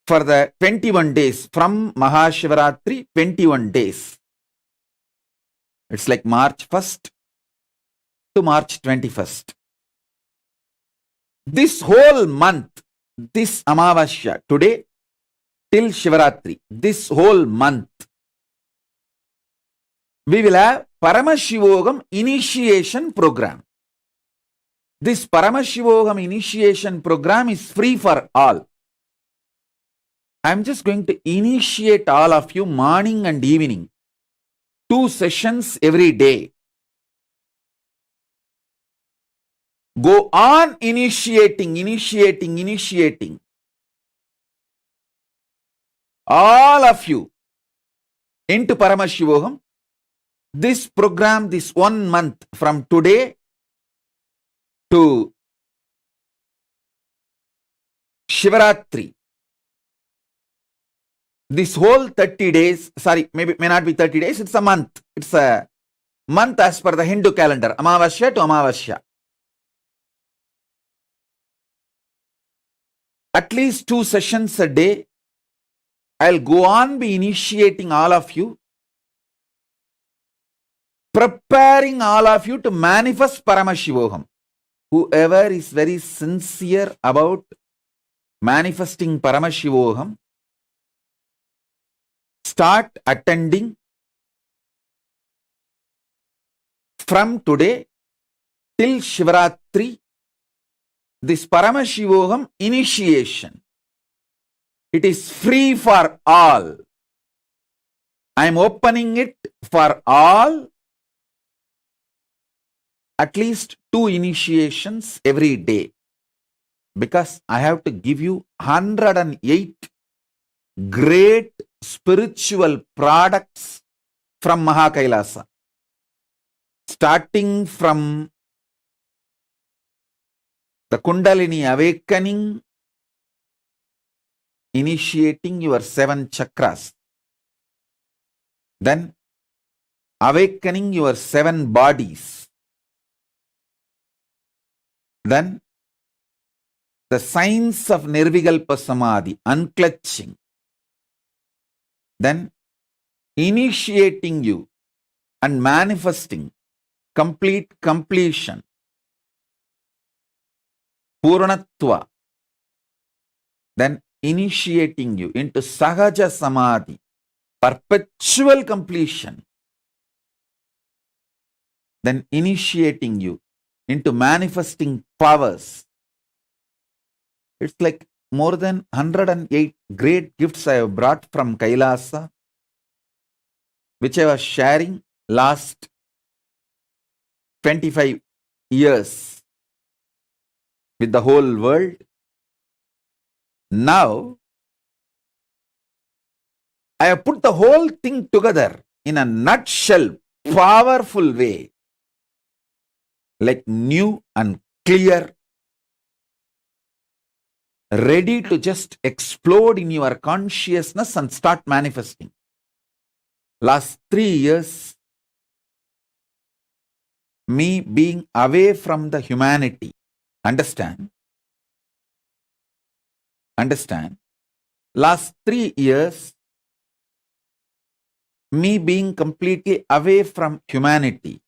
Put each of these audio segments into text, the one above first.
for the 21 days from Mahashivaratri, 21 days. It's like March 1st to March 21st. This whole month, this Amavasya, today till Shivaratri, this whole month, we will have Paramashivoham initiation program. This Paramashivoham initiation program is free for all. I'm just going to initiate all of you morning and evening. 2 sessions every day. Go on initiating. All of you into Paramashivoham. This program, this 1 month from today to Shivaratri. This whole 30 days, may not be 30 days, it's a month. It's a month as per the Hindu calendar, Amavasya to Amavasya. At least 2 sessions a day. I'll go on be initiating all of you, preparing all of you to manifest Paramashivoham. Whoever is very sincere about manifesting Paramashivoham, start attending from today till Shivaratri, this Paramashivoham initiation. It is free for all. I am opening it for all. At least 2 initiations every day. Because I have to give you 108 great spiritual products from Mahakailasa. Starting from the Kundalini awakening, initiating your 7 chakras. Then awakening your 7 bodies. Then the science of Nirvikalpa Samadhi, unclutching. Then initiating you and manifesting complete completion, Purnatva. Then initiating you into Sahaja Samadhi, perpetual completion. Then initiating you into manifesting powers. It's like more than 108 great gifts I have brought from Kailasa, which I was sharing last 25 years with the whole world. Now, I have put the whole thing together in a nutshell, powerful way, like new and clear, ready to just explode in your consciousness and start manifesting. Last 3 years, me being away from the humanity. Understand? Last 3 years, me being completely away from humanity.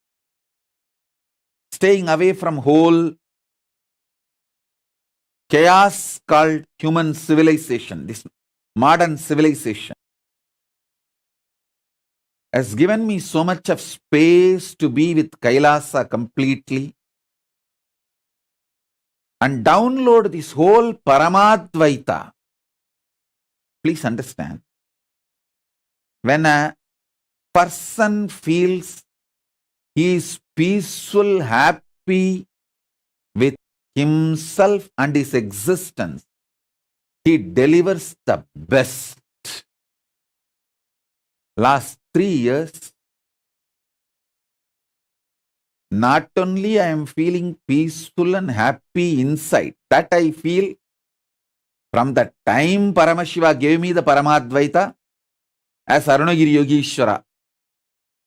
Staying away from whole chaos called human civilization, this modern civilization, has given me so much of space to be with Kailasa completely and download this whole Paramadvaita. Please understand, when a person feels he is peaceful, happy with himself and his existence, he delivers the best. Last 3 years, not only I am feeling peaceful and happy inside, that I feel from the time Paramashiva gave me the Paramadvaita as Arunagiri Yogishwara,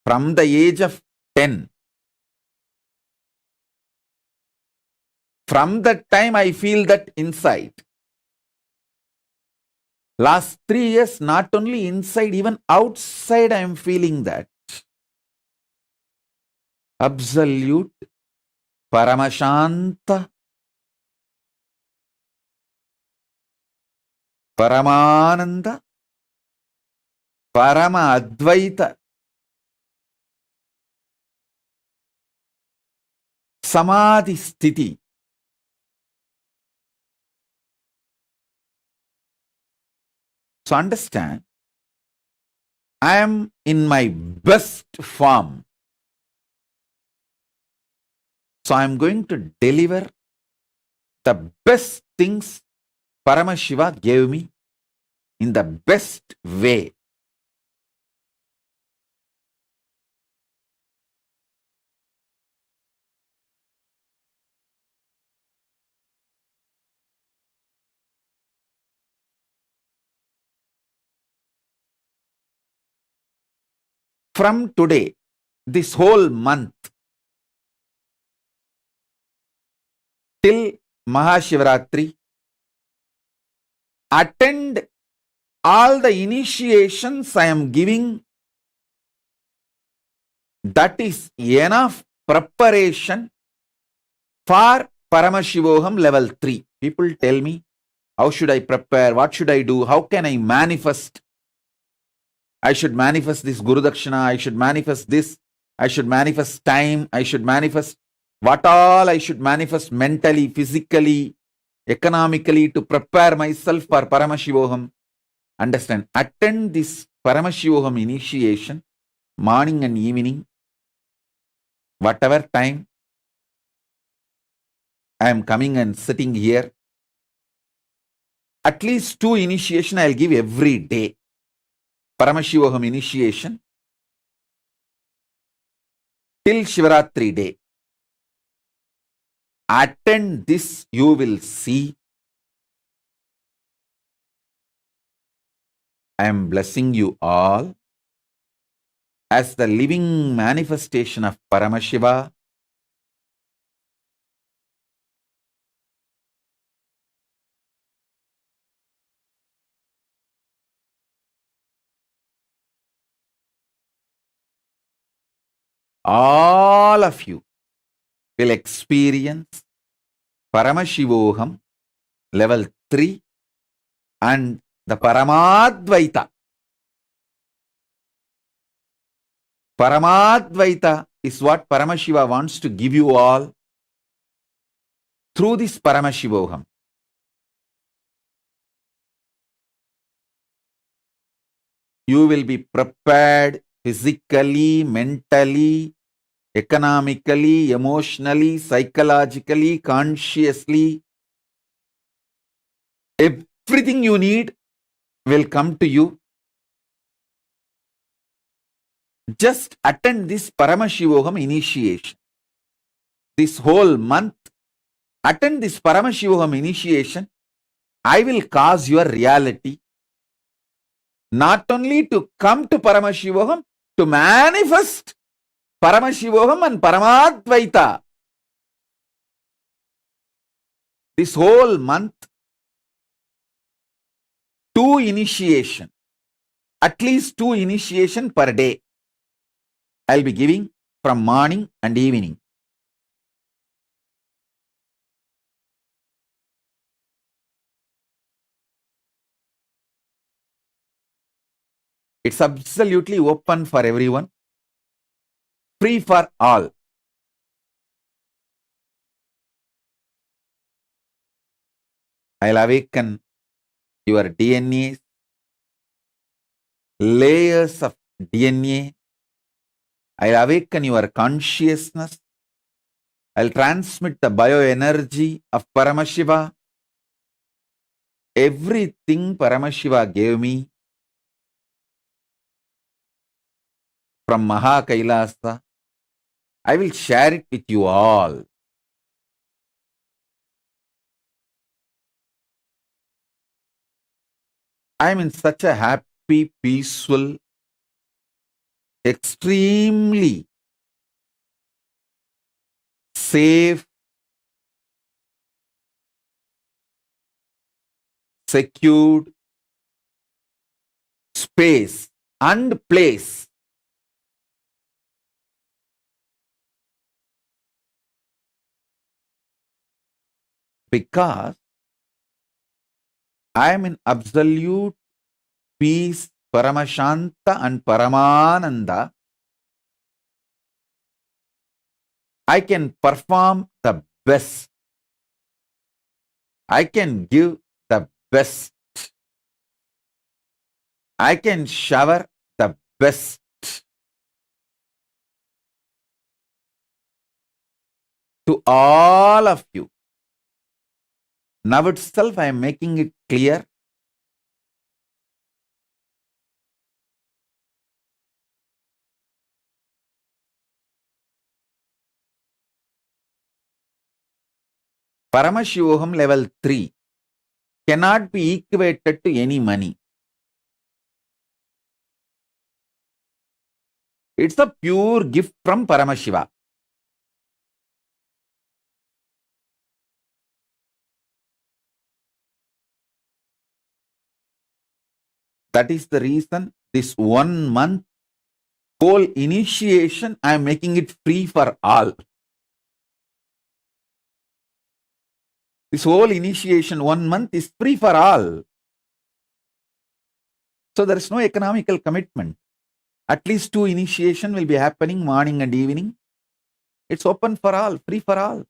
from the age of 10. From that time I feel that inside. Last 3 years, not only inside, even outside, I am feeling that. Absolute Paramashanta, Paramananda, Parama Advaita, Samadhi Sthiti. So understand, I am in my best form. So I am going to deliver the best things Paramashiva gave me in the best way. From today, this whole month, till Mahashivratri, attend all the initiations I am giving. That is enough preparation for Paramashivoham level 3. People tell me, how should I prepare? What should I do? How can I manifest? I should manifest this Guru Dakshina. I should manifest this. I should manifest time. I should manifest what all I should manifest mentally, physically, economically to prepare myself for Paramashivoham. Understand, attend this Paramashivoham initiation morning and evening, whatever time I am coming and sitting here. At least 2 initiation I will give every day. Paramashivoham initiation till Shivaratri day. Attend this, you will see. I am blessing you all as the living manifestation of Paramashiva. All of you will experience Paramashivoham level 3 and the Paramadvaita. Paramadvaita is what Paramashiva wants to give you all through this Paramashivoham. You will be prepared physically, mentally, economically, emotionally, psychologically, consciously. Everything you need will come to you. Just attend this Paramashivoham initiation. This whole month, attend this Paramashivoham initiation. I will cause your reality not only to come to Paramashivoham, to manifest Paramashivoham and Paramadvaita. This whole month, 2 initiation, at least 2 initiation per day, I'll be giving from morning and evening. It's absolutely open for everyone, free for all. I'll awaken your DNA, layers of DNA. I'll awaken your consciousness. I'll transmit the bioenergy of Paramashiva. Everything Paramashiva gave me from Maha Kailasa, I will share it with you all. I am in such a happy, peaceful, extremely safe, secured, space and place. Because I am in absolute peace, Paramashanta and Paramananda, I can perform the best. I can give the best. I can shower the best. To all of you. Now itself I am making it clear. Paramashivoham level 3 cannot be equated to any money. It's a pure gift from Paramashiva. That is the reason this 1 month whole initiation I am making it free for all. This whole initiation 1 month is free for all. So there is no economical commitment. At least 2 initiation will be happening morning and evening. It's open for all, free for all.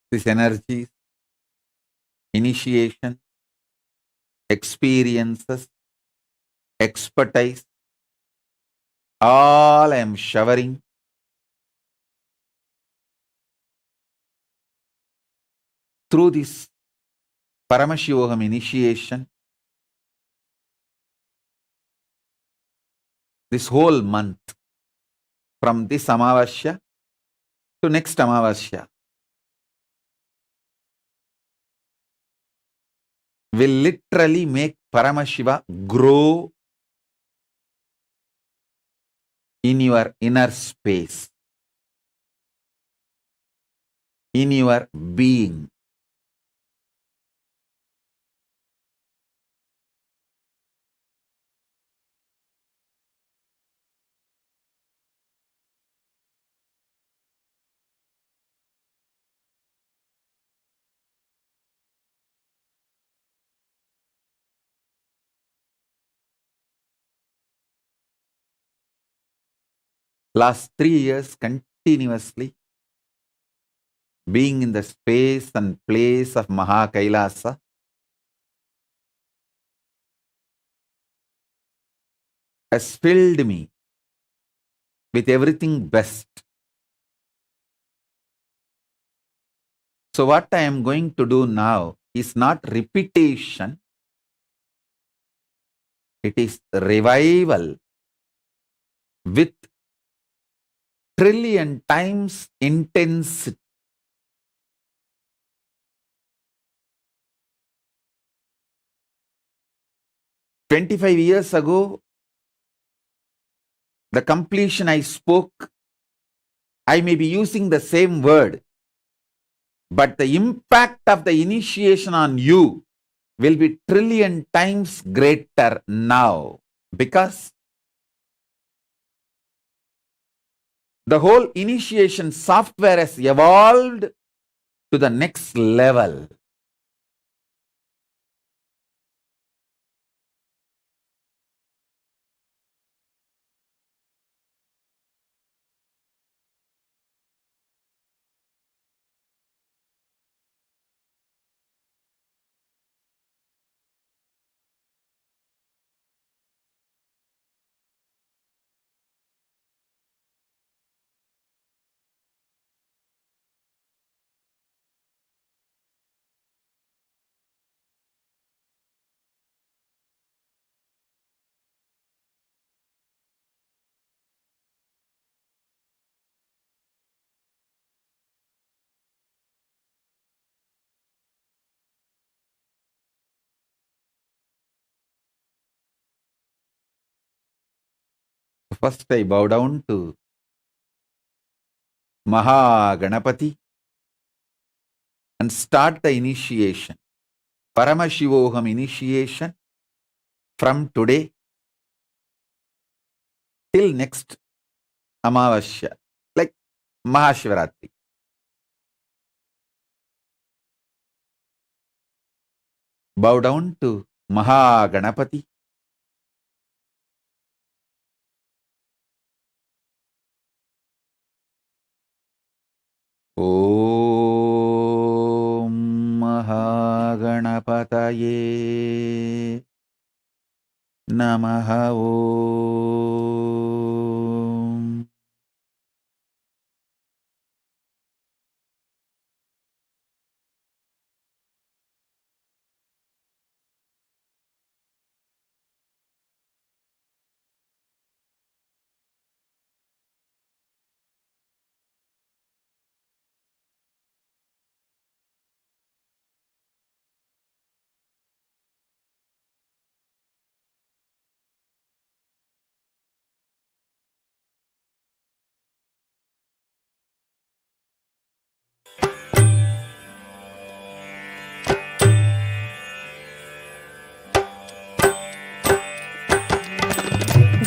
This energy, initiation, experiences, expertise, all I am showering through this Paramashivoham initiation this whole month from this Amavasya to next Amavasya will literally make Paramashiva grow in your inner space, in your being. Last 3 years continuously being in the space and place of Mahakailasa has filled me with everything best. So what I am going to do now is not repetition, it is revival with trillion times intensity. 25 years ago, the completion I spoke, I may be using the same word, but the impact of the initiation on you will be trillion times greater now, because the whole initiation software has evolved to the next level. First I bow down to Mahaganapati and start the initiation. Paramashivoham initiation from today till next Amavasya, like Mahashivaratri. Bow down to Mahaganapati. Om Mahaganapataye Namaha Om.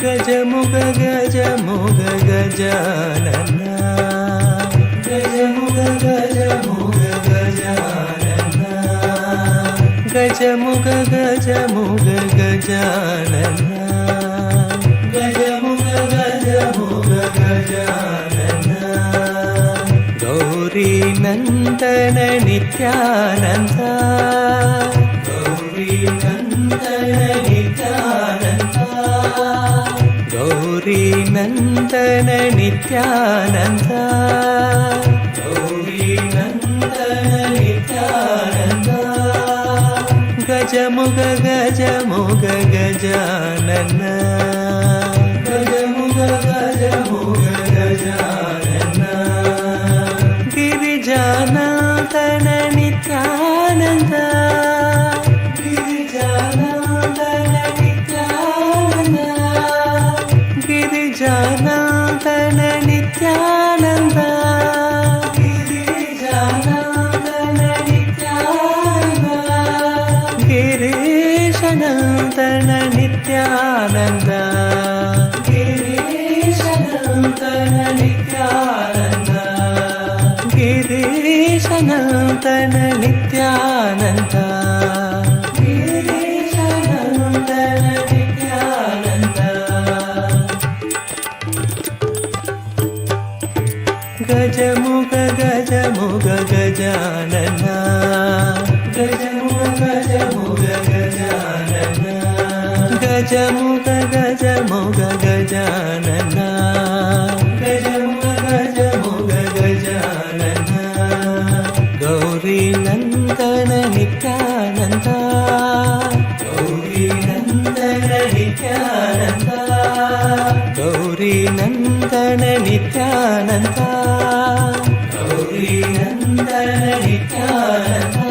Gajamuga gajamuga gajanana, gajamuga gajamuga gajanana, gajamuga gajamuga gajanana, gajamuga gajamuga gajanana. Gauri Nandana Nithyananda, Gauri Nandana Nithyananda, Gauri Nandana Nithyananda, Gauri Nandana Nithyananda. Gajamuga gajamuga gajanana, Gajamuga gajamuga gajanana, Girijanandana Nithyananda, Girijanandana Nithyananda, Girijanandana Nithyananda, Girijanandana Nithyananda, Girishanandana Nithyananda, Girishanandana Nithyananda, Girishanandana Nithyananda, Girishanandana Nithyananda. Gajamuga gajamuga gajanana, Gajamuga gajamuga gajanana, Gajamuga gajamuga gajanana, Gajamuga gajamuga gajanana. Gauri Nandana Nithyananda, Gauri Nandana Nithyananda, Gauri Nandana Nithyananda, Gauri Nandana Nithyananda.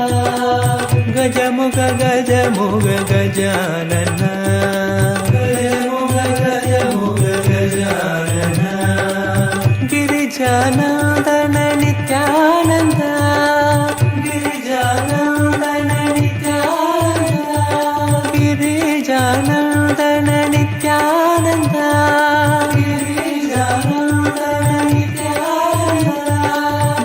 Gajamuga gajamuga gajanana, Gajamuga gajamuga gajanana, Girijanandana Nithyananda, Girijanandana Nithyananda, Girijanandana Nithyananda, Girijanandana Nithyananda,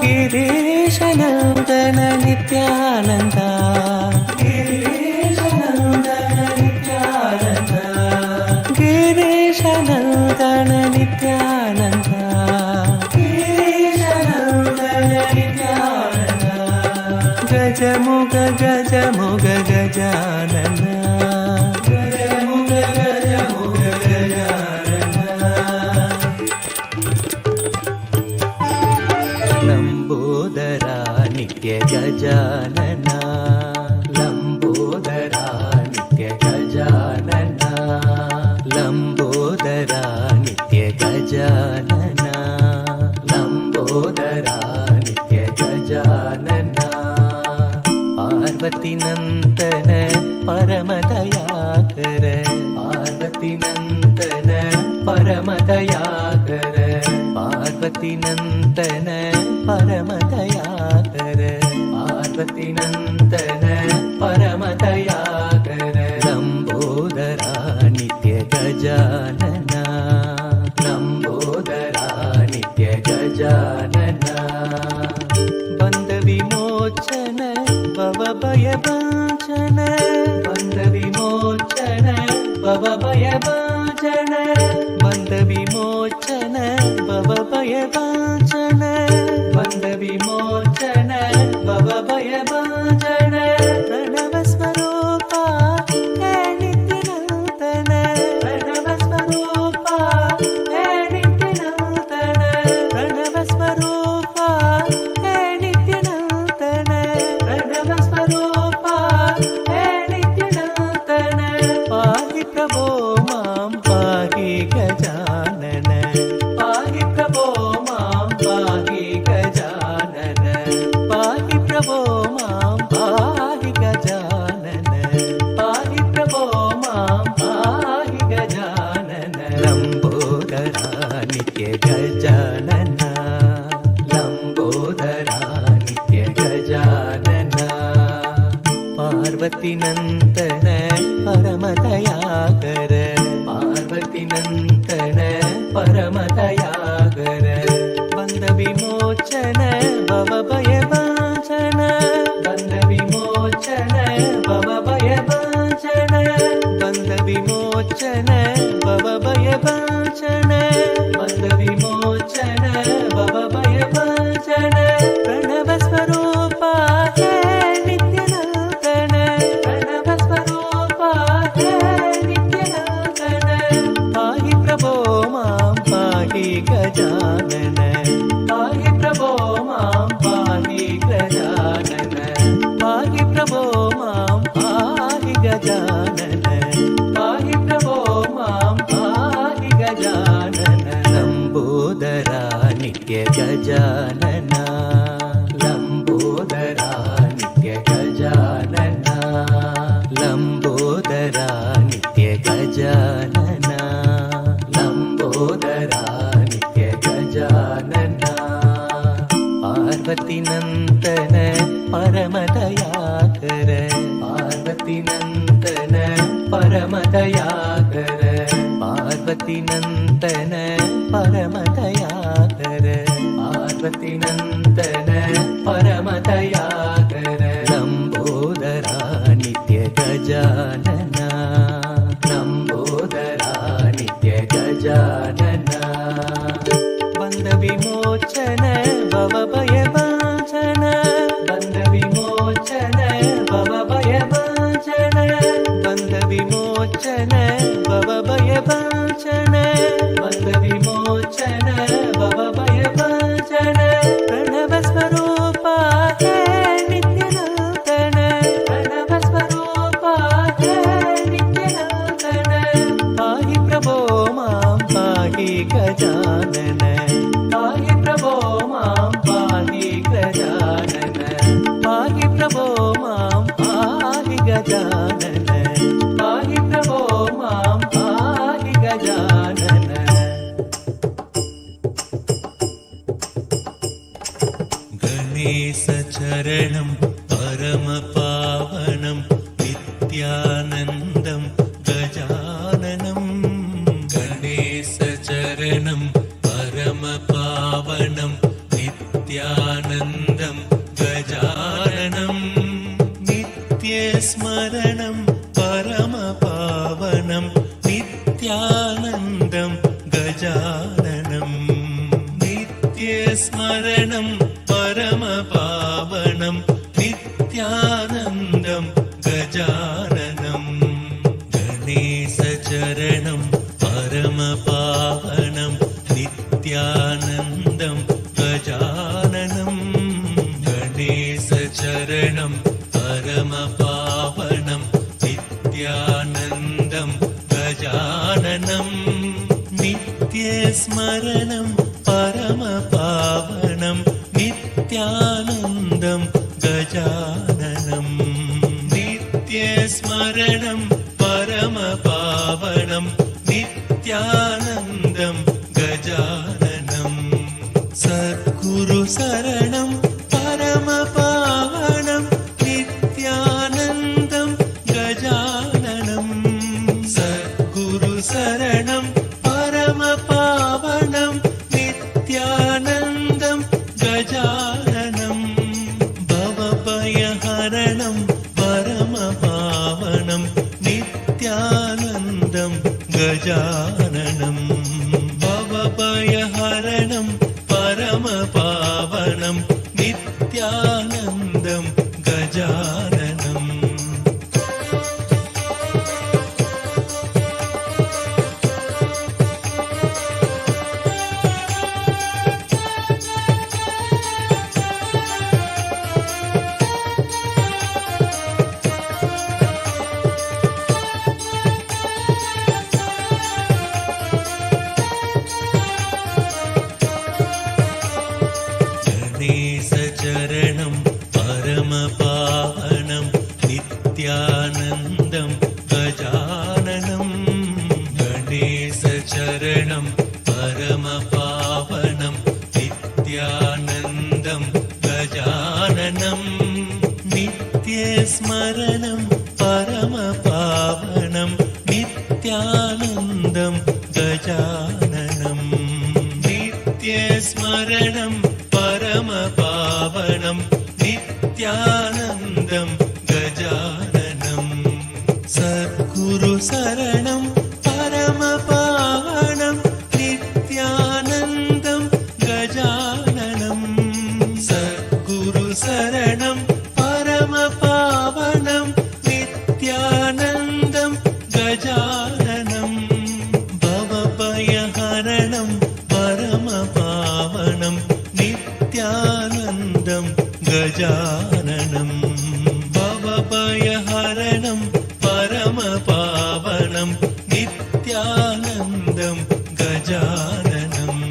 Girishanandana Nithyananda, Girishanandana Nithyananda, Girishanandana Nithyananda, Girishanandana Nithyananda. Gajamuga gajamuga gajanana, Gajamuga gajamuga gajanana. Lambodara Nitya Gajanana, Lambodara Nitya Gajanana, Lambodara Nitya Gajanana, Lambodara Nitya Gajanana. Parvati Nandana Paramadayakara, Parvati Nandana Paramadayakara. பரமதயாகர Parvati Nandana பரமதயாகர Parvati Nandana பரமதயாகர Lambodhara நித்ய கஜானனா லம்போதரா நித்ய கஜானனா பந்த விமோச்சன பவபயவாஞ்சன பந்த விமோச்சன பவபயவாஞ்சன பந்த விமோச்சன பவபயவாஞ்சன பந்த விமோச்சன பவபயவாஞ்சன பிரணவஸ்வரூபா ஹே நித்யநூதன பிரணவஸ்வரூபா ஹே நித்யநூதன பிரணவஸ்வரூபா ஹே நித்யநூதன பிரணவஸ்வரூபா ஹே நித்யநூதன பாஹி பிரபோ மாம் பாஹி கஜானன பாஹி பிரபோ மாம் பாஹி கஜானன பாஹி பிரபோ மாம் பாஹி கஜானன பாஹி பிரபோ மாம் பாஹி கஜானன லம்போதரா நித்ய கஜானன லம்போதரா நித்ய கஜானன பார்வதி நந்தன பரமதயாகர பார்வதி நந்தன பரமதயாகர பந்த விமோச்சன பவபயவாஞ்சன பந்த விமோச்சன பவபயவாஞ்சன பந்த விமோச்சன பவபயவாஞ்சன பந்த விமோச்சன பவபயவாஞ்சன பிரணவஸ்வரூபா ஹே நித்யநூதன பிரணவஸ்வரூபா ஹே நித்யநூதன பாஹி பிரபோ மாம் பாஹி கஜானன பாஹி பிரபோ மாம் பாஹி கஜானன பாஹி பிரபோ மாம் பாஹி கஜானன பாஹி பிரபோ மாம் பாஹி கஜானன லம்போதரா நித்ய கஜானன லம்போதரா நித்ய கஜானன லம்போதரா நித்ய கஜானன லம்போதரா நித்ய கஜானன பார்வதி நந்தன பரமதயாகர பார்வதி நந்தன பரமதயாகர பார்வதி நந்தன பரமதயாகர பார்வதி நந்தன பரமதயாகர லம்போதரா நித்ய கஜானன லம்போதரா நித்ய கஜானன பந்த விமோச்சன பவபயவாஞ்சன பந்த விமோச்சன பவபயவாஞ்சன பந்த விமோச்சன பவபயவாஞ்சன பந்த விமோச்சன பவபயவாஞ்சன பிரணவஸ்வரூபா ஹே நித்யநூதன பிரணவஸ்வரூபா ஹே நித்யநூதன பாஹி பிரபோ மாம் பாஹி கஜானன பாஹி பிரபோ மாம் பாஹி கஜானன பாஹி பிரபோ மாம் பாஹி கஜானன பாஹி பிரபோ மாம் பாஹி கஜானன गणेशचरणं परमपावनं नित्यानन्दं गजाननं गणेशचरणं परमपावनं नित्यानन्दं गजाननं नित्यस्मरणं परमपावनं नित्यानन्दं गजाननं नित्यस्मरणं परमपावनं नित्यानन्दं गजाननं गणेशचरणं परमपावनं नित्यानन्दं गजाननं गणेशचरणं परमपावनं नित्यानन्दं गजाननं नित्यस्मरणं परमपावनं नित्यानन्दं गजाननं नित्यस्मरणं परमपावनं नित्यानन्दं சத்குரு சரணம் பரமபாவனம் நித்யானந்தம் கஜானனம். சத்குரு சரணம் பரமபாவனம் நித்யானந்தம் கஜானனம். பவபயஹரணம் பரமபாவனம் நித்யானந்தம் கஜானனம். பவபயஹரணம் பரமபாவனம் நித்யானந்தம் கஜானனம். சரணம் பரமபாவனம் நித்யானந்தம் கஜானனம். கணேச சரணம் பரமபாவனம் நித்யானந்தம் கஜானனம். நித்யஸ்மரணம் பரமபாவனம் நித்யானந்தம் கஜானனம். நித்யஸ்மரணம் பரமபாவனம் நித்யானந்தம் கஜானனம். சத்குரு சரணம் பரமபாவனம் நித்யானந்தம் கஜானனம். சத்குரு சரணம் பரமபாவனம் நித்யானந்தம் கஜானனம். பவபயஹரணம் பரமபாவனம் நித்யானந்தம் கஜானனம். பவபயஹரணம் பரமபாவனம் நித்யானந்தம் கஜானனம்.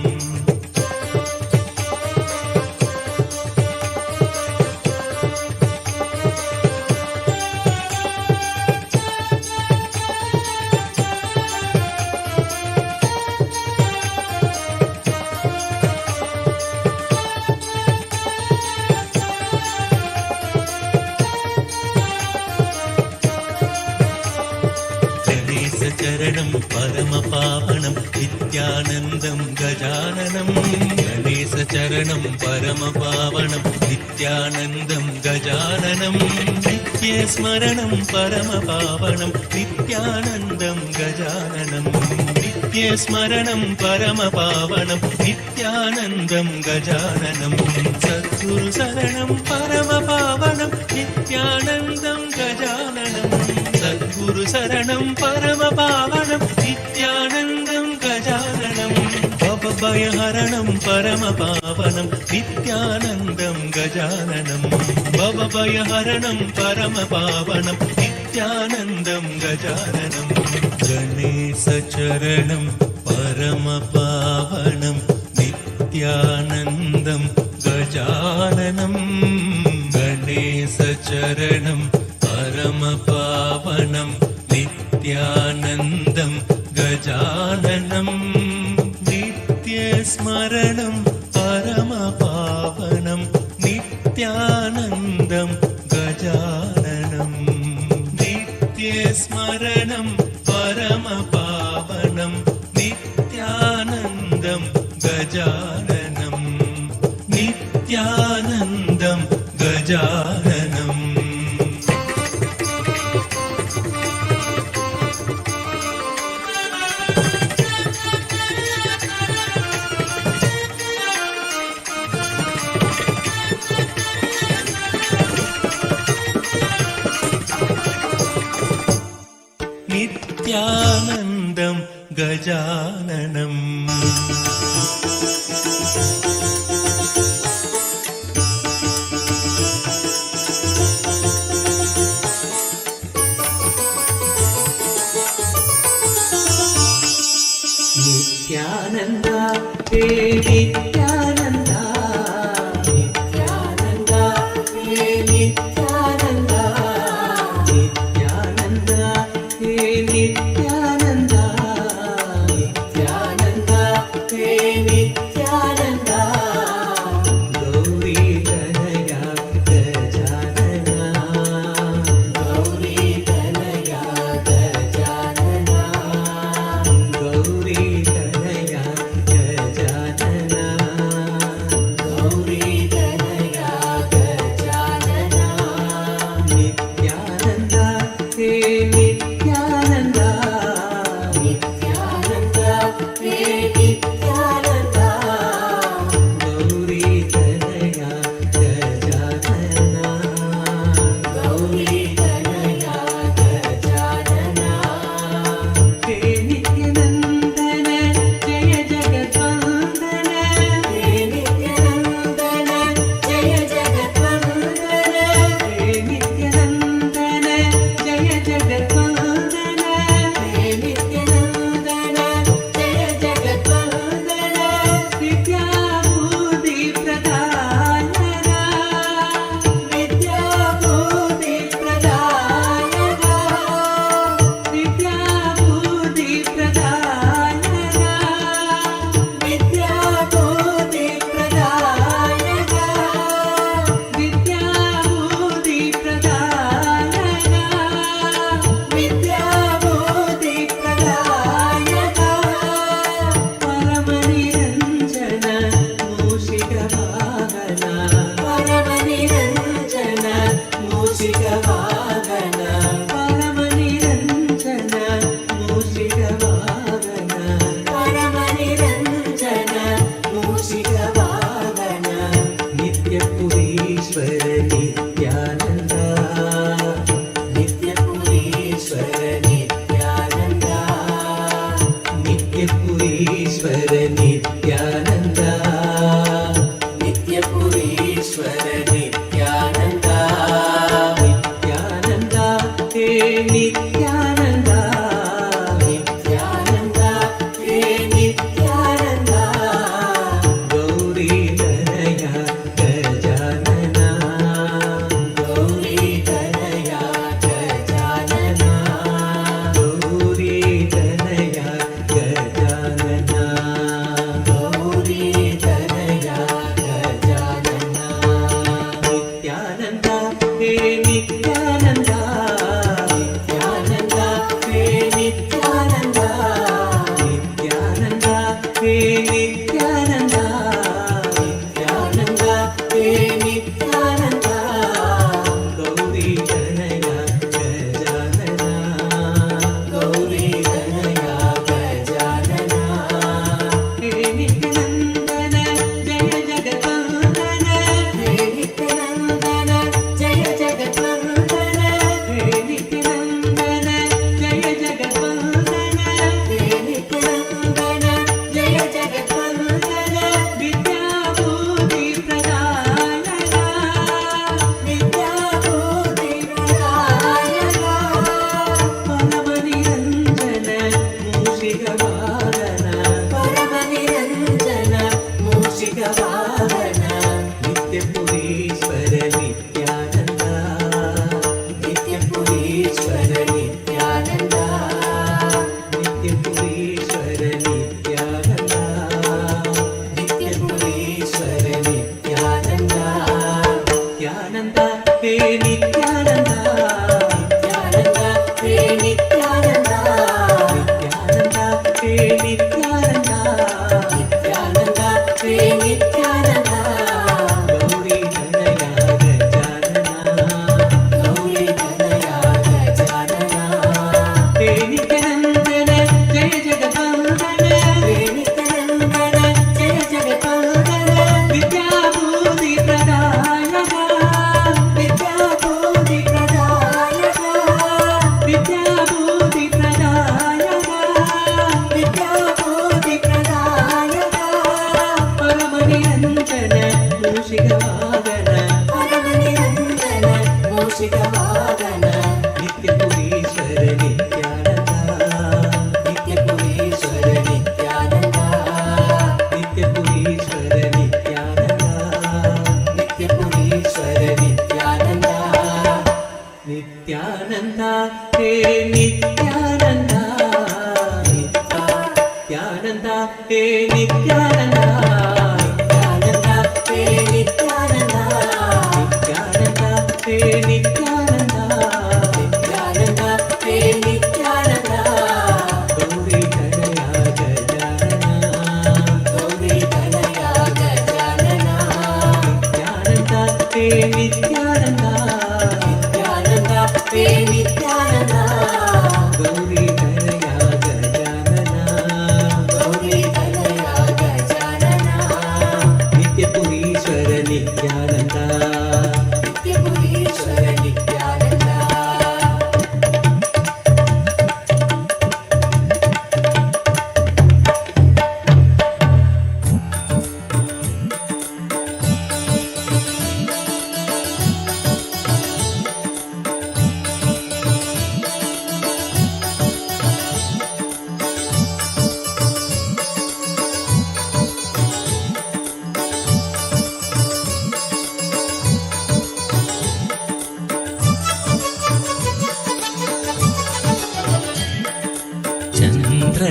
சரணம் பரமபாவனம் நித்யானந்தம் கஜானனம். கணேச சரணம் பரமபாவனம் நித்யானந்தம் கஜானனம். நித்யஸ்மரணம் பரமபாவனம் நித்யானந்தம் கஜானனம். நித்யஸ்மரணம் பரமபாவனம் நித்யானந்தம் கஜானனம். சத்குரு சரணம் பரமபாவனம் நித்யானந்தம் கஜானனம். சத்குரு சரணம் பரமபாவனம் நித்யானந்தம் கஜானனம். பவபயஹரணம் பரமபாவனம் நித்யானந்தம் கஜானனம். பவபயஹரணம் பரமபாவனம் நித்யானந்தம் கஜானனம். கணேச சரணம் பரமபாவனம் நித்யானந்தம் கஜானனம். கணேச சரணம் பரமபாவனம் நித்யானந்தம் கஜானனம். நித்யஸ்மரணம் பரமபாவனம் நித்யானந்தம் கஜானனம். நித்யஸ்மரணம் பரமபாவனம் நித்யானந்தம் கஜானனம். நித்யானந்தம் கஜானனம். நித்யானந்தம் கஜானனம். நித்யானந்தா ஹே நித்யானந்தா. நித்யானந்தா ஹே நித்யானந்தா. நித்யானந்தா ஹே நித்யானந்தா. நித்யானந்தா ஹே நித்யானந்தா.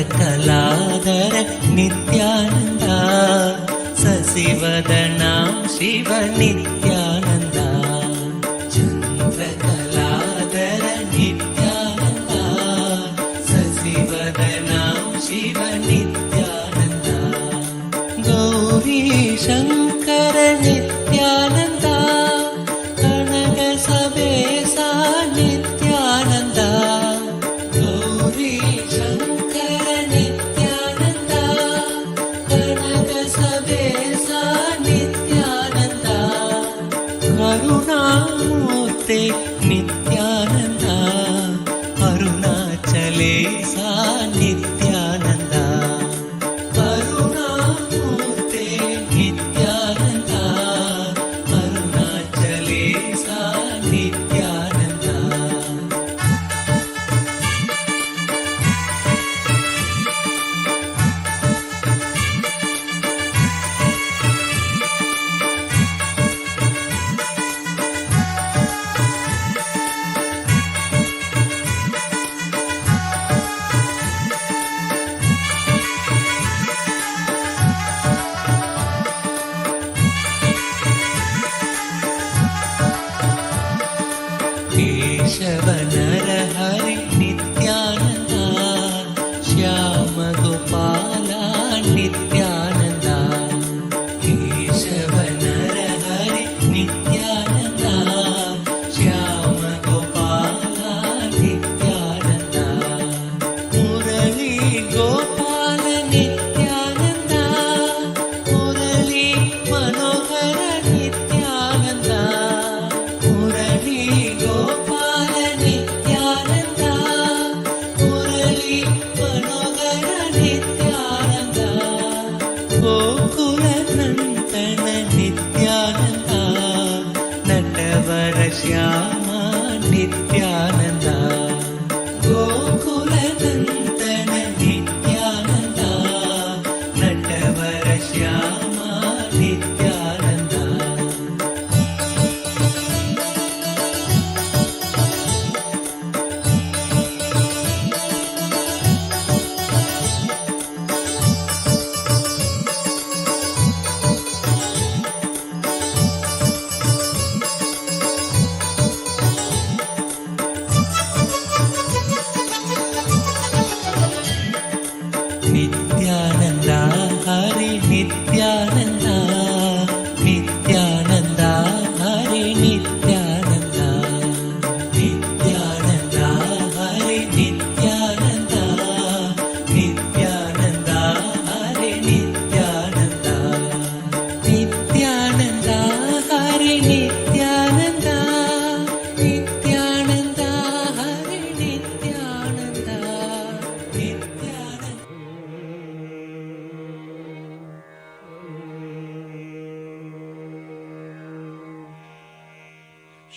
चन्द्रकलाधर नित्यानन्दा शशिवदनां शिव नित्यानन्दा चन्द्रकलाधर नित्यानन्दा शशिवदनां शिव नित्यानन्दा गौरी शङ्कर नित्यानन्दा कनक सवेसा नित्यानन्दा गौरी शङ्कर नित्यानन्दा कनक सवेसा नित्यानन्दा करुणामूर्ते नित्यानन्दा अरुणाचले सा नित्यानन्दा करुणामूर्ते नित्यानन्दा अरुणाचले सा नित्यानन्दा केशव नरहरि नित्यानन्दा श्याम गोपाला नित्यानन्दा केशव नरहरि नित्यानन्दा श्याम गोपाला नित्यानन्दा मुरली गोपाल नित्यानन्दा मुरली मनोहर नित्यानन्दा मुरली गोपाल नित्यानन्दा मुरली मनोहर नित्यानन्दा गोकुलनन्दन नित्यानन्दा नटवर श्यामा नित्यानन्दा गोकुलनन्दन नित्यानन्दा नटवर श्यामा नित्यानन्दा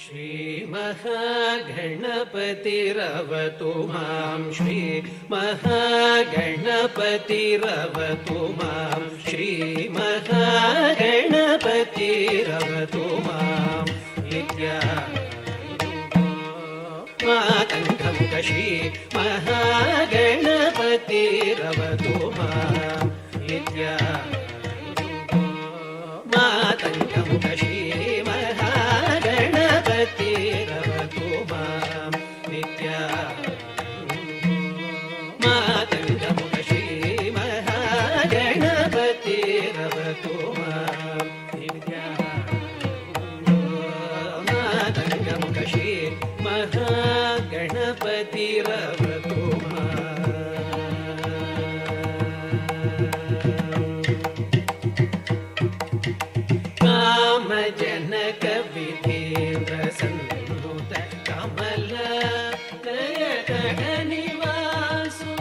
श्रीमहागणपतिरवतु मां श्रीमहागणपतिरवतु मां श्रीमहागणपतिरवतु मां विद्या मातङ्गं श्रीमहागणपतिरवतु मां विद्या मातङ्गं श्रीमहागणपतिरवतु मां विद्या मातङ्गं श्रीमहागणपतिरवतु मां विद्या मातङ्गं श्रीमहागणपतिरवतु कामजनक विधेन्द्र सन्नुत कमल नयन निवासो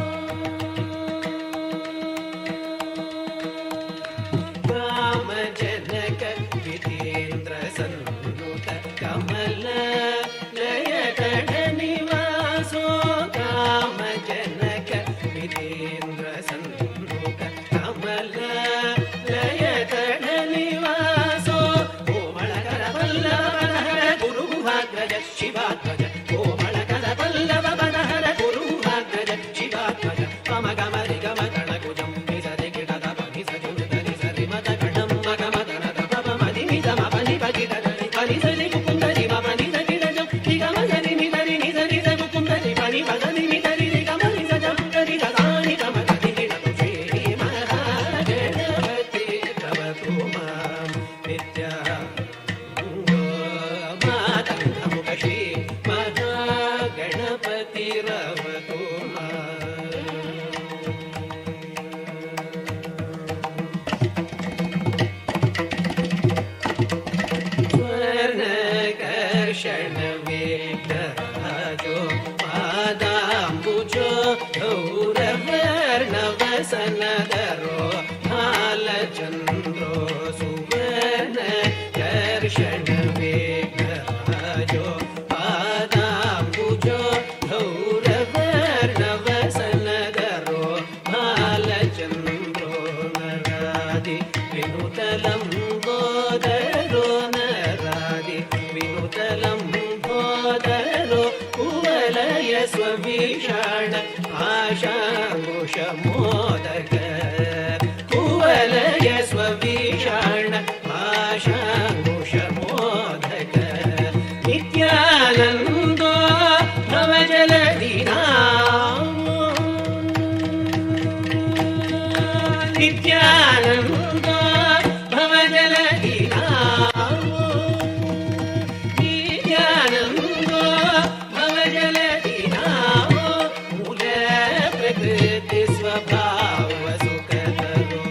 कामजनक विधेन्द्र सन्नुत कमल नयन निवासो कामजनक विधेन्द्र सन्नुत कमल नयन निवासो कोमलकर पल्लवनहर गुरुभाग्रज शिवात्मज कोमलकर पल्लवनहर गुरुभाग्रज शिवात्मज मम गमरि गम गणकुजं निसरि किटद पनि सजुदरि सरि मद गणं मगमदन तपम मदि मिदम पनि पगिदरि पनि सरि कुकुन्दरि मपनि सगिदजं निगमदरि मिदरि निदरि कुकुन्दरि पनि पदनि मिदरि निगमनि सजं दरि ददानि गमदरि निदतु श्रीमहागणपतिरवतु मां विद्या मातङ्गं श्रीमहागणपतिरवतु स्वर्णकर्षण वेदराजो पादाम्बुजो गौरवर्णवसनधरो हालचन्द्रो सुवर्णकर्षण वेदराजो पादाम्बुजो गौरवर्णवसनधरो हालचन्द्रो नरादि विनुतलम्बोदरो नरादि विनुतलम्बोदरो कुवलय स्वभीषण आशाङ्कुशमोदक कुवलय स्वभीषण आशाङ्कुशमोदक नित्यानन्दो भवजलधिनां नित्यानन्दो भवजलधिनां नित्यानन्दो भवजलधिनां मूलप्रकृति स्वभाव सुखतरो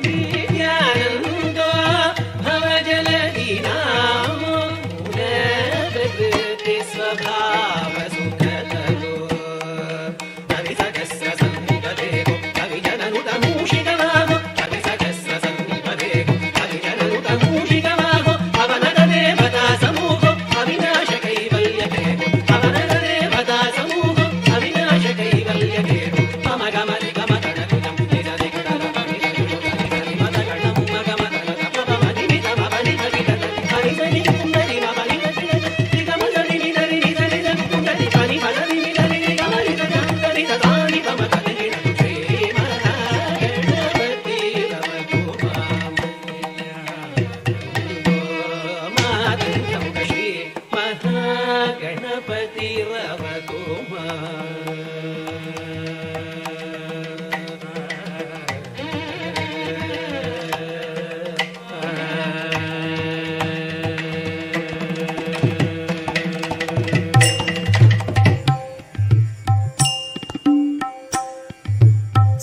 नित्यानन्दो भवजलधिनां मूलप्रकृति स्वभाव सुखतरो कविसहस्र सन्निपदेको कविजननुतमूषिकवाहो कविसहस्र सन्निपदेको कविजननुतमूषिकवाहो पवनदेवता समूहो अविनाशकैवल्यकेको पवनदेवता समूहो अविनाशकैवल्यकेको मम गमरि गमतनकुजं निजरि गणपति सरि मदगणं मगमतन तपमदि मितमपनि भगितनि हरिसरि कुन्दरि मपनि भगितनि निगमदरि निदरि निदरि कुन्दरि पनि पदरि निदरि निगमरि ददरि ददानि पमतनि निदतु श्रीमहागणपतिरवतु मां मातङ्गं श्रीमहागणपतिरवतु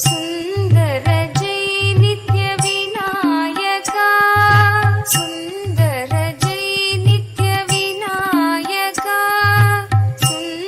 सुन्दर जय नित्य विनायका सुन्दर जय नित्य विनायका सुन्दर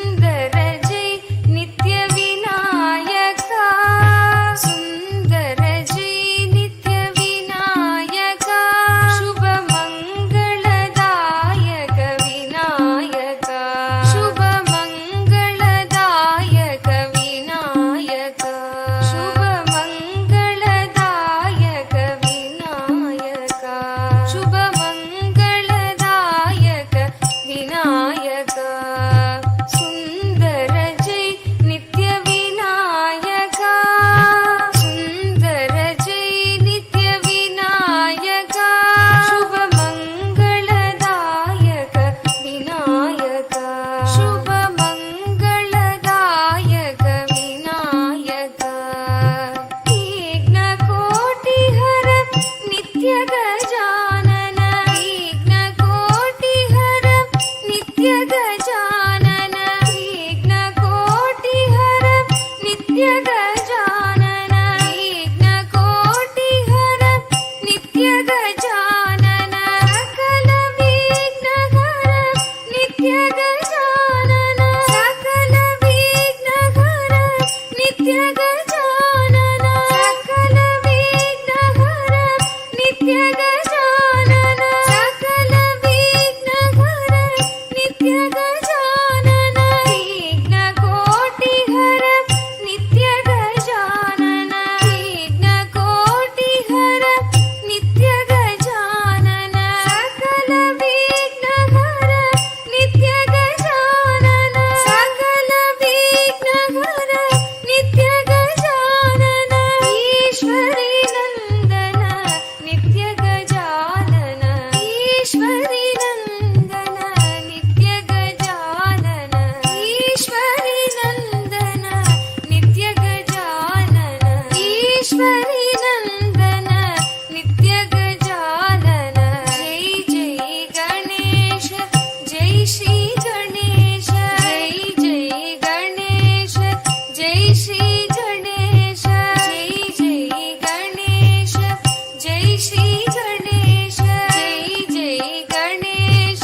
गजानन विघ्नकोटिहर नित्य गजानन विघ्नकोटिहर नित्य गजानन विघ्नकोटिहर नित्य गजानन सकल विघ्नहर नित्य गजानन सकल विघ्नहर नित्य गजानन सकल विघ्नहर नित्य गजानन सकल विघ्नहर नित्य गजानन विघ्नकोटिहर नित्य गजानन विघ्नकोटिहर नित्य गजानन सकल विघ्नहर नित्य गजानन सकल विघ्नहर नित्य गजानन ईश्वरी नंदन नित्य गजानन ईश्वरी नंदन नित्य गजानन ईश्वरी नंदन नित्य गजानन ईश्वरी नंदन नित्य गजानन जय जय गणेश जय श्री गणेश जय जय गणेश जय श्री गणेश जय जय गणेश जय श्री गणेश जय जय गणेश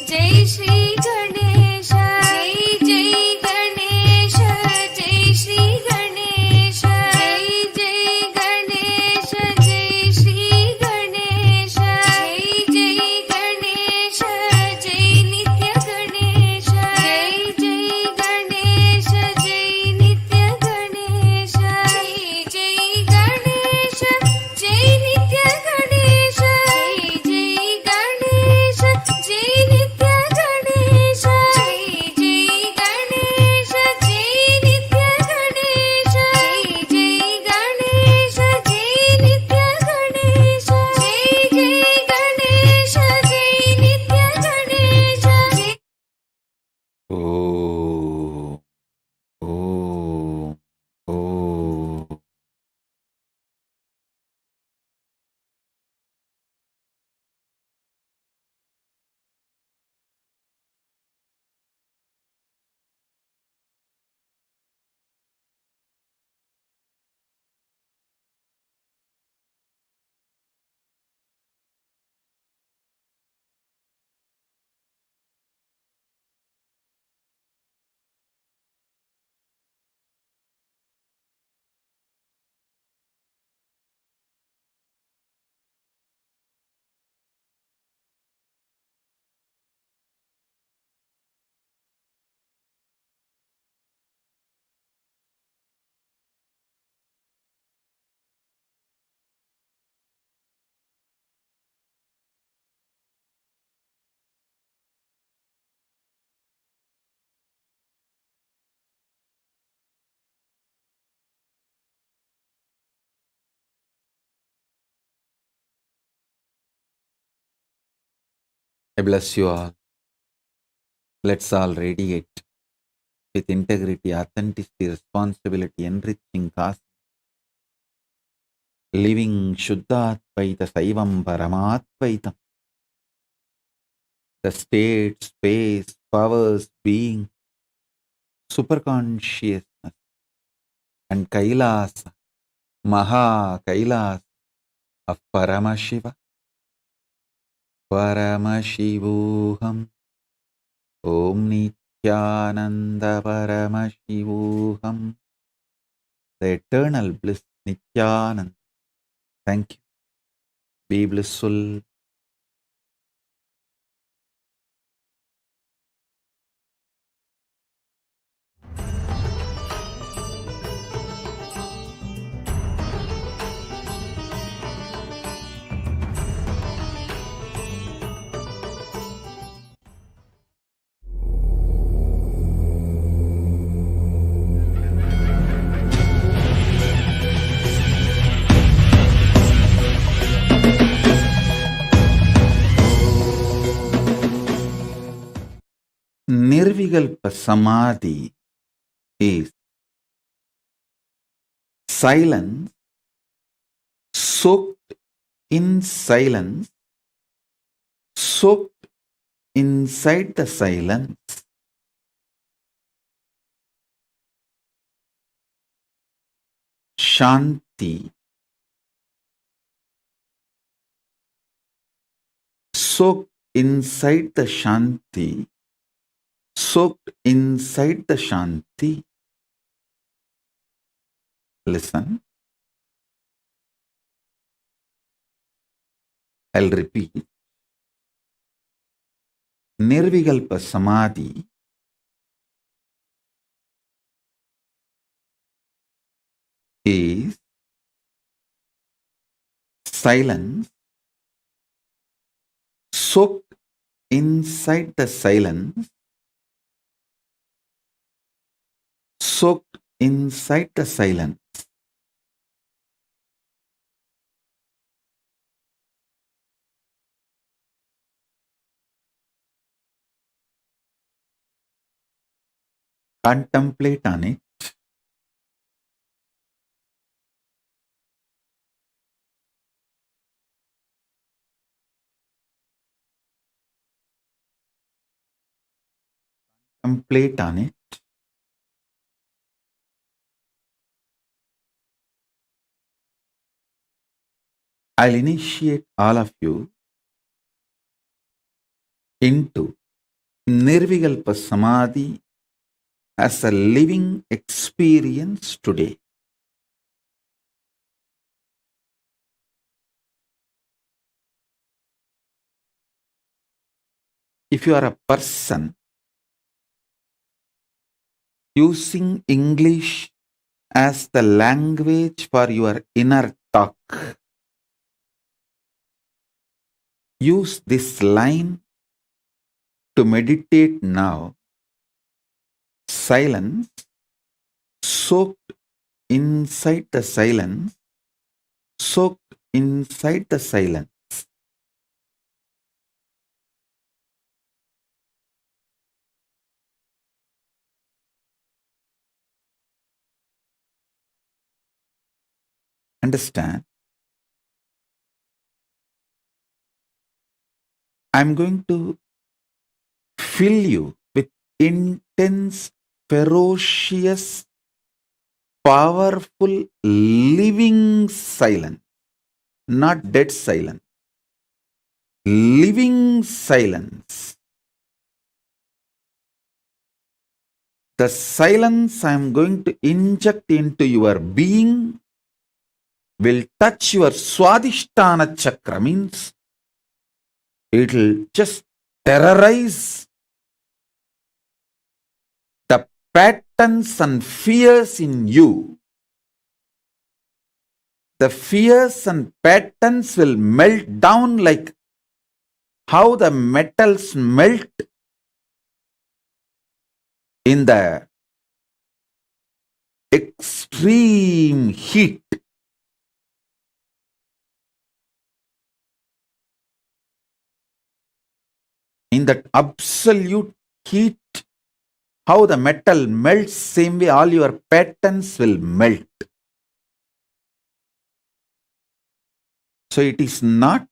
जय श्री गणेश जय जय गणेश जय श्री गणेश जय जय गणेश जय श्री गणेश जय जय गणेश जय नित्य गणेश जय जय गणेश जय नित्य गणेश जय जय गणेश जय नित्य गणेश जय जय गणेश जय नित्य गणेश जय जय गणेश जय नित्य गणेश जय जय गणेश जय नित्य गणेश जय जय गणेश जय नित्य गणेश जय Om, Om, Om. I bless you all. Let's all radiate with integrity, authenticity, responsibility, enriching cause, living Shuddhatvaita Saivam Paramattvaitam. The state, space, powers, being, superconsciousness, and Kailasa, Maha Kailasa of Paramashiva, Paramashivoham, Om Nithyananda Paramashivoham, the eternal bliss Nithyananda. Thank you. Be blissful. Nirvikalpa Samadhi is silence soaked in silence, soaked inside the silence. Shanti, soaked inside the Shanti, soaked inside the Shanti. Listen, I'll repeat. Nirvikalpa Samadhi is silence, soaked inside the silence, soaked inside the silence. Contemplate on it. Contemplate on it. I'll initiate all of you into Nirvikalpa Samadhi as a living experience today. If you are a person using English as the language for your inner talk, use this line to meditate now. Silence, soaked inside the silence, soaked inside the silence. Understand? I'm going to fill you with intense, ferocious, powerful, living silence, not dead silence. Living silence. The silence I'm going to inject into your being will touch your Swadhisthana chakra, means it will just terrorize the patterns and fears in you. The fears and patterns will melt down like how the metals melt in the extreme heat. In that absolute heat, how the metal melts, same way all your patterns will melt. So it is not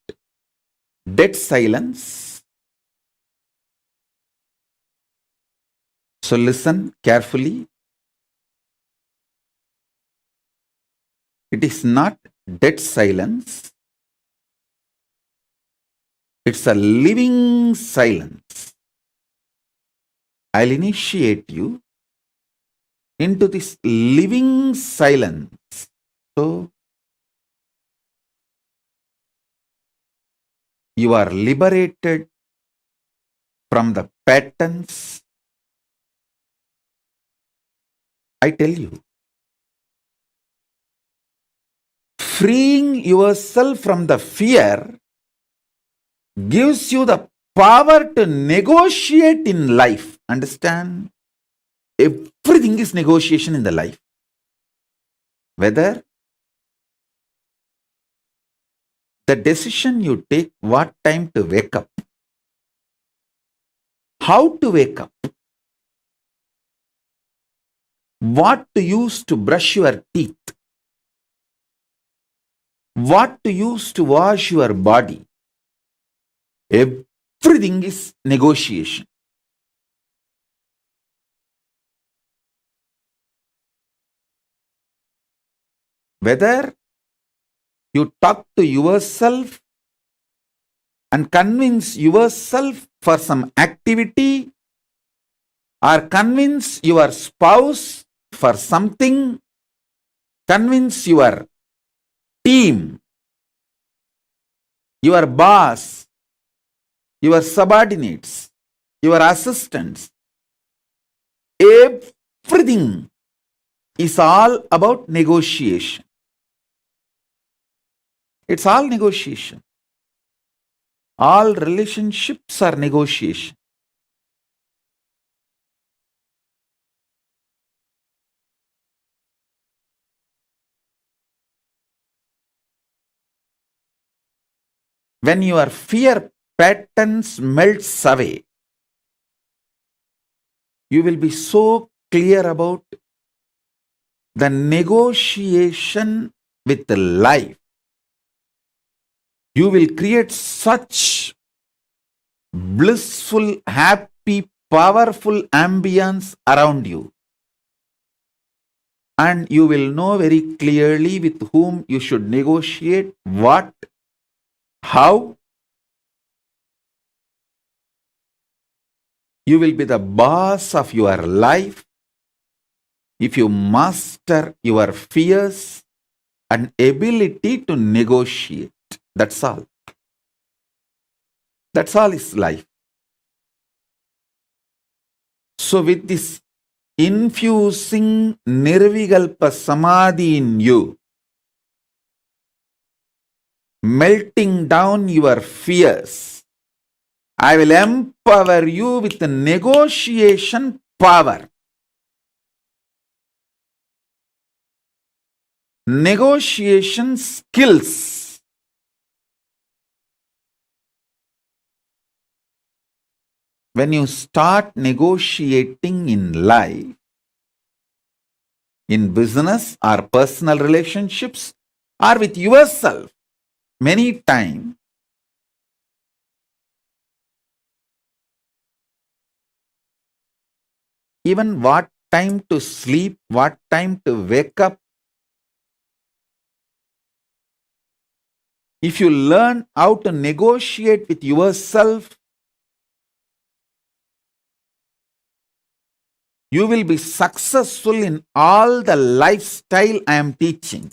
dead silence. So listen carefully. It is not dead silence. It's a living silence. I'll initiate you into this living silence. So you are liberated from the patterns. I tell you, freeing yourself from the fear gives you the power to negotiate in life. Understand? Everything is negotiation in the life. Whether the decision you take, what time to wake up, how to wake up, what to use to brush your teeth, what to use to wash your body. Everything is negotiation. Whether you talk to yourself and convince yourself for some activity, or convince your spouse for something, convince your team, your boss, your subordinates, your assistants, everything is all about negotiation. It's all negotiation. All relationships are negotiation. When your fear patterns melts away, you will be so clear about the negotiation with life. You will create such blissful, happy, powerful ambience around you. And you will know very clearly with whom you should negotiate, what, how. You will be the boss of your life if you master your fears and ability to negotiate. That's all. That's all is life. So with this infusing Nirvikalpa Samadhi in you, melting down your fears, I will empower you with the negotiation power. Negotiation skills. When you start negotiating in life, in business or personal relationships or with yourself, many times, even what time to sleep, what time to wake up, if you learn how to negotiate with yourself, you will be successful in all the lifestyle I am teaching.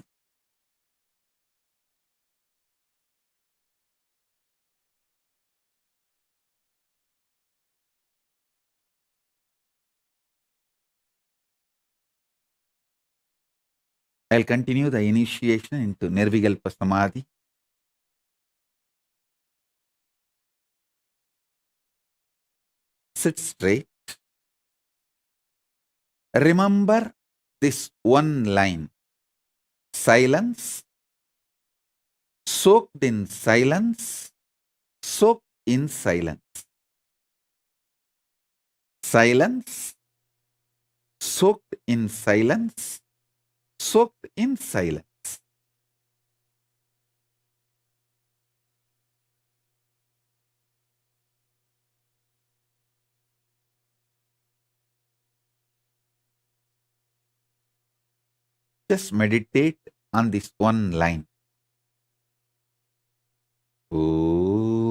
I'll continue the initiation into Nirvikalpa Samadhi. Sit straight. Remember this one line. Silence. Soaked in silence. Soaked in silence. Silence. Soaked in silence. Soaked in silence. Just meditate on this one line. Om.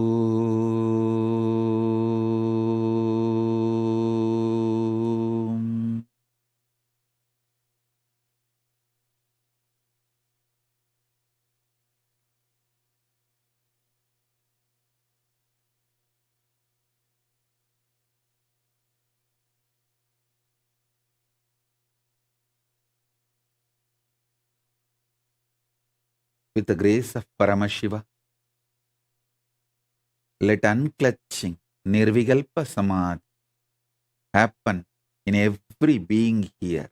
With the grace of Paramashiva, let unclutching Nirvikalpa Samadhi happen in every being here.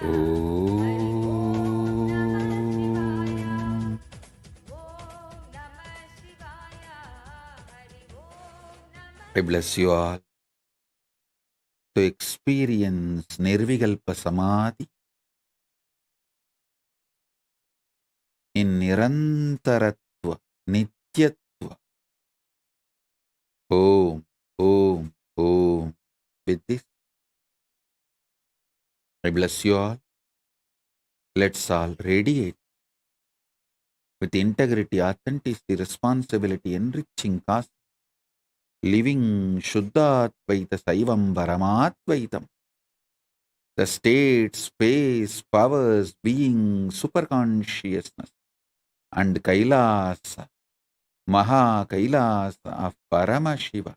Om. I bless you all to experience Nirvikalpa Samadhi in Nirantaratva, Nityatva. Om, Om, Om. With this, I bless you all. Let's all radiate with integrity, authenticity, responsibility, enriching cause, living Shuddhadvaita Saivam Paramadvaitam. The state, space, powers, being, superconsciousness, and Kailasa, Maha Kailasa of Paramashiva.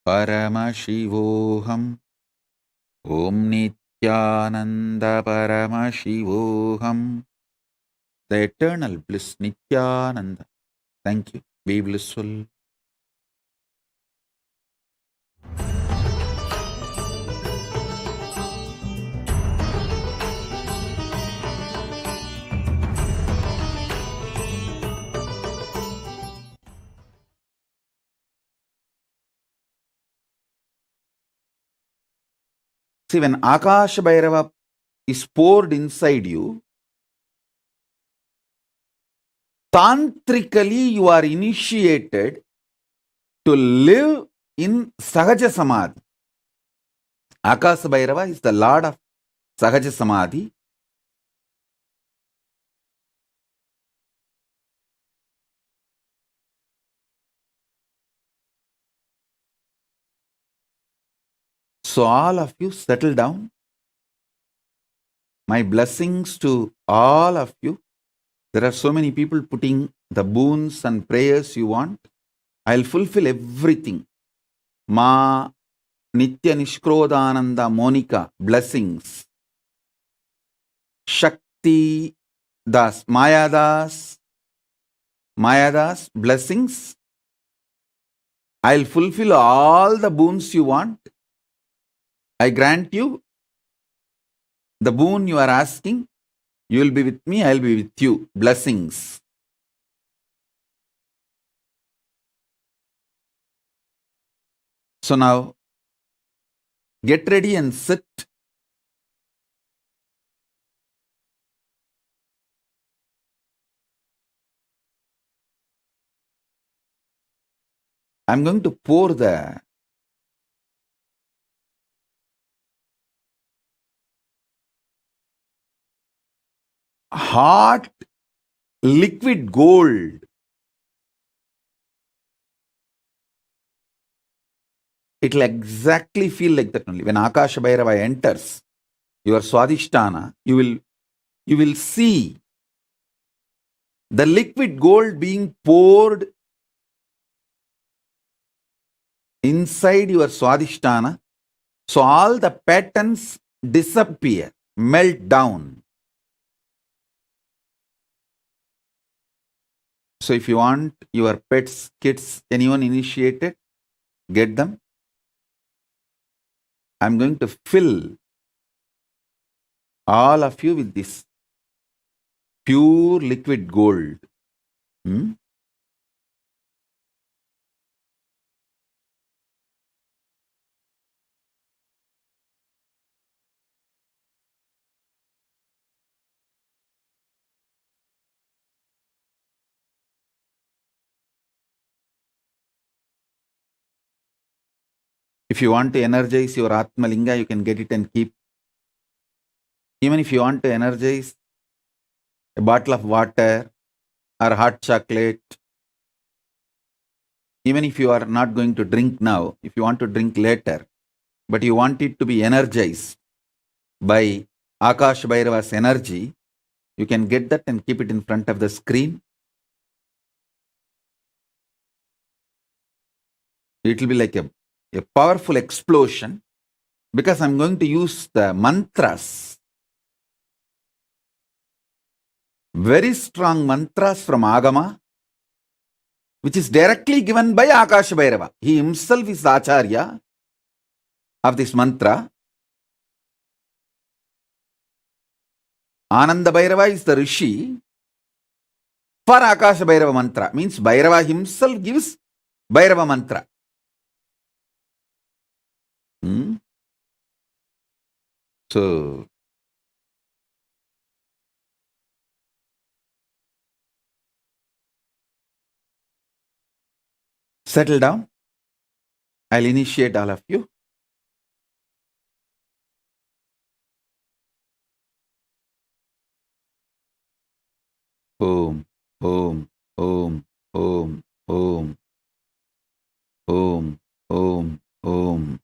Paramashivoham. Om Nithyananda Paramashivoham. The eternal bliss Nithyananda. Thank you. Be blissful. See, when Akash Bhairava is poured inside you, tantrically you are initiated to live in Sahaja Samadhi. Akash Bhairava is the Lord of Sahaja Samadhi. So all of you settle down. My blessings to all of you. There are so many people putting the boons and prayers you want. I'll fulfill everything. Ma Nitya Nishkrodhananda Monica, blessings. Shakti Das, Maya Das, blessings. I'll fulfill all the boons you want. I grant you the boon you are asking. You will be with me, I'll be with you. Blessings. So now, get ready and sit. I'm going to pour the hot liquid gold. It'll exactly feel like that only. When Akasha Bhairava enters your Swadhisthana, you will see the liquid gold being poured inside your Swadhisthana. So all the patterns disappear, melt down. So if you want your pets, kids, anyone initiated, get them. I'm going to fill all of you with this pure liquid gold. If you want to energize your Atmalinga, you can get it and keep. Even if you want to energize a bottle of water or hot chocolate, even if you are not going to drink now, if you want to drink later, but you want it to be energized by Akash Bhairava's energy, you can get that and keep it in front of the screen. It will be like a powerful explosion, because I'm going to use the mantras, very strong mantras from Agama, which is directly given by Akash Bhairava. He himself is the Acharya of this mantra. Ananda Bhairava is the Rishi for Akasha Bhairava mantra. Means Bhairava himself gives Bhairava mantra. So, settle down. I'll initiate all of you. Om, Om, Om, Om, Om, Om, Om, Om.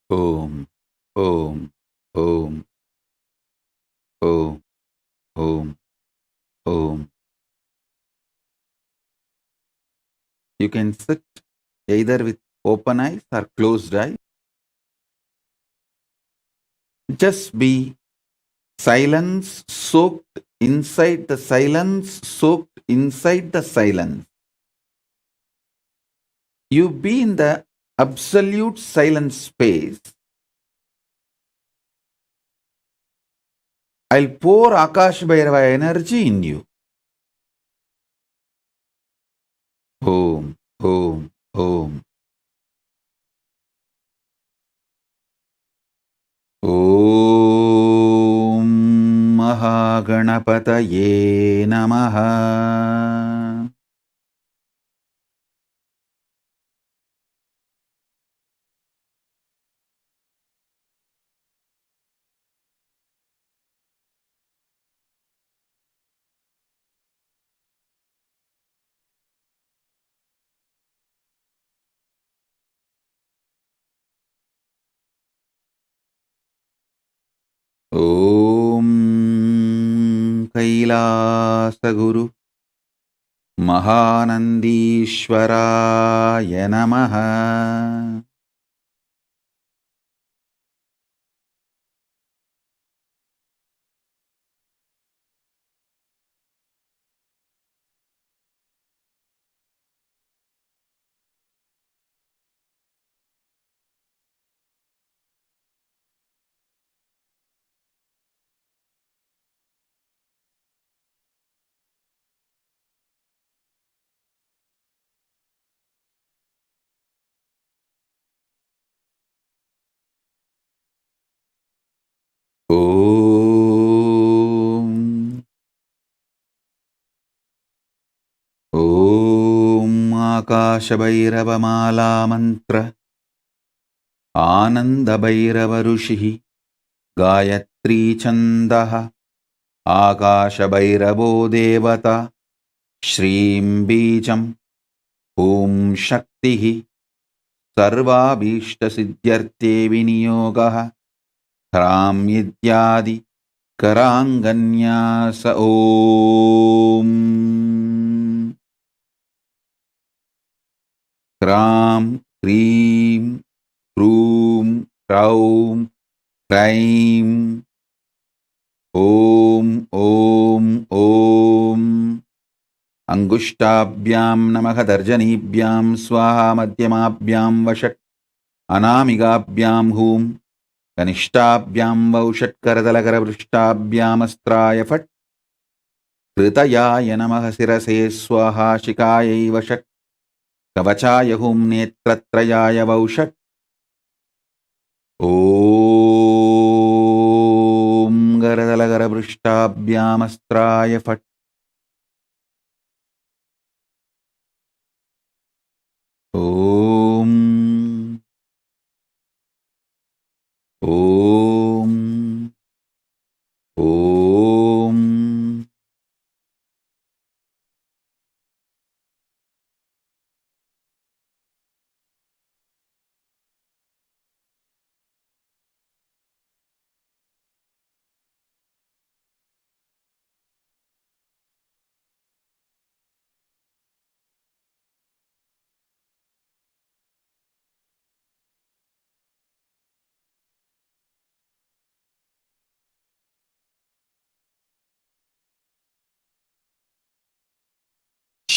Om, Om, Om, Om, Om, Om. You can sit either with open eyes or closed eyes. Just be silence soaked inside the silence, soaked inside the silence. You be in the absolute silent space. I'll pour Akash Bhairava energy in you. Om, Om, Om. Om Mahaganapataye Namaha. Om Kailasaguru Mahanandishwaraya Namaha. Om Om Akasha Bhairava Mala Mantra Ananda Bhairava Rushihi Gayatri छन्दः आकाशभैरवो देवता श्रीं बीजम् ॐ शक्तिः सर्वाभीष्टसिद्ध्यर्थे विनियोगः ह्रां इत्यादि कराङ्गन्यास ॐ ह्रां ह्रीं ह्रूं ह्रौं ह्रैं ॐ ॐ ॐ अङ्गुष्टाभ्यां नमः तर्जनीभ्यां स्वाहा मध्यमाभ्यां वषट् अनामिकाभ्यां हूं कनिष्ठाभ्यां वौषट्करतलकरपृष्ठाभ्यामस्त्राय फट् कृतयाय नमः शिरसे स्वाहा शिखायै वषट् कवचाय हुं नेत्रत्रयाय वौषट् ॐ करतलकरपृष्ठाभ्यामस्त्राय फट् ॐ ॐ ॐ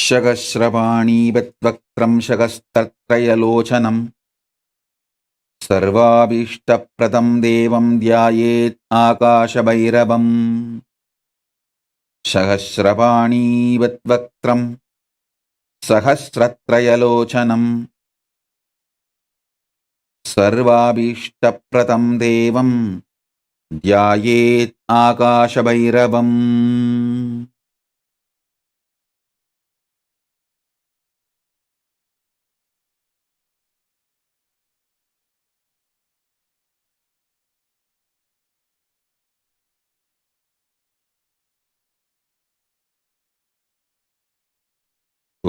शकस्रवाणीवद्वक्त्रं शकस्तत्रयलोचनं सर्वाभीष्टप्रदं देवं ध्यायेत् आकाशभैरवम् सहस्रपाणीवद्वक्त्रं सहस्रत्रयलोचनं सर्वाभीष्टप्रदं देवं ध्यायेत् आकाशभैरवम्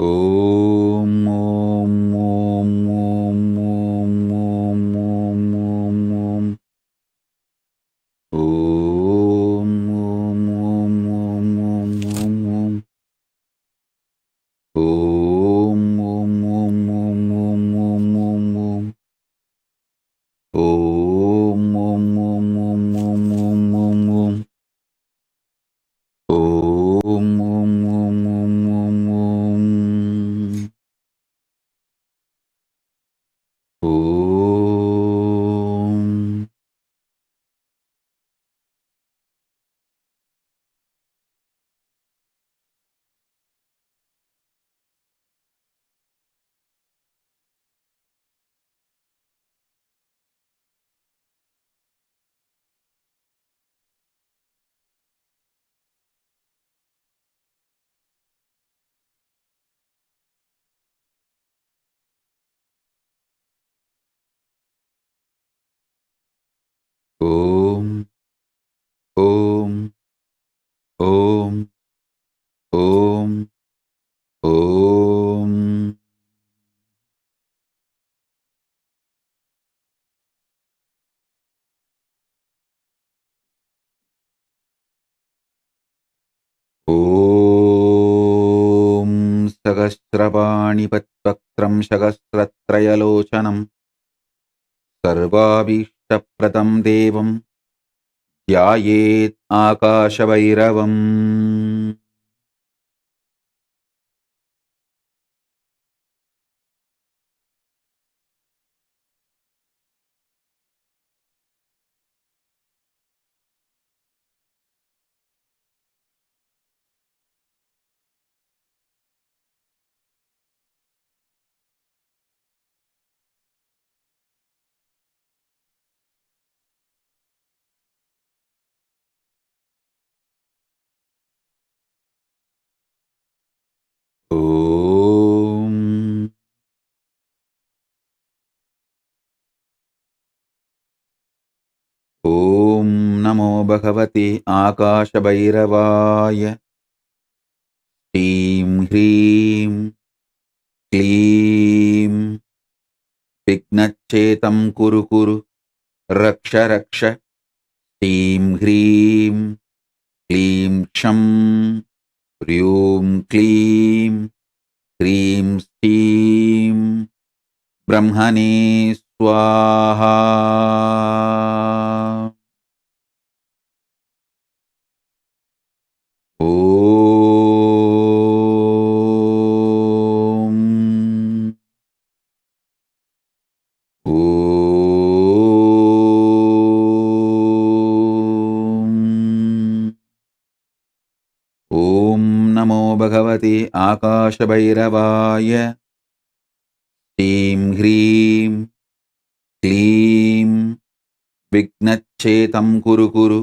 ॐ ॐ ॐ ॐ ॐ ॐ ॐ ॐ ॐ ॐ ॐ ॐ ॐ सहस्रपाणिपद्वक्त्रं सहस्रत्रयलोचनं सर्वाभीष्टप्रदं देवं ध्यायेत् आकाशभैरवम् नमो भगवते आकाशभैरवाय। ह्रीं ह्रीं क्लीं विघ्नच्छेदं कुरु कुरु रक्ष रक्ष। ह्रीं ह्रीं क्लीं क्षं ह्रीं क्लीं ह्रीं श्रीं ब्रह्मणे स्वाहा। ॐ ॐ ॐ नमो भगवते आकाशभैरवाय। ह्रीं ह्रीं क्लीं विघ्नच्छेदं कुरु कुरु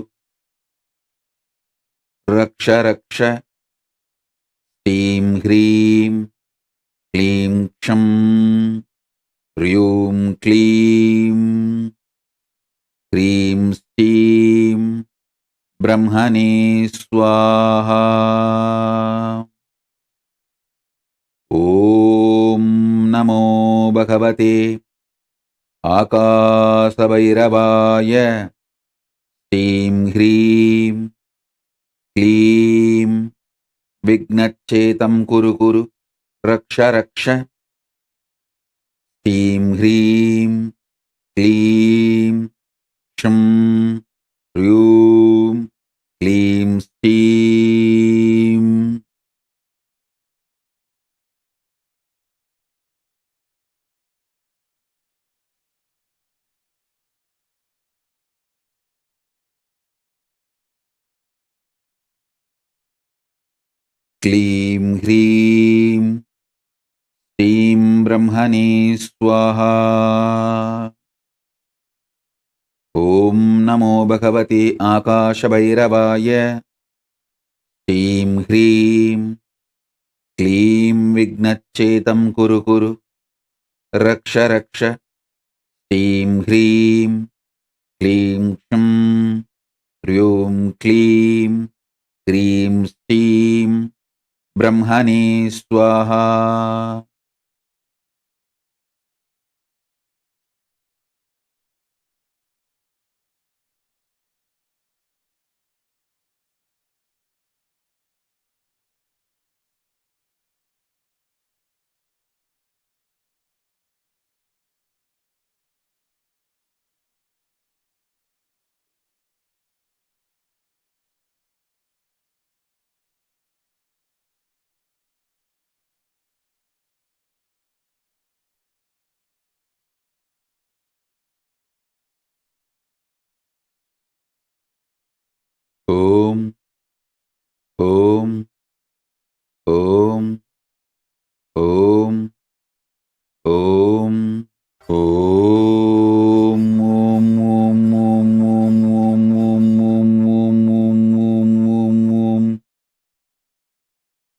रक्ष रक्ष। ह्रीं ह्रीं क्लीं क्षं ह्रीं क्लीं ह्रीं श्रीं ब्रह्मणे स्वाहा। ॐ नमो भगवते आकाशभैरवाय। ह्रीं ह्रीं क्लीं विघ्नच्छेदं कुरु कुरु रक्ष रक्ष। ह्रीं ह्रीं क्लीं क्षं ह्रीं क्लीं श्रीं क्लीं ह्रीं श्रीं ब्रह्मणे स्वाहा। ॐ नमो भगवते आकाशभैरवाय। ह्रीं ह्रीं क्लीं विघ्नच्छेदं कुरु कुरु रक्ष रक्ष। ह्रीं ह्रीं क्लीं क्षं ह्रीं क्लीं ह्रीं श्रीं ब्रह्मणे स्वाहा। ॐ ॐ ॐ ॐ ॐ ॐ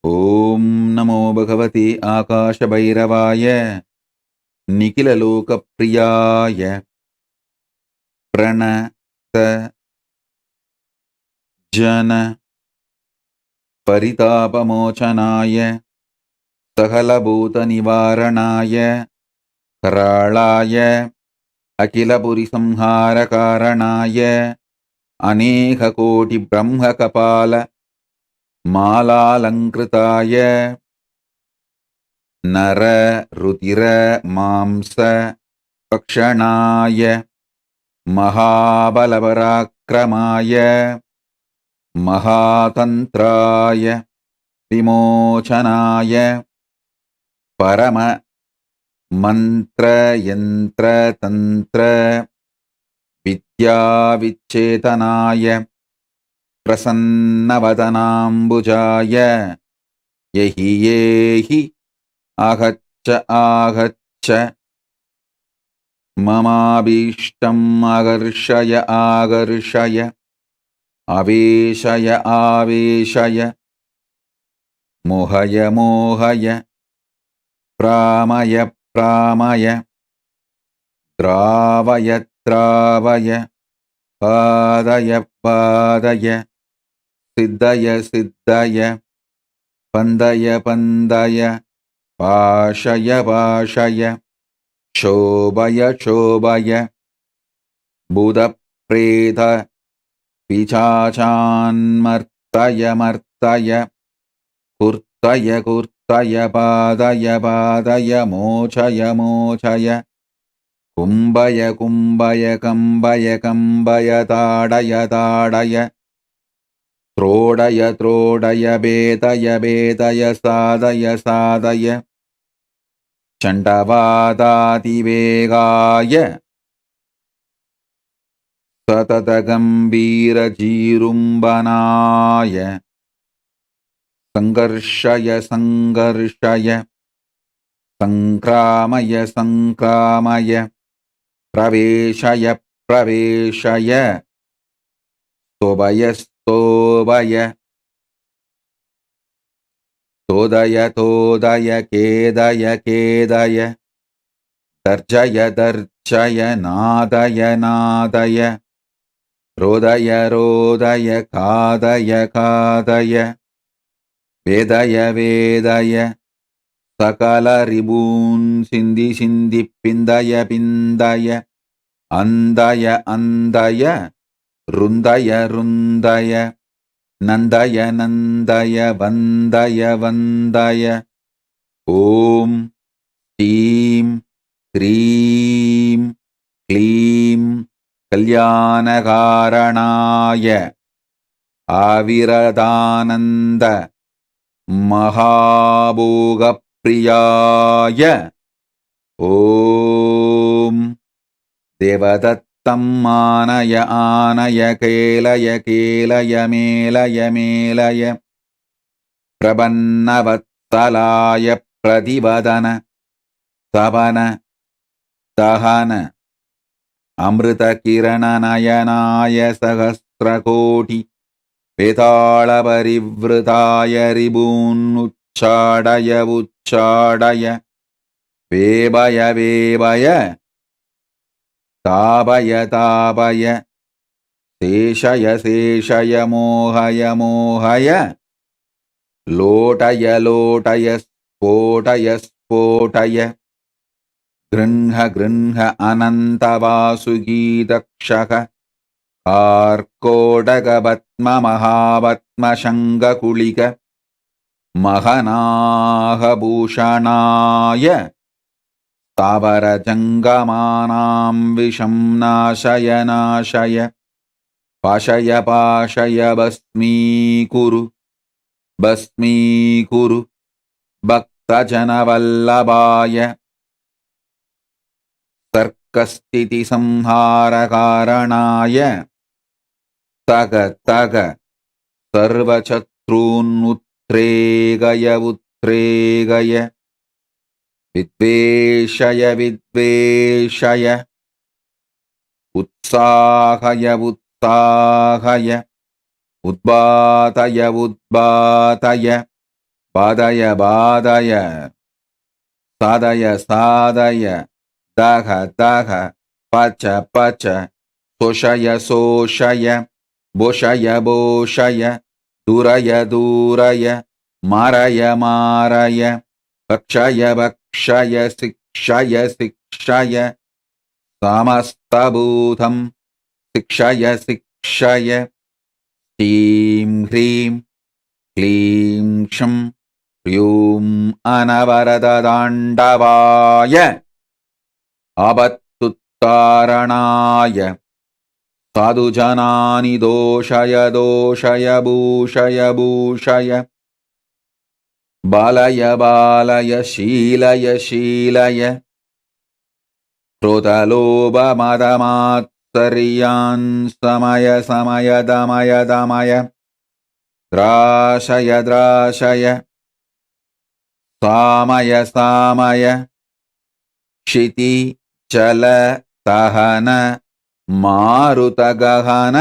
ॐ नमो भगवते आकाशभैरवाय। निखिललोकप्रियाय प्रणत जन परितापमोचनाय सकलभूतनिवारणाय कराळाय अखिलपुरिसंहारकारणाय अनेककोटिब्रह्मकपाल मालालङ्कृताय नर रुधिर मांस भक्षणाय महाबलपराक्रमाय महातन्त्राय विमोचनाय परम मंत्र यंत्र तंत्र विद्याविच्छेदनाय प्रसन्नवदनाम्बुजाय यहि येहि आहच्च आहच्च ममाभीष्टम् आकर्षय आकर्षय आवेशय आवेशय मोहय मोहय प्रामय प्रामय द्रावय द्रावय पादय पादय सिद्धय सिद्धय पन्दय पन्दय पाशय पाशय शोभय शोभय भूतप्रेत पिशाचान्मर्तय मर्तय कुर्तय कुर्तय पादय पादय मोचय मोचय कुम्भय कुम्भय कम्बय कम्बय ताडय ताडय त्रोडय त्रोडय भेदय भेदय साधय साधय चण्डवादातिवेगाय सततगम्भीरजीरुम्बनाय सङ्घर्षय सङ्घर्षय सङ्क्रामय सङ्क्रामय प्रवेशय प्रवेशय स्तोभय स्तोभय तोदय तोदय केदय केदय तर्जय तर्जय नादय नादय रोदय रोदय खादय खादय वेदय वेदय सकलरिबून् सिन्धि सिन्धि पिन्दय पिन्दय अन्दय अन्दय रुन्दय रुन्दय नन्दय नन्दय वन्दय वन्दय ॐ श्रीं ह्रीं क्लीं कल्याणकारणाय आविरदानन्द महाभोगप्रियाय ॐ देवदत्तं आनय आनय केलय केलय मेलय मेलय प्रपन्नवत्सलाय प्रतिवदन तपन दहन अमृतकिरणनयनाय सहस्रकोटि वेतालपरिवृताय रिबूनुच्चाडय उच्चाडय वेबय वेबय तापय तापय शेषय शेषय मोहय मोहय लोटय लोटय स्फोटय स्फोटय गृह्ण गृह्ण अनन्तवासुगीतक्षक कार्कोटकपद्ममहापद्मशङ्खकुलिक महनाहभूषणाय स्थावरजङ्गमानां विषं नाशय नाशय पाशय पाशय भस्मीकुरु भस्मीकुरु भक्तजनवल्लभाय तर्कस्थितिसंहारकारणाय तग तग सर्वशत्रून्मुत्रेगय उत्रेगय विद्वेषय विद्वेषय उत्साहय उत्साहय उद्बातय उद्बातय बाधय बाधय साधय साधय दह दह पच पच शोषय शोषय बोषय बोषय दूरय दूरय मारय मारय भक्षय भक्षय शिक्षय शिक्षय समस्तभूतं शिक्षय शिक्षय ह्रीं ह्रीं क्लीं क्षं ह्रीं अनवरतताण्डवाय आपत्तुत्तारणाय साधुजनानि दोषय दोषय भूषय भूषय बालय बालय शीलय शीलय क्रोधलोभमदमात्सर्यान् समय समय दमय दमय द्राशय द्राशय सामय सामय क्षिति चल दहन मारुतगहन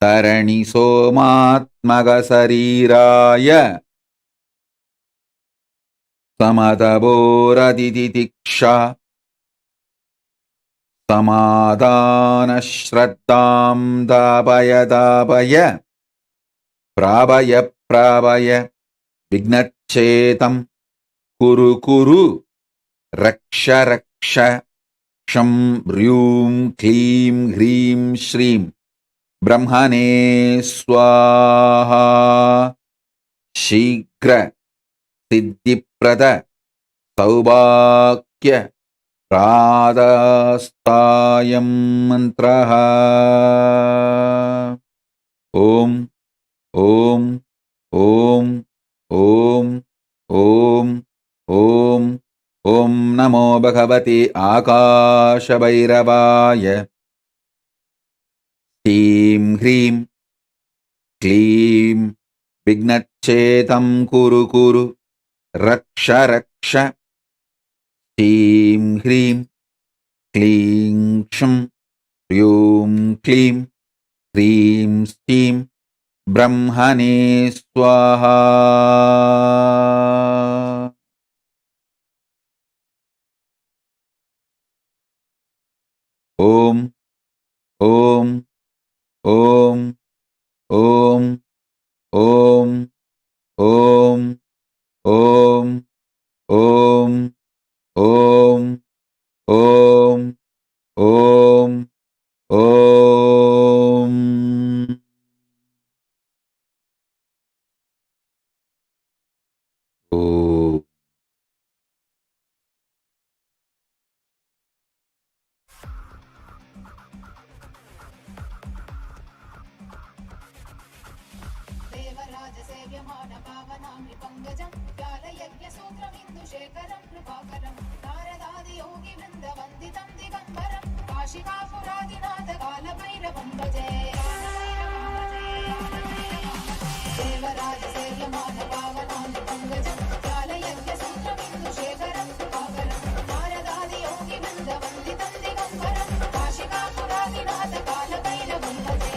तरणि सोमात्मकशरीराय समदबोरदितितिक्षा समाधानश्रद्धां दापय प्रापय विघ्नच्छेदं कुरु रक्ष क्षं ह्रीं क्लीं ह्रीं श्रीं ब्रह्मणे स्वाहा शीघ्र सिद्धिप्रद सौभाग्य प्रादास्तायं मंत्रः। ओम ओम ओम ओम ओम ओम ओम नमो भगवते आकाशभैरवाय। ह्रीं ह्रीं क्लीं विघ्नच्छेदं कुरु रक्ष ह्रीं ह्रीं क्लीं क्षं ह्रीं क्लीं ह्रीं श्रीं ब्रह्मणे स्वाहा। ओम ओम ओम ओम ओम ओम ओम ओम ओम ओम ओम ओम। देवराजसेव्यमान पावनामृपङ्गजं व्यालयज्ञसूत्रमिन्दुशेखरं कृपाकरं नारदादियोगिवृन्दवन्दितं दिगम्बरं काशिकापुरादिनाथकालभैरवं भजे। देवराजसेव्यमान पावनामृपङ्गजं व्यालयज्ञसूत्रमिन्दुशेखरं कृपाकरं नारदादियोगिवृन्दवन्दितं दिगम्बरं काशिकापुरादिनाथकालभैरवं भजे।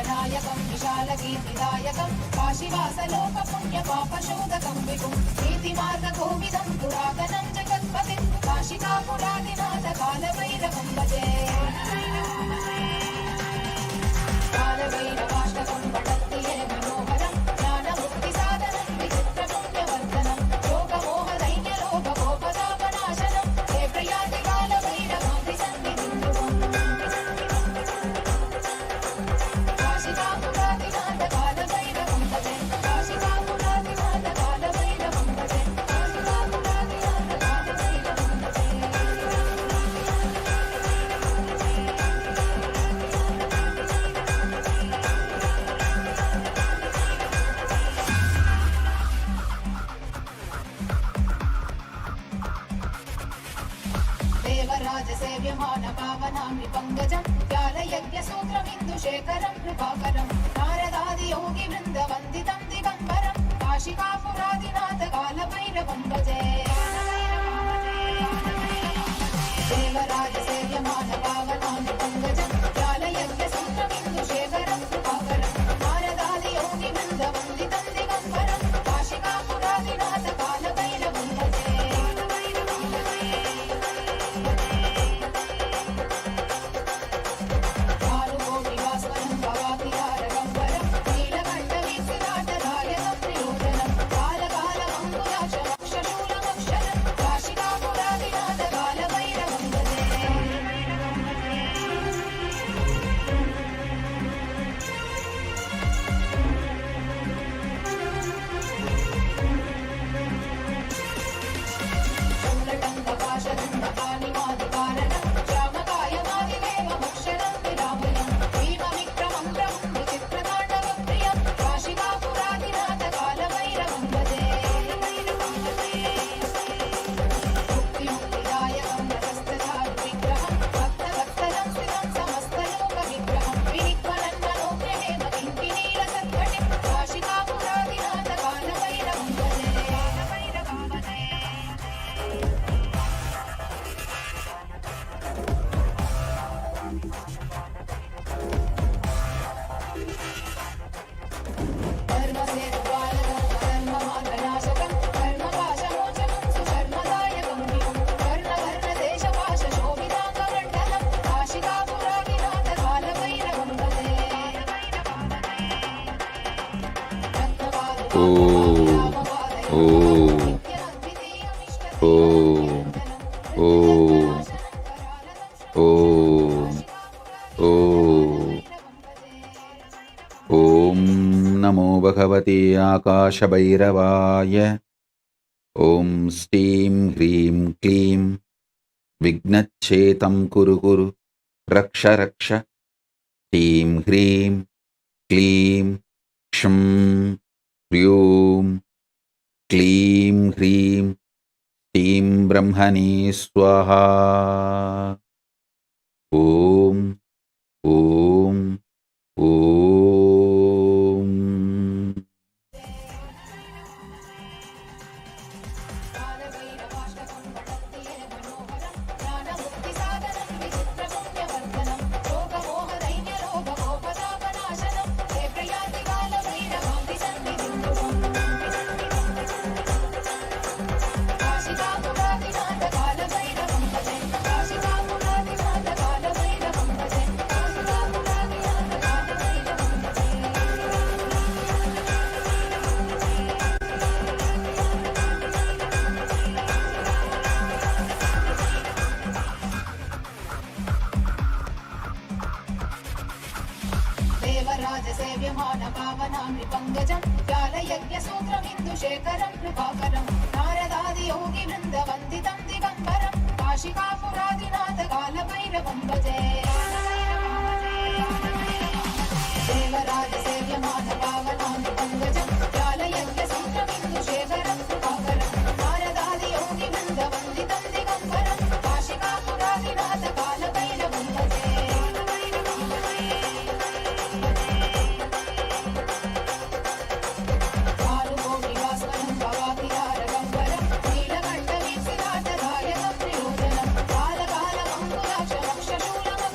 नायकं विशालकीर्तिदायकं काशीवासलोकपुण्यपापशोधकं विभुं नीतिमार्गकोविदं पुरातनं जगत्पतिं काशिकापुरादिनाथकालभैरवं भजे। कालभैरवाष्टकं पठन्ति ये मनोहरं ज्ञानमुक्तिसाधनं विचित्रपुण्यवर्धनं योगमोहदैन्यलोभकोपदापनाशनं हे प्रयाति कालभैरवाभिसन्निधिं ध्रुवम्। काशिकापुरादिनाथकालभैरवं भजे काशिकापुरादिनाथकालभैरवं भजे काशिकापुरादिनाथकालभैरवं भजे। देवराजसेव्यमान पावनाम्नि पङ्कजं व्यालयज्ञसूत्रमिन्दुशेखरं कृपाकरं नारदादियोगिवृन्दवन्दितं दिगम्बरं काशिकापुरादिनाथ कालभैरवं भजे देवराजसेव्यमान पावनाम्नि पङ्कजं व्यालयज्ञसूत्रमिन्दुशेखरं कृपाकरं नारदादियोगिवृन्दवन्दितं दिगम्बरं काशिकापुरादिनाथ कालभैरवं भजे भानुकोटिभास्वरं भवातिहारगम्बरं नीलकण्ठवीक्षिताटदायकं त्रिलोचनं कालकालमङ्कुलाशमक्षशूलमक्षरं काशिकापुरादिनाथ कालभैरवं भजे शूलटङ्कपाशदण्डपाणिमादिकारणं श्यामकायमादिदेवमक्षरं विरामयं भीमविक्रमं प्रभुं विचित्रताण्डवप्रियं काशिकापुरादिनाथ कालभैरवं भजे मुक्तिमुक्तिदायकं रजस्तथाविग्रहं भक्तवत्सलं स्थितं समस्तलोकविग्रहं विनिक्वलन्मनोग्रहेम किङ्किणीलसत्कटिं काशिकापुरादिनाथ कालभैरवं भजे धर्मसेतुपालकं धर्ममार्गनाशकं धर्मपाशमोचकं सुधर्मदायकं विभुं कर्णकर्णदेशपाशशोभिताङ्गमण्डलं काशिकापुरादिनाथ कालभैरवं भजे ఓం నమో భగవతే ఆకాశభైరవాయ. ఓం శ్రీం హ్రీం క్లీం విఘ్నచ్ఛేతం కురు కురు రక్ష రక్ష. శ్రీం హ్రీం క్లీం క్షం హ్రీం క్లీం హ్రీం శ్రీం బ్రహ్మణే స్వాహా. ఓం ఓం ఓం. कालभैरवाष्टकं पठन्ति ये मनोहरं ज्ञानमुक्तिसाधनं विचित्रपुण्यवर्धनं शोकमोहदैन्यलोभकोपतापनाशनं हे प्रयाति कालभैरवाम्बि सन्निधिं ध्रुवम् काशिकापुरादिनाथ कालभैरवं भजे काशिकापुरादिनाथ कालभैरवं भजे काशिकापुरादिनाथ कालभैरवं भजे देवराजसेव्यमान पावनाम्नि पङ्कजं व्यालयज्ञसूत्रमिन्दुशेखरं कृपाकरं नारदादियोगिवृन्दवन्दितं दिगम्बरं काशिकापुरादिनाथ कालभैरवं भजे देवराजसेव्यमान पावनाम्नि पङ्कजं व्यालयज्ञसूत्रमिन्दुशेखरं कृपाकरं नारदादियोगिवृन्दवन्दितं दिगम्बरं काशिकापुरादिनाथ कालभैरवं भजे भानुकोटिभास्वरं भवातिहारगम्बरं नीलकण्ठवीक्षिताटदायकं त्रिलोचनं कालकालमङ्कुलाशमक्षशूलमक्षरं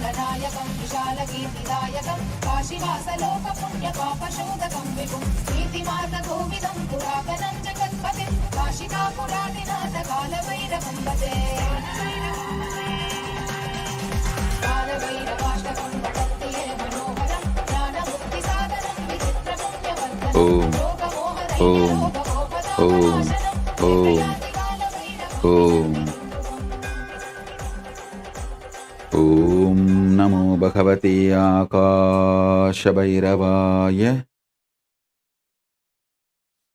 रत्नसङ्गनायकं विशालकीर्तिदायकं काशीवासलोकपुण्यपापशोधकं विभुं नीतिमार्गकोविदं पुरातनं जगत्पतिं काशिकापुरादिनाथ कालभैरवं भजे कालभैरवाष्टकं पठन्ति ये मनोहरं ज्ञानमुक्तिसाधनं विचित्रपुण्यवर्धनं ఓం నమో భగవతే ఆకాశభైరవాయ.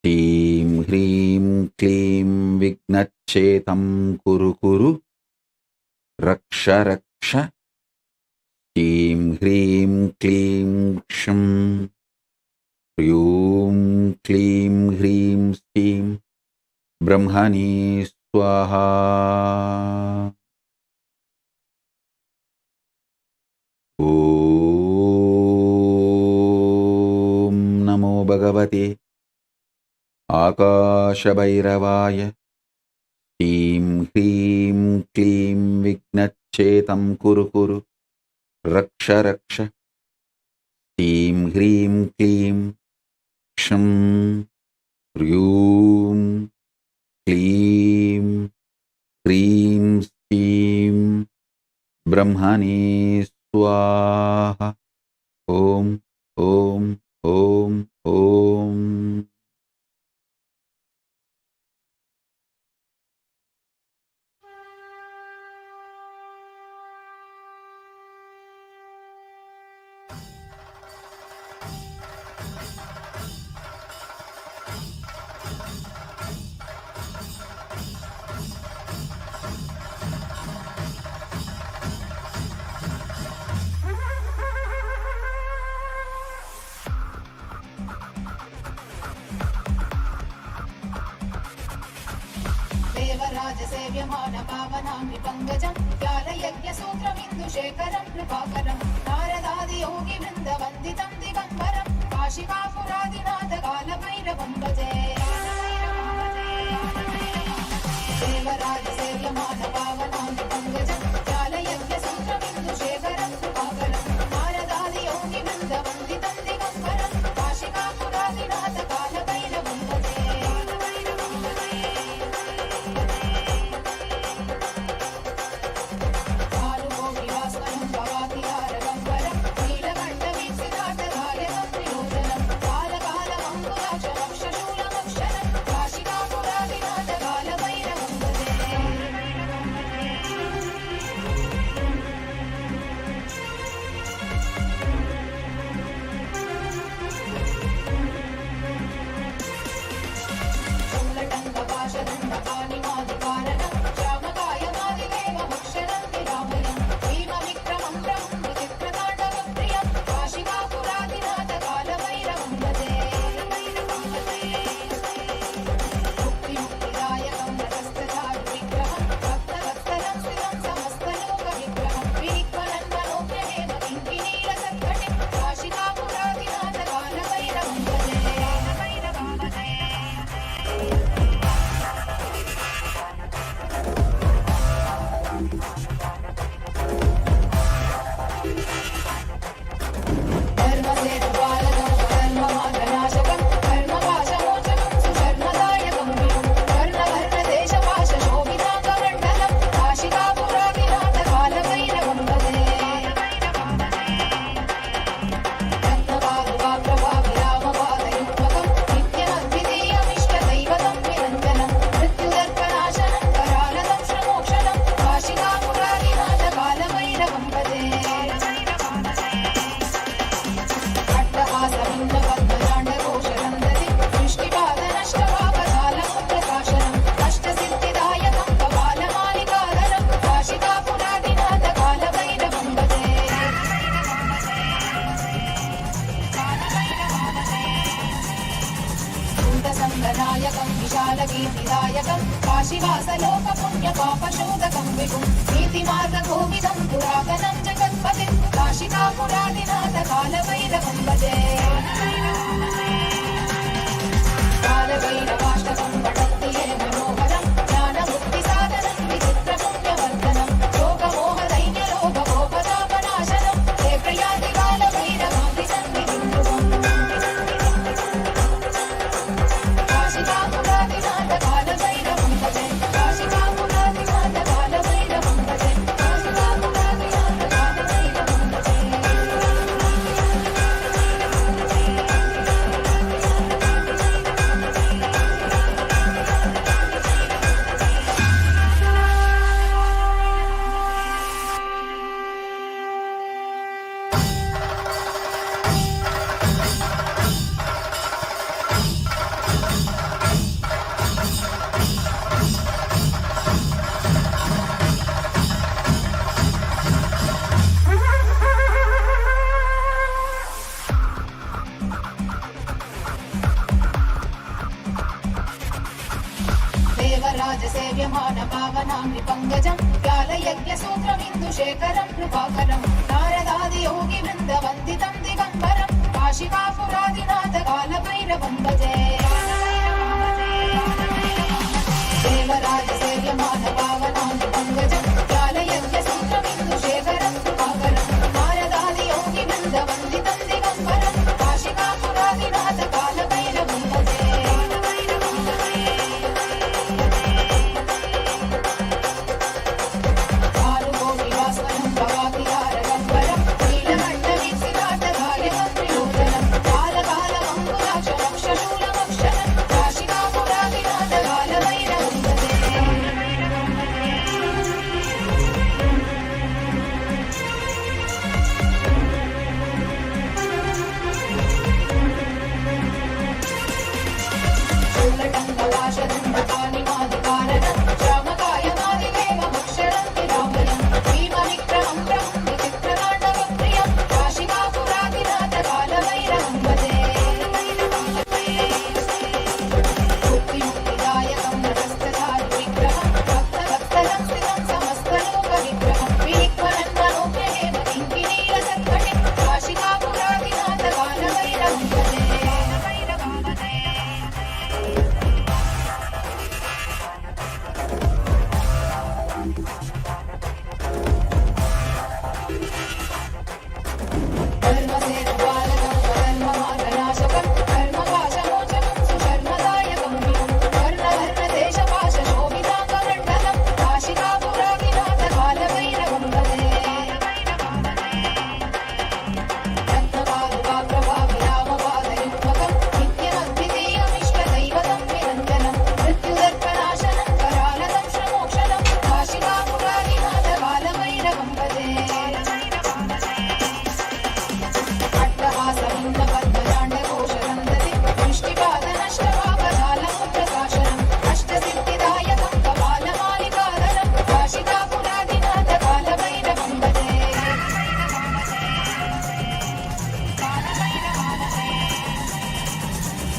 శ్రీం హ్రీం క్లీం విఘ్నచ్ఛేతం కురు కురు రక్ష రక్ష. శ్రీం హ్రీం క్లీం క్షం హ్రీం క్లీం హ్రీం శ్రీం బ్రహ్మణే స్వాహా. ఓం నమో భగవతే ఆకాశభైరవాయ. శ్రీం హ్రీం క్లీం విఘ్నచ్ఛేతం కురు కురు రక్ష రక్ష. శ్రీం హ్రీం క్లీం క్షం హ్రీం క్లీం హ్రీం శ్రీం బ్రహ్మణే స్వాహ. ఓం ఓం ఓం ఓం. देवराजसेव्यमान पावनाम्नि पङ्कजं व्यालयज्ञसूत्रमिन्दुशेखरं कृपाकरं नारदादियोगिवृन्दवन्दितं दिगम्बरं काशिकापुरादिनाथ कालभैरवं भजे देवराजसेव्यमान पावनाम्नि पङ्कजं व्यालयज्ञसूत्रमिन्दुशेखरं कृपाकरं नारदादियोगिवृन्दवन्दितं दिगम्बरं काशिकापुरादिनाथ कालभैरवं भजे रत्नसङ्गनायकं विशालकीर्तिदायकं काशीवासलोकपुण्यपापशोधकं विभुं नीतिमार्गकोविदं पुरातनं जगत्पतिं काशिकापुरादिनाथ कालभैरवं भजे कालभैरवाष्टकं पठन्ति ये मनोहरं ज्ञानमुक्तिसाधनं विचित्रपुण्यवर्धनं योगमोहदैन्यलोभकोपतापनाश भावनामि पङ्कजं व्यालयज्ञसूत्रमिन्दुशेखरं कृपाकरं नारदादि योगिवृन्दवन्दितं दिगम्बरं काशिकापुरादिनाथ कालभैरवं भजे देवराजसेव्यमानपावनामि पङ्कजं व्यालयज्ञसूत्रमिन्दुशेखरं कृपाकरं नारदादि योगिवृन्दवन्दितं दिगम्बरं काशिकापुरादिनाथ कालभैरवं भजे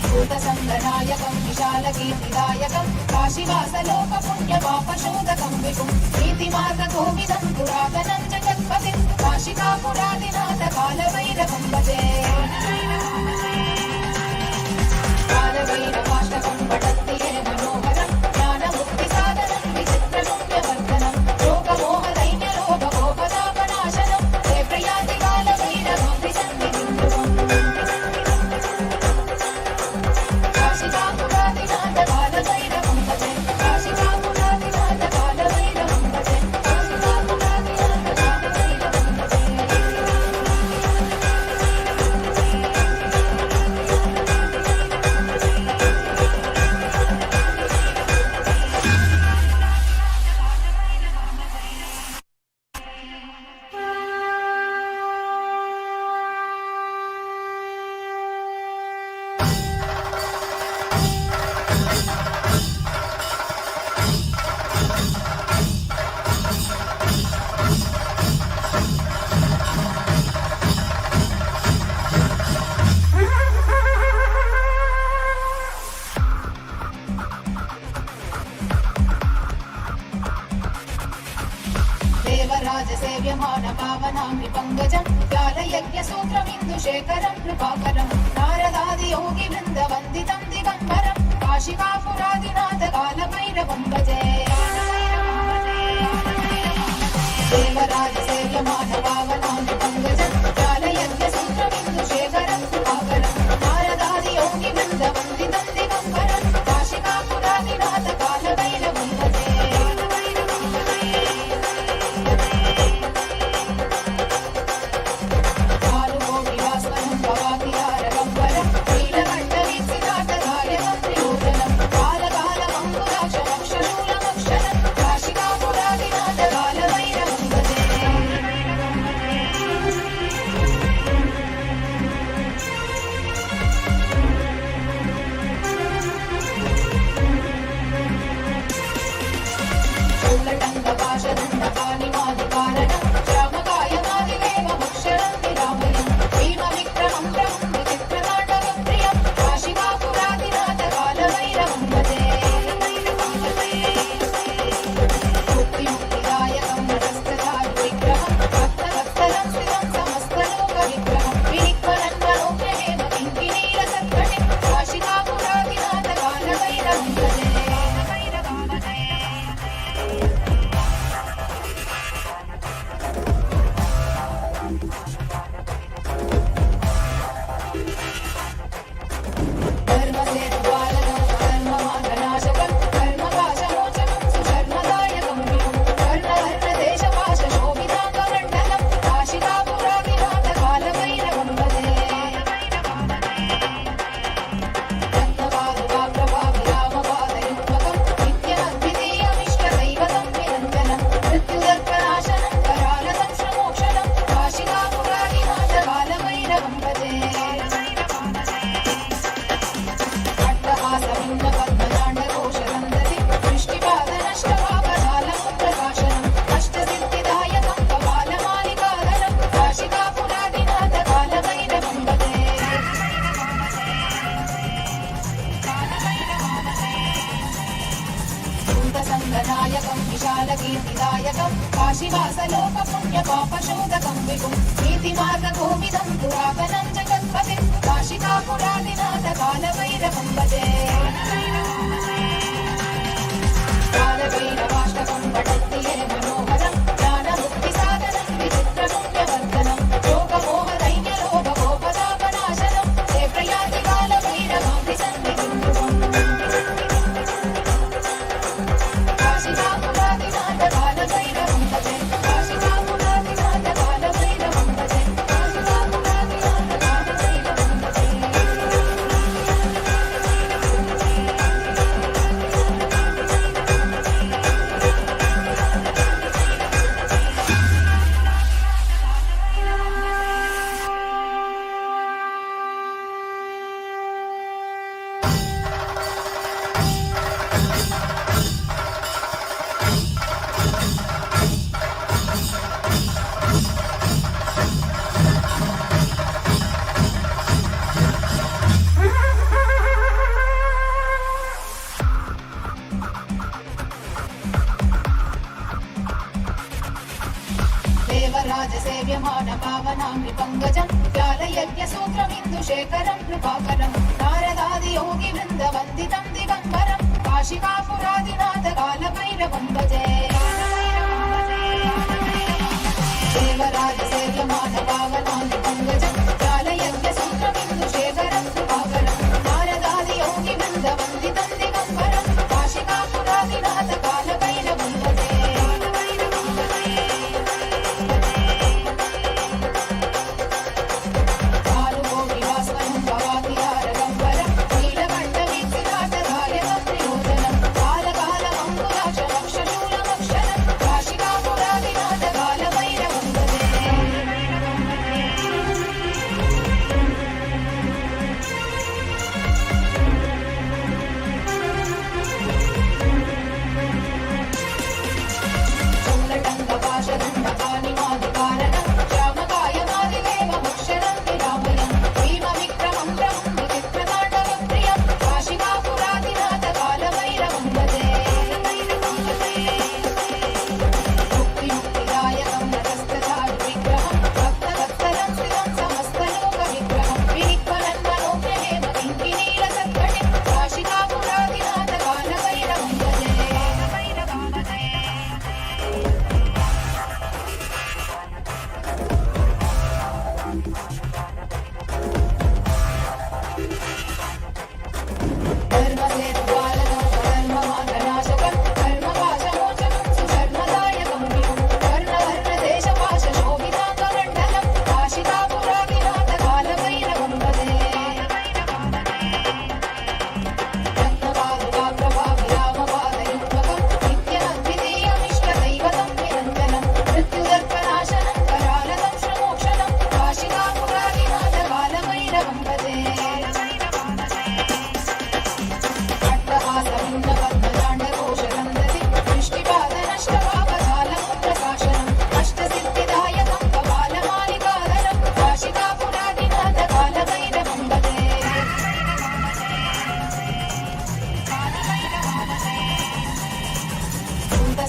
भूतसङ्गनायकं विशालकीर्तिदायकं काशीवासलोकपुण्यपापशोधकं विपुं नीतिमार्गकोविदं पुरातनं जगत्पतिं काशिकापुरादिनाथ कालभैरवं भजे कालभैरवाष्टकं पठन्ति ये मनोहरं ज्ञानमुक्तिसाधनं विचित्रशून्यवर्धनं लोकमोहदैन्यलोभगोपतापनाशनं ते प्रयाति कालभैरवं विसन्निधिं ध्रुवम् काशिकापुरादिनाथ कालभैरवं भजे काशिकापुरादिनाथ कालभैरवं भजे काशिकापुरादिनाथ कालभैरवं भजे देवराजसेव्यमानपावनामि पङ्कजं व्यालयज्ञसूत्रमिन्दुशेखरं कृपाकरं नारदादि योगिवृन्दवन्दितं दिगम्बरं काशिकापुरादिनाथ कालभैरवं भजे देवराजसेव्यमानपावनामि पङ्कजं व्यालयज्ञसूत्रमिन्दुशेखरं कृपाकरं नारदादि योगिवृन्दवन्दितं दिगम्बरं काशिकापुरादिनाथ कालभैरवं भजे काशिकापुरादिनाथ कालभैरवं भजे पुण्यपापशोधकं विभुं नीतिमार्गकोविदं पुरातनं जगत्पतिं काशिकापुरादिनाथ कालभैरवं भजे कालभैरवाष्टकं पठन्ति ये मनोहरं ज्ञानमुक्तिसाधनं विचित्रपुण्यवर्धनं योगमोहदैन्यलोभकोपदापनाशनं ते प्रयाति कालभैरवां सन्निधिं ध्रुवम् काशिकापुरादिनाथ कालभैरवं भजे काशिकापुरादिनाथ कालभैरवं भजे काशिकापुरादिनाथ कालभैरवं भजे देवराजसेव्यमान पावनामि पङ्कजं व्यालयज्ञसूत्रमिन्दुशेखरं कृपाकरं नारदादियोगिवृन्दवन्दितं दिगम्बरं काशिकापुरादिनाथ कालभैरवं भजे देवराजसेव्यमान पावनामि पङ्कजं व्यालयज्ञसूत्रमिन्दुशेखरं कृपाकरं नारदादियोगिवृन्दवन्दितं दिगम्बरं काशिकापुरादिनाथ कालभैरवं भजे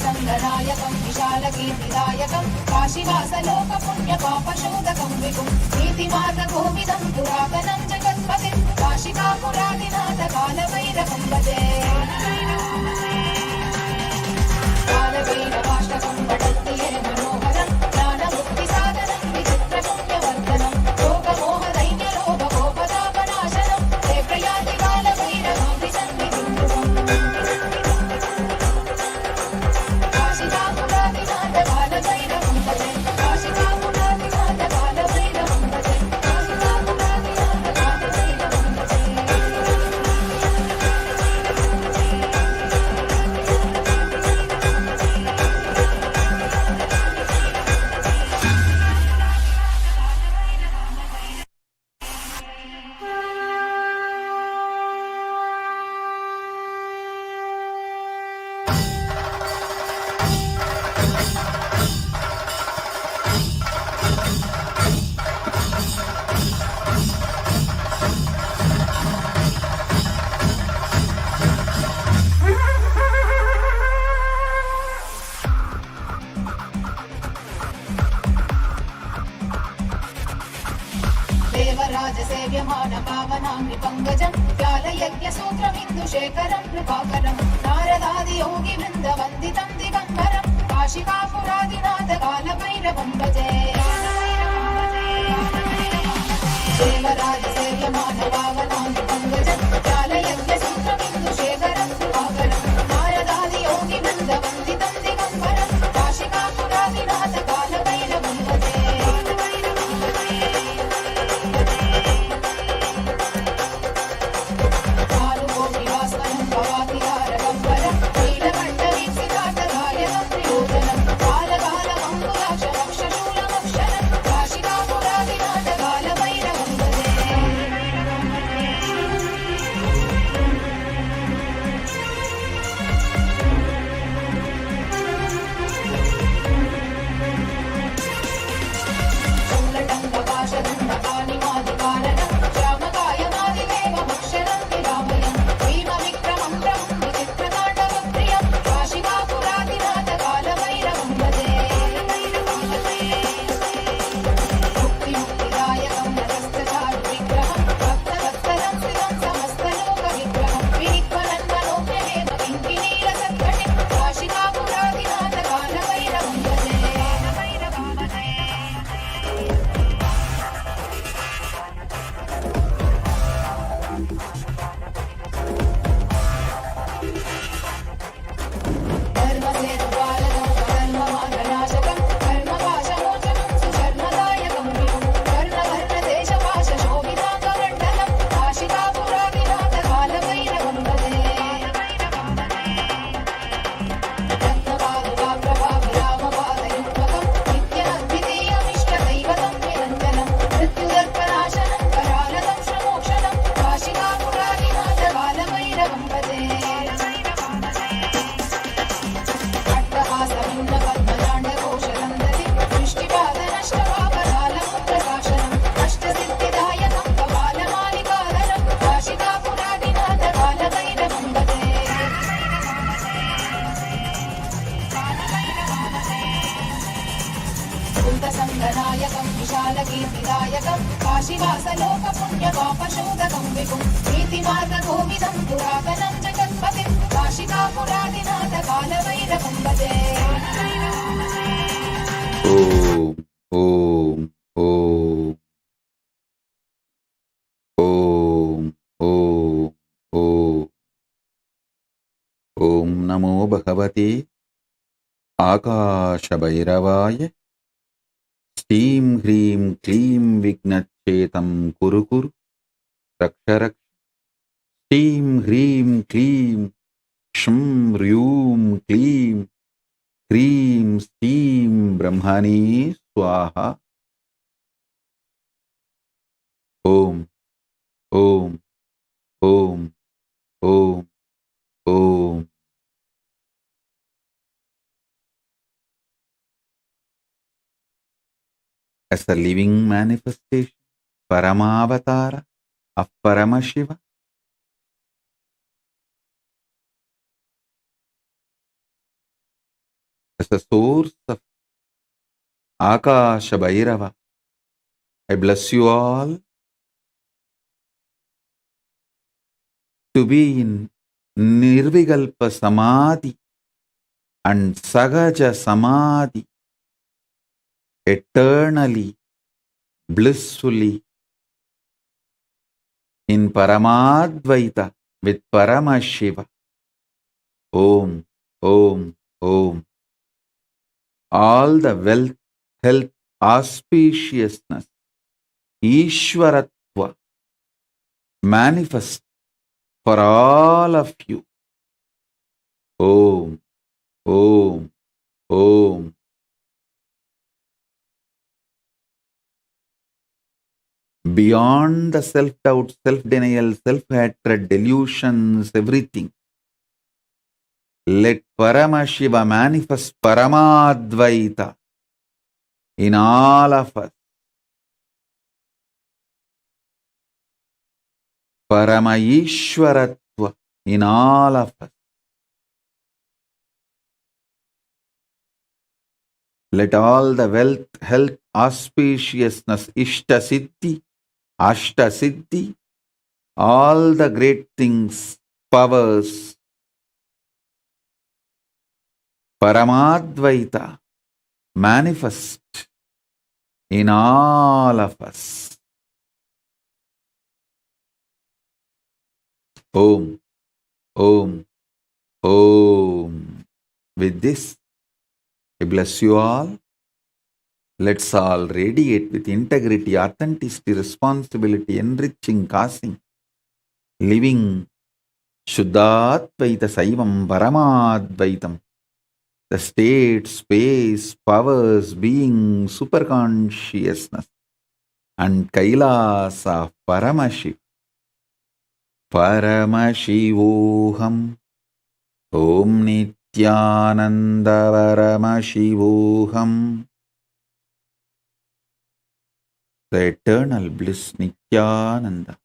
संगनायकं विशालकीर्तिदायकं काशीवासलोकपुण्यपापशोधकं विभुं नीतिमार्गकोविदं पुरातनं जगत्पतिं काशिकापुरादिनाथ कालभैरवं भजे कालभैरवाष्टकं पठन्ति ये मनोहरं ज्ञानमुक्तिसाधनं विचित्रपुण्यवर्धनं योगमोहदैन्यलोभकोपदापनाशनं ते प्रयाति कालभैरवां सन्निधिं ध्रुवम् काशिकापुरादिनाथ कालभैरवं भजे काशिकापुरादिनाथ कालभैरवं भजे काशिकापुरादिनाथ कालभैरवं भजे शिवराजसेव्यमान पावनाङ्घ्रि पङ्कजं व्यालयज्ञसूत्रमिन्दुशेखरं कृपाकरं नारदादियोगिवृन्दवन्दितं दिगम्बरं काशिकापुरादिनाथ कालभैरवं भजे शिवराजसेव्यमान पावनाङ्घ्रि पङ्कजं व्यालयज्ञसूत्रमिन्दुशेखरं कृपाकरं नारदादियोगिवृन्दवन्दितं दिगम्बरं काशिकापुरादिनाथ कालभैरवं भजे संगनायकं विशालकीर्तिदायकं काशीवासलोकपुण्यपापशोधकं विपुं नीतिमार्गकोविदं पुरातनं जगत्पतिं काशिकापुरादिनाथ कालभैरवं भजे ఓం ఓం ఓం ఓం ఓం ఓం నమో భగవతే ఆకాశభైరవాయ శ్రీం హ్రీం క్లీం విఘ్నచ్ఛేతం కురు కురు రక్ష రక్ష శ్రీం హ్రీం క్లీం క్షం హ్రూం క్లీం హ్రీం శ్రీం బ్రహ్మణే స్వాహ ఓం ఓం ఓం ఓం ఓం as a living manifestation, Paramavatara of Paramashiva, as a source of Akasha Bhairava. I bless you all to be in Nirvikalpa Samadhi and Sagaja Samadhi, eternally, blissfully, in Paramadvaita with Paramashiva. Om, Om, Om. All the wealth, health, auspiciousness, Ishwaratva manifest for all of you. Om, Om, Om. Beyond the self-doubt, self-denial, self-hatred, delusions, everything, let Paramashiva manifest Paramadvaita in all of us. Paramayishwaratva in all of us. Let all the wealth, health, auspiciousness, Ishta Siddhi Ashta Siddhi, all the great things, powers, Paramadvaita manifest in all of us. Om, Om, Om. With this, I bless you all. Let's all radiate with integrity, authenticity, responsibility, enriching, causing, living Shuddhadvaita Saivam Paramadvaitam. The state, space, powers, being, superconsciousness, and Kailasa of Paramashiv. Paramashivoham. Om Nithyananda Paramashivoham. The eternal bliss Nithyananda.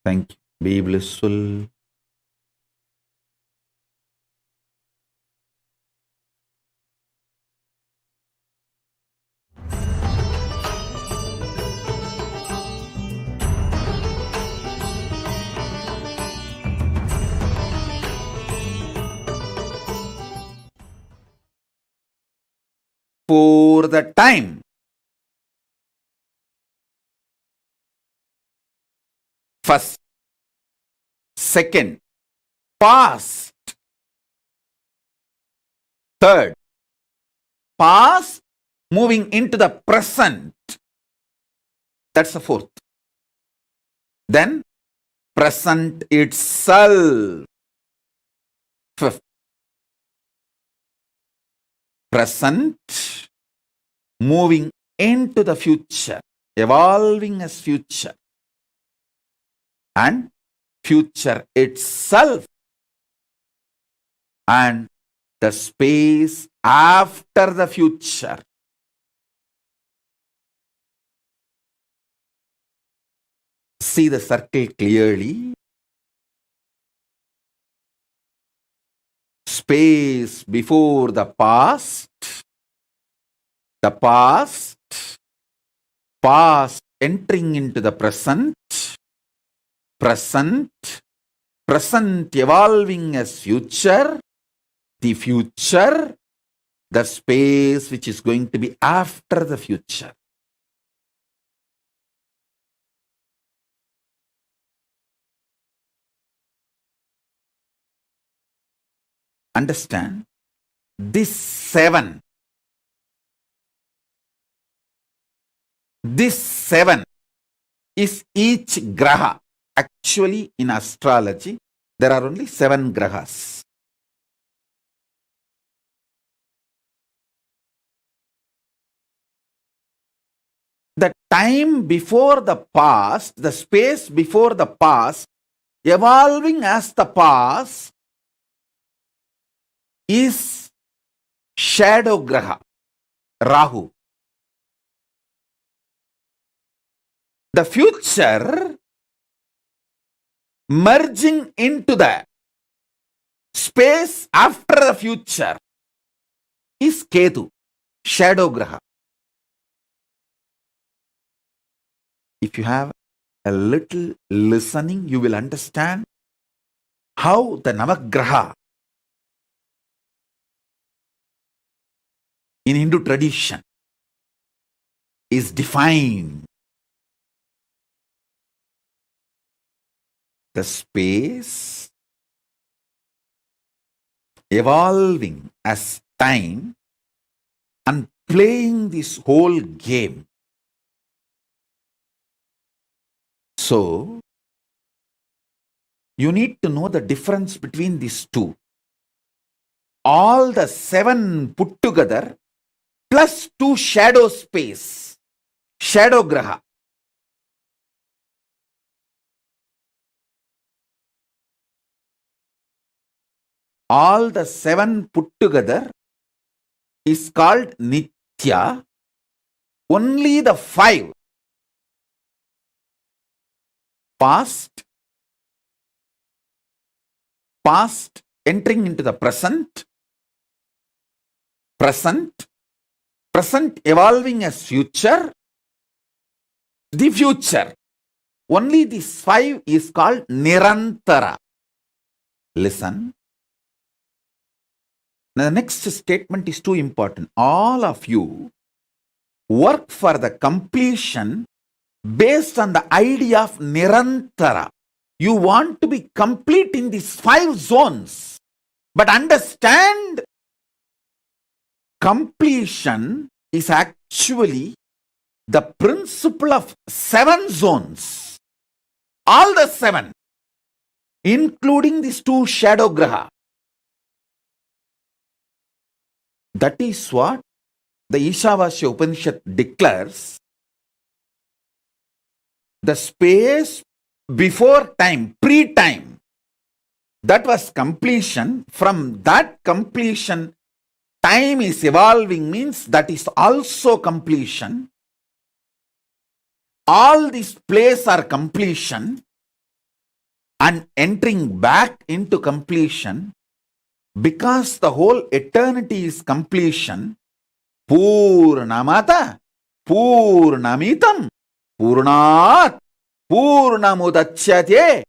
Thank you. Be blissful. For the time. First, second, past. Third, past moving into the present. That's the fourth. Then, present itself. Fifth, present moving into the future, evolving as future, and future itself, and the space after the future. See the circle clearly. Space before the past, past entering into the present, present evolving as future, the future, the space which is going to be after the future. Understand? This seven is each graha. Actually, in astrology, there are only 7 grahas. The time before the past, the space before the past, evolving as the past, is shadow graha, Rahu. The future merging into the space after the future is Ketu, shadow graha. If you have a little listening, you will understand how the Navagraha in Hindu tradition is defined. The space evolving as time and playing this whole game. So, you need to know the difference between these two. All the 7 put together plus 2 shadow space, shadow graha. All the 7 put together is called Nithya. Only the 5, past entering into the present evolving as future, the future Only this 5 is called Nirantara. Listen. Now, the next statement is too important. All of you work for the completion based on the idea of Nirantara. You want to be complete in these 5 zones. But understand, completion is actually the principle of 7 zones. All the 7, including these 2 shadow graha. That is what the Ishavasya Upanishad declares. The space before time, pre-time, that was completion. From that completion, time is evolving, means that is also completion. All these plays are completion, and entering back into completion, because the whole eternity is completion. Purnamata Purnamitam Purnat Purnamudachyate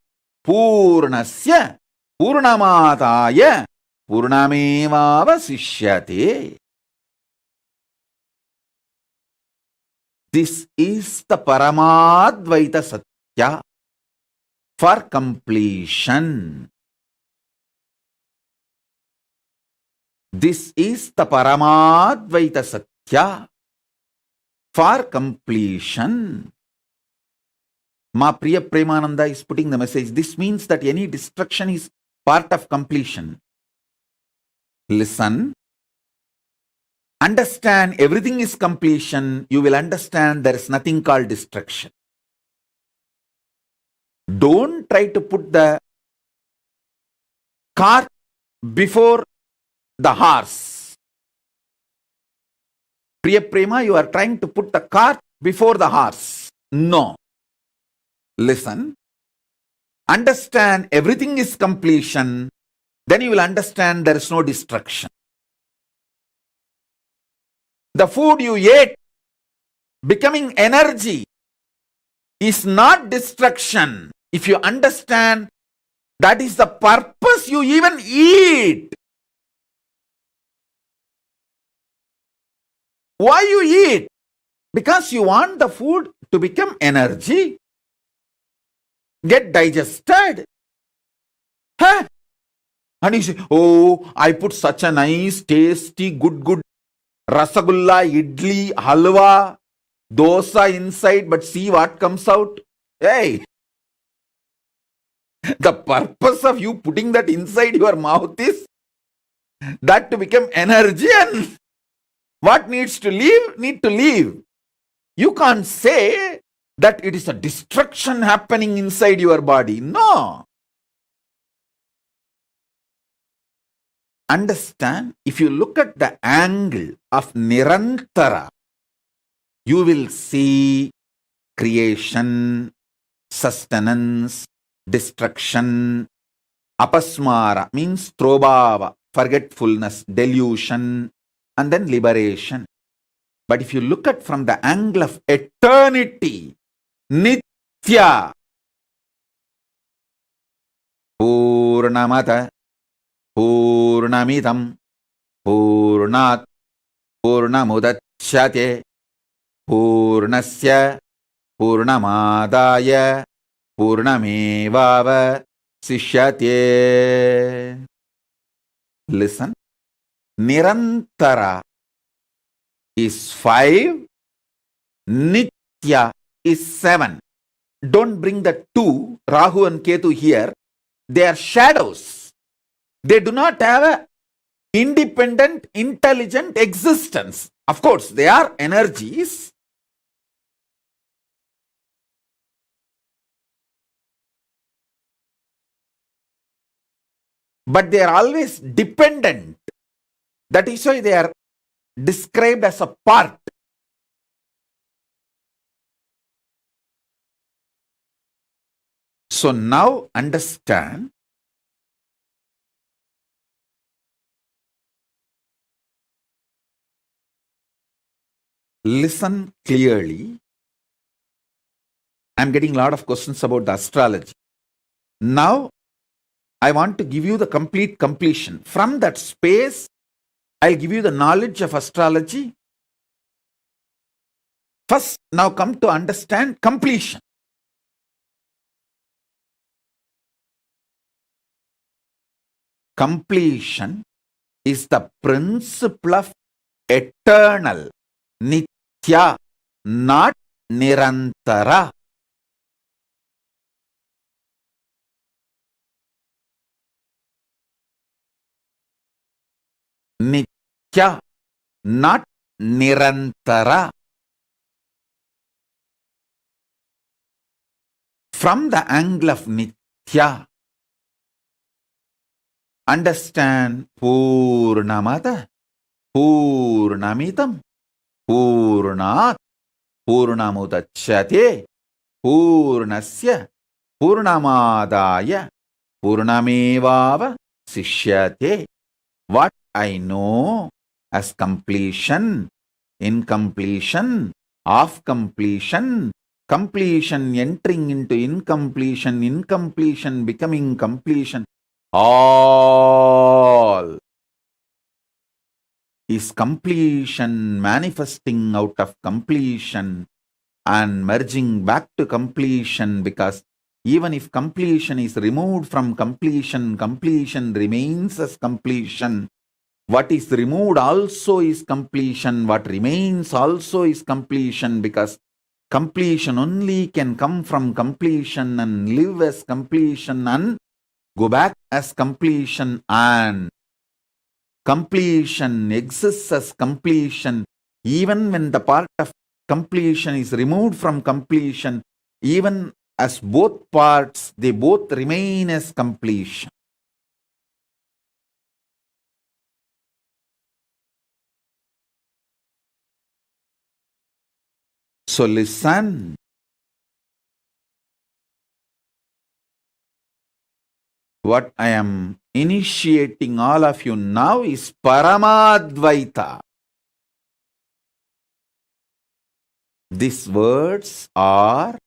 Purnasya Purnamataya Purnamevavasishyate. This is the Paramadvaita Satya for completion. This is the Paramadvaita Satya for completion. Ma Priya Premananda is putting the message. This means that any destruction is part of completion. Listen. Understand everything is completion. You will understand there is nothing called destruction. Don't try to put the cart before the horse. Priya Prema, you are trying to put the cart before the horse. No. Listen. Understand everything is completion. Then you will understand there is no destruction. The food you ate becoming energy is not destruction. If you understand that is the purpose you even eat. Why you eat? Because you want the food to become energy, get digested. Huh? And you say, oh, I put such a nice, tasty, good rasagulla, idli, halwa, dosa inside, but see what comes out. Hey, the purpose of you putting that inside your mouth is that to become energy, and what needs to leave, need to leave. You can't say that it is a destruction happening inside your body. No. Understand, if you look at the angle of Nirantara, you will see creation, sustenance, destruction, apasmara means trobhava, forgetfulness, delusion, and then liberation. But if you look at from the angle of eternity, Nithya, Purnamata Purnamidam Purnat Purnamudachyate Purnasya Purnamadaya Purnamevava Sishyate. Listen. Nirantara is 5. Nitya is 7. Don't bring the 2, Rahu and Ketu here. They are shadows. They do not have an independent, intelligent existence. Of course, they are energies. But they are always dependent. That is why they are described as a part. So now understand, listen clearly. I'm getting a lot of questions about the astrology. Now, I want to give you the complete completion. From that space, I'll give you the knowledge of astrology. First, now come to understand completion. Completion is the principle of eternal, nitya, not nirantara. Nitya, not nirantara. From the angle of nitya, understand Purnamada, Purnamidam, Purnat, Purnamudachyate, Purnasya, Purnamadaya, Purnamevava, Sishyate. What I know as completion, incompletion, of completion, completion entering into incompletion, incompletion becoming completion, all is completion manifesting out of completion and merging back to completion, because even if completion is removed from completion, completion remains as completion. What is removed also is completion. What remains also is completion, because completion only can come from completion and live as completion and go back as completion, and completion exists as completion even when the part of completion is removed from completion. Even as both parts, they both remain as completion. So listen. What I am initiating all of you now is Paramadvaita. These words are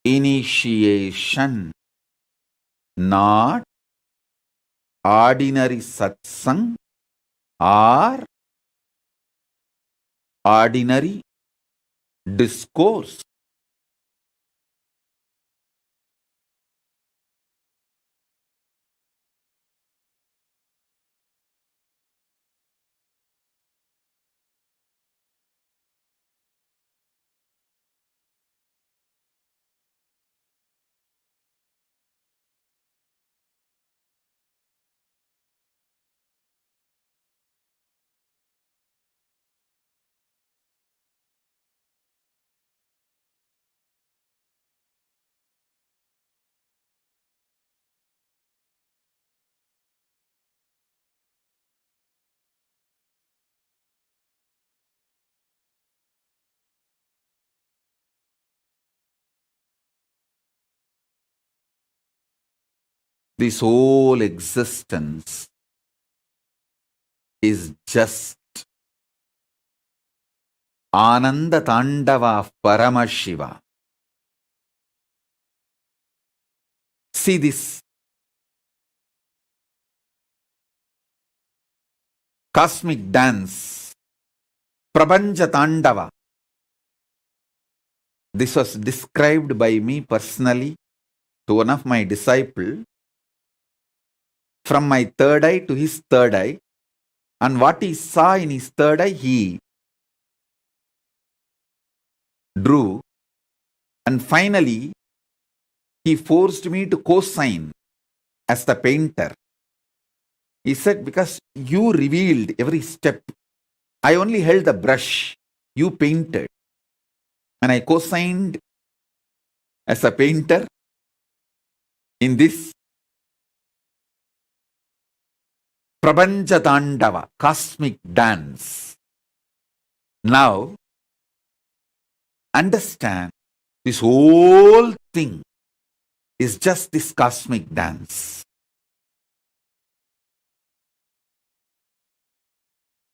initiation, not ordinary satsang or ordinary discourse. This whole existence is just Ananda Tandava of Paramashiva. See this cosmic dance, Prabanja Tandava. This was described by me personally to one of my disciples, from my third eye to his third eye, and what he saw in his third eye, he drew, and finally he forced me to co-sign as the painter. He said, because you revealed every step, I only held the brush, you painted, and I co-signed as a painter in this Prabanja Tandava, cosmic dance. Now, understand, this whole thing is just this cosmic dance.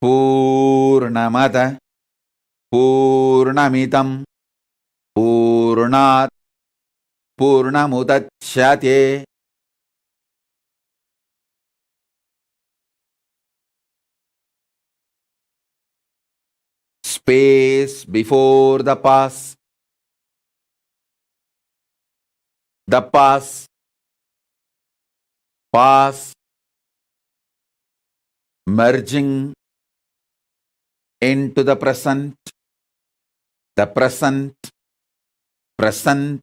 Purnamada, Purnamidam, Purnat Purnamudachyate. Space before the past. The past. Past. Merging into the present. The present. Present.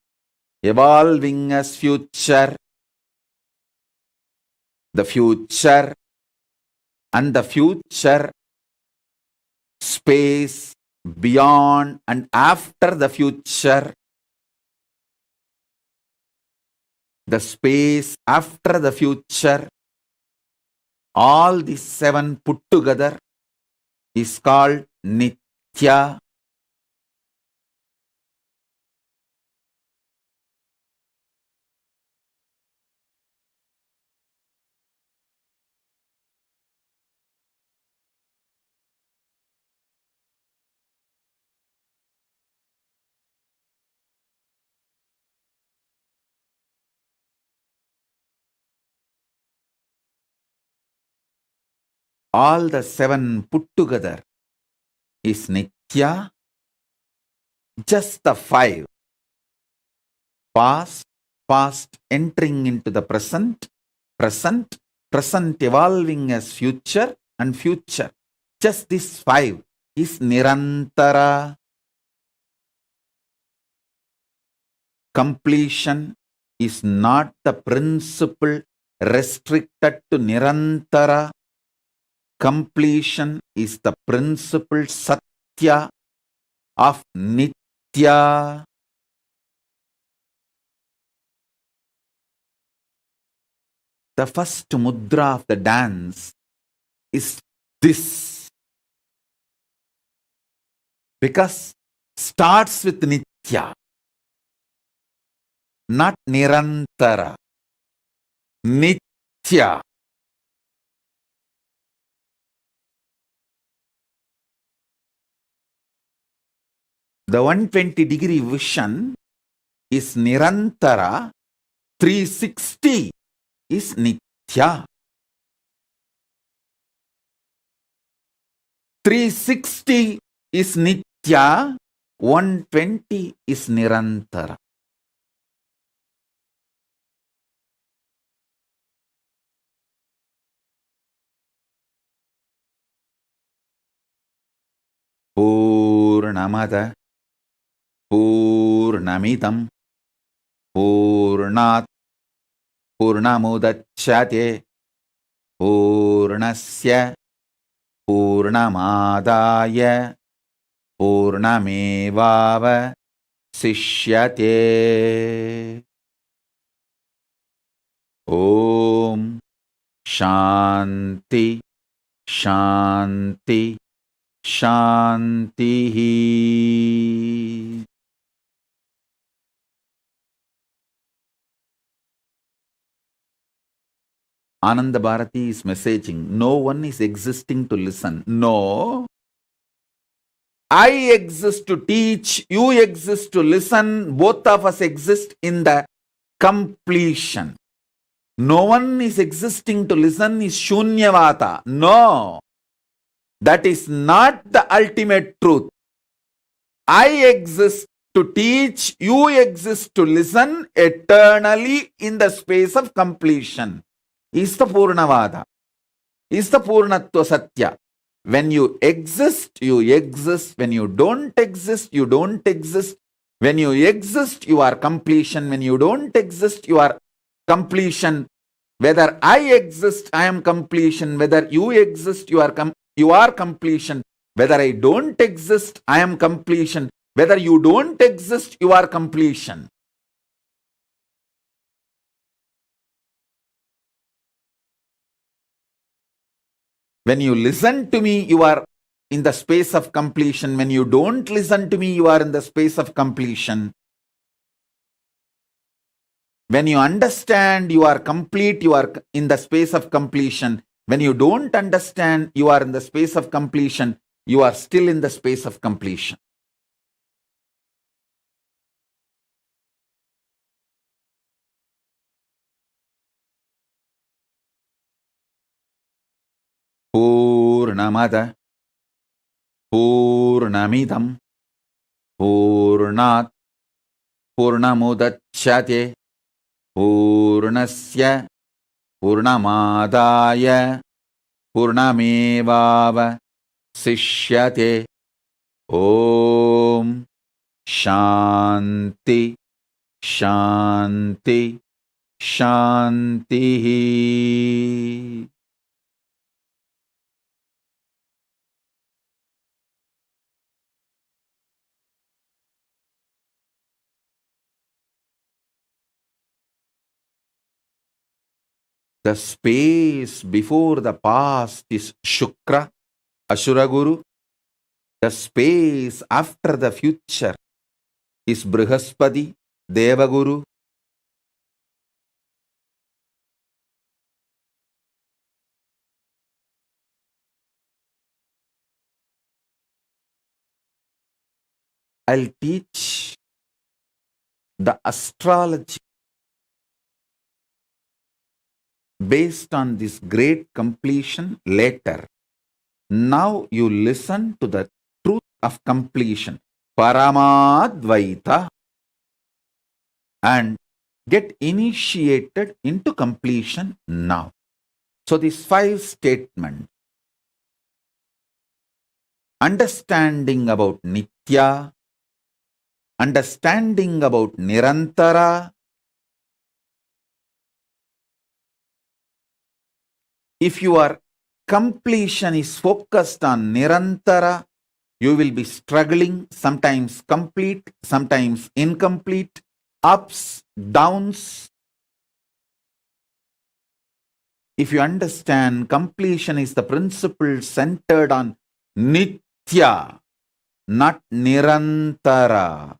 Evolving as future. The future. And the future. Space beyond and after the future. The space after the future. All these 7 put together is called Nithya. All the 7 put together is Nithya. Just the 5. Past, past entering into the present, present, present evolving as future and future. Just this 5 is Nirantara. Completion is not the principle restricted to Nirantara. Completion is the principle Satya of Nithya. The first mudra of the dance is this. Because starts with Nithya, not Nirantara. Nithya. The 120-degree vision is Nirantara. 360 is Nithya. 360 is Nithya. 120 is Nirantara. Purnamada Purnamidam Purnat Purnamudachyate Purnasya Purnamadaya Purnamevava Sishyate. Om Shanti Shanti Shanti. Ananda Bharati is messaging, no one is existing to listen. No. I exist to teach, you exist to listen, both of us exist in the completion. No one is existing to listen is Shunyavata. No. That is not the ultimate truth. I exist to teach, you exist to listen eternally in the space of completion. Is the Purnavada. Is the Purnatva Satya. When you exist, you exist. When you don't exist, you don't exist. When you exist, you are completion. When you don't exist, you are completion. Whether I exist, I am completion. Whether you exist, you are completion. Whether I don't exist, I am completion. Whether you don't exist, you are completion. When you listen to me, you are in the space of completion. When you don't listen to me, you are in the space of completion. When you understand, you are complete, you are in the space of completion. When you don't understand, you are in the space of completion. You are still in the space of completion. Purnamada Purnamidam Purnat Purnamudachyate Purnasya Purnamadaya Purnamevava Sishyate. Om Shanti Shanti Shanti. The space before the past is Shukra, Ashura Guru. The space after the future is Brihaspati, Devaguru. I'll teach the astrology based on this great completion later. Now you listen to the truth of completion, Paramadvaita, and get initiated into completion now. So these 5 statements, understanding about Nitya, understanding about Nirantara. If your completion is focused on Nirantara, you will be struggling, sometimes complete, sometimes incomplete, ups, downs. If you understand completion is the principle centered on Nitya, not Nirantara,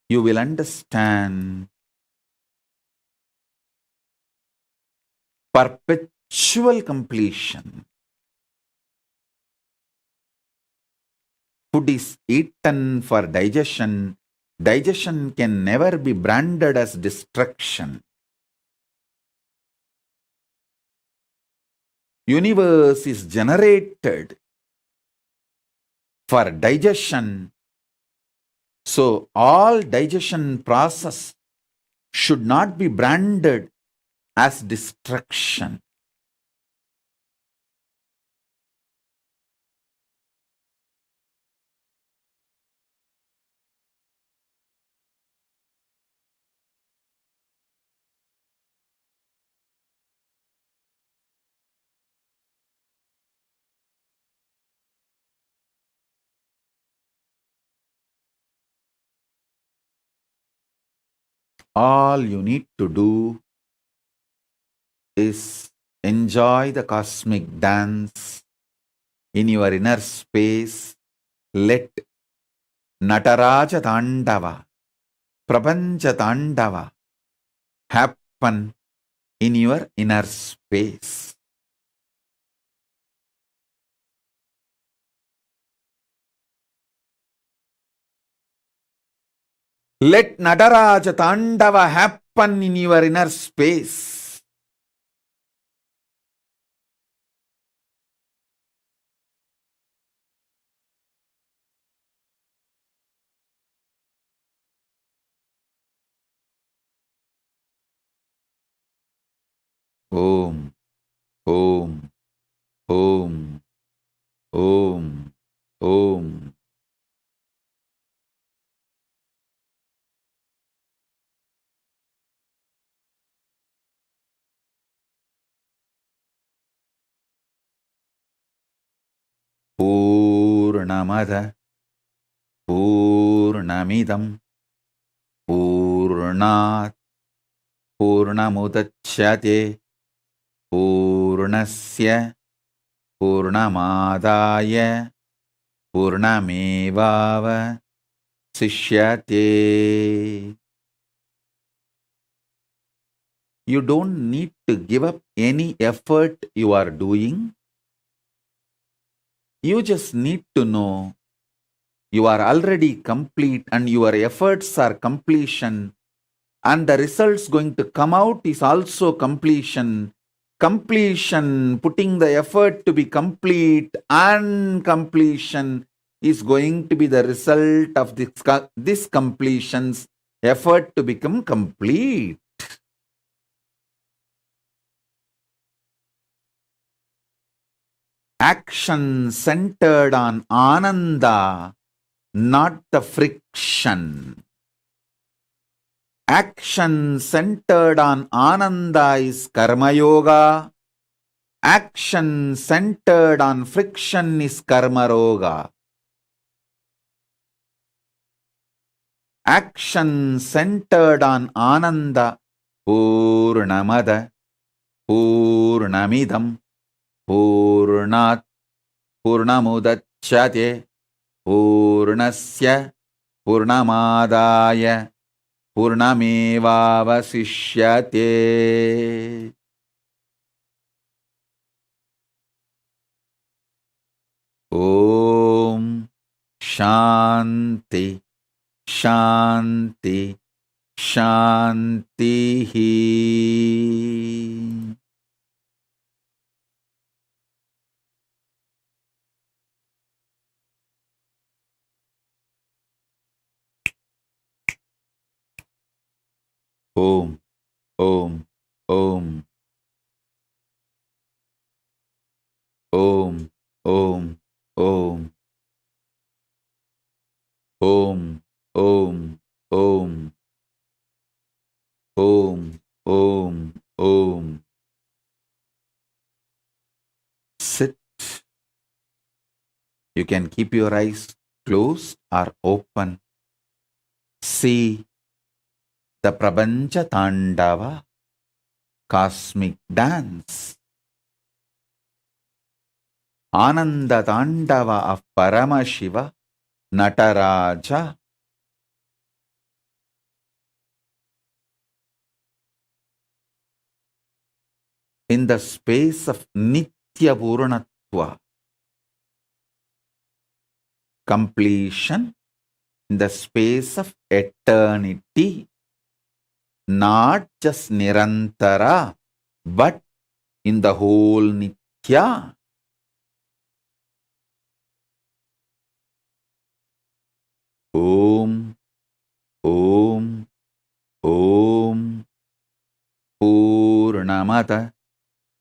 you will understand perpetual completion. Food is eaten for digestion. Digestion can never be branded as destruction. Universe is generated for digestion. So all digestion process should not be branded as destruction. All you need to do is enjoy the cosmic dance in your inner space. Let Nataraja Tandava, Prapancha Tandava happen in your inner space. Let Nataraja Tandava happen in your inner space. Om, Om, Om, Om, Om. Purnamada Purnamidam Purnat Purnamudachyate Purnasya Purnamadaya Purnamevava Sishyate. You don't need to give up any effort you are doing. You just need to know you are already complete and your efforts are completion, and the results going to come out is also completion. completion, putting the effort to be complete, and completion is going to be the result of this completion's effort to become complete. Action centered on ananda, not the friction. Action centered on ananda is karma yoga. Action centered on friction is karma roga. Action centered on ananda, purnamada, purnamidam, purnat, purnamudachyate, purnasya, purnamadaya, purnamevavasishyate. Om Shanti Shanti Shanti. Om Om Om Om Om Om Om Om Om Om Om Om. Sit. You can keep your eyes closed or open. See the Prapancha Tandava, cosmic dance. Ananda Tandava of Paramashiva, Nataraja. In the space of Nitya Purnatva, completion, in the space of eternity, not just Nirantara, but in the whole Nitya. Om, Om, Om, Purnamata,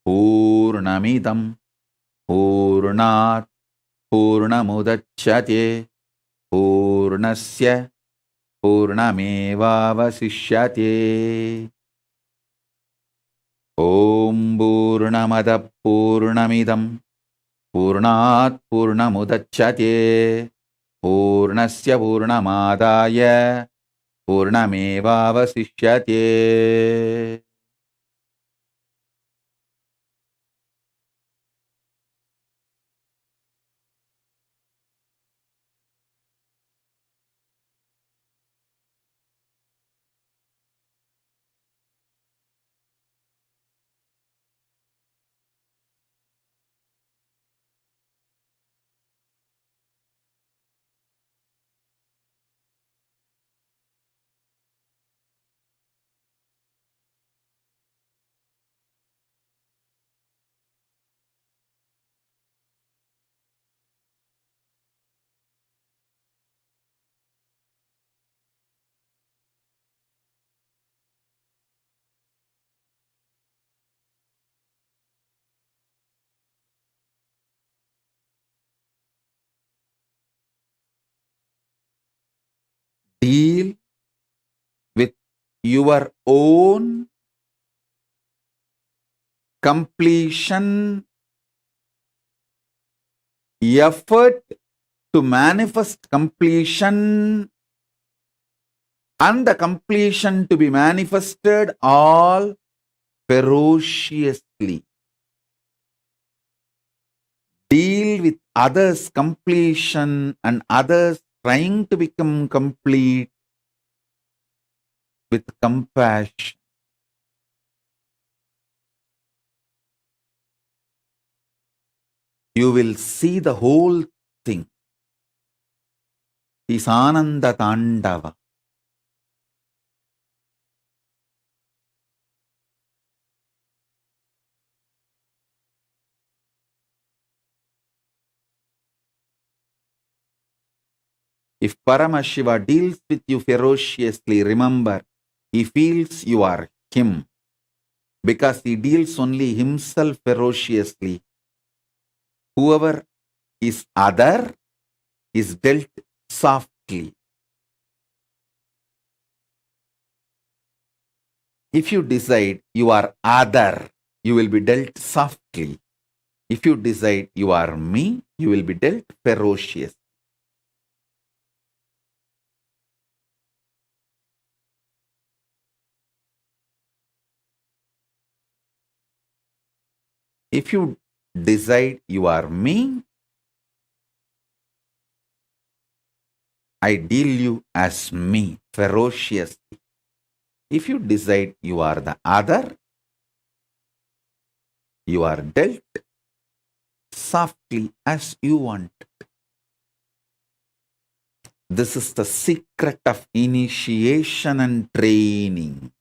Purnamidam, Purnat, Purnamudachyate, Purnasya, Purnamevavasishyate. Om Purnamada Purnamidam, Purnat Purnamudachyate, Purnasya Purnamadaya, Purnamevavasishyate. Deal with your own completion effort to manifest completion and the completion to be manifested all ferociously. Deal with others' completion and others trying to become complete with compassion. You will see the whole thing is Ananda Tandava. If Paramashiva deals with you ferociously, remember, he feels you are him. Because he deals only himself ferociously. Whoever is other is dealt softly. If you decide you are other, you will be dealt softly. If you decide you are me, you will be dealt ferocious. If you decide you are me, I deal you as me, ferociously. If you decide you are the other, you are dealt softly as you want. This is the secret of initiation and training.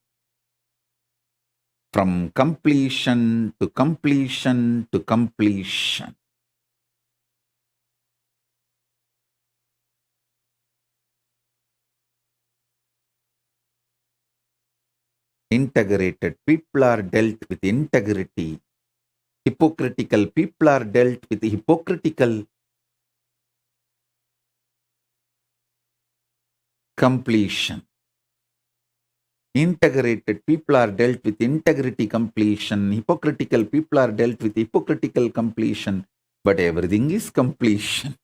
From completion to completion to completion. Integrated people are dealt with integrity. Hypocritical people are dealt with hypocritical completion. Integrated people are dealt with integrity completion. Hypocritical people are dealt with hypocritical completion. But everything is completion.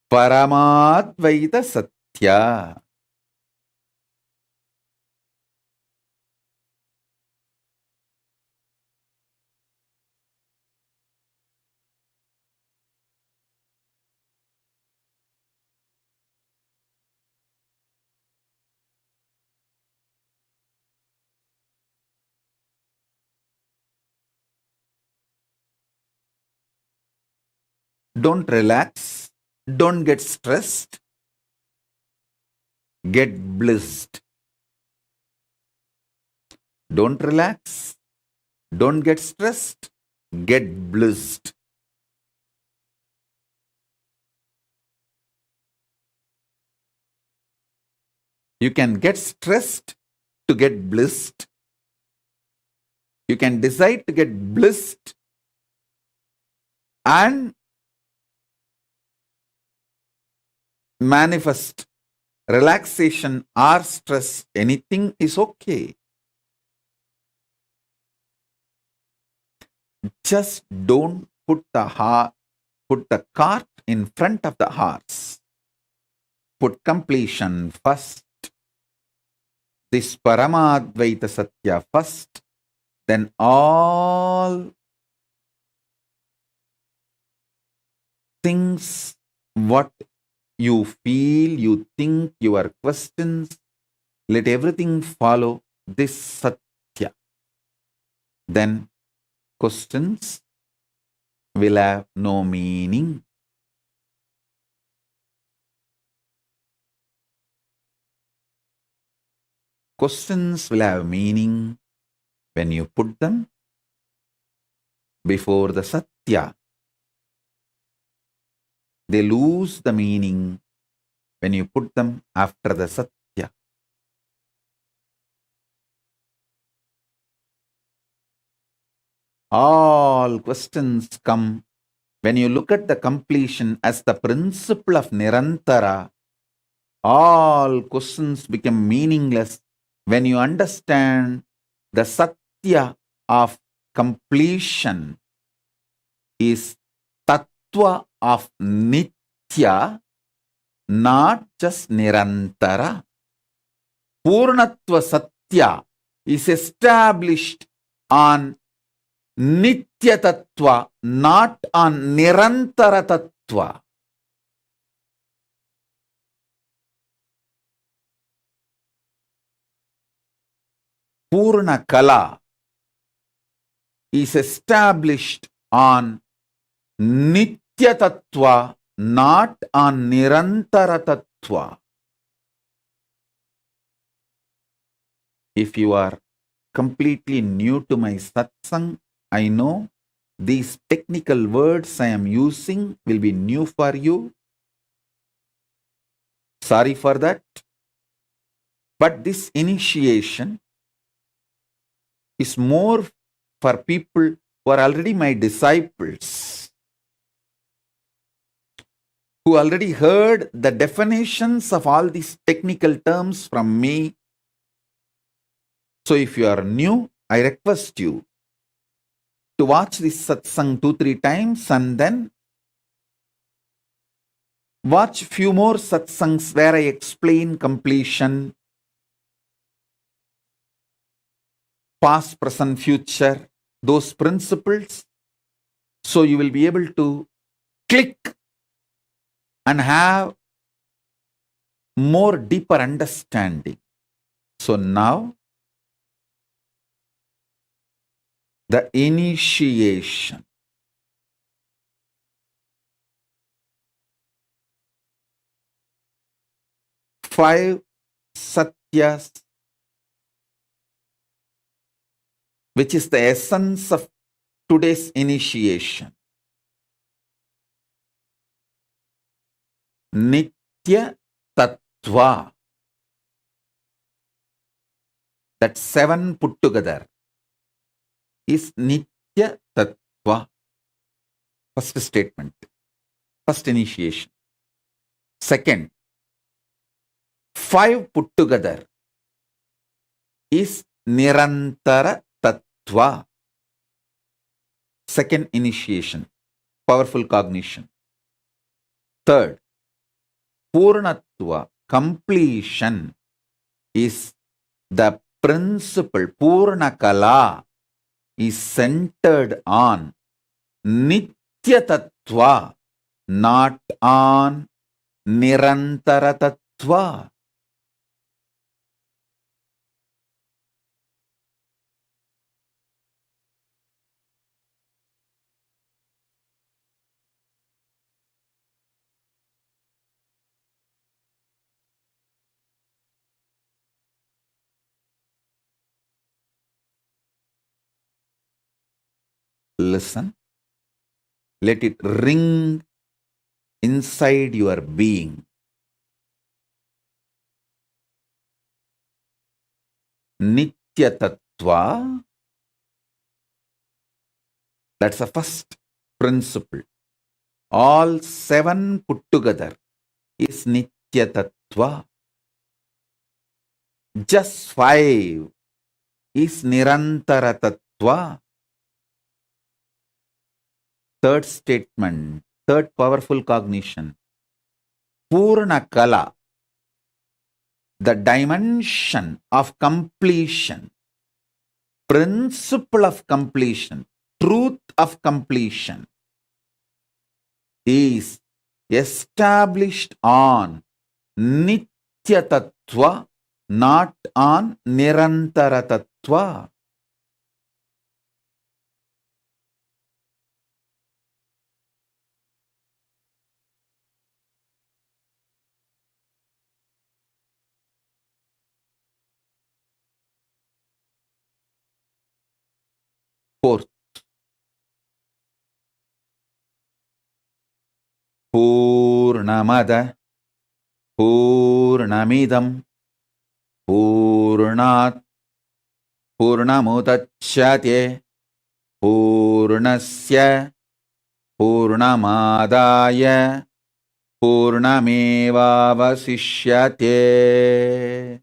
Paramadvaita Satya. Don't relax. Don't get stressed. Get blissed. Don't relax. Don't get stressed. Get blissed. You can get stressed to get blissed. You can decide to get blissed and manifest relaxation or stress. Anything is okay. Just don't put the cart in front of the horse. Put completion first. This Paramadvaita Satya first. Then all things, what you feel, you think, your questions, let everything follow this Satya. Then questions will have no meaning. Questions will have meaning when you put them before the Satya. They lose the meaning when you put them after the Satya. All questions come when you look at the completion as the principle of Nirantara. All questions become meaningless when you understand the Satya of completion is Tattva of Nitya, not just Nirantara. Purnatva Satya is established on Nitya Tattva, not on Nirantara Tattva. Purna Kala is established on Nitya Tattva, not on Nirantara Tattva. If you are completely new to my satsang, I know These technical words I am using will be new for you. Sorry for that. But this initiation is more for people who are already my disciples, who already heard the definitions of all these technical terms from me. So if you are new, I request you to watch this satsang 2-3 times and then watch few more satsangs where I explain completion, past, present, future, those principles. So you will be able to click and have more deeper understanding. So now, the initiation. Five satyas, which is the essence of today's initiation. Nitya Tattva. That 7 put together is Nitya Tattva. First statement. First initiation. Second, 5 put together is Nirantara Tattva. Second initiation. Powerful cognition. Third, Purnatva, completion, is the principle. Purnakala is centered on Nitya Tattva, not on Nirantara Tattva. Listen, let it ring inside your being. Nitya Tattva, that's the first principle. All 7 put together is Nitya Tattva. Just 5 is Nirantara Tattva. Third statement, third powerful cognition. Purna Kala, the dimension of completion, principle of completion, truth of completion, is established on Nitya Tattva, not on Nirantara Tattva. Fourth, Purnamada, Purnamidam, Purnat, Purnamudachyate, Purnasya, Purnamadaya, Purnamevavasishyate.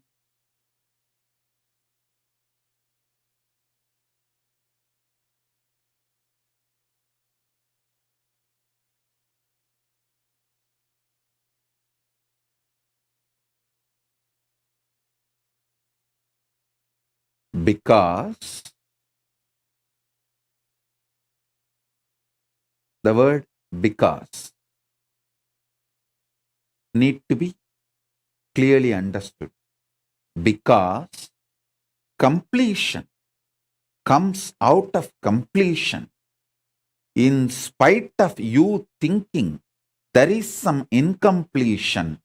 Because the word because need to be clearly understood. Because completion comes out of completion. In spite of you thinking there is some incompletion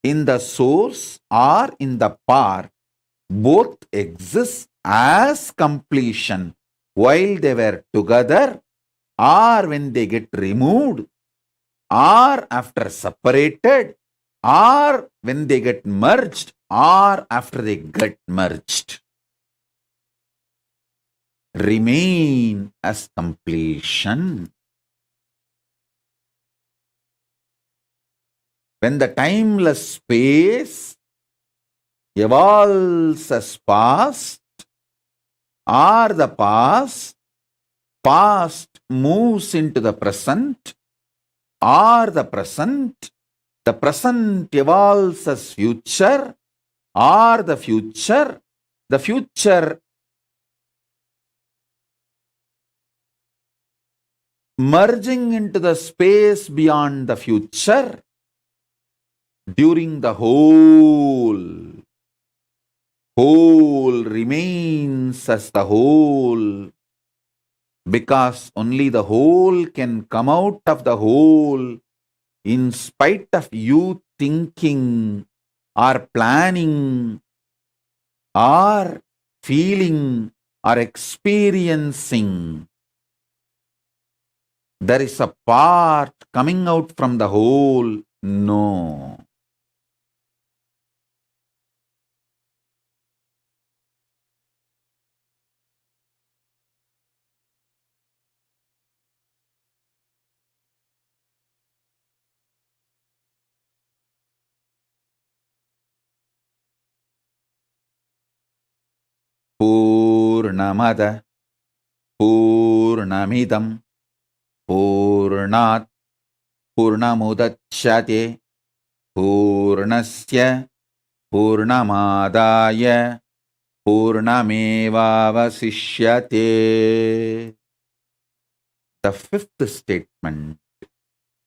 in the source or in the part, both exist as completion while they were together or when they get removed, or after separated, or when they get merged, or after they get merged, remain as completion. When the timeless space evolves as past, or the past moves into the present, or the present evolves as future, or the future merging into the space beyond the future, during the whole remains as the whole, because only the whole can come out of the whole, in spite of you thinking or planning or feeling or experiencing. There is a part coming out from the whole. No. Purnamada Purnamidam Purnat Purnamudachyate Purnasya Purnamadaya Purnamevavasishyate. The fifth statement,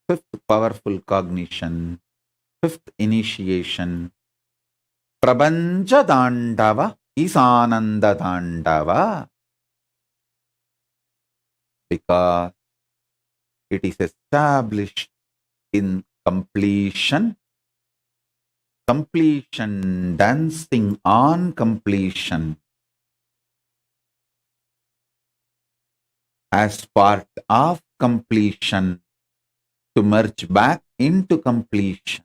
fifth powerful cognition, fifth initiation, Prapancha Dandava is Ananda Dandava, because it is established in completion, dancing on completion, as part of completion, to merge back into completion.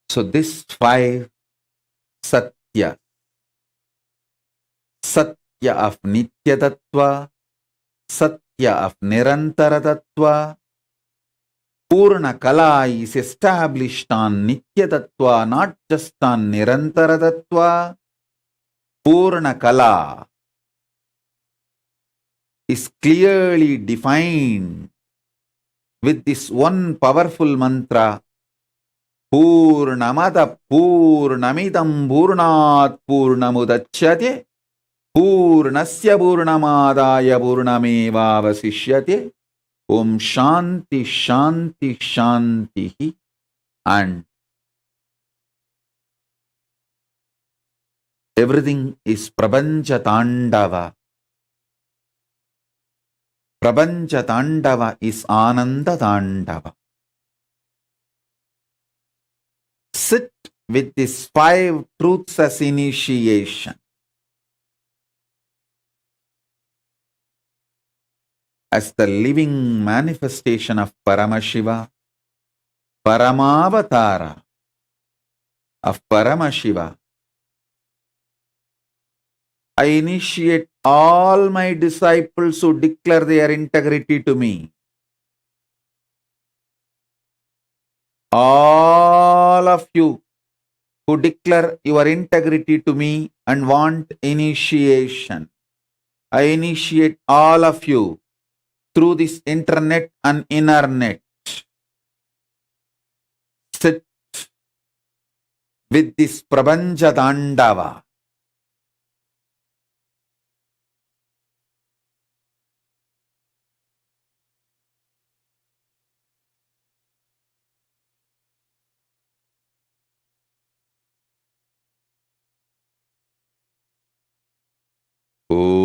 So this five Satya, Satya of Nitya Tattva, Satya of Nirantara Tattva, Purna Kala is established on Nitya Tattva, not just on Nirantara Tattva. Purna Kala is clearly defined with this one powerful mantra, Purnamada Purnamidam Purnat Purnamudachyate Purnasya Purnamadaya Purnamevavasishyate. Om Shanti Shanti Shanti. And everything is Prapancha Tandava. Prapancha Tandava is Ananda Tandava. Sit with these five truths as initiation. As the living manifestation of Paramashiva, Paramavatara of Paramashiva, I initiate all my disciples who declare their integrity to me. All of you who declare your integrity to me and want initiation, I initiate all of you through this internet and inner net. Sit with this Prapancha Dandava. Om.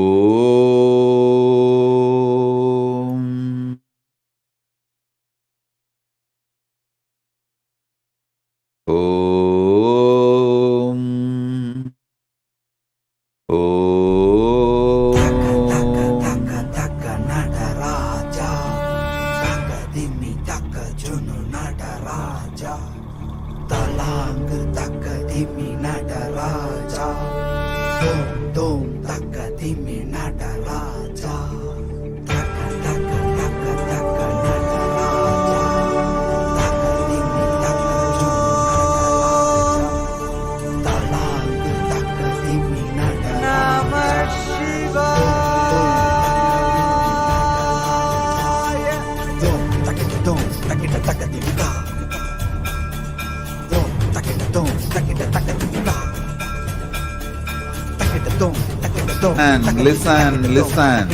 Listen.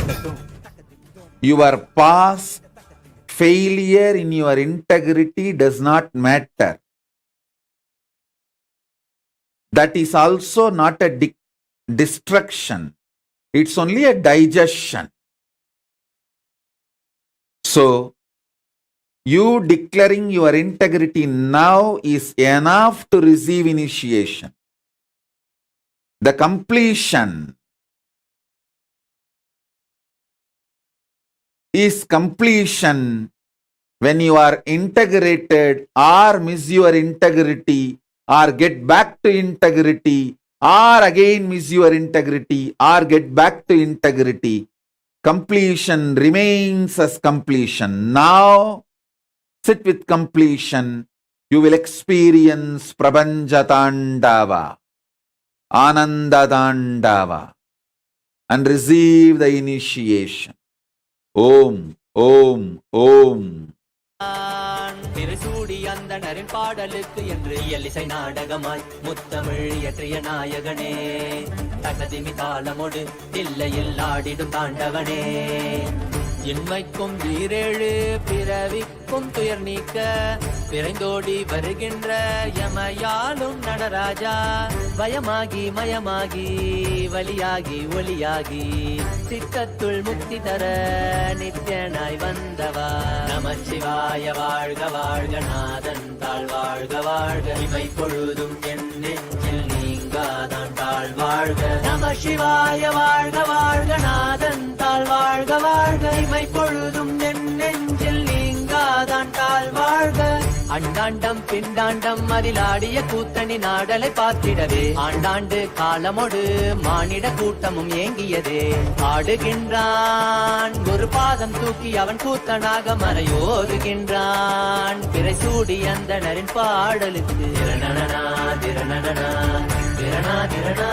Your past failure in your integrity does not matter. That is also not a destruction. It's only a digestion. So, you declaring your integrity now is enough to receive initiation. The completion is completion when you are integrated or miss your integrity or get back to integrity or again miss your integrity or get back to integrity. Completion remains as completion. Now, sit with completion. You will experience Prabhanjatandava, Anandadandava, and receive the initiation. Om, Om, Om. திருசூடி அந்தணரின் பாடலுக்கு என்று இயலிசை நாடகமாய் முத்தமிழ் இயற்றிய நாயகனே, தகதிமி தாளமோடு தில்லையில் ஆடிடும் தாண்டவனே, இன்மைக்கும் வீரேழு பிறவிக்கும் துயர் நீக்க விரைந்தோடி வருகின்ற யமயாலும் நடராஜா, பயமாகி மயமாகி வலியாகி ஒலியாகி சித்தத்துள் முக்தி தர நித்யனாய் வந்தவா, நமச்சிவாய வாழ்க வாழ்க நாதன் தாழ் வாழ்க வாழ்க, இவை பொழுதும் என் நெஞ்சில் நீங்காதான் தாழ் வாழ்க, நமசிவாய வாழ்க வாழ்க நாதன் தாழ் வாழ்க வாழ்க, இவை பொழுதும் என் நெஞ்சில் நீங்காதான் தாழ் வாழ்க. அண்டாண்டம் பிண்டாண்டம் அதிலாடிய கூத்தணி நாடலை பார்த்திடவே ஆண்டாண்டு காலமோடு மானிட கூட்டமும் ஏங்கியதே, ஆடுகின்றான் ஒரு பாதம் தூக்கி அவன் கூத்தனாக மறையோதுகின்றான், பிறை சூடி அந்தணரின் பாடலுக்கு திரணனா திரணனா திரணா திரணா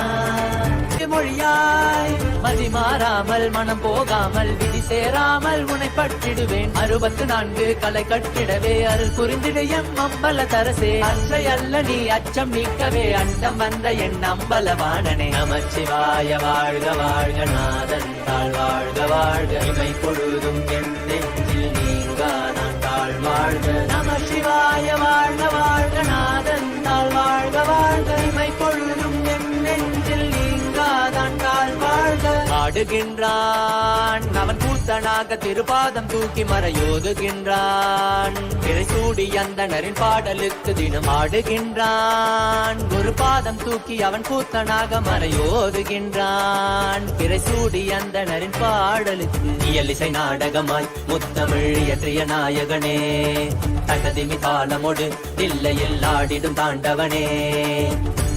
மொழியாய் மதி மாறாமல் மனம் போகாமல் விதி சேராமல் உனை பற்றிடுவேன், 64 கலை கட்டிடவே அருள் புரிந்திடு எம் அம்பல தரசே, அற்றை அல்ல நீ அச்சம் நீக்கவே அண்டம் வந்த என் அம்பலவாணனே, நமச்சிவாய வாழ்க வாழ்க நாதன் தாழ் வாழ்க வாழ்க, இமை பொழுதும் என் நெஞ்சில் நீங்காதான் தாழ் வாழ்க, நமசிவாய வாழ்க வாழ்க நாதன் தாழ் வாழ்க வாழ்க, இமை பொழுதும் என் நெஞ்சில் நீங்காதான் தாழ் வாழ்க. ஆடுகின்றான் அவன் கூத்தனாக திருப்பாதம் தூக்கி மறையோதுகின்றான், பிறை சூடி அந்தணரின் பாடலுக்கு தினம் ஆடுகின்றான், ஒரு பாதம் தூக்கி அவன் கூத்தனாக மறையோதுகின்றான், பிறை சூடி அந்தணரின் பாடலுக்கு இயலிசை நாடகமாய் முத்தமிழ் இயற்றிய நாயகனே, தகதிமி தாளமோடு தில்லையில் ஆடிடும் தாண்டவனே,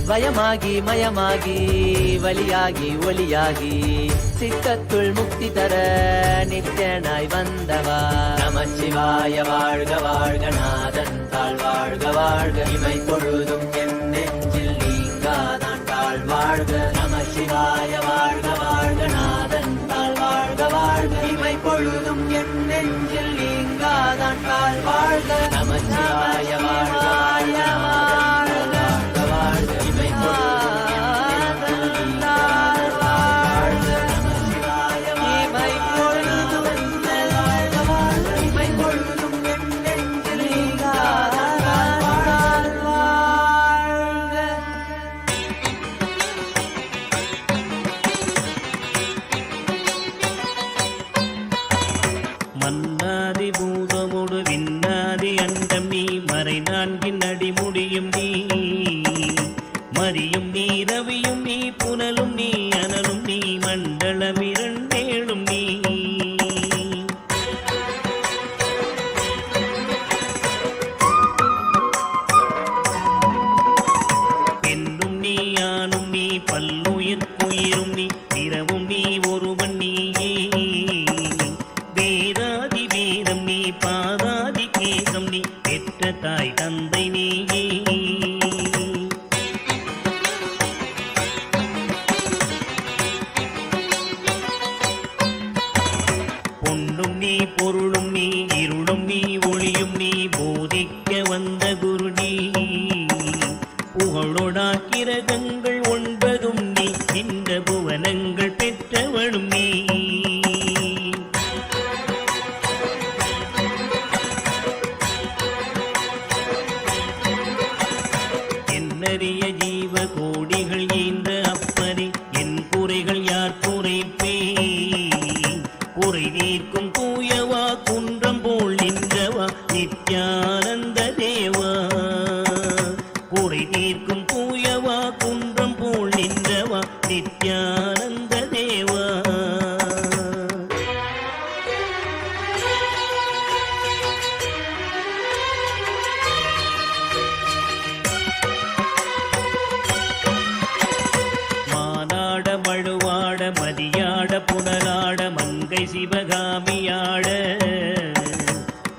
பயமாகி மயமாகி வலியாகி ஒலியாகி சித்தத்துள் முக்தி தர நித்யனாய் வந்தவா, நமச்சிவாய வாழ்க வாழ்க நாதன் தாழ் வாழ்க வாழ்க, இமை பொழுதும் என் நெஞ்சில் நீங்காதான் தாழ் வாழ்க, நமசிவாய வாழ்க வாழ்க நாதன் தாழ் வாழ்க வாழ்க, இமை பொழுதும் என் நெஞ்சில் நீங்காதான் தாழ் வாழ்க, நமசிவாய வாழ்க வாழ்க வாழ்க, இமை மன்னாதி பூதமோடு விண்ணாதி அண்டம் நீ, மறை நான்கின் அடிமுடியும் நீ, மரியும் நீ ரவியும் நீ, புனலும் நீ, அனலும் நீ, மண்டலம் இரண்டேழும் நீ, பெண்ணும் நீ ஆணும் நீ, பல்லுயிர்க்குயிரும் நீ, பிறவும் நீ, ஒருவன் நீயே, வேதாதி வேதம் நீ, பாதாதி கேசம் நீ, பெற்ற தாய் தந்தை நீயே, பொன்னும் நீ, பொருளும் நீ, இருளும் நீ, ஒளியும் நீ, போதிக்க வந்த குரு நீ, புகழோடா கிரகங்கள் 9 நீ, இந்த புவனங்கள் பெற்ற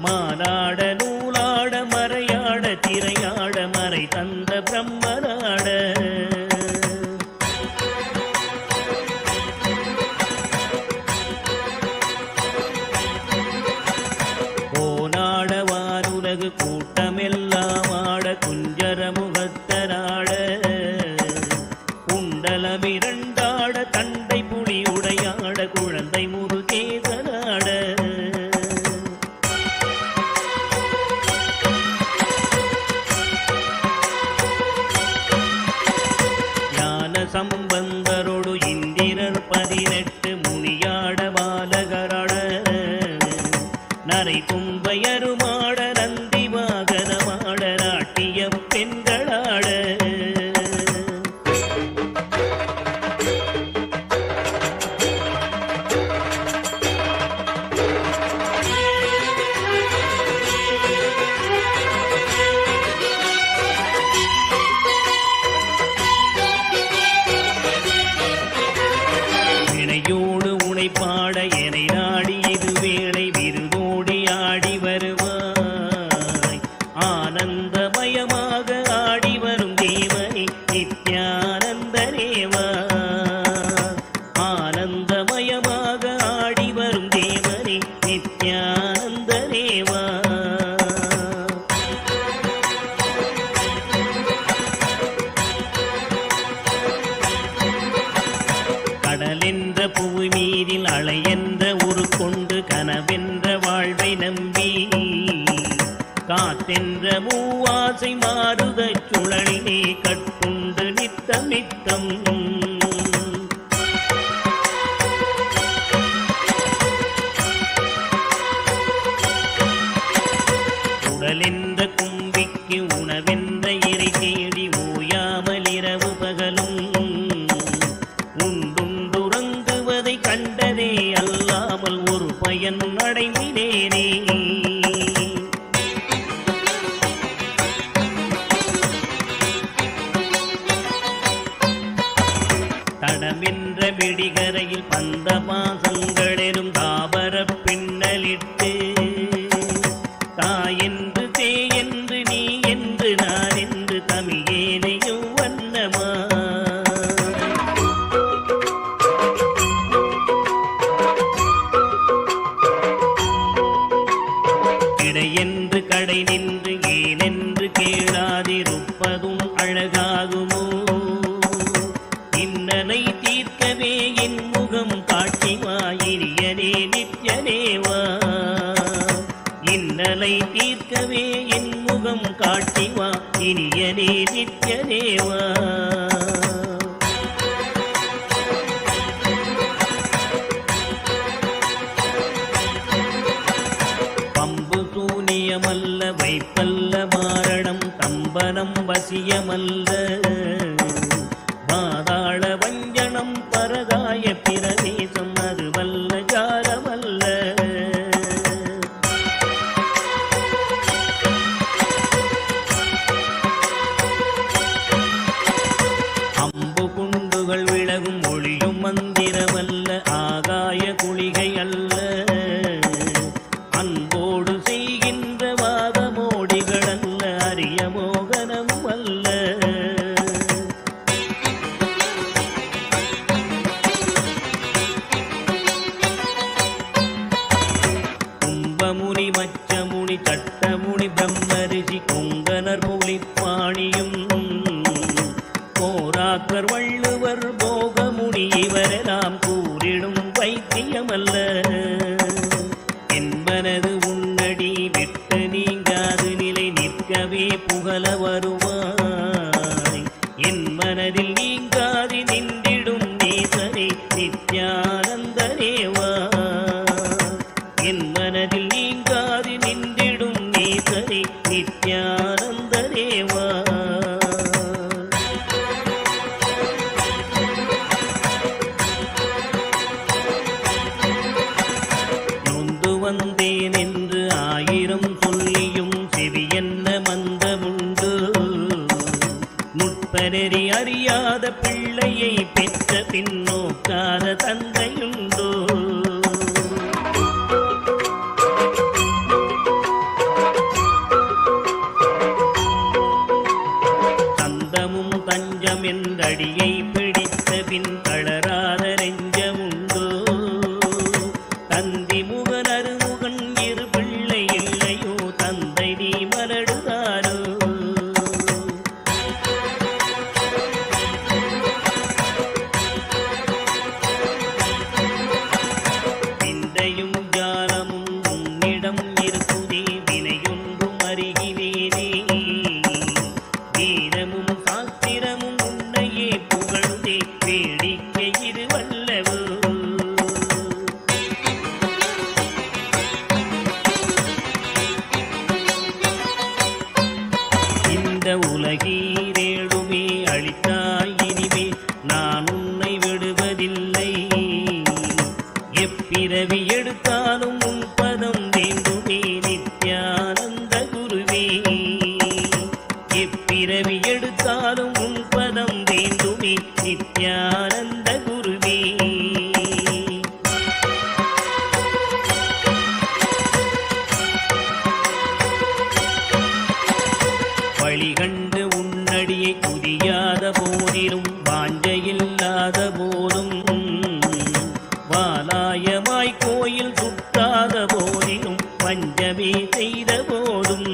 மானாட நூலாட மறையாட திரையாட மறை தந்த பிரம்மனாட கோனாட வானுலகு கூட்டமெல்லாம் ஆட குஞ்சர முகத்தராட குண்டலமிரண்டாட தண்டை புலி உடையாட குழந்தை முருகேசனாட சம்பந்தரோடு இந்திரர் 18 முனியாட பாலகராட நரை தும்பையருமாட நந்தி வாகனமாட நாட்டிய பெண்களாட பாட எனை நாடி இது வேளை விருதோடி ஆடி வருவாய் ஆனந்தமயமாக ஆடி வரும் தேவனே நித்யானந்த தேவா ஆனந்தமயமாக ஆடி வரும் தேவனே நித்யானந்த தேவா கடலென்ற புவி மீதில் அலையென்ற உரு கொண்டு கனவென்ற வாழ்வை நம்பி காத்தென்ற மூவாசை மாறுத சுழலிலே கட்டுண்டு நித்தம் நித்தம் உடலென்ற கும்பிக்கு உணவென்ற இறை தேடி ஓயாமல் இரவு பகலும் உண்டுறங்குவதை கண்டதே அல்லாமல் ஒரு பயன் அடைந்தினேனே தடமென்ற விடிகரையில் பந்த பாசங்களெரும் தாபர பின்னலிட்டு தாயென்று தேயென்று நீ என்று நான் என்று தமிழேனையும் வண்ணமா என்று கடை நின்று ஏனென்று கேளாதிருப்பதும் அழகாகுமோ இன்னனை தீர்க்கவே என் முகம் காட்டிவா இனியனே நித்யனேவா இன்னலை தீர்க்கவே என் முகம் காட்டிவா இனியனே நித்யனேவா மல்ல வைப்பல்ல மாரணம் தம்பனம் வசியமல்ல பாதாள வஞ்சனம் பரதாய பிரவேசம் அதுவல்ல ஜாரமல்ல அம்பு குண்டுகள் விலகும் ஒளியும் மந்திரமல்ல ஆகாய குளிகை அல்ல அன்போடு செய்கின்ற வாதமோடிகளல்ல அரிய மோகனம் அல்ல கும்பமுனி மச்சமுனி சட்டமுனி பிரம்மரிஷி கொங்கனர் புலிப்பாணியும் கோராக்கர் வள்ளுவர் போகமுனி இவரெல்லாம் கூறிடும் வைத்தியமல்ல என்பனது உன்னடி விட்டு நீங்காது நிலை நிற்கவே புகழ வருவாய் என் மனதில் நீங்காது நின்றிடும் நேசனே நித்யானந்த தேவா என் மனதில் நீங்காது நின்றிடும் நேசனே நித்யானந்த தேவா வந்தேன் என்று ஆயிரம் சொல்லியும் செவியென்ன மந்தமுண்டு நுட்பநெறி அறியாத பிள்ளையை பெற்ற பின்னோக்காத தந்தையுண்டோ செய்த போதும்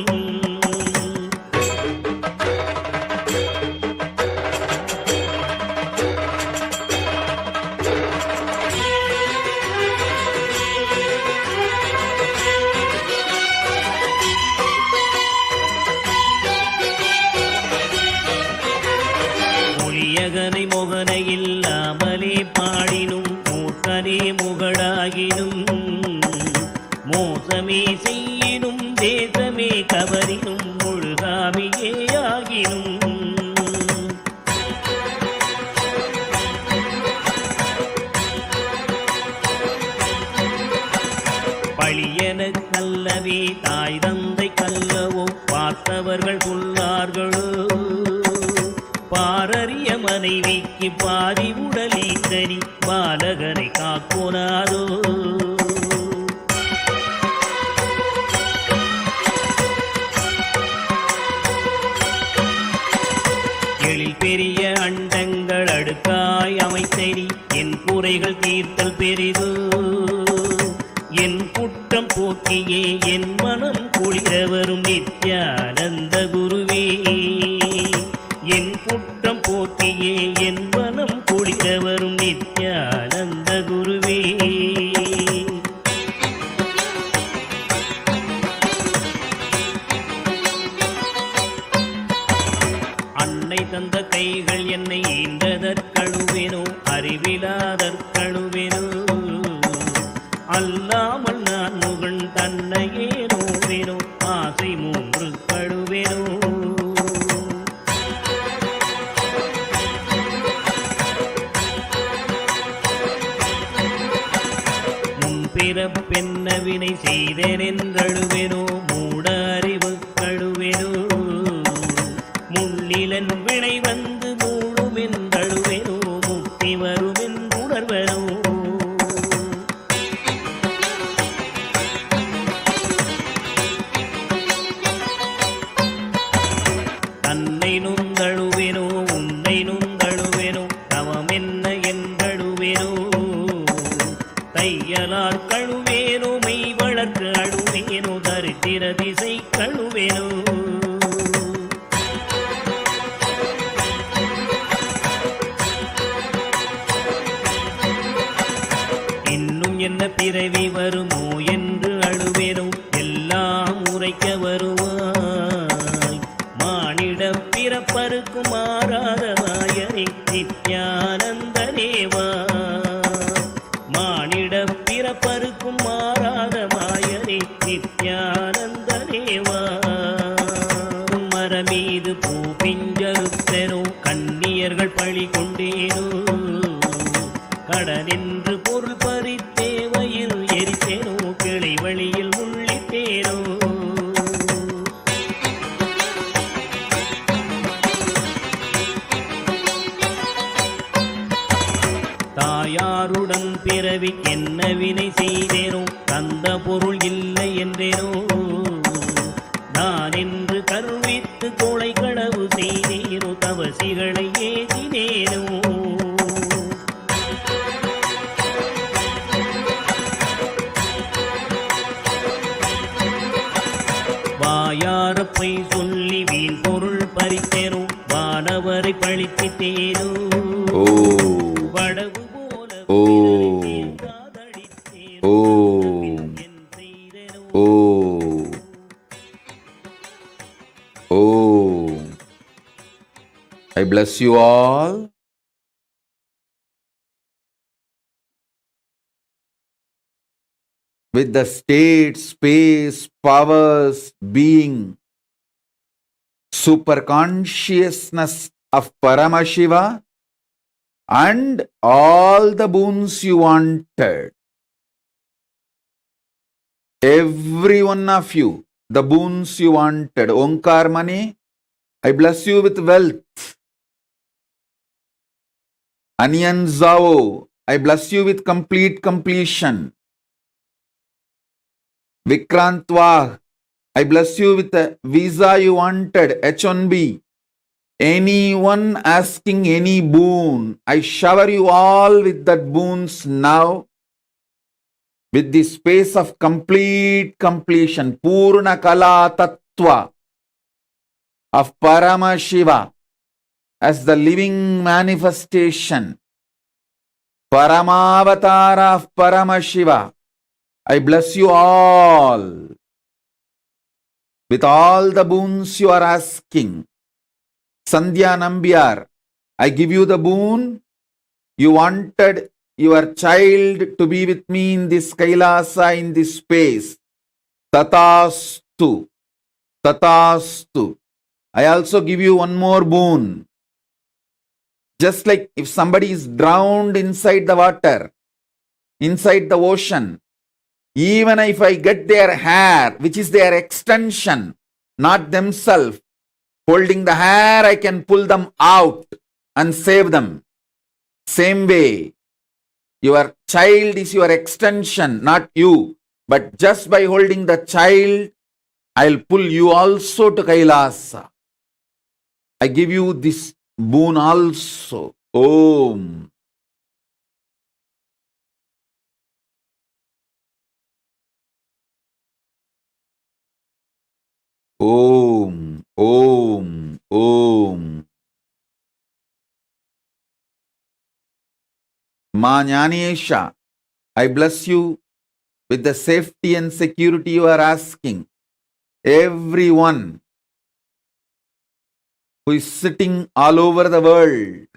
மொழியகனை முகனை இல்லாமலே பாடினும் மூர்க்கனே முகடாகினும் மோசமே செய்யினும் தேசமே கவரினும் முழுகாமியே ஆகினும் பழியன கல்லவே தாய் தந்தை கல்லவோ பார்த்தவர்கள் சொல்லார்களோ பாரறிய மனைவிக்கு பாதி உடலீந்தனி பாலகனை காக்கோனாதோ எழில் பெரிய அண்டங்கள் அடுக்காய் அமைத்தனி என் குறைகள் தீர்த்தல் பெரிதோ என் குற்றம் போக்கியே என் மனம் குளிர வரும் நித்யானந்த குருவே என் குற்றம் போக்கியே என் மனம் குளிர வரும் நித்யானந்த குருவே அன்னை தந்த கைகள் என்னை ஈந்ததற்கழுவேனோ அறிவிலாதற்கழுவேனோ அல்லாமல் நான் முகன் தன்னையே நோவேனோ ஆசை மூன்று கழுவேனோ முன்பிறப்பென்னவினை செய்தேனென்றழுவேனோ மூட அறிவு கழுவேனோ முன்னிலன் வினை வந்து மூழுமென்றழுவேனோ முக்தி வருமென்றுணர்வனோ தன்னை நுந்தழுவேனோ உன்னை நுந்தழுவேனோ தவமென்ன என்றழுவேனோ தையலார் கழுவேனோ மெய் வளர்க்கு அழுவேனோ தரித்திர திசை கழுவேனோ இன்னும் என்ன பிறவி வருமோ என்று அழுவேனோ எல்லாம் உரைக்க வருவாய் மானிட பிறப்பருக்கும் மாறாத வாயனை நித்யானந்தனேவா மானிட பிறப்பருக்கும் மாறாத மாயனை நித்யானந்தனேவா மரமீது பூ பிஞ்சலுத்தனோ கண்ணியர்கள் பழி கொண்டேனோ கடனென்று பொருள் பறித்தேவையில் எரித்தேனோ கிளை வழியில் உள்ளிட்டேனோ தாயாருடன் பிறவி என்ன வினை செய்தேனோ தந்த பொருள் இல்லை என்றேனோ நான் என்று கருவித்து கோளை களவு செய்தேனோ தவசிகளை ஏதினேனோ வாயாரப்பை சொல்லி வீண் பொருள் பறித்தேனோ வானவரை பழித்திட்டேனோ வடவு போல காதடித்தேனோ என் செய்தேனோ I bless you all. With the state, space, powers, being, super consciousness of Paramashiva and all the boons you wanted. Every one of you, the boons you wanted. Onkar Mani, I bless you with wealth. Anyan Zao, I bless you with complete completion. Vikrant Vah, I bless you with the visa you wanted, H1B. Anyone asking any boon, I shower you all with that boons now. with the space of complete completion, Purna Kala Tattva of Paramashiva as the living manifestation, Paramavatara of Paramashiva. I bless you all with all the boons you are asking. Sandhya Nambiar, I give you the boon. You wanted your child to be with me in this Kailasa, in this space. Tatastu. Tatastu. I also give you one more boon. Just like if somebody is drowned inside the water, inside the ocean, even if I get their hair, which is their extension, not themselves, holding the hair, I can pull them out and save them. Same way, your child is your extension, not you. But just by holding the child, I'll pull you also to Kailasa. I give you this boon also. Om. Om. Om. Om. Ma Jnaneshya, I bless you with the safety and security you are asking. Everyone who is sitting all over the world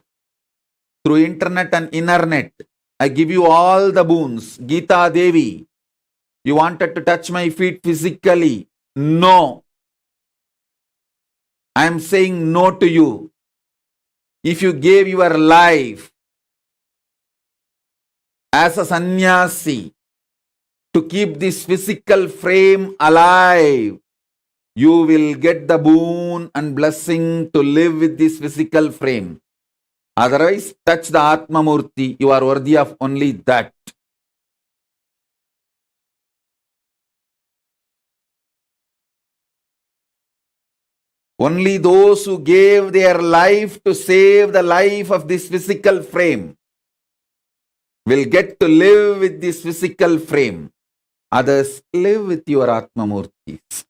through internet and internet, I give you all the boons. Geeta Devi, you wanted to touch my feet physically. No. I am saying no to you. If you gave your life as a sannyasi to keep this physical frame alive, you will get the boon and blessing to live with this physical frame. Otherwise, touch the Atma Murti. You are worthy of only that. Only those who gave their life to save the life of this physical frame will get to live with this physical frame. Others, live with your Atma Murtis.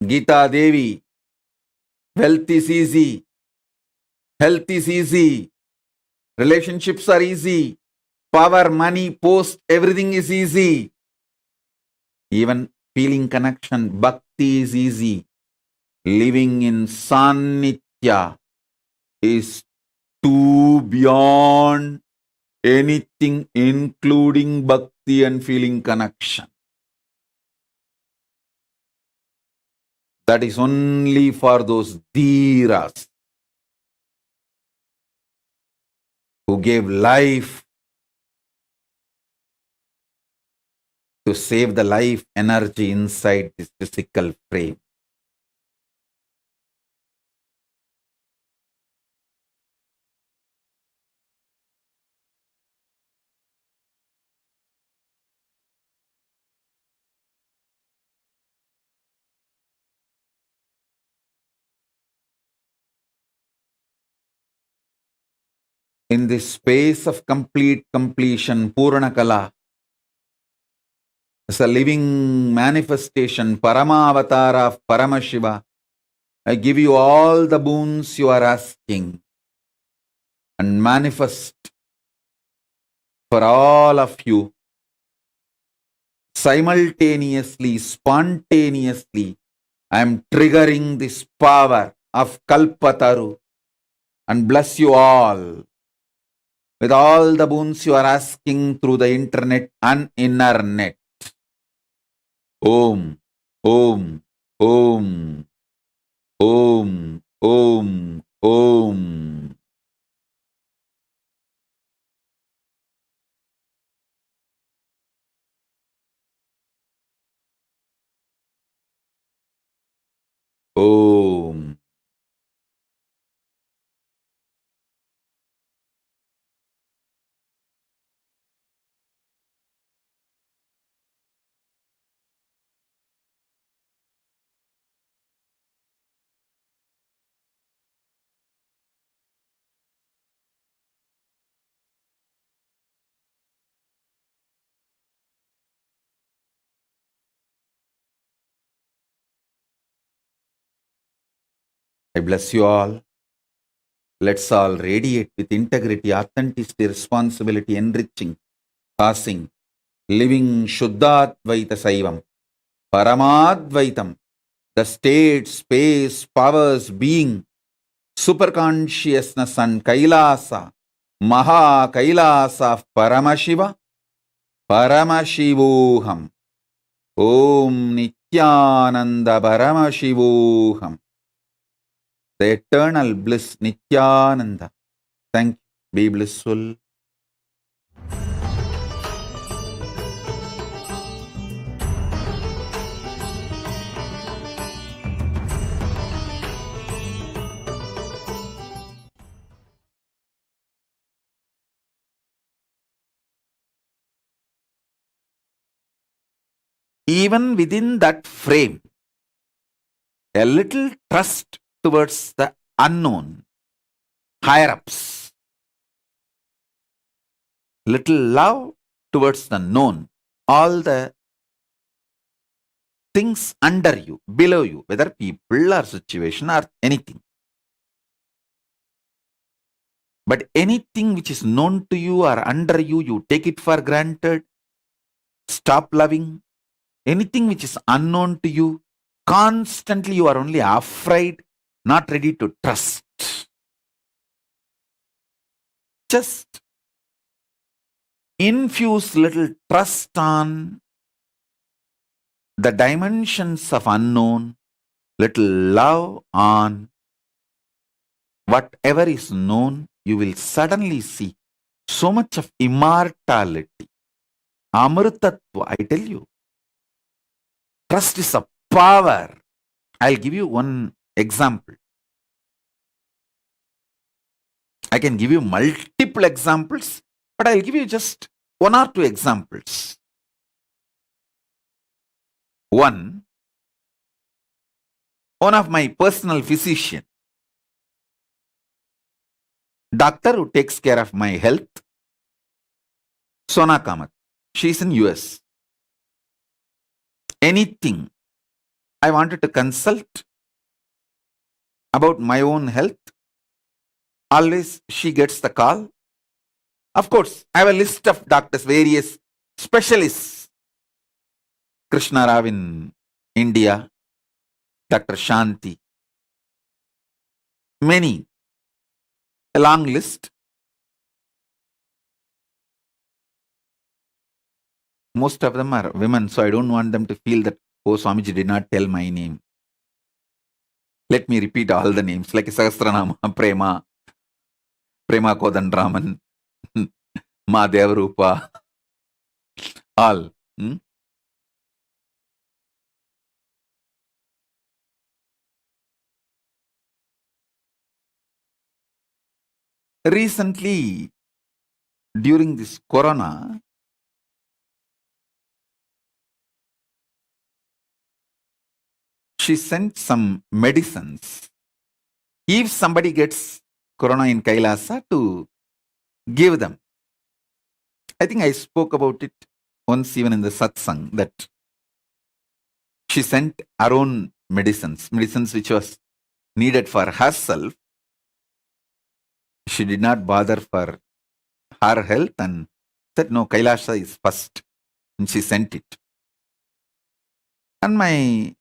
Geeta Devi, wealth is easy, health is easy, relationships are easy, power, money, post, everything is easy. Even feeling connection, bhakti is easy. Living in Sannitya is too beyond anything, including bhakti and feeling connection. That is only for those dhiras who gave life to save the life energy inside this physical frame. In this space of complete completion, Purana Kala, as a living manifestation, Paramavatara of Paramashiva, I give you all the boons you are asking and manifest for all of you simultaneously, spontaneously. I am triggering this power of Kalpataru and bless you all with all the boons you are asking through the internet and internet. Om, Om, Om, Om, Om, Om. Om. I bless you all. Let's all radiate with integrity, authenticity, responsibility, enriching, passing, living Shuddhadvaita Saivam, Paramadvaitam, the state, space, powers, being, superconsciousness and Kailasa, Maha Kailasa of Paramashiva, Paramashivoham, Om Nithyananda Paramashivoham, the eternal bliss Nithyananda. Thank you. Be blissful. Even within that frame, a little trust towards the unknown, higher ups, little love towards the known, all the things under you, below you, whether people or situation or anything. But anything which is known to you or under you, you take it for granted, stop loving. Anything which is unknown to you, constantly you are only afraid, not ready to trust. Just infuse little trust on the dimensions of unknown, little love on whatever is known, you will suddenly see so much of immortality. Amritatva, I tell you. Trust is a power. I'll give you one example. I can give you multiple examples, but I'll give you just one or two examples. One of my personal physician, doctor who takes care of my health, Sona Kamath. She's in US. Anything I wanted to consult about my own health, always she gets the call. Of course, I have a list of doctors, various specialists. Krishna Rao in India, Dr. Shanti, many, a long list. Most of them are women, so I don't want them to feel that, oh, Swamiji did not tell my name. Let me repeat all the names, like Sahasranama, Prema Kodandraman, Ma Devarupa, all. Recently, during this corona, she sent some medicines. If somebody gets corona in Kailasa, to give them. I think I spoke about it once even in the satsang, that she sent her own medicines which was needed for herself. She did not bother for her health and said, no, Kailasa is first. And she sent it. And my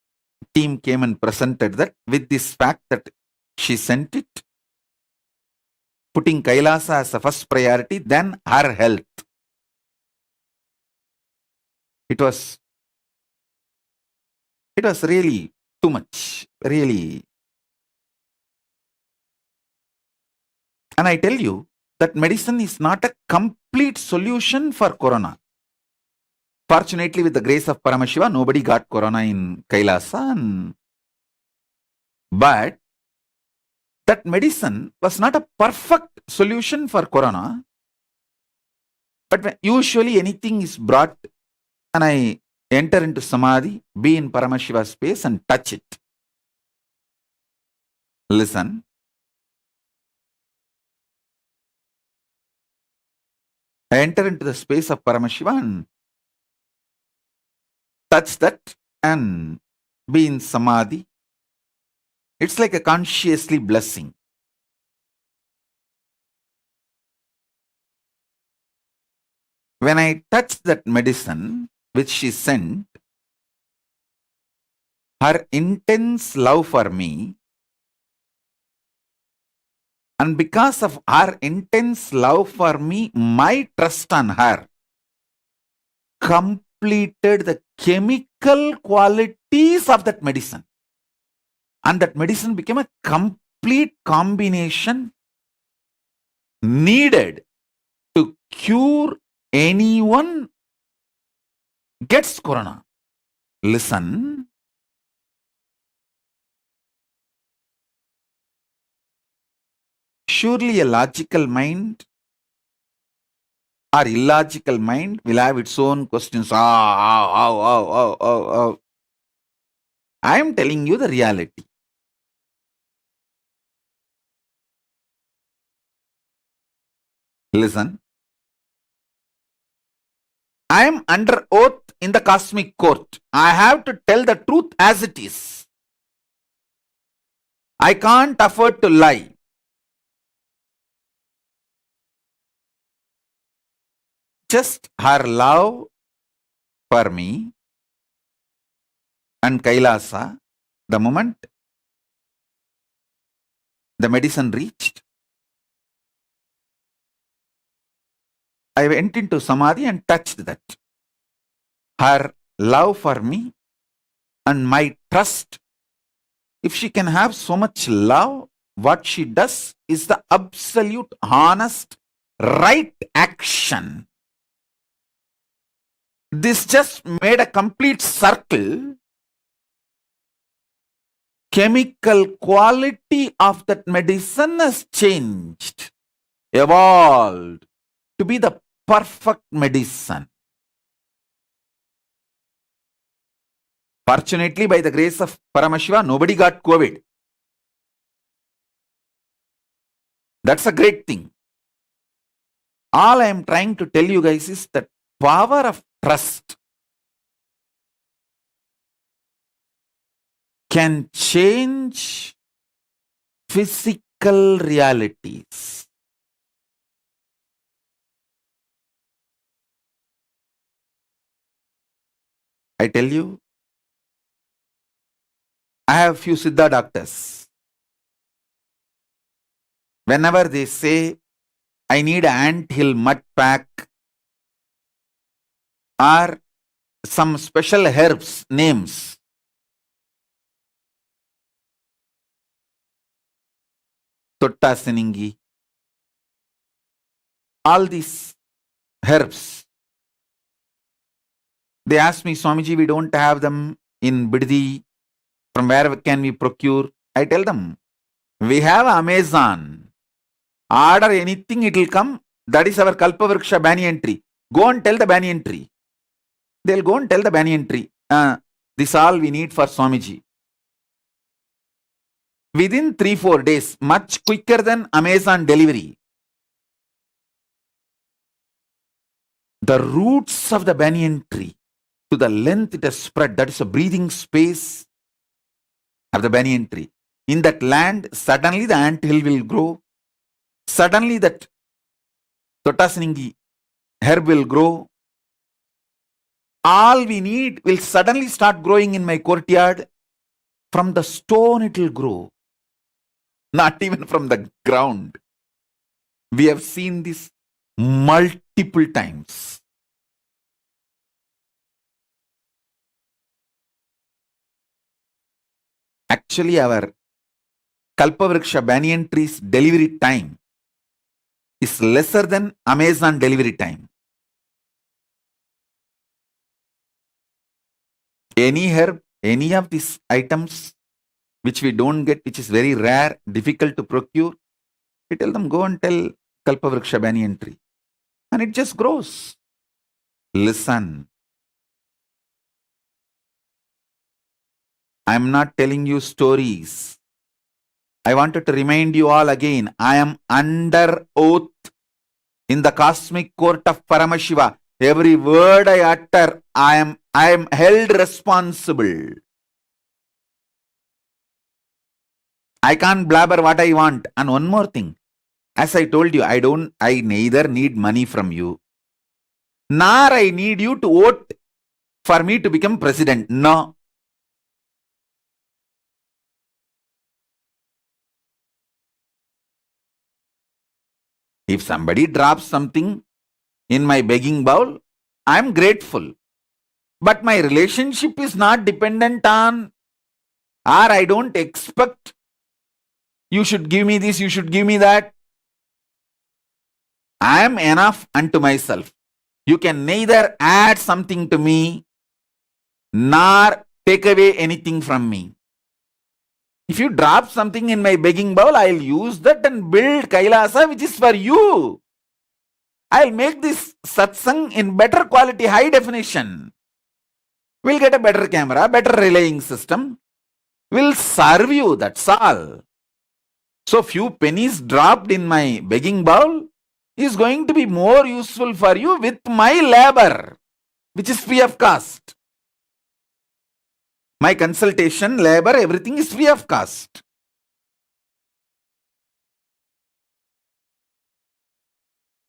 team came and presented that with this fact that she sent it, putting Kailasa as a first priority, then her health. It was really too much, really. And I tell you that medicine is not a complete solution for corona. Fortunately, with the grace of Paramashiva, nobody got corona in Kailasa. But that medicine was not a perfect solution for corona. But usually anything is brought and I enter into Samadhi, be in Paramashiva space and touch it. Listen. I enter into the space of Paramashiva and touch that and be in Samadhi. It's like a consciously blessing. When I touched that medicine which she sent, her intense love for me, and because of her intense love for me, my trust on her completed the chemical qualities of that medicine. And that medicine became a complete combination needed to cure anyone gets corona. Listen. Surely a logical mind or illogical mind will have its own questions. I am telling you the reality. Listen. I am under oath in the cosmic court. I have to tell the truth as it is. I can't afford to lie. Just her love for me and Kailasa, the moment the medicine reached, I went into Samadhi and touched that. Her love for me and my trust. If she can have so much love, what she does is the absolute, honest, right action. This just made a complete circle. Chemical quality of that medicine has changed, evolved to be the perfect medicine. Fortunately, by the grace of Paramashiva, nobody got COVID. That's a great thing. All I am trying to tell you guys is that power of trust can change physical realities. I tell you, I have few Siddha doctors. Whenever they say, I need an anthill mud pack or some special herbs names, Totta Siningi, all these herbs. They ask me, Swamiji, we don't have them in Biddi. From where can we procure? I tell them, we have Amazon. Order anything, it will come. That is our Kalpavriksha banyan tree. Go and tell the banyan tree. They'll go and tell the banyan tree. This all we need for Swamiji. Within 3-4 days, much quicker than Amazon delivery, the roots of the banyan tree, to the length it has spread, that is a breathing space of the banyan tree. In that land, suddenly the anthill will grow. Suddenly that Tottasiningi herb will grow. All we need will suddenly start growing in my courtyard. From the stone it will grow. Not even from the ground. We have seen this multiple times. Actually, our Kalpavriksha banyan tree's delivery time is lesser than Amazon delivery time. Any herb, any of these items which we don't get, which is very rare, difficult to procure, we tell them, go and tell Kalpavriksha banyan tree. And it just grows. Listen. I am not telling you stories. I wanted to remind you all again, I am under oath in the cosmic court of Paramashiva. Every word I utter, I am held responsible. I can't blabber what I want. And one more thing, as I told you, I neither need money from you, nor I need you to vote for me to become president. No. If somebody drops something in my begging bowl, I'm grateful. But my relationship is not dependent on, or I don't expect you should give me this, you should give me that. I am enough unto myself. You can neither add something to me nor take away anything from me. If you drop something in my begging bowl, I'll use that and build Kailasa, which is for you. I'll make this satsang in better quality, high definition. We'll get a better camera, better relaying system. We'll serve you, that's all. So few pennies dropped in my begging bowl is going to be more useful for you with my labor, which is free of cost. My consultation, labor, everything is free of cost.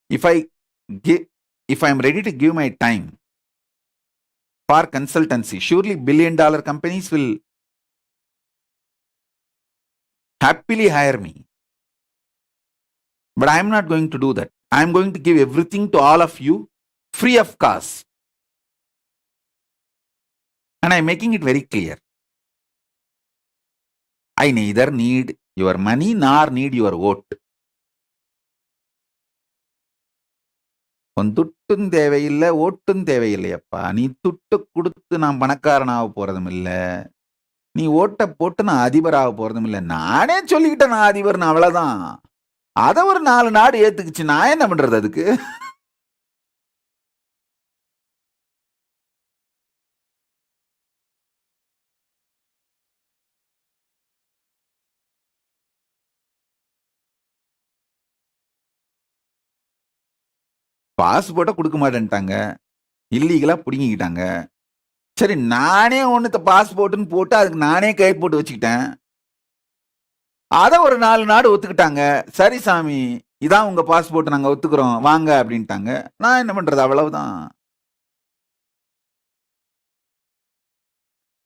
If I'm ready to give my time for consultancy, surely billion-dollar companies will happily hire me. But I'm not going to do that. I'm going to give everything to all of you free of cost. And I'm making it very clear. I neither need your money nor need your vote. உன் துட்டும் தேவையில்லை, ஓட்டும் தேவையில்லையப்பா. நீ துட்டு கொடுத்து நான் பணக்காரனாக போறதும் இல்லை, நீ ஓட்ட போட்டு நான் அதிபராக போறதும் இல்லை. நானே சொல்லிக்கிட்டேன் நான் அதிபர்னு, அவ்வளவுதான். அதை ஒரு 4 நாடு ஏத்துக்குச்சு, நான் என்ன பண்றது அதுக்கு? பாஸ்போர்ட்டை கொடுக்க மாட்டேன்ட்டாங்க, இல்லீகலா பிடுங்கிக்கிட்டாங்க. சரி, நானே ஒன்று பாஸ்போர்ட்னு போட்டு அதுக்கு நானே கை போட்டு வச்சுக்கிட்டேன். அதை ஒரு 4 நாடு ஒத்துக்கிட்டாங்க. சரி சாமி, இதான் உங்க பாஸ்போர்ட், நாங்க ஒத்துக்கிறோம் வாங்க அப்படின்ட்டாங்க. நான் என்ன பண்றது, அவ்வளவுதான்.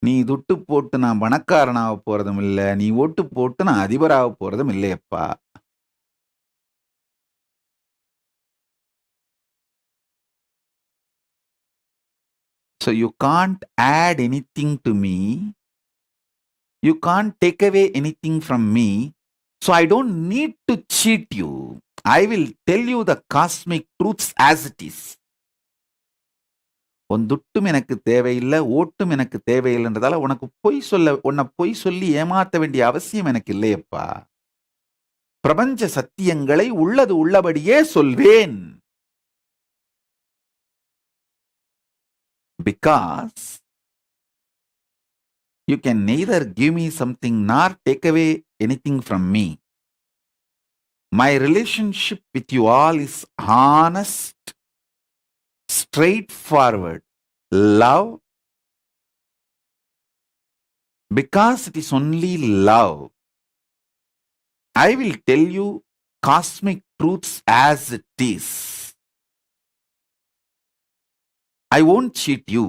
நீ துட்டு போட்டு நான் பணக்காரனாக போறதும் இல்லை, நீ ஓட்டு போட்டு நான் அதிபராக போறதும் இல்லையப்பா. So you can't add anything to me. You can't take away anything from me. So I don't need to cheat you. I will tell you the cosmic truths as it is. உன் துட்டும் எனக்கு தேவையில்லை, ஓட்டும் எனக்கு தேவையில்லைன்றதால உன்னை பொய் சொல்லி ஏமாத்த வேண்டிய அவசியம் எனக்கு இல்லையப்பா. பிரபஞ்ச சத்தியங்களை உள்ளது உள்ளபடியே சொல்வேன். Because you can neither give me something nor take away anything from me. My relationship with you all is honest, straightforward, love. Because it is only love, I will tell you cosmic truths as it is. I won't cheat you.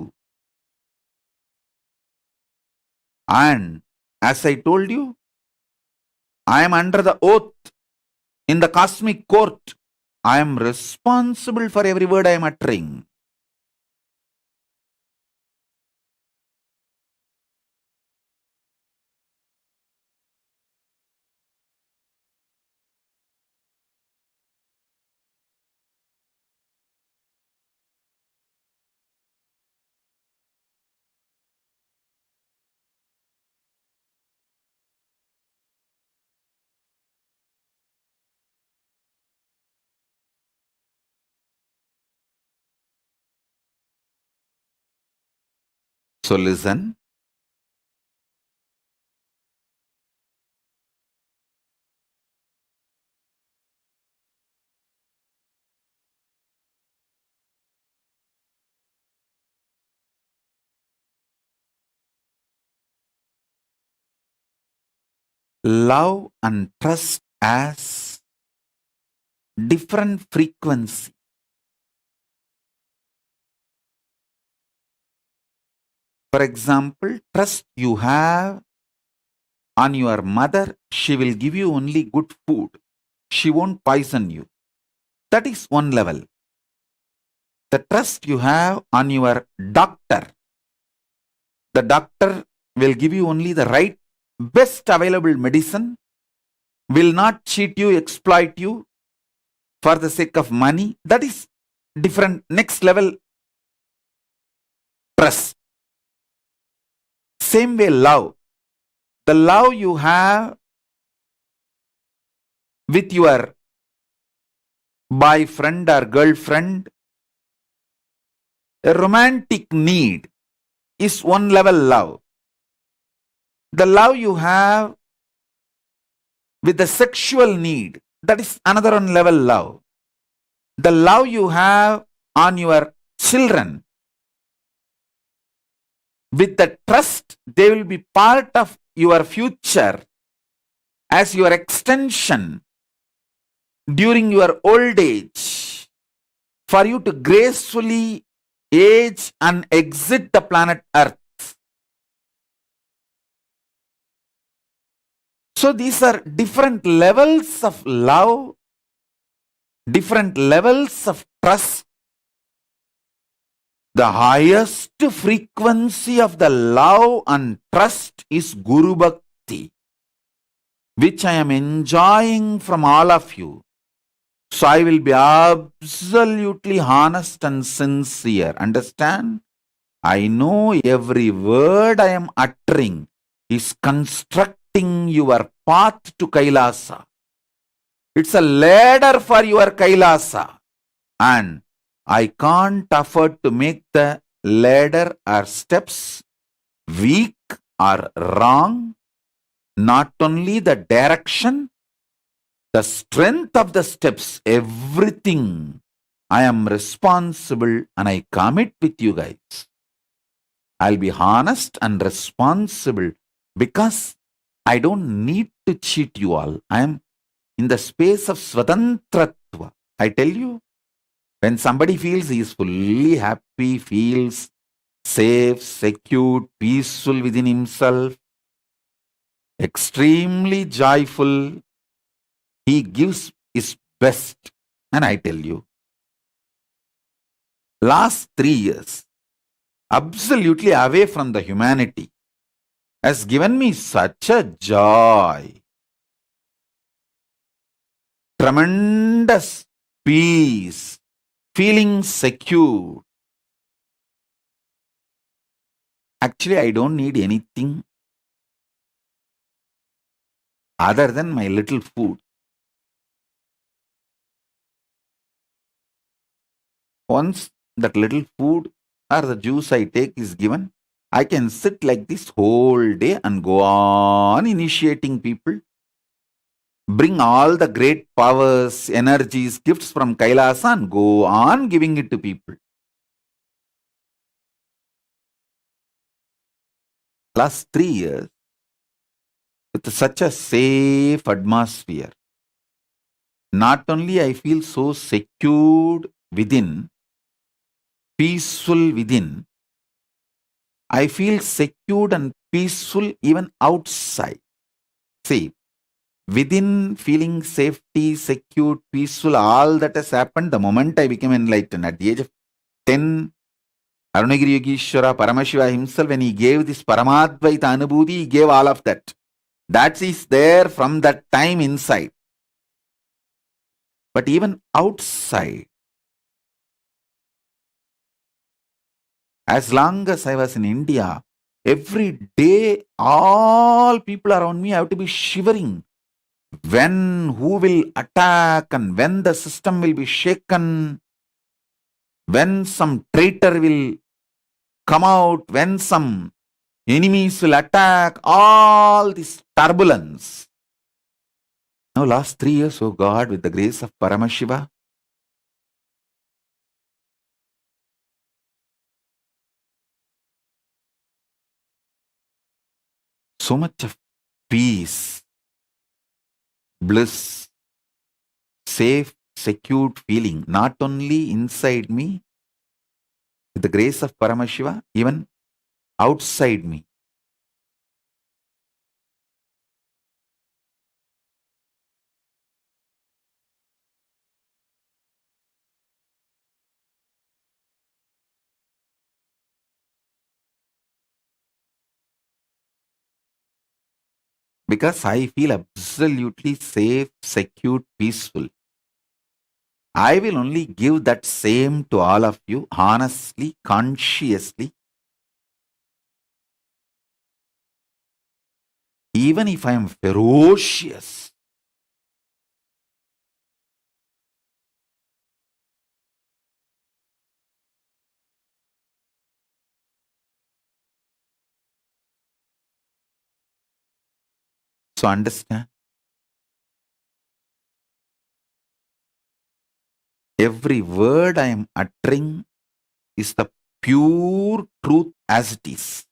And as I told you, I am under the oath in the cosmic court. I am responsible for every word I am uttering. So listen. love and trust as different frequency. For example, trust you have on your mother, she will give you only good food. She won't poison you. That is one level. The trust you have on your doctor, the doctor will give you only the right, best available medicine, will not cheat you, exploit you for the sake of money. That is different, next level trust. Same way, love. The love you have with your boyfriend or girlfriend, a romantic need is one level love. The love you have with the sexual need, that is another one level love. The love you have on your children, with the trust they will be part of your future as your extension during your old age, for you to gracefully age and exit the planet Earth. So these are different levels of love, different levels of trust. The highest frequency of the love and trust is Guru Bhakti, which I am enjoying from all of you. So I will be absolutely honest and sincere. Understand? I know every word I am uttering is constructing your path to Kailasa. It's a ladder for your Kailasa. And I can't afford to make the ladder or steps weak or wrong. Not only the direction, the strength of the steps, everything. I am responsible and I commit with you guys. I'll be honest and responsible because I don't need to cheat you all. I am in the space of Svatantratva. I tell you, when somebody feels he is fully happy, feels safe, secure, peaceful within himself, extremely joyful, he gives his best. And I tell you, last 3 years, absolutely away from the humanity, has given me such a joy, tremendous peace, feeling secure. Actually, I don't need anything other than my little food. Once that little food or the juice I take is given, I can sit like this whole day and go on initiating people, bring all the great powers, energies, gifts from Kailasa and go on giving it to people. Last 3 years, with such a safe atmosphere, not only I feel so secured within, peaceful within, I feel secured and peaceful even outside. See, within feeling safety, secure, peaceful, all that has happened the moment I became enlightened. At the age of 10, Arunagiri Yogeshwara Paramashiva himself, when he gave this Paramadvaita Anubhuti, he gave all of that. That is there from that time inside. But even outside, as long as I was in India, every day, all people around me have to be shivering. When, who will attack and when the system will be shaken, when some traitor will come out, when some enemies will attack, all this turbulence. Now, last 3 years, oh God, with the grace of Paramashiva, so much of peace, bliss, safe, secured feeling, not only inside me, with the grace of Paramashiva, even outside me. Because I feel absolutely safe, secure, peaceful. I will only give that same to all of you honestly, consciously, even if I am ferocious. So understand, every word I am uttering is the pure truth as it is.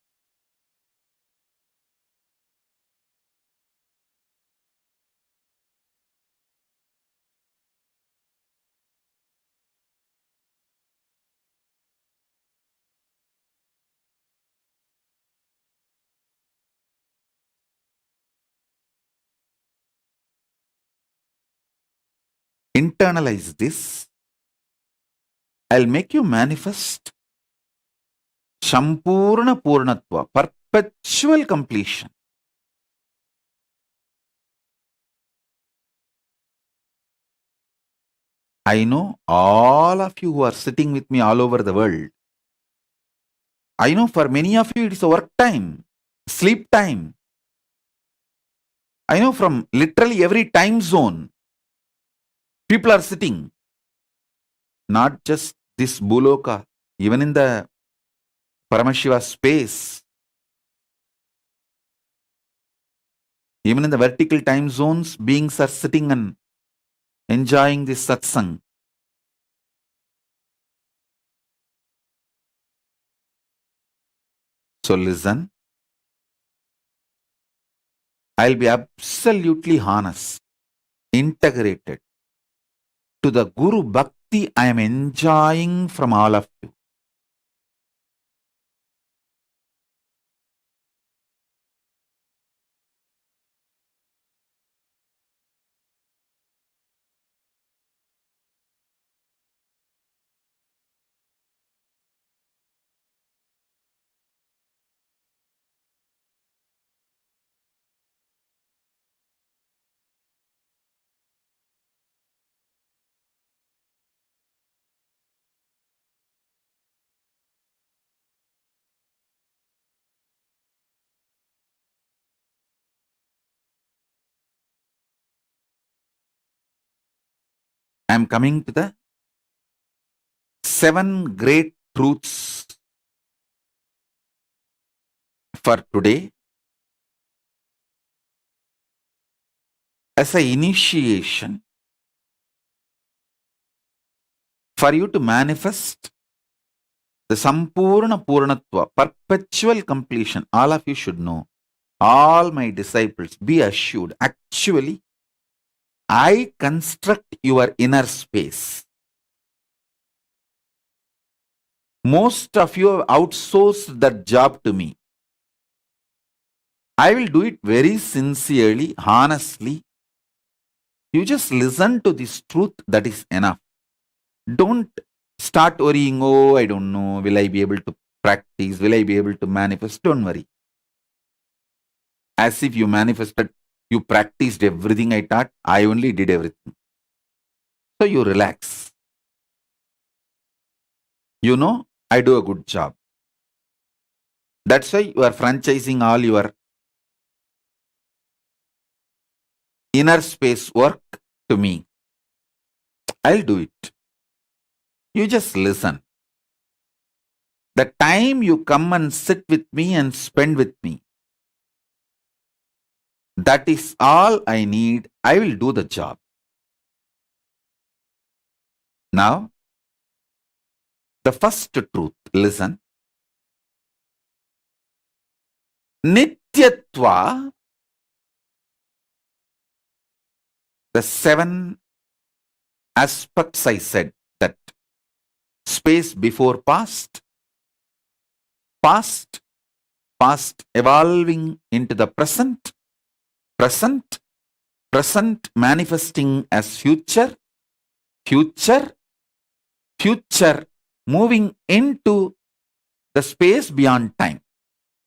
Internalize this. I'll make you manifest Sampurna Purnatva, perpetual completion. I know all of you who are sitting with me all over the world. I know for many of you it is work time, sleep time. I know from literally every time zone, people are sitting. Not just this Buloka, even in the Paramashiva space, even in the vertical time zones, beings are sitting and enjoying this satsang. So listen, I'll be absolutely honest, integrated to the Guru Bhakti I am enjoying from all of you. I am coming to the 7 great truths for today as an initiation for you to manifest the Sampurna Purnatva, perpetual completion. All of you should know. All my disciples, be assured. Actually, I construct your inner space. Most of you have outsourced that job to me. I will do it very sincerely, honestly. You just listen to this truth, that is enough. Don't start worrying, oh, I don't know, will I be able to practice? Will I be able to manifest? Don't worry. As if you manifested, you practiced everything I taught, I only did everything. So you relax. You know, I do a good job. That's why you are franchising all your inner space work to me. I'll do it. You just listen. The time you come and sit with me and spend with me, that is all I need. I will do the job. Now, the first truth, listen. Nityatva the 7 aspects I said, that space before past, past, past evolving into the present, present, present manifesting as future, future, future moving into the space beyond time.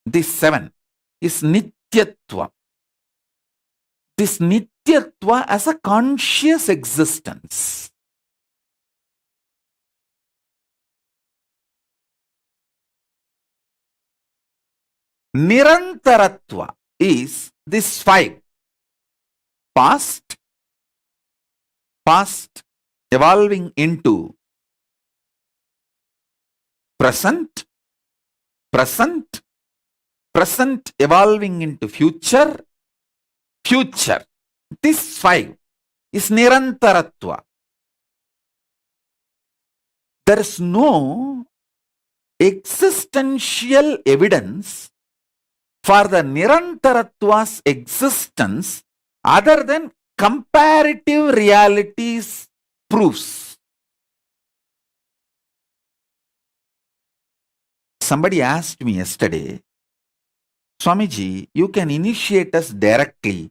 This 7 is Nityatva. This Nityatva as a conscious existence. Nirantaratva is this 5. Past, past evolving into present, present, present evolving into future, future. This 5 is Nirantaratva. There is no existential evidence for the Nirantaratva's existence other than comparative realities proofs. Somebody asked me yesterday, Swamiji, you can initiate us directly.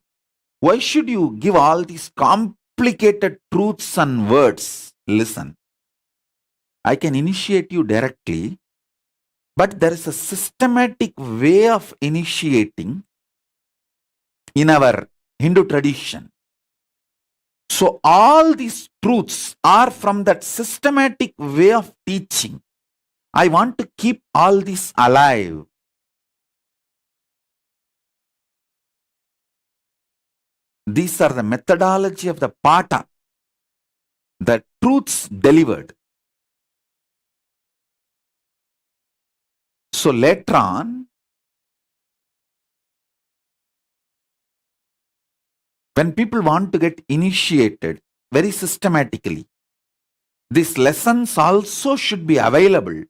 Why should you give all these complicated truths and words? Listen, I can initiate you directly, but there is a systematic way of initiating in our Hindu tradition. So all these truths are from that systematic way of teaching. I want to keep all this alive. These are the methodology of the Pata, the truths delivered. So later on, when people want to get initiated very systematically, these lessons also should be available,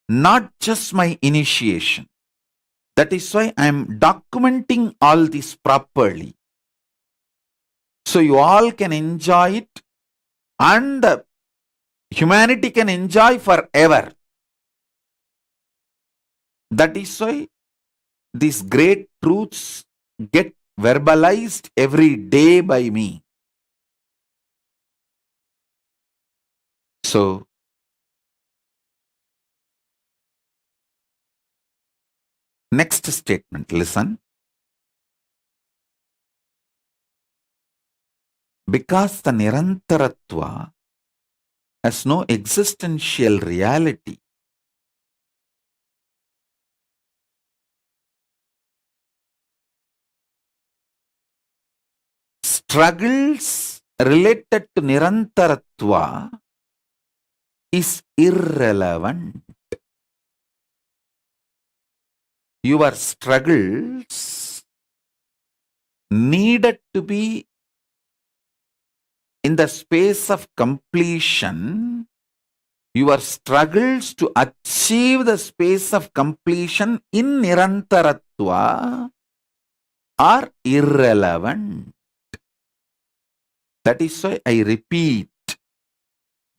not just my initiation. That is why I am documenting all this properly. So you all can enjoy it and the humanity can enjoy forever. That is why these great truths get verbalized every day by me. So, next statement, listen. Because the Nirantaratva has no existential reality, struggles related to Nirantaratva is irrelevant. Your struggles needed to be in the space of completion. Your struggles to achieve the space of completion in Nirantaratva are irrelevant. That is why I repeat,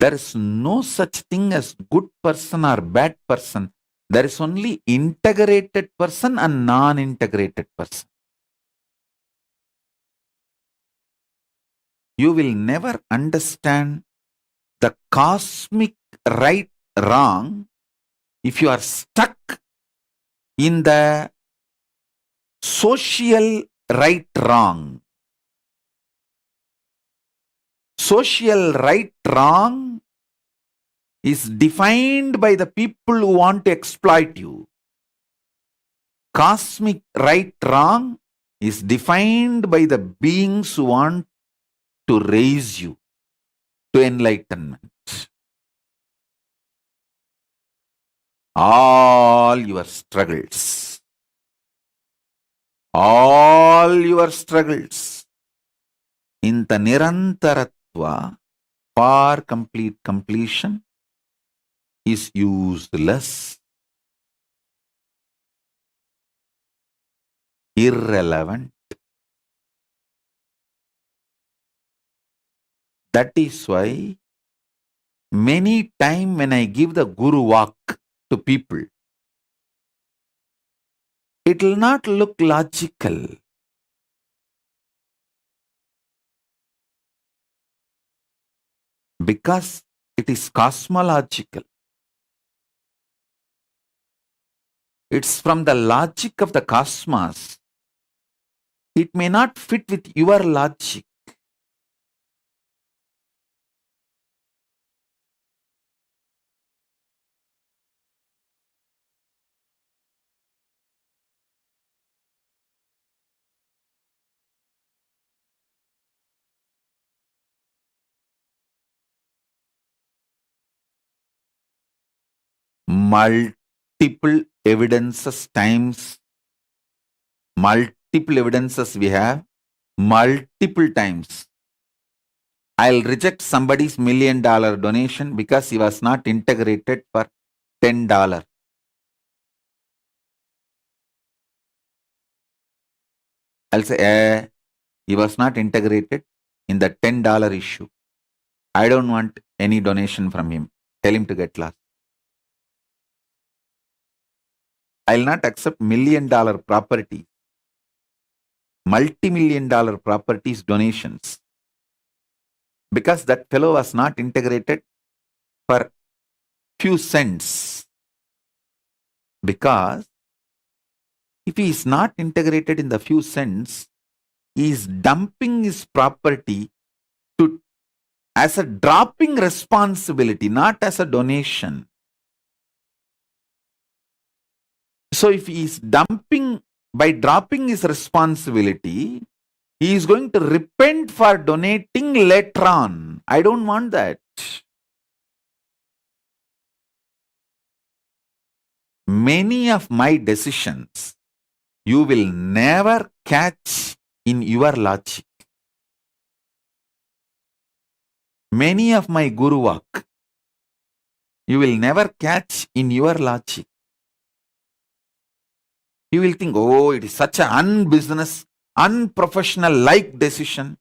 there is no such thing as good person or bad person. There is only integrated person and non-integrated person. You will never understand the cosmic right wrong if you are stuck in the social right wrong. Social right wrong is defined by the people who want to exploit you. Cosmic right wrong is defined by the beings who want to raise you to enlightenment. All your struggles, in the Nirantaratva for complete completion is useless, irrelevant. That is why many time when I give the Guru walk to people, it will not look logical. Because it is cosmological. It's from the logic of the cosmos. It may not fit with your logic. Multiple evidences times, multiple evidences we have, multiple times. I'll reject somebody's $1 million donation because he was not integrated for $10. I'll say, he was not integrated in the $10 issue. I don't want any donation from him. Tell him to get lost. I'll not accept $1 million property, multi-million dollar properties donations because that fellow was not integrated for few cents. Because if he is not integrated in the few cents, he is dumping his property to as a dropping responsibility, not as a donation. So if he is dumping by dropping his responsibility, he is going to repent for donating later on. I don't want that. Many of my decisions you will never catch in your logic. Many of my Guru walk you will never catch in your logic. You will think, oh, it is such an unbusiness, unprofessional like decision.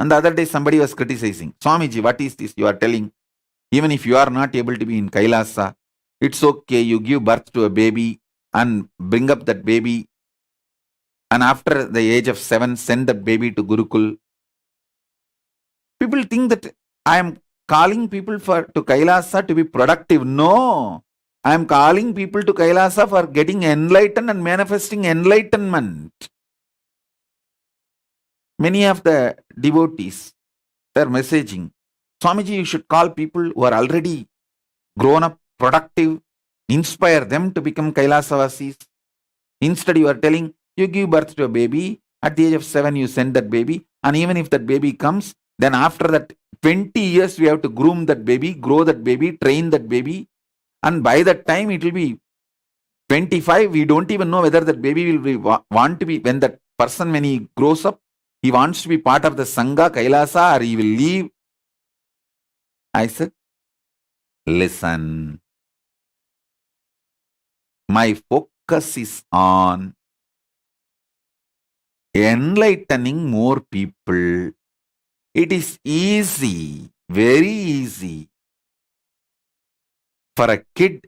And the other day somebody was criticizing, Swamiji, what is this you are telling? Even if you are not able to be in Kailasa, it's okay, you give birth to a baby and bring up that baby, and after the age of 7, send that baby to Gurukul. People think that I am calling people to Kailasa to be productive. No, I am calling people to Kailasa for getting enlightened and manifesting enlightenment. Many of the devotees, they are messaging, Swamiji, you should call people who are already grown up, productive, inspire them to become Kailasavasis. Instead, you are telling, you give birth to a baby, at the age of 7, you send that baby, and even if that baby comes, then after that 20 years, we have to groom that baby, grow that baby, train that baby, and by that time, it will be 25. We don't even know whether that baby will be, want to be, when that person, when he grows up, he wants to be part of the Sangha, Kailasa, or he will leave. I said, listen, my focus is on enlightening more people. It is easy, very easy for a kid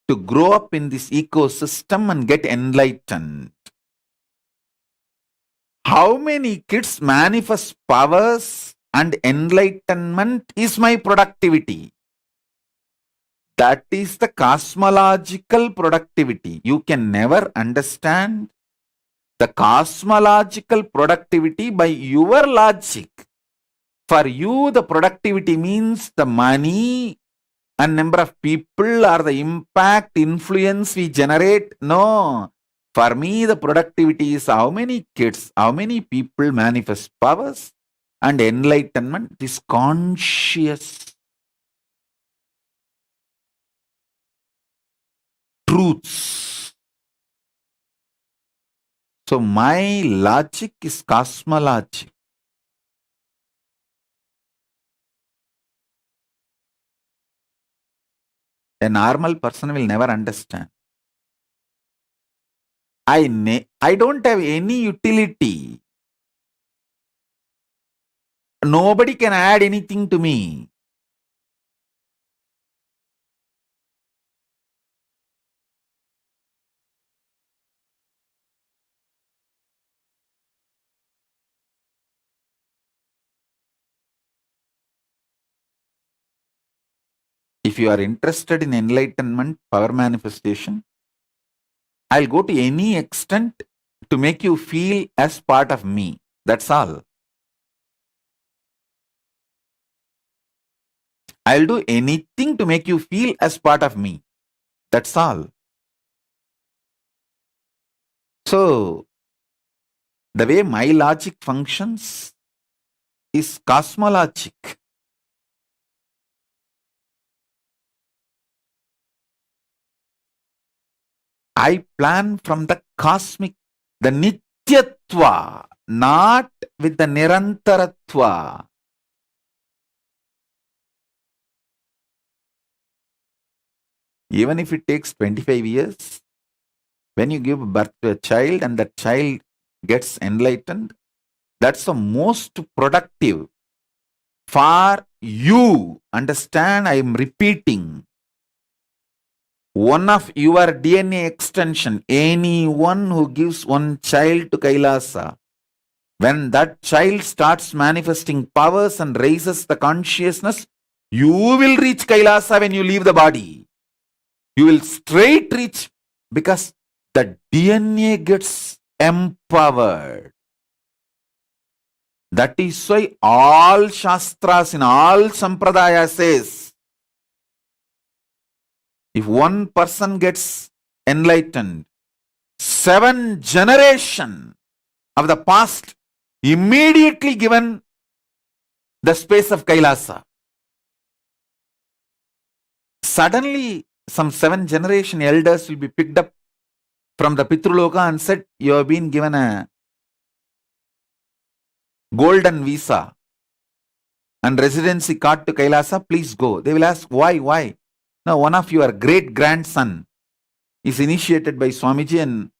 to grow up in this ecosystem and get enlightened. How many kids manifest powers and enlightenment is my productivity. That is the cosmological productivity. You can never understand the cosmological productivity by your logic. For you, the productivity means the money and number of people or the impact, influence we generate. No. For me, the productivity is how many kids, how many people manifest powers and enlightenment is conscious truths. So my logic is cosmologic. A normal person will never understand. I don't have any utility. Nobody can add anything to me. If you are interested in enlightenment, power manifestation, I'll go to any extent to make you feel as part of me. That's all. I'll do anything to make you feel as part of me. That's all. So, the way my logic functions is cosmologic. I plan from the cosmic, the Nityatva, not with the Nirantaratva. Even if it takes 25 years, when you give birth to a child and that child gets enlightened, that's the most productive for you. Understand, I am repeating. One of your DNA extension, anyone who gives one child to Kailasa, when that child starts manifesting powers and raises the consciousness, you will reach Kailasa when you leave the body. You will straight reach because the DNA gets empowered. That is why all Shastras in all Sampradaya says, if one person gets enlightened, 7 generations of the past immediately given the space of Kailasa. Suddenly, some 7 generation elders will be picked up from the Pitruloka and said, you have been given a golden visa and residency card to Kailasa, please go. They will ask, why? Now, one of your great grandson is initiated by Swamiji and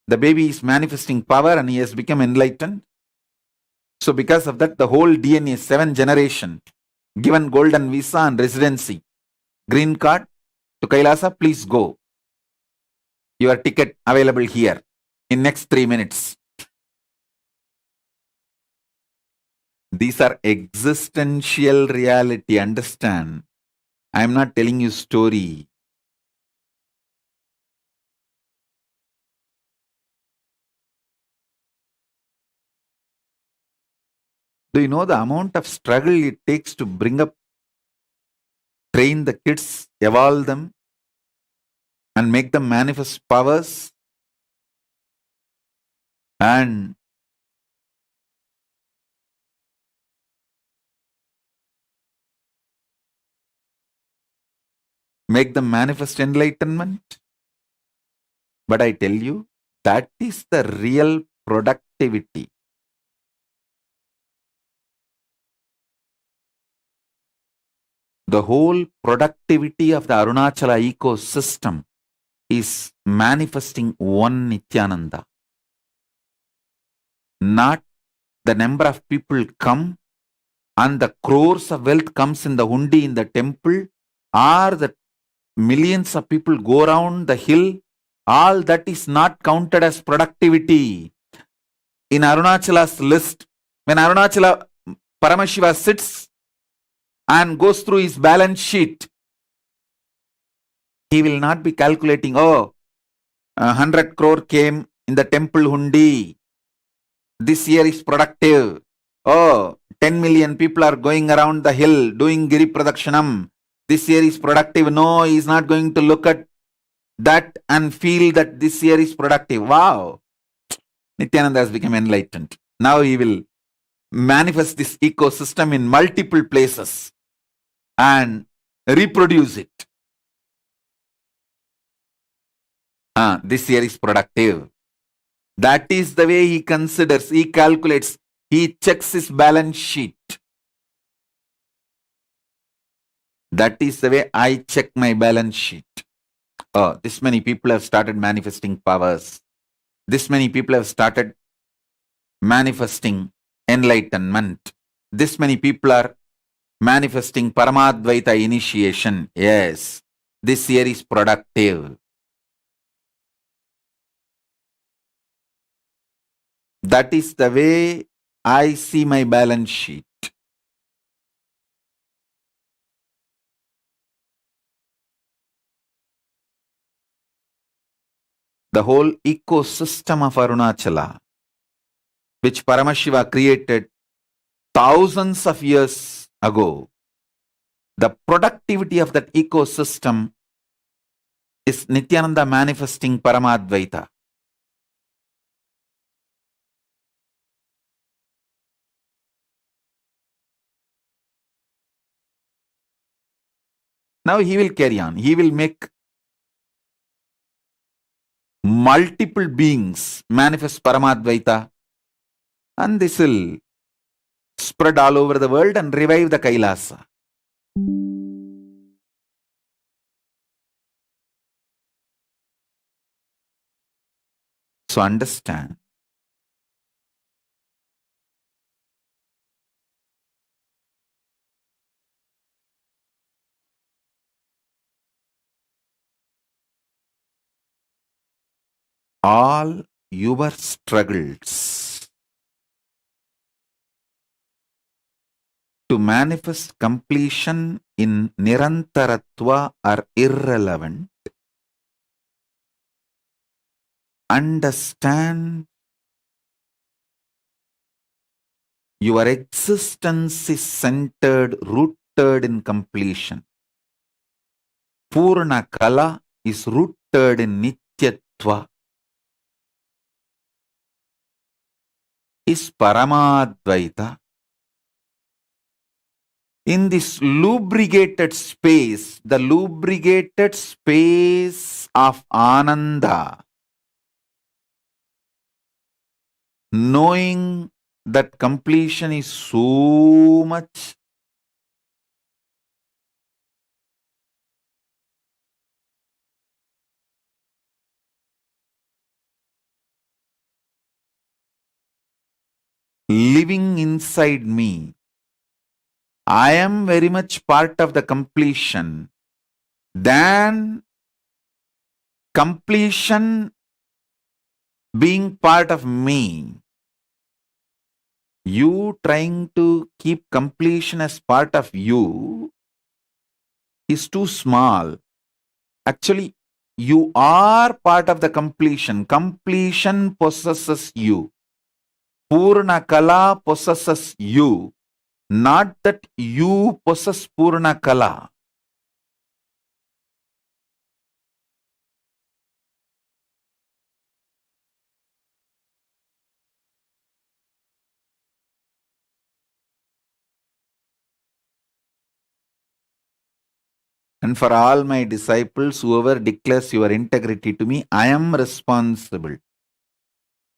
the baby is manifesting power and he has become enlightened. So because of that, the whole DNA, 7 generation, given golden visa and residency, green card to Kailasa, please go. Your ticket available here in next 3 minutes. These are existential reality, understand? I am not telling you story. Do you know the amount of struggle it takes to bring up, train the kids, evolve them, and make them manifest powers? And make them manifest enlightenment? But I tell you, that is the real productivity. The whole productivity of the Arunachala ecosystem is manifesting one Nithyananda. Not the number of people come and the crores of wealth comes in the hundi in the temple, or the millions of people go around the hill. All that is not counted as productivity. In Arunachala's list, when Arunachala Paramashiva sits and goes through his balance sheet, he will not be calculating, 100 crore came in the temple hundi. This year is productive. 10 million people are going around the hill doing Giri Pradakshanam. This year is productive. No, he is not going to look at that and feel that this year is productive. Wow. Nithyananda has become enlightened. Now he will manifest this ecosystem in multiple places and reproduce it. This year is productive. That is the way he considers, he calculates, he checks his balance sheet. That is the way I check my balance sheet. This many people have started manifesting powers. This many people have started manifesting enlightenment. This many people are manifesting Paramadvaita initiation. Yes, this year is productive. That is the way I see my balance sheet. The whole ecosystem of Arunachala, which Paramashiva created thousands of years ago, the productivity of that ecosystem is Nithyananda manifesting Paramadvaita. Now he will carry on. He will make multiple beings manifest Paramadvaita, and this will spread all over the world and revive the Kailasa. So understand, all your struggles to manifest completion in Nirantaratva are irrelevant. Understand, your existence is centered, rooted in completion. Purna Kala is rooted in Nityatva. Is Paramadvaita. In this lubricated space, the lubricated space of Ananda, knowing that completion is so much, living inside me, I am very much part of the completion. Then completion being part of me, you trying to keep completion as part of you is too small. Actually, you are part of the completion. Completion possesses you. Purna Kala possesses you. Not that you possess Purna Kala. And for all my disciples, whoever declares your integrity to me, I am responsible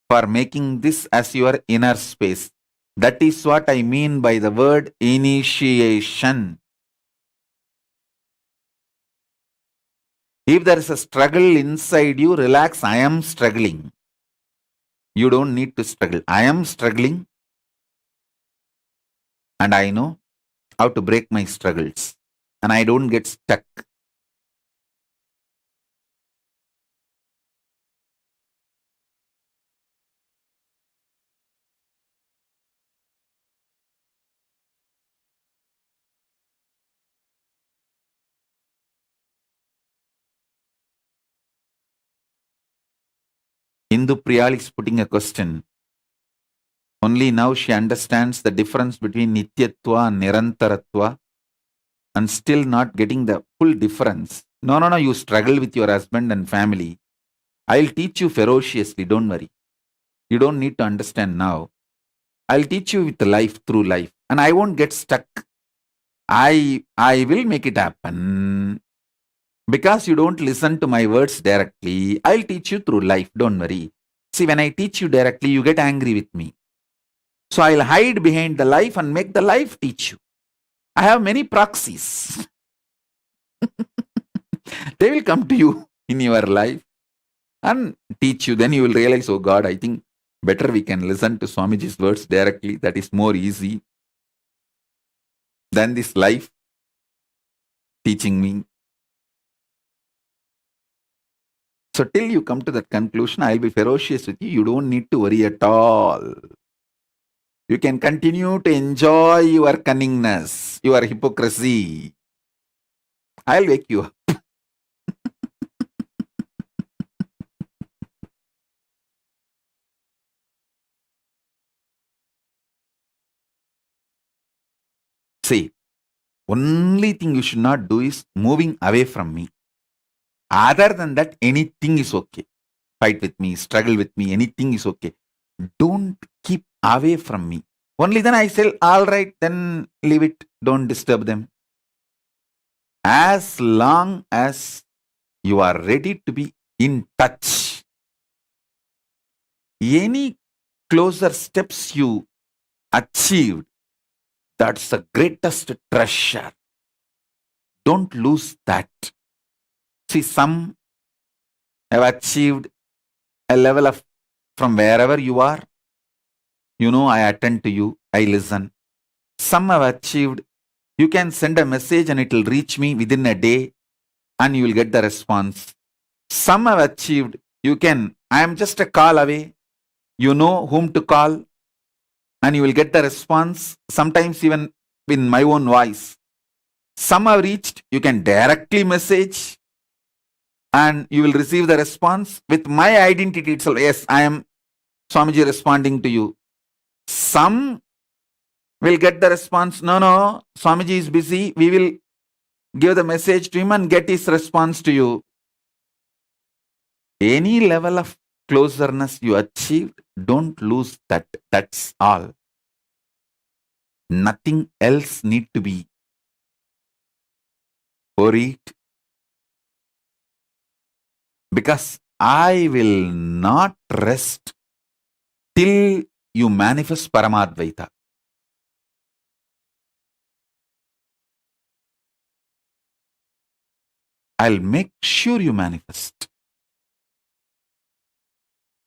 for making this as your inner space. That is what I mean by the word initiation. If there is a struggle inside you, relax. I am struggling. You don't need to struggle. I am struggling, and I know how to break my struggles, and I don't get stuck. Indu Priyal is putting a question. Only now she understands the difference between Nityatva and Nirantaratva, and still not getting the full difference. No, you struggle with your husband and family. I'll teach you ferociously, don't worry. You don't need to understand now. I'll teach you with life, through life, and I won't get stuck. I will make it happen. Because you don't listen to my words directly, I'll teach you through life, don't worry. See, when I teach you directly, you get angry with me. So I'll hide behind the life and make the life teach you. I have many proxies. They will come to you in your life. and teach you. Then you will realize, oh God, I think better we can listen to Swamiji's words directly. That is more easy than this life teaching me. So till you come to that conclusion, I'll be ferocious with you. You don't need to worry at all. You can continue to enjoy your cunningness, your hypocrisy. I'll wake you up. See, only thing you should not do is moving away from me. Other than that, anything is okay. Fight with me, struggle with me, anything is okay. Don't keep away from me. Only then I say, all right, then leave it. Don't disturb them. As long as you are ready to be in touch, any closer steps you achieved, that's the greatest treasure. Don't lose that. See, some have achieved a level of from wherever you are. You know, I attend to you, I listen. Some have achieved, you can send a message and it will reach me within a day and you will get the response. Some have achieved, I am just a call away. You know whom to call and you will get the response, sometimes even in my own voice. Some have reached, you can directly message and you will receive the response with my identity itself. Yes, I am Swamiji responding to you. Some will get the response, no, Swamiji is busy. We will give the message to him and get his response to you. Any level of closeness you achieved, don't lose that. That's all. Nothing else need to be worried. Because I will not rest till you manifest Paramadvaita. I'll make sure you manifest.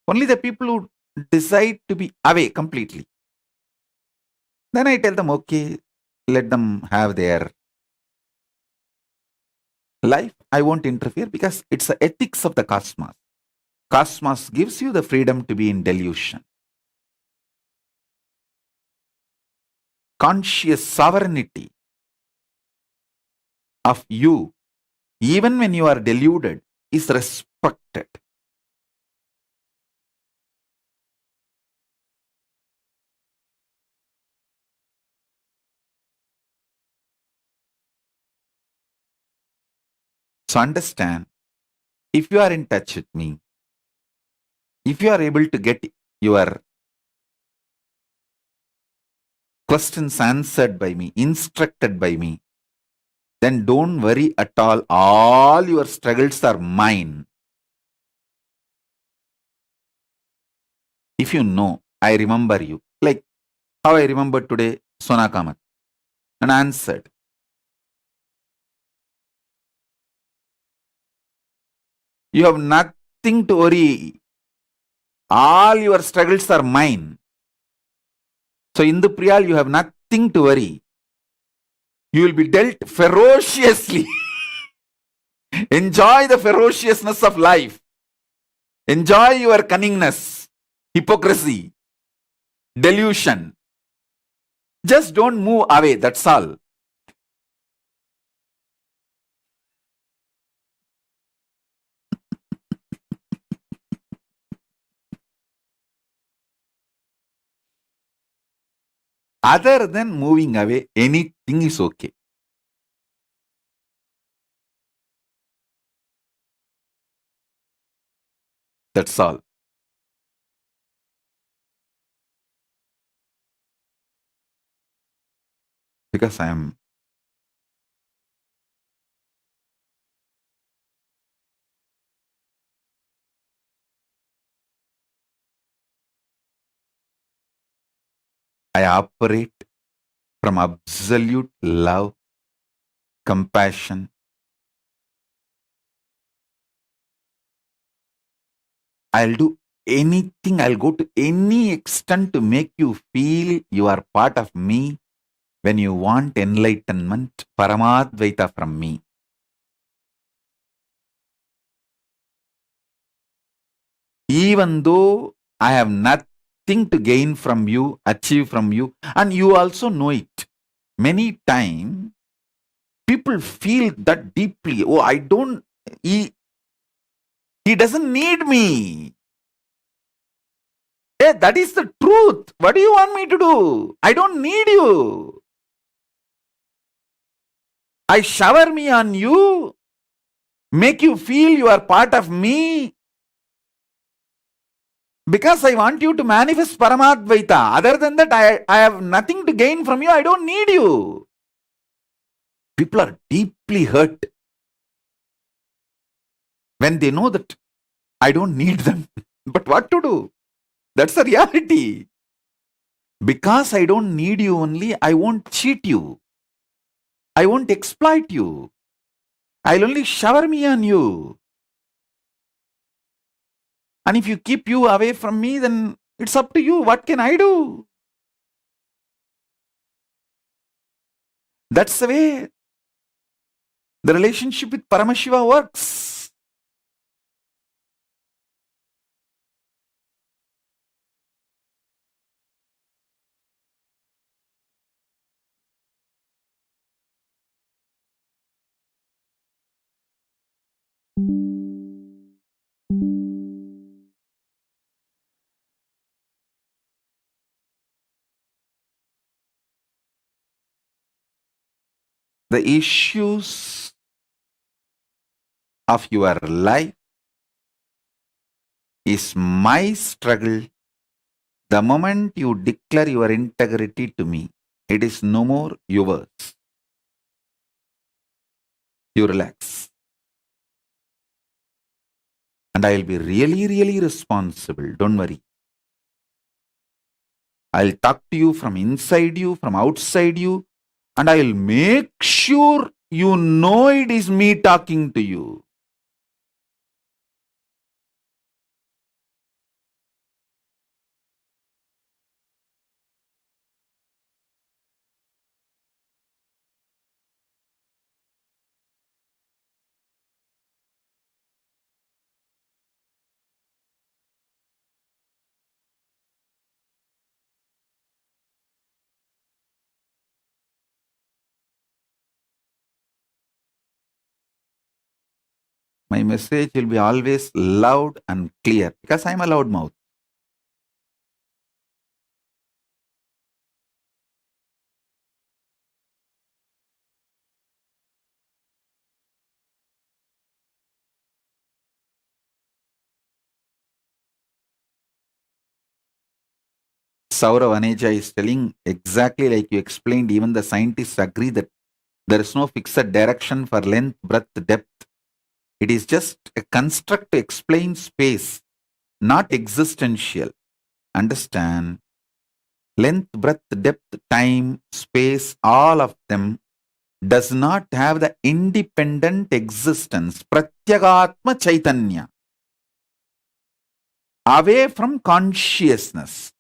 Only the people who decide to be away completely. Then I tell them, okay, let them have their life. I won't interfere because it's the ethics of the cosmos. Cosmos gives you the freedom to be in delusion. Conscious sovereignty of you, even when you are deluded, is respected. So understand, if you are in touch with me, if you are able to get your questions answered by me, instructed by me, then don't worry at all. All your struggles are mine. If you know, I remember you. Like how I remembered today Sona Kamat and answered. You have nothing to worry. All your struggles are mine. So in the Priyal, you have nothing to worry. You will be dealt ferociously. Enjoy the ferociousness of life. Enjoy your cunningness, hypocrisy, delusion. Just don't move away, that's all. Other than moving away, anything is okay. That's all. Because I operate from absolute love, compassion, I'll do anything, I'll go to any extent to make you feel you are part of me when you want enlightenment, Paramadvaita from me. Even though I have nothing to gain from you, achieve from you, and you also know it. Many times, people feel that deeply. Oh, he doesn't need me. Hey, that is the truth. What do you want me to do? I don't need you. I shower me on you, make you feel you are part of me because I want you to manifest Paramadvaita. Other than that, I have nothing to gain from you. I don't need you. People are deeply hurt when they know that I don't need them. But what to do? That's the reality. Because I don't need you only, I won't cheat you. I won't exploit you. I'll only shower me on you. And if you keep you away from me, then it's up to you. What can I do? That's the way the relationship with Paramashiva works. The issues of your life is my struggle. The moment you declare your integrity to me, it is no more yours. You relax. And I'll be really, really responsible. Don't worry. I'll talk to you from inside you, from outside you, and I'll make sure you know it is me talking to you. My message will be always loud and clear because I'm a loud mouth. Saurav Aneja is telling exactly like you explained. Even the scientists agree that there is no fixed direction for length, breadth, depth. It is just a construct to explain space, not existential. Understand? Length, breadth, depth, time, space, all of them does not have the independent existence, pratyagatma chaitanya, away from consciousness.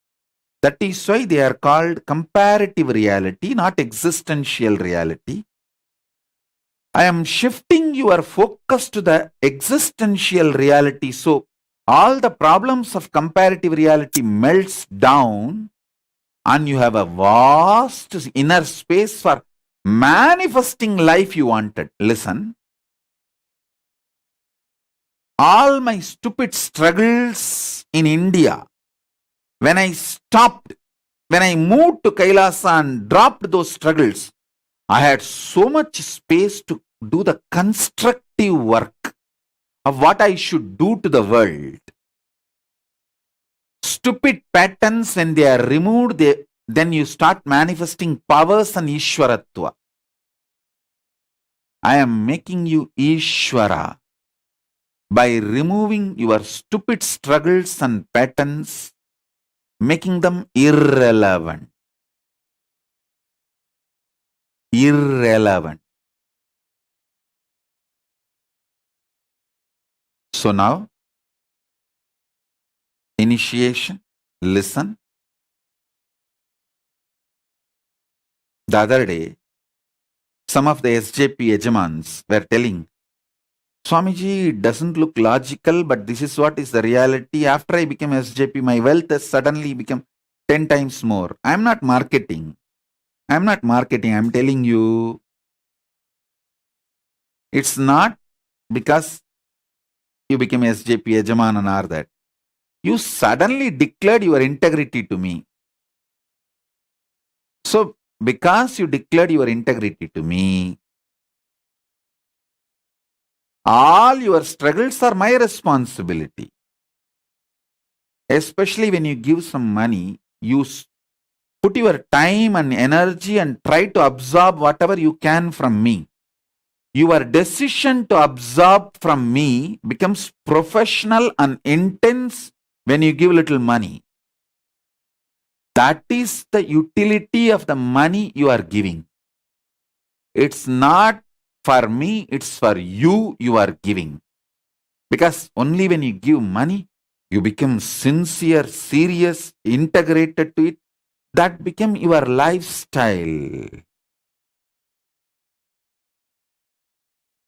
That is why they are called comparative reality, not existential reality. I am shifting your focus to the existential reality. So all the problems of comparative reality melts down and you have a vast inner space for manifesting life you wanted. Listen. All my stupid struggles in India, when I moved to Kailasa and dropped those struggles, I had so much space to do the constructive work of what I should do to the world. Stupid patterns, when they are removed, then you start manifesting powers and Ishwaratva. I am making you Ishwara by removing your stupid struggles and patterns, making them irrelevant. Irrelevant. So now, Initiation, listen. The other day, some of the SJP Ejamans were telling, Swamiji, it doesn't look logical, but this is what is the reality. After I became SJP, my wealth has suddenly become 10 times more. I'm not marketing. I'm telling you, it's not because you became SJP Ejaman and all that. You suddenly declared your integrity to me. So, because you declared your integrity to me, all your struggles are my responsibility. Especially when you give some money, you put your time and energy and try to absorb whatever you can from me. Your decision to absorb from me becomes professional and intense when you give little money. That is the utility of the money you are giving. It's not for me, it's for you are giving. Because only when you give money, you become sincere, serious, integrated to it. That become your lifestyle.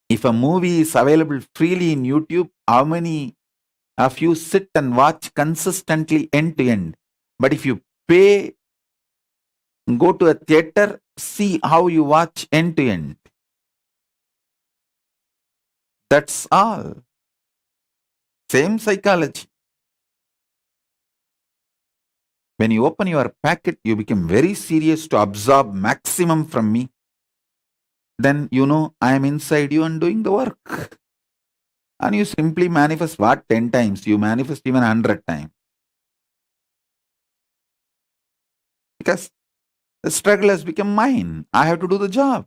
If a movie is available freely in YouTube, how many of you sit and watch consistently end to end? But if you pay, go to a theater, see how you watch end to end. That's all. Same psychology. When you open your packet, you become very serious to absorb maximum from me. Then you know I am inside you and doing the work. And you simply manifest what? 10 times. You manifest even 100 times. Because the struggle has become mine. I have to do the job.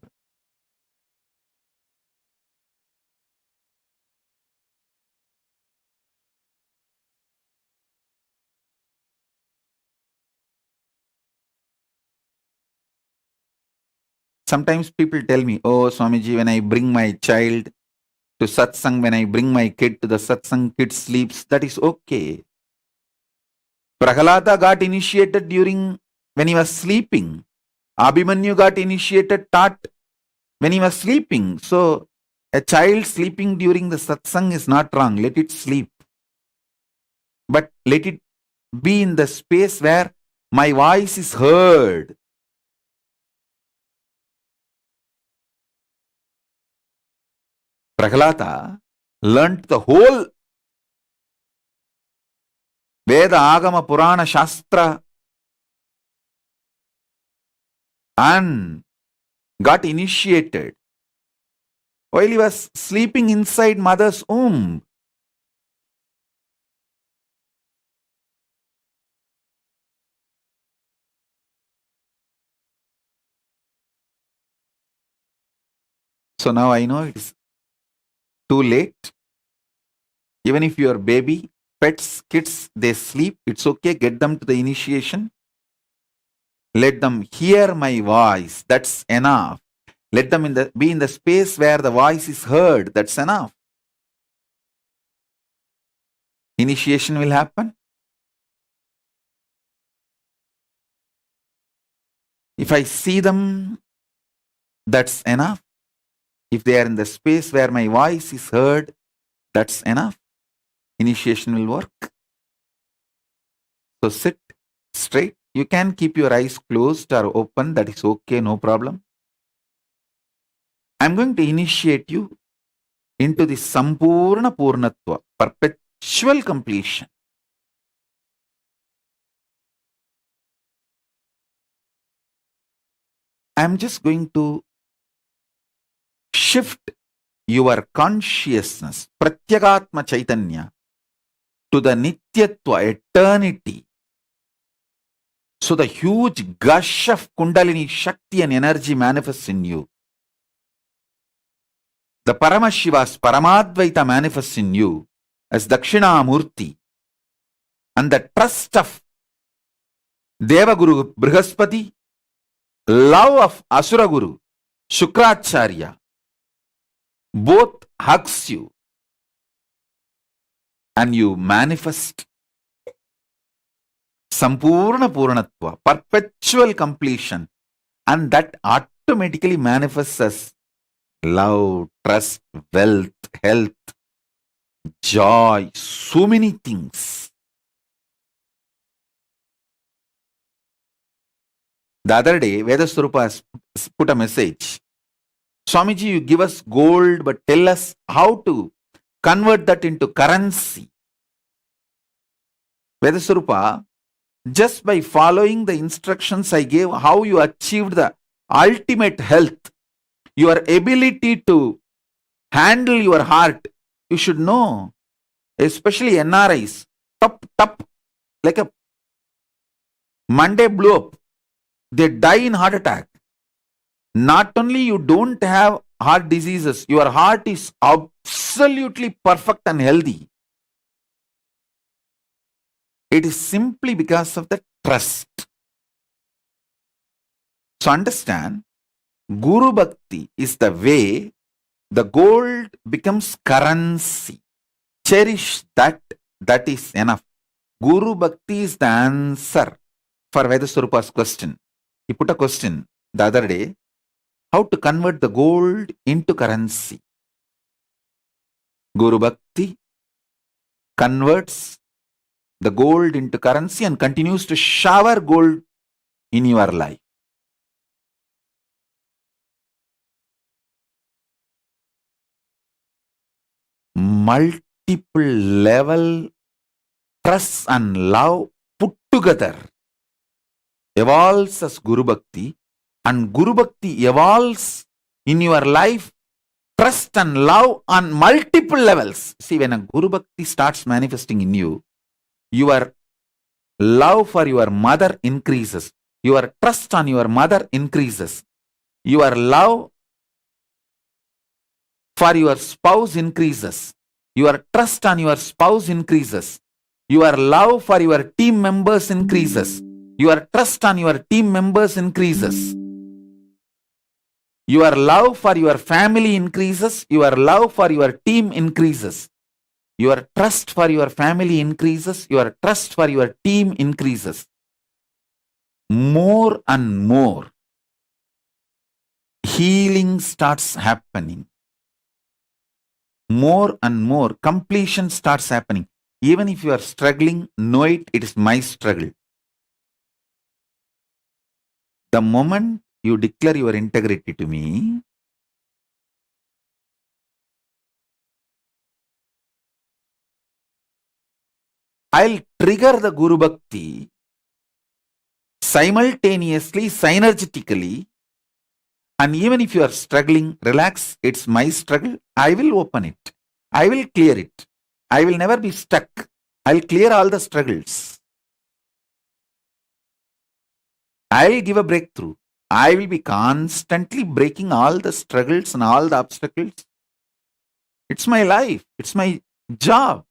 Sometimes people tell me, oh Swamiji, when I bring my child to satsang, when I bring my kid to the satsang, kid sleeps, that is okay. Prahalada got initiated when he was sleeping. Abhimanyu got initiated, taught when he was sleeping. So a child sleeping during the satsang is not wrong. Let it sleep. But let it be in the space where my voice is heard. Prahalada learnt the whole Veda, Agama, Purana, Shastra and got initiated while he was sleeping inside mother's womb. So now I know it is too late. Even if your baby, pets, kids, they sleep, it's okay. Get them to the initiation. Let them hear my voice. That's enough. Let them be in the space where the voice is heard. That's enough. Initiation will happen. If I see them, that's enough. If they are in the space where my voice is heard, that's enough. Initiation will work. So sit straight. You can keep your eyes closed or open. That is okay, no problem. I'm going to initiate you into the Sampurna Purnatva, perpetual completion. I'm just going to shift your consciousness, Pratyagatma Chaitanya, to the Nityatva, eternity. So the huge gush of Kundalini Shakti and energy manifests in you. The Paramashiva's Paramadvaita manifests in you as Dakshinamurti. And the trust of Devaguru Brihaspati, love of Asura Guru, Shukracharya, both hugs you and you manifest Sampurna Purnatva, perpetual completion, and that automatically manifests as love, trust, wealth, health, joy, so many things. The other day, Vedaswarupa has put a message. Swamiji, you give us gold, but tell us how to convert that into currency. Vedaswarupa, just by following the instructions I gave, how you achieved the ultimate health, your ability to handle your heart, you should know, especially NRIs, top, like a Monday blow up, they die in heart attack. Not only you don't have heart diseases, your heart is absolutely perfect and healthy. It is simply because of the trust. So understand, Guru Bhakti is the way the gold becomes currency. Cherish that, that is enough. Guru Bhakti is the answer for Vedaswarupa's question. He put a question the other day, how to convert the gold into currency. Guru Bhakti converts the gold into currency and continues to shower gold in your life. Multiple level trust and love put together evolves as Guru Bhakti, and Guru Bhakti evolves in your life trust and love on multiple levels. See, when a Guru Bhakti starts manifesting in you, your love for your mother increases, your trust on your mother increases, your love for your spouse increases, your trust on your spouse increases, your love for your team members increases, your trust on your team members increases, your love for your family increases, your love for your team increases, your trust for your family increases, your trust for your team increases. More and more healing starts happening. More and more completion starts happening. Even if you are struggling, know it is my struggle. The moment you declare your integrity to me, I'll trigger the Guru Bhakti simultaneously, synergetically, and even if you are struggling, relax, it's my struggle. I will open it. I will clear it. I will never be stuck. I'll clear all the struggles. I'll give a breakthrough. I will be constantly breaking all the struggles and all the obstacles. It's my life. It's my job.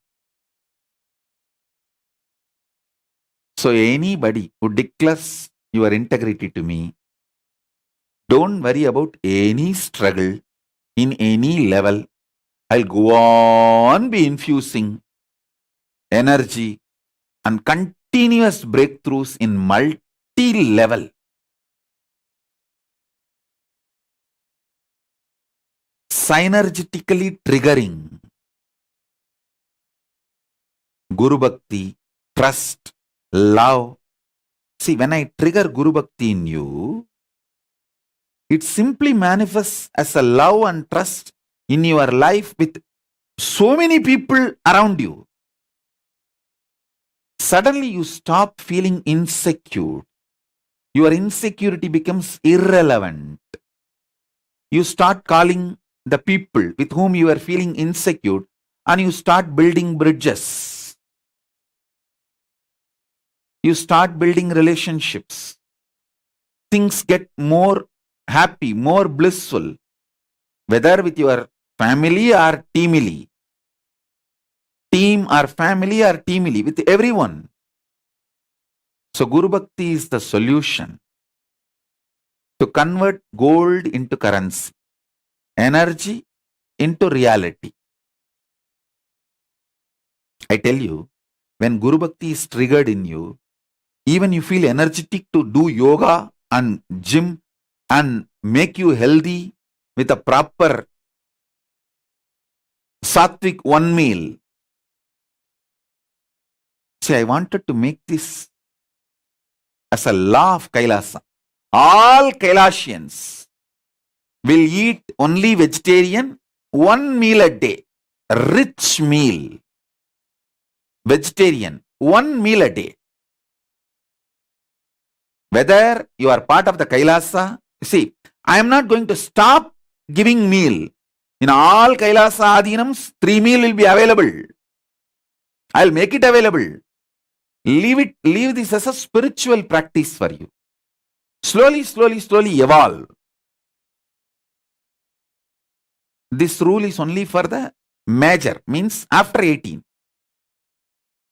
So anybody who declares your integrity to me, don't worry about any struggle in any level. I'll go on be infusing energy and continuous breakthroughs in multi-level. Synergetically triggering Guru Bhakti, trust, love. See, when I trigger Guru Bhakti in you, it simply manifests as a love and trust in your life with so many people around you. Suddenly you stop feeling insecure. Your insecurity becomes irrelevant. You start calling the people with whom you are feeling insecure and you start building bridges. You start building relationships. Things get more happy, more blissful, whether with your family or teamily. Team or family or teamily, with everyone. So Guru Bhakti is the solution to convert gold into currency, energy into reality. I tell you, when Guru Bhakti is triggered in you, Even you feel energetic to do yoga and gym and make you healthy with a proper sattvic one meal. See, I wanted to make this as a law of Kailasa. All Kailasians will eat only vegetarian one meal a day. Rich meal. Vegetarian. One meal a day. Whether you are part of the Kailasa, see, I am not going to stop giving meal. In all Kailasa Adhinams, 3 meal will be available. I'll make it available. Leave this as a spiritual practice for you. Slowly evolve. This rule is only for the major, means after 18.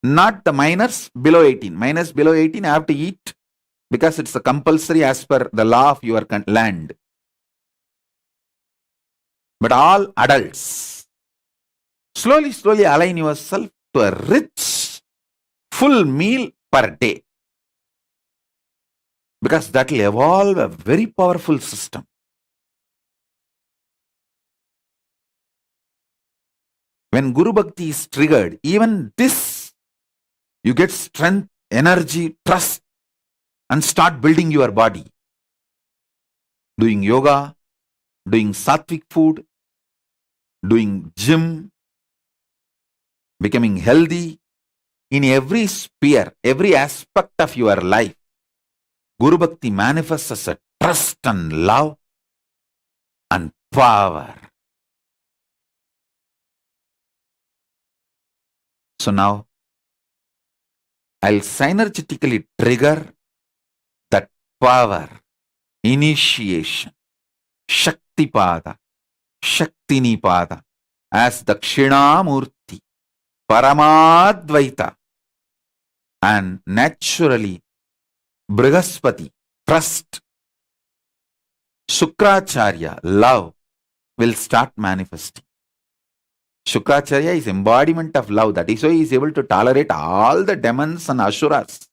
Not the minors below 18. Minors below 18 have to eat because it's a compulsory as per the law of your land. But all adults, slowly align yourself to a rich, full meal per day. Because that will evolve a very powerful system. When Guru Bhakti is triggered, even this, you get strength, energy, trust, and start building your body. Doing yoga, doing sattvic food, doing gym, becoming healthy. In every sphere, every aspect of your life, Guru Bhakti manifests as a trust and love and power. So now, I'll synergetically trigger that power, initiation, Shaktipada, Shaktinipada, as Dakshinamurti, Paramadvaita, and naturally Brihaspati, trust, Shukracharya, love, will start manifesting. Shukracharya is embodiment of love. That is why he is able to tolerate all the demons and asuras.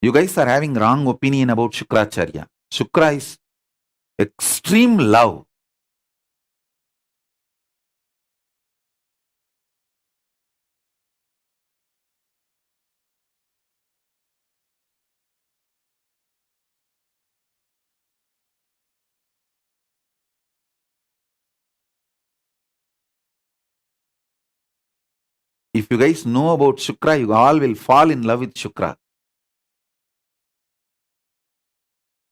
You guys are having wrong opinion about Shukracharya. Shukra is extreme love. If you guys know about Shukra, you all will fall in love with Shukra.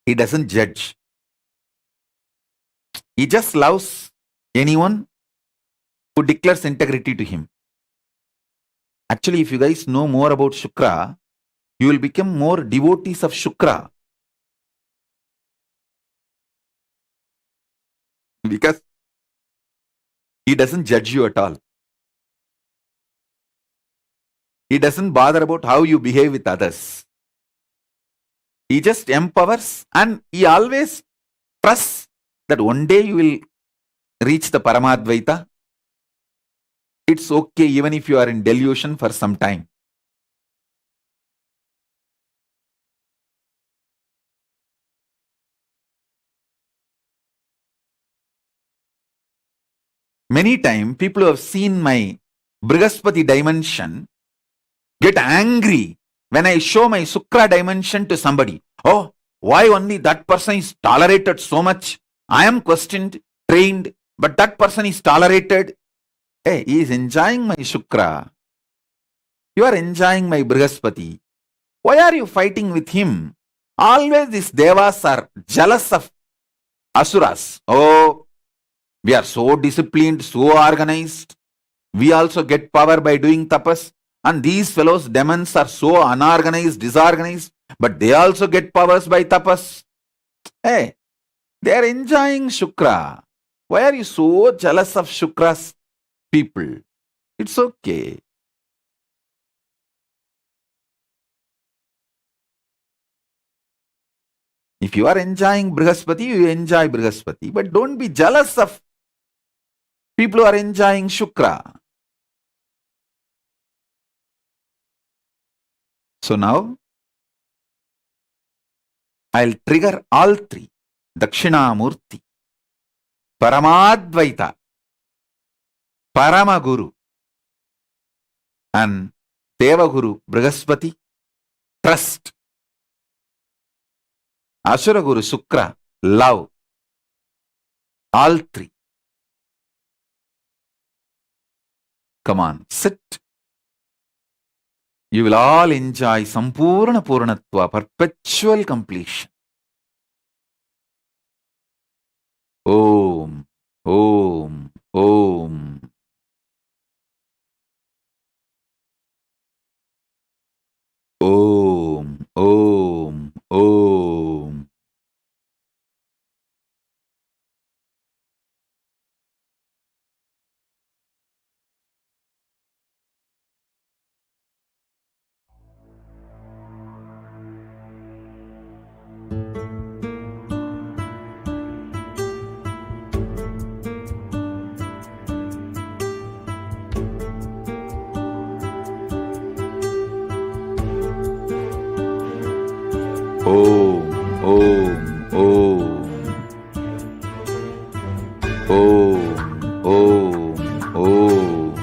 He doesn't judge. He just loves anyone who declares integrity to him. Actually, if you guys know more about Shukra, you will become more devotees of Shukra. Because he doesn't judge you at all. He doesn't bother about how you behave with others. He just empowers, and he always trusts that one day you will reach the Paramadvaita. It's okay even if you are in delusion for some time. Many times, people who have seen my Brihaspati dimension get angry when I show my Shukra dimension to somebody. Oh, why only that person is tolerated so much? I am questioned, trained, but that person is tolerated. Hey, he is enjoying my Shukra. You are enjoying my Brihaspati. Why are you fighting with him? Always these devas are jealous of asuras. Oh, we are so disciplined, so organized. We also get power by doing tapas. And these fellows, demons, are so unorganized, disorganized, but they also get powers by tapas. Hey, they are enjoying Shukra. Why are you so jealous of Shukra's people? It's okay. If you are enjoying Brihaspati, you enjoy Brihaspati. But don't be jealous of people who are enjoying Shukra. So now I'll trigger all three. Dakshinamurti, Paramadvaita, Paramaguru, and Devaguru Brihaspati, trust. Asuraguru Sukra, love. All three. Come on, sit. You will all enjoy Sampurna Purnatva, perpetual completion. Om, Om, Om. Om, Om, Om. Om, Om, Om. Om, Om, Om.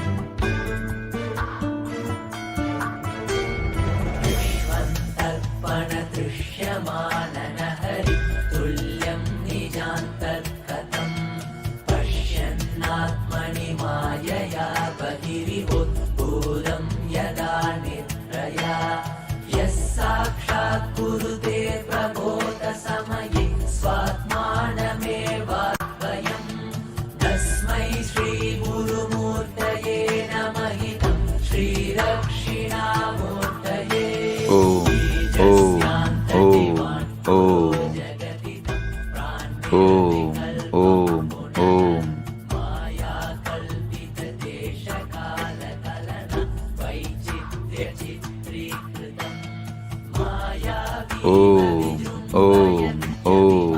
तर्पण दृश्यमानन हरि तुल्यं निजान्तर्गतम् पश्यन्नात्मनि मायया बहिरिवोद्भूतं यदा निद्रया यः साक्षात् कुरुते प्रबोधसमये स्वात्मानमेवाद्वयम् तस्मै श्रीगुरुमूर्तये नमः इदं श्रीदक्षिणामूर्तये Om, Om, Om, Om. Om, Om, Om. Om, Om, Om.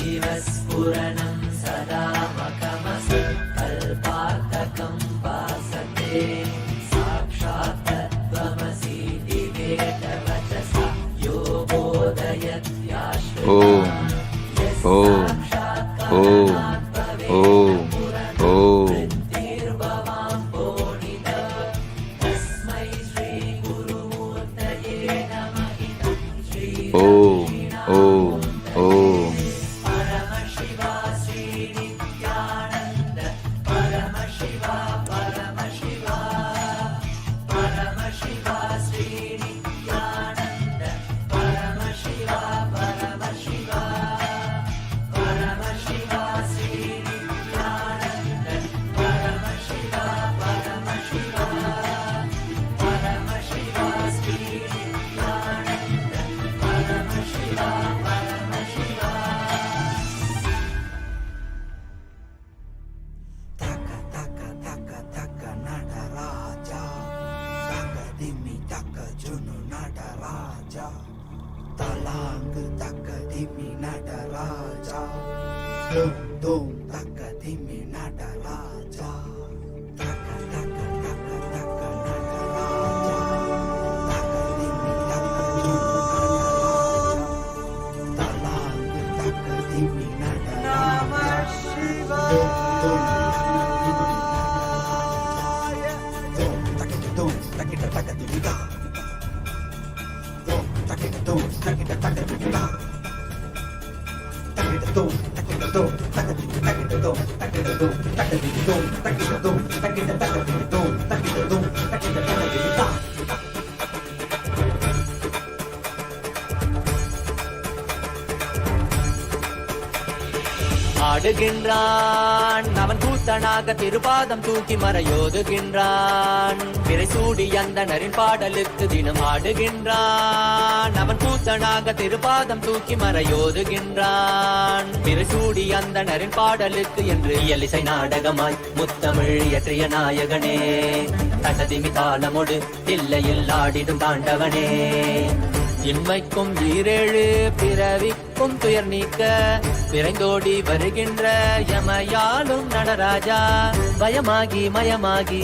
स्फुरणं सदा मकमस कल्पार्थकं वासते साक्षात् तत्त्वमसीति वेदवचसा यो बोधयत्याश्रितः Om, Om, Om, Om, Om. निर्भवां बोधित तस्मै श्रीगुरुमूर्तये नमः इदं Shri Om, Om, Om. Paramashiva Shri Nityananda Paramashiva Paramashiva Paramashiva Shri Nityananda Paramashiva Paramashiva Paramashiva Shri Nityananda Paramashiva Paramashiva Paramashiva Shri Nityananda Paramashiva Paramashiva taka taka taka taka nadaraja taka dimi taka junu nadaraja talang taka dimi nadaraja dum dum taka dimi nadaraja ஆடுகின்றான் அவன் கூத்தனாக திருபாதம் தூக்கி மறையோதுகின்றான் பிறைசூடி அந்தணரின் பாடலுக்கு தினம் ஆடுகின்றான் அவன் கூத்தனாக திருபாதம் தூக்கி மறையோதுகின்றான் பிறைசூடி அந்தணரின் பாடலுக்கு என்று இயலிசை நாடகமாய் முத்தமிழ் இயற்றிய நாயகனே தட்டதிமி தாளமொடு தில்லையில் ஆடிடும் தாண்டவனே இன்மைக்கும் ஈரேழு பிறவிக்கும் துயர் நீக்க விரைந்தோடி வருகின்ற யமயாலும் நடராஜா பயமாகி மயமாகி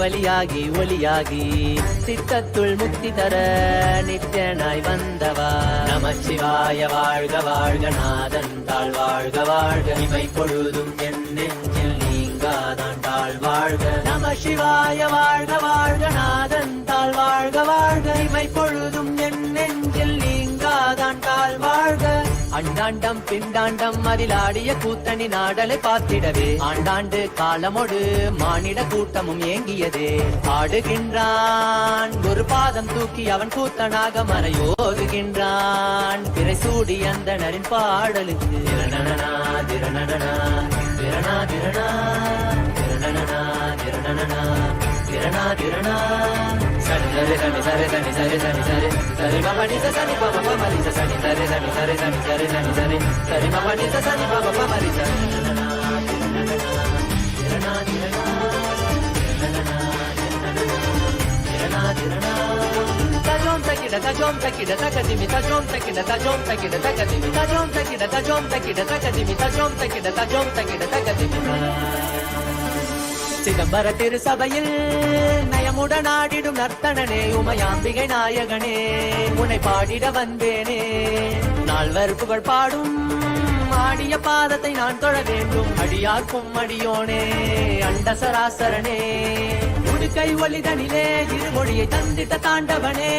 வலியாகி ஒலியாகி சித்தத்துள் முக்தி தர நித்யனாய் வந்தவா நமச்சிவாய வாழ்க வாழ்க நாதன் தாழ் வாழ்க வாழ்க இவை பொழுதும் என் நெஞ்சில் நீங்காதான் தாழ் வாழ்க நமசிவாய வாழ்க வாழ்க நாதன் தாழ் வாழ்க வாழ்க இவை பொழுதும் என் நெஞ்சில் நீங்காதான் தாழ் வாழ்க அண்டாண்டம் பிண்டாண்டம் அதிலாடிய கூத்தணி நாடலை பார்த்திடவே ஆண்டாண்டு காலமொடு மானிட கூட்டமும் ஏங்கியதே ஆடுகின்றான் ஒரு பாதம் தூக்கி அவன் கூத்தனாக மறையோதுகின்றான் பிறைசூடி அந்தணரின் பாடலுக்கு திரணனா திரணனா திரணா திரணா திரணனா திரணனா திரணா திரணா சரி சரி சரி சரி சரி சரி சரி சரி சரி பமணி சரி பம பமரி சரி சரி சரி சரி சரி சரி சரி சரி சரி பமணி சரி பம பமரி சரி திரணா திரணா திரணா திரணா தஜோம் தக்கிட தஜோம் தக்கிட தகதிமி தஜோம் தக்கிட தஜோம் தக்கிட தகதிமி தஜோம் தக்கிட தஜோம் தக்கிட தகதிமி தஜோம் தக்கிட தஜோம் தக்கிட தகதிமி சிதம்பர திருசபையில் நயமுடன் ஆடிடும் நர்த்தனனே உமையாம்பிகை நாயகனே உன்னை பாடிட வந்தேனே நால்வர் புகழ் பாடும் ஆடிய பாதத்தை நான் தொழ வேண்டும் அடியார்க்கும் அடியோனே அண்ட சராசரனே உடுக்கை ஒளிதனிலே இருமொழியை தந்திட்ட தாண்டவனே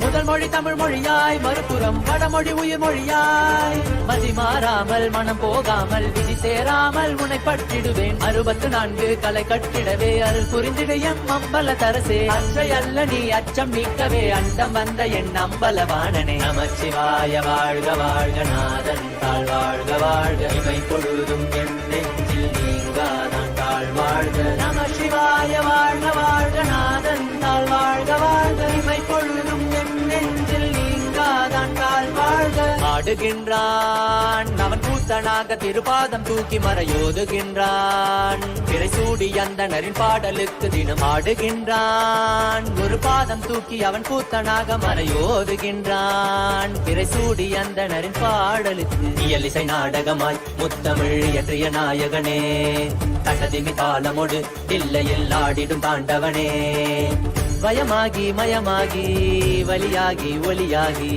முதல் மொழி தமிழ் மொழியாய் மறுபுறம் வடமொழி உயிர் மொழியாய் மதி மாறாமல் மனம் போகாமல் விதி சேராமல் உன்னை பற்றிடுவேன் 64 கலை கட்டிடவே அருள் புரிந்திடு எம் அம்பல தரசே அற்றை அல்ல நீ அச்சம் நீக்கவே அண்டம் வந்த என் அம்பலவாணனே நமச்சிவாய வாழ்க வாழ்க நாதன் தாழ் வாழ்க வாழ்க இமை பொழுதும் என் நெஞ்சில் நீங்காதான் தாழ் வாழ்க நமசிவாய வாழ்க வாழ்க நாதன் தாழ் வாழ்க வாழ்க இமை பொழுதும் என் நெஞ்சில் நீங்காதான் தாழ் வாழ்க ஆடுகின்றான் அவன் கூத்தனாக திருபாதம் தூக்கி மறையோதுகின்றான் பிறைசூடி அந்தணரின் பாடலுக்கு தினம் ஆடுகின்றான் ஒரு பாதம் தூக்கி அவன் கூத்தனாக மறையோதுகின்றான் பிறைசூடி அந்தணரின் பாடலுக்கு இயலிசை நாடகமாய் முத்தமிழ் இயற்றிய நாயகனே தட்டதிமி தாளமொடு தில்லையில் ஆடிடும் தாண்டவனே பயமாகி மயமாகி வலியாகி ஒலியாகி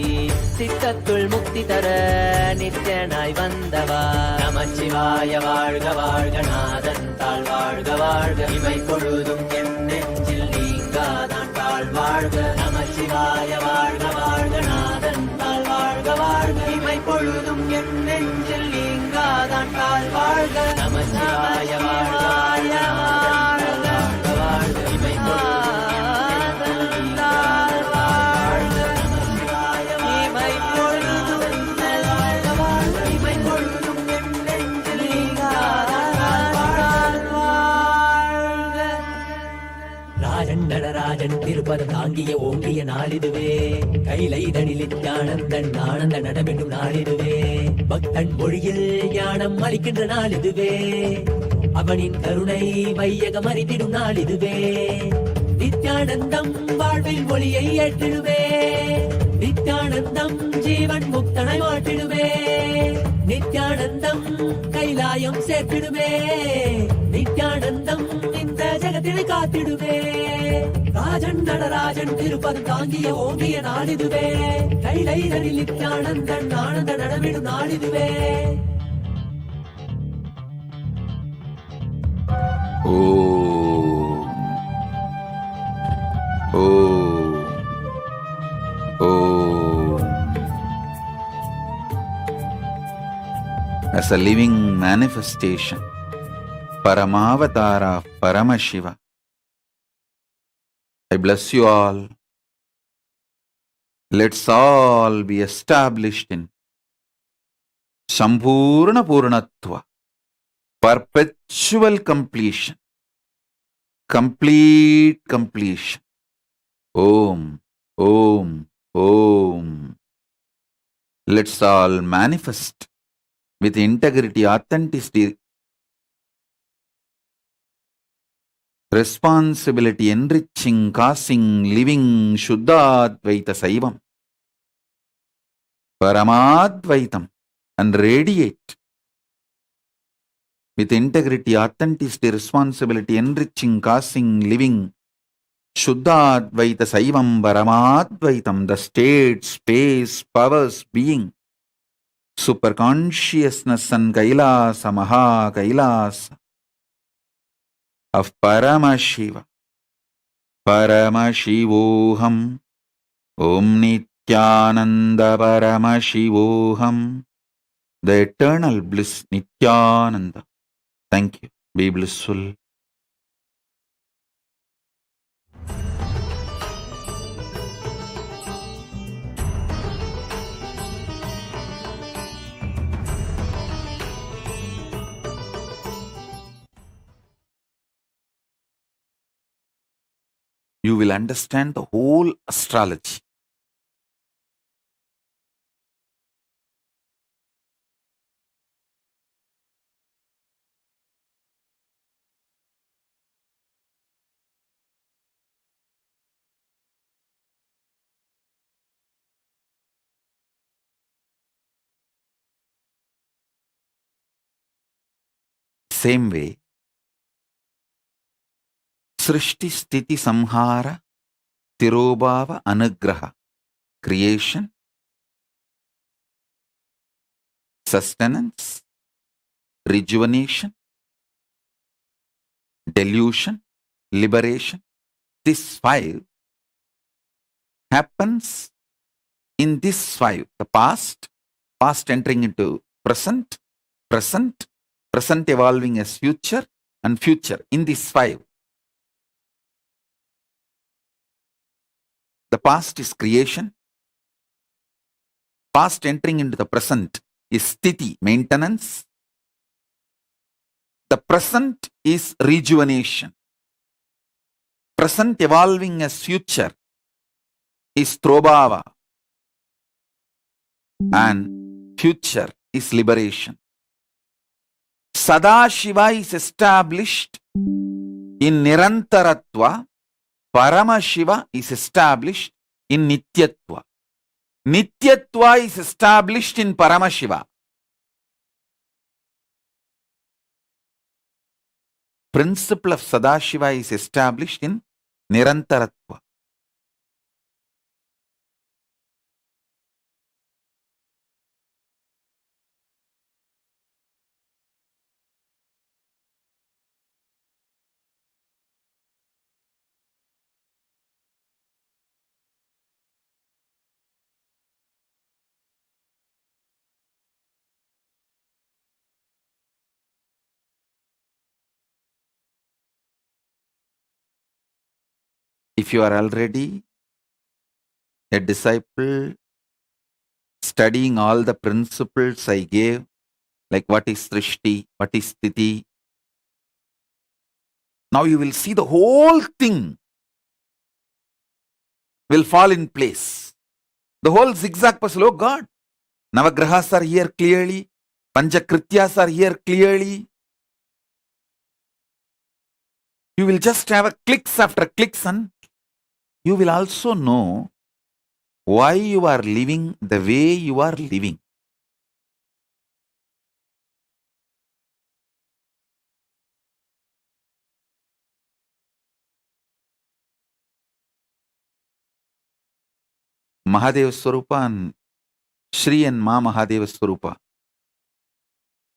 சித்தத்துள் முக்தி தர நித்யனாய் வந்தவா நமச்சிவாய வாழ்க வாழ்க நாதன் தாழ் வாழ்க வாழ்க இவை பொழுதும் என் நெஞ்சில் நீங்காதான் தாழ் வாழ்க நமச்சிவாய வாழ்க வாழ்க நாதன் தாழ் வாழ்க வாழ்க இவை பொழுதும் என் நெஞ்சில் நீங்காதான் தாழ் வாழ்க நமச்சிவாய வாழ்க வாழ்க வாழ்க வாழ்க இவை பொழுதும் நடராஜன் திருப்பதம் தாங்கிய ஓங்கிய நாளிதுவே கைலைதனில் ஞானந்தன் ஆனந்த நடமென்னும் நாளிதுவே பக்தன் மொழியில் ஞானம் அளிக்கின்ற நாளிதுவே அவனின் கருணை வையகம் அறிந்திடும் நாளிதுவே நித்யானந்தம் வாழ்வில் ஒளியை ஏற்றிடுவே நித்யானந்தம் ஜீவன் முக்தனை மாற்றிடுவே நித்யானந்தம் கைலாயம் சேர்த்திடுவே நித்யானந்தம் இந்த ஜெகத்தினை காத்திடுவே ராஜன் நடராஜன் திருப்பதம் தாங்கிய ஓங்கிய நாளிதுவே கைலைதனில் நித்யானந்தன் ஆனந்த நடமிடும் நாளிதுவே ஓம் ஓம் ஓம் as a living manifestation, Paramavatara of Paramashiva. I bless you all. Let's all be established in Sampurna Purnatva, perpetual completion, complete completion. Om, Om, Om. Let's all manifest with integrity, authenticity, responsibility, enriching, causing, living Shuddha-Advaita Saivam, Paramadvaitam, and radiate with integrity, authenticity, responsibility, enriching, causing, living Shuddha-Advaita Saivam, Paramadvaitam, the state, space, powers, being, super consciousness and Kailasa, Maha Kailasa of Paramashiva. Paramashivoham. Om Nithyananda Paramashivoham. The eternal bliss Nithyananda. Thank you. Be blissful. You will understand the whole astrology. Same way, Srishti Sthiti Samhara Tirobhava Anugraha, creation, sustenance, rejuvenation, delusion, liberation. This five happens in this five. The past, past entering into present, present, present evolving as future, and future in this five. The past is creation. Past entering into the present is sthiti, maintenance. The present is rejuvenation. Present evolving as future is trobhava. And future is liberation. Sadashiva is established in Nirantaratva. Paramashiva is established in Nityatva. Nityatva is established in Paramashiva. Principle of Sadashiva is established in Nirantaratva. If you are already a disciple studying all the principles I gave, like what is Srishti, what is Sthiti, now you will see the whole thing will fall in place. The whole zigzag puzzle, oh God, Navagrahas are here clearly, Panchakrityas are here clearly. You will just have a clicks after clicks, and you will also know why you are living the way you are living. Mahadeva Swarupa and Shri and Ma Mahadeva Swarupa.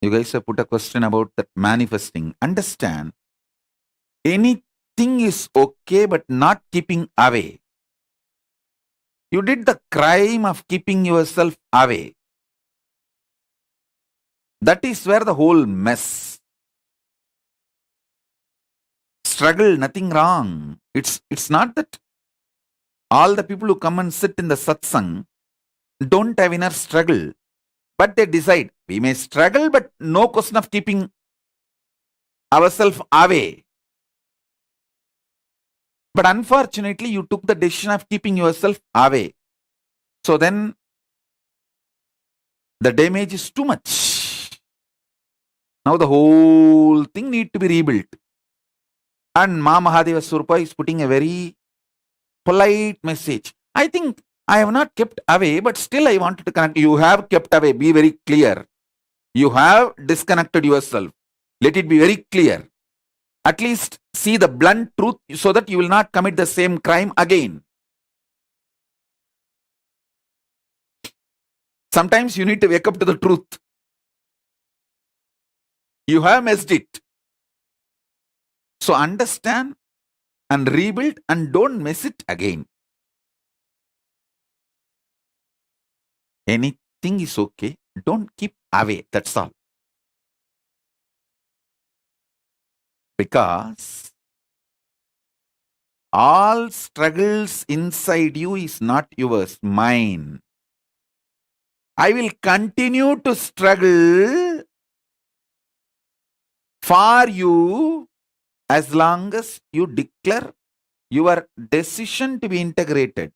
You guys have put a question about that manifesting. Understand, anything is okay but not keeping away. You did the crime of keeping yourself away. That is where the whole mess. Struggle, nothing wrong. It's not that all the people who come and sit in the satsang don't have inner struggle, but they decide we may struggle, but no question of keeping ourselves away. But unfortunately, you took the decision of keeping yourself away. So then the damage is too much. Now the whole thing need to be rebuilt. And Ma Mahadeva Surpa is putting a very polite message. I think I have not kept away, but still I wanted to connect. You have kept away. Be very clear. You have disconnected yourself. Let it be very clear. At least see the blunt truth so that you will not commit the same crime again. Sometimes you need to wake up to the truth. You have messed it. So understand and rebuild and don't mess it again. Anything is okay. Don't keep away. That's all. Because all struggles inside you is not yours, mine. I will continue to struggle for you as long as you declare your decision to be integrated,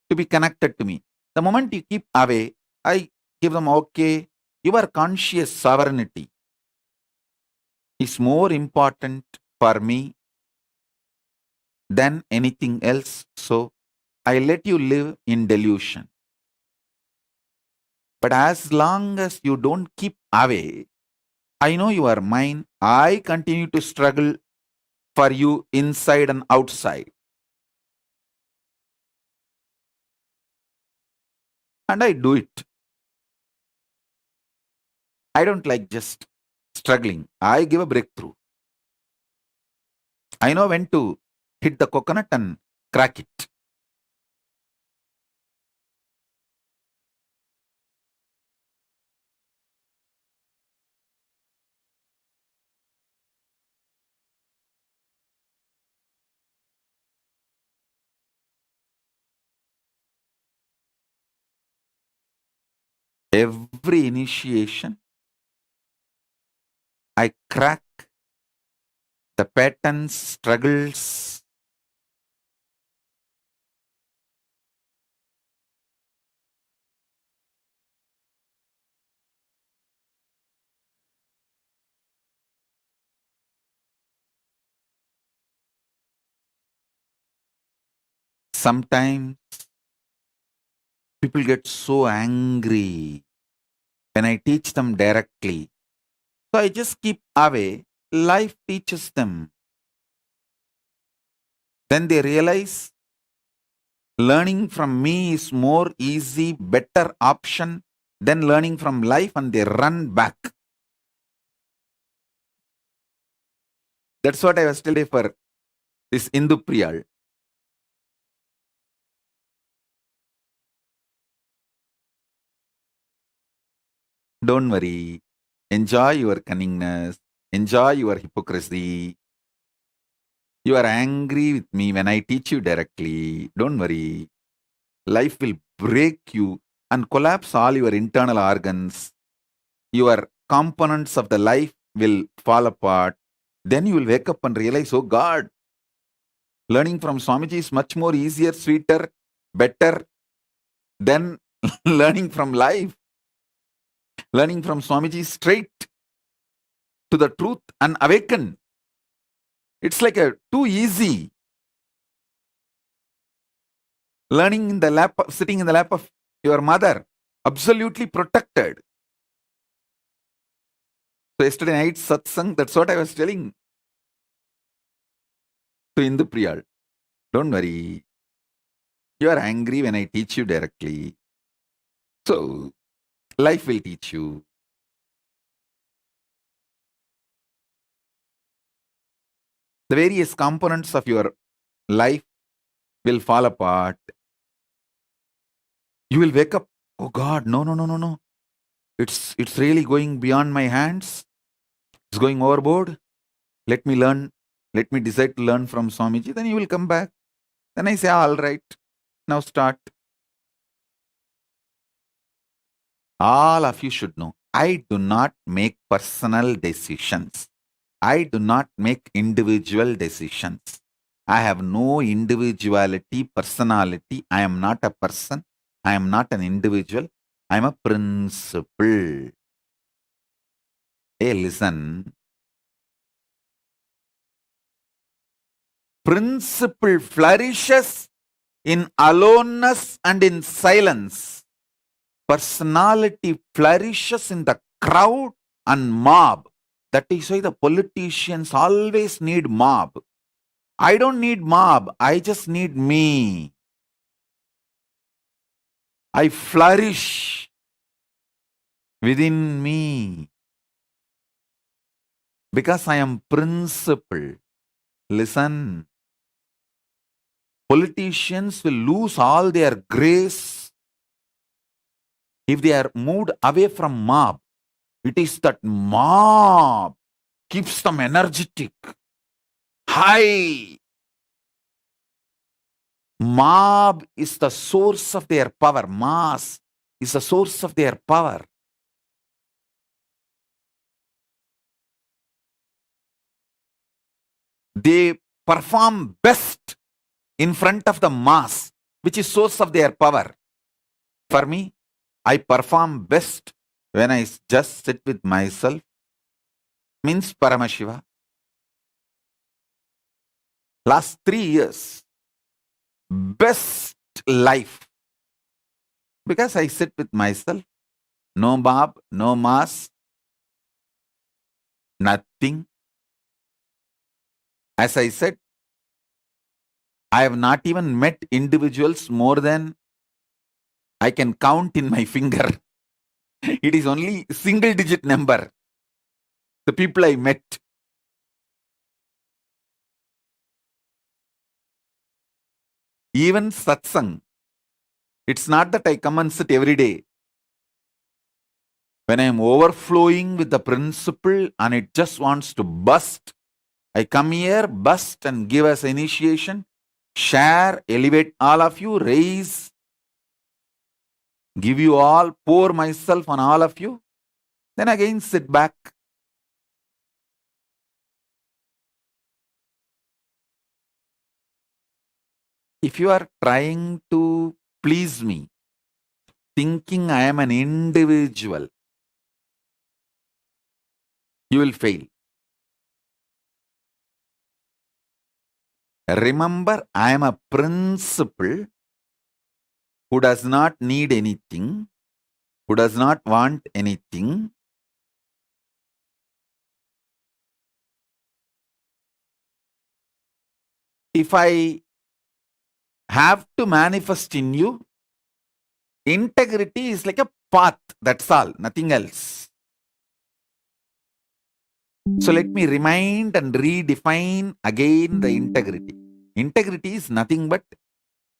to be connected to me. The moment you keep away, I give them, okay, your conscious sovereignty is more important for me than anything else. So I let you live in delusion. But as long as you don't keep away, I know you are mine. I continue to struggle for you inside and outside. And I do it. I don't like just struggling. I give a breakthrough. I know when to hit the coconut and crack it. Every initiation, I crack the patterns, struggles. Sometimes people get so angry when I teach them directly. So I just keep away. Life teaches them. Then they realize learning from me is more easy, better option than learning from life, and they run back. That's what I was telling for this Indu Priyal. Don't worry. Enjoy your cunningness. Enjoy your hypocrisy. You are angry with me when I teach you directly. Don't worry. Life will break you and collapse all your internal organs. Your components of the life will fall apart. Then you will wake up and realize, oh God, learning from Swamiji is much more easier, sweeter, better than learning from life. Learning from Swamiji is straight to the truth and awaken. It's like too easy. Learning in the lap, sitting in the lap of your mother, absolutely protected. So yesterday night satsang, that's what I was telling to Indu Priyal. Don't worry. You are angry when I teach you directly. So life will teach you. The various components of your life will fall apart. You will wake up, oh God, no. It's really going beyond my hands. It's going overboard. Let me learn. Let me decide to learn from Swamiji. Then you will come back. Then I say, all right, now start. All of you should know. I do not make personal decisions. I do not make individual decisions. I have no individuality, personality. I am not a person. I am not an individual. I am a principle. Hey, listen. Principle flourishes in aloneness and in silence. Personality flourishes in the crowd and mob. That is why the politicians always need mob. I don't need mob. I just need me. I flourish within me because I am principle. Listen, politicians will lose all their grace if they are moved away from mob. It is that mob keeps them energetic, high. Mob is the source of their power. Mass is the source of their power. They perform best in front of the mass, which is source of their power. For me, I perform best when I just sit with myself, means Paramashiva. Last 3 years, best life, because I sit with myself, no mob, no mass, nothing. As I said, I have not even met individuals more than I can count in my finger. It is only single digit number. The people I met. Even satsang. It's not that I come and sit every day. When I am overflowing with the principle and it just wants to burst, I come here, burst and give us initiation, share, elevate all of you, raise, give you all, pour myself on all of you, then again sit back. If you are trying to please me, thinking I am an individual, you will fail. Remember, I am a principle who does not need anything, who does not want anything. If I have to manifest in you, integrity is like a path, that's all, nothing else. So let me remind and redefine again the integrity. Integrity is nothing but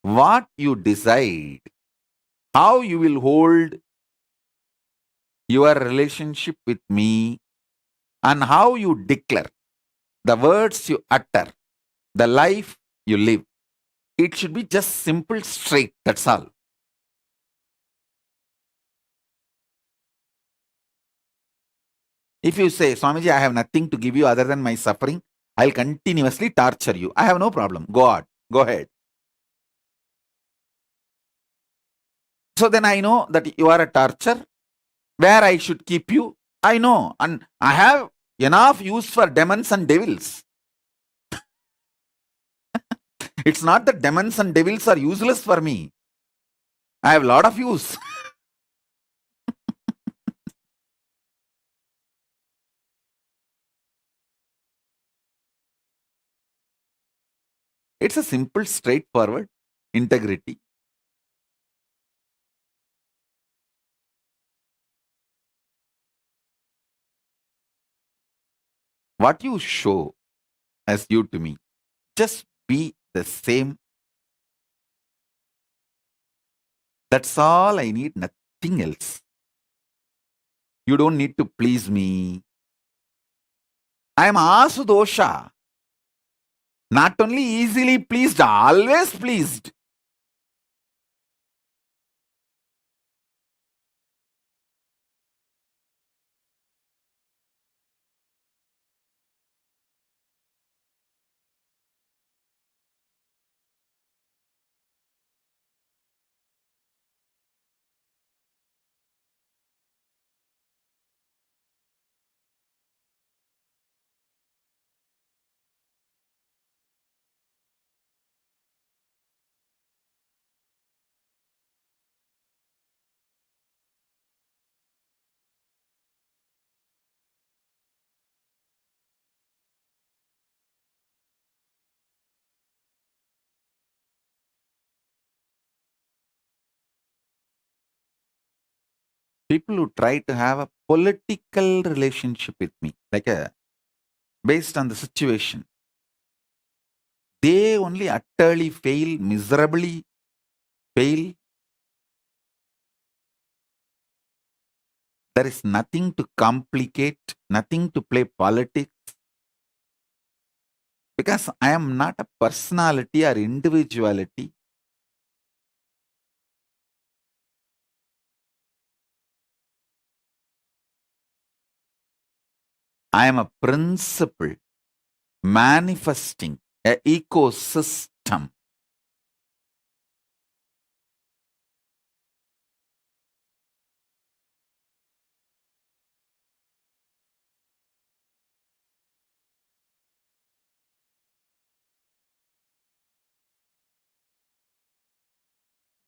what you decide, how you will hold your relationship with me, and how you declare, the words you utter, the life you live. It should be just simple, straight, that's all. If you say, Swamiji, I have nothing to give you other than my suffering, I'll continuously torture you. I have no problem. Go on. Go ahead. So then I know that you are a torture. Where I should keep you, I know. And I have enough use for demons and devils. It's not that demons and devils are useless for me. I have a lot of use. It's a simple, straightforward integrity. What you show as you to me, just be the same. That's all I need, nothing else. You don't need to please me. I am Asudosha. Not only easily pleased, always pleased. People who try to have a political relationship with me, like a based on the situation, they only utterly fail, miserably fail. There is nothing to complicate, nothing to play politics, because I am not a personality or individuality. I am a principle manifesting a ecosystem.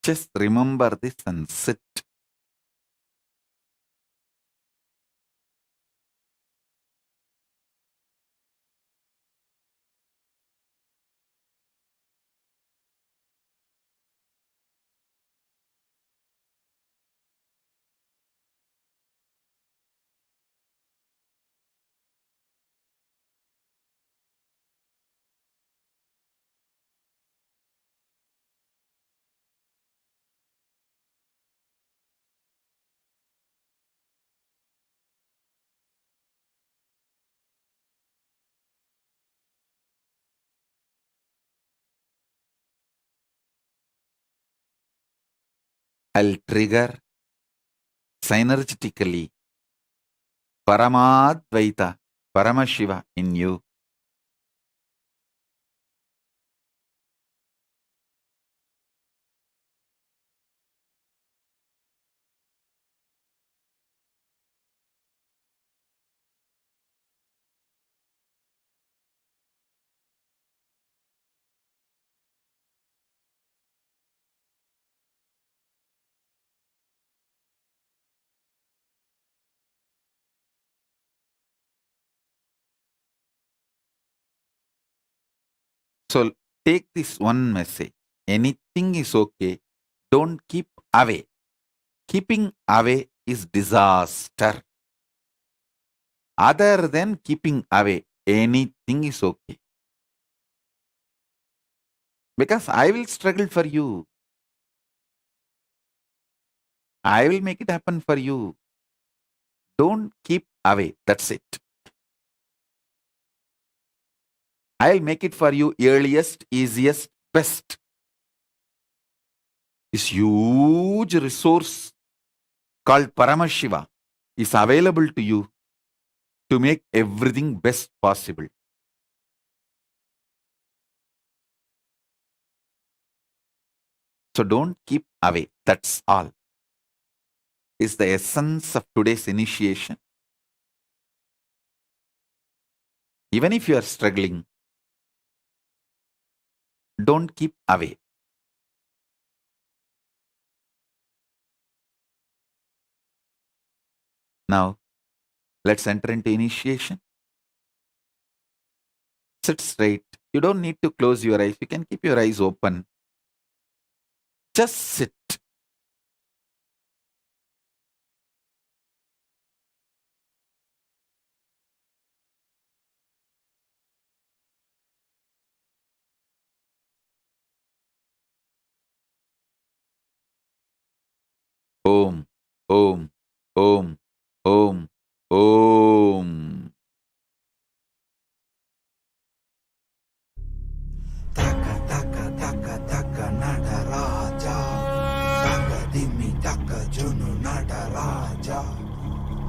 Just remember this and sit. I'll trigger synergetically Paramadvaita, Paramashiva in you. So take this one message. Anything is okay. Don't keep away. Keeping away is disaster. Other than keeping away, anything is okay. Because I will struggle for you. I will make it happen for you. Don't keep away. That's it. I'll make it for you earliest, easiest, best. This huge resource called Paramashiva is available to you to make everything best possible. So don't keep away. That's all. Is the essence of today's initiation. Even if you are struggling, don't keep away. Now, let's enter into initiation. Sit straight. You don't need to close your eyes. You can keep your eyes open. Just sit. Om, Om, Om, Om Om. taka taka taka taka Nataraja taka dimi taka junu Nataraja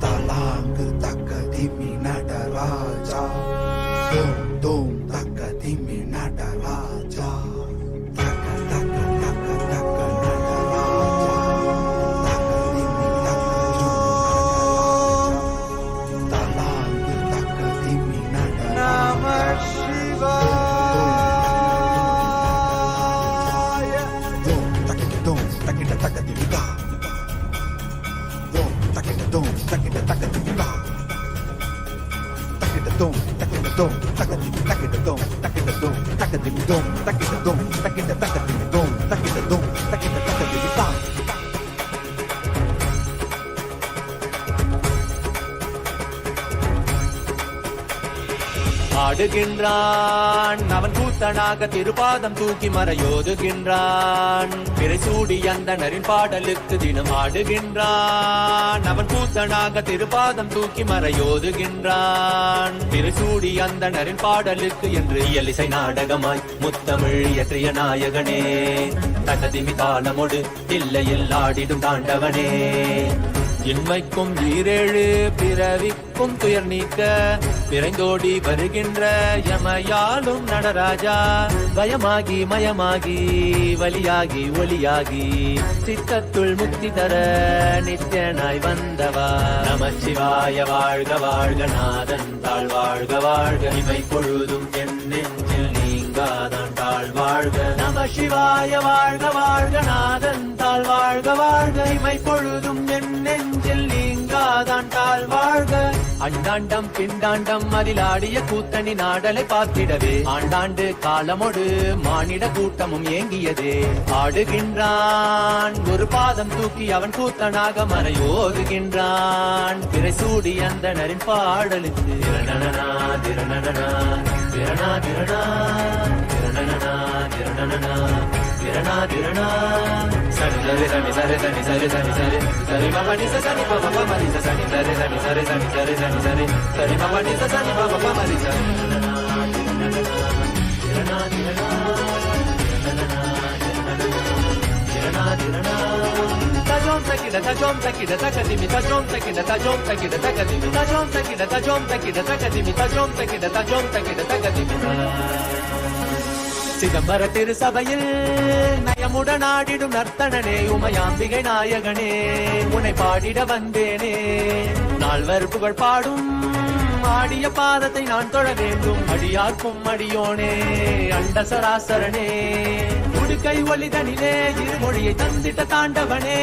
talangu taka dimi Nataraja dum dum taka dimi Nataraja taka taka taka taka Nataraja taka dimi taka junu Nataraja talangu taka dimi Nataraja ஆடுகின்றான் அவன் கூத்தனாக திருப்பாதம் தூக்கி மறையோதுகின்றான் பிறைசூடி அந்தணரின் பாடலுக்கு தினம் ஆடுகின்றான் அவன் கூத்தனாக திருப்பாதம் தூக்கி மறையோதுகின்றான் பிறைசூடி அந்தணரின் பாடலுக்கு என்று இயலிசை நாடகமாய் முத்தமிழ் இயற்றிய நாயகனே தகதிமி தாளமொடு இல்லையில் ஆடிடும் தாண்டவனே இன்மைக்கும் ஈரேழு பிறவிக்கும் துயர் நீக்க விரைந்தோடி வருகின்ற யமயாலும் நடராஜா பயமாகி மயமாகி வலியாகி ஒளியாகி சித்தத்துள் முக்தி தர நித்யனாய் வந்தவா நமச்சிவாய வாழ்க வாழ்க நாதன் தாழ் வாழ்க வாழ்க இமை பொழுதும் என் நெஞ்சில் நீங்காதான் தாழ் வாழ்க நமசிவாய வாழ்க வாழ்க நாதன் தாழ் வாழ்க வாழ்க இமை பொழுதும் என் நெஞ்சில் நீங்காதான் தாழ் வாழ்க அண்டாண்டம் பிண்டாண்டம் அதிலாடிய கூத்தணி நாடலை பார்த்திடவே ஆண்டாண்டு காலமொடு மானிட கூட்டமும் ஏங்கியதே ஆடுகின்றான் ஒரு பாதம் தூக்கி அவன் கூத்தனாக மறையோதுகின்றான் பிறைசூடி அந்தணரின் பாடலுக்கு திரணனா திரணனா திரணா திரணா திரணனா திரணனா திரணா திரணா சரி சரி சரி சரி சரி சரி சரி சரி சரி மம நிச சரி மம மம நிச சரி சரி சரி சரி சரி சரி சரி சரி சரி மம நிச சரி மம மம நிச திரணா திரணா திரணா திரணா tajom takida takadimi tajom takida takadimi tajom takida takadimi tajom takida takadimi சிதம்பர திருசபையில் நயமுடன் ஆடிடும் நர்த்தனனே உமையாம்பிகை நாயகனே உன்னை பாடிட வந்தேனே நால்வர் புகழ் பாடும் ஆடிய பாதத்தை நான் தொழ வேண்டும் அடியார்க்கும் அடியோனே அண்ட சராசரனே உடுக்கை ஒளிதனிலே இருமொழியை தந்திட்ட தாண்டவனே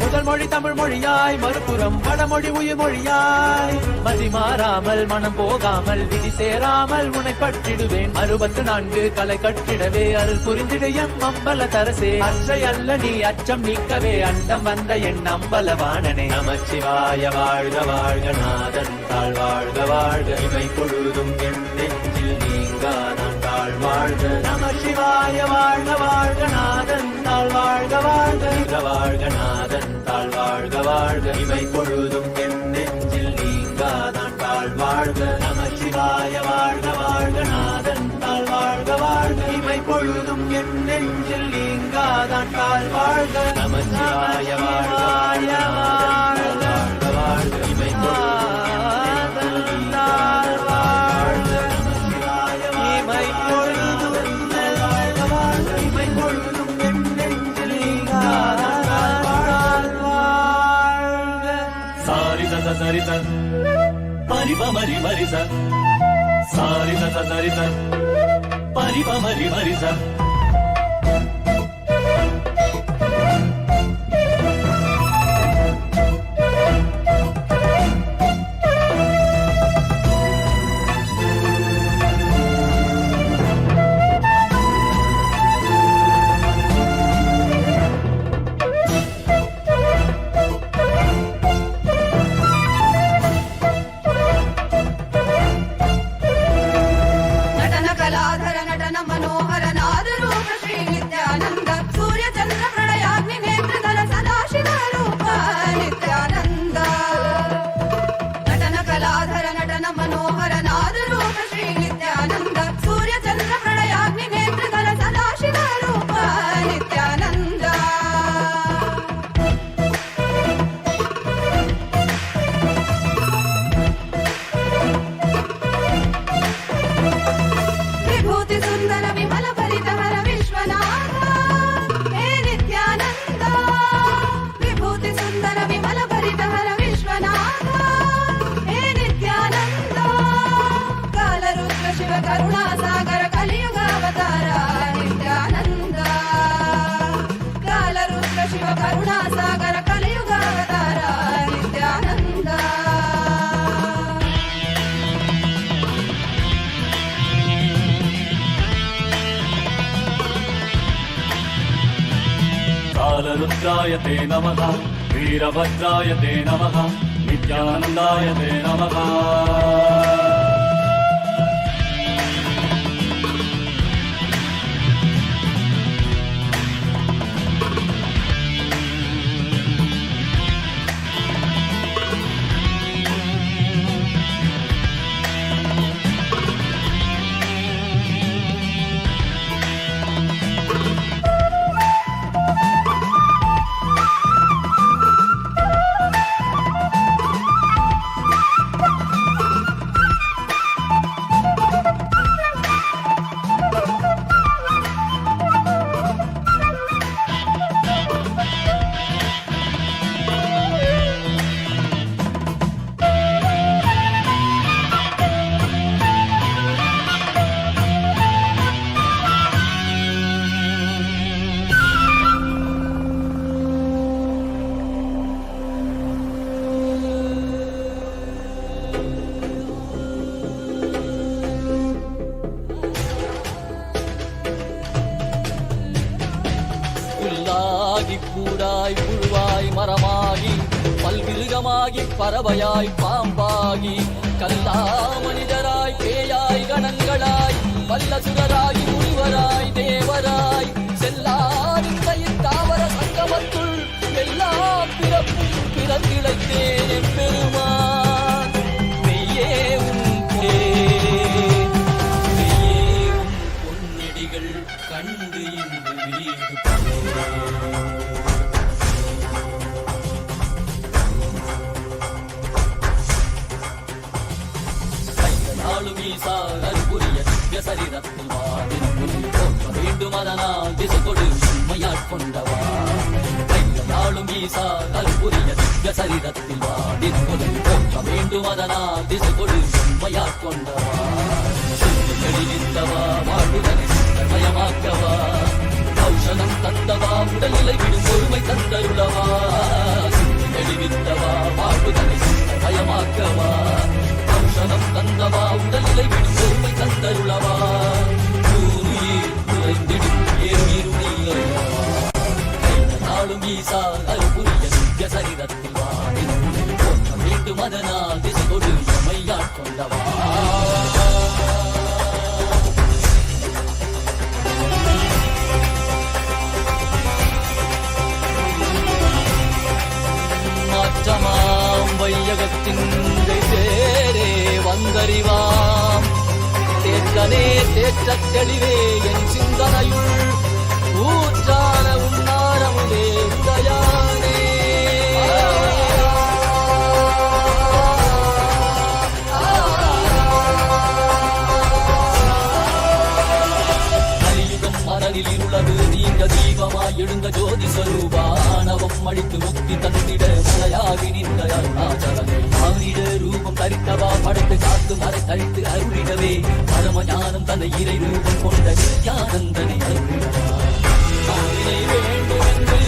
முதல் மொழி தமிழ் மொழியாய் மறுபுறம் வடமொழி உயிர் மொழியாய் மதி மாறாமல் மனம் போகாமல் விதி சேராமல் உன்னை பற்றிடுவேன் 64 கலை கட்டிடவே அருள் புரிந்திடு எம் அம்பல தரசே அற்றை அல்ல நீ அச்சம் நீக்கவே அண்டம் வந்த என் அம்பலவாணனே நமச்சிவாய வாழ்க வாழ்க நாதன் தாழ் வாழ்க வாழ்க இவை பொழுதும் என் நெஞ்சில் நீங்காதான் தாழ் வாழ்க நமசிவாய வாழ்க வாழ்க நாதன் தாழ் வாழ்க வாழ்க வாழ்க நாதன் தாழ் வாழ்க வாழ்க இவை பொழுதும் என் நெஞ்சில் நீங்காதான் தாழ் வாழ்க நமசிவாய வாழ்க வாழ்க நாதன் தாழ் வாழ்க வாழ்க இவை பொழுதும் என் நெஞ்சில் நீங்காதான் தாழ் வாழ்க நமசிவாய வாழ்க வாழ்க வாழ்க இவை பொழுதும் தாழ் வாழ்க நமசிவாய இமை பொழுதும் வாழ்க இமை பொழுதும் என் நெஞ்சில் நீங்காதான் தாழ் வாழ்க சாரி தத சரி தன் பரிப மரி மரி ச சாரி தத சரி தன் பரிப மரி மரி ச ನಟನ ಕಲಾಧರ ನಟನ ಮನೋಹರ ನಾದರು ಕರುಣಾಸಾಗರ ಕಲಿಯುಗಾವತಾರ ನಿತ್ಯಾನಂದ कालरुद्राय ते नमः वीरभद्राय ते नमः नित्यानन्दाय ते नमः புல்லாகி பூடாய் புழுவாய் மரமாகி பல்விருகமாகி பறவையாய் பாம்பாகி கல்லா மனிதராய் பேயாய் கணங்களாய் வல்லசுரராகி முனிவராய் தேவராய் செல்லாதின் தாவர சங்கமத்துள் எல்லா பிறப்பும் பிறந்திழைத்தேன் எம்பெருமான் மெய்யே உன் பொன்னடிகள் கண்டு இன்று வீடு கையாளும் ஈசா கருப்புரிய திவ்ய சரீரத்தில் வாடினும் வேண்டும் அதனால் திசை கொடு உண்மையாட்கொண்டவா கையாளும் ஈசா கருப்புரிய திவ்ய சரீரத்தில் வாடினும் வேண்டும் அதனால் திசை கொடு உண்மையாட்கொண்டவா தெளிவித்தவா வாழ்வுதனை மயமாக்கவா ஔஷதம் தந்தவா உடல்நிலை விடும் பொறுமை தந்தருளவா தெளிவித்தவா வாழ்வுதனை மயமாக்கவா ஔஷதம் தந்தவா உடல்நிலை விடும் பொறுமை தந்தருளவா குறைந்திடும் நாளும் ஈசா அருபுரிய நித்திய சரீரத்தில் வாடினும் வேண்டும் அதனால் திசை கொடு எம்மையாட்கொண்டவா மாற்றமாம் வையகத்தின் தேரே வந்தறிவாம் தேற்றனே தேற்றத் தெளிவே என் சிந்தனையுள் ஊற்றான உன்னாரமுதே உதயானே கலியுகம் மரலில் இருளது நீங்க தீபமாய் எழுந்த ஜோதி ஸ்வரூபானவம் அழித்து முக்தி தந்திட மலையாகி நின்ற அருணாச்சலமே மானிட ரூபம் தரித்தவா படைத்து காத்து மறை தரித்து அருளிடவே பரம ஞானம் தன்னை இறை ரூபம் கொண்ட நித்யானந்தனை அருளிடவா வேண்டும் என்று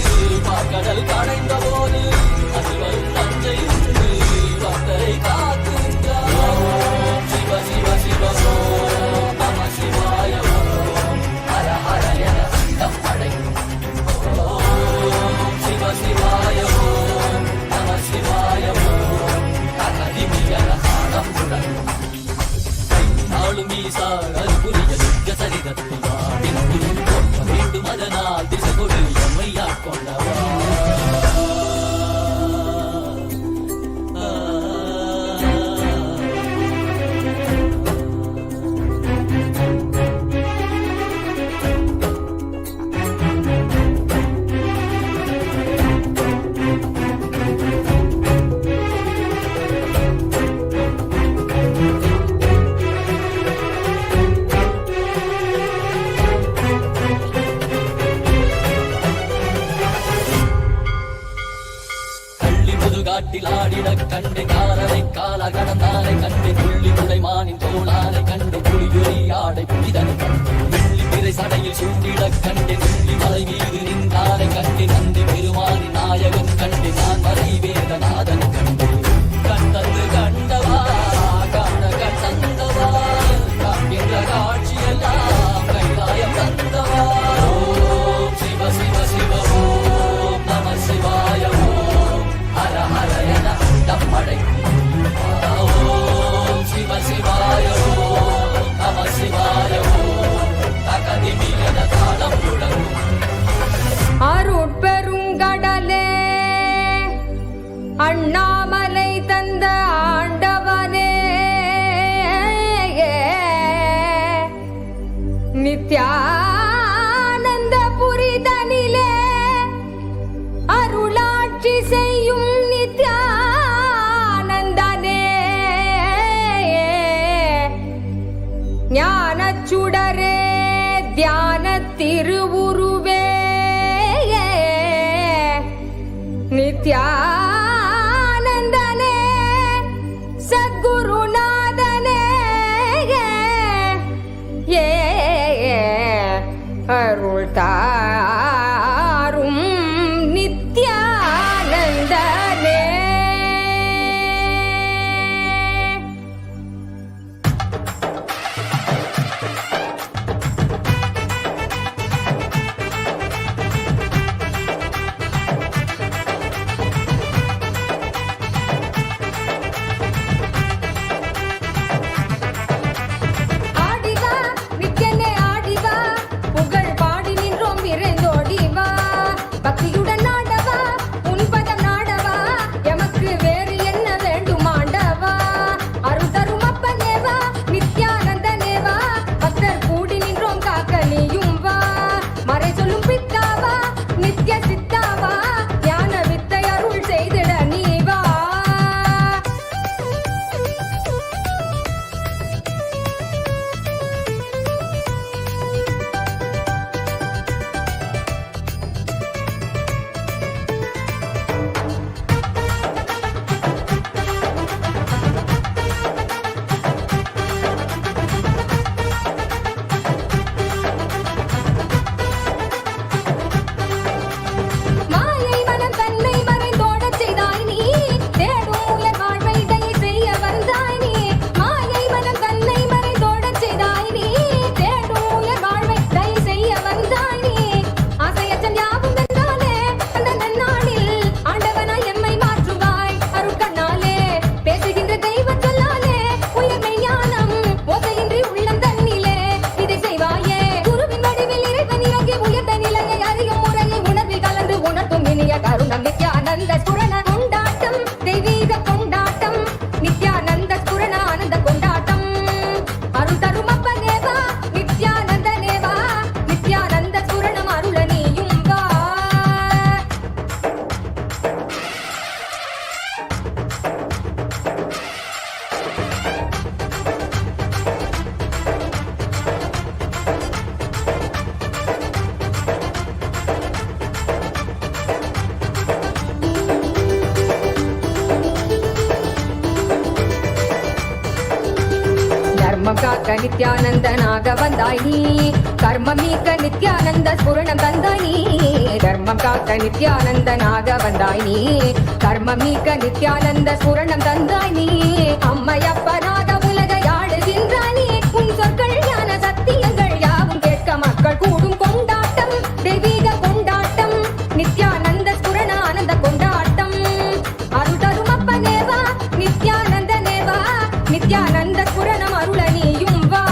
பார்க்கடல் கடைந்த போது அது வரும் நஞ்சை உண்டு பக்தரை காத்துகின்றார் சிவ சிவ சிவ ஓம் நம சிவாய ஓம் ஹர ஹர என சத்தம் அடைக்கும் ஓம் சிவ சிவாய ஓம் நம சிவாய ஓம் ககதிமி என காலம் முழங்கும் நாளும் ஈசா அருபுரிய நித்திய சரிதத்தில் வாடினும் வேண்டும் அதனால் திசை கொடு எம்மையாட்கொண்டவா காட்டில் ஆடிட கண்டு காரரை கால கடந்தாரை கண்டு புள்ளி குடைமானின் தோளாரை கண்டு புலியொலி ஆடை புலிதனை கண்டு வெள்ளி பிறை குதிரை சடையில் சூட்டிட கண்டேன் துள்ளி மலை மீது நின்றாரை கண்டேன் நந்தி பெருமானி நாயகன் கண்டேன் நான் மறை வேதநாதன் கண்டேன் கண்டது கண்டவா காண கண்டவா காண்கின்ற காட்சியெல்லாம் கைலாயம் தந்தவா ஓம் சிவ சிவ சிவ ஓம் நம சிவாய ஓம் ஹர ஹர என நம்மடை ஓம் சிவ சிவாய ஓம் நம சிவாய ஓம் தகதிமி என தாளம் முழங்கும் அருட்பெருங்கடலே அண்ணாமலை தந்த ஆண்டவனே நித்யானந்த புரிதனிலே அருளாட்சி செய்யும் நித்யானந்தனே ஞானச்சுடரே தியான திருவுருவே நித்யானந்தனே சத்குருநாதனே ஏ அருள் தாரும் நித்யானந்தனே ஆடிவா நித்யனே ஆடிவா புகழ் பாடி நின்றோம் விரைந்தோடிவா பக்தியுடன் நாடவா உன் பதம் நாடவா எமக்கு வேறு என்ன வேண்டும் ஆண்டவா அருள் தரும் அப்பனேவா நித்யானந்தனேவா பக்தர் கூடி நின்றோம் காக்க நீயும் வா மறை சொல்லும் பித்தாவா நித்ய சித்தாவா ஞான வித்தை அருள் செய்திட நீ வா மாயை மனம் தன்னை மறைந்தோடச் செய்தாய் நீ தேடும் உயர் வாழ்வை தயை செய்ய வந்தாய் நீ மாயை மனம் தன்னை மறைந்தோடச் செய்தாய் நீ தேடும் உயர் வாழ்வை தயை செய்ய வந்தாய் நீ ஆசையச்சம் யாவும் வென்றாலே அந்த நன்னாளில் ஆண்டவனாய் எம்மை மாற்றுவாய் அருட்கண்ணாலே பேசுகின்ற தெய்வச் சொல்லாலே உயர்மை ஞானம் ஓசையின்றி உள்ளம் தன்னிலே இதை செய்வாயே குருவின் வடிவில் இறைவன் இறங்கி உயர்ந்த நிலையை அறியும் முறையை உணர்வில் கலந்து உணர்த்தும் இனிய கருணம் நித்யானந்த ஸ்புரண கொண்டாட்டம் தெய்வீக கொண்டாட்டம் நித்யானந்த ஸ்புரண ஆனந்த கொண்டாட்டம் அருள் தரும் அப்பனேவா நித்யானந்தனேவா நித்யானந்த ஸ்புரணம் அருள நீயும் வா தர்மம் காக்க நித்யானந்தனாக வந்தாய் நீ கர்மம் நீக்க நித்யானந்த ஸ்புரணம் தந்தாய் நீ தர்மம் காக்க நித்யானந்தனாக வந்தாய் நீ கர்மம் நீக்க நித்யானந்த ஸ்புரணம் தந்தாய் நீ அம்மையப்பனாக உலகை ஆளுகின்றாய் நீ உன் சொற்கள் ஞான சத்தியங்கள் யாவும் கேட்க மக்கள் கூடும் கொண்டாட்டம் தெய்வீக கொண்டாட்டம் நித்யானந்த ஸ்புரண ஆனந்த கொண்டாட்டம் அருள் தரும் அப்பனேவா நித்யானந்தனேவா நித்யானந்த ஸ்புரணம் அருள நீயும் வா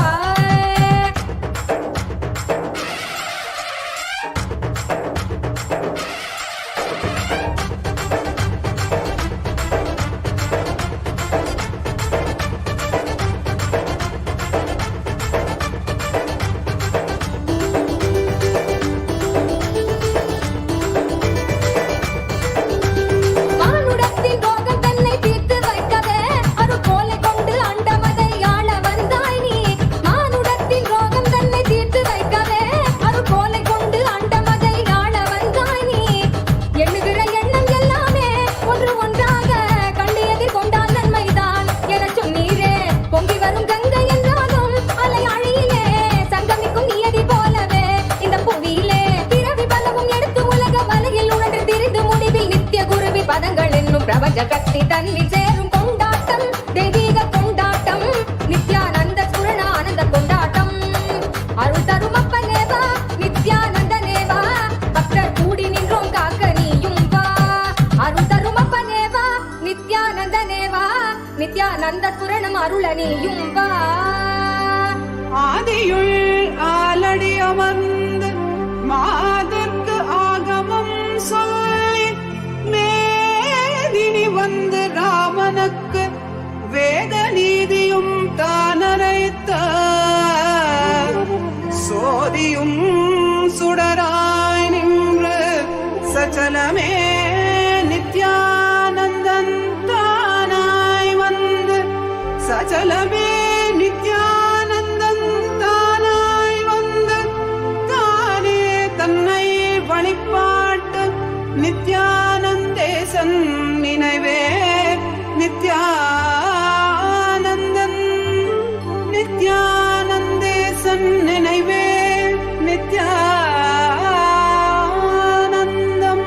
கந்த புரணம் அருள நீயும் வா. ஆதியுள் ஆலடி அமர்ந்து மாதர்க்கு ஆகமம் சொல்லி மேதினி வந்து ராமனுக்கு வேத நீதியும் தானரைத்த சோதியும் சுடராய் நின்று சச்சலமே நித்யானந்தன் தானாய் வந்து சச்சலமே நித்யானந்தன் தானாய் வந்து தானே தன்னை வழிபாட்டு நித்யானந்தேசன் நினைவே நித்யானந்தன் நித்யானந்தேசன் நினைவே நித்யானந்தம்.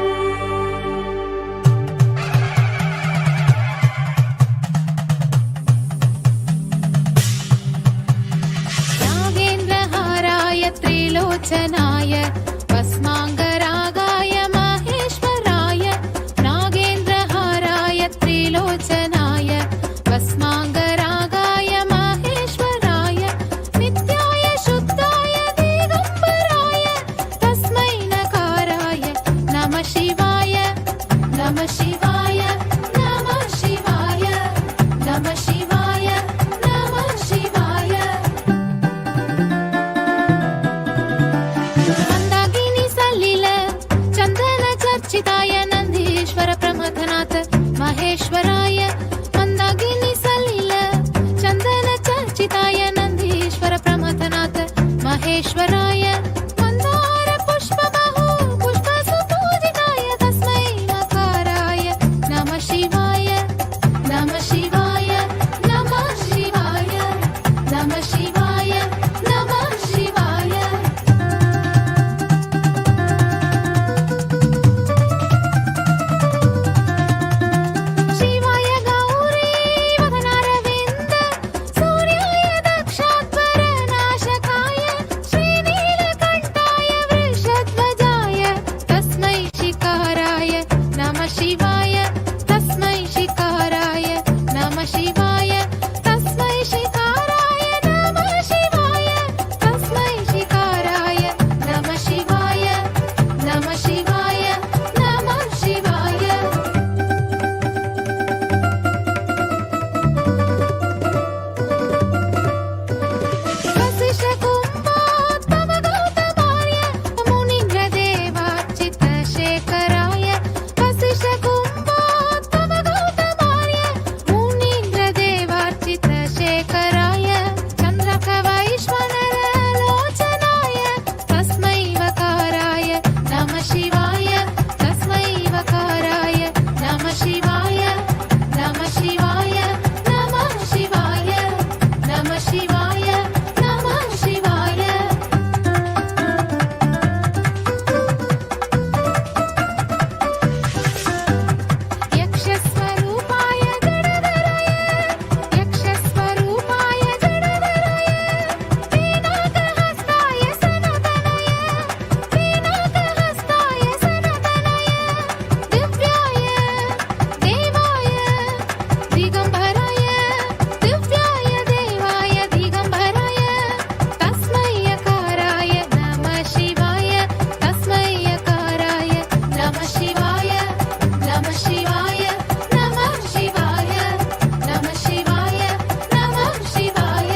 नागेन्द्रहाराय त्रिलोचनाय भस्माङ्गरागाय माहेश्वराय नागेन्द्रहाराय त्रिलोचनाय भस्माङ्गरागाय माहेश्वराय नित्याय शुद्धाय दिगम्बराय तस्मै नकाराय नमः शिवाय नमः शिवाय नमः शिवाय नमः शिवाय नमः शिवाय. मन्दाकिनी सलिल चन्दन चर्चिताय नन्दीश्वर प्रमथनाथ महेश्वराय मन्दाकिनी सलिल चन्दन चर्चिताय नन्दीश्वर प्रमथनाथ महेश्वराय मन्दार पुष्पबहु पुष्पसुपूजिताय तस्मै नकाराय नमः शिवाय नमः शिवाय नमः शिवाय नमः शिवाय नमः शिवाय. शिवाय गौरी वदनारविन्द सूर्याय दक्षात्पर नाशकाय श्रीनीलकण्ठाय वृषध्वजाय तस्मै शिकाराय नमः शिवाय तस्मै शिकाराय नमः शिवाय तस्मै शिकाराय नमः शिवाय तस्मै शिकाराय नमः शिवाय नमः शिवाय नमः शिवाय. वसिष्ठकुम्भोद्भवगौतमार्य मुनीन्द्रदेवार्चितशेखराय वसिष्ठकुम्भोद्भवगौतमार्य मुनीन्द्रदेवार्चितशेखराय चन्द्रकवैश्वरलोचनाय तस्मै वकाराय नमः शिवाय तस्मै वकाराय नमः शिवाय नमः शिवाय नमः शिवाय नमः शिवाय नमः शिवाय. यक्षस्वरूपाय जडधराय यक्षस्वरूपाय जडधराय पीनाकहस्ताय सनतनय पीनाकहस्ताय सनतनय दिव्याय देवाय दिगम्बराय दिव्याय देवाय दिगम्बराय तस्मै यकाराय नमः शिवाय तस्मै यकाराय नमः शिवाय नमः शिवाय नमः शिवाय नमः शिवाय नमः शिवाय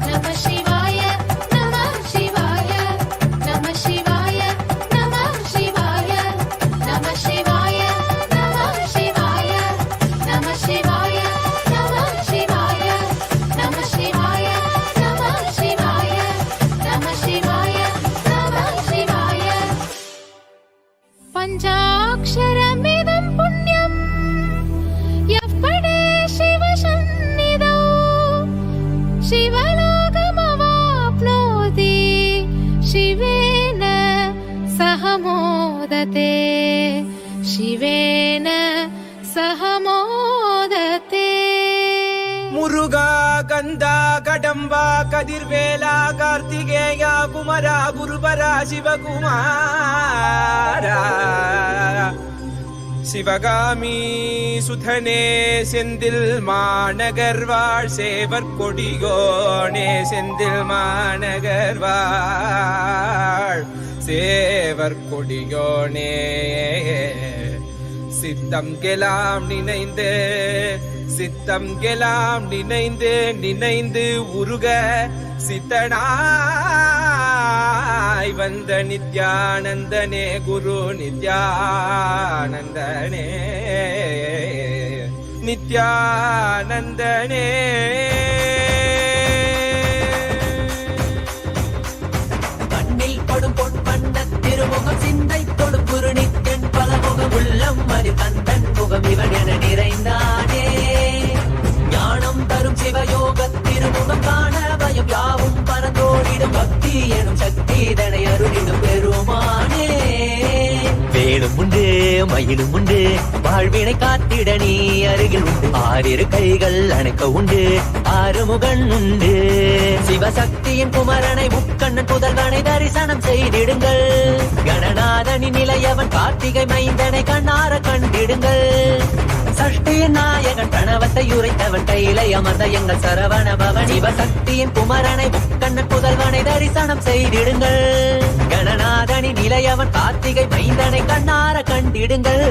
नमः शिवाय नमः शिवाय नमः शिवाय नमः शिवाय नमः शिवाय नमः शिवाय नमः शिवाय नमः शिवाय नमः शिवाय नमः शिवाय नमः शिवाय नमः शिवाय. पञ्चाक्षरमिदं पुण्यं यः पठे शिवसन्निधौ शिवलोकमवाप्नोति शिवेन सह मोदते शिवेन सह मोदते. முருகா கந்தா கடம்பா கதிர்வேலா கார்த்திகேயா குமரா குருபரா சிவகுமாரா சிவகாமி சுதனே செந்தில் மாநகர்வாழ் சேவர் கொடியோனே செந்தில் மாநகர்வாழ் சேவர் கொடியோனே சித்தம் கெலாம் நினைந்து சித்தம் கெலாம் நினைந்து நினைந்து உருக சித்தனாய் வந்த நித்யானந்தனே குரு நித்யானந்தனே நித்யானந்தனே கண்ணில் படும் பொன் வண்ண திருமுகம் சிந்தை தொடும் குரு நித்தன் பலமுகம் உள்ளம் மறி கந்தன் முகம் இவன் என நிறைந்தானே ஞானம் தரும் சிவயோக திருமுகம் காண பயம் யாவும் பரந்தோடிடும் பக்தி எனும் சக்தி இதனை அருளிடும் பெருமானே வேலும் உண்டு மயிலும் உண்டு வாழ்வினை காத்திட நீ அருகில் உண்டு ஆறிரு கைகள் அணைக்க உண்டு ஆறுமுகன் உண்டு சிவசக்தியின் குமரனை முக்கண்ணன் புதல்வனை தரிசனம் செய்திடுங்கள் கணநாதனின் நிலையவன் கார்த்திகை மைந்தனை கண்ணார கண்டிடுங்கள் சஷ்டியின் நாயகன் பிரணவத்தை உரைத்தவன் கையிலை அமர்ந்த எங்கள் சரவண பவன் சிவசக்தியின் குமரனை முக்கண்ணன் புதல்வனை தரிசனம் செய்திடுங்கள் கணநாதனின் நிலையவன் கார்த்திகை மைந்தனை கண்ணார கண்டிடுங்கள்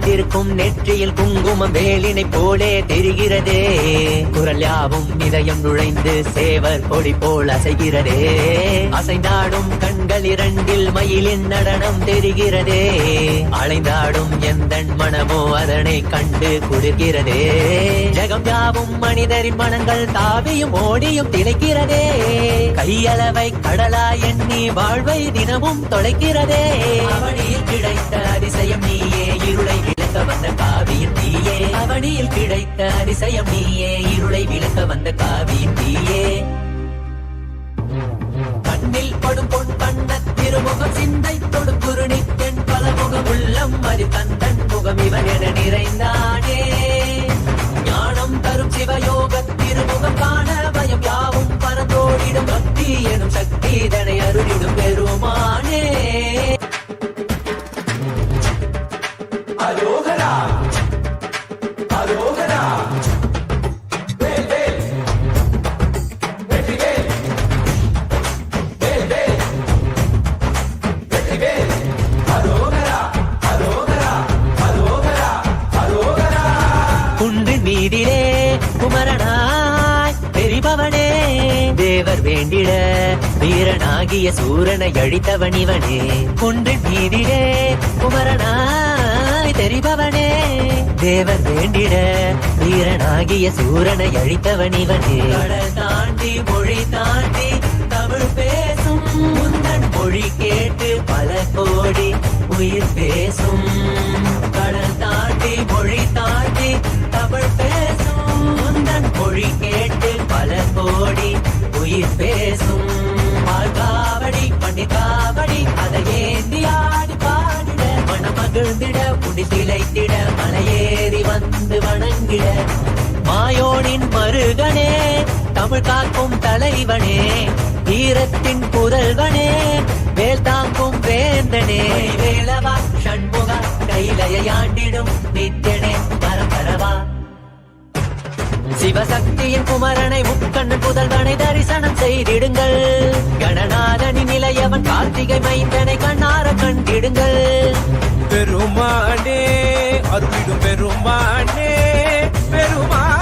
இருக்கும் நெற்றியில் குங்குமம் வேலினை போலே தெரிகிறதே குரல் யாவும் இதயம் நுழைந்து சேவர் கொடி போல் அசைகிறதே அசைந்தாடும் கண்கள் இரண்டில் மயிலின் நடனம் தெரிகிறதே அலைந்தாடும் எந்தன் மனமோ அதனை கண்டு குளிர்கிறதே ஜகம் யாவும் மனிதரின் மனங்கள் தாவியும் ஓடியும் திளைக்கிறதே கையளவை கடலா எண்ணி வாழ்வை தினமும் தொலைக்கிறதே அவனியில் கிடைத்த அதிசயம் நீயே இருளை விளக்க வந்த காவியின் தீயே அவனியில் கிடைத்த அதிசயம் நீயே இருளை விளக்க வந்த காவியின் தீயே கண்ணில் படும் பொன் வண்ண திருமுகம் சிந்தை தொடும் குரு நித்தன் பலமுகம் உள்ளம் மறி கந்தன் முகம் இவன் என நிறைந்தானே ஞானம் தரும் சிவயோக திருமுகம் காண பயம் யாவும் பரந்தோடிடும் பக்தி எனும் சக்தி இதனை அருளிடும் பெருமானே அரோகரா அரோகரா வேல் வேல் வெற்றி வேல் வேல் வேல் வெற்றி வேல் அரோகரா அரோகரா அரோகரா அரோகரா குன்றின் மீதிலே குமரனாய் தெரிபவனே தேவர் வேண்டிட வீரனாகிய சூரனை அழித்தவன் இவனே குன்றின் மீதிலே குமரனாய் தெரிபவனே தேவர் வேண்டிட வீரனாகிய சூரனை அழித்தவன் இவனே கடல் தாண்டி மொழி தாண்டி தமிழ் பேசும் முந்தன் மொழி கேட்டு பல கோடி உயிர் பேசும் கடல் தாண்டி மொழி தாண்டி தமிழ் பேசும் முந்தன் மொழி கேட்டு பல கோடி உயிர் பேசும் காவடி பண்ணி காவடி அதை ஏந்தி ஆடி பாடிட மனமகிழ்ந்திட முடி திளைத்திட மலையேறி வந்து வணங்கிட மாயோனின் மருகனே தமிழ் காக்கும் தலைவனே வீரத்தின் புதல்வனே வேல் தாங்கும் வேந்தனே வேலவா ஷண்முக கைலையாண்டிடும் நித்யனே பரபரவா சிவசக்தியின் குமரனை முக்கண்ணன் புதல்வனை தரிசனம் செய்திடுங்கள் கணநாதனின் நிலையவன் கார்த்திகை மைந்தனை கண்ணார கண்டிடுங்கள் பெருமானே அருளிடும் பெருமானே பெருமானே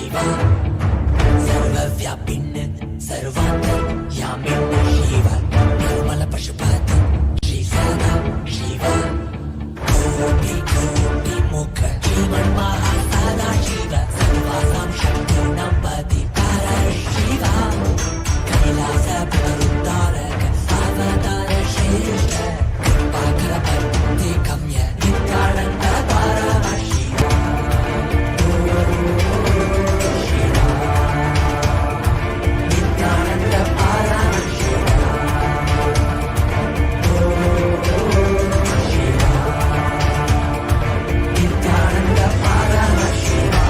शिवा सर्वव्यापिन् सर्वान्तर्यामिन् शिव निर्मल पशुपत श्री सदा शिव कोटि कोटि मुख जीवन महासदा शिव सर्वासां शक्तीनां पति परः शिव कैलास पुनरुद्धारक अवतार श्रेष्ठ कृपाकर भक्ति गम्य नित्यानन्द परमशिवा नित्यानन्द परमशिवा नित्यानन्द परमशिवा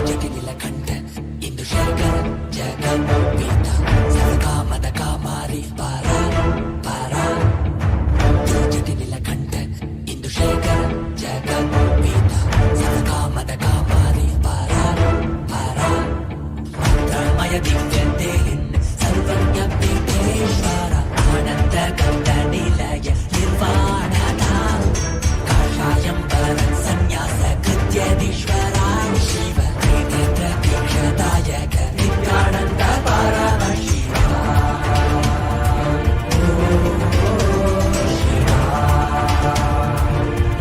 जटिनिलकण्ठ इन्दुशेखर जगन्पीता सर्वकामद कामारि परा परा जटिनिलकण्ठ इन्दुशेखर जगन्पीता सर्वकामद कामारि परा परा मंत्रमय दिव्यदेहिन् सर्वज्ञपीठेश्वर आनन्द कण्ठनिलय निर्वाणदा काषायं वरन् सन्न्यास कृत्यधीश्वरा शिव त्रिनेत्र दीक्षदायक नित्यानन्द परमशिवा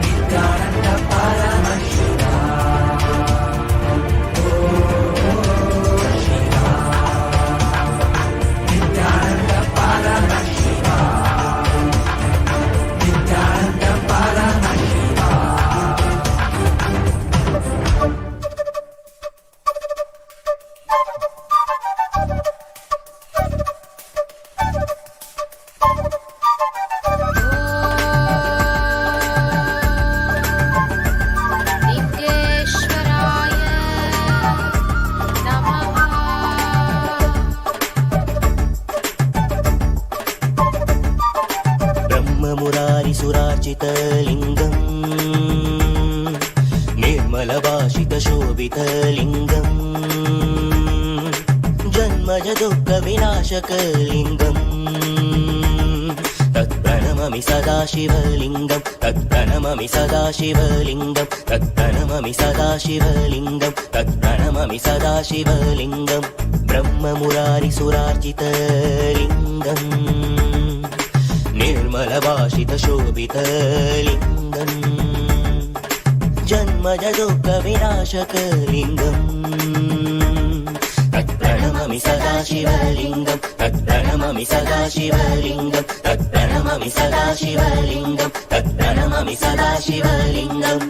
नित्यानन्द परमशिवा नित्यानन्द परमशिवा नित्यानन्द परमशिवा विघ्नेश्वराय नमः ब्रह्ममुरारिसुरार्चितलिङ्गम् निर्मलभाषितशोभितलिङ्गम् जन्मज दुःखविनाशकलिङ्गम् तत्प्रणममि सदा शिवलिङ्गं तत्प्रणममि सदा शिवलिङ्गं तत्प्रणममि सदा शिवलिङ्गं तत्प्रणममि सदा शिवलिङ्गं ब्रह्ममुरारिसुरार्चितलिङ्गम् निर्मलभाषितशोभितलिङ्गम् जन्मज दुःखविनाशकलिङ्गम् तत्प्रणममि सदा शिवलिङ्गं तत्प्रणममि सदा शिवलिङ्गं तत्प्रणममि सदा शिवलिङ्गं तत्प्रणममि सदा शिवलिङ्गम्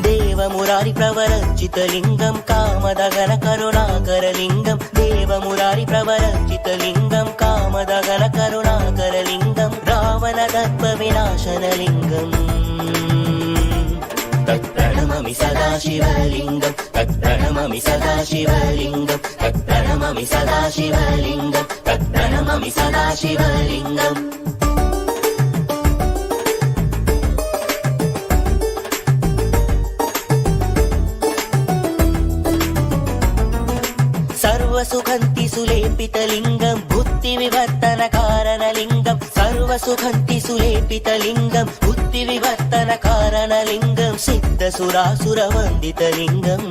देवमुरारि प्रवरचितलिङ्गं कामदगन करुणाकरलिङ्गं देवमुरारि प्रवरचितलिङ्गं कामदगन करुणाकरलिङ्गं रावणदर्पविनाशनलिङ्गम् तत्प्रणममि सदा शिवलिङ्गं तत्प्रणममि सदा शिवलिङ्गं तत्प्रणममि सदा शिवलिङ्गं तत्प्रणममि सदा शिवलिङ्गम् सर्वसुखन्ति सुलेपितलिङ्गं बुद्धिविवर्तनकारणलिङ्गं सर्वसुखन्ति सुलेपितलिङ्गं बुद्धिविवर्तनकारणलिङ्गं सिद्धसुरासुरवन्दितलिङ्गम्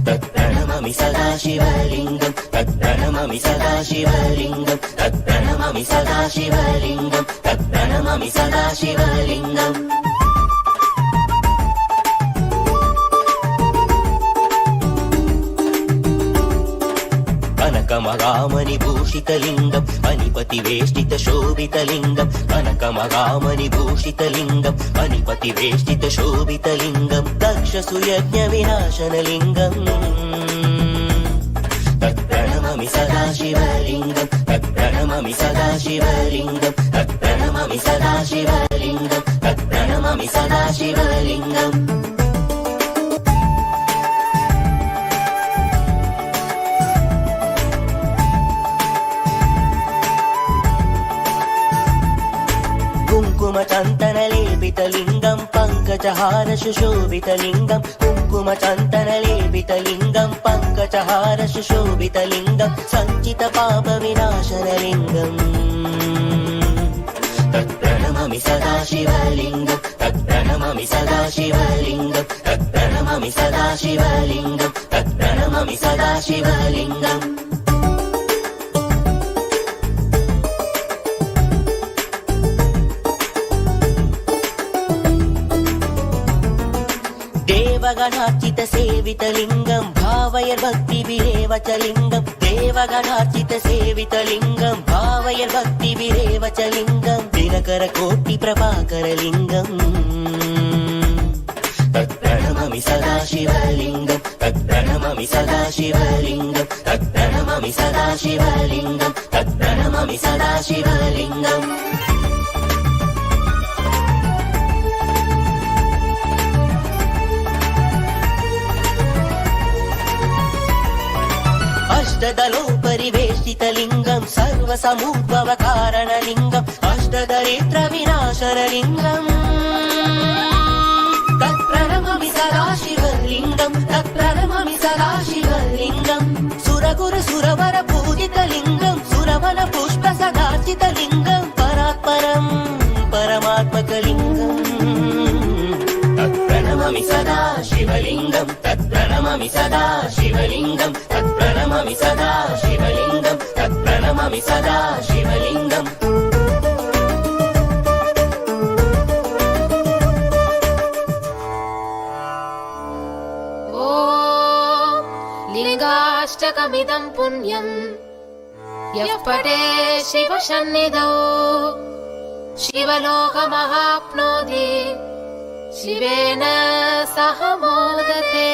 तत्प्रणममि सदा शिवलिङ्गं तत्प्रणममि सदा शिवलिङ्गं तत्प्रणममि सदा शिवलिङ्गं तत्प्रणममि सदा शिवलिङ्गम् कनकमगामनिभूषितलिङ्गं अनिपतिवेष्टितशोभितलिङ्गं कनकमगामनिभूषितलिङ्गं अनिपतिवेष्टितशोभितलिङ्गं दक्षसुयज्ञविनाशनलिङ्गम् तत्प्रणमामि सदा शिवलिङ्गं तत्प्रणमामि सदा शिवलिङ्गं तत्प्रणमामि सदा शिवलिङ्गं तत्प्रणमामि सदा शिवलिङ्गम् कुङ्कुमचन्दनलेपितलिङ्गं पङ्कजहार सुशोभितलिङ्गं कुङ्कुमचन्दनलेपितलिङ्गं पङ्कजहार सुशोभितलिङ्गं सञ्चितपापविनाशनलिङ्गम् तत्प्रणमामि सदा शिवलिङ्गं तत्प्रणमामि सदा शिवलिङ्गं तत्प्रणमामि सदा शिवलिङ्गं तत्प्रणमामि सदा शिवलिङ्गम् देवगणार्चित सेवितलिङ्गं भावयर्भक्तिभिरेव च लिङ्गं देवगणार्चित सेवितलिङ्गं भावयर्भक्तिभिरेव च लिङ्गं दिनकरकोटिप्रभाकरलिङ्गम् तत्प्रणमामि सदा शिवलिङ्गं तत्प्रणमामि सदा शिवलिङ्गं तत्प्रणमामि सदा शिवलिङ्गं तत्प्रणमामि सदा शिवलिङ्गम् अष्टदलोपरिवेष्टितलिङ्गं सर्वसमुद्भवकारणलिङ्गम् अष्टदरिद्रविनाशनलिङ्गम् तत्प्रणमामि सदा शिवलिङ्गं तत्प्रणमामि सदा शिवलिङ्गं सुरगुरुसुरवरपूजितलिङ्गं सुरवनपुष्पसदार्चितलिङ्गं परात्परं परमात्मकलिङ्गम् तत्प्रणमामि सदा शिवलिङ्गं तत्प्रणमामि सदा शिवलिङ्गं तत्प्रणमामि सदा शिवलिङ्गं तत्प्रणमामि सदा शिवलिङ्गम् ॐ लिङ्गाष्टकमिदं पुण्यं यः पठे शिवसन्निधौ शिवलोकमहाप्नोति शिवेन सह मोदते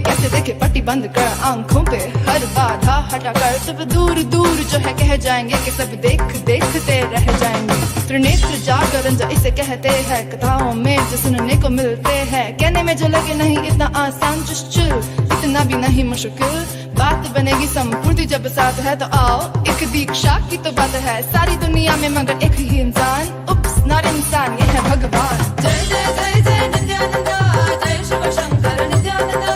कैसे देखे पट्टी बंद कर आंखों पे हर बाधा हटा कर सब दूर दूर जो है कह जाएंगे कि सब देखते रह जाएंगे त्रिनेत्र जागरण जो इसे कहते हैं कथाओं में जो सुनने को मिलते हैं कहने में जो लगे नहीं इतना आसान चुश्चुल इतना भी नहीं मुश्किल बात बनेगी संपूर्ति जब साथ है तो आओ एक दीक्षा की तो बात है सारी दुनिया में मगर एक ही इंसान उप्स नॉट इंसान ये है भगवान जय जय जय जय नित्यानंद जय Shiv Shankar Nityanand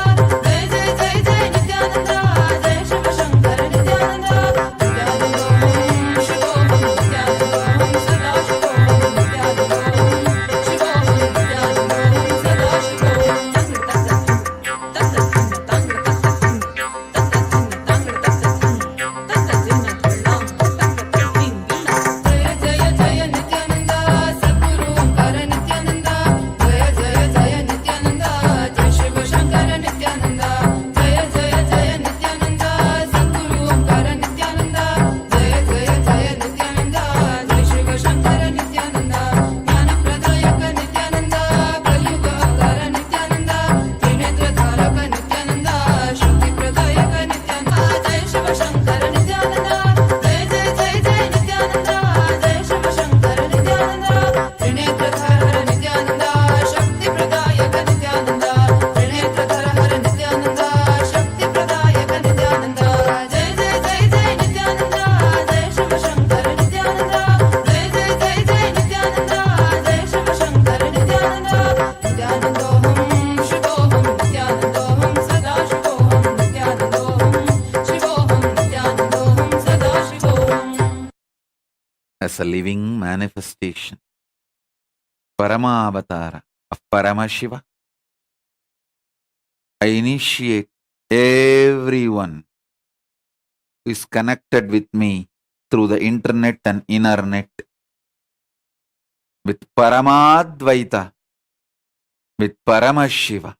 Shiv as a living manifestation, Paramavatara of Paramashiva, I initiate everyone who is connected with me through the internet and inner net with Paramadvaita, with Paramashiva,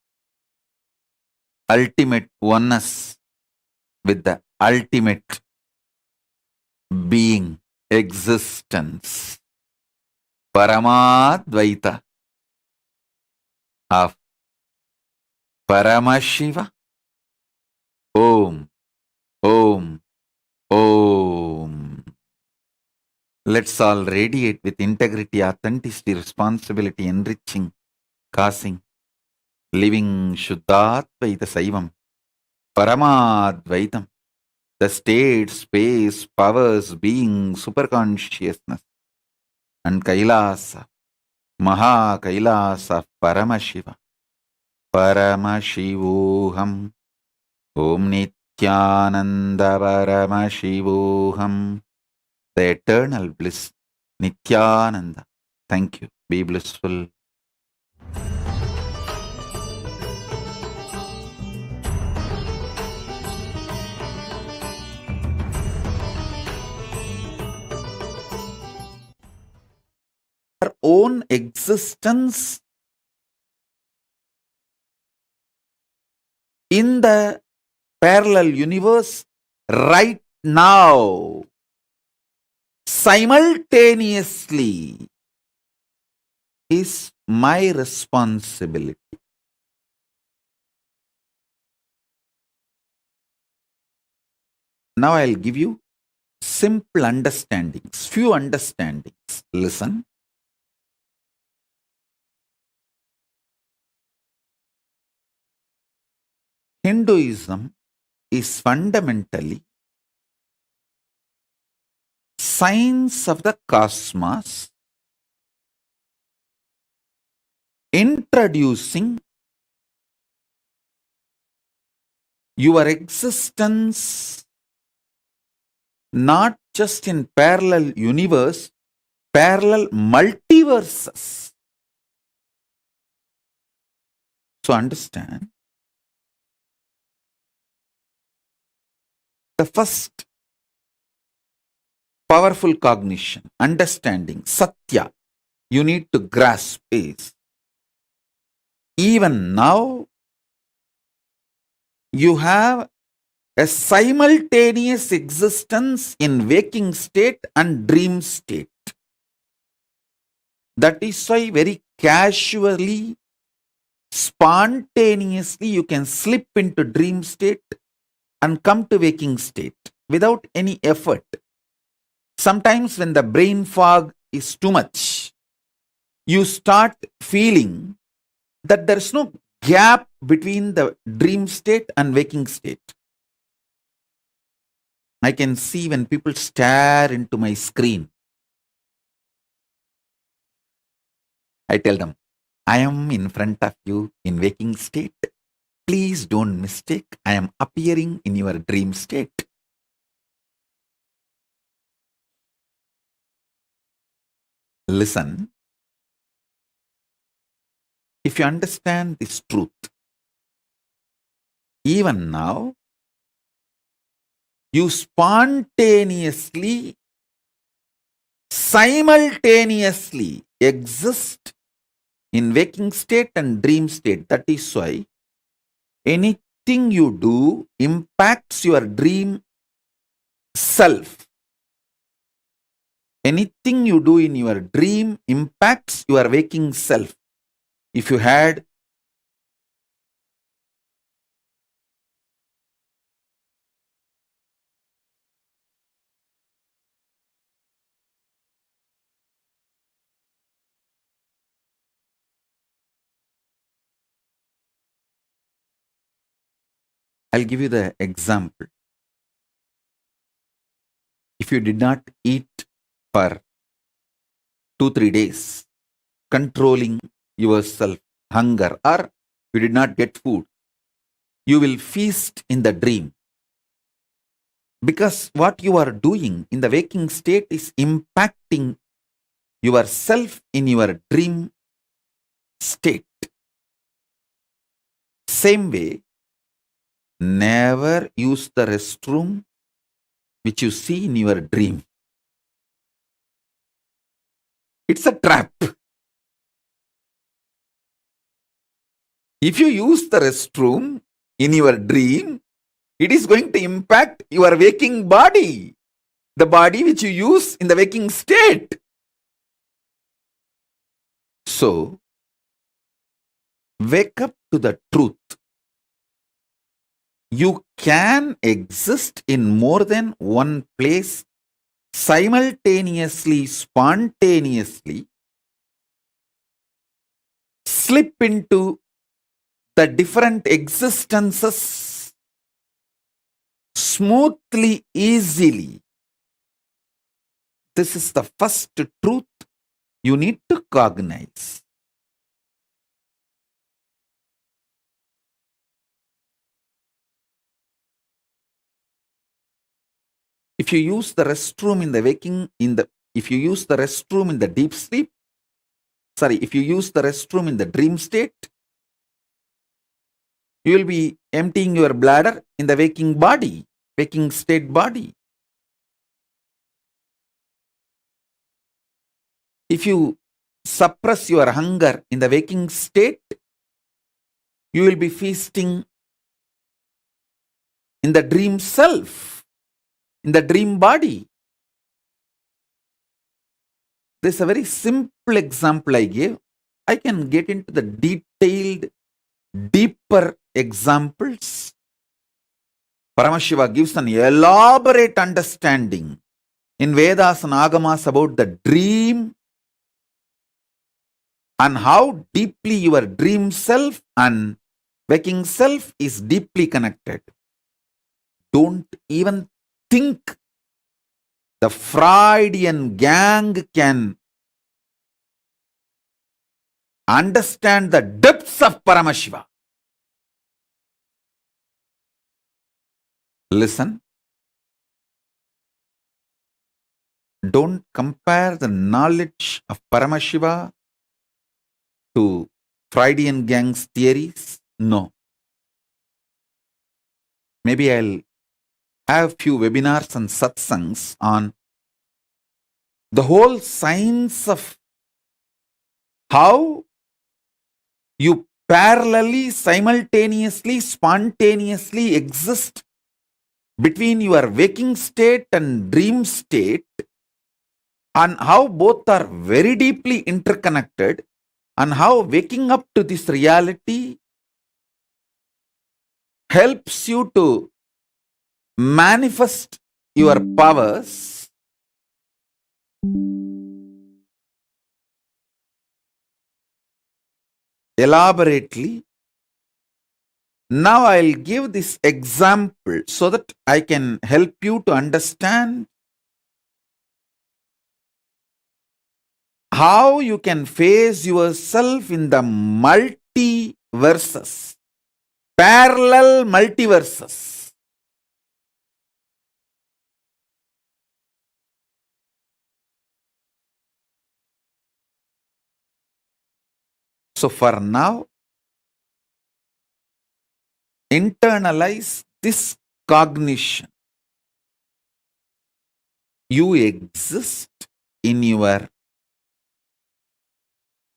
ultimate oneness with the ultimate being, existence, Paramadvaita of Paramashiva. Om, Om, Om. Let's all radiate with integrity, authenticity, responsibility, enriching, causing, living Shuddhadvaita Saivam, Paramadvaitam, the state, space, powers, being, superconsciousness, and Kailasa, Maha Kailasa, Paramashiva, Paramashivoham, Om Nithyananda Paramashivoham, the eternal bliss, Nithyananda. Thank you. Be blissful. Our own existence in the parallel universe right now, simultaneously, is my responsibility. Now I'll give you simple understandings, few understandings. Listen. Hinduism is fundamentally science of the cosmos, introducing your existence not just in parallel universe, parallel multiverses. So understand, the first powerful cognition, understanding, satya, you need to grasp is, even now, you have a simultaneous existence in waking state and dream state. That is why very casually, spontaneously, you can slip into dream state and come to waking state without any effort. Sometimes when the brain fog is too much, you start feeling that there is no gap between the dream state and waking state. I can see when people stare into my screen, I tell them, I am in front of you in waking state. Please don't mistake, I am appearing in your dream state. Listen, if you understand this truth, even now, you spontaneously, simultaneously exist in waking state and dream state. That is why anything you do impacts your dream self. Anything you do in your dream impacts your waking self. If you had I'll give you the example. If you did not eat for 2-3 days, controlling yourself, hunger, or you did not get food, you will feast in the dream. Because what you are doing in the waking state is impacting yourself in your dream state. Same way, never use the restroom which you see in your dream. It's a trap. If you use the restroom in your dream, it is going to impact your waking body, the body which you use in the waking state. So, wake up to the truth. You can exist in more than one place simultaneously, spontaneously, slip into the different existences smoothly, easily. This is the first truth you need to cognize. If you use the restroom in the if you use the restroom in the deep sleep, if you use the restroom in the dream state, you will be emptying your bladder in the waking state body. If you suppress your hunger in the waking state, you will be feasting in the dream self, in the dream body. This is a very simple example I gave. I can get into the detailed, deeper examples. Paramashiva gives an elaborate understanding in Vedas and Agamas about the dream and how deeply your dream self and waking self is deeply connected. Don't even think the Freudian gang can understand the depths of Paramashiva. Listen. Don't compare the knowledge of Paramashiva to Freudian gang's theories. No. Maybe I'll have few webinars and satsangs on the whole science of how you parallelly, simultaneously, spontaneously exist between your waking state and dream state, and how both are very deeply interconnected, and how waking up to this reality helps you to manifest your powers elaborately. Now I'll give this example so that I can help you to understand how you can face yourself in the multiverses, parallel multiverses. So for now, internalize this cognition. You exist in your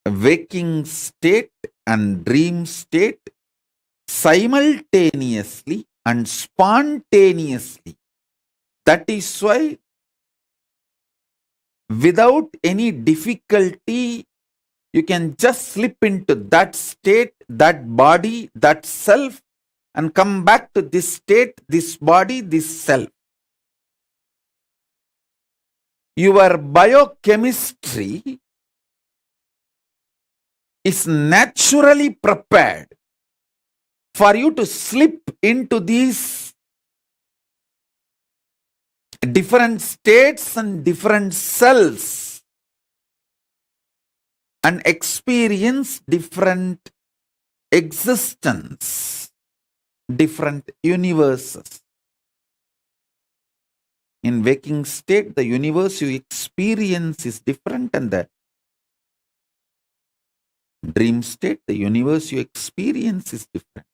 waking state and dream state simultaneously and spontaneously. That is why, without any difficulty, you can just slip into that state, that body, that self, and come back to this state, this body, this self. Your biochemistry is naturally prepared for you to slip into these different states and different cells and experience different existence, different universes. In waking state, the universe you experience is different, and the dream state, the universe you experience is different.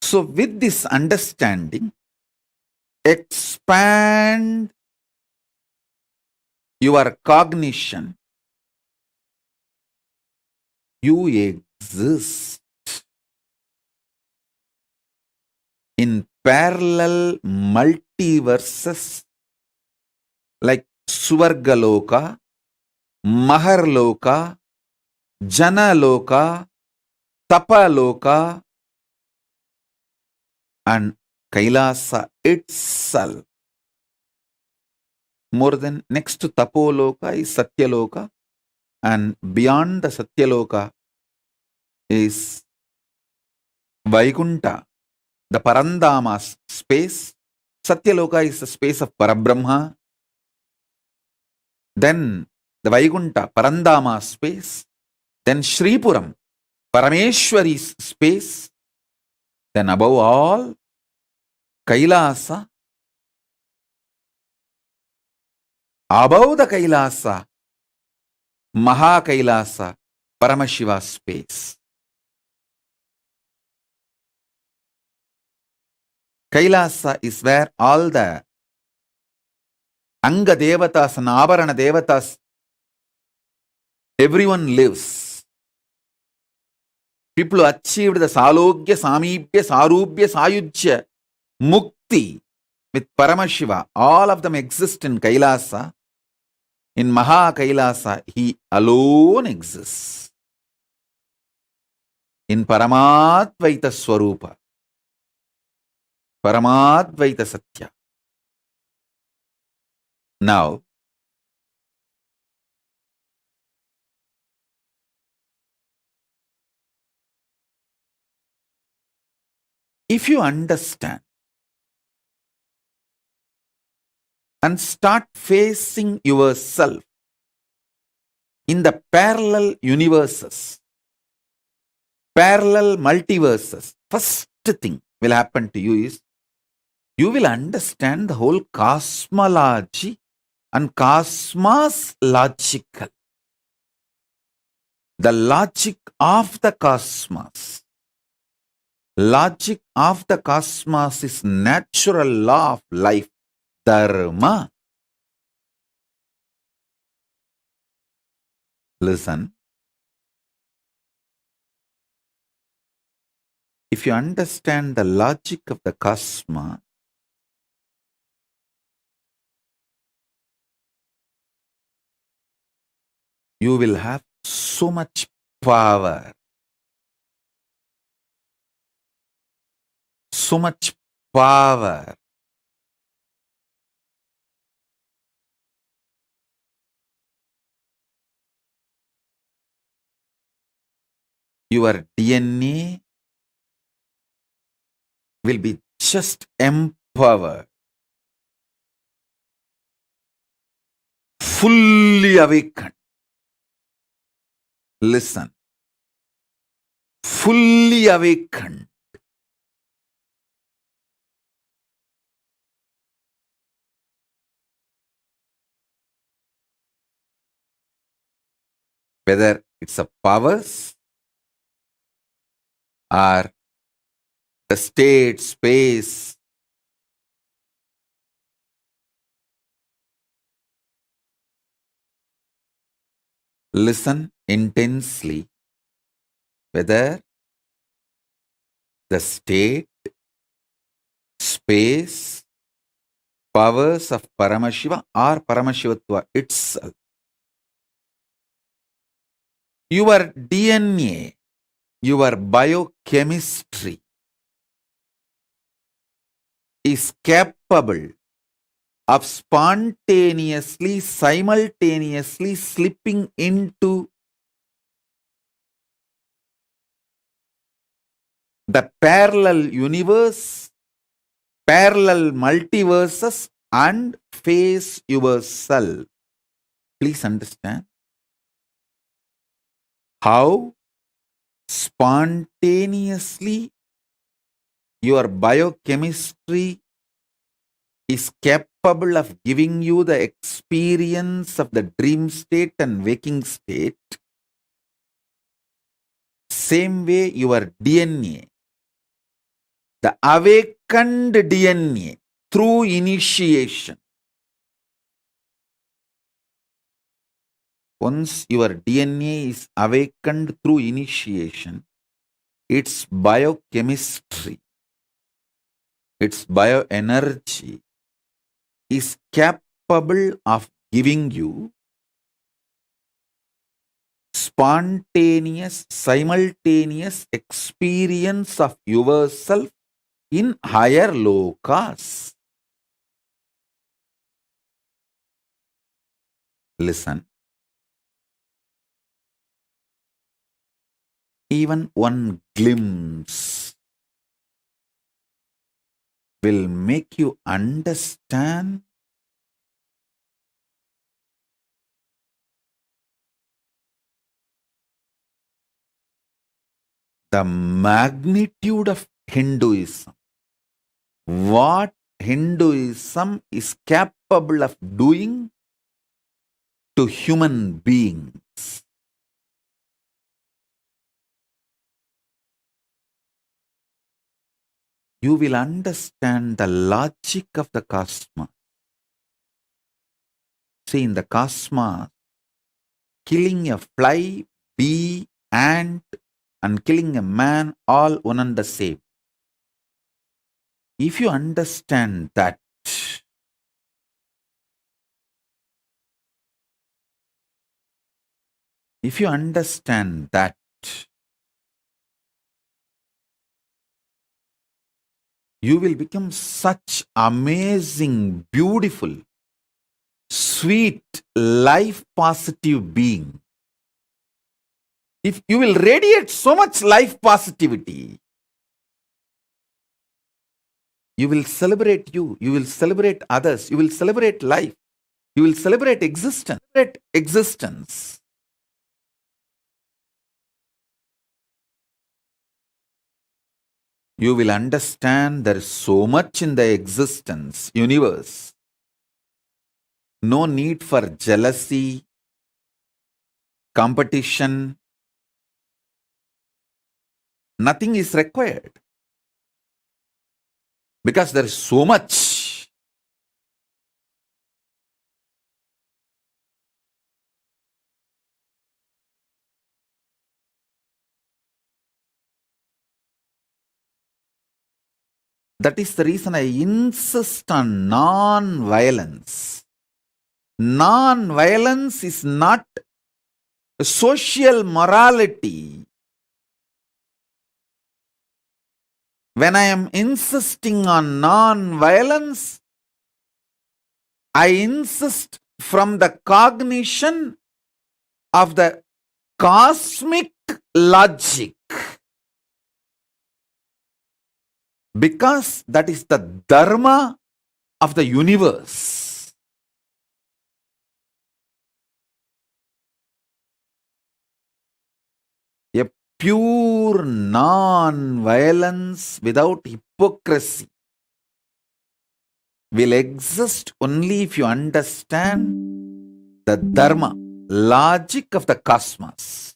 So, with this understanding, expand your cognition. You exist in parallel multiverses like Swargaloka, Maharloka, Janaloka, Tapaloka, and Kailasa itself. More than next to Tapoloka is Satyaloka, and beyond the Satyaloka is Vaikunta, the Parandama space. Satyaloka is the space of Parabrahma. Then the Vaikunta, Parandama space. Then Shripuram, Parameshwari's space. Then above all, Kailasa. Above the Kailasa, Maha Kailasa, Paramashiva space. Kailasa is where all the Anga Devatas and Avarana Devatas, everyone lives. People who achieved the Salogya, Samibhya, Sarubhya, Sayujya, Mukti with Paramashiva, all of them exist in Kailasa. In Maha Kailasa, he alone exists. In Paramadvaita Swarupa, Paramadvaita Satya. Now, if you understand and start facing yourself in the parallel universes, parallel multiverses, first thing will happen to you is you will understand the whole cosmology and cosmos logical. The logic of the cosmos. Logic of the cosmos is natural law of life, dharma. Listen. If you understand the logic of the cosmos, you will have so much power. So much power. Your DNA will be just empowered. Fully awakened. Listen. Fully awakened. Whether it's a powers or the state, space, listen intensely. Whether the state, space, powers of Paramashiva or Paramashivatva itself. Your DNA, your biochemistry is capable of spontaneously, simultaneously slipping into the parallel universe, parallel multiverses, and face yourself. Please understand how spontaneously your biochemistry is capable of giving you the experience of the dream state and waking state, same way your DNA, the awakened DNA through initiation, once your DNA is awakened through initiation, its biochemistry, its bioenergy is capable of giving you spontaneous, simultaneous experience of yourself in higher lokas. Listen. Even one glimpse will make you understand the magnitude of Hinduism. What Hinduism is capable of doing to human beings. You will understand the logic of the cosmos. See, in the cosmos, killing a fly, bee, ant, and killing a man, all one and the same. If you understand that, you will become such amazing, beautiful, sweet, life positive being. If you will radiate so much life positivity, you will celebrate you will celebrate others, you will celebrate life, you will celebrate existence. You will understand there is so much in the existence, universe. No need for jealousy, competition. Nothing is required. Because there is so much. That is the reason I insist on non-violence. Non-violence is not social morality. When I am insisting on non-violence, I insist from the cognition of the cosmic logic. Because that is the dharma of the universe. A pure non-violence without hypocrisy will exist only if you understand the dharma, logic of the cosmos.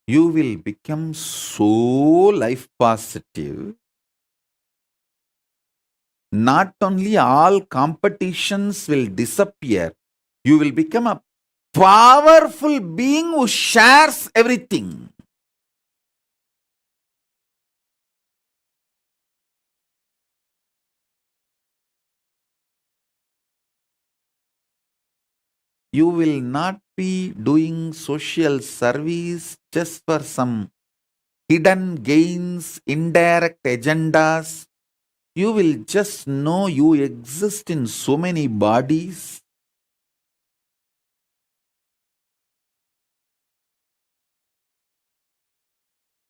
You will become so life positive. Not only all competitions will disappear, you will become a powerful being who shares everything. You will not be doing social service just for some hidden gains, indirect agendas. You will just know you exist in so many bodies.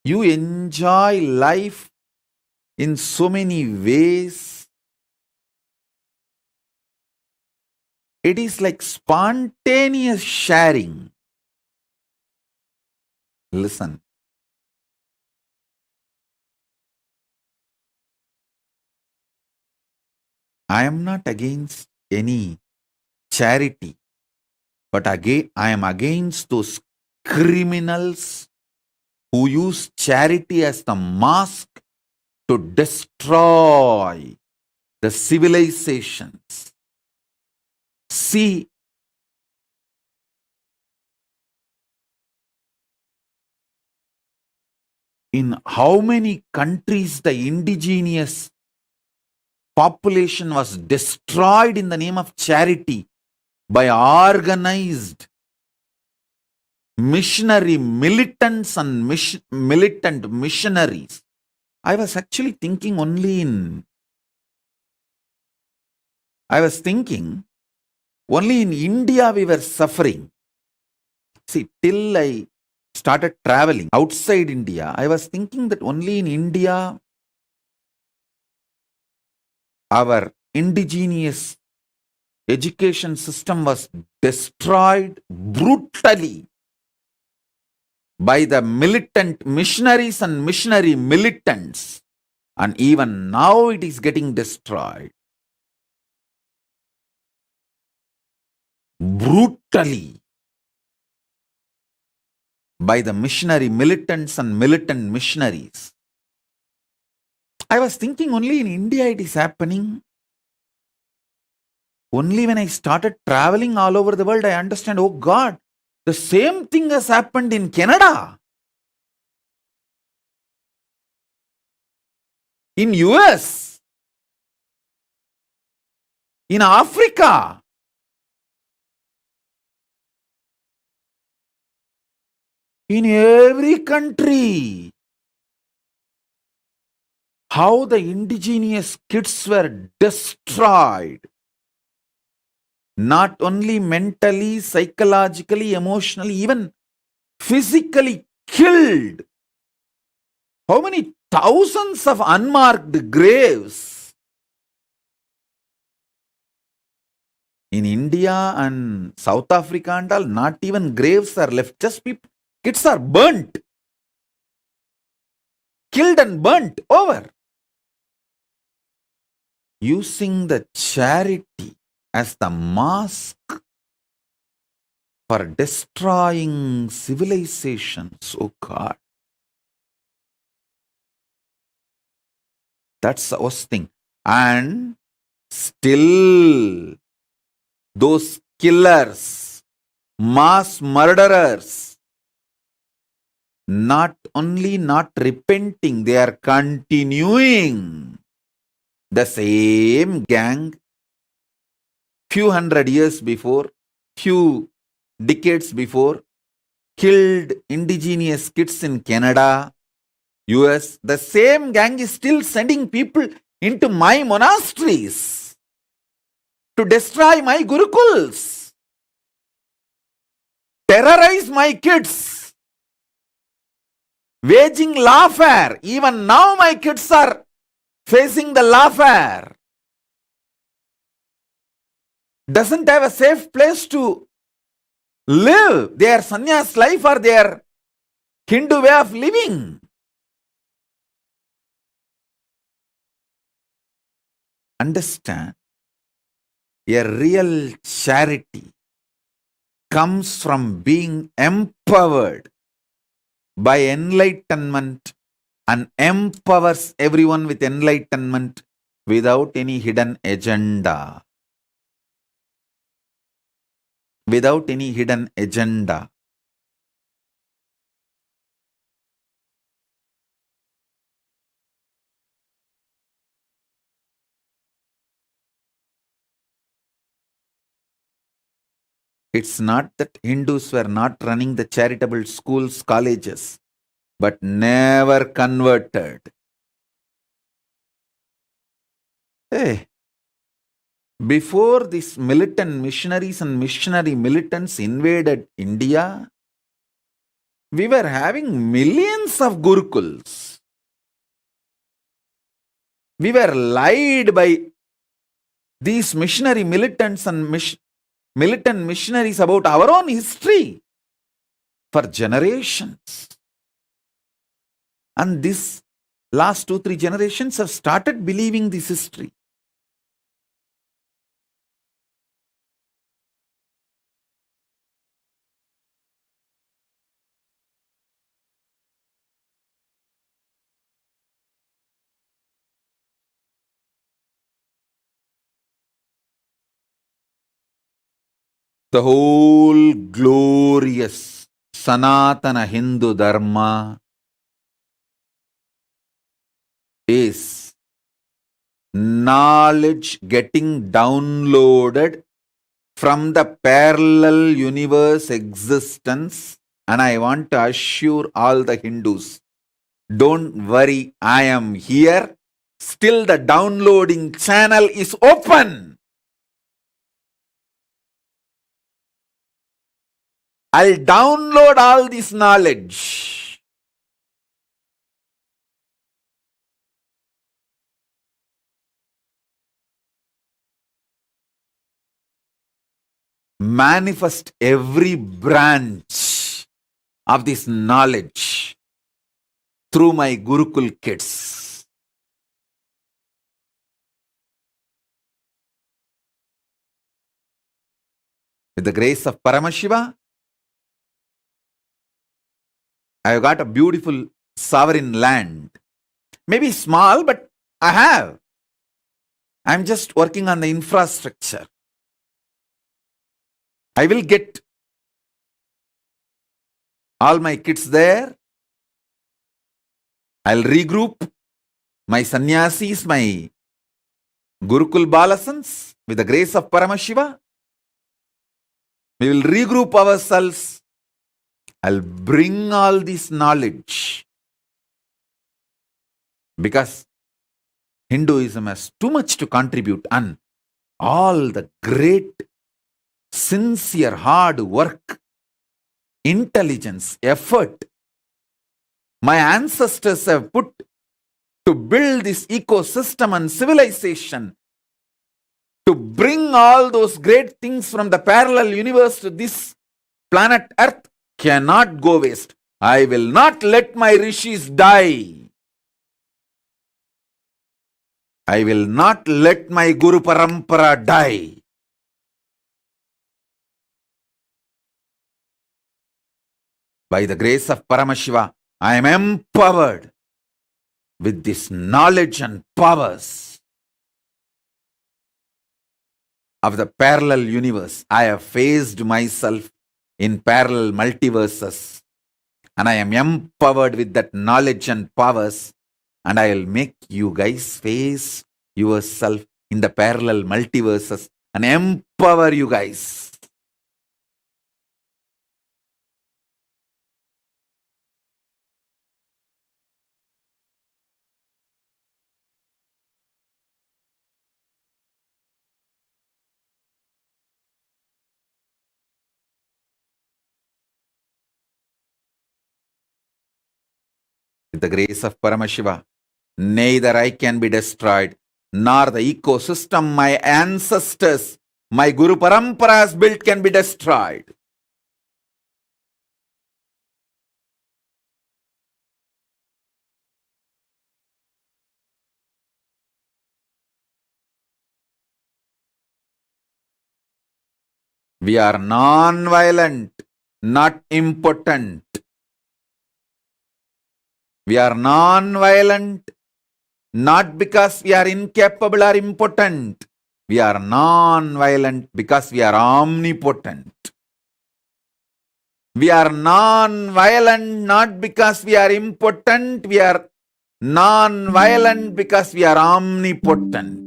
You enjoy life in so many ways. It is like spontaneous sharing. Listen. I am not against any charity, but again, I am against those criminals who use charity as the mask to destroy the civilizations. See, in how many countries the indigenous population was destroyed in the name of charity by organized missionary militants and militant missionaries. I was thinking only in India we were suffering. See, till I started traveling outside India, I was thinking that only in India our indigenous education system was destroyed brutally by the militant missionaries and missionary militants. And even now it is getting destroyed brutally by the missionary militants and militant missionaries. I was thinking only in India it is happening. Only when I started traveling all over the world, I understand, oh God, the same thing has happened in Canada, in US, in Africa. In every country, how the indigenous kids were destroyed, not only mentally, psychologically, emotionally, even physically killed. How many thousands of unmarked graves in India and South Africa and all, not even graves are left, just people. Kids are burnt, killed and burnt over. Using the charity as the mask for destroying civilizations. Oh God. That's the worst thing. And still, those killers, mass murderers, not only not repenting, they are continuing. The same gang, few hundred years before, few decades before, killed indigenous kids in Canada, US. The same gang is still sending people into my monasteries to destroy my gurukuls, terrorize my kids, waging lawfare. Even now my kids are facing the lawfare. Doesn't have a safe place to live their sannyas life or their Hindu way of living. Understand, a real charity comes from being empowered by enlightenment and empowers everyone with enlightenment without any hidden agenda. Without any hidden agenda. It's not that Hindus were not running the charitable schools, colleges, but never converted. Hey, before these militant missionaries and missionary militants invaded India, we were having millions of gurukuls. We were lied by these missionary militants and militant missionaries about our own history for generations. And this last 2-3 generations have started believing this history. The whole glorious Sanatana Hindu Dharma is knowledge getting downloaded from the parallel universe existence. And I want to assure all the Hindus, don't worry, I am here. Still the downloading channel is open. I'll download all this knowledge. Manifest every branch of this knowledge through my Gurukul kids. With the grace of Paramashiva, I have got a beautiful sovereign land. Maybe small, but I have. I'm just working on the infrastructure. I will get all my kids there. I'll regroup my sannyasis, my Gurukul Balasans, with the grace of Paramashiva. We will regroup ourselves. I'll bring all this knowledge. Because Hinduism has too much to contribute, and all the great, sincere, hard work, intelligence, effort my ancestors have put to build this ecosystem and civilization, to bring all those great things from the parallel universe to this planet Earth, cannot go waste. I will not let my rishis die. I will not let my Guru Parampara die. By the grace of Paramashiva, I am empowered with this knowledge and powers of the parallel universe. I have faced myself in parallel multiverses, and I am empowered with that knowledge and powers, and I will make you guys face yourself in the parallel multiverses and empower you guys. With the grace of Paramashiva, neither I can be destroyed, nor the ecosystem my ancestors, my Guru Parampara has built can be destroyed. We are non-violent, not impotent. We are non-violent, not because we are incapable or impotent. We are non-violent because we are omnipotent. We are non-violent not because we are impotent. We are non-violent because we are omnipotent.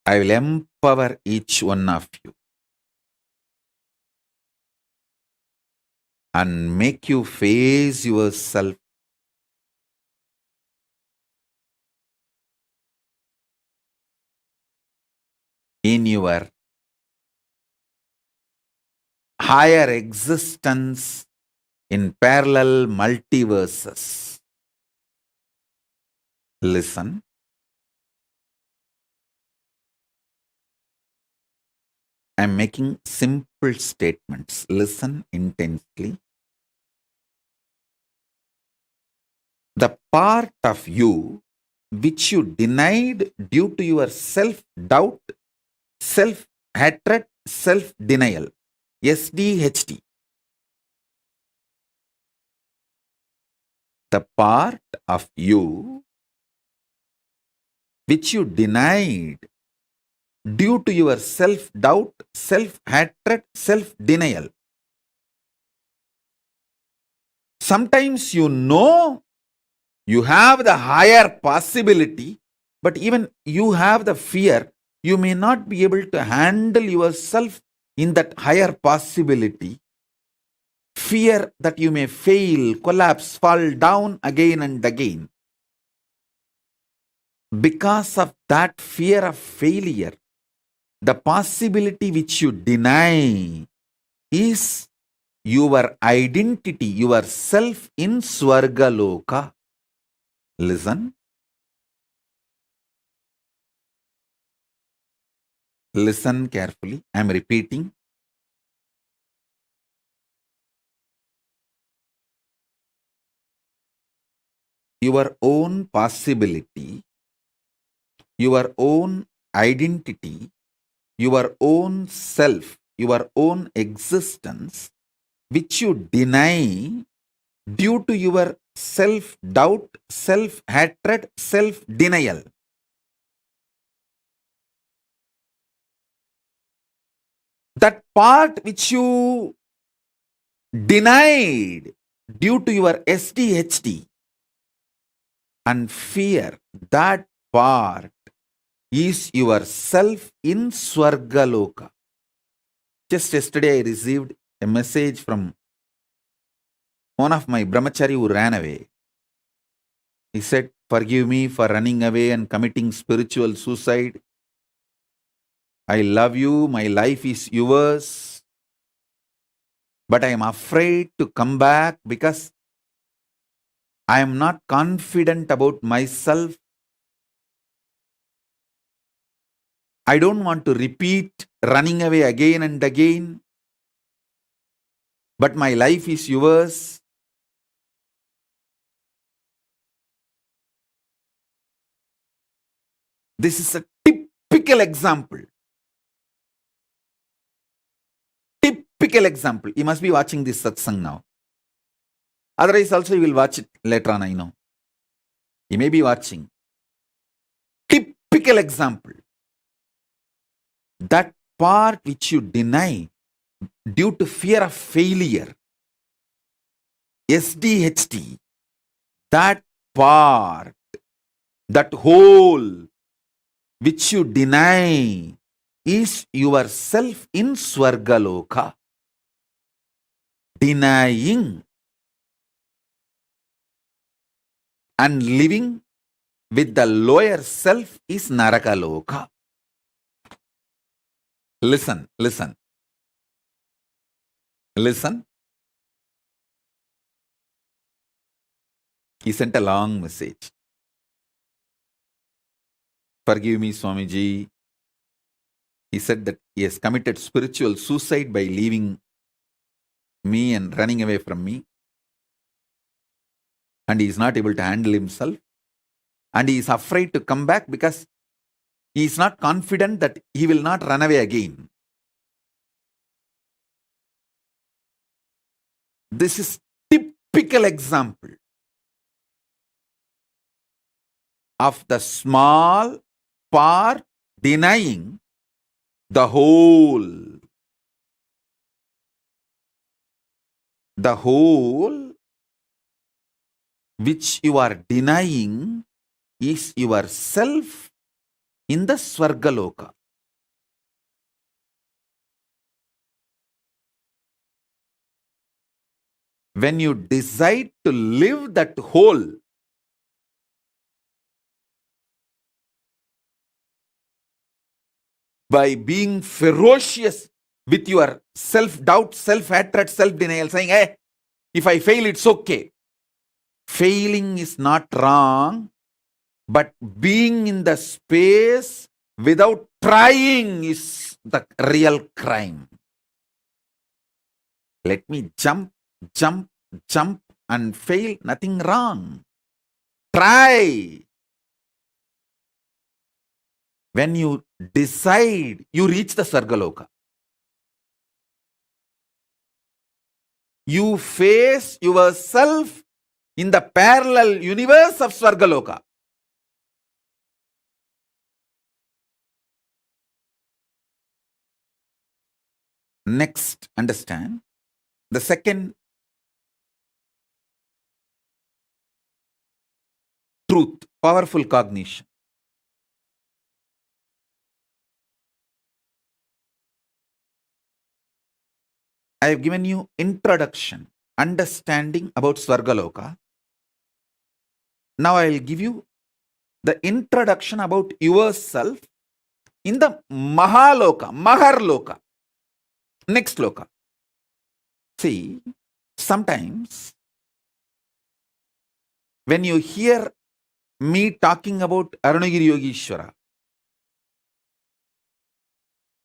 I will empower each one of you and make you face yourself in your higher existence in parallel multiverses. Listen. I'm making simple statements. Listen intensely. The part of you which you denied due to your self-doubt, self-hatred, self-denial. SDHD. The part of you which you denied due to your self-doubt, self-hatred, self-denial. Sometimes you know you have the higher possibility, but even you have the fear, you may not be able to handle yourself in that higher possibility. Fear that you may fail, collapse, fall down again and again. Because of that fear of failure, the possibility which you deny is your identity, your self in Swargaloka. Listen. Listen carefully. I am repeating. Your own possibility, your own identity, your own self, your own existence, which you deny due to your self-doubt, self-hatred, self-denial. That part which you denied due to your SDHD and fear, that part is your self in Swargaloka. Just yesterday I received a message from one of my brahmachari who ran away. He said, "Forgive me for running away and committing spiritual suicide. I love you, my life is yours, but I am afraid to come back because I am not confident about myself. I don't want to repeat running away again and again, but my life is yours." This is a typical example. Typical example. You must be watching this satsang now. Otherwise also you will watch it later on, I know. You may be watching. Typical example. That part which you deny due to fear of failure, SDHD, that part, that whole which you deny is yourself in Swargaloka. Denying and living with the lower self is Narakaloka. Listen, listen. Listen. He sent a long message. "Forgive me, Swamiji." He said that he has committed spiritual suicide by leaving me and running away from me. And he is not able to handle himself. And he is afraid to come back because he is not confident that he will not run away again. This is typical example of the small part denying the whole. The whole which you are denying is yourself in the Swargaloka. When you decide to live that whole, by being ferocious with your self-doubt, self-hatred, self-denial, saying, hey, if I fail, it's okay. Failing is not wrong, but being in the space without trying is the real crime. Let me jump, and fail, nothing wrong. Try. When you decide, you reach the Sargaloka. You face yourself in the parallel universe of Svargaloka. Next, understand the second truth, powerful cognition. I have given you introduction, understanding about Svargaloka. Now I will give you the introduction about yourself in the Mahaloka, Maharloka. Next loka. See, sometimes when you hear me talking about Arunagiri Yogeshwara,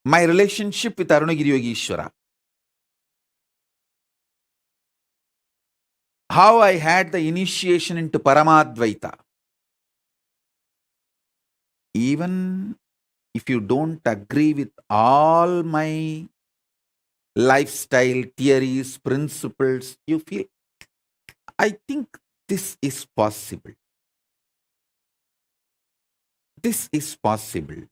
my relationship with Arunagiri Yogeshwara, how I had the initiation into Paramadvaita, even if you don't agree with all my lifestyle theories, principles, you feel, I think this is possible. This is possible.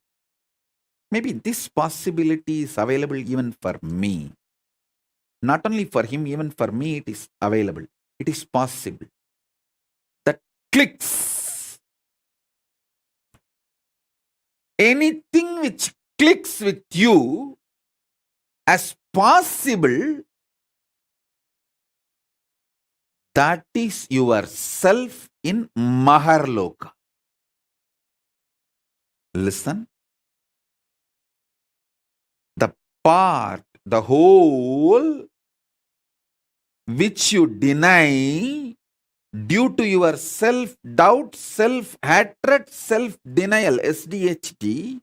Maybe this possibility is available even for me. Not only for him, even for me it is available. It is possible. That clicks. Anything which clicks with you as possible, that is yourself in Maharloka. Listen. The part, the whole which you deny due to your self-doubt, self-hatred, self-denial, SDHD,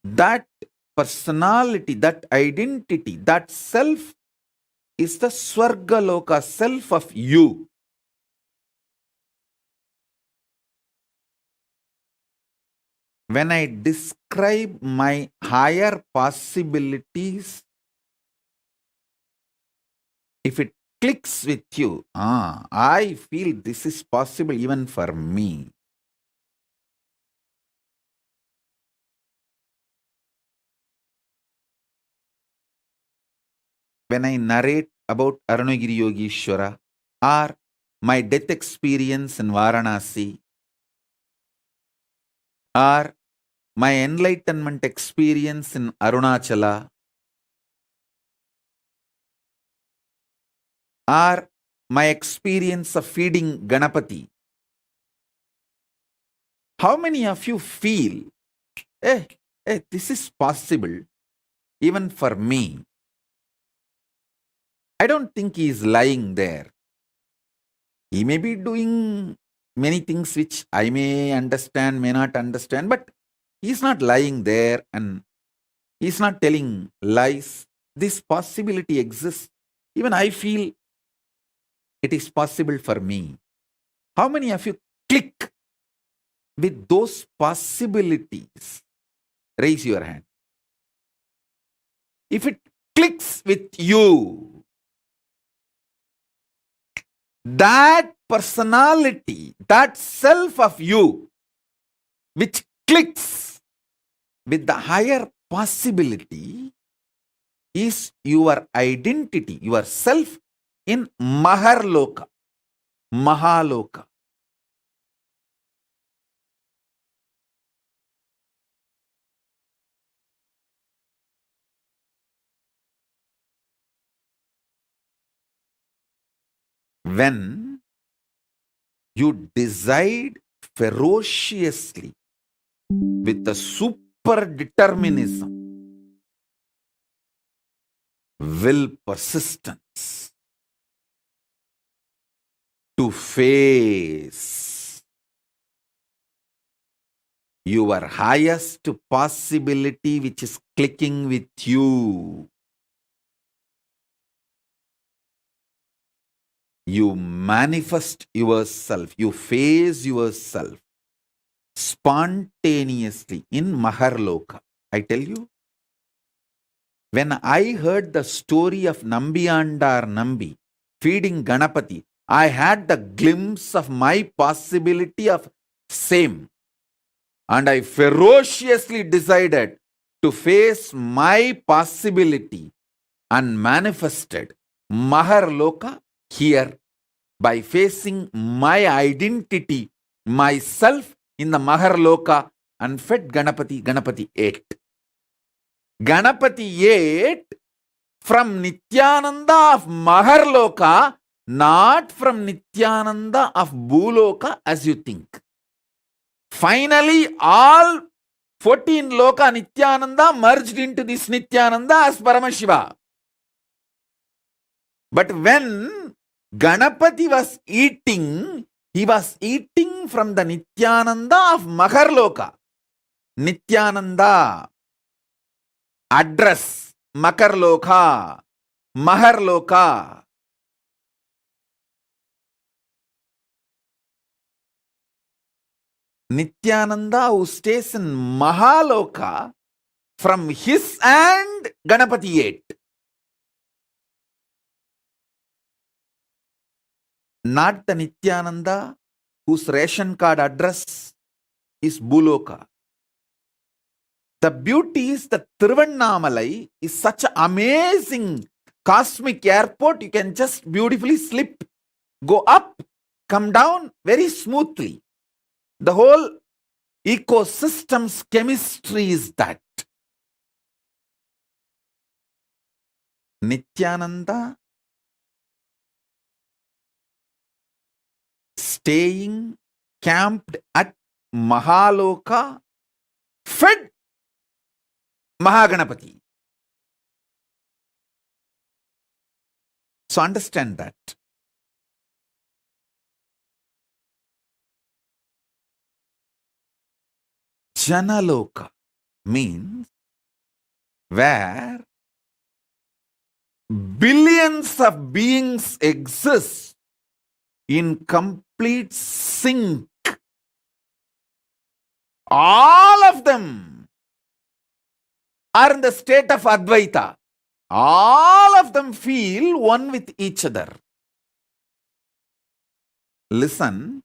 that personality, that identity, that self is the Swargaloka self of you. When I describe my higher possibilities, if it clicks with you, I feel this is possible even for me. When I narrate about Arunagiri Yogeshwara or my death experience in Varanasi or my enlightenment experience in Arunachala or my experience of feeding Ganapati, how many of you feel, this is possible even for me? I don't think he is lying there. He may be doing many things which I may understand, may not understand, but he's not lying there and he's not telling lies. This possibility exists. Even I feel it is possible for me. How many of you click with those possibilities? Raise your hand. If it clicks with you, that personality, that self of you, which clicks with the higher possibility, is your identity, your self in Maharloka, Mahaloka. When you decide ferociously with the super hyper determinism, will persistence to face your highest possibility which is clicking with you. You manifest yourself, you face yourself spontaneously in Maharloka. I tell you, when I heard the story of Nambiyandar Nambi feeding Ganapati, I had the glimpse of my possibility of same. And I ferociously decided to face my possibility and manifested Maharloka here by facing my identity, myself in the Maharloka, and fed Ganapati. Ganapati ate. Ganapati ate from Nithyananda of Maharloka, not from Nithyananda of Bhuloka as you think. Finally, all 14 Loka Nithyananda merged into this Nithyananda as Paramashiva. But when Ganapati was eating, he was eating from the Nithyananda of Maharloka. Nithyananda, address, Makarloka, Maharloka. Nithyananda who stays in Mahaloka, from his hand Ganapati ate. Not the Nithyananda whose ration card address is Bhuloka. The beauty is that Tiruvannamalai is such an amazing cosmic airport. You can just beautifully slip, go up, come down very smoothly. The whole ecosystem's chemistry is that. Nithyananda staying camped at Mahaloka fed Mahaganapati. So understand that. Janaloka means where billions of beings exist in complete sync. All of them are in the state of Advaita. All of them feel one with each other. Listen,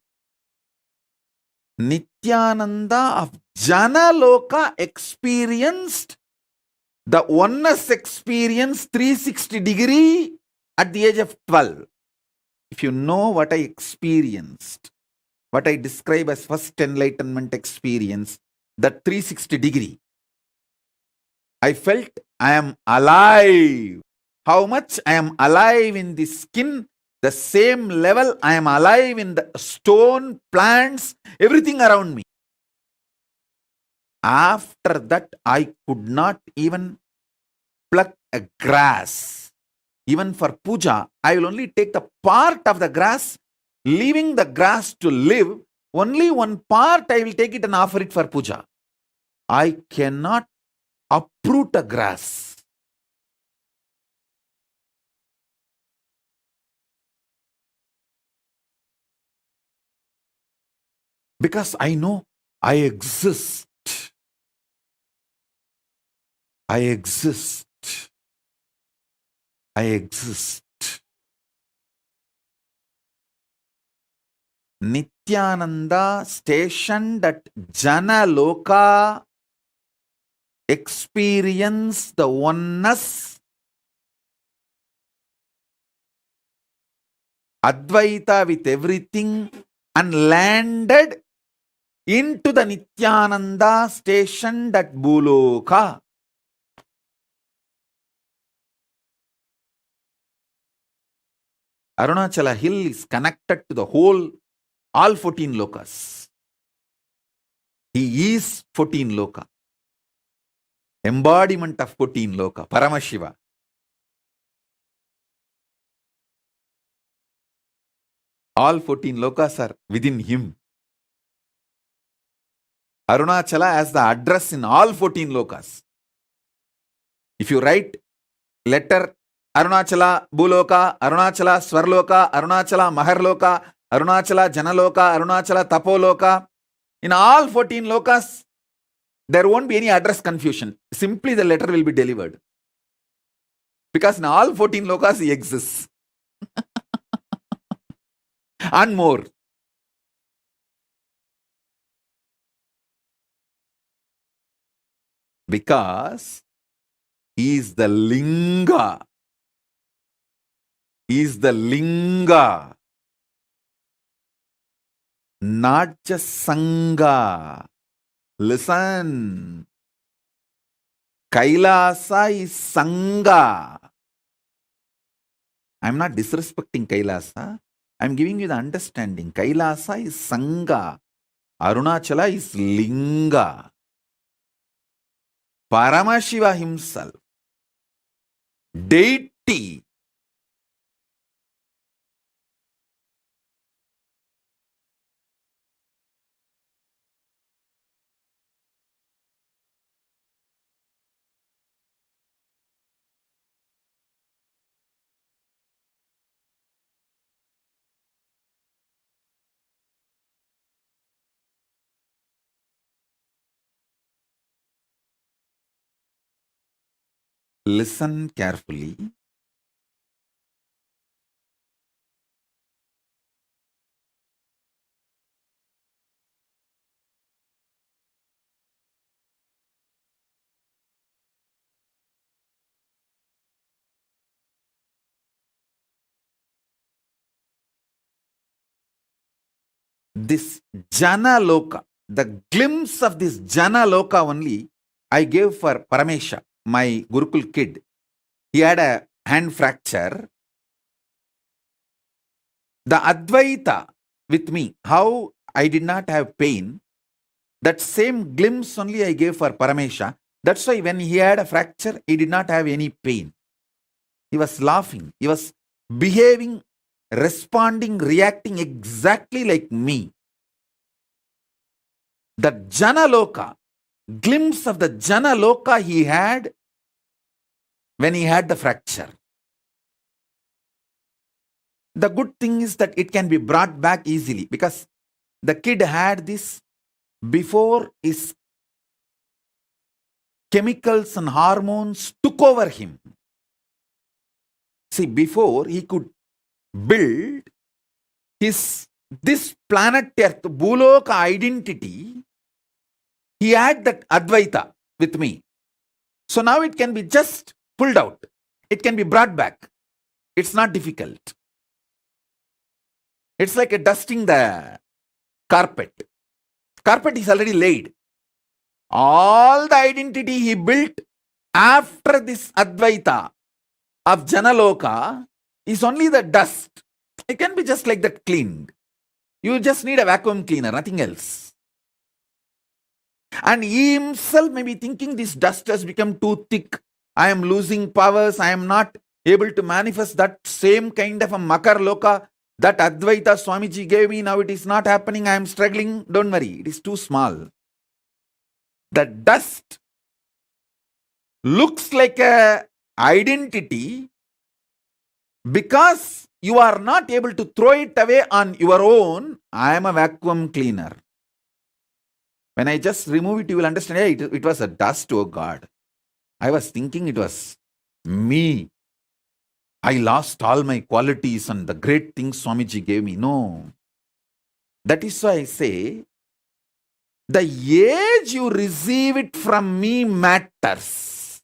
Nithyananda of Janaloka experienced the oneness experience 360 degree at the age of 12. If you know what I experienced, what I describe as first enlightenment experience, that 360 degree, I felt I am alive. How much I am alive in the skin, the same level I am alive in the stone, plants, everything around me. After that, I could not even pluck a grass. Even for puja, I will only take the part of the grass, leaving the grass to live. Only one part I will take it and offer it for puja. I cannot uproot a grass. Because I know I exist. I exist. I exist. Nithyananda stationed at Janaloka experienced the oneness, Advaita with everything, and landed into the Nithyananda stationed at Bhuloka. Arunachala hill is connected to the whole, all 14 lokas. He is 14 loka. embodiment of 14 loka, Paramashiva. All 14 lokas are within him. Arunachala has the address in all 14 lokas. If you write letter Arunachala Bhuloka, Arunachala Swarloka, Arunachala Maharloka, Arunachala Janaloka, Arunachala Tapoloka, in all 14 lokas, there won't be any address confusion. Simply the letter will be delivered. Because in all 14 lokas he exists. And more. Because he is the linga. He is the linga. Not just sangha. Listen. Kailasa is sangha. I am not disrespecting Kailasa. I am giving you the understanding. Kailasa is sangha. Arunachala is linga. Paramashiva himself, deity, listen carefully. This Jana Loka, the glimpse of this Jana Loka only, I gave for Paramesha, my Gurukul kid. He had a hand fracture. The Advaita with me, how I did not have pain, that same glimpse only I gave for Paramesha. That's why when he had a fracture, he did not have any pain. He was laughing. He was behaving, responding, reacting exactly like me. The Jana Loka, glimpse of the Jana Loka he had when he had the fracture. The good thing is that it can be brought back easily because the kid had this before his chemicals and hormones took over him. See, before he could build this planet Earth, Bhuloka identity, he had that Advaita with me. So now it can be just pulled out. It can be brought back. It's not difficult. It's like a dusting the carpet. Carpet is already laid. All the identity he built after this Advaita of Janaloka is only the dust. It can be just like that cleaned. You just need a vacuum cleaner, nothing else. And he himself may be thinking this dust has become too thick. I am losing powers. I am not able to manifest that same kind of a Makar Loka that Advaita Swamiji gave me. Now it is not happening. I am struggling. Don't worry. It is too small. The dust looks like a identity because you are not able to throw it away on your own. I am a vacuum cleaner. When I just remove it, you will understand, hey, it was a dust, oh God. I was thinking it was me. I lost all my qualities and the great things Swamiji gave me. No. That is why I say, the age you receive it from me matters.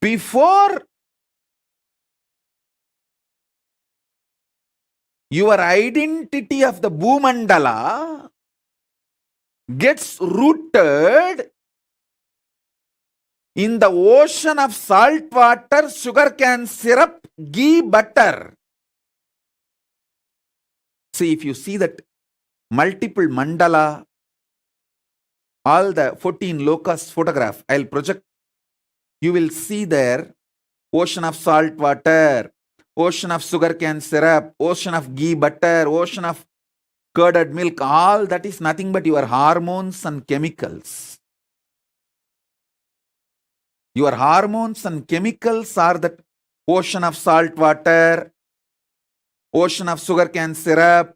Before your identity of the Bhumandala gets rooted in the ocean of salt water, sugar cane syrup, ghee, butter. See, if you see that multiple mandala, all the 14 lokas photograph, I'll project. You will see there ocean of salt water, ocean of sugarcane syrup, ocean of ghee butter, ocean of curded milk. All that is nothing but your hormones and chemicals. Your hormones and chemicals are the ocean of salt water, ocean of sugarcane syrup,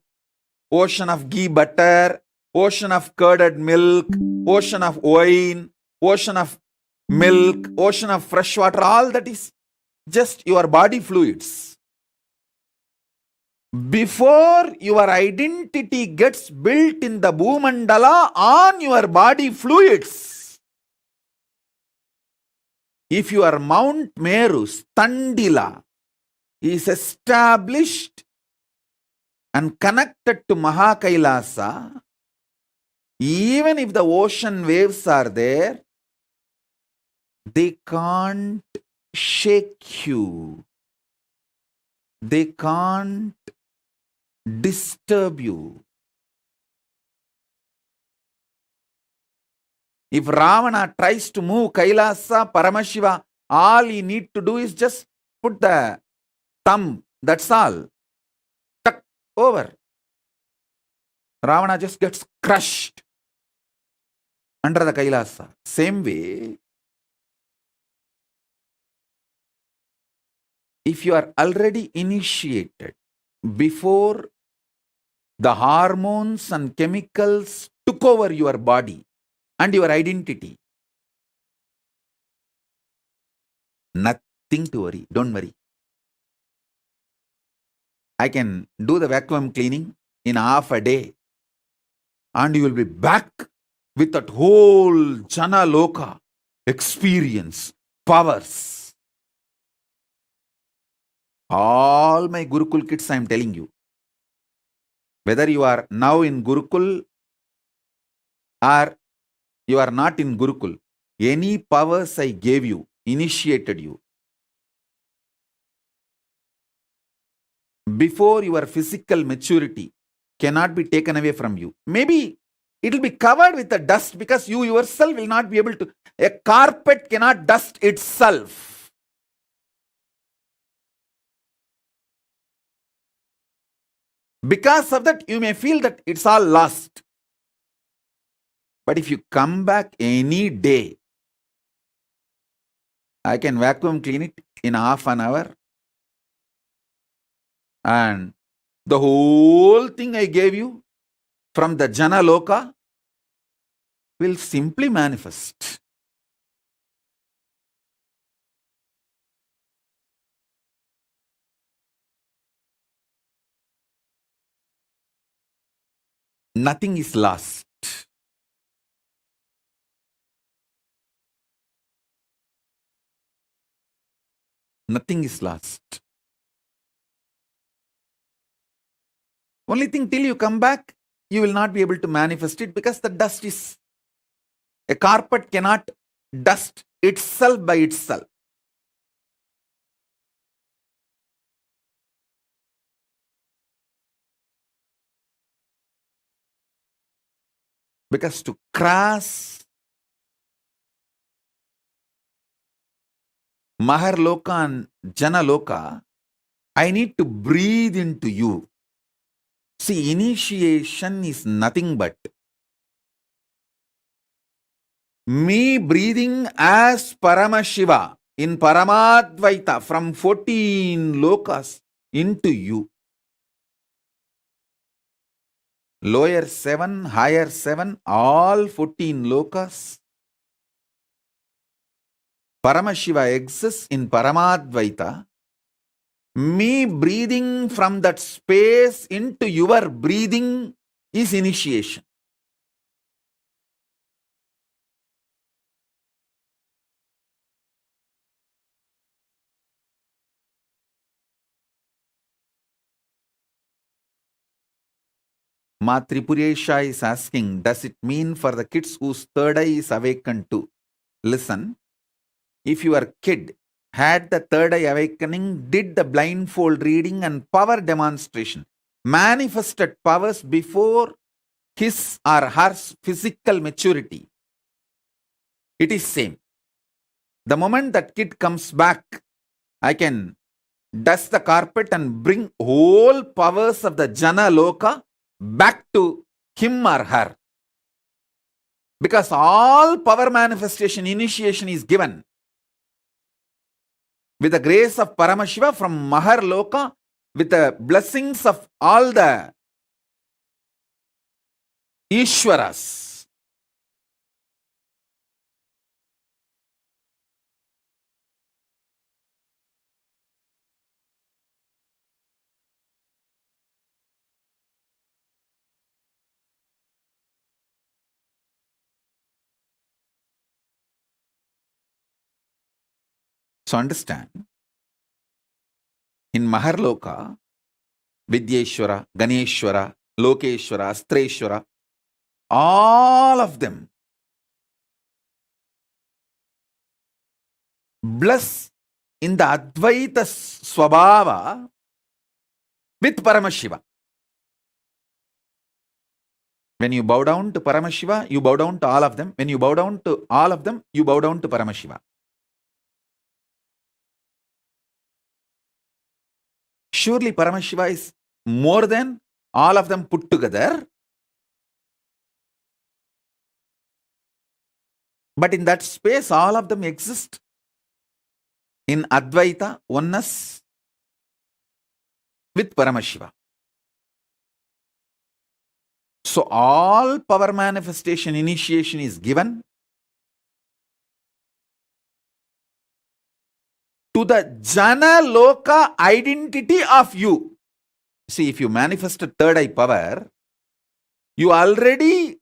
ocean of ghee butter, ocean of curded milk, ocean of wine, ocean of milk, ocean of fresh water. All that is just your body fluids. Before your identity gets built in the Bhumandala on your body fluids, if your Mount Meru, Standila, is established and connected to Mahakailasa, even if the ocean waves are there, they can't shake you. They can't disturb you. If Ravana tries to move Kailasa, Paramashiva, all he need to do is just put the thumb. That's all. Tuck over. Ravana just gets crushed under the Kailasa. Same way, if you are already initiated before the hormones and chemicals took over your body and your identity, nothing to worry. Don't worry. I can do the vacuum cleaning in half a day and you will be back with that whole Jana Loka experience, powers. All my Gurukul kids, I am telling you, whether you are now in Gurukul or you are not in Gurukul, any powers I gave you, initiated you, before your physical maturity cannot be taken away from you. Maybe it will be covered with the dust because you yourself will not be able to. A carpet cannot dust itself. Because of that, you may feel that it's all lost. But if you come back any day, I can vacuum clean it in half an hour. And the whole thing I gave you from the Jana Loka will simply manifest. Nothing is lost. Nothing is lost. Only thing, till you come back, you will not be able to manifest it because the dust is. A carpet cannot dust itself by itself. Because to cross Maharloka and Janaloka, I need to breathe into you. See, initiation is nothing but me breathing as Paramashiva in Paramadvaita from 14 lokas into you. Lower 7, higher 7, all 14 lokas. Paramashiva exists in Paramadvaita. Me breathing from that space into your breathing is initiation. Ma Tripuresha is asking, does it mean for the kids whose third eye is awakened too? Listen, if your kid had the third eye awakening, did the blindfold reading and power demonstration, manifested powers before his or her physical maturity, it is same. The moment that kid comes back, I can dust the carpet and bring whole powers of the Jana Loka back to him or her. Because all power manifestation initiation is given with the grace of Paramashiva from Mahar Loka, with the blessings of all the Ishwaras. So understand, in Maharloka, Vidyeshwara, Ganeshwara, Lokeshwara, Astreshwara, all of them bless in the Advaita Swabhava with Paramashiva. When you bow down to Paramashiva, you bow down to all of them. When you bow down to all of them, you bow down to Paramashiva. Surely Paramashiva is more than all of them put together. But in that space, all of them exist in Advaita, oneness with Paramashiva. So all power manifestation initiation is given to the Jana Loka identity of you. See, if you manifest a third eye power, you already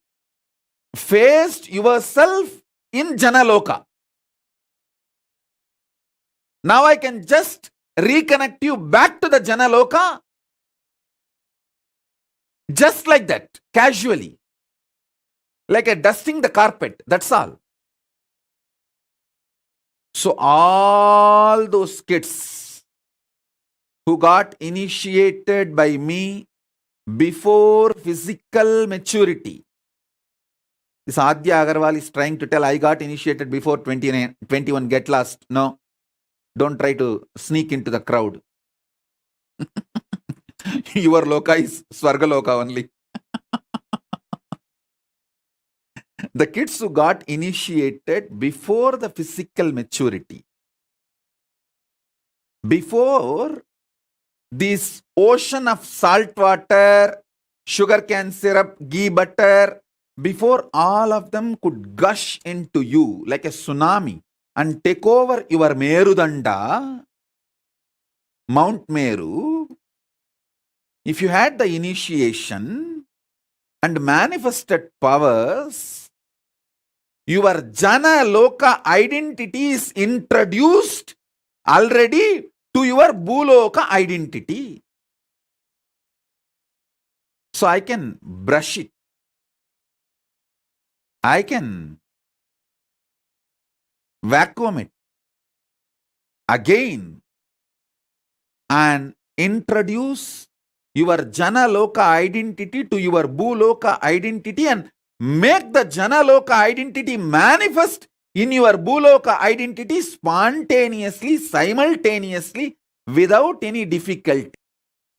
faced yourself in Jana Loka. Now I can just reconnect you back to the Jana Loka just like that, casually. Like a dusting the carpet, that's all. So all those kids who got initiated by me before physical maturity. This Adya Agarwal is trying to tell, I got initiated before 29, 21, get lost. No, don't try to sneak into the crowd. Your Loka is Swarga Loka only. The kids who got initiated before the physical maturity, before this ocean of salt water, sugarcane syrup, ghee butter, before all of them could gush into you like a tsunami and take over your Merudanda, Mount Meru, if you had the initiation and manifested powers, your Jana Loka identity is introduced already to your Bhuloka identity. So I can brush it. I can vacuum it again and introduce your Jana Loka identity to your Bhuloka identity and make the Jana Loka identity manifest in your Bhuloka identity spontaneously, simultaneously, without any difficulty.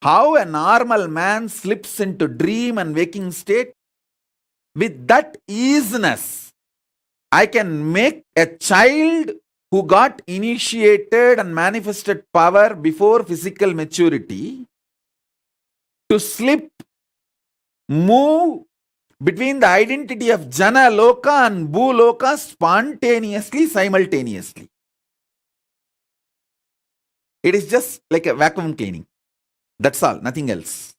How a normal man slips into dream and waking state, with that easiness, I can make a child who got initiated and manifested power before physical maturity to slip, move between the identity of Jana Loka and Bhu Loka spontaneously, simultaneously. It is just like a vacuum cleaning. That's all, nothing else.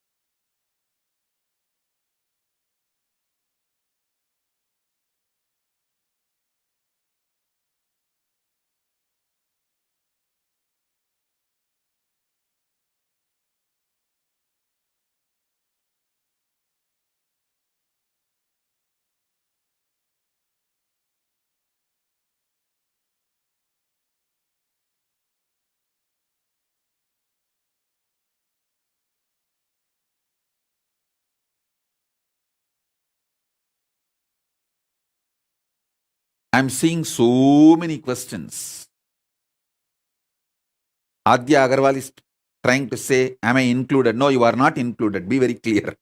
I'm seeing so many questions. Adya Agarwal is trying to say, am I included? No, you are not included. Be very clear.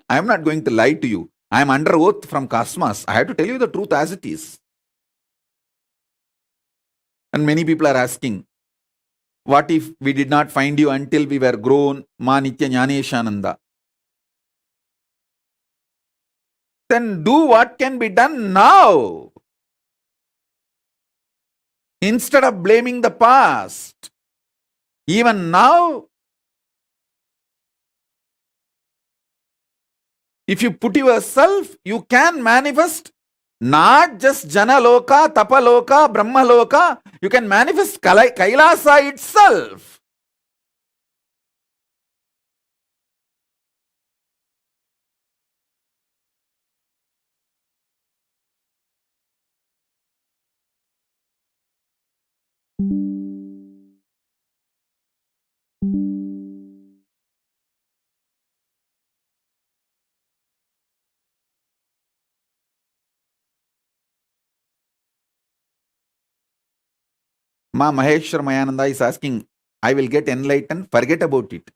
I am not going to lie to you. I am under oath from Cosmos. I have to tell you the truth as it is. And many people are asking, what if we did not find you until we were grown, Ma Nitya Jnaneshananda? Then do what can be done now. Instead of blaming the past. Even now, if you put yourself, you can manifest not just Janaloka, Tapaloka, Brahmaloka, you can manifest Kailasa itself. Ma Maheshwar Mayananda is asking, I will get enlightened, forget about it.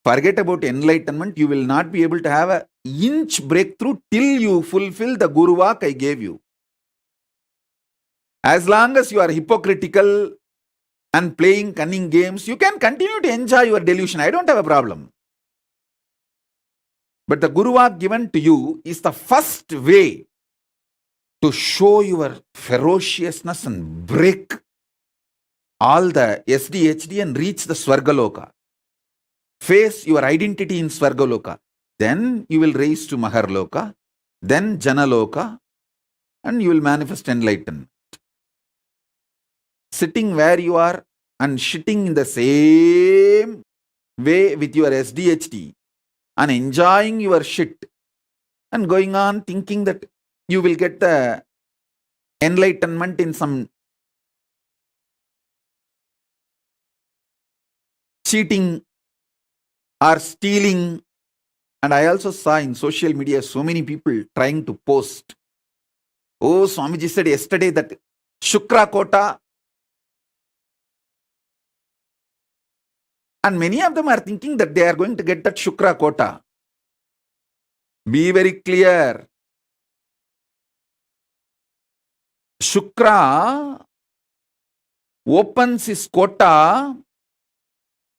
Forget about enlightenment, you will not be able to have an inch breakthrough till you fulfill the Guru Vak I gave you. As long as you are hypocritical and playing cunning games, you can continue to enjoy your delusion. I don't have a problem. But the Guru Vak given to you is the first way to show your ferociousness and break all the SDHD and reach the Swargaloka. Face your identity in Swargaloka. Then you will raise to Maharloka, then Janaloka, and you will manifest enlightenment. Sitting where you are and shitting in the same way with your SDHD and enjoying your shit and going on thinking that you will get the enlightenment in some cheating or stealing. And I also saw in social media so many people trying to post. Oh, Swamiji said yesterday that Shukra Kota. And many of them are thinking that they are going to get that Shukra Kota. Be very clear. Shukra opens his quota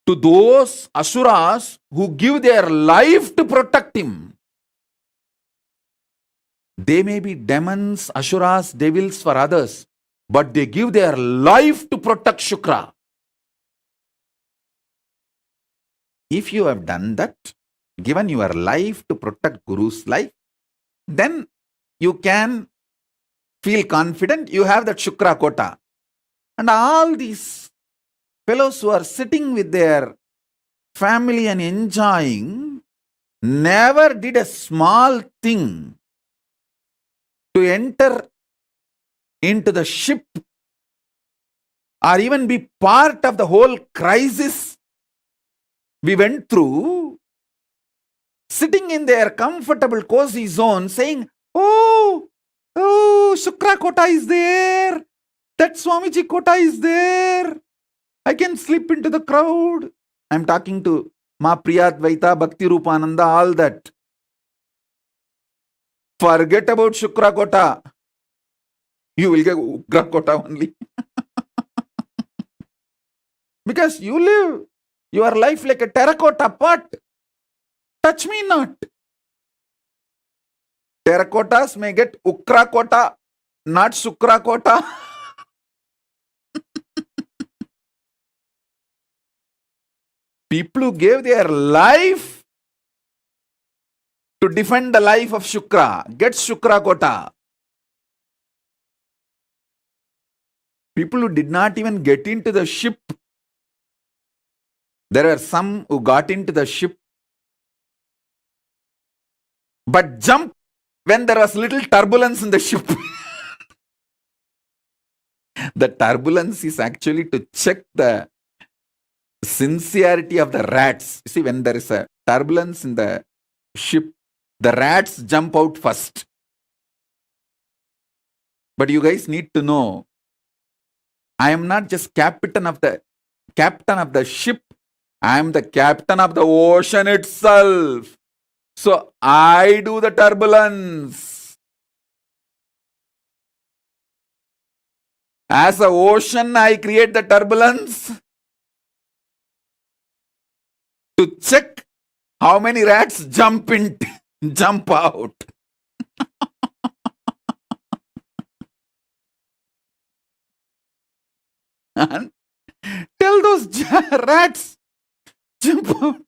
to those asuras who give their life to protect him. They may be demons, asuras, devils for others, but they give their life to protect Shukra. If you have done that, given your life to protect Guru's life, then you can feel confident you have that Shukra Kota. And all these fellows who are sitting with their family and enjoying never did a small thing to enter into the ship or even be part of the whole crisis we went through, sitting in their comfortable cozy zone saying, oh, Shukra Kota is there, that Swamiji Kota is there, I can slip into the crowd. I'm talking to Ma Priyadvaita, Bhakti Rupananda, all that. Forget about Shukra Kota. You will get Ugra Kota only. Because you live your life like a terracotta pot. Touch me not. Terracottas may get Ukra Kota, not Shukra Kota. People who gave their life to defend the life of Shukra get Shukra Kota. People who did not even get into the ship. There are some who got into the ship but jumped when there was little turbulence in the ship. The turbulence is actually to check the sincerity of the rats. You see, when there is a turbulence in the ship, the rats jump out first. But you guys need to know, I am not just captain of the ship. I am the captain of the ocean itself. So I do the turbulence. As a ocean, I create the turbulence to check how many rats jump out. And tell those rats, jump out.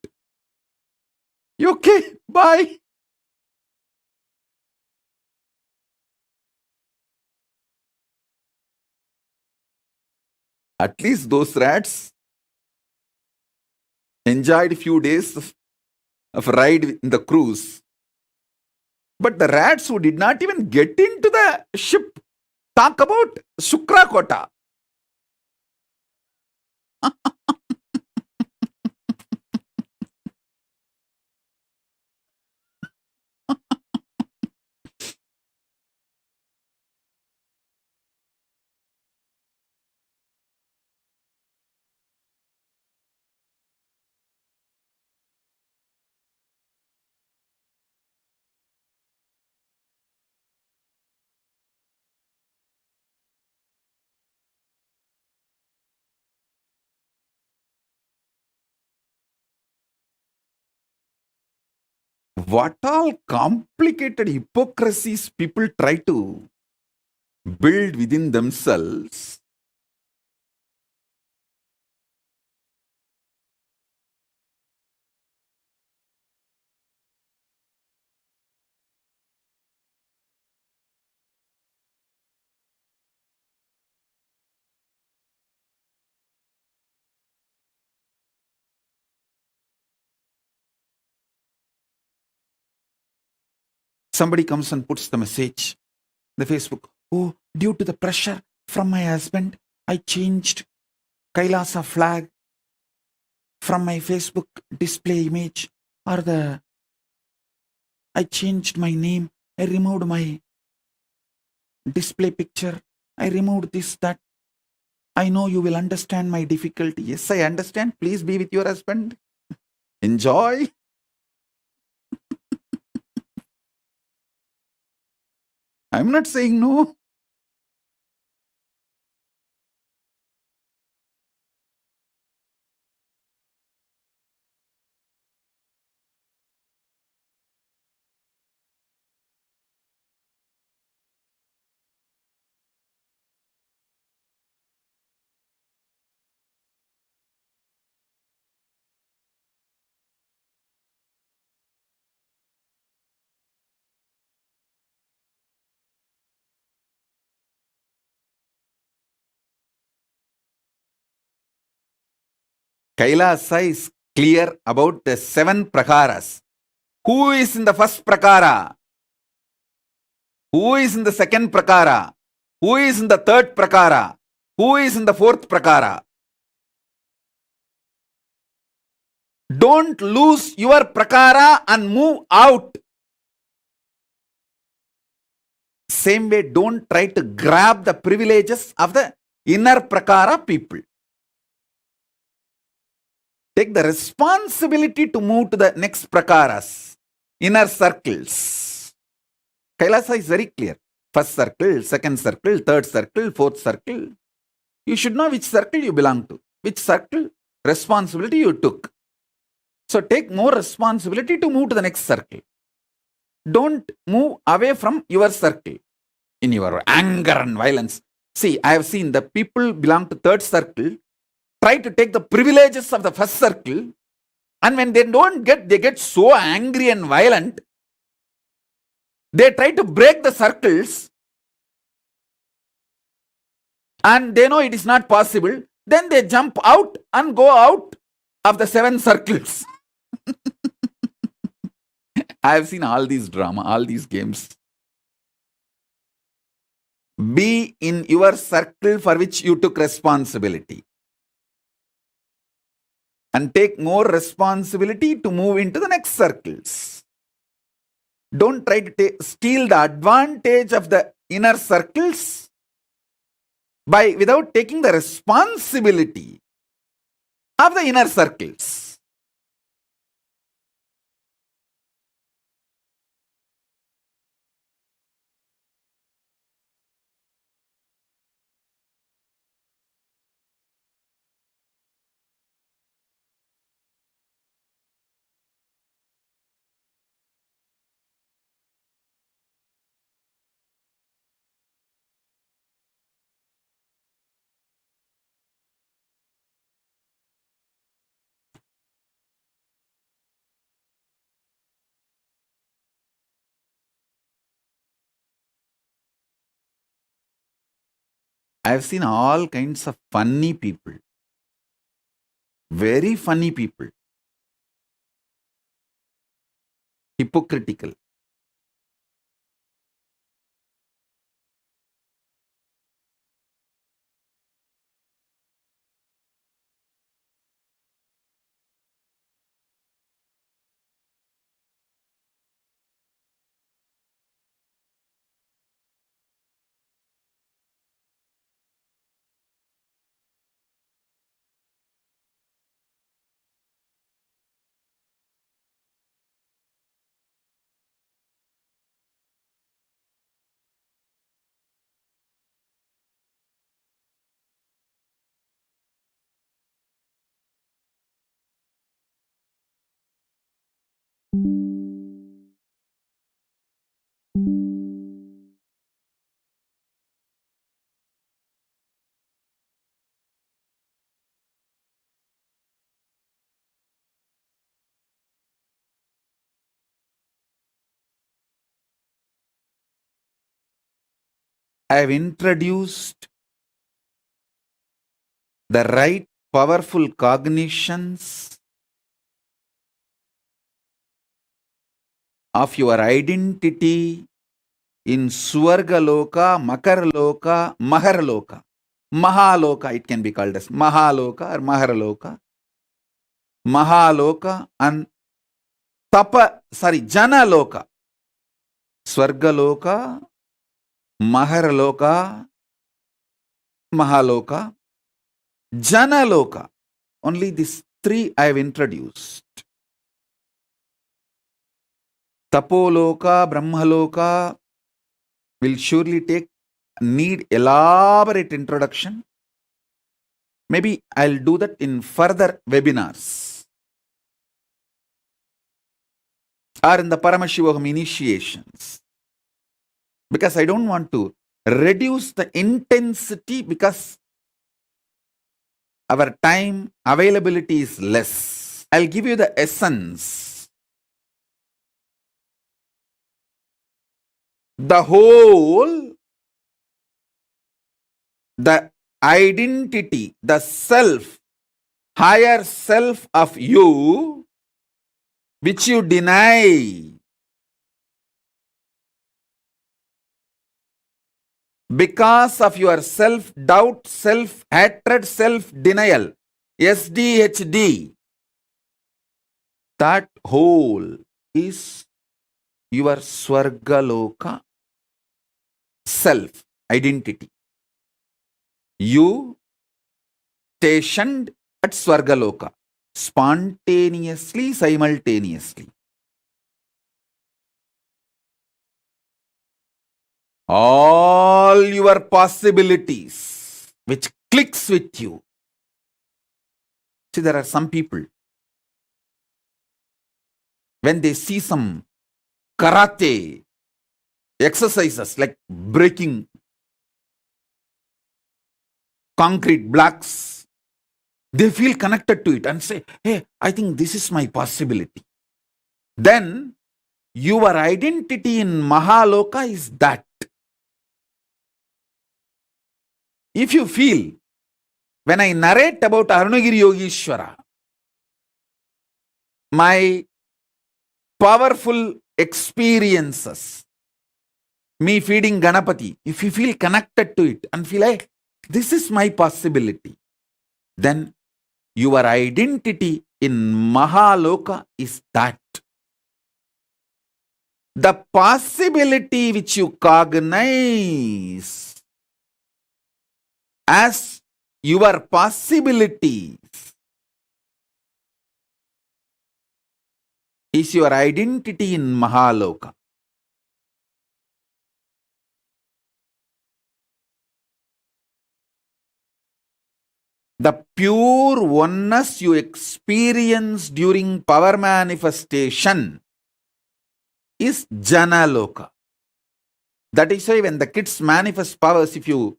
You okay? Bye. At least those rats enjoyed a few days of ride in the cruise. But the rats who did not even get into the ship, talk about Shukrakota. What all complicated hypocrisies people try to build within themselves. Somebody comes and puts the message in the Facebook. Oh, due to the pressure from my husband, I changed Kailasa flag from my Facebook display image, or I changed my name. I removed my display picture. I removed this, that. I know you will understand my difficulty. Yes, I understand. Please be with your husband. Enjoy. I'm not saying no. Kailasa is clear about the 7 prakaras. Who is in the first prakara? Who is in the second prakara? Who is in the third prakara? Who is in the fourth prakara? Don't lose your prakara and move out. Same way, don't try to grab the privileges of the inner prakara people. Take the responsibility to move to the next prakaras, inner circles. Kailasa is very clear. First circle, second circle, third circle, fourth circle. You should know which circle you belong to, which circle responsibility you took. So take more responsibility to move to the next circle. Don't move away from your circle in your anger and violence. See, I have seen the people belong to third circle try to take the privileges of the first circle, and when they don't get, they get so angry and violent. They try to break the circles, and they know it is not possible. Then they jump out and go out of the 7 circles. I have seen all these drama, all these games. Be in your circle for which you took responsibility, and take more responsibility to move into the next circles. Don't try to steal the advantage of the inner circles without taking the responsibility of the inner circles. I have seen all kinds of funny people, very funny people, hypocritical. I have introduced the right powerful cognitions of your identity in Swargaloka, Makarloka, Maharloka. Mahaloka, it can be called as Mahaloka or Maharloka. Mahaloka and Janaloka. Swargaloka, Maharloka, Mahaloka, Janaloka. Only these three I have introduced. Tapoloka, Brahmaloka will surely need elaborate introduction. Maybe I'll do that in further webinars or in the Paramashivoham initiations. Because I don't want to reduce the intensity because our time availability is less. I'll give you the essence. The whole, the identity, the self, higher self of you, which you deny because of your self-doubt, self-hatred, self-denial, SDHD, that whole is your Swargaloka self, identity. You stationed at Swargaloka, spontaneously, simultaneously. All your possibilities, which clicks with you. See, there are some people, when they see some karate exercises like breaking concrete blocks, they feel connected to it and say, hey, I think this is my possibility. Then your identity in Mahaloka is that. If you feel, when I narrate about Arunagiri Yogeshwara, my powerful experiences, me feeding Ganapati, if you feel connected to it and feel like, this is my possibility, then your identity in Mahaloka is that. The possibility which you cognize as your possibilities is your identity in Mahaloka. The pure oneness you experience during power manifestation is Janaloka. That is why when the kids manifest powers, if you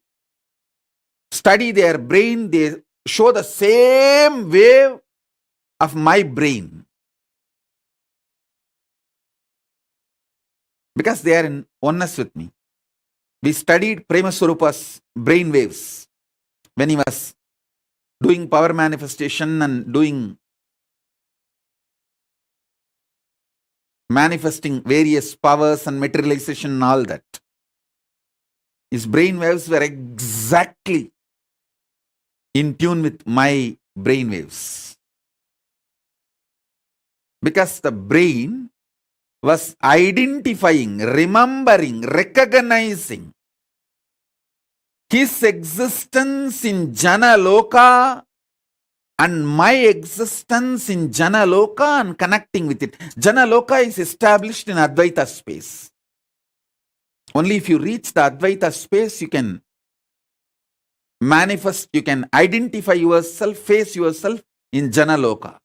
study their brain, they show the same wave of my brain. Because they are in oneness with me. We studied Premaswarupa's brain waves when he was doing power manifestation and doing manifesting various powers and materialization and all that. His brain waves were exactly in tune with my brain waves. Because the brain was identifying, remembering, recognizing his existence in Janaloka and my existence in Janaloka and connecting with it. Janaloka is established in Advaita space. Only if you reach the Advaita space, you can manifest, you can identify yourself, face yourself in Janaloka.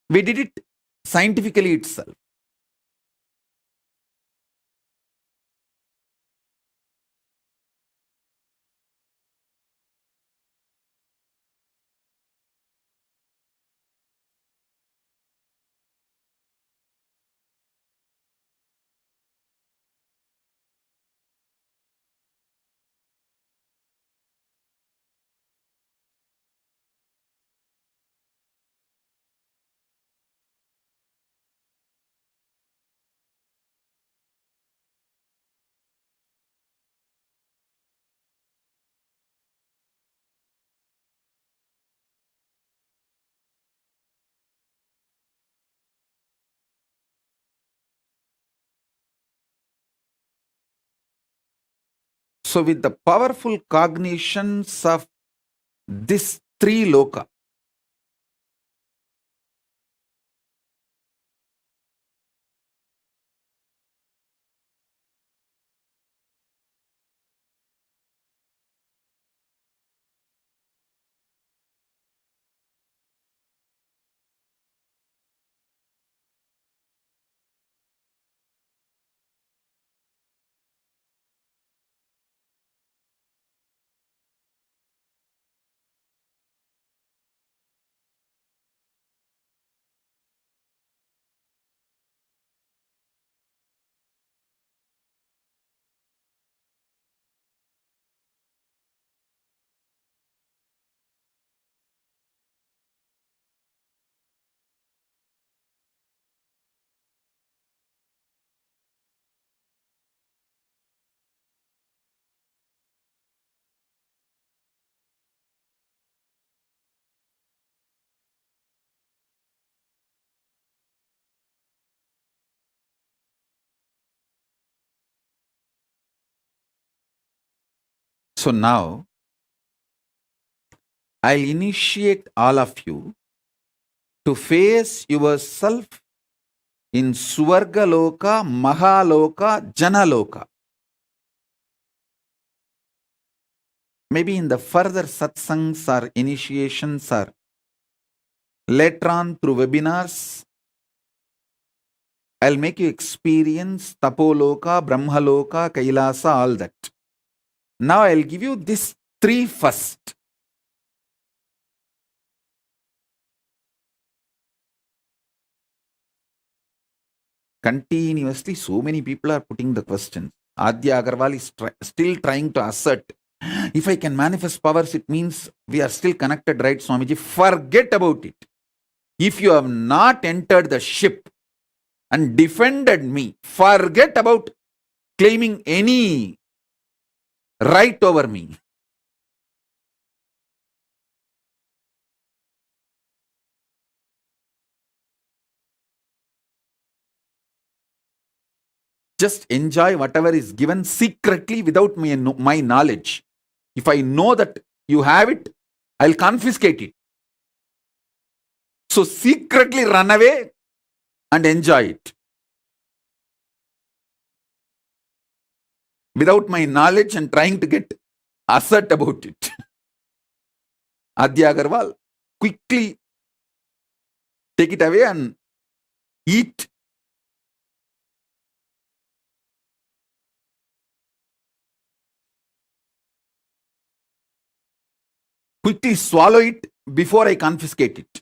We did it scientifically itself. So with the powerful cognitions of this three loka, so now I'll initiate all of you to face yourself in Swargaloka, Mahaloka, Janaloka. Maybe in the further satsangs or initiations or later on through webinars, I'll make you experience Tapoloka, Brahmaloka, Kailasa, all that. Now I'll give you these three first. Continuously, so many people are putting the question. Adya Agarwal is still trying to assert, if I can manifest powers, it means we are still connected, right, Swamiji? Forget about it. If you have not entered the ship and defended me, forget about claiming any right over me. just enjoy whatever is given secretly without my knowledge. If I know that you have it, I'll confiscate it. So secretly run away and enjoy it without my knowledge and trying to get assert about it. Adya Agarwal, quickly take it away and eat. Quickly swallow it before I confiscate it.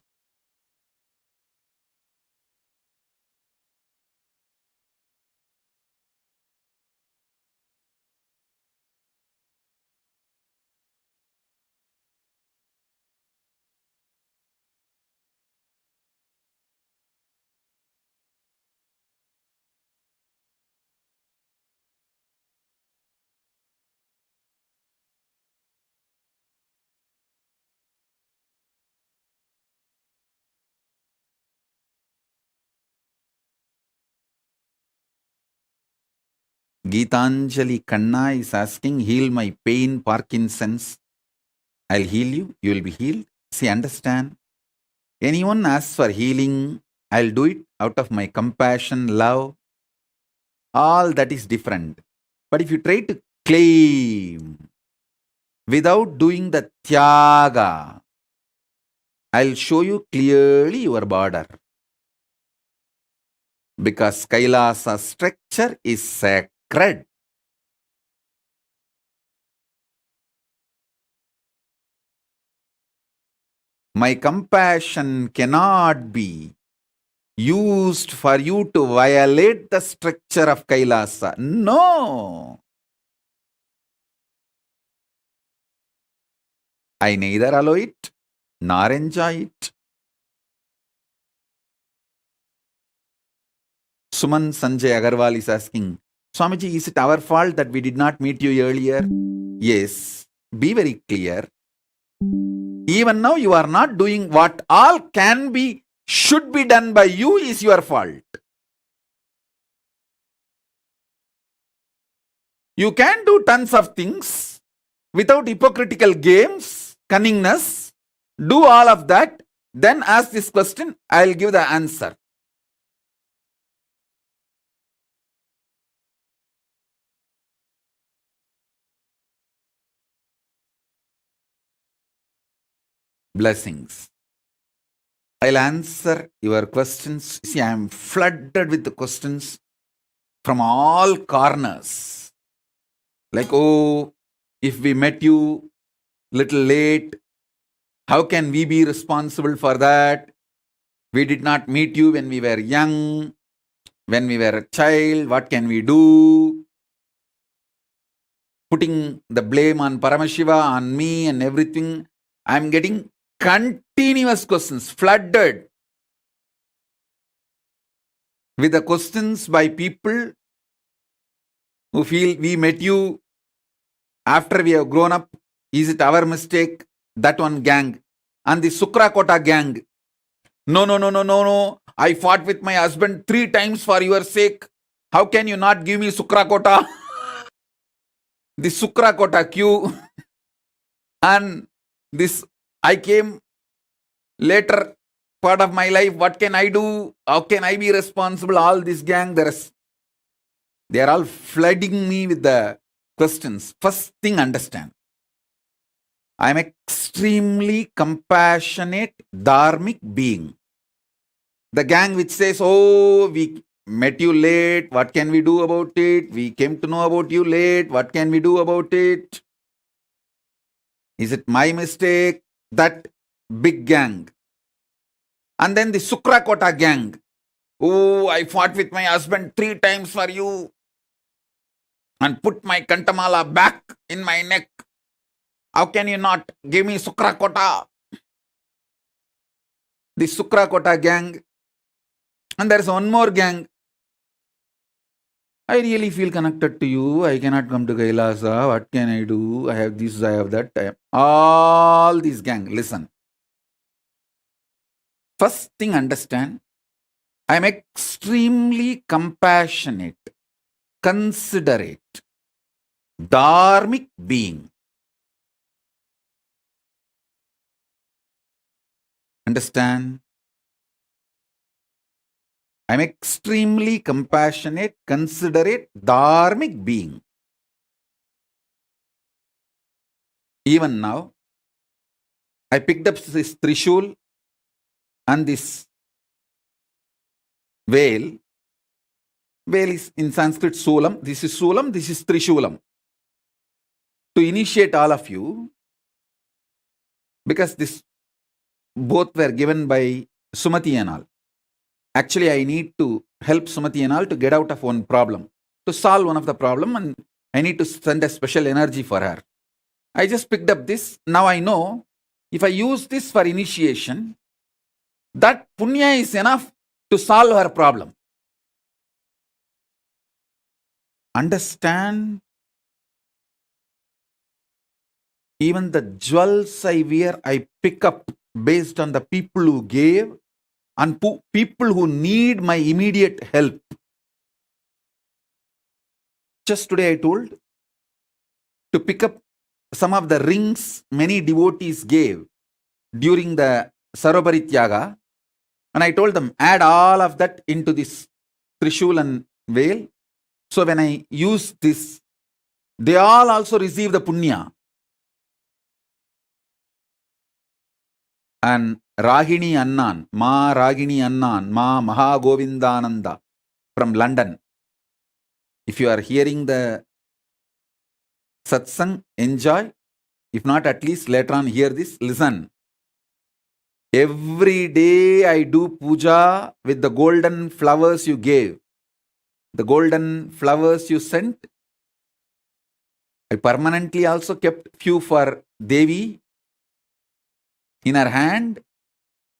Geetanjali Kanna is asking, heal my pain, Parkinson's. I'll heal you, you will be healed. See, understand. Anyone asks for healing, I'll do it out of my compassion, love. All that is different. But if you try to claim without doing the tyaga, I'll show you clearly your border. Because Kailasa structure is sacred. My compassion cannot be used for you to violate the structure of Kailasa. No. I neither allow it nor enjoy it. Suman Sanjay Agarwal is asking, Swamiji, is it our fault that we did not meet you earlier? Yes. Be very clear. Even now you are not doing what all should be done by you is your fault. You can do tons of things without hypocritical games, cunningness. Do all of that. Then ask this question, I'll give the answer. Blessings. I'll answer your questions. See, I am flooded with the questions from all corners. Like, oh, if we met you little late, how can we be responsible for that? We did not meet you when we were young, when we were a child. What can we do? Putting the blame on Paramashiva, on me and everything. I'm getting continuous questions, flooded with the questions by people who feel we met you after we have grown up. Is it our mistake? That one gang. And the Sukrakota gang. No. I fought with my husband 3 times for your sake. How can you not give me Sukrakota? The Sukrakota queue. And this, I came later part of my life. What can I do? How can I be responsible? All this gang, they are all flooding me with the questions. First thing, understand. I am extremely compassionate, dharmic being. The gang which says, oh, we met you late, what can we do about it? We came to know about you late, what can we do about it? Is it my mistake? That big gang. And then the Sukrakota gang. Oh, I fought with my husband 3 times for you and put my kantamala back in my neck. How can you not give me Sukrakota? The Sukrakota gang. And there's one more gang. I really feel connected to you. I cannot come to Kailasa. What can I do? I have this, I have that. All these gang. Listen. First thing, understand. I am extremely compassionate. considerate, dharmic being. Understand? I'm extremely compassionate, considerate, dharmic being. Even now, I picked up this trishul and this veil. Veil is in Sanskrit sulam. This is sulam, this is trishulam. To initiate all of you, because this both were given by Sumati and all. Actually, I need to help Sumati and all to get out of one problem, to solve one of the problem, and I need to send a special energy for her. I just picked up this. Now I know if I use this for initiation, that punya is enough to solve her problem. Understand? Even the jewels I wear, I pick up based on the people who gave and people who need my immediate help. Just today I told to pick up some of the rings many devotees gave during the Sarovarityaga, and I told them, add all of that into this Trishul and veil. So when I use this, they all also receive the punya. And Ragini Annan, Ma Ragini Annan, Ma Mahagovindananda from London. If you are hearing the satsang, enjoy. If not, at least later on hear this, listen. Every day I do puja with the golden flowers you gave. The golden flowers you sent. I permanently also kept few for Devi in her hand,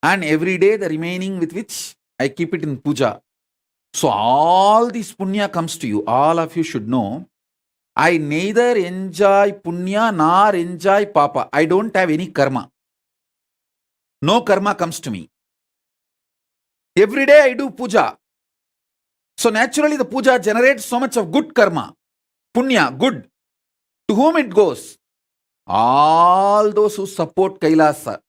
and every day the remaining with which I keep it in puja. So all this punya comes to you. All of you should know, I neither enjoy punya nor enjoy papa. I don't have any karma. No karma comes to me. Every day I do puja. So naturally the puja generates so much of good karma. Punya, good. To whom it goes? All those who support Kailasa.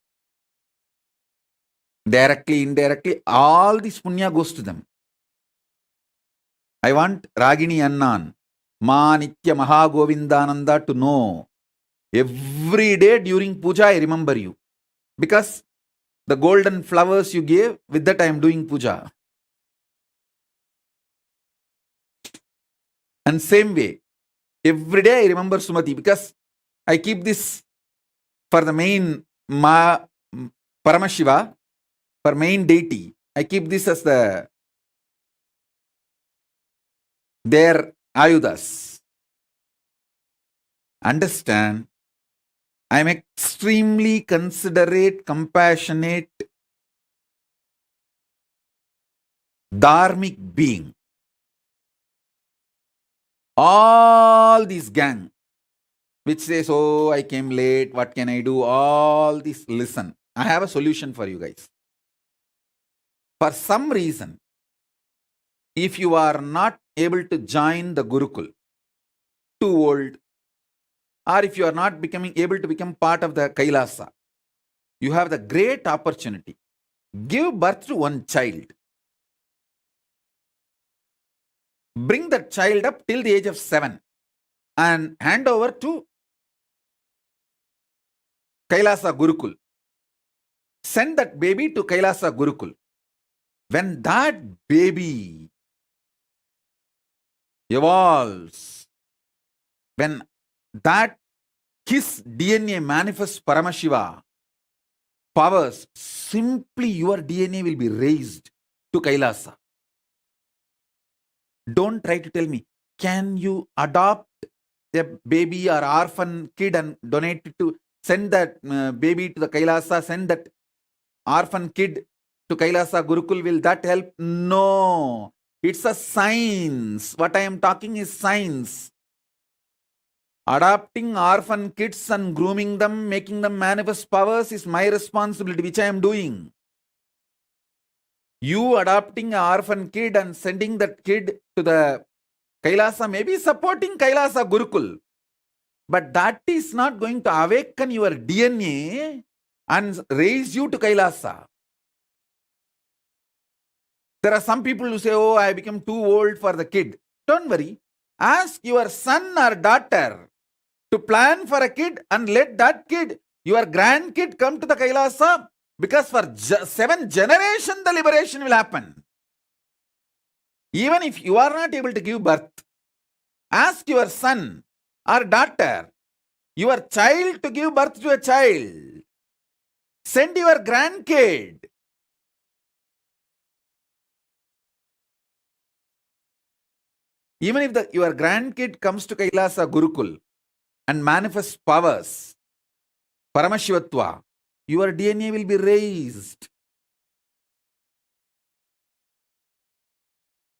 Directly, indirectly, all this punya goes to them. I want Ragini Annan, Ma Nitya Mahagovindananda to know. Every day during puja I remember you. Because the golden flowers you gave, with that I am doing puja. And same way, every day I remember Sumati, because I keep this for the main Paramashiva, for main deity. I keep this as their ayudas. Understand? I am extremely considerate, compassionate, dharmic being. All this gang, which says, oh, I came late, what can I do? All this, listen. I have a solution for you guys. For some reason, if you are not able to join the Gurukul, too old, or if you are not able to become part of the Kailasa, you have the great opportunity. Give birth to one child. Bring that child up till the age of 7 and hand over to Kailasa Gurukul. Send that baby to Kailasa Gurukul. When that baby evolves, when that his DNA manifests Paramashiva powers, simply your DNA will be raised to Kailasa. Don't try to tell me, can you adopt a baby or orphan kid and donate it to, send that baby to the Kailasa, send that orphan kid to Kailasa Gurukul, will that help? No. It's a science. What I am talking is science. Adopting orphan kids and grooming them, making them manifest powers is my responsibility, which I am doing. You adopting an orphan kid and sending that kid to the Kailasa may be supporting Kailasa Gurukul, but that is not going to awaken your DNA and raise you to Kailasa. There are some people who say, oh, I become too old for the kid. Don't worry. Ask your son or daughter to plan for a kid and let that kid, your grandkid, come to the Kailasa, because for 7 generations the liberation will happen. Even if you are not able to give birth, ask your son or daughter, your child, to give birth to a child. Send your grandkid. Even if your grandkid comes to Kailasa Gurukul and manifests powers, Paramashivatva, your DNA will be raised.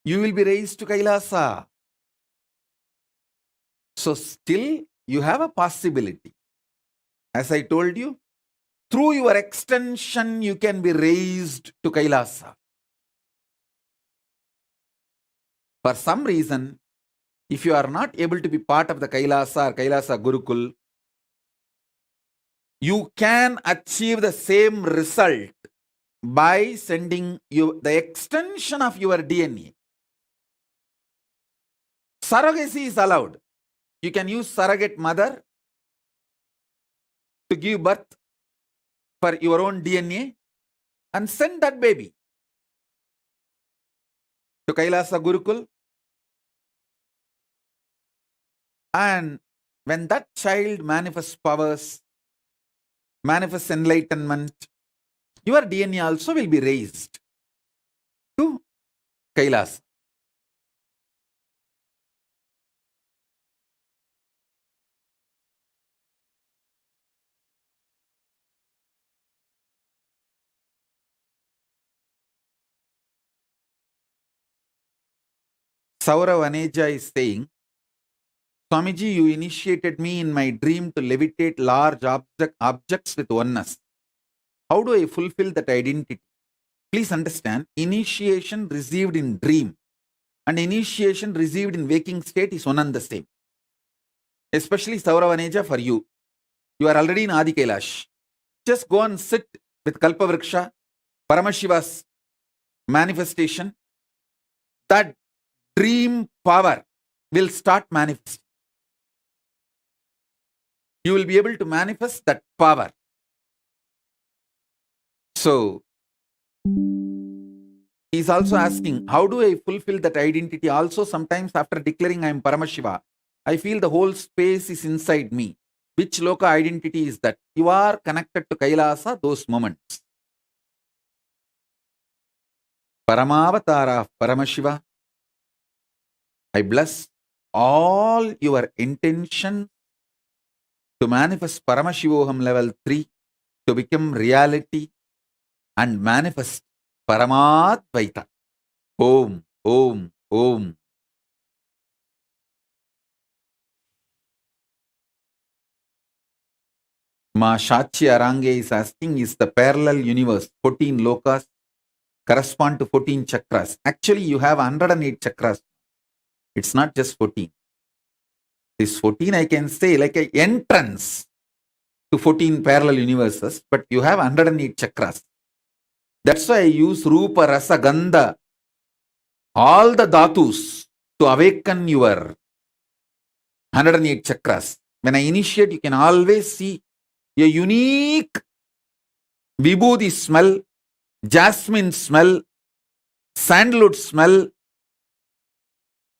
You will be raised to Kailasa. So still you have a possibility. As I told you, through your extension you can be raised to Kailasa. For some reason, if you are not able to be part of the Kailasa or Kailasa Gurukul, you can achieve the same result by sending you the extension of your DNA. Surrogacy is allowed. You can use surrogate mother to give birth for your own DNA and send that baby to Kailasa Gurukul. And when that child manifests powers, manifests enlightenment, your DNA also will be raised to Kailasa. Saurav Aneja is saying, Swamiji, you initiated me in my dream to levitate large objects with oneness. How do I fulfill that identity? Please understand, initiation received in dream and initiation received in waking state is one and the same. Especially Saurav Aneja, for you. You are already in Adi Kailash. Just go and sit with Kalpavriksha, Paramashiva's manifestation. That dream power will start manifesting. You will be able to manifest that power. So, he is also asking, how do I fulfill that identity? Also, sometimes after declaring I am Paramashiva, I feel the whole space is inside me. Which loka identity is that? You are connected to Kailasa those moments. Paramavatara of Paramashiva, I bless all your intention to manifest Paramashivoham level 3 to become reality and manifest Paramadvaita. Om, Om, Om. Ma Shachi Arange is asking, is the parallel universe 14 lokas correspond to 14 chakras? Actually, you have 108 chakras. It's not just 14. This 14, I can say, like an entrance to 14 parallel universes, but you have 108 chakras. That's why I use Rupa, Rasa, Gandha, all the dhatus to awaken your 108 chakras. When I initiate, you can always see a unique vibhuti smell, jasmine smell, sandalwood smell,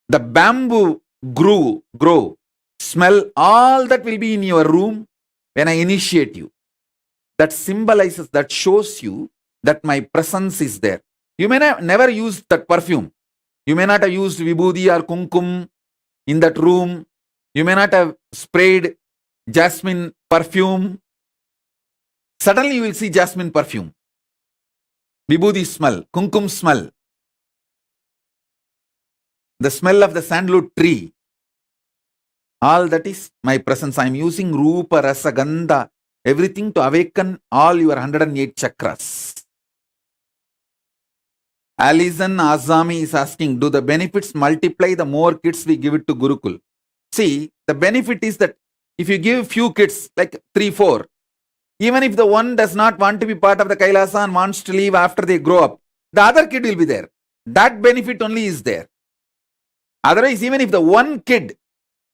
the bamboo grow smell, all that will be in your room when I initiate you. That symbolizes, that shows you that my presence is there. You may never use that perfume. You may not have used vibhuti or kumkum in that room. You may not have sprayed jasmine perfume. Suddenly you will see jasmine perfume, vibhuti smell, kumkum smell, the smell of the sandalwood tree. All that is my presence. I am using Rupa, Rasa, Gandha, everything to awaken all your 108 chakras. Alison Azami is asking, do the benefits multiply the more kids we give it to Gurukul? See, the benefit is that if you give few kids, like 3, 4, even if the one does not want to be part of the Kailasa and wants to leave after they grow up, the other kid will be there. That benefit only is there. Otherwise, even if the one kid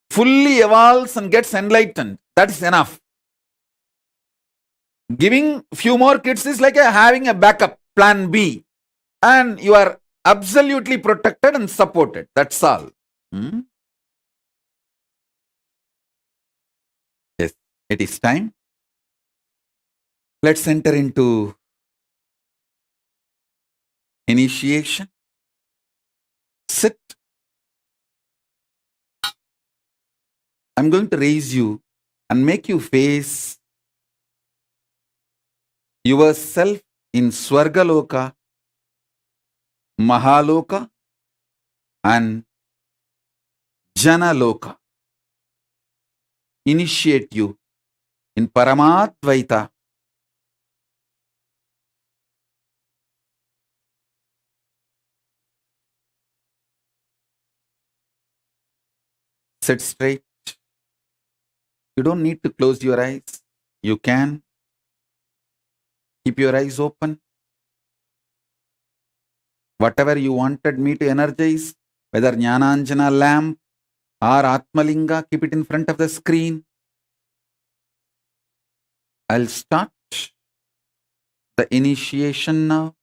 fully evolves and gets enlightened, that is enough. Giving few more kids is like having a backup, plan B. And you are absolutely protected and supported. That's all. Yes, it is time. Let's enter into initiation. Sit. I'm going to raise you and make you face yourself in Swargaloka, Mahaloka and Janaloka. Initiate you in Paramadvaita. Sit straight. You don't need to close your eyes. You can keep your eyes open. Whatever you wanted me to energize, whether Jnananjana lamp or Atmalinga, keep it in front of the screen. I'll start the initiation now.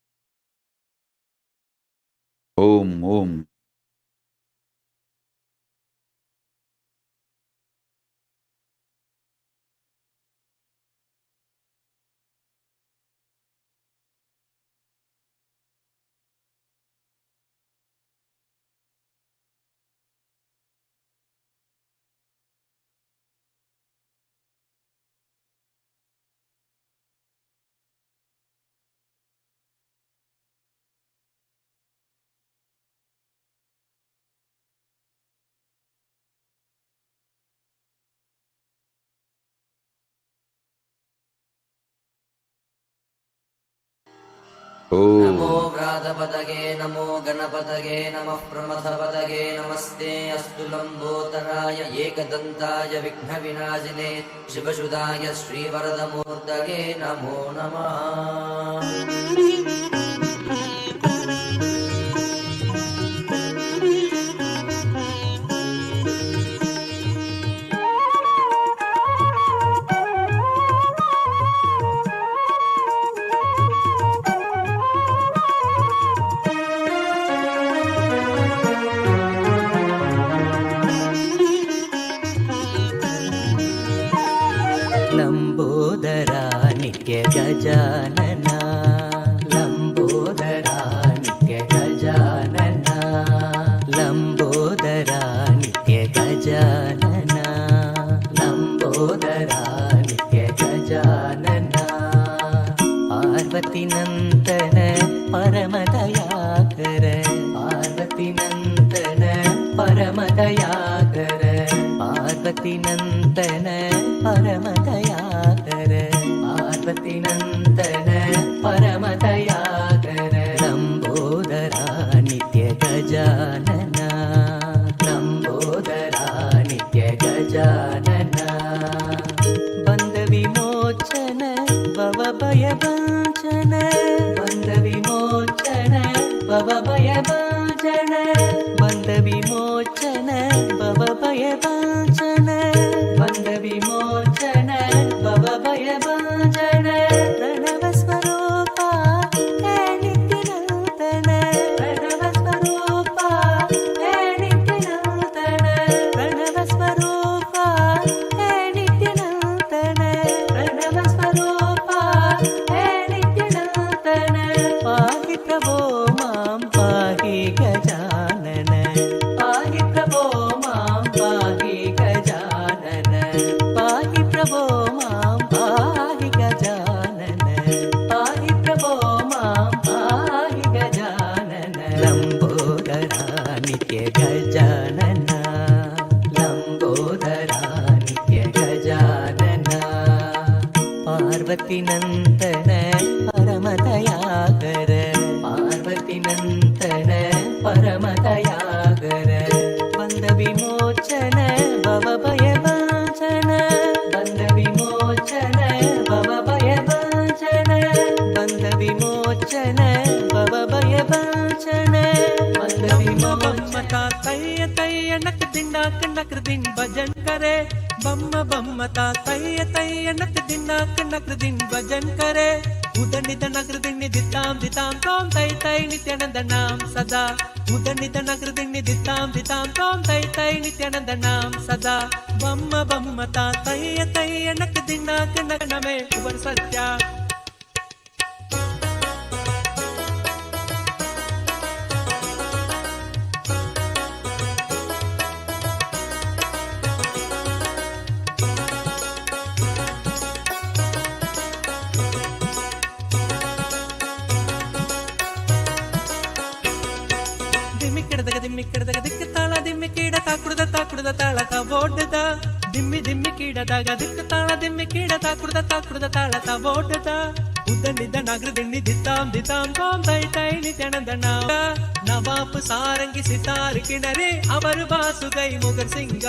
Om Om. नमो व्रातपतगे नमो गणपतगे नमः प्रमथपतगे नमस्ते अस्तु लम्बोदराय एकदन्ताय विघ्नविनाशिने शिवसुधाय श्रीवरदमूर्तये नमो नमः लंबोदरा नित्य गजानना लंबोदरा नित्य गजानना लंबोदरा नित्य गजानना लंबोदरा नित्य गजानना पार्वती नंदन परमदयाकर पार्वती नंदन परमदयाकर पार्वती नंदन परमदयाकर पार्वती नंदन परमदयाकर लंबोदरा नित्य गजानना लंबोदरा नित्य गजानना बंद विमोचन भव भय भंजन बंद विमोचन भव भय भंजन बंद विमोचन भव भय भंजन बंद विमोचन भव भय भंजन प्रणव स्वरूपा हे नित्यनूतन प्रणव स्वरूपा हे नित्यनूतन प्रणव स्वरूपा हे नित्यनूतन प्रणव स्वरूपा हे नित्यनूतन पाहि प्रभो मां पाहि गजानन पाहि प्रभो मां पाहि गजानन पाहि प्रभो मां पाहि गजानन पाहि प्रभो मां पाहि गजानन लंबोदरा नित्य गजानना लंबोदरा नित्य गजानना पार्वती नंदन परमदयाकर पार्वती नंदन काञ्चन भवभय भञ्जन पल्लवी ममता तय्य तय्य नक दिनाक नकर दिन भजन करे बम्म बम्मता तय्य तय्य नक दिनाक नकर दिन भजन करे उदनित नगर दिन दिताम दिताम तोम तय तय नित्यानंद नाम सदा उदनित नगर दिन दिताम दिताम तोम तय तय नित्यानंद नाम सदा बम्म बम्मता तय्य तय्य नक दिनाक नक नमे उबर सत्या ದಿಕ್ಕ ತಾಳ ದಿಮ್ಮಿ ಕೀಡ ತಾಕುಡ್ದ ತಾಳತ ಓಡ್ದ ದಿಮ್ಮಿ ದಿಮ್ಮಿ ಕೀಡದಾಗ ದಿಕ್ಕ ತಾಳ ದಿಮ್ಮಿ ಕೀಡ ತಾಕುಡ್ದ ತಾಳತ ಓಡ್ದ ಉದ್ದನಿದ್ದ ನಗರ ದಿಣ್ಣಿ ದಿತ್ತಾಂ ದಿತ್ತಾಂ ತೋಂ ತೈ ತೈ ನಿತ್ಯಾನಂದ ನವಾಪ್ ಸಾರಂಗಿ ಸಿತಾರ್ ಕಿಣರೆ ಅವರು ಬಾಸುಗೈ ಮುಗರ್ ಸಿಂಗ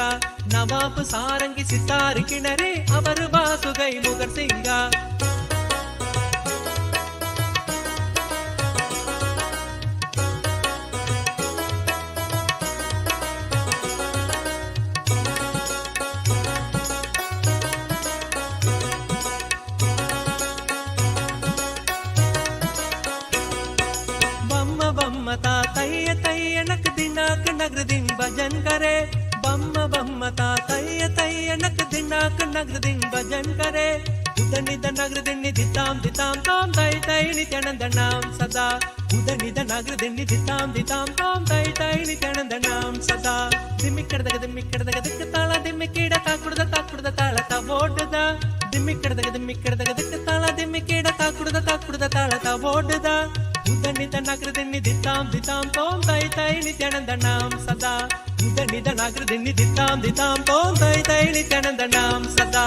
ನವಾಪ್ ಸಾರಂಗಿ ಸಿತಾರ್ ಕಿಣರೆ ಅವರು ಬಾಸುಗೈ ಮುಗರ್ ಸಿಂಗ बम्मता तय्य तय्य नक दिनाक नगर दिन भजन करे बम्म बम्मता तय्य तय्य नक दिनाक नगर दिन भजन करे उदनित नगर दिन दिताम दिताम तोम तय तय नित्यानंद नाम सदा उदनित नगर दिन दिताम दिताम तोम तय तय नित्यानंद नाम सदा दिम्मिकड़दग दिक्क ताला दिम्मि कीड ताकुड्द ताळत ओड्द दिम्मिकड़दग दिक्क ताला दिम्मि कीड ताकुड्द ताळत ओड्द उदनित नगर दिन दिताम दिताम तोम तय तय नित्यानंद नाम सदा उदनित नगर दिन दिताम दिताम तोम तय तय नित्यानंद नाम सदा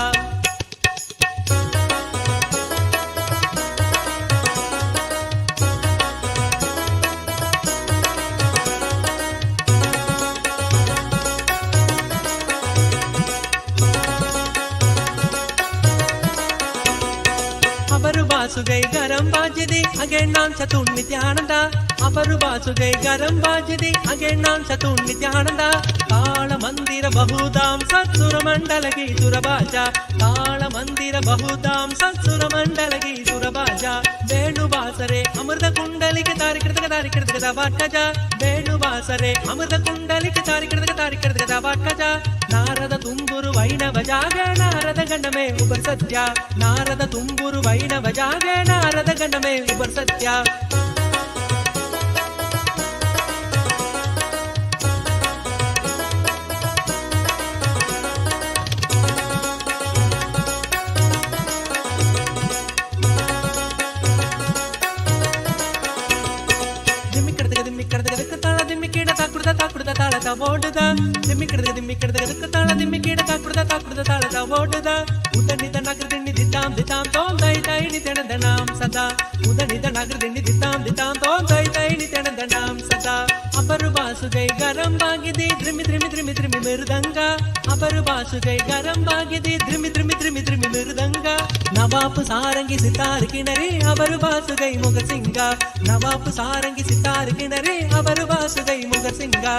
बासुगै गरम बाजदे अगे नाम चतुर नित्यानंद अपर बासुगै गरम बाजदे अगे नाम चतुर नित्यानंद ताल मंदिर बहुदाम सत्सुर मंडल की सुरबाजा ताल मंदिर बहुदाम सत्सुर मंडल की सुरबाजा वेणु बासरे अमृत कुंडलिक तारिकृतक वाटजा वेणु बासरे अमृत कुंडलिक तारिकृतक वाटजा नारद तुम्बुरु वैणव जागे नारद गणमे उबर सत्य नारद तुम्बुरु वैणव जागे नारद गणमे उबर सत्य ताकुड्द ताळत ओड्द दिम्मिकड़दग ताळ दिम्मि कीड ताकुड्द ताळत ओड्द उदनित नगर दिन दिताम दिताम तोम तय तय नित्यानंद नाम सदा उदनित नगर दिन दिताम दिताम तोम तय तय नित्यानंद नाम सदा अपर बासुगै गरम बागिदे द्रिमि द्रिमि द्रिमि द्रिमि मृदंग अपर बासुगै गरम बागिदे द्रिमि द्रिमि द्रिमि द्रिमि मृदंग नवाप सारंगी सितार किनरे अवर बासुगै मुगर सिंग नवाप सारंगी सितार किनरे अवर बासुगै मुगर सिंग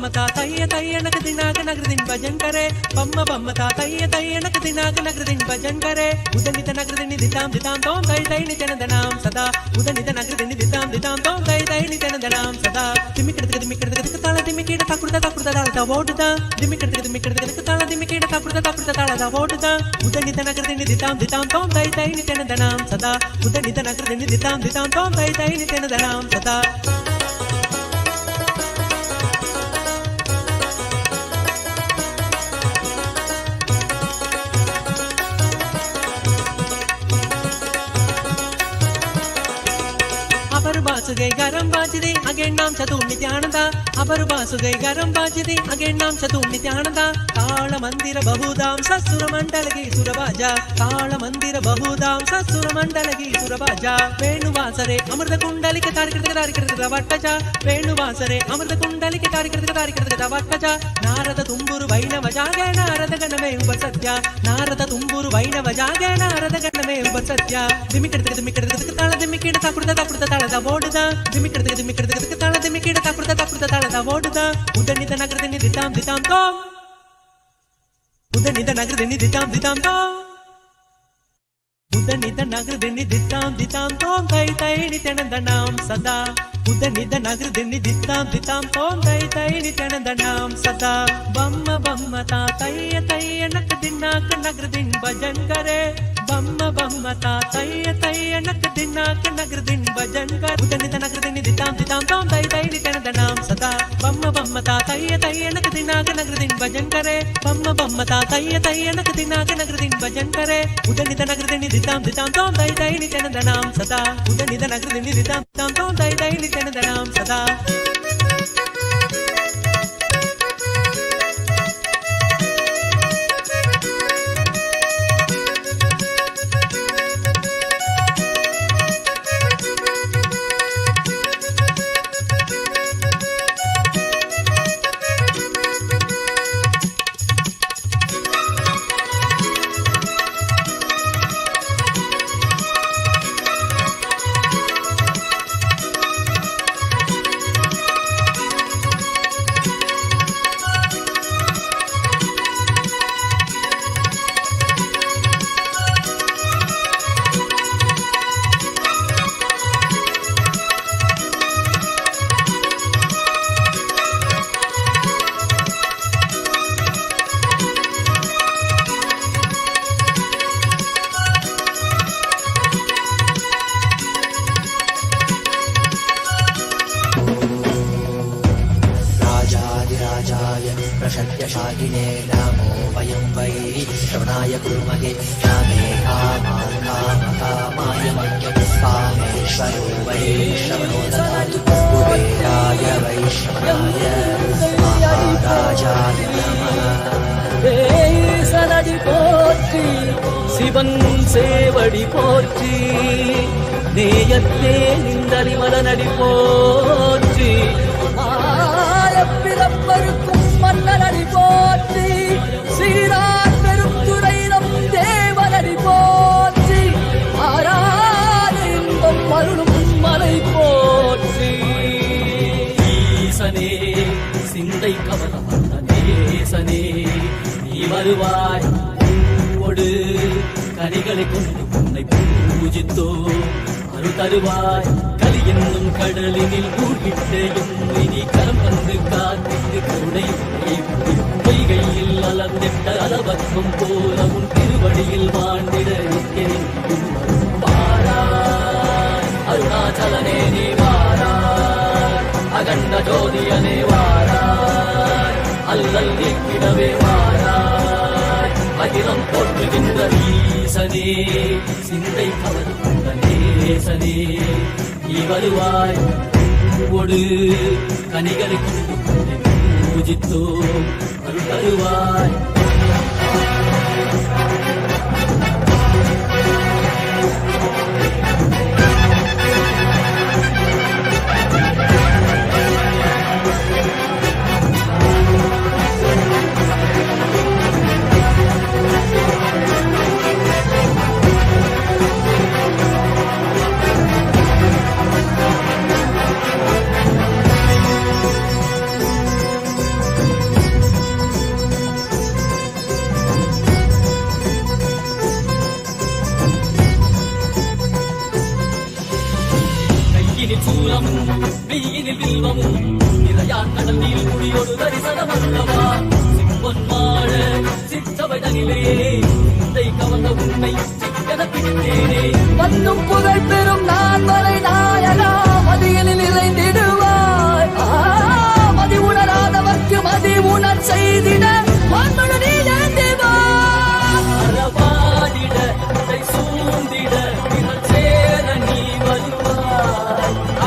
बम्मता तय्य तय्य नक दिनाक नगर दिन भजन करे बम्म बम्मता तय्य तय्य नक दिनाक नगर दिन भजन करे उदनित नगर दिन दिताम दिताम तोम तय तय नित्यानंद नाम सदा उदनित नगर दिन दिताम दिताम तोम तय तय नित्यानंद नाम सदा दिम्मिकड़दग ताळ दिम्मि कीड ताकुड्द ताळत ओड्द दिम्मिकड़दग ताळ दिम्मि कीड ताकुड्द ताळत ओड्द उदनित नगर दिन दिताम दिताम तोम तय तय नित्यानंद नाम सदा उदनित नगर दिन दिताम दिताम तोम तय तय नित्यानंद नाम सदा अपर बासुगे गरम बाजदे अगे नाम चतुर नित्यानंदा अपर बासुगे गरम बाजदे अगे नाम चतुर नित्यानंदा ताल मंदिर बहुदाम ससुर मंडलगी सुरबाजा ताल मंदिर बहुदाम ससुर मंडलगी सुरबाजा वेणुवासरे अमृत कुंडलिक तारिकृत वट्टजा वेणुवासरे अमृत कुंडलिक तारिकृत वट्टजा नारद तुम्बुरु वैणव जागे नारद गणमे उपसत्या नारद तुम्बुरु वैणव जागे नारद गणमे उपसत्या दिमिकिडतक ताळ दिमिकिड तकुडत ताळದ ಓಡುದ ದಿಮಿಕಿಡತಕ ತಾಳ ದಿಮಿಕಿಡ ತಕುಡತ ತಾಳದ ಓಡುದ ಉದನಿದ ನಗರದಲ್ಲಿ ದಿತಾಂ ದಿತಾಂ ತೋ ಉದನಿದ ನಗರದಲ್ಲಿ ದಿತಾಂ ದಿತಾಂ ತೋ ಉದನಿದ ನಗರದಲ್ಲಿ ದಿತಾಂ ದಿತಾಂ ತೋ ತೈ ತೈ ನಿತ್ಯಾನಂದ ನಾಮ ಸದಾ ಉದನಿದ ನಗರದಲ್ಲಿ ದಿತಾಂ ದಿತಾಂ ತೋ ತೈ ತೈ ನಿತ್ಯಾನಂದ ನಾಮ ಸದಾ ಬಮ್ಮ ಬಮ್ಮ ತಾ ತೈಯ ತೈಯ ನಕ ದಿನಾಕ ನಗರದಿನ್ ಭಜನ್ ಕರೆ बम्म बम्म ता तैय तैय नक दिनाक नगर दिन भजन कर उदनित नगर दिन दिताम दिताम तोम तै तै नित्यानंद नाम सदा बम्म बम्म ता तैय तैय नक दिनाक नगर दिन भजन करे बम्म बम्म ता तैय तैय नक दिनाक नगर दिन भजन करे उदनित नगर दिन दिताम दिताम तोम तै तै नित्यानंद नाम सदा उदनित नगर दिन दिताम दिताम तोम तै तै नित्यानंद नाम सदा प्रशत्यशालिने नमो वयं वै श्रवणाय कुर्महे कामे कामान् कामकामाय मह्यं कामेश्वरो वै श्रवणो ददातु कुबेराय वै श्रवणाय महाराजाय नमः சலடி போற்றி சிவன் சேவடி போற்றி நேயத்தே நின்றறிமலனடி போற்றி பிறப்பருக்கும் மன்னனடி போற்றி சீரார் பெருந்துரை நம் தேவனடி போற்றி ஆராத இன்பம் அருளும் மலை போற்றி ஈசனே சிந்தை கவல நேசனே நீ வருவாய் பூவோடு கனிகளை கொண்டு உன்னை பூஜித்தோ அருள் தருவாய் கலி என்னும் கடலினில் மூழ்கிட்டேயும் இனி கரம் வந்து காத்திட்டு கருணையும் பொய்கையில் அலர்ந்திட்ட அளவக்கம் போல உன் திருவடியில் வாழ்ந்திட வாராய் அருணாச்சலனே நீ வாராய் அகண்ட ஜோதியனே வாராய் அல்லல் நீக்கிடவே வாராய் அகிலம் போற்றுகின்ற ஈசனே சிந்தை கவர்ந்த நேசனே நீ வருவாய் பூவோடு கனிகளை கொண்டு பூஜித்தோ அருள் தருவாய் வந்தும் புகழ் பெறும் நான் வரை நாயகா மதியலில் இறைந்திடுவாய் மதி உணராதவர்க்கு மதி உணர் செய்திட மண்மணு நீ சூழ்ந்திட சேர நீ வருவாய்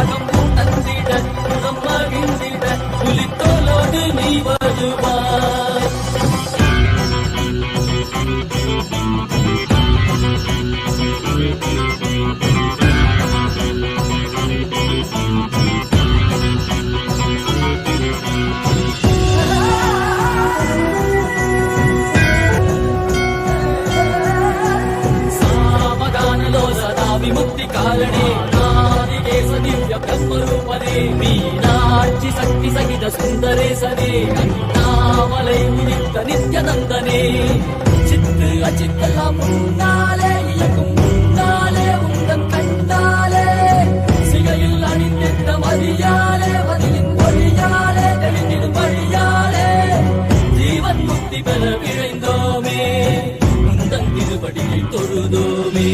பிரம்மரூபனே மீனாட்சி சக்தி சகித சுந்தரேசனே அண்ணாமலை உதித்த நித்யநந்தனே சித்து அச்சித்தெல்லாம் முன்னாலே இயக்கும் முன்னாலே உந்தன் கண்டாலே சிகையில் அணிந்திட்ட மதியாலே மதியின் மொழியாலே தெளிந்திடும் வழியாலே ஜீவன் முக்தி பெற விழைந்தோமே உந்தன் திருப்படியை தொழுதோமே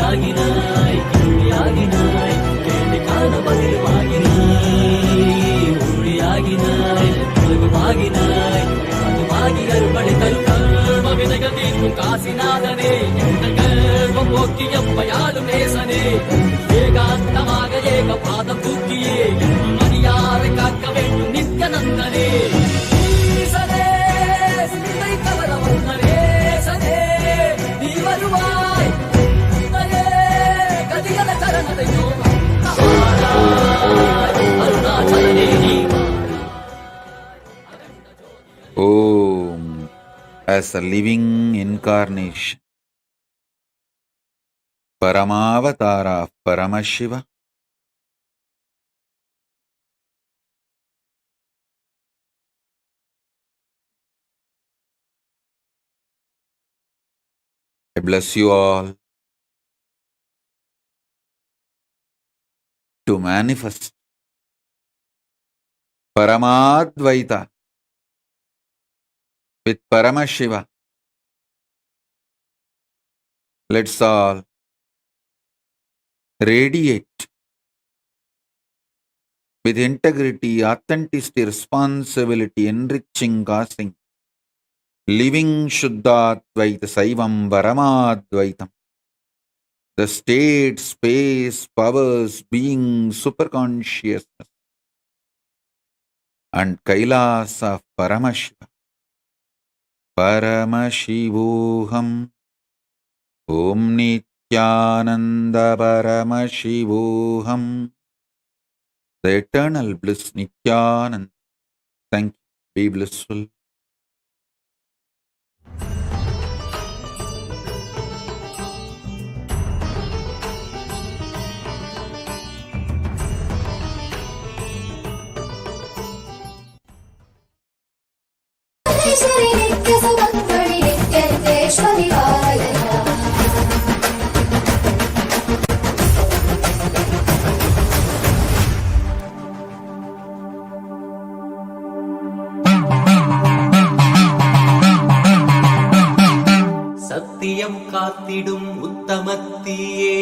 ஆகினாய் கிருமியாகினாய் கேள்வி காண பதிலுமாகினாய் ஒளியாகினாய் உலகமாகினாய் அதுமாகி அருள்படை தரும் கர்ம வினைகள் தீர்க்கும் காசிநாதனே எங்கள் கர்மம் போக்கி எப்பயாலும் நேசனே ஏகாந்தமாக ஏக பாதம் தூக்கியே மணியாரை காக்க வேண்டும் நித்யநந்தனே ஈசனே சிந்தை கவர வந்தனேசனே நீ வருவாய் Om, as a living incarnation, Paramavatara of Paramashiva, I bless you all to manifest Paramadvaita with Paramashiva. Let's all radiate with integrity, authenticity, responsibility, enriching, causing, living Shuddhadvaita Saivam Paramadvaitam. The state, space, powers, being, superconsciousness, and Kailas of Paramashiva. Paramashivoham. Om Nithyananda Paramashivoham. The eternal bliss Nithyananda. Thank you. Be blissful. சத்தியம் காத்திடும் உத்தமத்தியே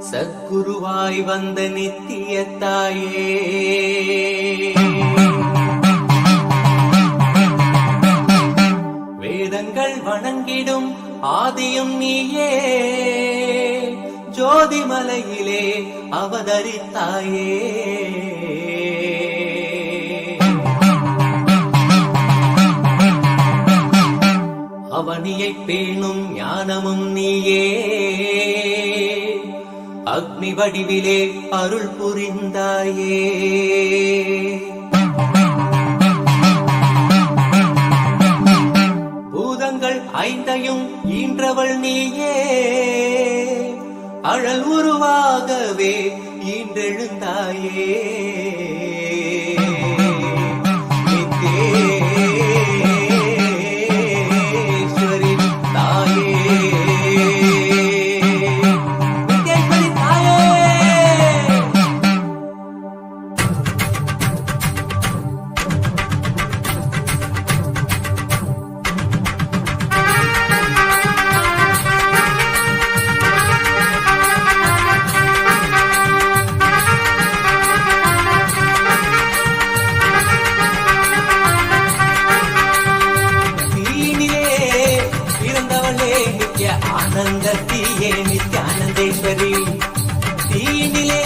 சத்குருவாய் வந்த நித்திய தாயே வேதங்கள் வணங்கிடும் ஆதியும் நீயே ஜோதிமலையிலே அவதரித்தாயே அவனியை பேணும் ஞானமும் நீயே அக்னி வடிவிலே அருள் புரிந்தாயே பூதங்கள் ஐந்தையும் ஈன்றவள் நீயே அழல் உருவாகவே ஈன்றெழுந்தாயே ஆனந்தத்தியே நித்யானந்தேஸ்வரி தீனிலே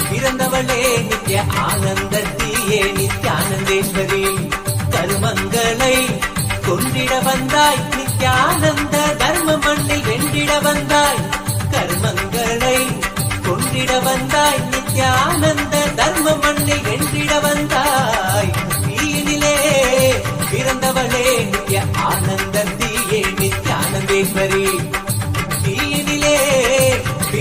பிறந்தவளே நித்ய ஆனந்தத்தியே நித்யானந்தேஸ்வரி கருமங்களை கொண்டிட வந்தாய் நித்யானந்த தர்ம மண்ணில் வென்றிட வந்தாய் கர்மங்களை கொண்டிட வந்தாய் நித்யானந்த தர்ம மண்ணில் வென்றிட வந்தாய் தீனிலே பிறந்தவளே நித்ய ஆனந்தத்தியே நித்யானந்தேஸ்வரி தீனி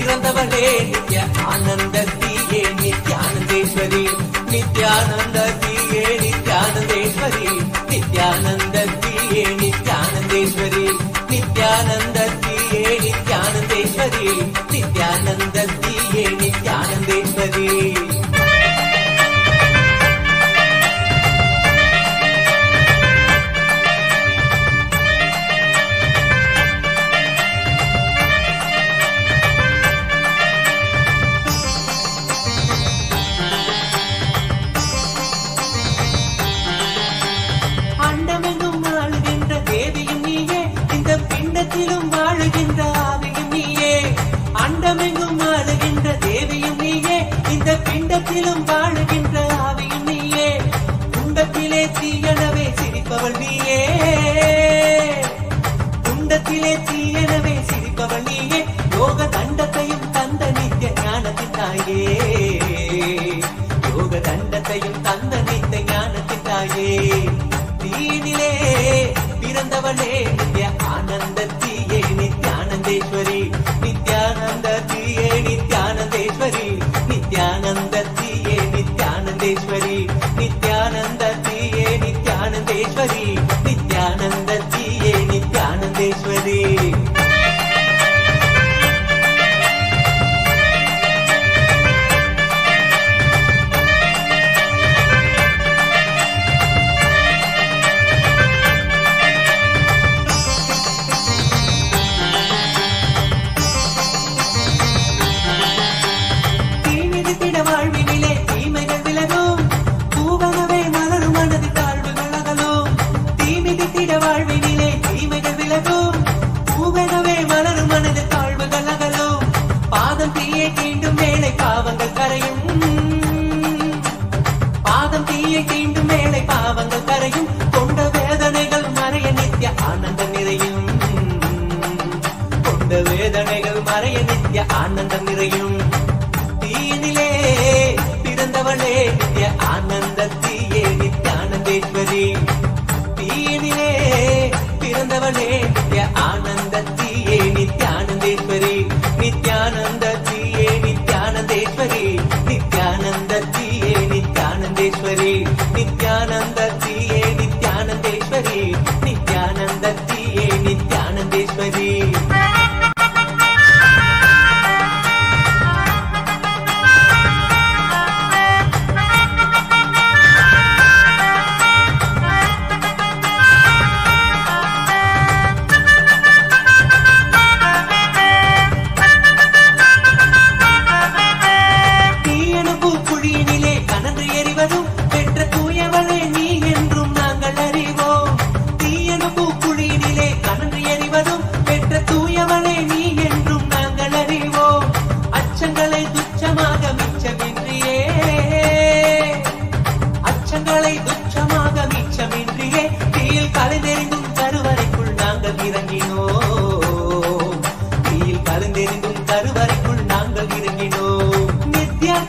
பிறந்தவளே நித்ய ஆனந்தத்தியே நித்யானந்தேஸ்வரி நித்யானந்தத்தியே நித்யானந்தேஸ்வரி நித்யானந்தத்தியே நித்யானந்தேஸ்வரி நித்யானந்தத்தியே நித்யானந்தேஸ்வரி நித்யானந்தத்தியே நித்யானந்தேஸ்வரி. அண்டமெங்கும் வாழுகின்ற தேவியும் நீயே, இந்த பிண்டத்திலும் வாழுகின்ற ஆவியும் நீயே. அண்டமெங்கும் வாழுகின்ற தேவியும் நீயே, இந்த பிண்டத்திலும் வாழுகின்ற ஆவியும் நீயே. குண்டத்திலே தீயனவே சிரிப்பவள் நீயே, குண்டத்திலே தீயனவே சிரிப்பவள் நீயே. யோக தண்டத்தையும் தந்த நித்திய ஞானத்தின் தாயே, யோக தண்டத்தையும் தந்த நித்திய ஞானத்தின் தாயே. தீனிலே பிறந்தவளே நித்ய ஆனந்தத்தியே நித்யானந்தேஸ்வரி நித்யானந்தத்தியே நித்யானந்தேஸ்வரி நித்யானந்தத்தியே நித்யானந்தேஸ்வரி நித்யானந்தத்தியே நித்யானந்தேஸ்வரி நித்யானந்தத்தியே நித்யானந்தேஸ்வரி. வாழ்வினிலே தீமைகள் விலகும், பூவனவே மலரும் மனது தாழ்வுகள் அகலும். தீமிதித்திட வாழ்வினிலே தீமைகள் விலகும், பூவனவே மலரும் மனது தாழ்வுகள் அகலும். பாதம் தீயை தீண்டும் வேளை பாவங்கள் கரையும், பாதம் தீயை தீண்டும் வேளை பாவங்கள் கரையும். கொண்ட வேதனைகள் மறைய நித்ய ஆனந்தம் நிறையும், கொண்ட வேதனைகள் மறைய நித்ய ஆனந்தம் நிறையும். தீனிலே பிறந்தவளே நித்ய ஆனந்தத்தியே நித்யானந்தேஸ்வரி தீனிலே பிறந்தவளே நித்ய ஆனந்தத்தியே நித்யானந்தேஸ்வரி நித்யானந்தத்தியே நித்யானந்தேஸ்வரி நித்யானந்தத்தியே நித்யானந்தேஸ்வரி நித்யானந்தத்தியே நித்யானந்தேஸ்வரி நித்யானந்தத்தியே நித்யானந்தேஸ்வரி.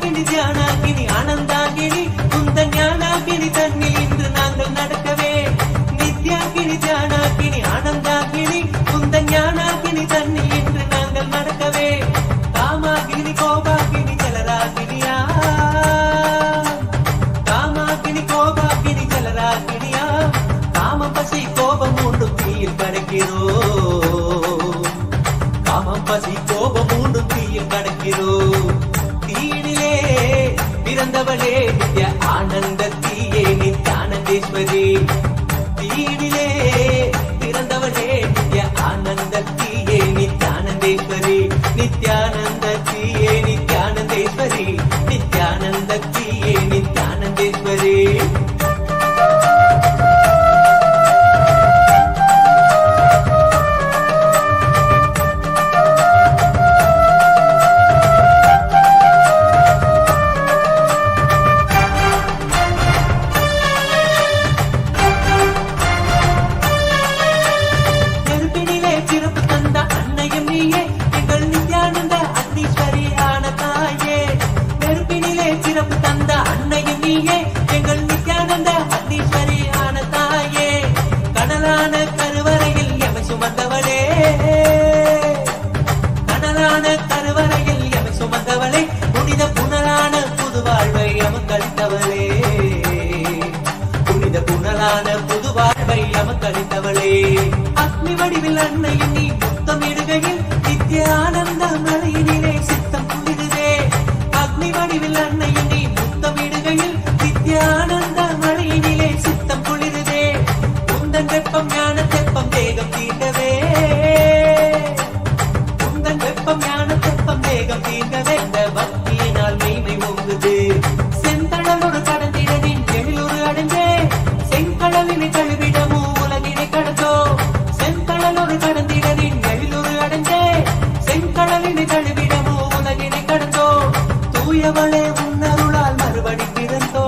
நித்யானாகினி ஆனந்தாகினி குந்த ஞானாகினி தன்னில் இன்று நாங்கள் நடக்கவே. நித்யாகினி தியானாகினி ஆனந்தாகினி குந்த ஞானாகினி தன்னில் இன்று நாங்கள் நடக்கவே. காமாகினி கோபாகினி ஜலராகினியா, காமாகினி கோபாகினி ஜலராகினியா. காமம் பசி கோபம் மூன்றும் தீயில் கடக்கிறோம், காமம் பசி கோபம் மூன்றும் தீயில் கடக்கிறோம். தீனிலே பிறந்தவளே நித்ய ஆனந்தத்தியே நித்யானந்தேஸ்வரி தீனிலே பிறந்தவளே நித்ய ஆனந்தத்தியே நித்யானந்தேஸ்வரி நித்யானந்தத்தியே நித்யானந்தேஸ்வரி நித்யானந்தத்தியே நித்யானந்தேஸ்வரி. எங்கள் நித்யானந்த அக்னீஸ்வரி ஆன தாயே, கனலான கருவறையில் எமை சுமந்தவளே, கனலான கருவறையில் கழித்தவளே அக்னி வடிவில் அன்னையின் நீ முத்தமிடுகையில் நித்திய ஆனந்த மழையினிலே சித்தம் குளிருதே அக்னி வடிவில் அன்னையின் நீ முத்தமிடுகையில் நித்திய ஆனந்த மழையினிலே சித்தம் குளிருதே உந்தன் வெப்பம் ஞான தெப்பம் தேகம் தீண்டவே உந்தன் வெப்பம் ஞான தெப்பம் தேகம் தீண்டவே இந்த பக்தியினால் மெய்மை ஓங்குது செந்தழலோடு கடந்திடனின் எழிலொரு அடைந்தே செங்கடலினை கழுவிடமோ உலகினை கடந்தோ செந்தழலோடு கடந்திடனின் எழிலொரு அடைந்தே செங்கடலினை கழுவிடமோ உலகினை கடந்தோ தூயவளே உன்னருளால் மறுபடி பிறந்தோ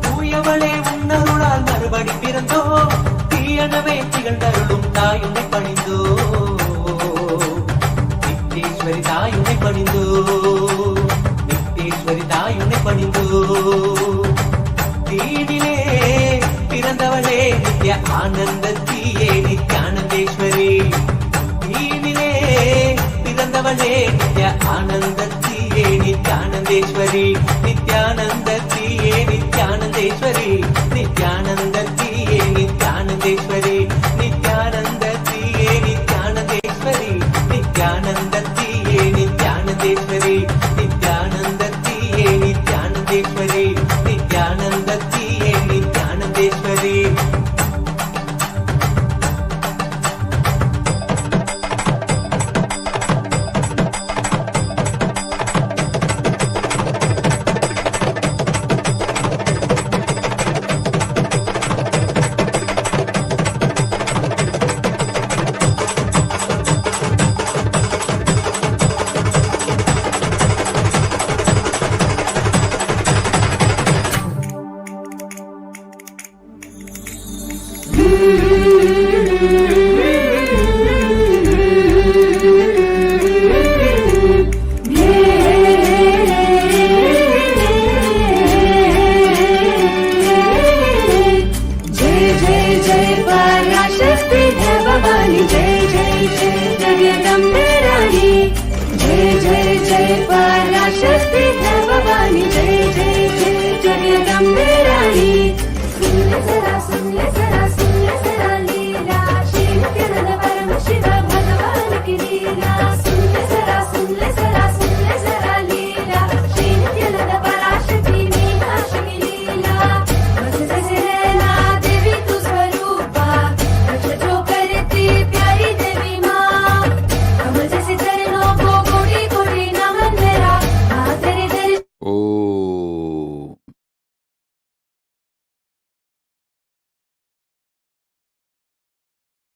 தூயவளே உன்னருளால் மறுபடி பிறந்தோ தீயனவே திகழ்ந்தருளும் தாயுனை பணிந்தோ நித்தேஸ்வரி தாயுனை பணிந்தோ நித்தேஸ்வரி தாயுனை பணிந்தோ தீனிலே பிறந்தவளே நித்ய ஆனந்தத்தியே நித்யானந்தேஸ்வரி தீனிலே பிறந்தவளே நித்ய ஆனந்தத்தியே நித்யானந்தேஸ்வரி நித்யானந்தத்தியே நித்யானந்தேஸ்வரி நித்யானந்தத்தியே நித்யானந்தேஸ்வரி நித்யானந்தத்தியே நித்யானந்தேஸ்வரி நித்யானந்தத்தியே நித்யானந்தேஸ்வரி நித்யானந்தத்தியே நித்யானந்தேஸ்வரி நித்யானந்தத்தியே நித்யானந்தேஸ்வரி जय जय जय पराशक्ति है भवानी जय जय जय जगदम्बे रानी जय जय जय पराशक्ति है भवानी जय जय जय जगदम्बे रानी सुन ले जरा लीला श्री नित्यानंद परमशिव भगवान की लीला सुन ले जरा लीला श्री नित्यानंद पराशक्ति मीनाक्षी की लीला बस जैसे नैना देवी तू स्वरूपा रक्षा जो करती प्यारी देवी माँ कमल जैसे चरणों को कोटि कोटि नमन मेरा तेरे दर ஓ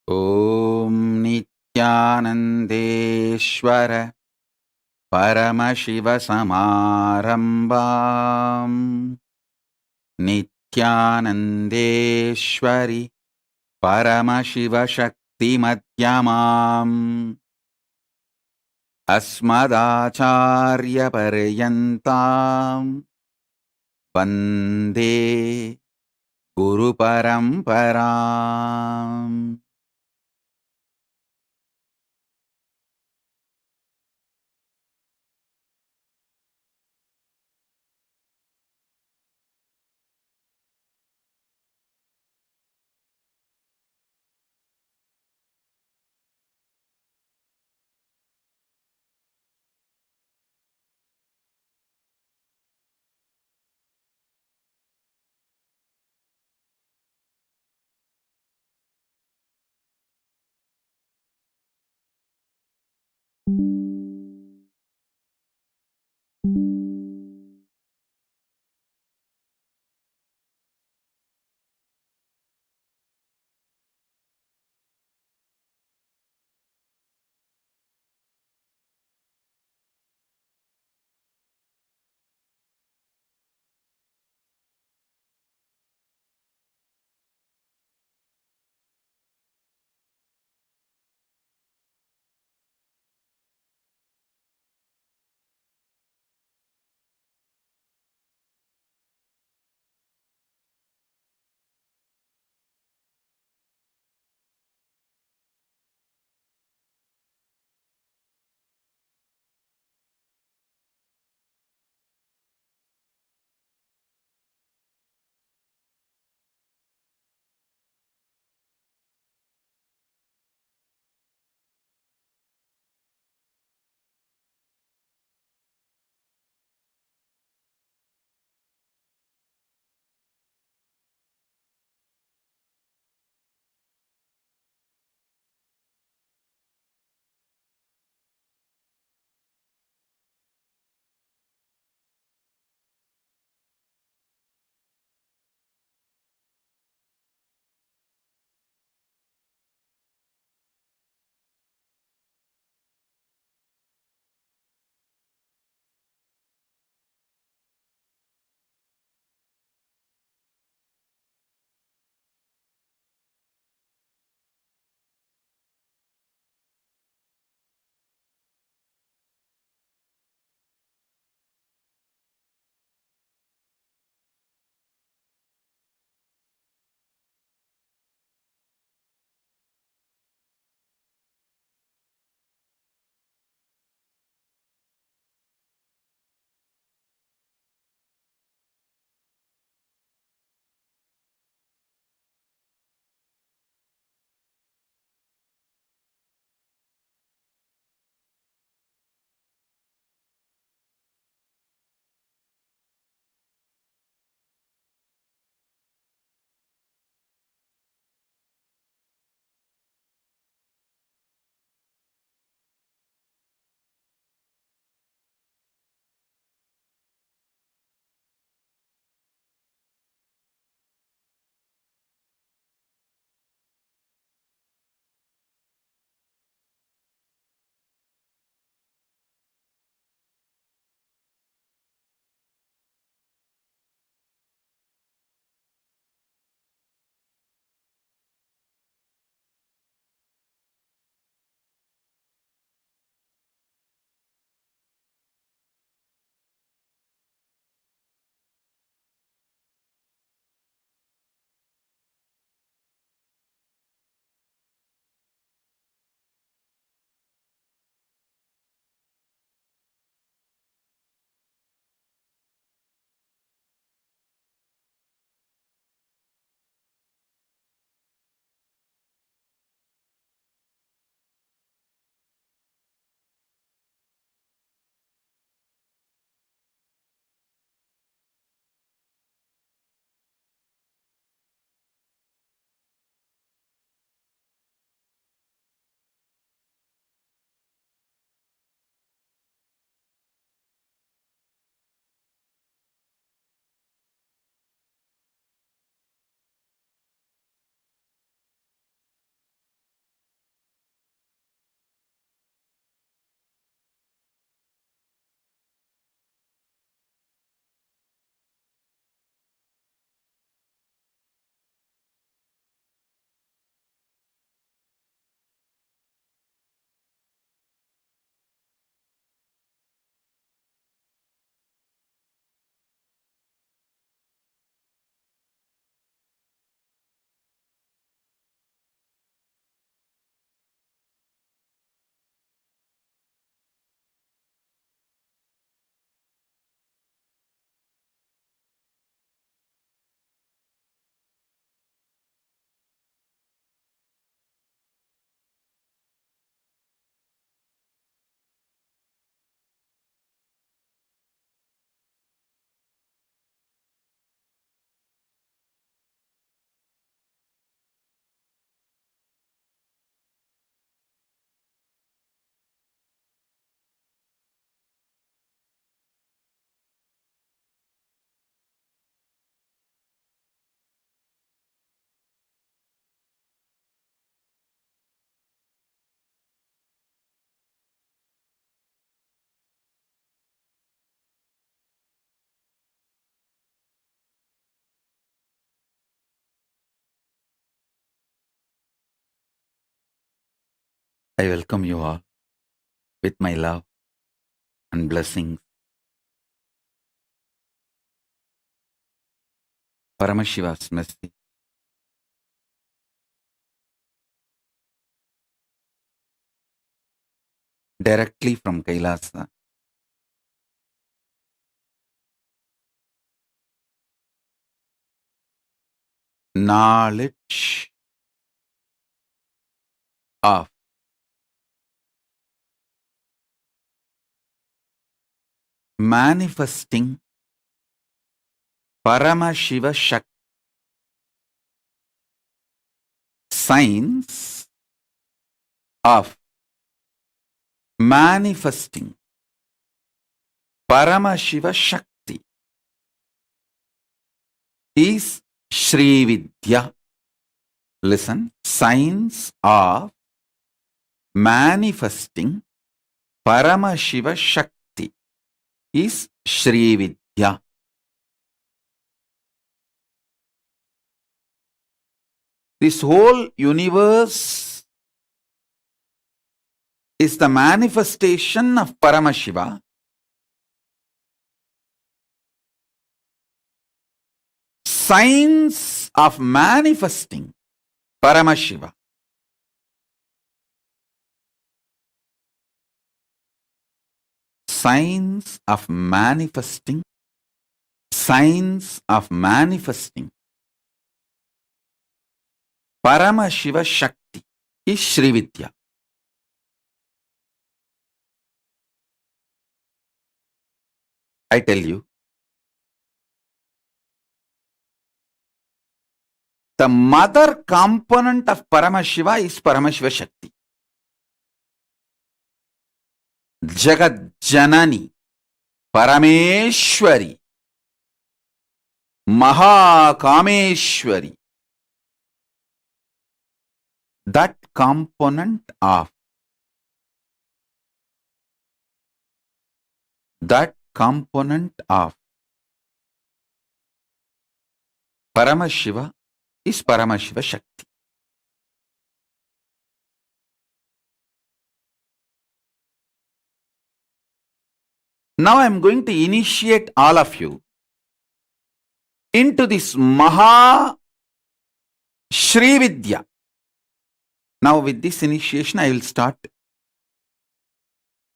ஓம் நித்யானந்தேஸ்வர பரமசிவசமாரம்பாம் நித்யானந்தேஸ்வரி பரமசிவசக்திமத்யமாம் अस्मदाचार्यपर्यन्ताम् वन्दे गुरुपरम्पराम् I welcome you all with my love and blessings. Paramashiva's message. Directly from Kailasa. Knowledge of manifesting Paramashiva Shakti. Science of manifesting Paramashiva Shakti is Shri Vidya. Listen, science of manifesting Paramashiva Shakti is Shri Vidya. This whole universe is the manifestation of Paramashiva. Science of manifesting Paramashiva. Science of manifesting. Science of manifesting Paramashiva Shakti is Shri Vidya. I tell you, the mother component of Paramashiva is Paramashiva Shakti. Jagat Janani, Parameshwari, Mahakameshwari. That component of Paramashiva is Paramashiva Shakti. Now I am going to initiate all of you into this Maha Shri Vidya. Now with this initiation I will start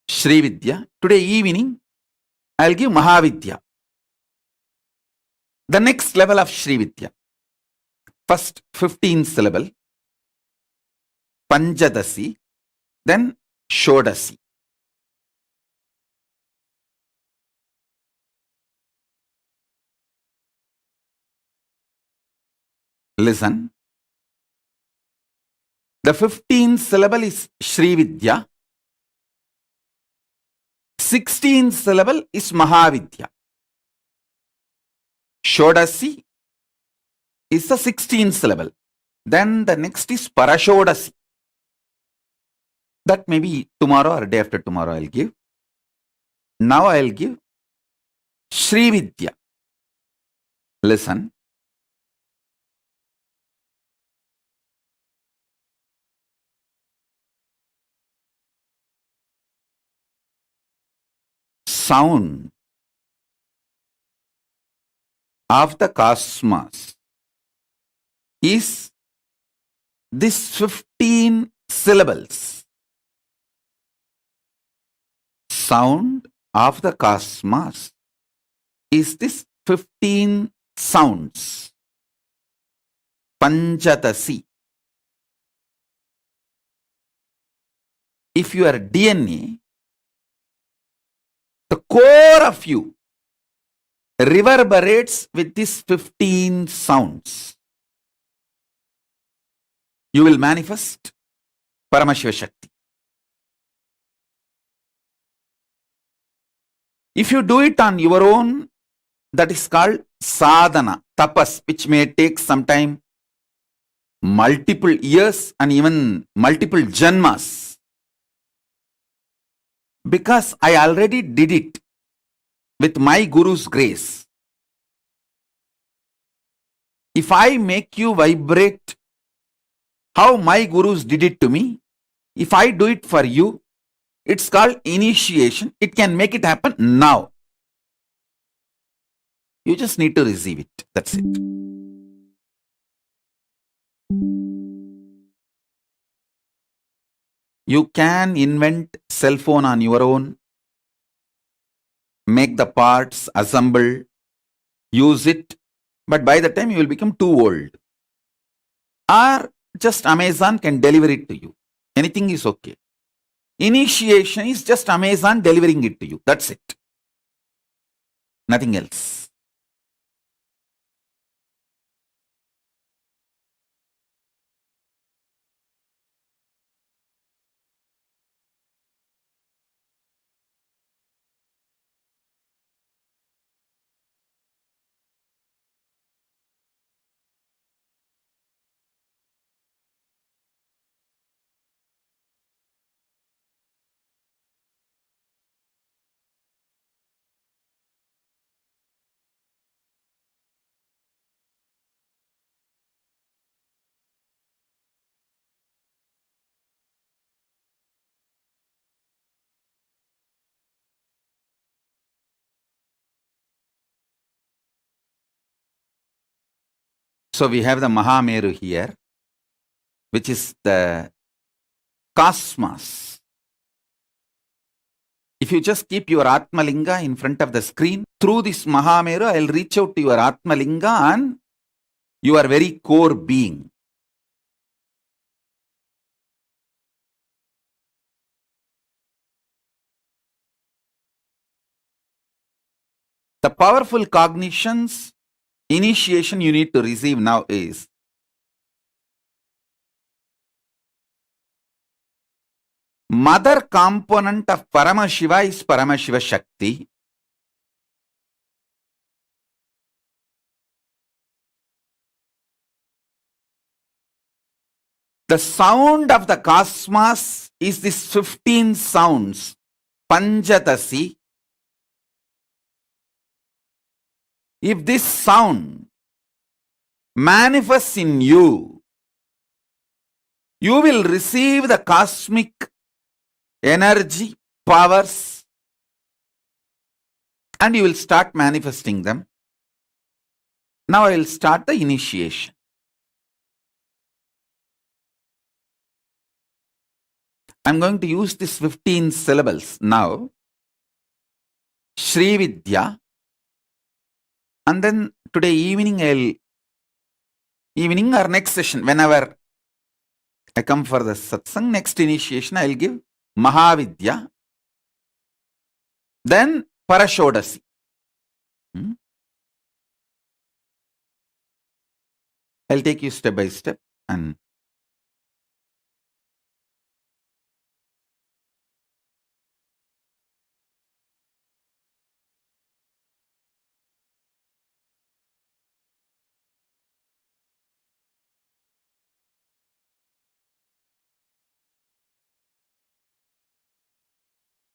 Shri Vidya. Today evening I will give Mahavidya. The next level of Shri Vidya. First 15 syllable, Panchadasi, then Shodasi. Listen. The 15 syllable is Shri Vidya. 16 syllable is Mahavidya. Shodasi is the 16 syllable. Then the next is Parashodasi. That may be tomorrow or day after tomorrow I'll give. Now I'll give Shri Vidya. Listen. Sound of the cosmos is this 15 syllables. Sound of the cosmos is this 15 sounds. Panchadasi. If you are DNA, the core of you reverberates with these 15 sounds. You will manifest Paramashiva Shakti. If you do it on your own, that is called sadhana, tapas, which may take some time, multiple years and even multiple janmas. Because I already did it with my Guru's grace. If I make you vibrate how my Gurus did it to me, If I do it for you, it's called initiation. It can make it happen now. You just need to receive it. That's it. You can invent cell phone on your own, make the parts, assemble, use it, but by the time you will become too old. Or just Amazon can deliver it to you. Anything is okay. Initiation is just Amazon delivering it to you. That's it. Nothing else. So we have the Mahameru here, which is the cosmos. If you just keep your Atmalinga in front of the screen, through this Mahameru, I'll reach out to your Atmalinga and your very core being. The powerful cognitions, initiation you need to receive now is mother component of Paramashiva is Paramashiva Shakti. The sound of the cosmos is these 15 sounds, Panjatasi. If this sound manifests in you, you will receive the cosmic energy, powers, and you will start manifesting them. Now I will start the initiation. I'm going to use these 15 syllables now. Shri Vidya. And then today evening or next session, whenever I come for the satsang, next initiation, I'll give Mahavidya. Then Parashodasi. I'll take you step by step and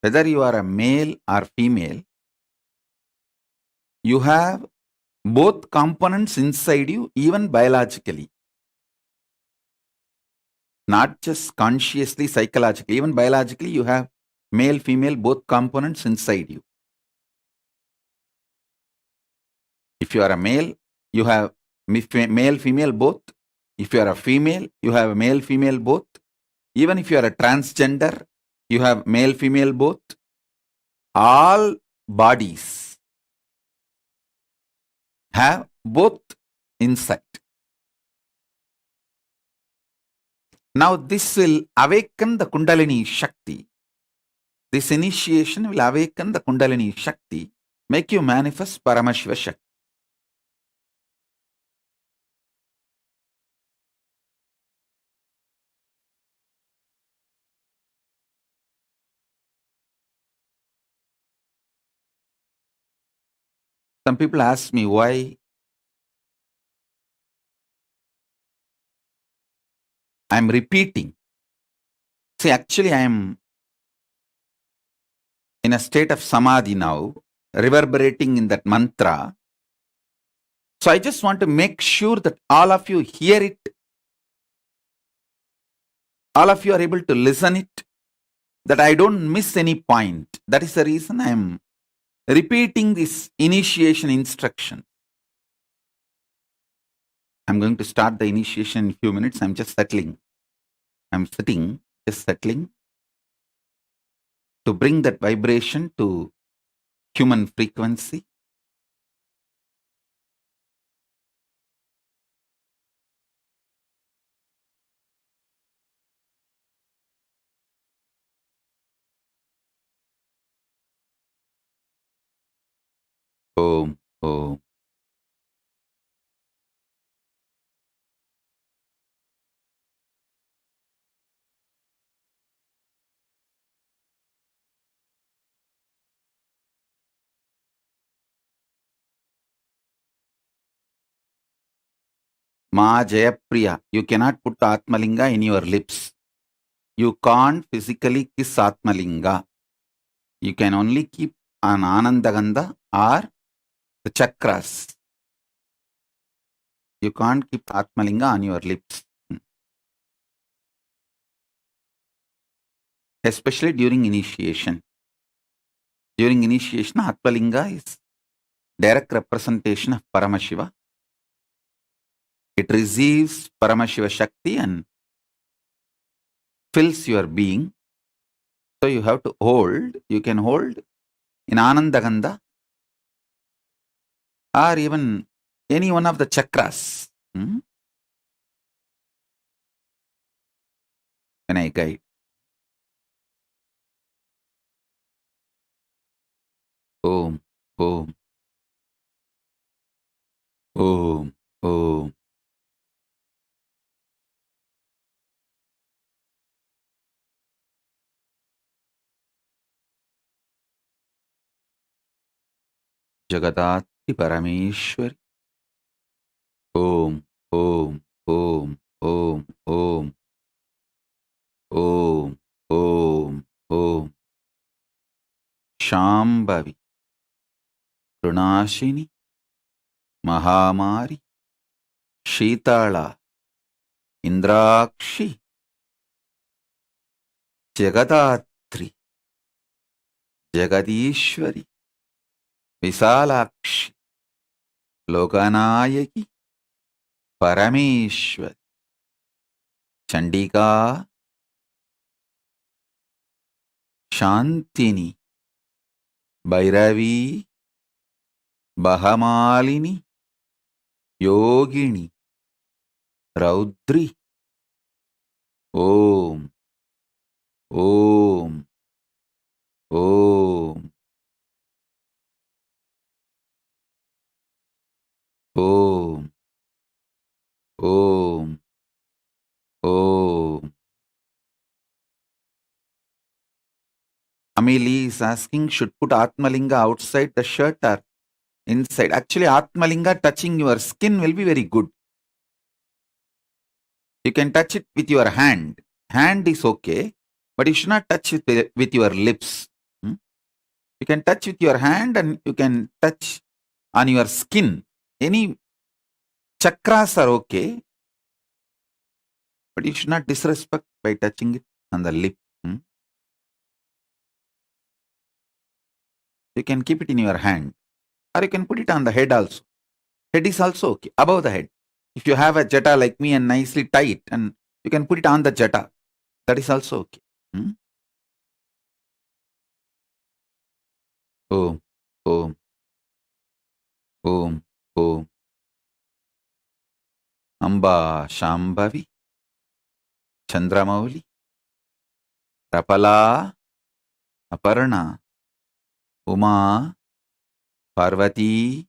whether you are a male or female, you have both components inside you, even biologically. Not just consciously, psychologically, even biologically, you have male, female, both components inside you. If you are a male, you have male, female, both. If you are a female, you have male, female, both. Even if you are a transgender, you have male, female, both. All bodies have both inside. Now this will awaken the Kundalini Shakti. This initiation will awaken the Kundalini Shakti, make you manifest Paramashiva Shakti. Some people ask me why I'm repeating. See, actually I am in a state of samadhi now, reverberating in that mantra. So I just want to make sure that all of you hear it. all of you are able to listen it, that I don't miss any point. That is the reason I am repeating this initiation instruction. I'm going to start the initiation in a few minutes. I'm just settling. I'm sitting, just settling to bring that vibration to human frequency. Om, Om. Ma Jayapriya, you cannot put Atmalinga in your lips. You can't physically kiss Atmalinga. You can only keep an Anandagandha or the chakras. You can't keep Atmalinga on your lips. Especially during initiation. During initiation, Atmalinga is direct representation of Paramashiva. It receives Paramashiva Shakti and fills your being. So you have to hold, you can hold in Anandagandha or even any one of the chakras. When I guide. Om, Om, Om, Om. Jagadati Parameshwari. Om, Om, Om, Om, Om. Om, Om, Om. Shambhavi. Prunashini. Mahamari. Shitala. Indrakshi. Jagadatri. Jagadishwari. Visalakshi. Lokanayaki. Parameshwari. Chandika. Shantini. Bhairavi. Bahamalini. Yogini. Raudri. Om. Om. Om. Om. Om. Om. Amili is asking, should put Atmalinga outside the shirt or inside? Actually, Atmalinga touching your skin will be very good. You can touch it with your hand. Hand is okay, but you should not touch it with your lips. You can touch with your hand and you can touch on your skin. Any chakras are okay, but you should not disrespect by touching it on the lip. You can keep it in your hand, or you can put it on the head also. Head is also okay, above the head. If you have a jata like me and nicely tie it, and you can put it on the jata, that is also okay. Om, Om, Om, Om. Amba Shambhavi, Chandramauli, Rapala, Aparna, Uma, Parvati,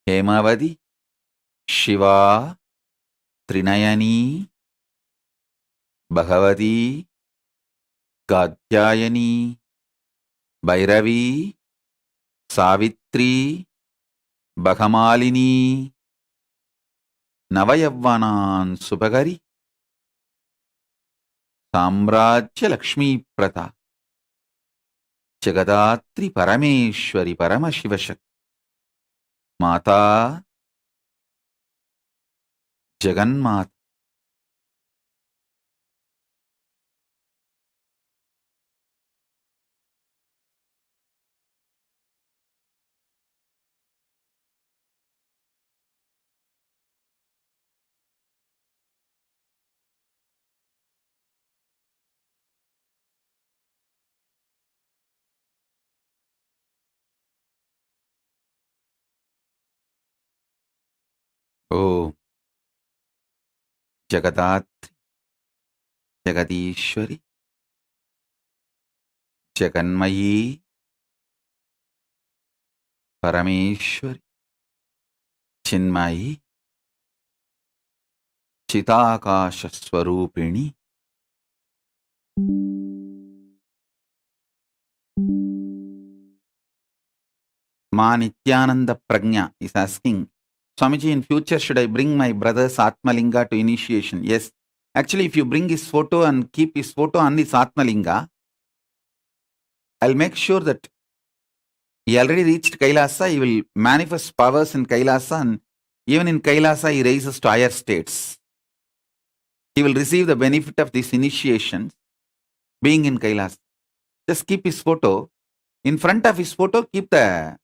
Hemavadi, Shiva, Trinayani, Bhagavati, Gatyayani, Bhairavi, Savitri, Bhagamalini, Navayavanan Subhagari, Samrajya Lakshmi Prata, Jagadatri Parameshwari Paramashivashak, Mata, Jaganmata, Om Jagadatri Jagadishwari Jaganmayi Parameshwari Chinmayi Chitakasha Swarupini. Ma Nithyananda Prajna is asking, Swamiji, in future should I bring my brother's Atmalinga to initiation? Yes. Actually, if you bring his photo and keep his photo on his Atmalinga, I'll make sure that he already reached Kailasa, he will manifest powers in Kailasa, and even in Kailasa he raises to higher states. He will receive the benefit of this initiation being in Kailasa. Just keep his photo. In front of his photo, keep the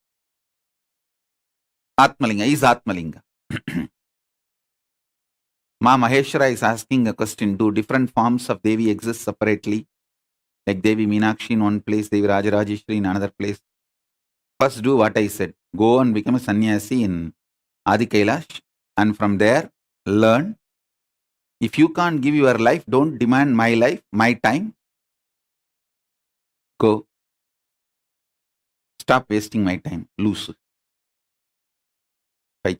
Atmalinga, his Atmalinga. Ma Maheshwara is asking a question. Do different forms of Devi exist separately? Like Devi Meenakshi in one place, Devi Rajarajeshwari in another place. First do what I said. Go and become a sannyasi in Adi Kailash, and from there learn. If you can't give your life, don't demand my life, my time. Go. Stop wasting my time. Loose. Bye.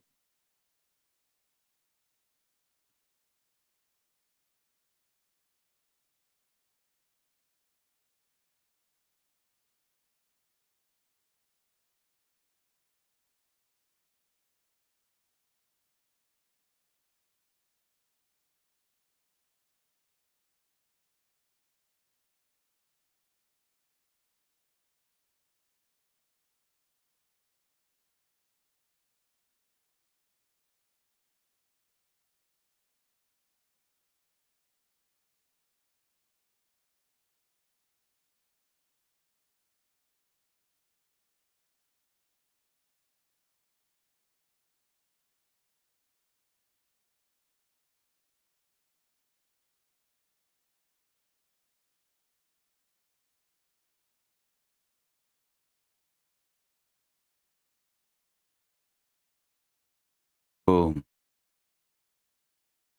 Om.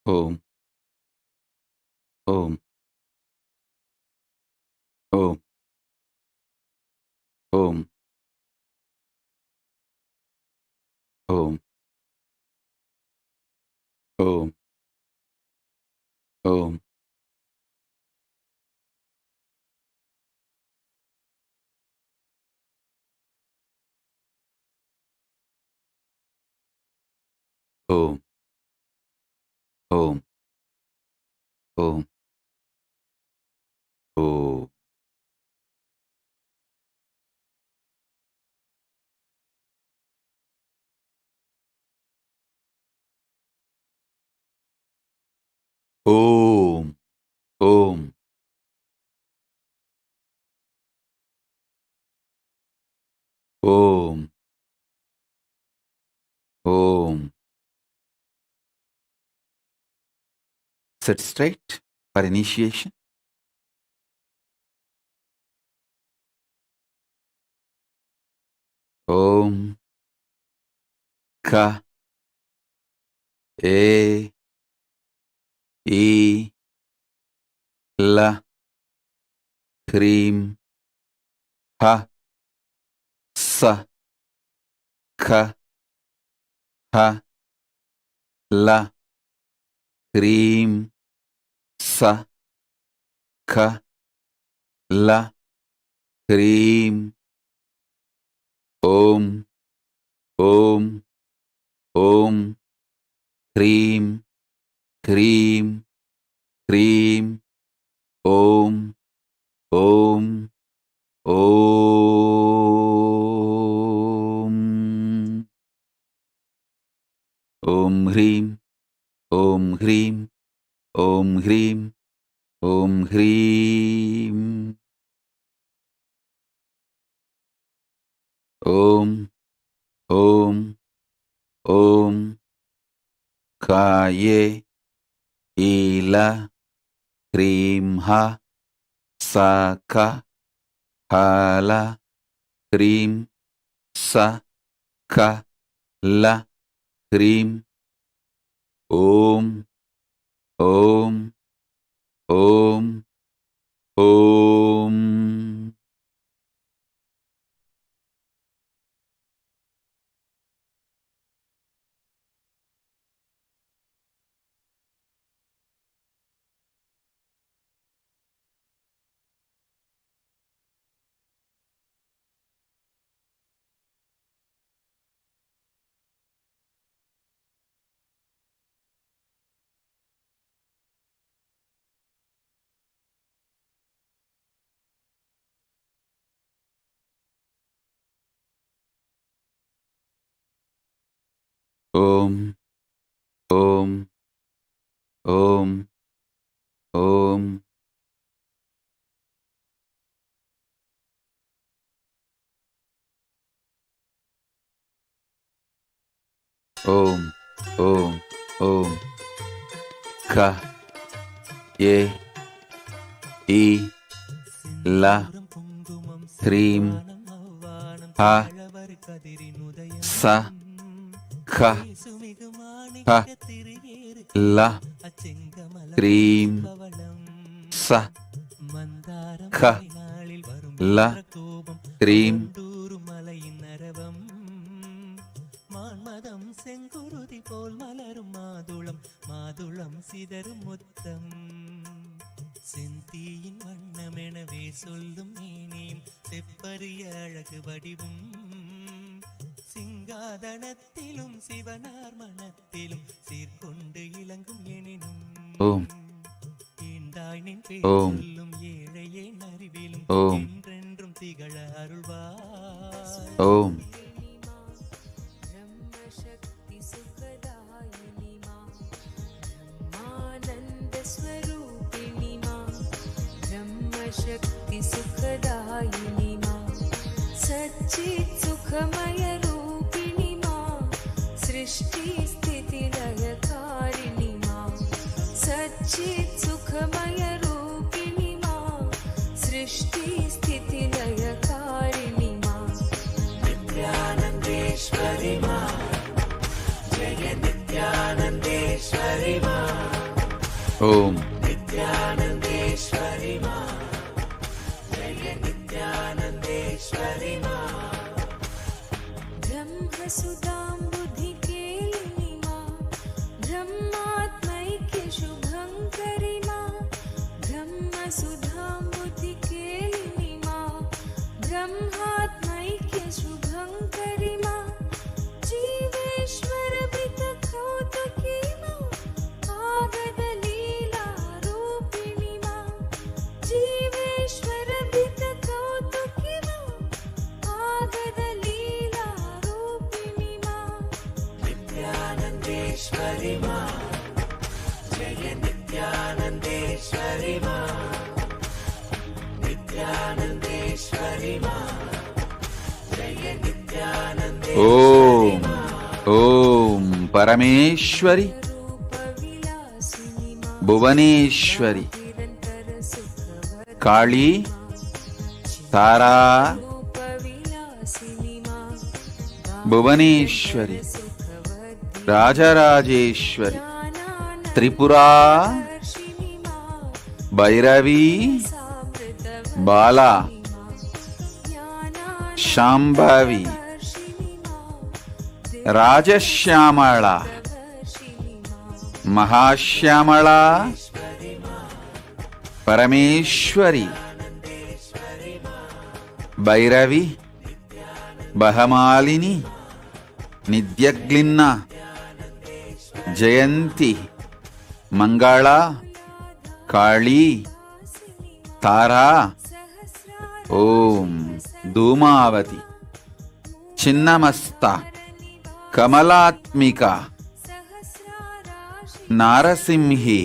Om. Om. Om. Om. Om. Om. Om. Om. Om. Om. Om. Om. Om. Om. Om. Sit straight for initiation. Om. Ka. E. E. La. Hrim. Ha. Sa. Ka. Ha. La. Hrim. Sa. Ka. La. Hrim. Om. Om. Om. Hrim. Hrim. Hrim. Om. Om. Om. Om Hrim. Om Hrim. Om Hrim. Om Hrim. Om. Om. Om. Kaye. Ila. Hrim Ha. Saka. Hala. Hrim. Sa. Ka. La. Hrim. ஓம் ஓம் ஓம் ஓம். ஓம் ஓம் ஓம் ஓம். ஓம் ஓம் ஓம். க ஏ இ ல ஹ்ரீம் ஹ ச க ஹ ல ஹ்ரீம் ச க ல ஹ்ரீம். மான்மதம் செங்குருதி போல் மலரும் மாதுளம் மாதுளம் சிதறும் முத்தம் செந்தீயின் வண்ணமெனவே சொல்லும் மேனியும் செப்பரிய அழகு வடிவும் சிங்காதனத்திலும் சிவனார் மனத்திலும் சீர்கொண்டு இளங்கும் எனினும் ஓம் ஈண்டாய் நின் ஓம் பேரும் ஏழையே அறிவிலும் ஓம் என்றென்றும் திகழ அருள்வாய். ஓம் शक्ति सुखदायिनी मां सच्चित् सुखमय रूपिणी मां सृष्टि स्थिति लयकारिणी मां सच्चित् सुखमय रूपिणी मां सृष्टि स्थिति लयकारिणी मां नित्यानन्देश्वरि मां जय नित्यानन्देश्वरि मां ஓம் नित्यानन्देश्वरि मां नित्यानन्देश्वरि मां ब्रह्मसुधां बुद्धिकेलिनी मां ब्रह्मात्मैक्य शुभङ्करि मां ब्रह्मसुधां बुद्धिकेलिनी मां ब्रह्मात्मैक्य शुभङ्करि मां जीवेश्वर वितकौतुकी मां आगद लीला रूपिणी मां जीवेश्वर वितकौतुकी मां आगद लीला रूपिणी मां नित्यानन्देश्वरि मां जय नित्यानन्देश्वरि मां नित्यानन्देश्वरि मां जय नित्यानन्देश्वरि ஓம் ஓம். பரமேஸ்வரி रूपविलासिनी मां புவனேஸ்வரி निरन्तर सुखवती காளி தாரா रूपविलासिनी मां புவனேஸ்வரி सुखवती ராஜராஜேஸ்வரி ज्ञानानन्दवर्षिणी திரிபுரா मां பைரவி सामृतवर्षिणी பாலா मां ज्ञानानन्दवर्षिणी சாம்பவி मां ராஜஷ்யாமளா वर्षिणी मां மகாஷ்யாமளா பரமேஸ்வரி பைரவி பகமாலினி நித்யக்லின்னா ஜெயந்தி மங்களா காளி தாரா ஓம் தூமாவதி சின்னமஸ்தா கமலாத்மிகா नारसिंही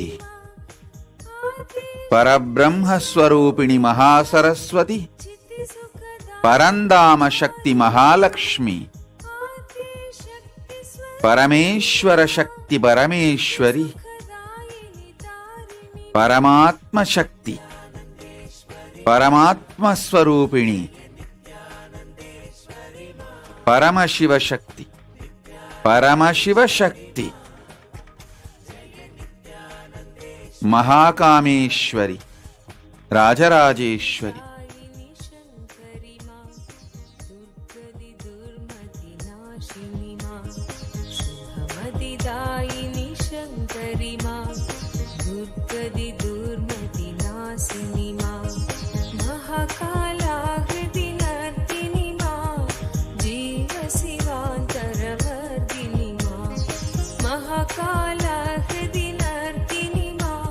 परब्रह्मस्वरूपिणी महासरस्वती परंदाम शक्ति महालक्ष्मी परमेश्वर शक्ति परमेश्वरी परमात्म शक्ति परमात्म स्वरूपिणी परमशिव शक्ति परमशिव शक्ति महाकामेश्वरी, राजराजेश्वरी। शुभमतिदायिनी शङ्करि मां, दुर्गति दुर्मति नाशिनि मां, महाकालाकृति नर्तिनि मां, जीव शिवान्तरवर्धिनि मां, महाकालाकृति नर्तिनि मां,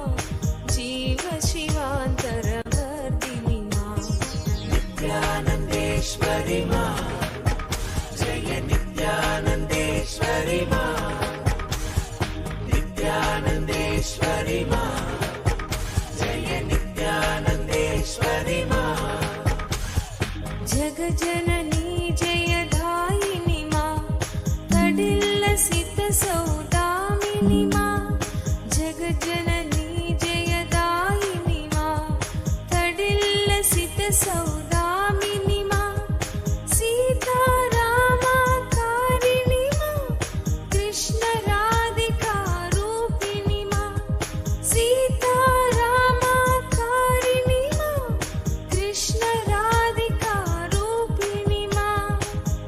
जीव शिवान्तरवर्धिनि मां, नित्यानन्देश्वरि मां, जय नित्यानन्देश्वरि मां, नित्यानन्देश्वरि मां, जय नित्यानन्देश्वरि मां, जगजननी जयदायिनि मां, कडिल्लसित सौदामिनि मां, जगजननी जयदायिनि मां, कडिल्लसित सौदामिनि मां, सीतारामकारिणि मां, कृष्ण राधिका रूपिणि मां, सीतारामकारिणि मां, कृष्ण राधिका रूपिणि मां,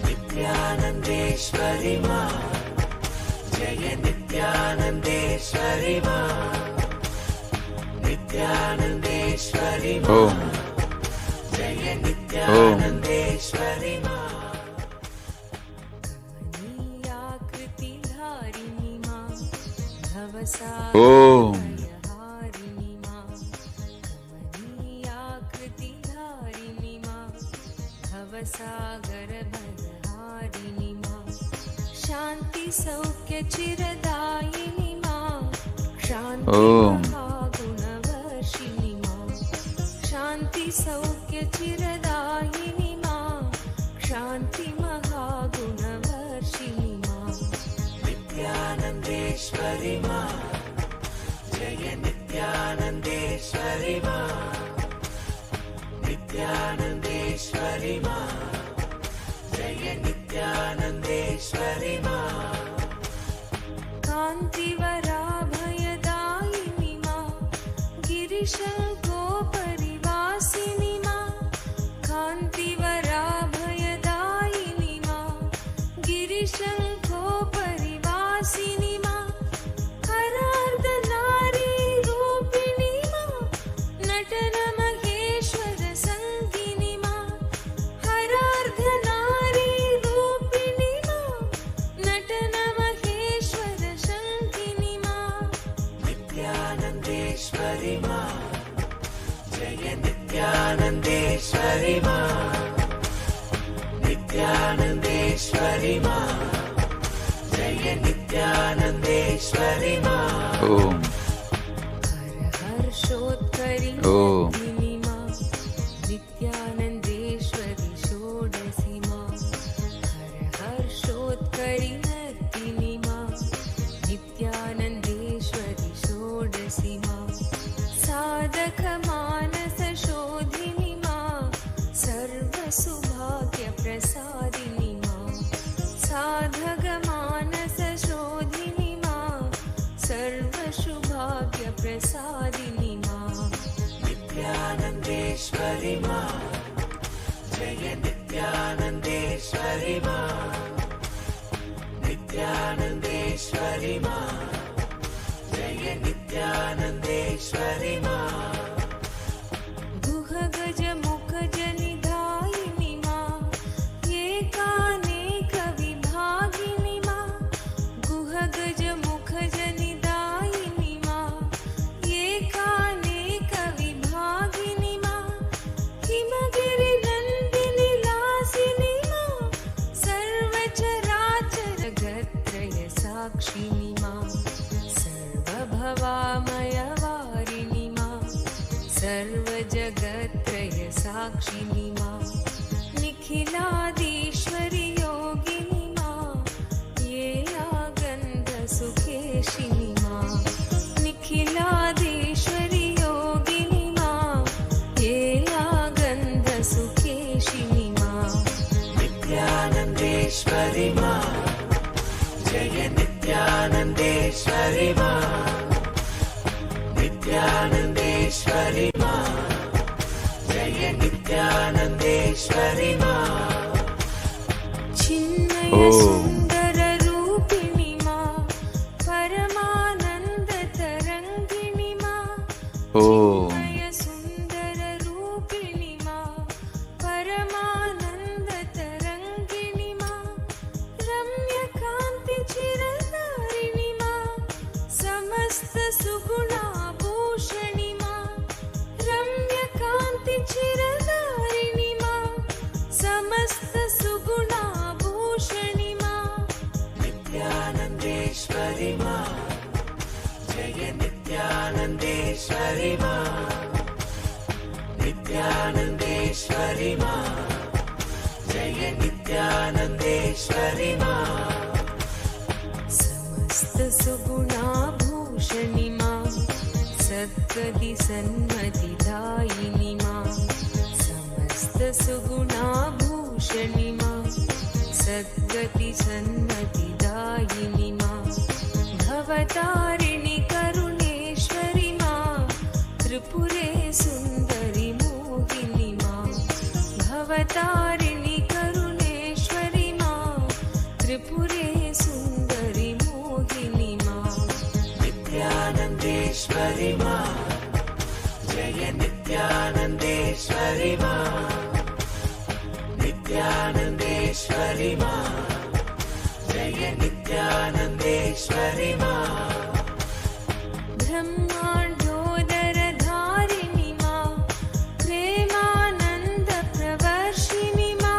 नित्यानन्देश्वरि मां, जय नित्यानन्देश्वरि मां, नित्यानन्देश्वरि मां, जय नित्यानन्देश्वरि मां, कमनीयाकृतिधारिणि मां, भवसागरहारिणि मां, कमनीयाकृतिधारिणि मां, भवसागरभयहारिणि मां, शान्ति सौख्य चिरदायिनि मां, शान्ति महागुणवर्षिणि मां, शान्ति सौख्य चिरदायिनि मां, शान्ति महागुणवर्षिणि मां, नित्यानन्देश्वरि मां, जय नित्यानन्देश्वरि मां, नित्यानन्देश्वरि मां, जय नित्यानन्देश्वरि मां, कान्तिवराभयदायिनि मां, गिरिशङ्कोपरिवासिनि मां, कान्तिवराभयदायिनि मां, गिरिशङ्कोपरिवासिनि मां, हरार्धनारीरूपिणि मां, नटनमहेश्वर सङ्गिनि मां, हरार्धनारीरूपिणि मां, नटनमहेश्वर सङ्गिनि मां, नित्यानन्देश्वरि मां, जय नित्यानन्देश्वरि मां, नित्यानन्देश्वरि मां, जय नित्यानन्देश्वरि मां, ओम हर्षोत्करि ओम नर्तिनि मां, नित्यानन्देश्वरि षोडशि मां, हर्षोत्करि नर्तिनि मां, नित्यानन्देश्वरि षोडशि मां, साधकमानसशोधिनि मां, सर्वसुभाग्यप्रसादिनि मां, साधकमानसशोधिनि मां, सर्वसुभाग्यप्रसादिनि मां, नित्यानन्देश्वरि मां, जय नित्यानन्देश्वरि मां, नित्यानन्देश्वरि मां, जय नित्यानन्देश्वरि मां, गुहगजमुखजनिधायिनि मां, एकानेकविभागिनि मां, गुहगजमुखजनिधायिनि मां, एकानेकविभागिनि मां, हिमगिरिनन्दिनि लासिनि मां, सर्वचराचरजगत्त्रय साक्षिनि मां, सर्वभवामयवारिणि मां, सर्वजगत्त्रय साक्षिनि मां, निखिलादीश्वरि योगिनि मां, ये आगन्धसुखेशिनि मां, निखिलादीश्वरि योगिनि मां, ये आगन्धसुखेशिनि मां, नित्यानन्देश्वरि मां, जय नित्यानन्देश्वरि मां, नित्यानन्देश्वरि मा जय नित्यानन्देश्वरि मा चिन्मय Oh. सुन्दर रूपिणि मा परमानन्द तरङ्गिणि मा Oh. चिन्मय सुन्दर रूपिणि मा परमानन्द तरङ्गिणि मा रम्यकान्ति चिरधारिणि मा समस्त सुगुणाभूषणि मा रम्यकान्ति चिरधारिणि मा समस्त सुगुणाभूषणि मा नित्यानन्देश्वरि मा जय नित्यानन्देश्वरि मा नित्यानन्देश्वरि मा जय नित्यानन्देश्वरि मा समस्त सुगुणाभूषणि मा सद्गति सन्मतिदायिनि मा समस्त सुगुणाभूषणि मा सद्गति सन्मतिदायिनि मा भवतारिणि करुणेश्वरि मा त्रिपुरे सुन्दरि मोहिनि मा भवतारिणि करुणेश्वरि मा त्रिपुरे सुन्दरि मोहिनि मा नित्यानन्देश्वरि मा जय नित्यानन्देश्वरि मा नित्यानन्देश्वरि मा जय नित्यानन्देश्वरि मा ब्रह्माण्डोदरधारिणि मा प्रेमानन्द प्रवर्षिणि मा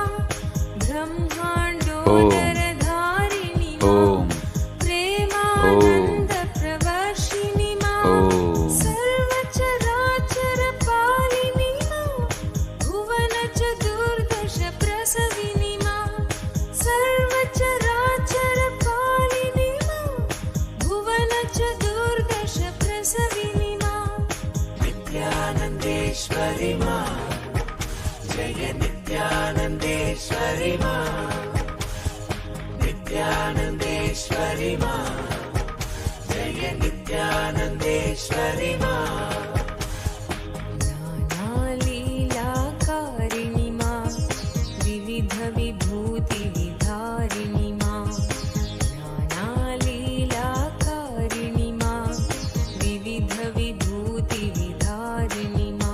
ब्रह्माण्डोदरधारिणि मा Om. प्रेमानन्द प्रवर्षिणि मा सर्वचराचर पालिनि मा भुवन चतुर्दश प्रसविनि मा सर्वचराचर पालिनि मा भुवन चतुर्दश प्रसविनि मा नित्यानन्देश्वरि मा जय नित्यानन्देश्वरि मा नित्यानन्देश्वरि मा जय नित्यानन्देश्वरि मा नानालीलाकारिणि मा विविध विभूति विधारिणि मा नानालीलाकारिणि मा विविध विभूति विधारिणि मा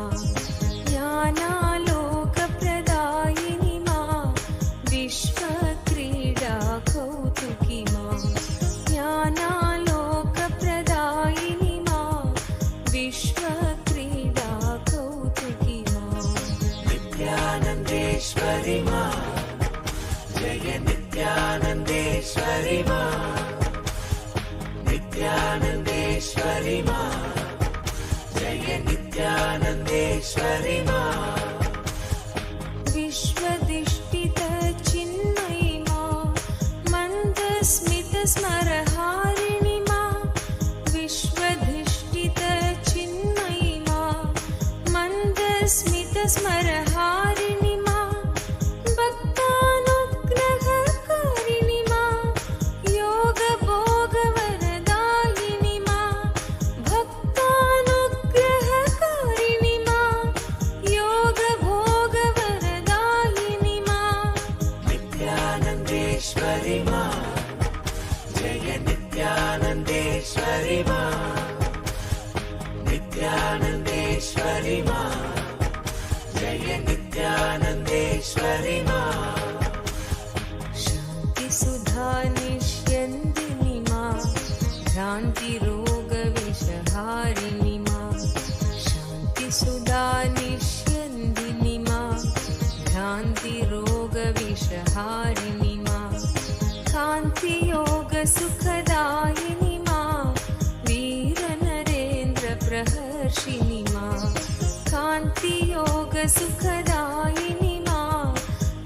ज्ञानालोकप्रदायिनि मा विश्वक्रीडा कौतुकी मा ज्ञानालोकप्रदायिनि मा विश्वक्रीडा कौतुकी मा नित्यानन्देश्वरि मा जय नित्यानन्देश्वरि मा नित्यानन्देश्वरि मा जय नित्यानन्देश्वरि मा विश्वदिष्टित चिन्मयि मा मन्दस्मित स्मरहारिणि मा विश्वधिष्ठित चिन्मयि मा मन्दस्मित स्मरहारिणि मा भक्तानुग्रहकारिणि मा योगभोगवरदायिनि मा भक्तानुग्रहकारिणि मा योगभोगवरदायिनि मा नित्यानन्देश्वरि मा जय नित्यानन्देश्वरि मा नित्यानन्देश्वरि मा जय नित्यानन्देश्वरि मा शान्तिसुधा निष्यन्दिनि मा भ्रान्तिरोगविषहारिणि मा शान्तिसुधा निष्यन्दिनि मा भ्रान्तिरोगविषहारिणि मा कान्तियोगसुखदायिनि मा वीरनरेन्द्र प्रहर्षिणि मा कान्तियोगसुखदायिनि मा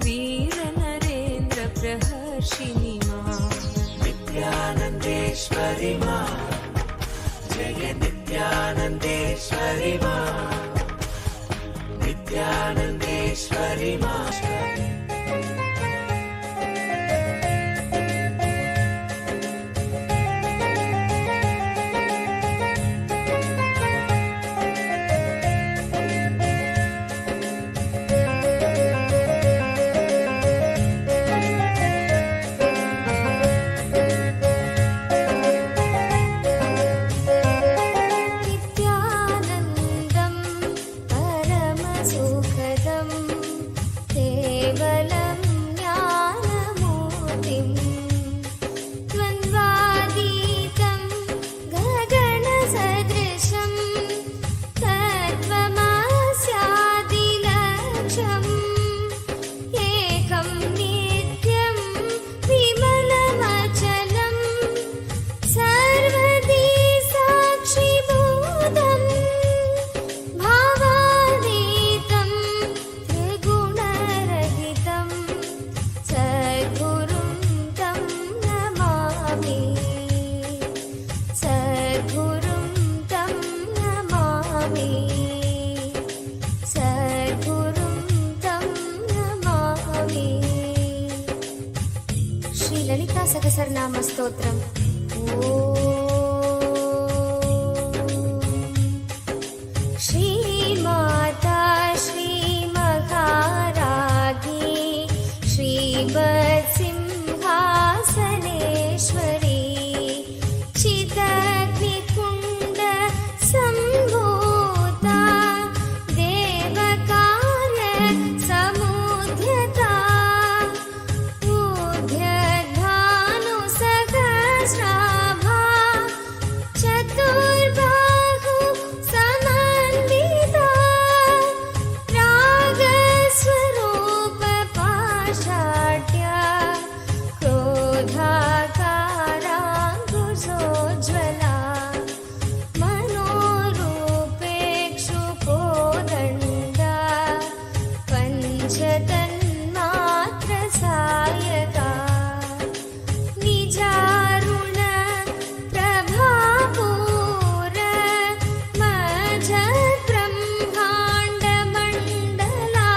वीरनरेन्द्र प्रहर्षिणि मा नित्यानन्देश्वरि मा जय नित्यानन्देश्वरि मा नित्यानन्देश्वरि मा లలితా సహస్రనామ స్తోత్రం. శ్రీమాతా శ్రీ మహారాజ్ఞి శ్రీవత్సింహాసనేశ్వరి చిదగ్నికుండ సంభూత దేవకార్య సముద్యతా ఊర్ధ్వధాను సహస్రాభా చతుర్బాహు సమన్వితా రాగస్వరూప పాషాఢ్య క్రోధాకారాంకుశోజ్వలా మనోరూపేక్షు కోదండా పంచతన్మాత్ర సాయకా నిజారుణ ప్రభాపూర మజ బ్రహ్మాండ మండలా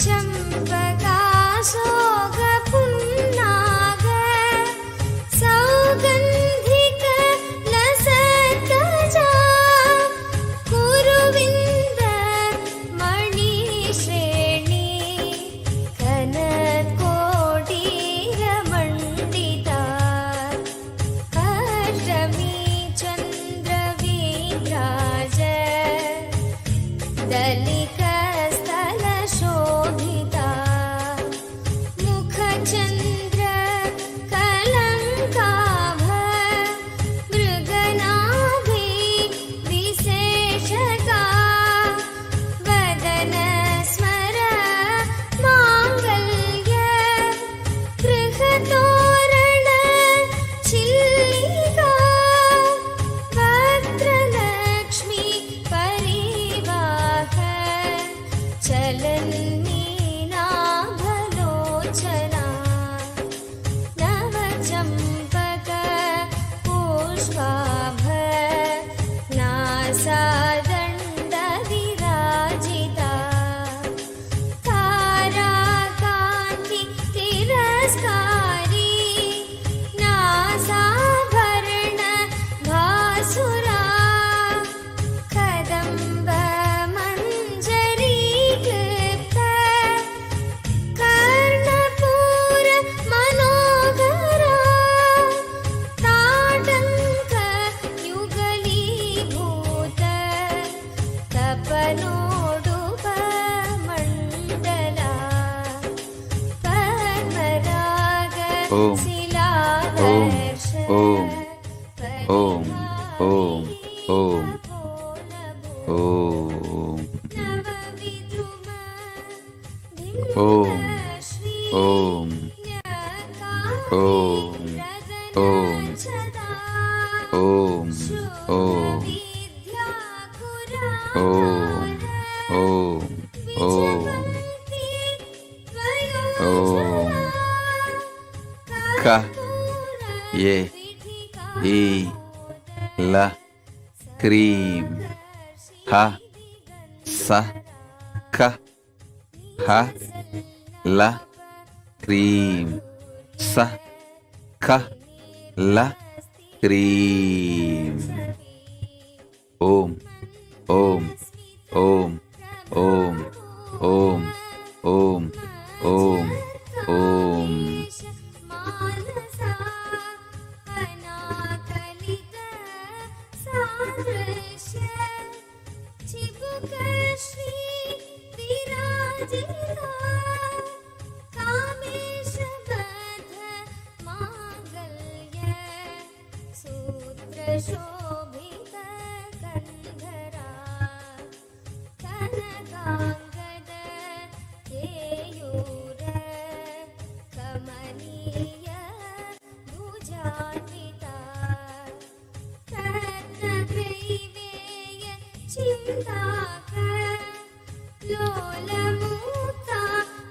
చంపకాశోక పున్నాగ సౌగంధిక లసత్కజా కురువింద మణిశ్రేణి కనకోటీరమండితా అష్టమీ చంద్రవిభ్రాజ దళికస్థల శోభితా ముఖచంద్ర కలంకాభ మృగనాభి విశేషకా వదన స్మర మాంగళ్య గృహతోరణ చిల్లికా వక్త్రలక్ష్మి పరివాహ చలన్మీనాభలోచనా నవచంపక పుష్పాభ నాసాదండ విరాజితా తారాకాంతి తిరస్కారీ నాసాభరణ భాసురా కదంబ మంజరీ క్లిప్త కర్ణపూర మనోహరా తాటంక యుగలీభూత తపనోడుప మండలా పద్మరాగ ఓం శిలాదర్శ ఓం ఓం ఓం ఓం ఓం ఓం ఓం ఓం ఓం ఓం ఓం ఓం ఓం ఓం ఓం క ఏ ఈ ల క్రీం హ స క హ ల క్రీం స క ల క్రీం ఓం ఓం ఓం ఓం ఓం ఓం ఓం ఓం మానసా అనాకలిత సాదృశ్య చిబుక శ్రీ విరాజితా కామేశ బద్ధ మాంగళ్య సూత్ర శోభిత కంధరా కనకాంగద కేయూర కమనీయ భుజాన్వితా రత్నగ్రైవేయ చింతాక లోలమూర్తా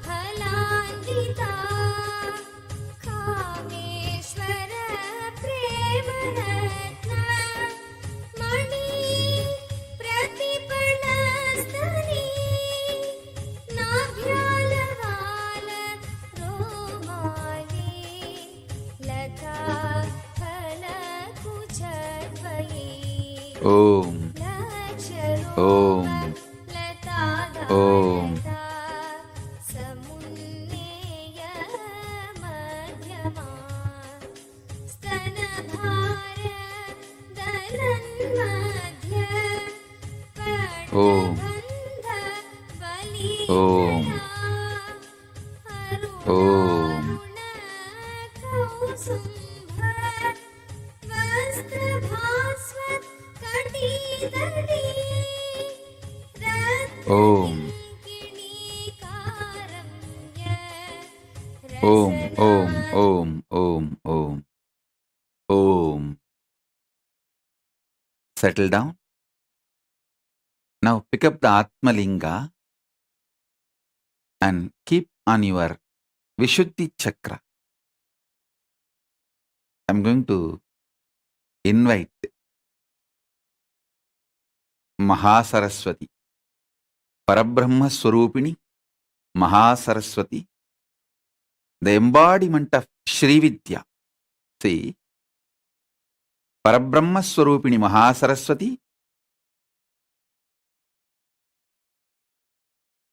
ఫలాన్వితా Kameshwara ప్రేమరత్న Om. Om. Om. Om. Om. Om. Om. Om. Om. Om. Om. Om. Om. Settle down. Now pick up the Atmalinga and keep on your Vishuddhi chakra. I'm going to invite Mahasaraswati, Parabrahma Swarupini, Mahasaraswati, the embodiment of Srividya. See, Parabrahma Swarupini Mahasaraswati,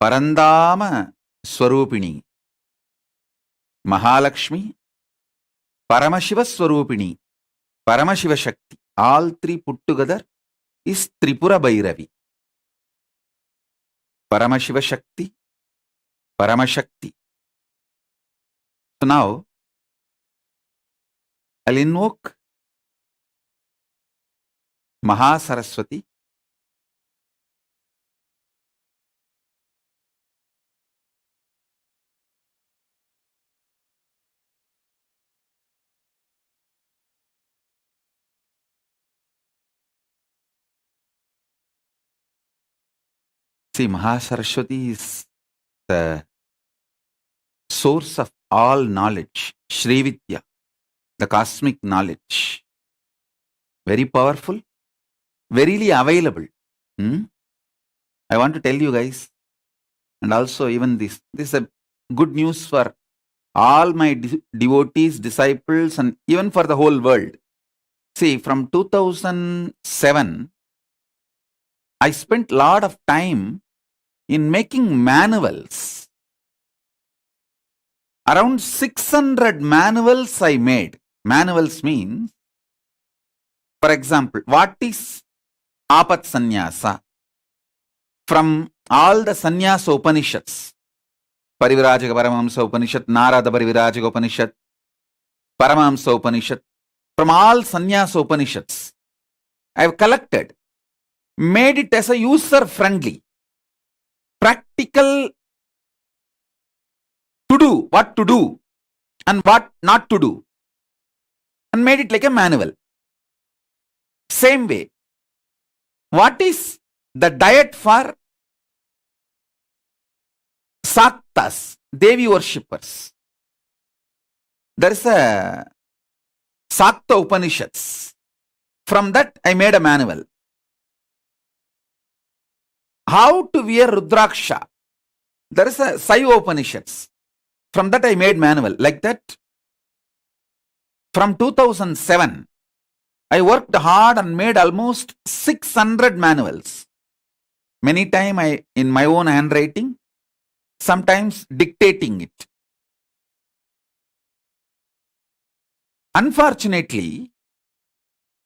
Parandama Swarupini Mahalakshmi, Paramashiva Swarupini, Paramashiva Shakti. All three put together is Tripura Bhairavi. Paramashiva Shakti, Paramashakti. So now, I'll invoke Mahasaraswati. See, Mahasaraswati is the source of all knowledge, Srividya, the cosmic knowledge. Very powerful, verily available. I want to tell you guys, and also even this is a good news for all my devotees, disciples, and even for the whole world. See, from 2007, I spent a lot of time in making manuals. Around 600 manuals I made. Manuals means, for example, what is Apat Sannyasa? From all the Sannyasa Upanishads, Parivirajaka Paramahamsa Upanishad, Narada Parivirajaka Upanishad, Paramahamsa Upanishad, from all Sannyasa Upanishads, I have collected, made it as a user-friendly, practical to do, what to do and what not to do, and made it like a manual. Same way, what is the diet for Saktas, Devi worshippers? There is a Sakta Upanishads. From that I made a manual. How to wear Rudraksha? There is a Saiva Upanishads. From that I made manual. Like that, from 2007, I worked hard and made almost 600 manuals. Many times I in my own handwriting, sometimes dictating it. Unfortunately,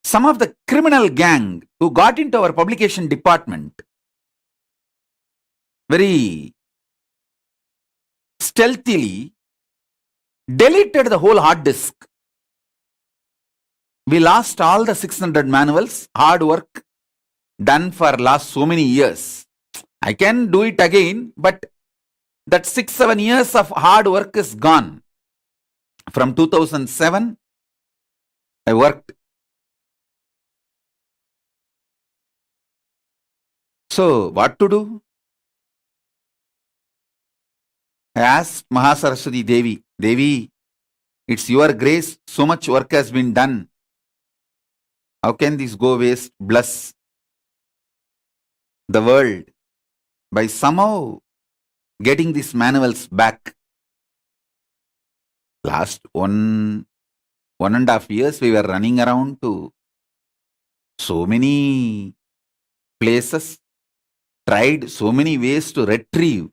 some of the criminal gang who got into our publication department very stealthily deleted the whole hard disk. We lost all the 600 manuals, hard work done for last so many years. I can do it again, but that 6-7 years of hard work is gone. From 2007, I worked. So, what to do? I asked Mahasaraswati Devi, Devi, it's your grace, so much work has been done. How can this go waste? Bless the world by somehow getting these manuals back. Last 1.5 years, we were running around to So many places, tried so many ways to retrieve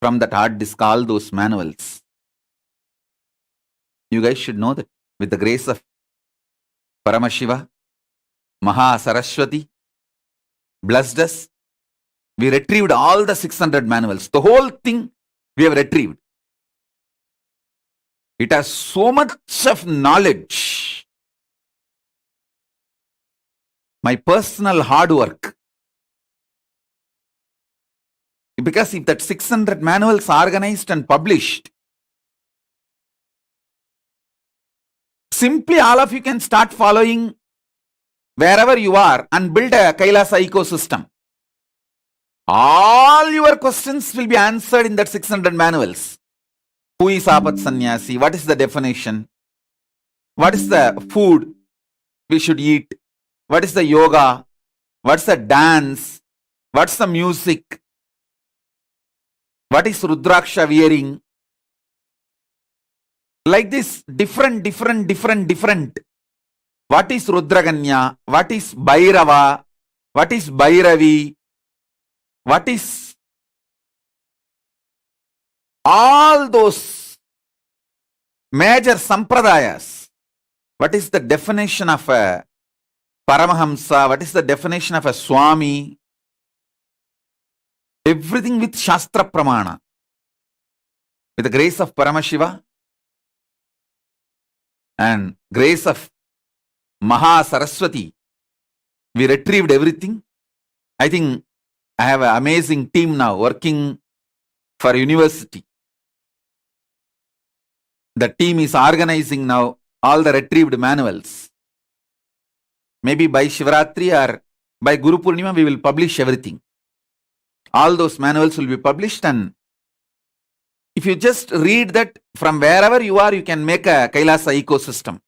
from that hard disk all those manuals. You guys should know that with the grace of Paramashiva, Maha Saraswati, blessed us, we retrieved all the 600 manuals. The whole thing we have retrieved. It has so much of knowledge. My personal hard work. Because if that 600 manuals organized and published, simply all of you can start following wherever you are and build a Kailasa ecosystem. All your questions will be answered in that 600 manuals. Who is Apat Sannyasi? What is the definition? What is the food we should eat? What is the yoga? What's the dance? What's the music? What is Rudraksha wearing? Like this, different. What is Rudraganya? What is Bhairava? What is Bhairavi? What is all those major sampradayas? What is the definition of a Paramahamsa? What is the definition of a Swami? Everything with Shastra Pramana. With the grace of Paramashiva and grace of Maha Saraswati, we retrieved everything. I think I have an amazing team now working for university. The team is organizing now all the retrieved manuals. Maybe by Shivaratri or by Guru Purnima we will publish everything. All those manuals will be published, and if you just read that from wherever you are, you can make a Kailasa ecosystem.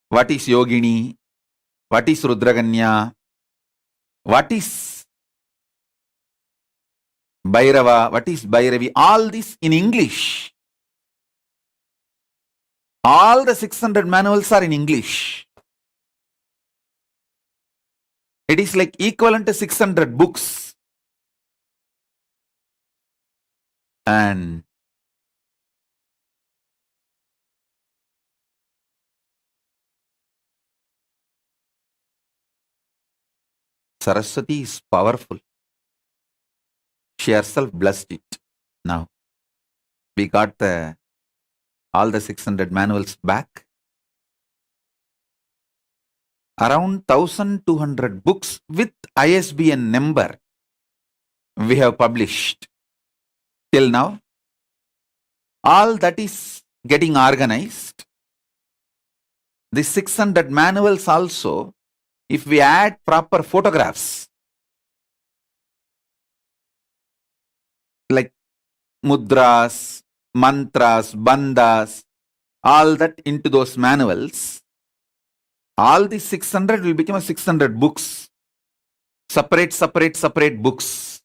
What is Yogini? What is Rudraganya? What is Bhairava? What is Bhairavi? All this in English. All the 600 manuals are in English. It is like equivalent to 600 books. And Saraswati is powerful. She herself blessed it. Now, we got all the 600 manuals back. Around 1200 books with ISBN number we have published till now. All that is getting organized. The 600 manuals also, if we add proper photographs, like mudras, mantras, bandhas, all that into those manuals, all the 600 will become a 600 books. Separate books.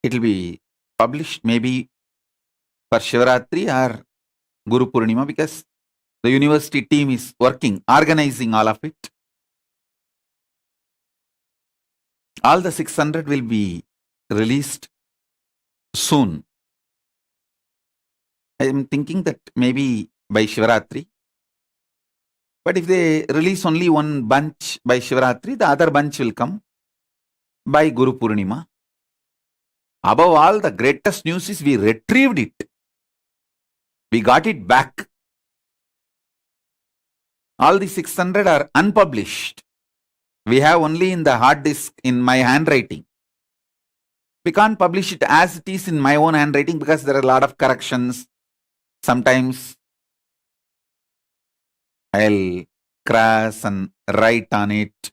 It will be published maybe for Shivaratri or Guru Purnima, because the university team is working, organizing all of it. All the 600 will be released soon. I am thinking that maybe by Shivaratri. But if they release only one bunch by Shivaratri, the other bunch will come by Guru Purnima. Above all, the greatest news is we retrieved it. We got it back. All the 600 are unpublished. We have only in the hard disk in my handwriting. We can't publish it as it is in my own handwriting because there are a lot of corrections. Sometimes I'll crash and write on it.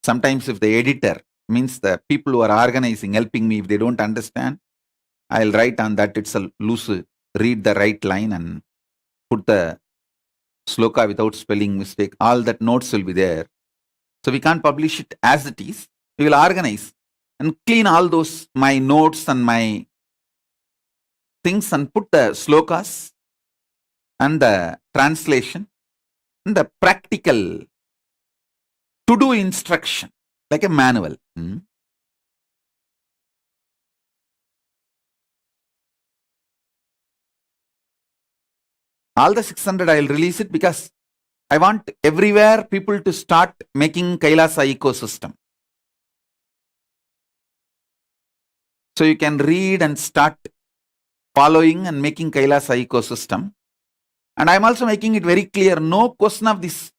Sometimes if the editor, means the people who are organizing, helping me, if they don't understand, I'll write on that itself, loose, read the right line and put the sloka without spelling mistake. All that notes will be there. So we can't publish it as it is. We will organize and clean all those, my notes and my things, and put the slokas and the translation and the practical to-do instruction, like a manual. All the 600 I'll release it because I want everywhere people to start making Kailasa ecosystem. So you can read and start following and making Kailasa ecosystem. And I'm also making it very clear, no question of this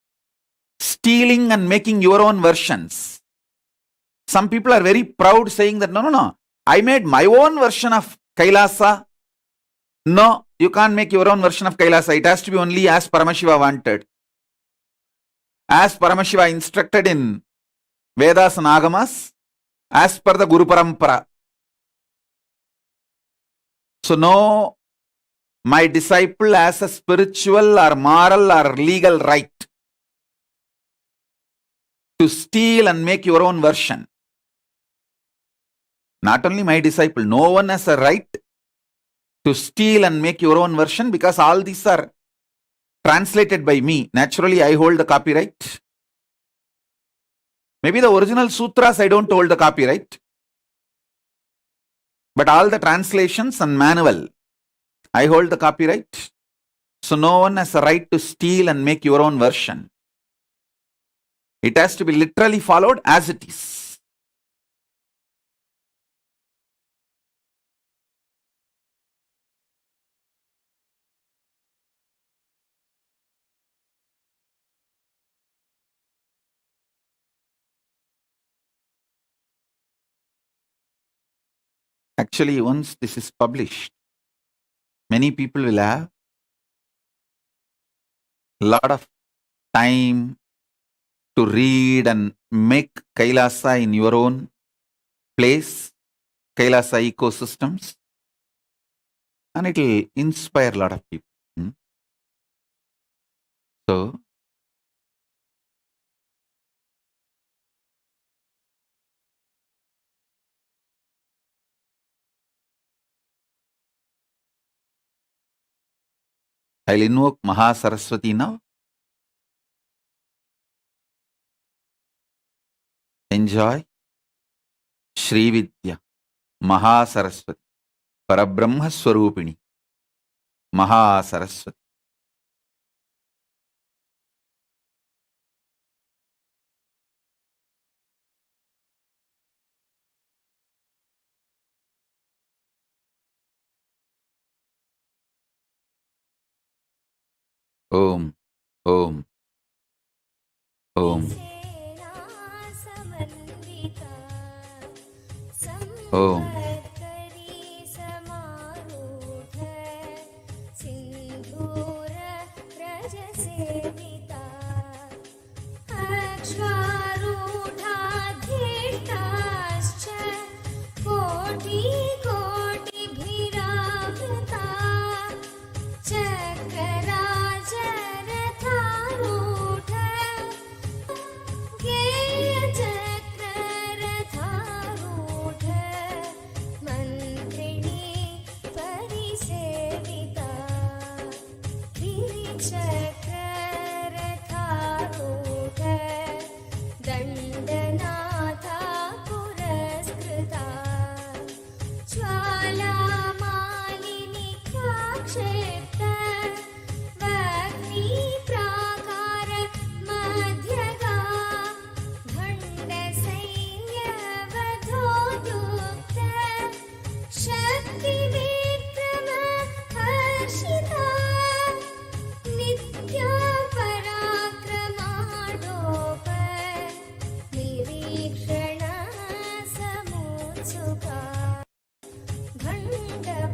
stealing and making your own versions. Some people are very proud saying that, no, I made my own version of Kailasa. No, you can't make your own version of Kailasa. It has to be only as Paramashiva wanted. As Paramashiva instructed in Vedas and Agamas, as per the Guru Parampara. So no, my disciple has a spiritual or moral or legal right to steal and make your own version. Not only my disciple, no one has a right to steal and make your own version, because all these are translated by me. Naturally, I hold the copyright. Maybe the original sutras I don't hold the copyright. But all the translations and manual, I hold the copyright. So no one has a right to steal and make your own version. It has to be literally followed as it is. Actually, once this is published, many people will have a lot of time to read and make Kailasa in your own place, Kailasa ecosystems, and it will inspire a lot of people. So, I'll invoke Mahasaraswati now. Enjoy Shri Vidya Mahasaraswati Parabrahma Swarupini Mahasaraswati. Om, Om, Om, Om.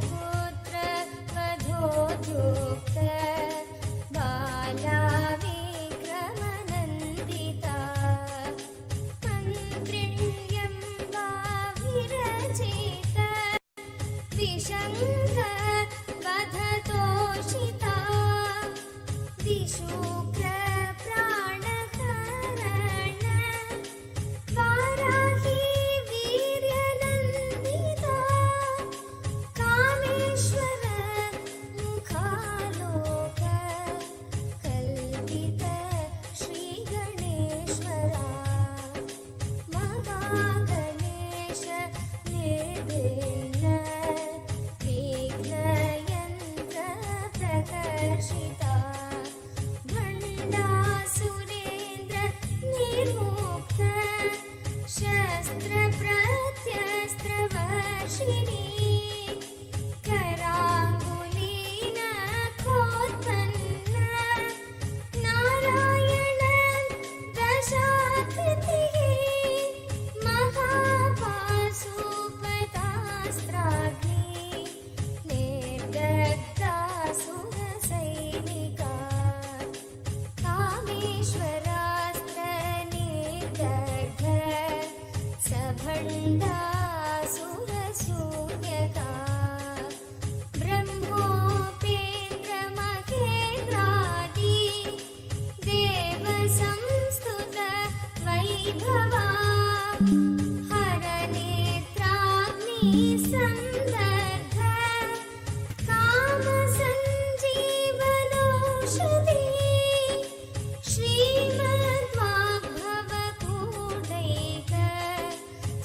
Putra Vadho शुक्र प्राणहरण वाराही वीर्यनन्दिता कामेश्वर मुखालोक कल्पित श्रीगणेश्वरा महागणेश निर्विघ्न विघ्नयन्त्र प्रकर्षिता भण्डासुरेन्द्र निर्मुक्त शस्त्र प्रत्यस्त्रवर्षिणी कराङ्गुलीन खोत्पन्न नारायण दशाकृतिः महापाशुपतास्त्राग्नि निर्दग्धासुरसैनिका कामेश्वरास्त्र निर्दग्ध सभण्डासुरसूर्यका ब्रह्मोपेन्द्रमहेन्द्रादि देवसंस्तुत वैभवा हरनेत्राग्नि सन्दर्भ कामसञ्जीवनौषधि श्रीमद्वाग्भवकूटैक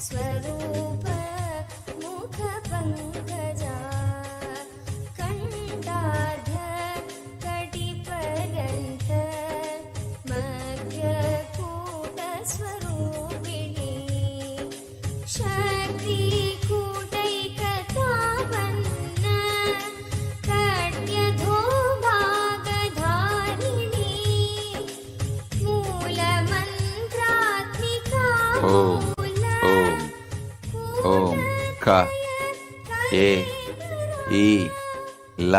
स्वरूप मुखपङ्कजा कण्ठाढ कटिपर्यन्त मध्यकूटस्वरूपिणी शक्तिकूटैकतापन्न कट्यधोभागधारिणी मूलमन्त्रात्मिका ఓం ఓం ఓం క ఏ ఈ ల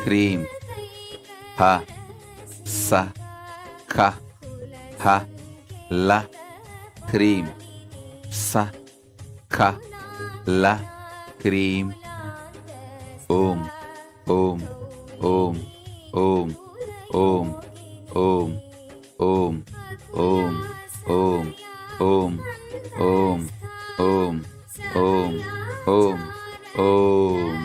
హ్రీం హ స ఖ హ ల హ్రీం స ఖ ల హ్రీం ఓం ఓం ఓం ఓం ఓం ఓం ఓం ఓం ఓం ఓం ఓం ఓం ఓం ఓం ఓం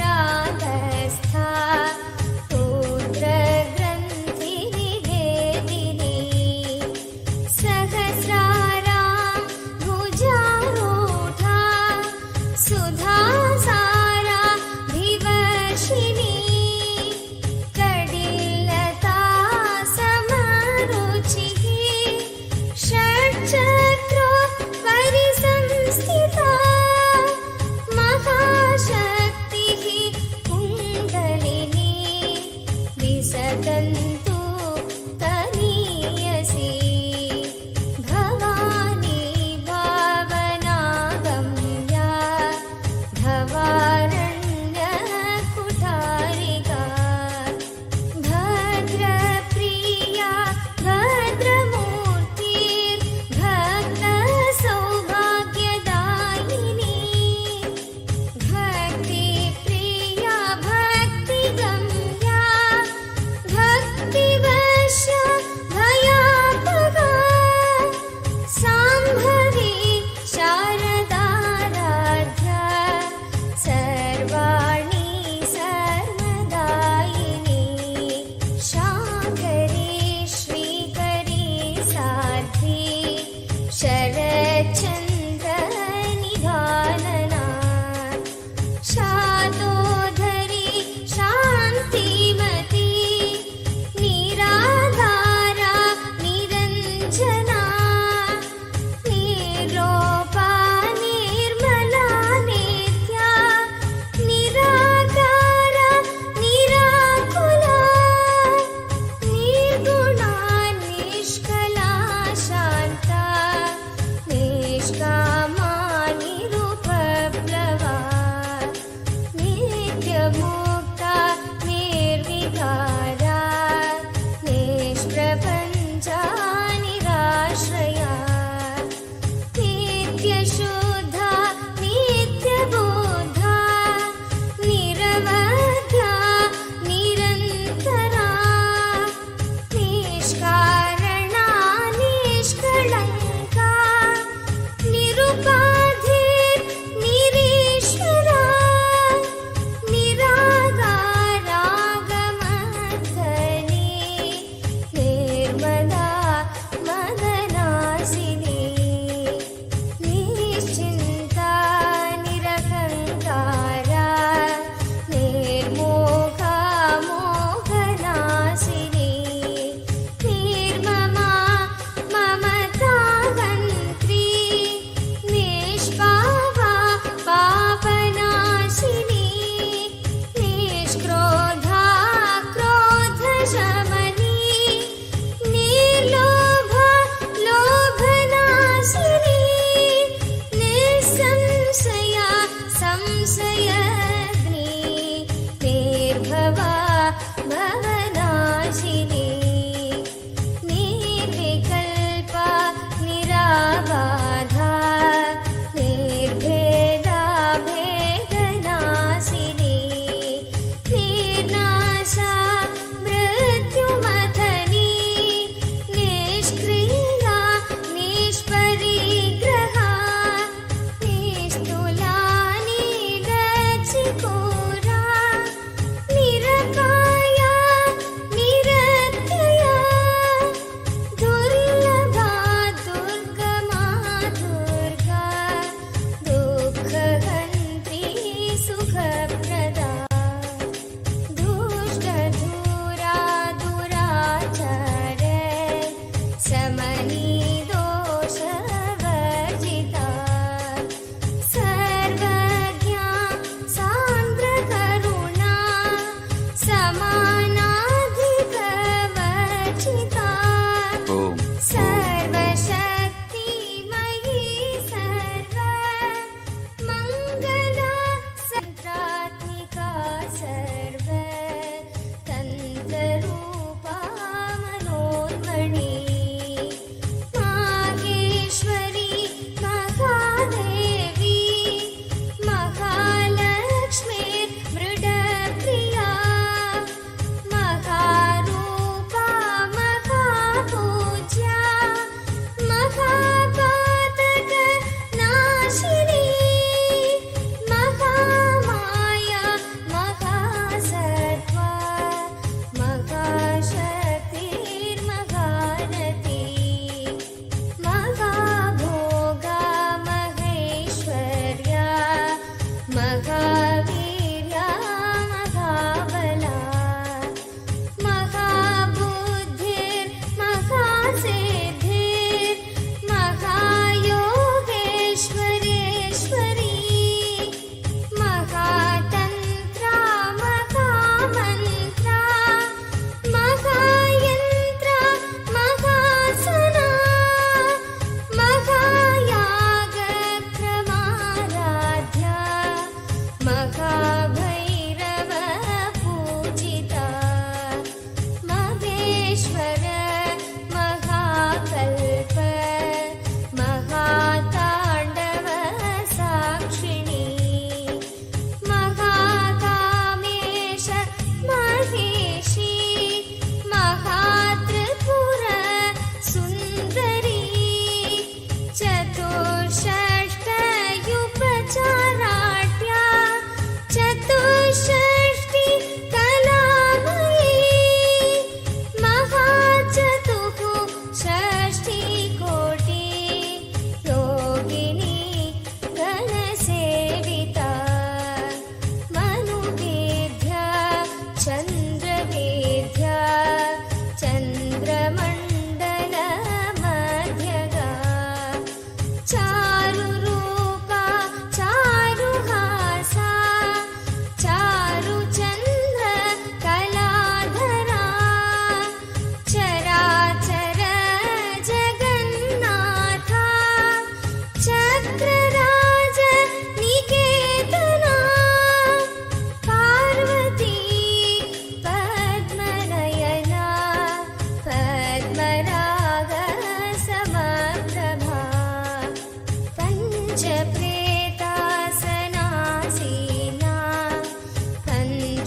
आज्ञाचक्रान्तरागस्था रुद्रग्रन्थिविभेदिनी सहस्रारां भुजारूढा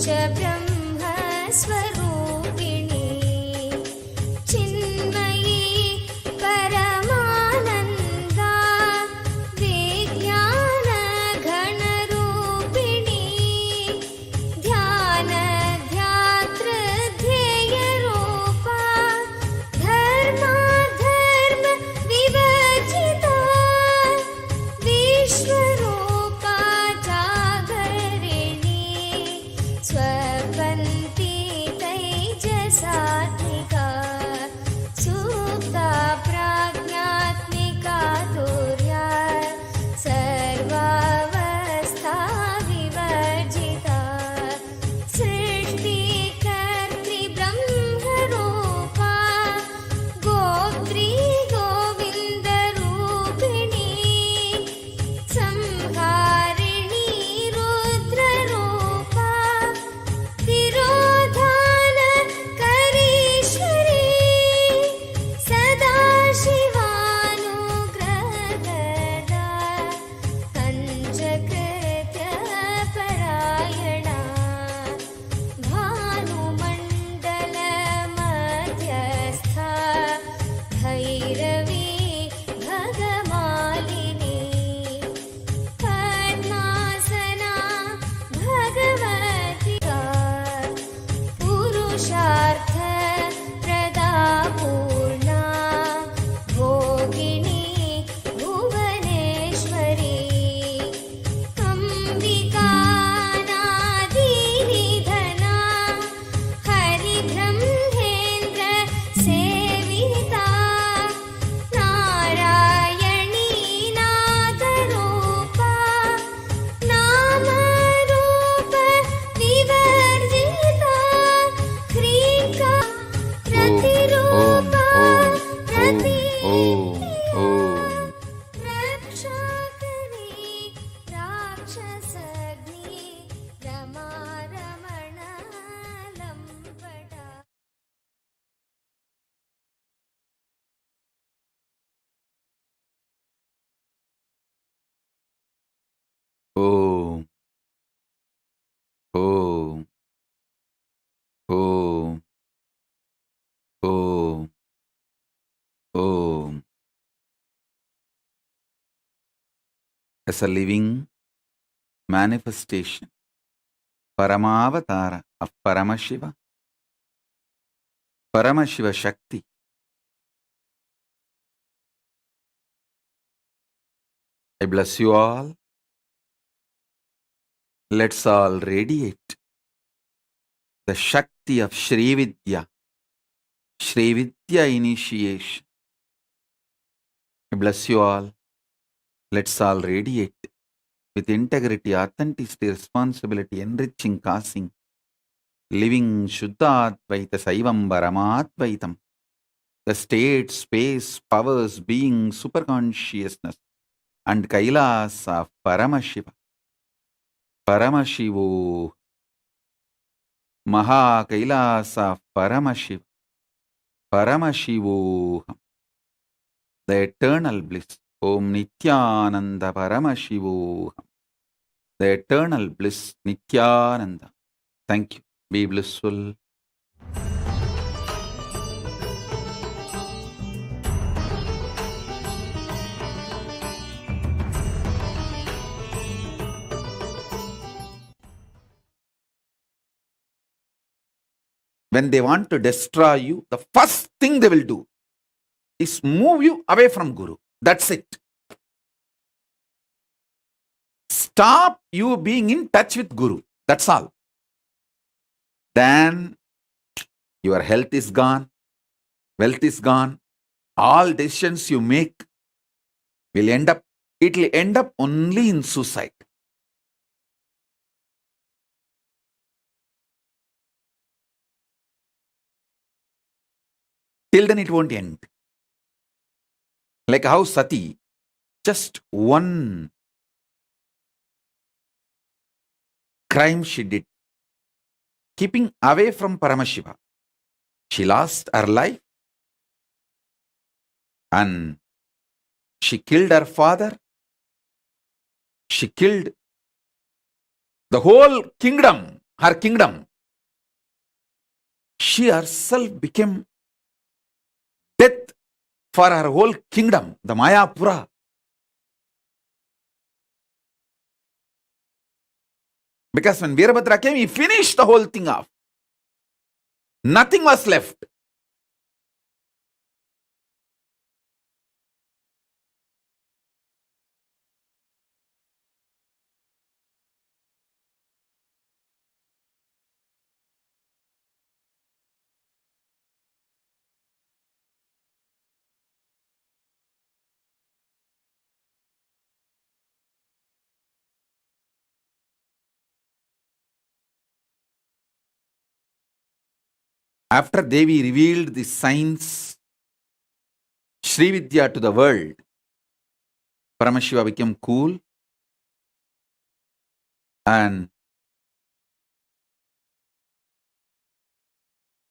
च ब्रह्मस्वरूपिणी चिन्मयी परमानन्दा विज्ञानघनरूपिणी ध्यानध्यातृध्येयरूपा धर्माधर्मविवर्जिता विश्वरूपा जागरिणी स्वपन्ती तैजसात्मिका सुप्ता प्राज्ञात्मिका तुर्या सर्वावस्था विवर्जिता सृष्टिकर्त्री ब्रह्मरूपा गोत्री गोविन्दरूपिणी संहारिणी रुद्ररूपा तिरोधानकरीश्वरी सदाशिवानुग्रहदा पञ्चकृत्यपरायणा भानुमण्डलमध्यस्था भैरवी भगमालिनी पद्मासना भगवतिका पुरुषार्थ प्रदा पूर्णा भोगिनी Bhuvaneshwari Ambika नादिनिधना हरिब्रह्मेन्द्र सेविता Narayani नादरूपा Namrup विवर्जिता ह्रीका प्रतिरूपा रक्षाकरी राक्षसग्नि Ramaraman लम्पटा Om. Om. Om. Om. Om. As a living manifestation, Paramavatara of Paramashiva, Paramashiva Shakti, I bless you all. Let's all radiate the Shakti of Shri Vidya initiation. I bless you all. Let's all radiate with integrity, authenticity, responsibility, enriching, causing, living Shuddha Advaita Saivam Paramadvaitam, the state, space, powers, being, superconsciousness, and Kailas of Paramashiva, Paramashivo, Maha Kailasa of Paramashiva, Paramashivoham, the eternal bliss. Om Nithyananda Paramashivoham, the eternal bliss, Nithyananda. Thank you. Be blissful. When they want to destroy you, the first thing they will do is move you away from Guru. That's it. Stop you being in touch with Guru. That's all. Then your health is gone, wealth is gone, all decisions you make will end up only in suicide. Till then it won't end. Like how Sati, just one crime she did, keeping away from Paramashiva, she lost her life and she killed her father. She killed the whole kingdom her kingdom. She herself became death for her whole kingdom, the Mayapura. Because when Virabhadra came, he finished the whole thing off. Nothing was left. After Devi revealed the science, Srividya to the world, Paramashiva became cool and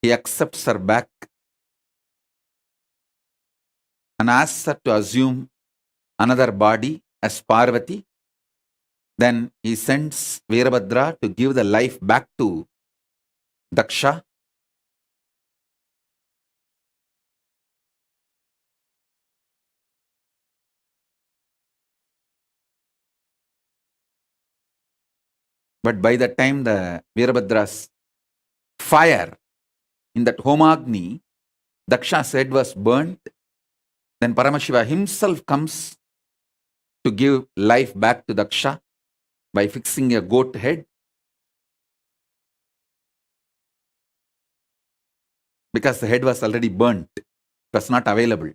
he accepts her back and asks her to assume another body as Parvati. Then he sends Virabhadra to give the life back to Daksha. But by the time the Virabhadra's fire in that Homagni, Daksha's head was burnt, then Paramashiva himself comes to give life back to Daksha by fixing a goat head. Because the head was already burnt, it was not available.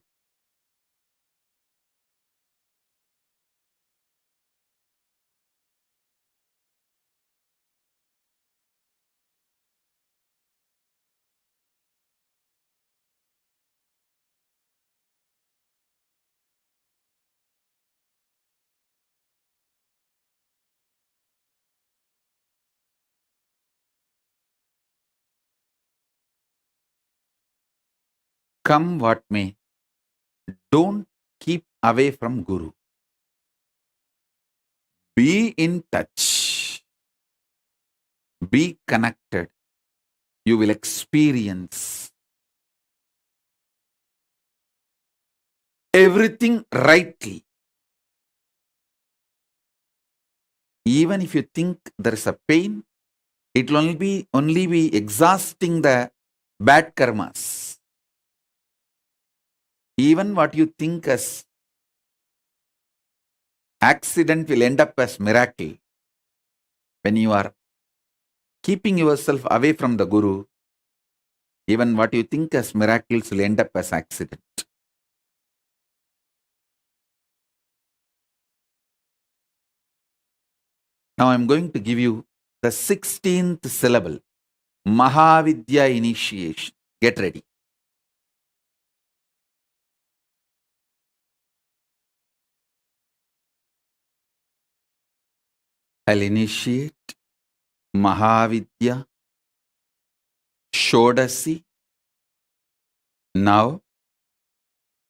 Come what may, don't keep away from Guru. Be in touch. Be connected. You will experience everything rightly. Even if you think there is a pain, it will only be exhausting the bad karmas. Even what you think as accident will end up as miracle. When you are keeping yourself away from the Guru, even what you think as miracles will end up as accident. Now I am going to give you the 16th syllable, Mahavidya initiation. Get ready. I'll initiate Mahavidya Shodasi. Now,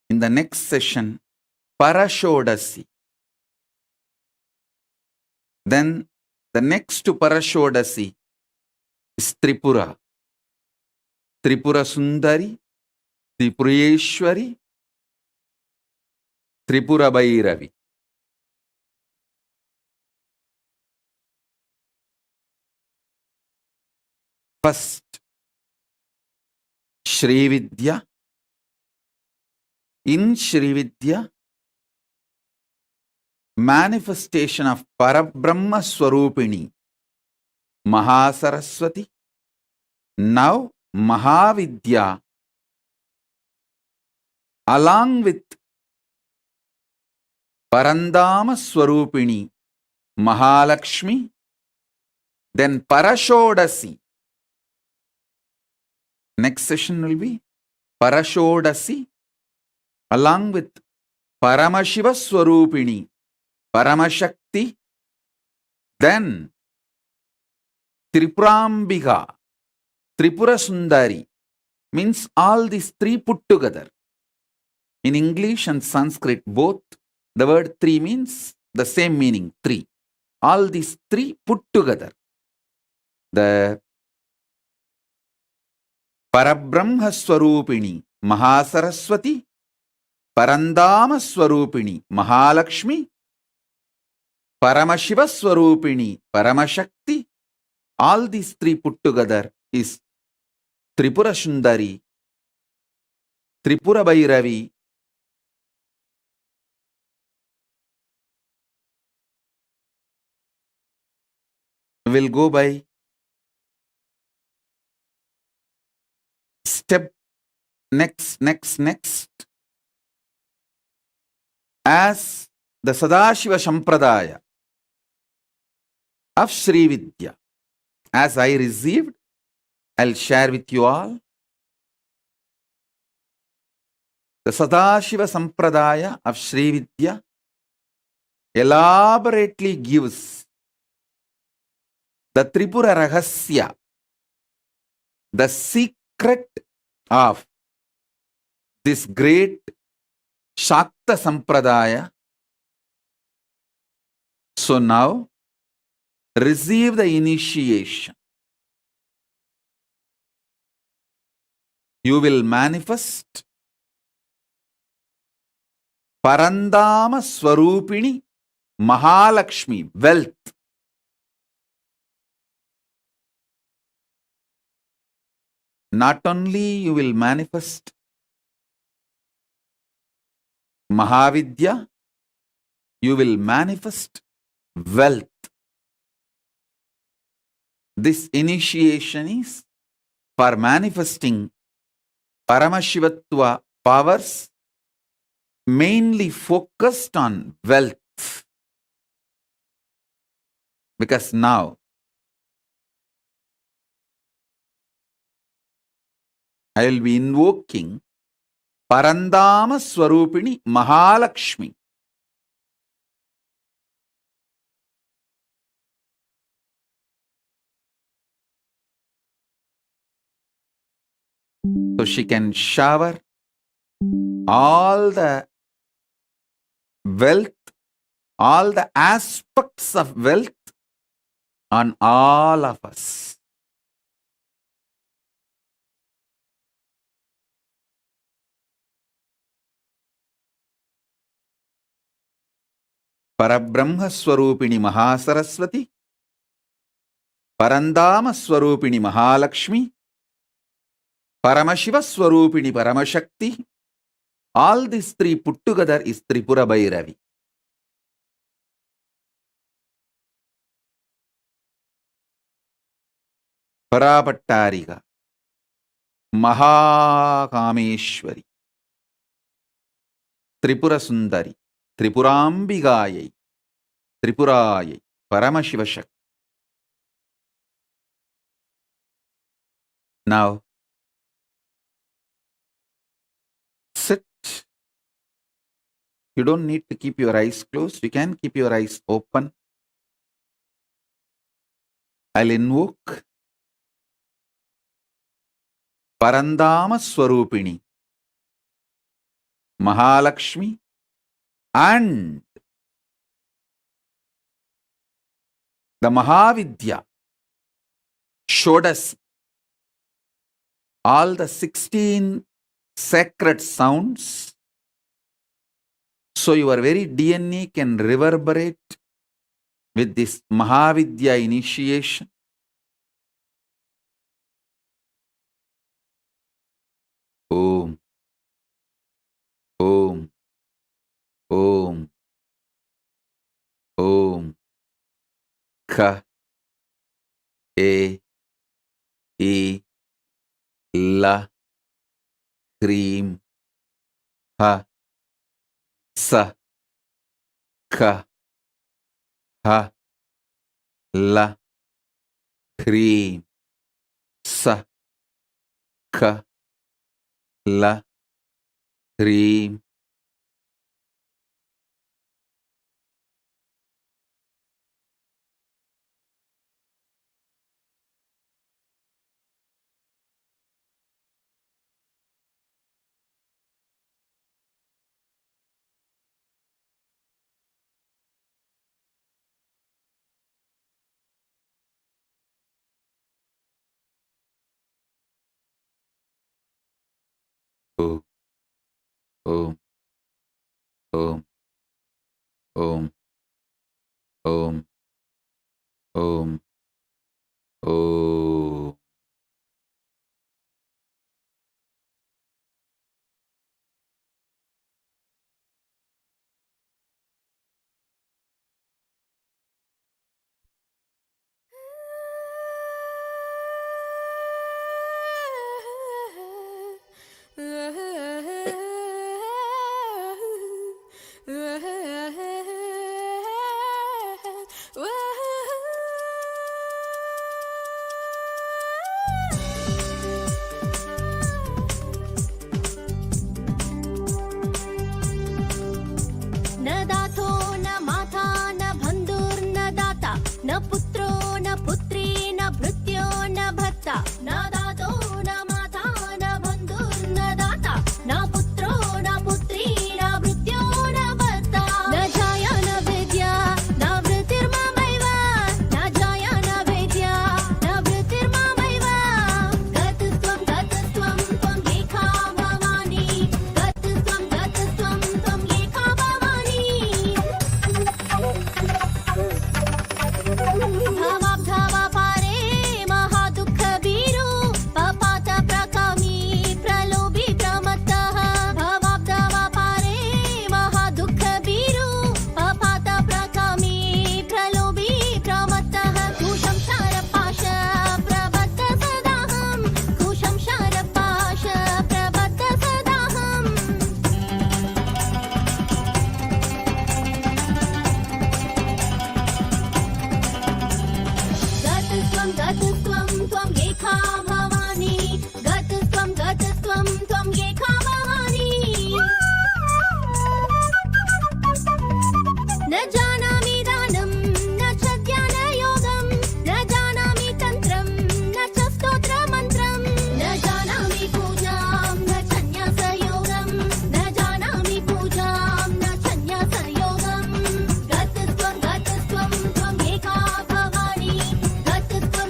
in the next session, Parashodasi. Then the next to Parashodasi is Tripura. Tripura Sundari, Tripureshwari, Tripura Bhairavi. First, Srividya. In Srividya, manifestation of Parabrahma Swarupini, Mahasaraswati. Now, Mahavidya, along with Parandama Swarupini, Mahalakshmi, then Parashodasi. Next session will be Parashodasi, along with Paramashiva Swarupini, Paramashakti, then Tripurambika, Tripura Sundari, means all these three put together. In English and Sanskrit both, the word three means the same meaning, three. All these three put together. the Parabrahma Swarupini Mahasaraswati, Parandama Swarupini Mahalakshmi, Paramashiva Swarupini Paramashakti, all these three put together is Tripura Sundari, Tripura Bhairavi, will go by step next. As the Sadashiva Sampradaya of Sri Vidya, as I received, I'll share with you all. The Sadashiva Sampradaya of Sri Vidya elaborately gives the Tripura Rahasya, the secret of this great Shakta Sampradaya. So now, receive the initiation. You will manifest Parandama Swarupini Mahalakshmi, wealth. Not only you will manifest Mahavidya, you will manifest wealth. This initiation is for manifesting Paramashivatva powers mainly focused on wealth. Because now I will be invoking Parandama Swarupini Mahalakshmi. So she can shower all the wealth, all the aspects of wealth on all of us. Parabrahma Swarupini Mahasaraswati, Parandama Swarupini Mahalakshmi, Paramashiva Swarupini Paramashakti, all these three put together is Tripura Bhairavi. Parapattariga, Mahakameshwari, Tripura Sundari, Tripurambigayai, Tripurayai, Paramashiva Shakti. Now, sit. You don't need to keep your eyes closed. You can keep your eyes open. I'll invoke Parandama Swarupini, Mahalakshmi, and the Mahavidya, Shodasi, all the 16 sacred sounds. So your very DNA can reverberate with this Mahavidya initiation. Om, Om, Om, Om, Ka, E, E, La, Hrim, Ha, Sa, Ka, Ha, La, Hrim, Sa, Ka, La, Hrim. ఓం ఓం ఓం ఓం ఓం ఓం ఓం. न दातो न माता न बन्धुर्न दाता न पुत्रो न पुत्री न भृत्यो न भर्ता न दातो न माता न बन्धुर्न दाता न पुत्रो न पुत्री न भृत्यो न भर्ता न जाया न विद्या न वृत्तिर्ममैव न जाया न विद्या न वृत्तिर्ममैव गतस्त्वं त्वं एका भवानी गतस्त्वं त्वं एका भवानी भवाब्धावा पारे महादुःखभीरु पपात प्रकामी प्रलोभी प्रमत्तः भवाब्धावा पारे महादुःखभीरु पपात प्रकामी प्रलोभी प्रमत्तः कुशं शारपाश प्रबद्ध सदाहं कुशं शारपाश प्रबद्ध सदाहम् गतस्त्वं त्वं एका भवानी गतस्त्वं त्वं एका भवानी न जानामि दानं न च ध्यानयोगं न जानामि तन्त्रं न च स्तोत्रमन्त्रं न जानामि पूजां न च न्यासयोगं न जानामि पूजां न च न्यासयोगं गतस्त्वं त्वं एका भवानी गतस्त्वं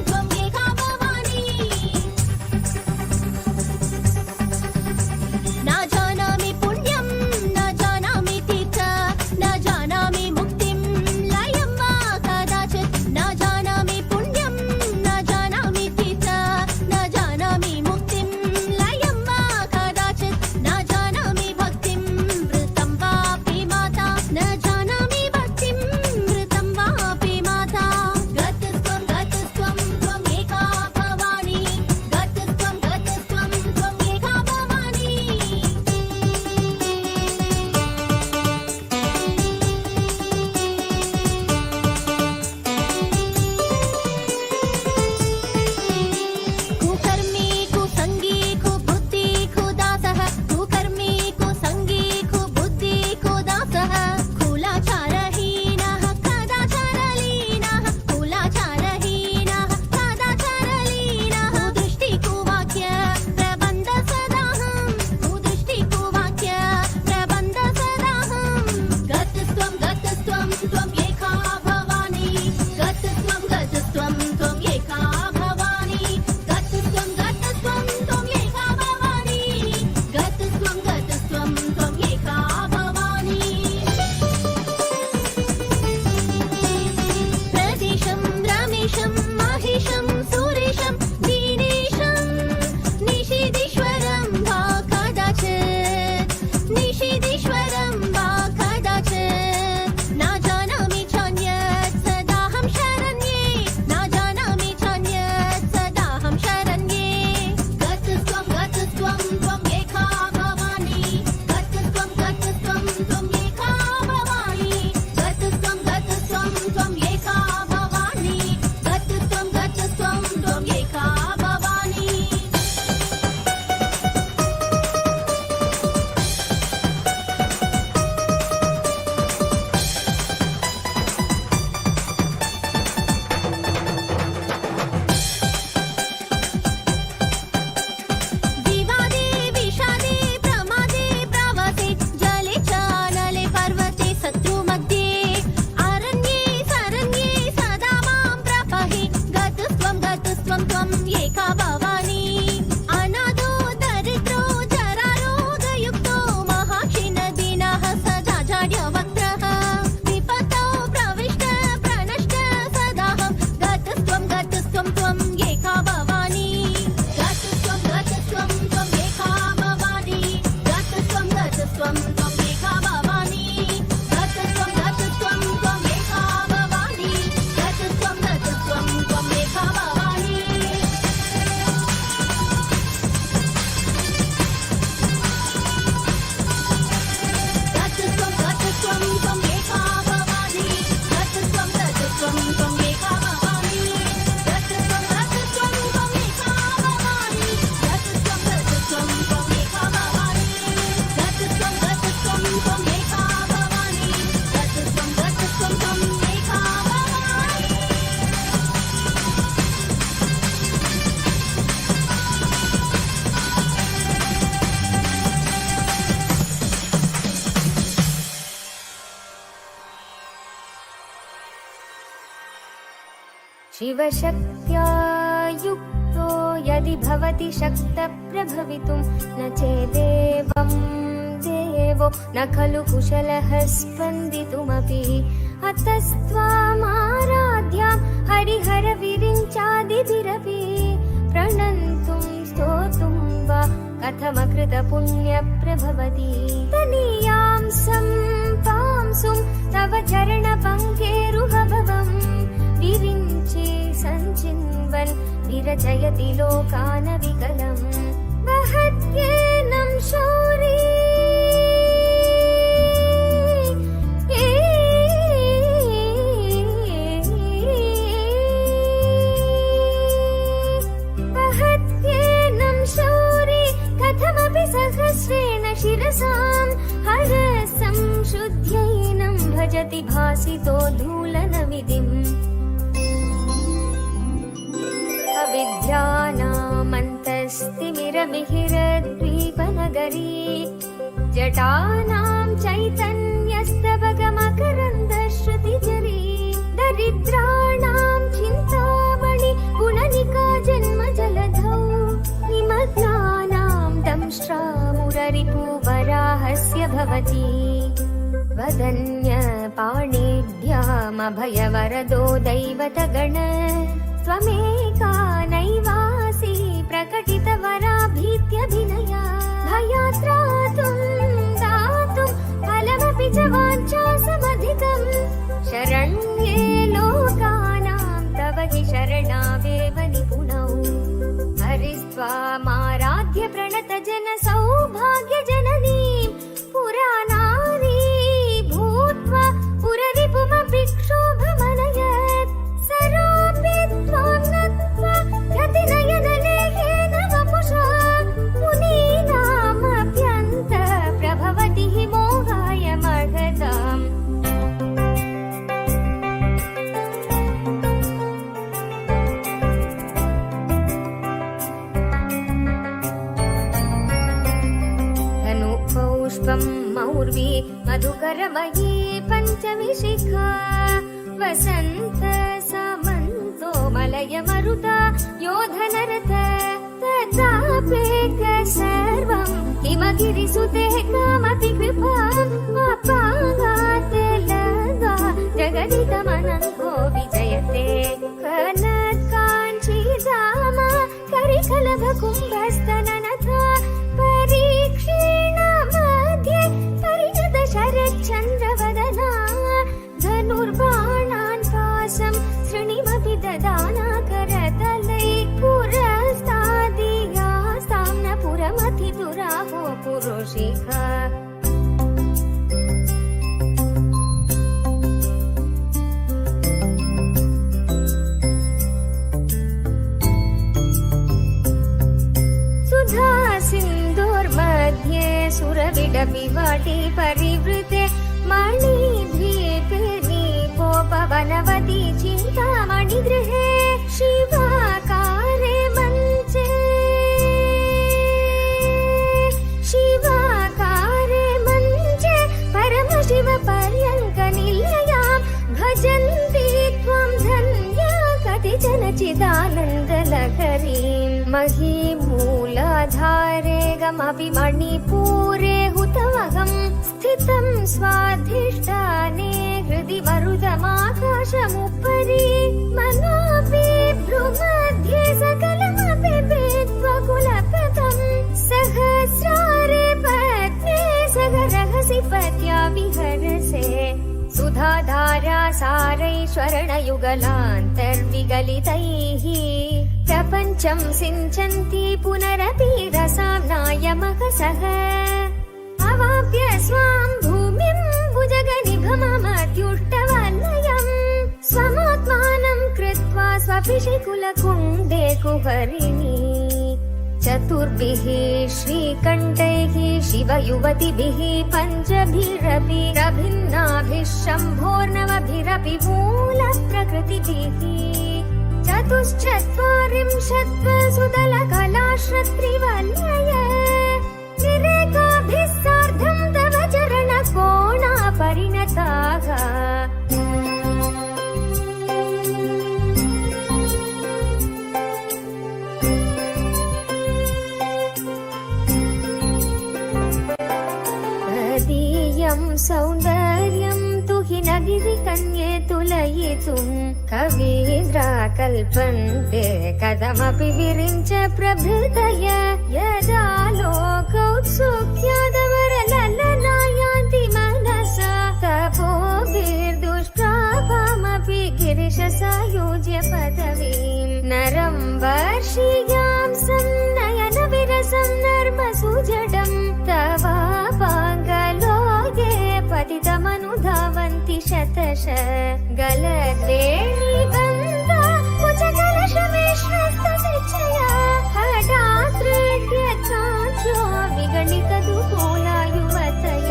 त्वं एका भवानी न जानामि पुण्यं न जानामि तीर्थ न जानामि मुक्तिं लयं वा कदाचित् न जानामि पुण्यं न जानामि तीर्थ न जानामि मुक्तिं लयं वा कदाचित् न जानामि भक्तिं वृतं वापि माता न जानामि भक्तिं वृतं वापि माता गतस्त्वं त्वं एका भवानी गतस्त्वं त्वं एका भवानी कुकर्मी कुसंगी कुबुद्धि कुदासः कुकर्मी कुसंगी कुबुद्धि कुदासः कुलाचारहीनः कदाचारलीनः कुलाचारहीनः कदाचारलीनः कुदृष्टि कुवाक्य प्रबन्ध सदाहं कुदृष्टि कुवाक्य प्रबन्ध सदाहं गतस्त्वं त्वं एका भवानी गतस्त्वं त्वं एका भवानी गतस्त्वं त्वं एका भवानी गतस्त्वं त्वं एका भवानी प्रदेशं रमेशं माहेशं सुरेशं दीनेशं निषेधीश्वरं वा कदाचित् निषेधीश्वरं वा कदाचित् न जानामि चान्यत् सदाहं शरण्ये न जानामि चान्यत् सदाहं शरण्ये गतस्त्वं त्वं एका भवानी गतस्त्वं त्वं एका भवानी गतस्त्वं त्वं एका भवानी गतस्त्वं त्वं एका भवानी विवादे विषादे प्रमादे प्रवासे जले चानले पर्वते शत्रुमध्ये अरण्ये शरण्ये सदा मां प्रपहि गतस्त्वं त्वं एका भवानी अनादो दरिद्रो शिवशक्त्या युक्तो यदि भवति शक्तप्रभवितुं न चेदेवं देवो न खलु कुशलः स्पन्दितुमपि अतस्त्वामाराध्यां हरिहरविरिञ्चादिभिरपि प्रणन्तुं स्तोतुं वा कथमकृतपुण्यप्रभवति तनीयां सम्पांसुं तव चरणपङ्केरुहभवम् विरिञ्चे सञ्चिन्वन् विरचयति लोकानविकलम् वहत्येनं शौरी कथमपि सहस्रेण शिरसां हरसं शुद्ध्यैनं भजति भासितो धूलनविधिम् अविद्यानामन्तस्तिमिरमिहिरद्वीपनगरी जटानां चैतन्यस्तबकमकरन्दश्रुतिचरी दरिद्राणां चिन्तामणि गुणनिका जन्मजलधौ निमग्नानां दंष्ट्रामुररिपुवराहस्य भवति वदन्यपाणिभ्यामभयवरदो दैवतगण त्वमेका नैवासि प्रकटितवराभीत्यभिनया भयात्रातुं दातुं फलमपि च वाञ्छासमधिकम् शरण्ये लोकानां तव हि शरणावेव निपुणौ हरिस्त्वामाराध्य प्रणतजन सौभाग्यजननीं पुरानारी भूत्वा पुररिपुमपि क्षोभमनयत् सरोऽपि त्वां नत्वा गतिनयनलेहेन वपुषा मुनीनामप्यन्त प्रभवति हि मोहाय मर्हताम् पुष्पं मौर्वी मधुकरमयी पञ्चमी शिखा वसन्त सामन्तो मलय मरुता योधनरथ तथापेक सर्वं हिमगिरिसुतेः कामपि कृपा अपागात् लगा जगदिदमनन्तो विजयते कनत्काञ्चीधामा करिकलभकुम्भस्तननथा परीक्षेण मध्ये परिणत शरच्चन्द्रवदना धनुर्बाणान् पाशं शृणिमपि ददाना करतलै पुरस्तादियास्तां न पुरमथितुराहो पुरुषिका सिन्धुर्मध्ये सुरविडपि वाटी परिवृते मणिद्वीपे नीपोपवनवती चिन्तामणिगृहे शिवाकारे मञ्चे परमशिवपर्यङ्कनिलयां भजन्ति त्वं धन्या कतिचन चिदानन्दलहरीं महीमूलाधारे गमपि मणिपूरे हुतमहं स्थितं स्वाधिष्ठाने हृदि मरुदमाकाशमुपरि मनोऽपि भ्रुमध्ये सकलमपि भेत्वा कुलपथं सहस्रारे पद्मे सगरहसि पत्या विहरसे सुधाधारा सारैश्वरणयुगलान्तर्विगलितैः प्रपञ्चं सिञ्चन्ति पुनरपि रसाम्नायमकसः अवाप्य स्वां भूमिं भुजगनिभममत्युष्टवलयम् स्वमात्मानं कृत्वा स्वपिशिकुलकुण्डे कुहरिणी चतुर्भिः श्रीकण्ठैः शिवयुवतिभिः पञ्चभिरपि प्रभिन्नाभिः शम्भोर्नवभिरपि मूलप्रकृतिभिः चतुश्चत्वारिंशत् सुदलकलाश्रत्रिवलय त्रिरेखाभिः सार्धं तव चरणकोणा परिणताः सौन्दर्यं तु हि न गिरिकन्ये तुलयितुं कवीन्द्रा कल्पन्ते कथमपि विरिञ्च प्रभृतय यदा लोकौत्सुक्यादवरललनायान्ति मनसा तपोभिर्दुष्प्रापामपि गिरिशसायुज्य पदवीं नरं वर्षियां सन्नयनविरसं नर्मसुजडं तवापाङ्गलोके पतितमनुधावन्ति शतश गलद्वेणीबन्धा कुचकलशविश्वस्तशिक्षया हठात्रेड्यचाञ्चो विगणितदुकूला युवतय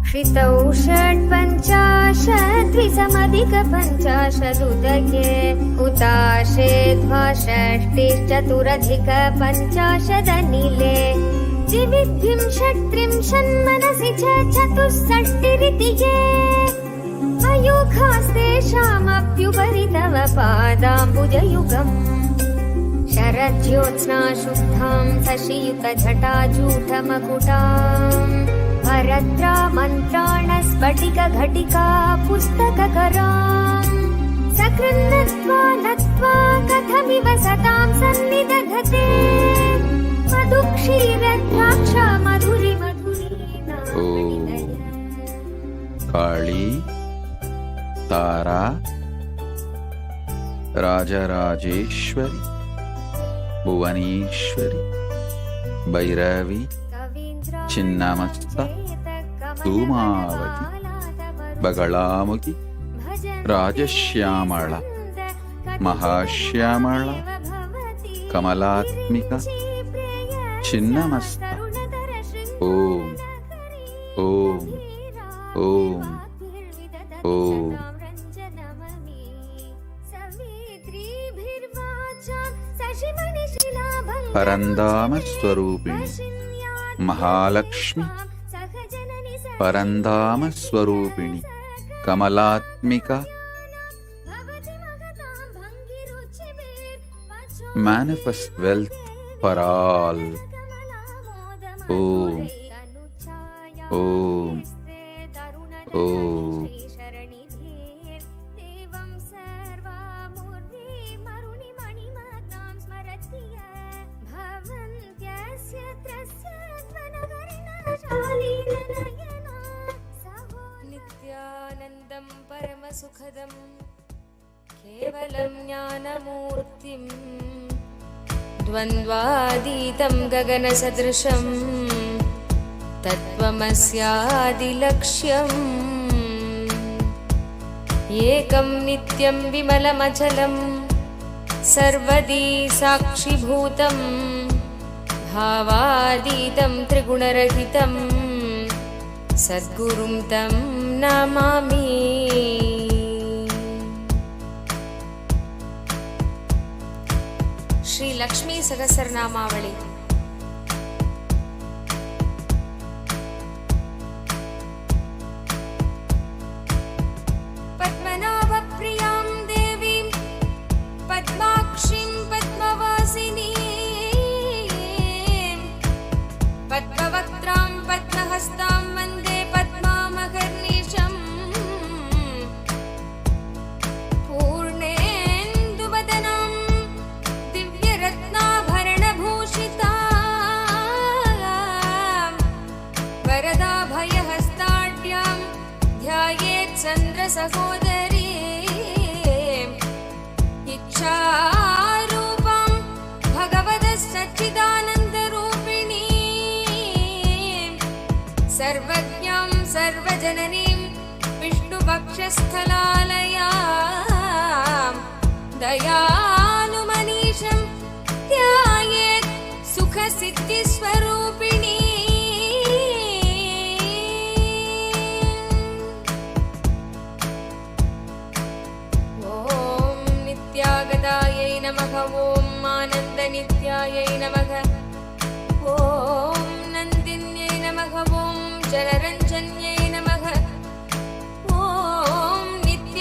क्षितौ षड्पञ्चाशद्विसमधिकपञ्चाशदुदये हुताषेद्वाषष्टिश्चतुरधिकपञ्चाशदनिले द्विविद्धिं षट्त्रिंशन्मनसि च चतुष्षष्टिरिति ये अयुगास्तेषामप्युपरि तव पादाम्बुजयुगम् शरज्योत्स्ना शुद्धां शशियुतजटाजूटमकुटाम् भरद्रा मन्त्राणस्फटिकघटिका पुस्तककराम् सकृन्नत्वा नत्वा कथमिव सतां सन्निदधते मधुक्षीरद्राक्षा मधुरि काळी तारा राजराजेश्वरी भुवनेश्वरी भैरवी चिन्नमस्ता धूमावती बगलामुखी राजश्यामला महाश्यामला कमलात्मिका चिन्नमस्ता ओम ओम ओम ओम परंदाम स्वरूपिणी महालक्ष्मी परंदाम स्वरूपिणी Kamalatmika manifest wealth for all. Om Om Om. नित्यानन्दं परमसुखदं केवलं ज्ञानमूर्तिं द्वन्द्वातीतं गगनसदृशं तत्त्वमस्यादिलक्ष्यम् एकं नित्यं विमलमचलं सर्वदी साक्षिभूतं भावातीतं त्रिगुणरहितं सद्गुरुं तं नमामि. श्री लक्ष्मी सहस्रनामावली. पद्मनाभप्रियां देवीं पद्माक्षीं पद्मवासिनीं पद्मवक्त्रां पद्महस्तां वन्दे पद्मामहर्निशम्. पूर्णेन्दुवदनां दिव्यरत्नाभरणभूषितां वरदाभयहस्ताढ्यां ध्यायेत् चन्द्रसहोदरीम्. इच्छारूपां भगवतः सच्चिदानन्दरूपिणीं सर्वज्ञां सर्वजननीं विष्णुपक्षस्थलालयां दयालुमनीषं ध्यायेत् सुखसिद्धिस्वरूपिणी. ॐ नित्यागतायै नमः. ॐ आनन्दनित्यायै नमः. ॐ नन्दिन्यै नमः. ॐ जनरञ्जन्यै नमः. ॐ नित्य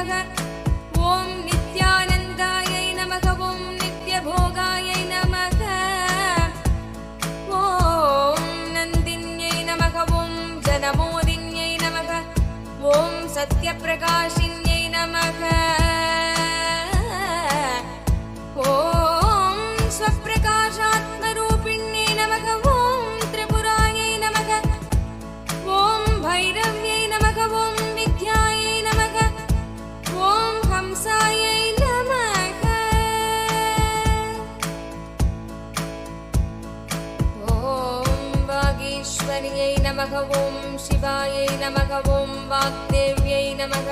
நமக. ஓம் நித்யானந்தாயை நமக. ஓம் நித்யபோகாயை நமக. ஓம் நந்தின்யை நமக. ஓம் ஜனமோதின்யை நமக. ஓம் சத்யபிரகாஷின்யை நமக. ஓம் ஸ்வப்பிரகாஷாத்மரூபிண்யை நமக. ஓம் திரிபுராயை நமக. ஓம் பைரவ்யை நமக. ஓம் வித்யாயை நமக. ஓம் ஹம்சாயை நமக. ஓம் வாகீஸ்வரியை நமக. ஓம் சிவாயை நமக. ஓம் வாக்தேவ்யை நமக.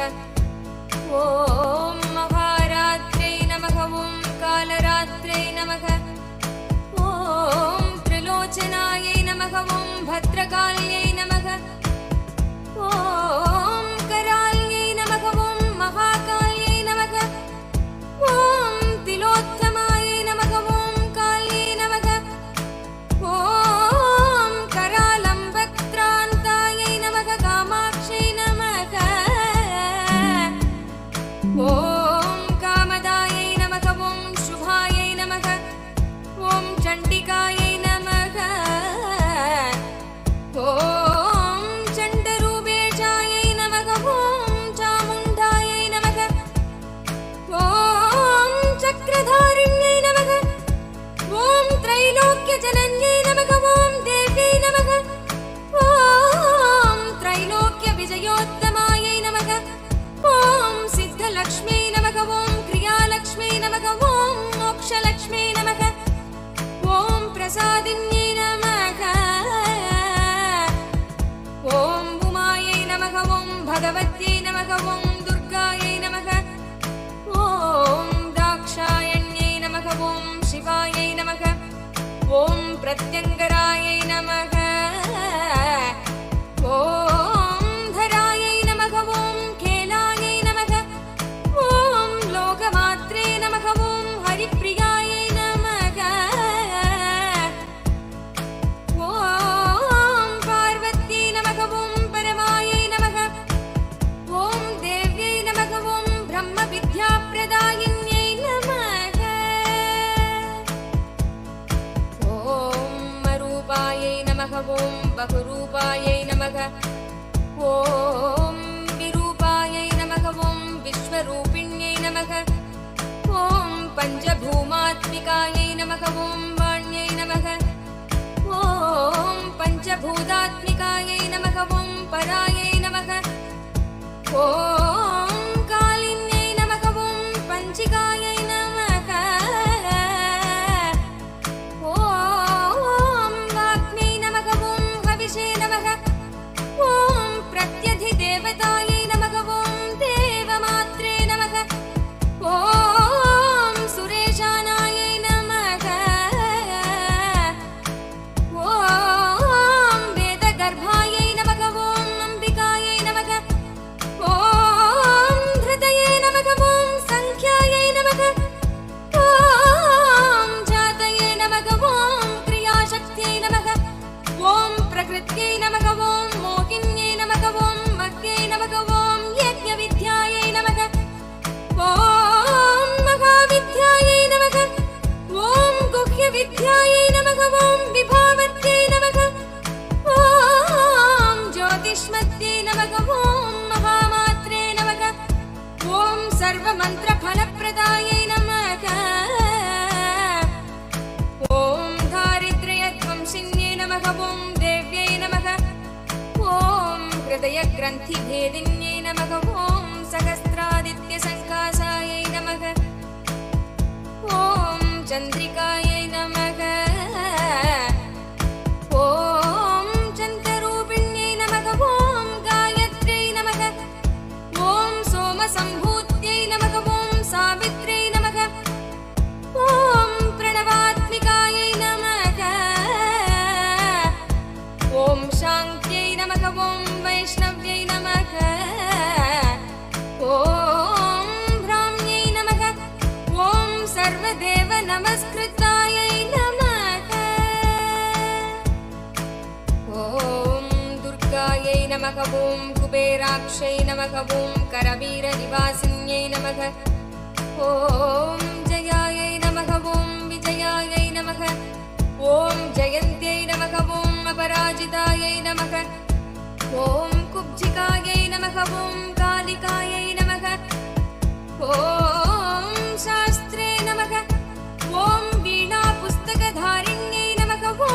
ஓம் மகாராத்ரை நமக. ஓம் காலராத்ரை நமக. ஓம் திரிலோச்சனாயை நமக. ஓம் பத்ரகால்யை நமக. ஓம் கரால்யை நமக. ஓம் மகாகால்யை நமக. ஓம் திலோத்தமாயை நமக. ஓம் கால்யை நமக. ஓம் கராலம்பத்ராந்தாயை நமக. காமாட்சை நமக. ஓம் காமதாயை நமக. ஓம் சுபாயை நமக. ஓம் சண்டிகாயை நமக. ஓம் சண்டரூபேஷாயை நமக. ஓம் சாமுண்டாயை நமக. ஓம் சக்கரதாரிண்யை நமக. ஓம் த்ரைலோக்ய ஜனன்யை நமக. ஓம் தேவ்யை நமக. ஓம் த்ரைலோக்ய விஜயோத்தமாயை நமக. ஓம் சித்தலக்ஷ்மியை நமக. ஓம் கிரியாலக்ஷ்மியை நமக. ஓம் மோக்ஷலக்ஷ்மியை நமக. ஓம் பிரசாதின்யை நமக. ஓம் உமாயை நமக. ஓம் பகவத்யை நமக. ஓம் துர்காயை நமக. ஓம் தாக்ஷாயண்யை நமக. ஓம் சிவாயை நமக. ஓம் பிரத்யங்கராயை நமக. ஓம் தராயை நமக. ஓம் கேலாயை நமக. ஓம் லோகமாத்ரே நமக. ஓம் ஹரிப்ரியாயை நமக. ஓம் பார்வத்யை நமக. ஓம் பரமாயை நமக. ஓம் தேவ்யை நமக. ஓம் பிரம்ம வித்யாப்ரதாயின்யை நமக. ஓம் அரூபாயை நமக. ஓம் பகுரூபாயை நமக. ஓம் விரூபாயை நமக. ஓம் விஸ்வரூபிண்யை நமக. ஓம் பஞ்சபூமாத்மிகாயை நமக. ஓம் வாண்யை நமக. ஓம் பஞ்சபூதாத்மிகாயை நமக. ஓம் பராயை நமக. ஓம் காலின்யை நமக. ஓம் பஞ்சிகாயை நமக. ஓம் வாக்மை நமக. ஓம் ஹவிஷே நமக. ஓம் பிரத்யதி தேவதாயை நமக. ஓம் தேவமாத்ரே நமக. ஓம் சுரேஷானாயை நமக. ஓம் வேதகர்பாயை நமக. ஓம் அம்பிகாயை நமக. ஓம் ஹிருதயே நமக. ஓம் சங்க்யாயை நமக. ஓம் ஜாதயே நமக. ஓம் கிரியாசக்தியை நமக. ஓம் பிரகிருத்யை நமக. ஓம் மோகின்யை நமக. ஓம் மக்யை நமக. ஓம் யஜ்ஞவித்யாயை நமக. ஓம் மகாவித்யாயை நமக. ஓம் குஹ்யவித்யாயை நமக. ஓம் விபாவத்யை நமக. ஓம் ஜோதிஷ்மத்யை நமக. ஓம் மகாமாத்ரே நமக. ஓம் சர்வமந்திரஃலப்ரதாயை நமக. ஓம் தாரித்ர்யத்வம்சின்யை நமக. ஓம் தேவ்யை நமக. ஓம் ஹிருதயக்ரந்திபேதின்யை நமக. ஓம் சகஸ்ராதித்யசங்காசாயை நமக. ஓம் சந்திரிகாயை நமக. ஓம் சந்திரரூபிண்யை நமக. ஓம் காயத்ரை நமக. ஓம் சோமசம்பூத்யை நமக. ஓம் சாவித்ரை நமக. ஓம் பிரணவாத்மிகாயை நமக. ஓம் சாந்த்யை நமக. ஓம் வைஷ்ணவ்யை நமக. ஓம் பிராம்யை நமக. ஓம் சர்வதேவ நமஸ்கிருதாயை நமக. ஓம் துர்காயை நமக. ஓம் कुबेराक्षै नमः ॐ करवीरनिवासिन्यै नमः ॐ जयायै नमः ॐ विजयायै नमः ॐ जयन्त्यै नमः ॐ अपराजितायै नमः ॐ कुब्जिकायै नमः ॐ कालिकायै नमः ॐ शास्त्रे नमः ॐ वीणापुस्तकधारिण्यै नमः ॐ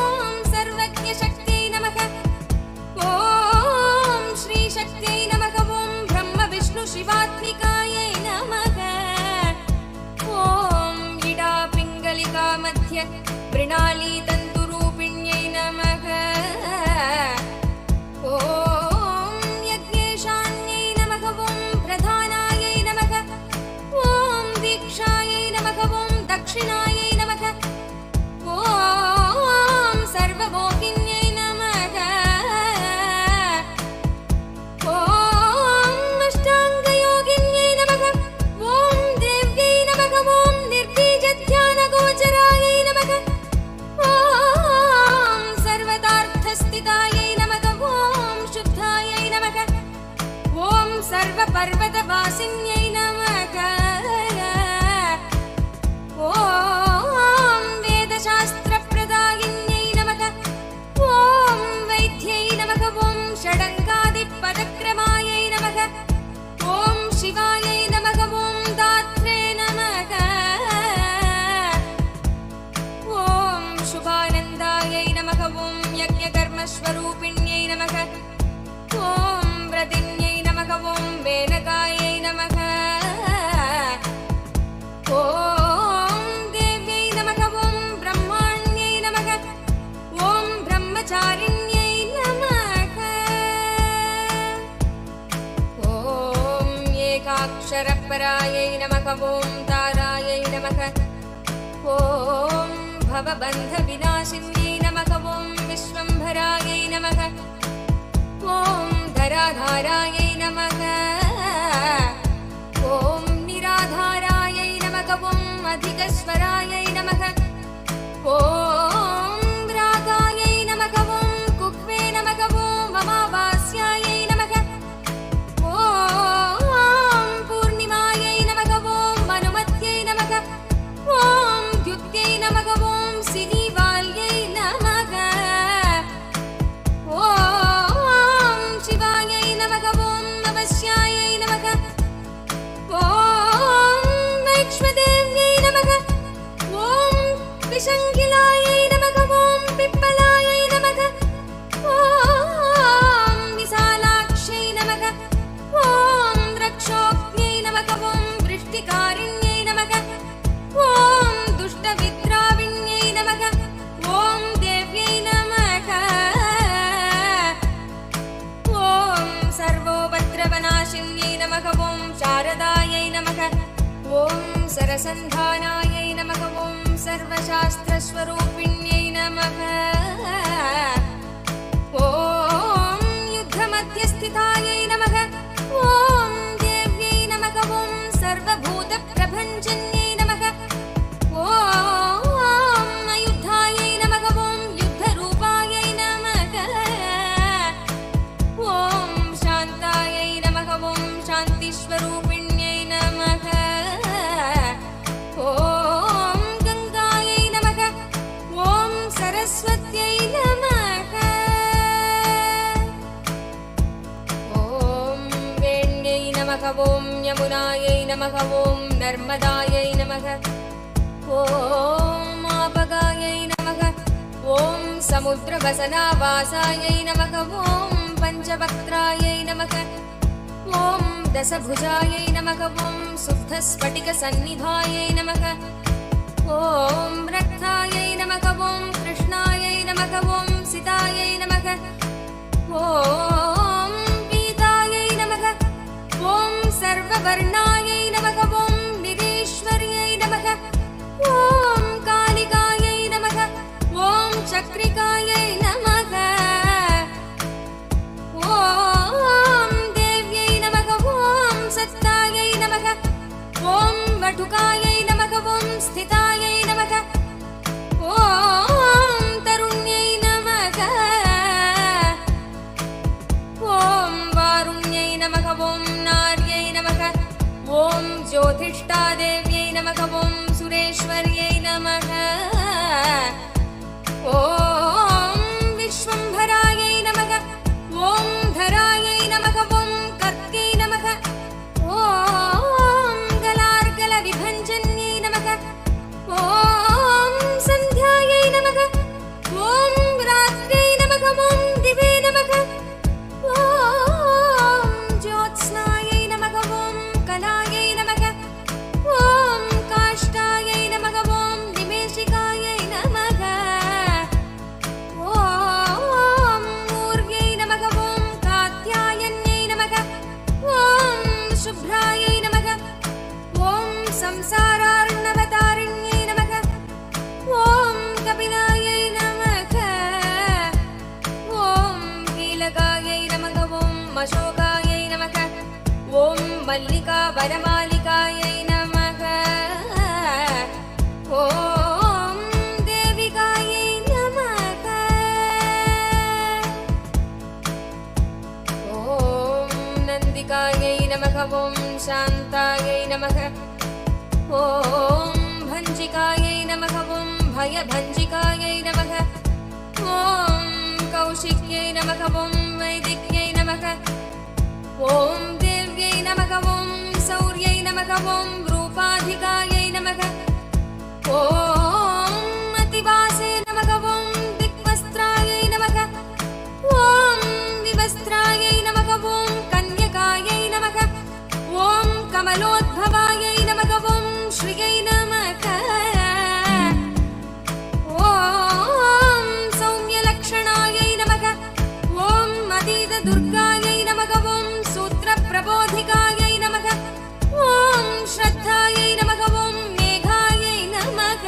सर्वज्ञशक्त्यै नमः ॐ श्रीशक्त्यै नमः ॐ ब्रह्मविष्णुशिवात्मिकायै नमः ॐ इडापिङ्गलिकामध्य मृणालीतन्तुरूपिण्यै नमः ॐ यज्ञेशान्यै नमः ॐ प्रधानायै नमः ॐ दीक्षायै नमः ॐ दक्षिणायै नमः ॐ सर्वमोहिन्यै नमः ॐ अष्टाङ्गयोगिन्यै नमः ॐ देव्यै नमः ॐ निर्बीजध्यानगोचरायै नमः ॐ सर्वतार्थस्थितायै नमः ॐ शुद्धायै नमः ॐ सर्वपर्वतवासिन्यै नमः ॐ वेदशास्त्रप्रदायिन्यै नमः ॐ वैद्यै नमः ॐ षडङ्गादिपदक्रमायै नमः ॐ शिवायै नमः ॐ दात्रे नमः ॐ शुभानन्दायै नमः ॐ यज्ञकर्मस्वरूपिण्यै नमः ॐ व्रतिन्यै नमः ॐ वेनकायै नमः ॐ देव्यै नमः ॐ ब्रह्माण्यै नमः ॐ ब्रह्मचारिण्यै नमः ॐ एकाक्षरपरायै नमः ॐ तारायै नमः ॐ भवबन्धविनाशिन्यै नमः ॐ विश्वम्भरायै नमः ॐ धराधारायै नमः ॐ निराधारायै नमः ॐ अधिकस्वरायै नमः ॐ रागायै नमः ॐ कुह्वे नमः ॐ अमावास्यायै नमः ॐ पूर्णिमायै नमः ॐ अनुमत्यै नमः ॐ द्युत्यै नमः ॐ सिनीवाल्यै नमः ॐ शिवायै नमः ॐ अवश्यायै नमः ॐ वैक्ष्मदेव्यै नमः ॐ विशङ्किलायै नमः ॐ पिप्पलायै नमः ॐ विशालाक्ष्यै नमः ॐ रक्षोज्ञै नमः ॐ वृष्टिकारिण्यै नमः ॐ दुष्टविद्राविण्यै नमः ॐ देव्यै नमः ॐ सर्वोपद्रवनाशिन्यै नमः ॐ शारदायै नमः ॐ सरसन्धानायै नमः ॐ सर्वशास्त्रस्वरूपिण्यै नमः ॐ युद्धमध्यस्थितायै नमः ॐ देव्यै नमः ॐ सर्वभूतप्रभञ्जन्यै नमः ॐ अयुद्धायै नमः ॐ युद्धरूपायै नमः ॐ शान्तायै नमः ॐ शान्तिस्वरूपिण्यै नमः ॐ गङ्गायै नमः ॐ सरस्वत्यै नमः ॐ वेण्यै नमः ॐ यमुनायै नमः ॐ नर्मदायै नमः ॐ आपगायै नमः ॐ समुद्रवसनावासायै नमः ॐ पञ्चवक्त्रायै नमः ॐ दशभुजायै नमः ॐ शुद्धस्फटिकसन्निधायै नमः ॐ रक्तायै नमः ॐ कृष्णायै नमः ॐ सितायै नमः ॐ पीतायै नमः ॐ सर्ववर्णायै नमः ॐ निरीश्वर्यै नमः ॐ कालिकायै नमः ॐ चक्रिकायै नमः ॐ देव्यै नमः ॐ सत्तायै नमः ॐ वटुकायै नमः ॐ स्थितायै नमः ॐ तरुण्यै नमः ॐ वारुण्यै ज्योतिष्ठादेव्यै नमः ॐ सुरेश्वर्यै नमः ॐ विश्वम्भरायै नमः ॐ धरायै नमः ॐ कर्त्यै नमः ॐ गलार्गलविभञ्जन्यै नमः ॐ सन्ध्यायै नमः ॐ रात्र्यै नमः ॐ दिवे नमः ॐ ज्योत्स्नायै नमः ॐ कलायै नमः ॐ काष्ठायै नमः ॐ निमेषिकायै नमः ॐ ऊर्व्यै नमः ॐ कात्यायन्यै नमः ॐ शुभ्रायै नमः ॐ संसारार्णवतारिण्यै नमः ॐ कपिलायै नमः ॐ कीलकायै नमः ॐ अशोकायै नमः ॐ मल्लिका वनमालिकायै नमः ॐ देविकायै नमः ॐ नन्दिकायै नमः ॐ शान्तायै नमः ॐ भञ्जिकायै नमः ॐ भयभञ्जिकायै नमः ॐ कौशिक्यै नमः ॐ वैदिक्यै नमः ॐ देव्यै नमः ॐ सौर्यै नमः ॐ रूपाधिकायै नमः ॐ अतिवासे नमः ॐ दिग्वस्त्रायै नमः ॐ विवस्त्रायै नमः ॐ कन्यकायै नमः ॐ कमलोद्भवायै नमः ॐ श्रियै नमः ॐ सौम्यलक्षणायै नमः ॐ अतीतदुर्गायै नमः ॐ सूत्रप्रबोधिकायै नमः ॐ श्रद्धायै नमः ॐ मेघायै नमः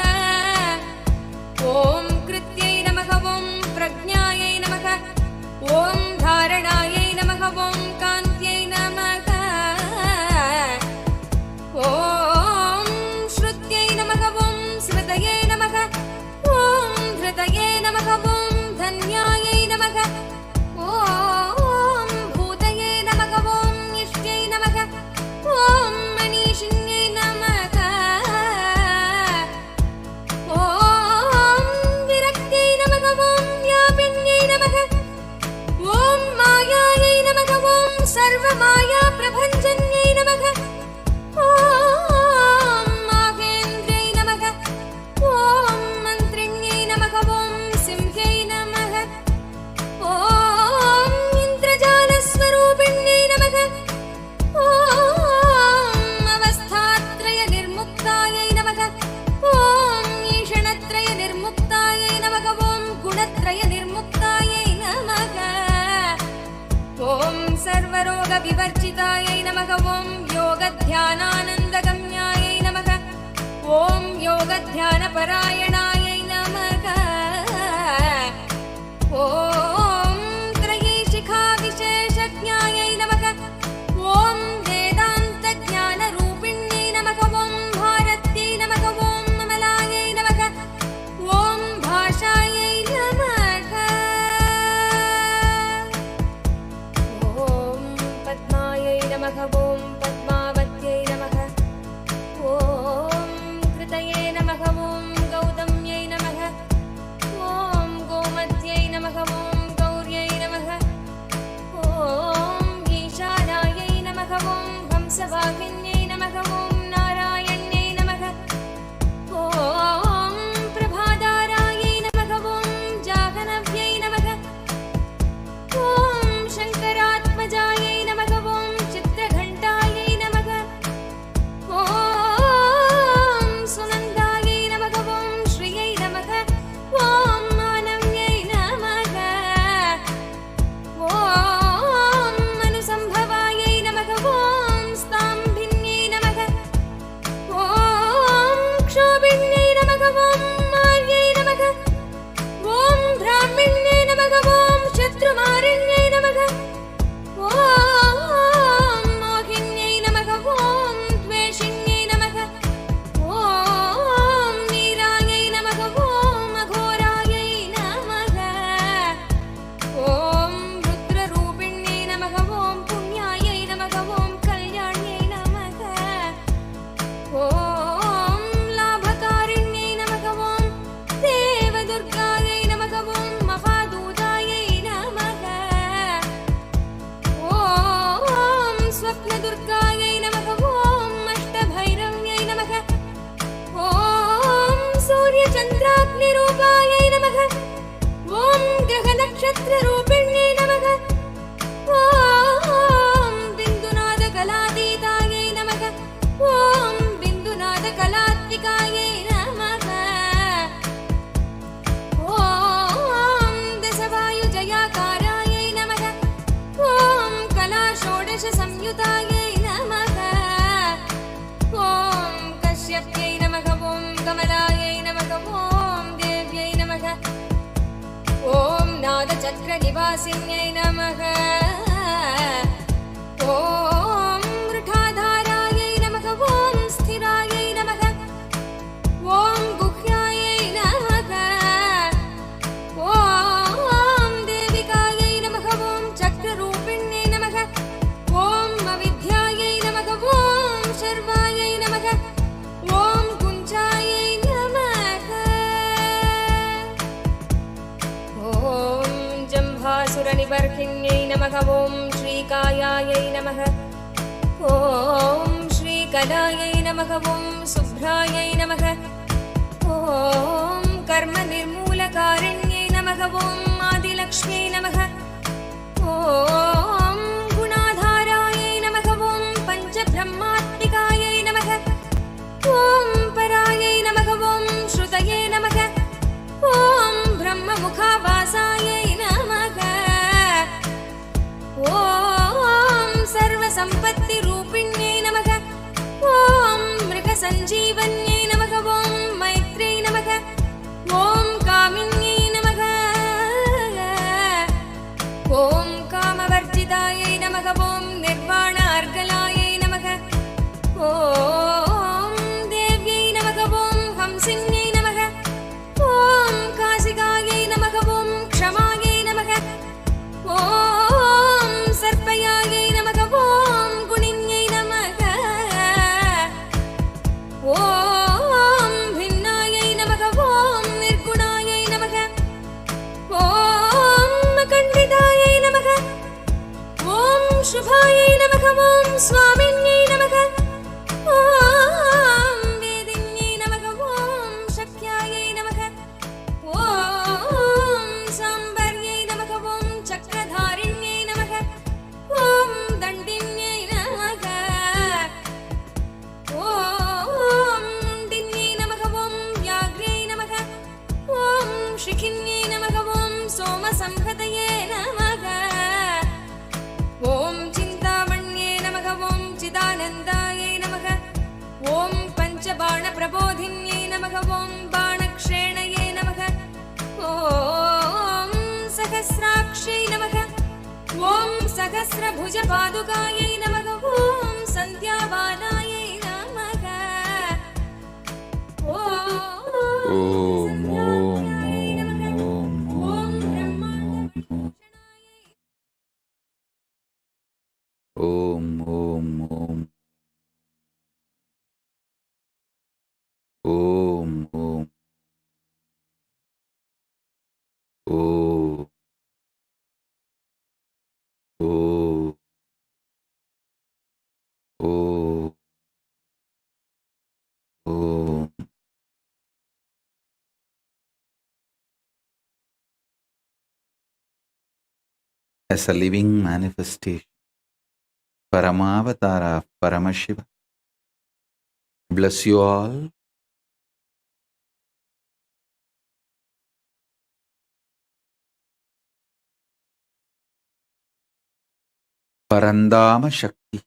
ॐ कृत्यै नमः ॐ प्रज्ञायै नमः ॐ धारणायै नमः ॐ कान्त्यै नमः ॐ श्रुत्यै नमः ॐ स्मृतये नमः ॐ धृतये नमः ॐ धन्यायै नमः ॐ भूतये नमः ॐ इष्ट्यै नमः ॐ मनीषिण्यै नमः ॐ विरक्त्यै नमः ॐ व्यापिन्यै नमः ॐ मायायै नमः ॐ सर्वमायाप्रभञ्जन्यै नमः ॐ माहेन्द्र्यै नमः ॐ मन्त्रिण्यै नमः ॐ सिंह्यै नमः ॐ इन्द्रजालस्वरूपिण्यै नमः ॐ अवस्थात्रयनिर्मुक्तायै नमः ॐ ईषणत्रयनिर्मुक्तायै नमः ॐ गुणत्रयनिर्मुक्तायै नमः ॐ सर्वरोगविवर्जितायै नमः ॐ योगध्यानानन्दगम्यायै नमः ॐ योगध्यानपरायणायै नमः ॐ त्रयीशिखाविशेषज्ञायै नमः ॐ वेदान्तज्ञानरूपिण्यै नमः ॐ भारत्यै नमः ॐ अमलायै नमः ॐ भाषायै नमः ॐ पद्मायै नमः ॐ पद्मावत्यै नमः ॐ कृतये नमः ॐ गौतम्य अग्निरूपायै नमः ॐ ग्रहनक्षत्ररूपिण्यै नमः ॐ बिन्दुनादकलातीतायै नमः ॐ बिन्दुनादकलात्मिकायै नमः ॐ दशवायुजयाकारायै नमः ॐ कलाषोडशसंयुतायै नमः ॐ कश्यप्यै नमः ॐ कमलायै नमः ॐ देव्यै नमः ॐ नादचक्रनिवासिन्यै नमः ॐ वृषाधारायै नमः ॐ स्थिरायै नमः ॐ गुह्यायै नमः ॐ देविकायै नमः ॐ चक्ररूपिण्यै नमः ॐ अविद्यायै नमः ॐ शर्वायै नमः ॐ कुञ्चायै नमः ॐ जम्भासुरनिबर्हिण्यै नमः ॐ श्रीकायायै नमः ॐ श्रीकलायै नमः ॐ शुभ्रायै नमः ॐ कर्मनिर्मूलकारिण्यै नमः ॐ आदिलक्ष्म्यै नमः ॐ गुणाधारायै नमः ॐ पञ्चब्रह्मात्मिकायै नमः ॐ परायै नमः ॐ श्रुतये नमः ॐ ब्रह्ममुखावासायै नमः ॐ सर्वसम्पत्तिरूपिण्यै नमः ॐ मृगसञ्जीवन्यै नमः ॐ मैत्र्यै नमः ॐ कामिन्यै नमः ॐ कामवर्जितायै नमः ॐ निर्वाणार्गलायै नमः ॐ देव्यै नमः ॐ हंसिन्यै नमः ॐ काशिकायै नमः ॐ क्षमायै नमः ॐ सर्पयायै नमः ॐ गुणिन्यै नमः ॐ भिन्नायै नमः ॐ निर्गुणायै नमः ॐ अखण्डितायै नमः ॐ शुभायै नमः ॐ स्वामिन्यै नमः ॐ वेदिन्यै नमः ॐ शक्यायै नमः ॐ साम्बर्यै नमः ॐ चक्रधारिण्यै नमः ॐ दण्डिन्यै नमः ॐ मुण्डिन्यै नमः ॐ व्याघ्र्यै नमः ॐ शिखिन्यै नमः ॐ सोमसंहतये नमः ॐ चिन्तामण्ये नमः ॐ चिदानन्दायै नमः ॐ पञ्चबाणप्रबोधिन्यै नमः ॐ बाणक्षेणये नमः ॐ सहस्राक्षै नमः ॐ सहस्रभुजपादुकायै नमः ॐ सन्ध्याबालायै नमः ॐ ஓம் ஓம் ஓம் ஓம் ஓம் ஓம் ஓம் ஓம் ஓம் ஓம் ஓம் ஓம் ஓம். As a living manifestation, Paramavatara of Paramashiva, bless you all. Parandama Shakti,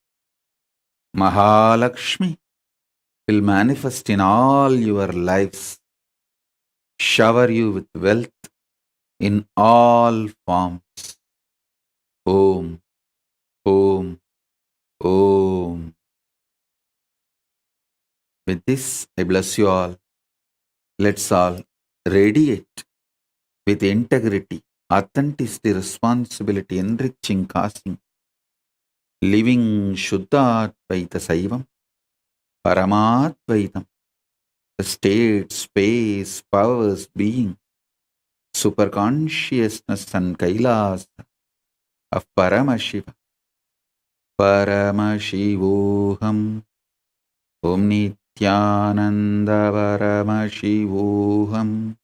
Mahalakshmi will manifest in all your lives, shower you with wealth in all forms. Om, Om, Om. With this, I bless you all. Let's all radiate with integrity, authenticity, responsibility, enriching, causing, living Shuddha-Advaita Saivam, Paramadvaitam, the state, space, powers, being, superconsciousness and Kailas of Paramashiva. Paramashivoham, Om Nithyananda Paramashivoham.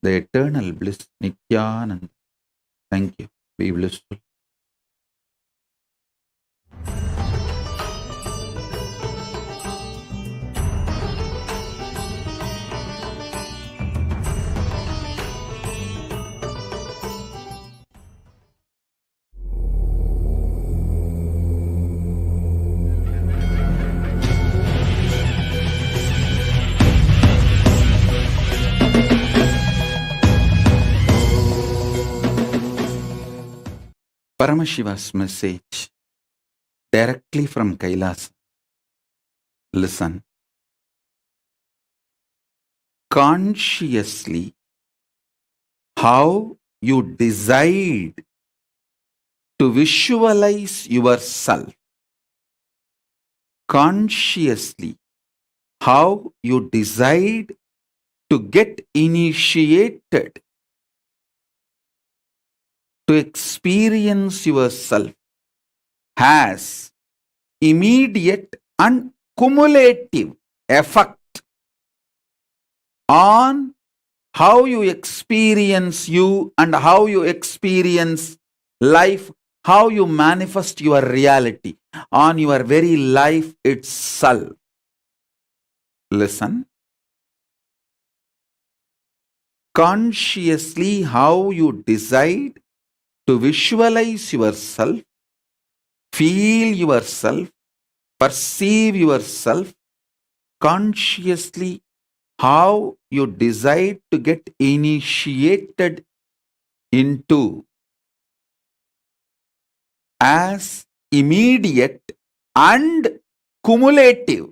the eternal bliss, Nithyananda. Thank you. Be blissful. Paramashiva's message directly from Kailas. Listen. Consciously, how you decide to visualize yourself. Consciously, how you decide to get initiated to experience yourself has immediate and cumulative effect on how you experience you and how you experience life, how you manifest your reality on your very life itself. Listen. Consciously, how you decide to visualize yourself, feel yourself, perceive yourself, consciously, how you decide to get initiated into as immediate and cumulative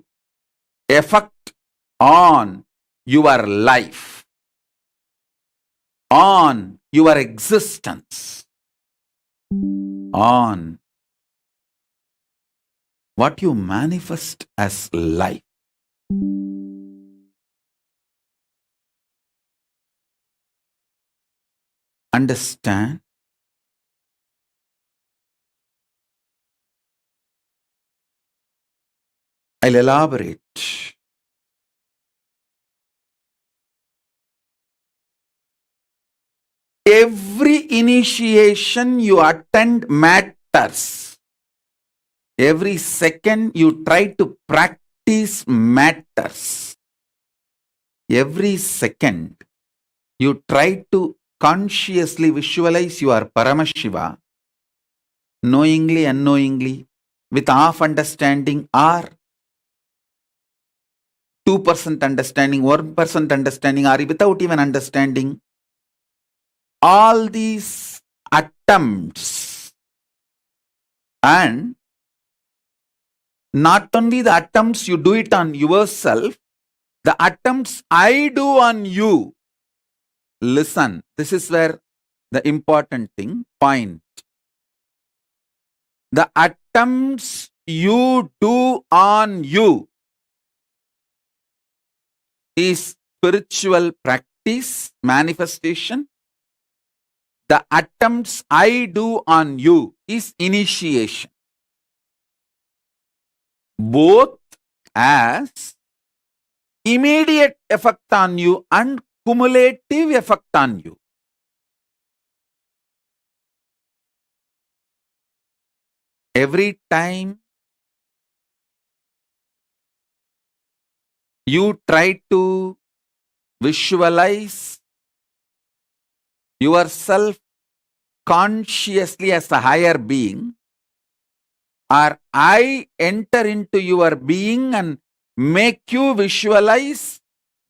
effect on your life, on your existence, on what you manifest as life. Understand? I'll elaborate. Every initiation you attend matters. Every second you try to practice matters. Every second you try to consciously visualize your Paramashiva, knowingly, unknowingly, with half understanding or 2% understanding, 1% understanding, or without even understanding. All these attempts, and not only the attempts you do it on yourself, the attempts I do on you. Listen, this is where the important thing, point. The attempts you do on you is spiritual practice, manifestation. The attempts I do on you is initiation. Both as immediate effect on you and cumulative effect on you. Every time you try to visualize yourself consciously as a higher being, or I enter into your being and make you visualize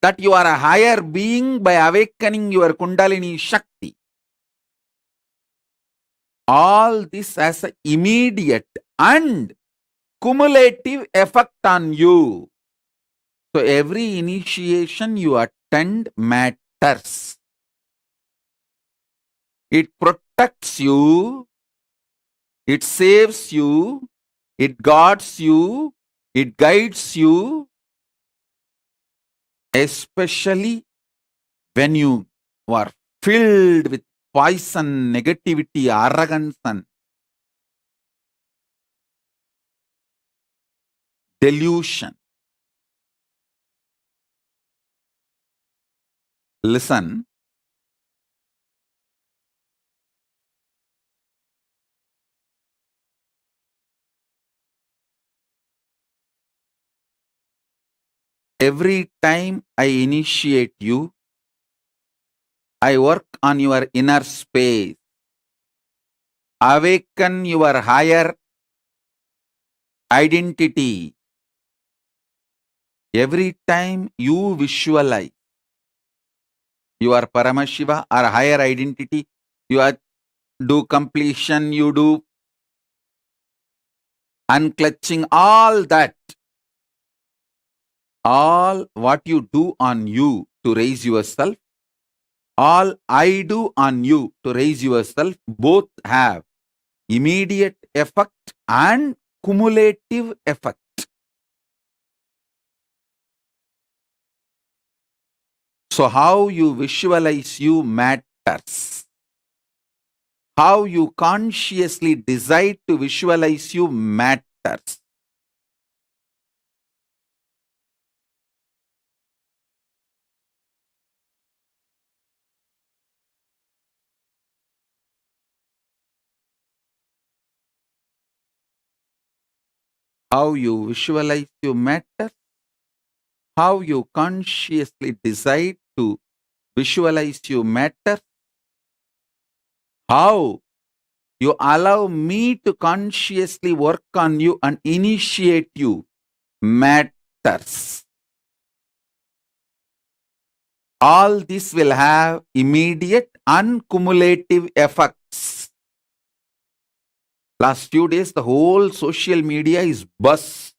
that you are a higher being by awakening your Kundalini Shakti. All this has an immediate and cumulative effect on you. So every initiation you attend matters. It protects you, it saves you, it guards you, it guides you, especially when you are filled with poison, negativity, arrogance, and delusion. Listen, Every time I initiate you, I work on your inner space, awaken your higher identity. Every time you visualize your Paramashiva or higher identity, you do completion, you do unclutching, all that, all what you do on you to raise yourself, all I do on you to raise yourself, both have immediate effect and cumulative effect. So how you visualize you matters. How you consciously decide to visualize you matters. How you visualize you matters. How you consciously decide to visualize you matters. How you allow me to consciously work on you and initiate you matters. All this will have immediate and cumulative effects. Last few days, the whole social media is buzz.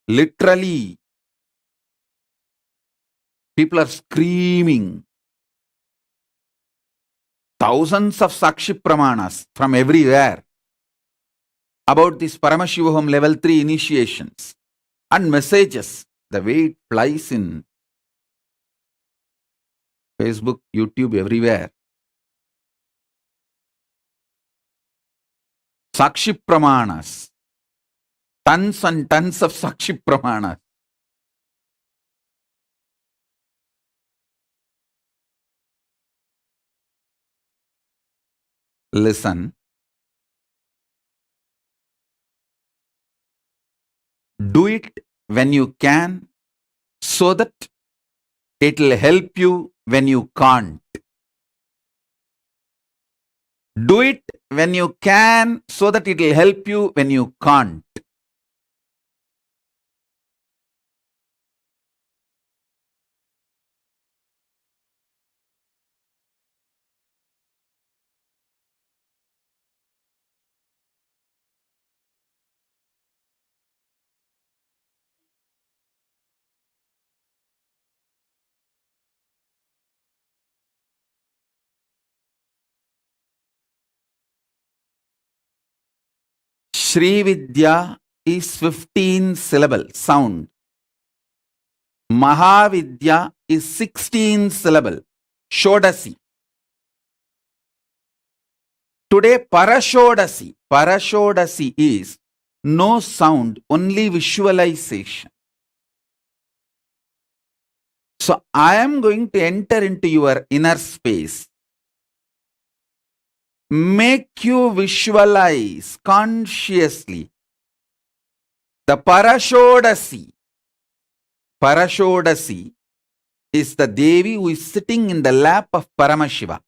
Literally, people are screaming. Thousands of Sakshi Pramanas from everywhere about this Paramashivoham level 3 initiations and messages, the way it flies in Facebook, YouTube, everywhere. Sakshi Pramanas. Tons and tons of Sakshi Pramanas. Listen. Do it when you can, so that it will help you when you can't. Do it when you can, so that it will help you when you can't. Shri Vidya is 15 syllable sound. Mahavidya is 16 syllable. Shodasi. Today Parashodasi. Parashodasi is no sound, only visualization. So I am going to enter into your inner space. Make you visualize consciously the Parashodasi. Parashodasi is the Devi who is sitting in the lap of Paramashiva.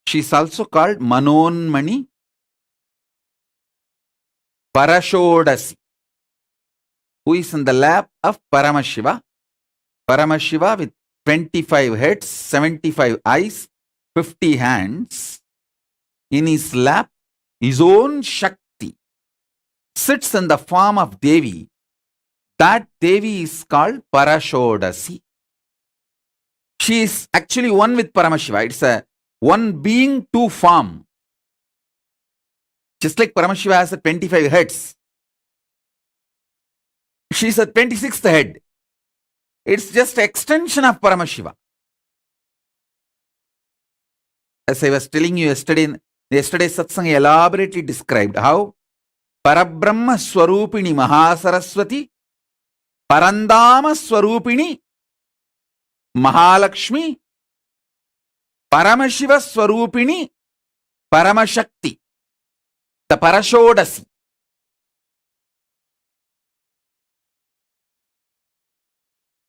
She is also called Manonmani Parashodasi, who is in the lap of Paramashiva. Paramashiva with 25 heads, 75 eyes, 50 hands. In his lap, his own Shakti sits in the form of Devi. That Devi is called Parashodasi. She is actually one with Paramashiva. It's a one being, two form. Just like Paramashiva has a 25 heads, she is a 26th head. It's just extension of Paramashiva. As I was telling you yesterday's satsang elaborately described how Parabrahma Swarupini Mahasaraswati, Parandama Swarupini Mahalakshmi, Paramashiva Swarupini Paramashakti, the Parashodasi.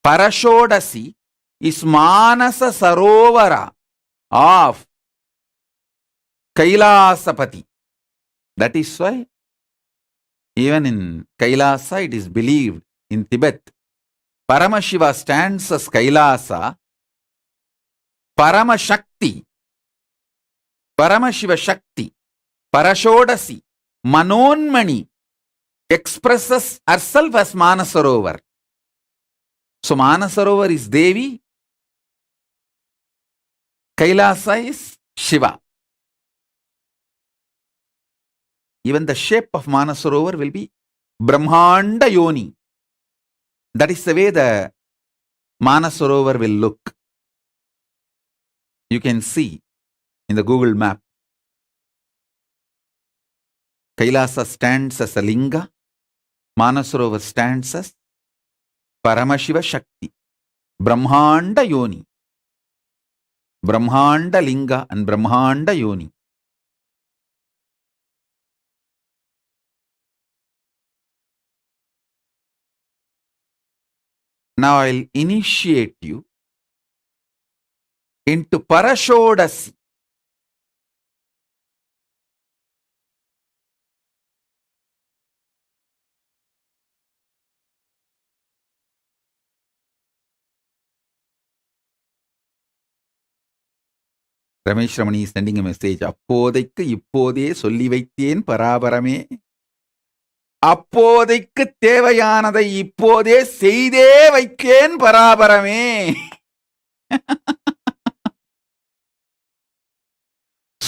Parashodasi is Manasa Sarovara of Kailasapati. That is why even in Kailasa it is believed in Tibet, Paramashiva stands as Kailasa, Paramashakti, Paramashiva Shakti, Parashodasi, Manonmani expresses herself as Manasarovar. So Manasarovar is Devi, Kailasa is Shiva. Even the shape of Manasarovar will be Brahmanda Yoni. That is the way the Manasarovar will look. You can see in the Google map. Kailasa stands as a linga. Manasarovar stands as Paramashiva Shakti. Brahmanda Yoni. Brahmanda Linga and Brahmanda Yoni. Now I'll initiate you into Parashodasi. Ramesh Ramani is sending a message. அப்போதைக்கு இப்போதே சொல்லி வைத்தேன் பராபரமே. அப்போதைக்கு தேவையானதை இப்போதே செய்தே வைக்கேன் பராபரமே.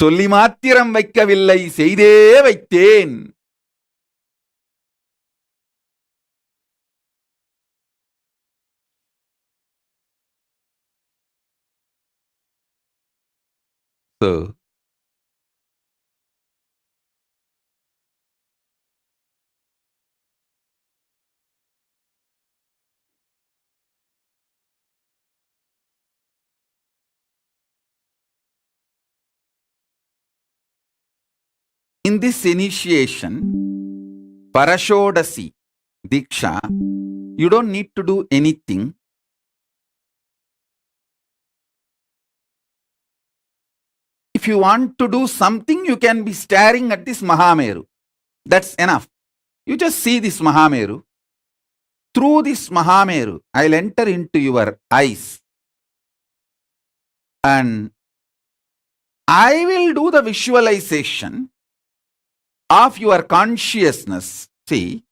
சொல்லி மாத்திரம் வைக்கவில்லை, செய்தே வைத்தேன். So, in this initiation, Parashodasi Diksha, you don't need to do anything. If you want to do something, you can be staring at this Mahameru. That's enough. You just see this Mahameru. Through this Mahameru, I'll enter into your eyes. And I will do the visualization of your consciousness. See,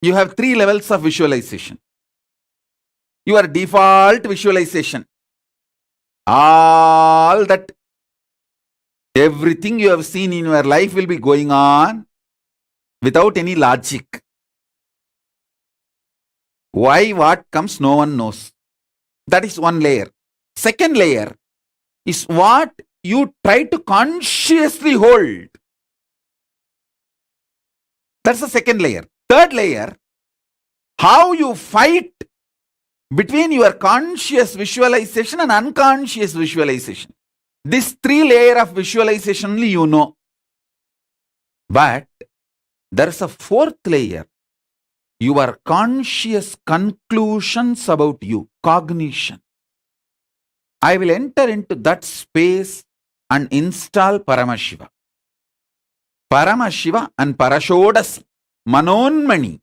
you have 3 levels of visualization. Your default visualization. All that, everything you have seen in your life will be going on without any logic. Why, what comes, no one knows. That is one layer. Second layer is what you try to consciously hold. That's the second layer. Third layer, how you fight between your conscious visualization and unconscious visualization. This 3 layer of visualization only you know. But there is a 4th layer. Your conscious conclusions about you, cognition. I will enter into that space and install Paramashiva. Paramashiva and Parashodasi, Manonmani.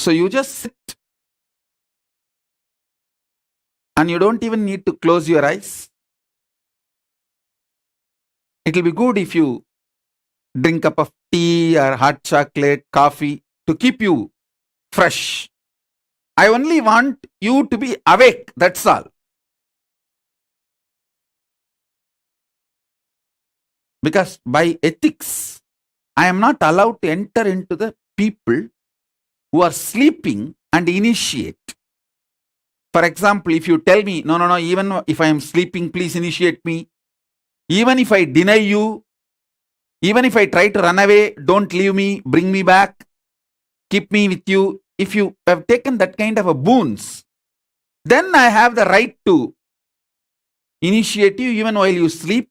So you just sit and you don't even need to close your eyes. It will be good if you drink a cup of tea or hot chocolate, coffee to keep you fresh. I only want you to be awake, that's all. Because by ethics, I am not allowed to enter into the people who are sleeping and initiate. For example, if you tell me, no, even if I am sleeping, please initiate me. Even if I deny you, even if I try to run away, don't leave me, bring me back, keep me with you. If you have taken that kind of a boons, then I have the right to initiate you even while you sleep.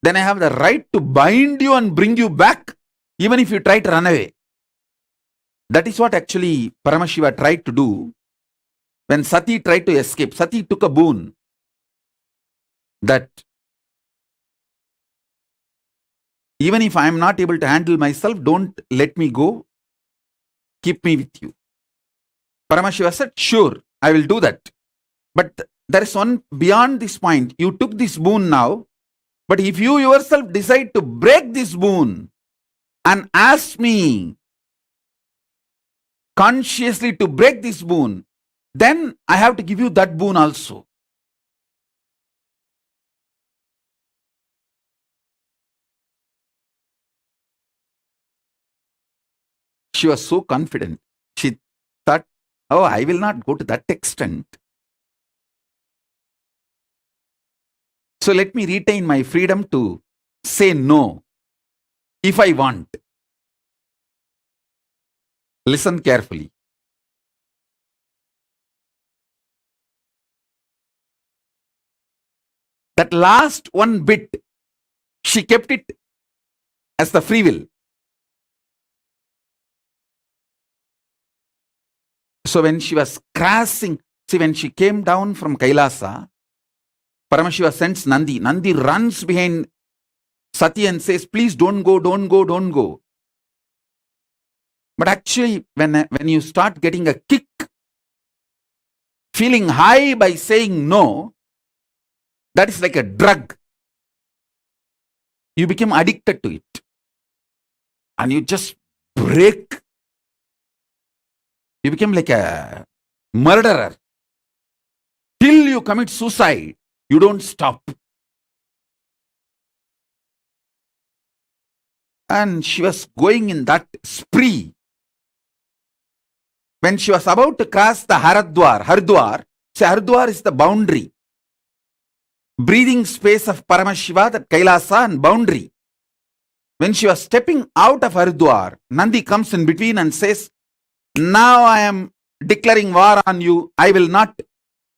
Then I have the right to bind you and bring you back even if you try to run away. That is what actually Paramashiva tried to do when Sati tried to escape. Sati took a boon that even if I am not able to handle myself, don't let me go, keep me with you. Paramashiva said, sure, I will do that. But there is one beyond this point. You took this boon now, but if you yourself decide to break this boon and ask me consciously to break this boon, then I have to give you that boon also. She was so confident. She thought, oh, I will not go to that extent. So let me retain my freedom to say no if I want. Listen carefully. That last one bit, she kept it as the free will. So when she was crashing, see, when she came down from Kailasa, Paramashiva sends Nandi. Nandi runs behind Sati and says, please don't go, don't go, don't go. But actually, when you start getting a kick, feeling high by saying no, that is like a drug. You become addicted to it. And you just break. You become like a murderer. Till you commit suicide, you don't stop. And she was going in that spree. When she was about to cross the Haridwar, so Haridwar is the boundary. Breathing space of Paramashiva, that Kailasa and boundary. When she was stepping out of Haridwar, Nandi comes in between and says, now I am declaring war on you. I will not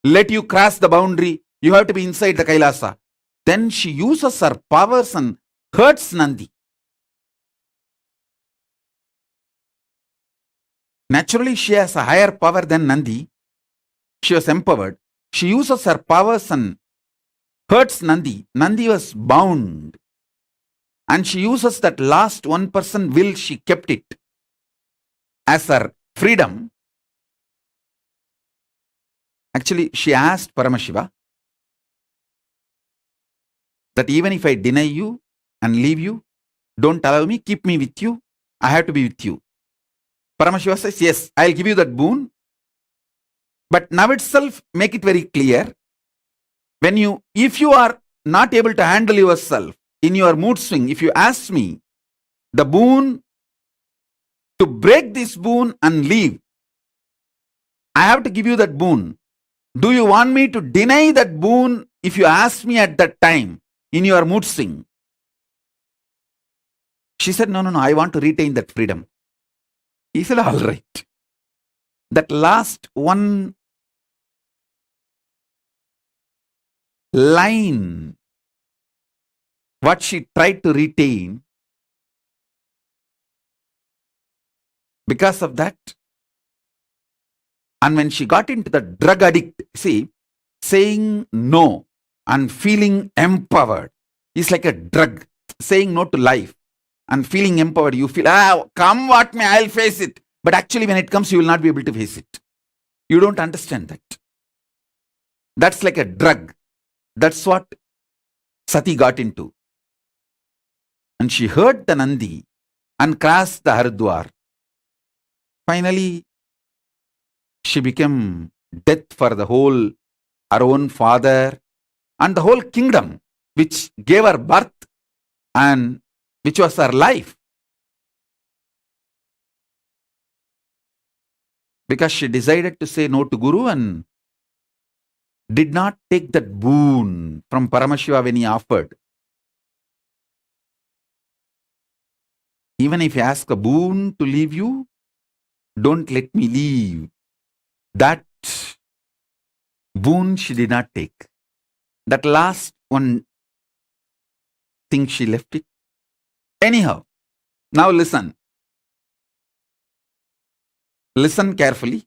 let you cross the boundary. You have to be inside the Kailasa. Then she uses her powers and hurts Nandi. Naturally, she has a higher power than Nandi. She was empowered. She uses her powers and hurts Nandi. Nandi was bound. And she uses that last 1% will, she kept it as her freedom. Actually, she asked Paramashiva that even if I deny you and leave you, don't allow me, keep me with you, I have to be with you. Paramashiva says, yes, I'll give you that boon. But now itself, make it very clear. If you are not able to handle yourself in your mood swing, if you ask me the boon, to break this boon and leave, I have to give you that boon. Do you want me to deny that boon if you ask me at that time in your mood swing? She said, no, I want to retain that freedom. He said, all right. That last one line, what she tried to retain, because of that, and when she got into the drug addict, see, saying no and feeling empowered is like a drug. Saying no to life and feeling empowered, you feel, come what may, I'll face it. But actually, when it comes, you will not be able to face it. You don't understand that. That's like a drug. That's what Sati got into. And she heard the Nandi and crossed the Haridwar. Finally, she became death for the whole, her own father and the whole kingdom which gave her birth and which was her life. Because she decided to say no to Guru and did not take that boon from Paramashiva when he offered. Even if I ask a boon to leave you, don't let me leave. That boon she did not take. That last one thing she left it. Anyhow, now listen. Listen carefully.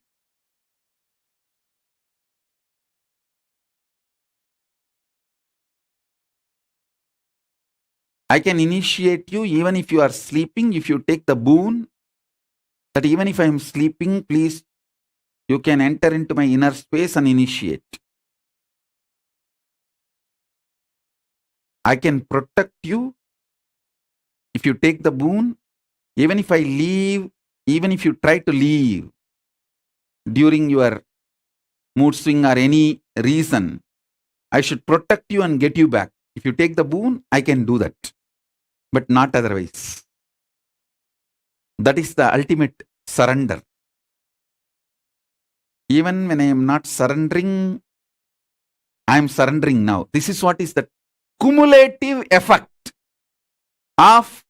I can initiate you even if you are sleeping, if you take the boon, that even if I am sleeping, please, you can enter into my inner space and initiate. I can protect you if you take the boon, even if I leave, even if you try to leave during your mood swing or any reason, I should protect you and get you back. If you take the boon, I can do that, but not otherwise. That is the ultimate surrender. Even when I am not surrendering, I am surrendering now. This is what is the cumulative effect of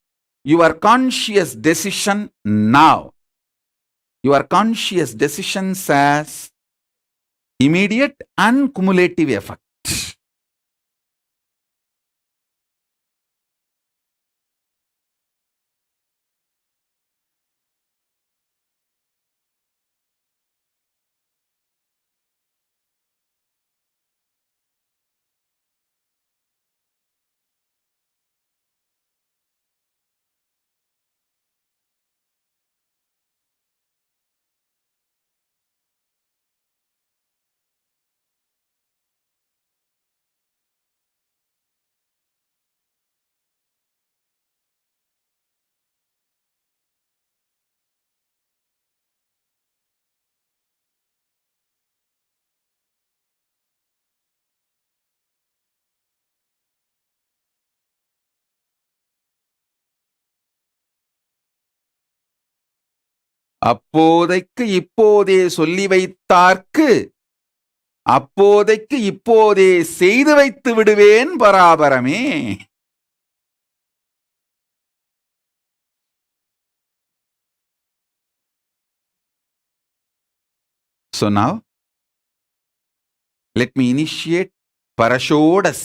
your conscious decision now. Your conscious decisions has immediate and cumulative effect. அப்போதைக்கு இப்போதே சொல்லி வைத்தார்க்கு அப்போதைக்கு இப்போதே செய்து வைத்து விடுவேன் பராபரமே. So now, let me initiate Parashodas.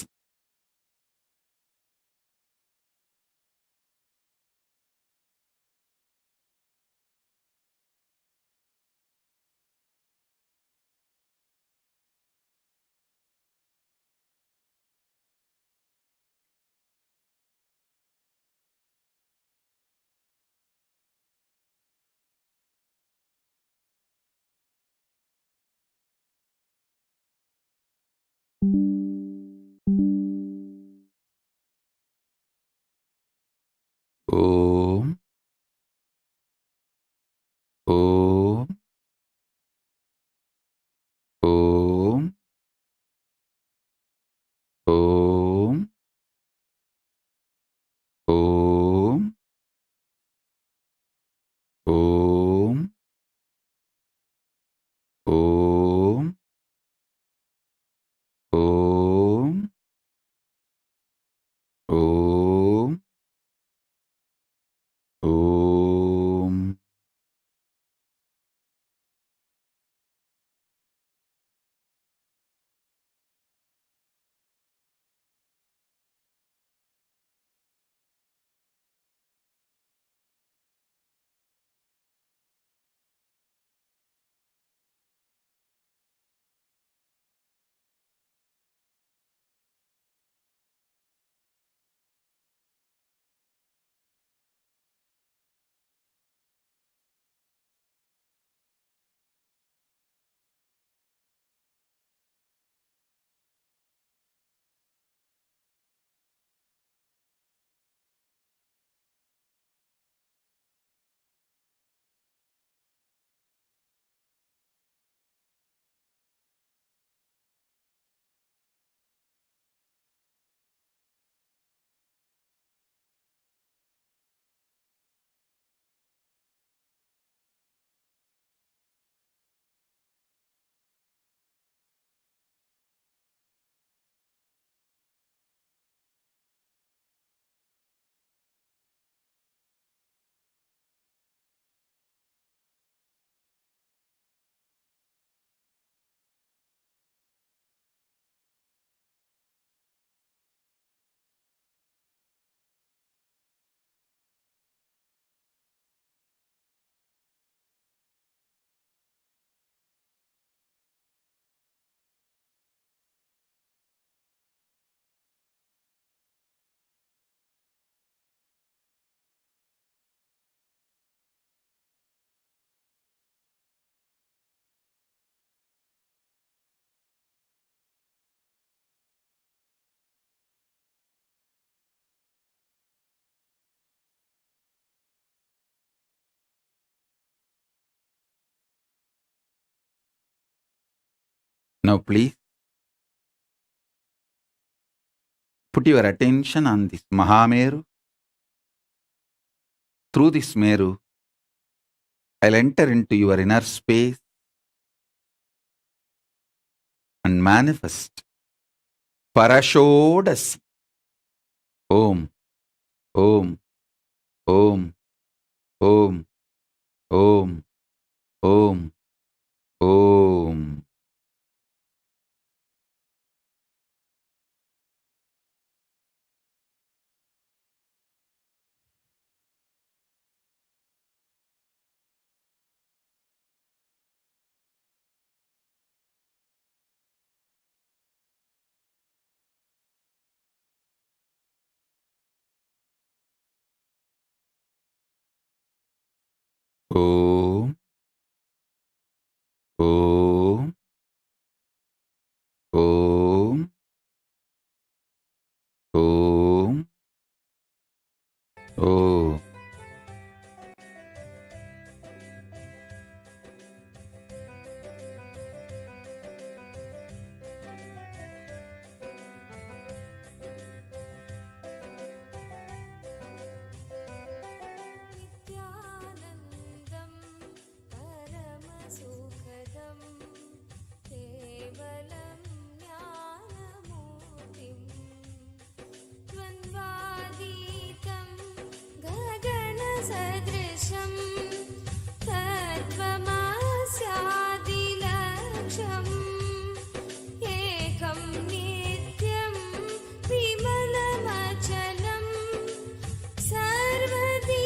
Om, Om, Om, Om, Om, Om, Om, Om, Om, Om. Now please put your attention on this Mahameru. Through this Meru, I'll enter into your inner space and manifest Parashodasi. Om, Om, Om, Om, Om, Om, Om. Om, Om, Om, Om, Om. नित्यानन्दं परमसुखदं केवलं ज्ञानमूर्तिं द्वन्द्वातीतं गगनसदृशं तत्त्वमस्यादिलक्ष्यम् एकं नित्यं विमलमचलं सर्वदी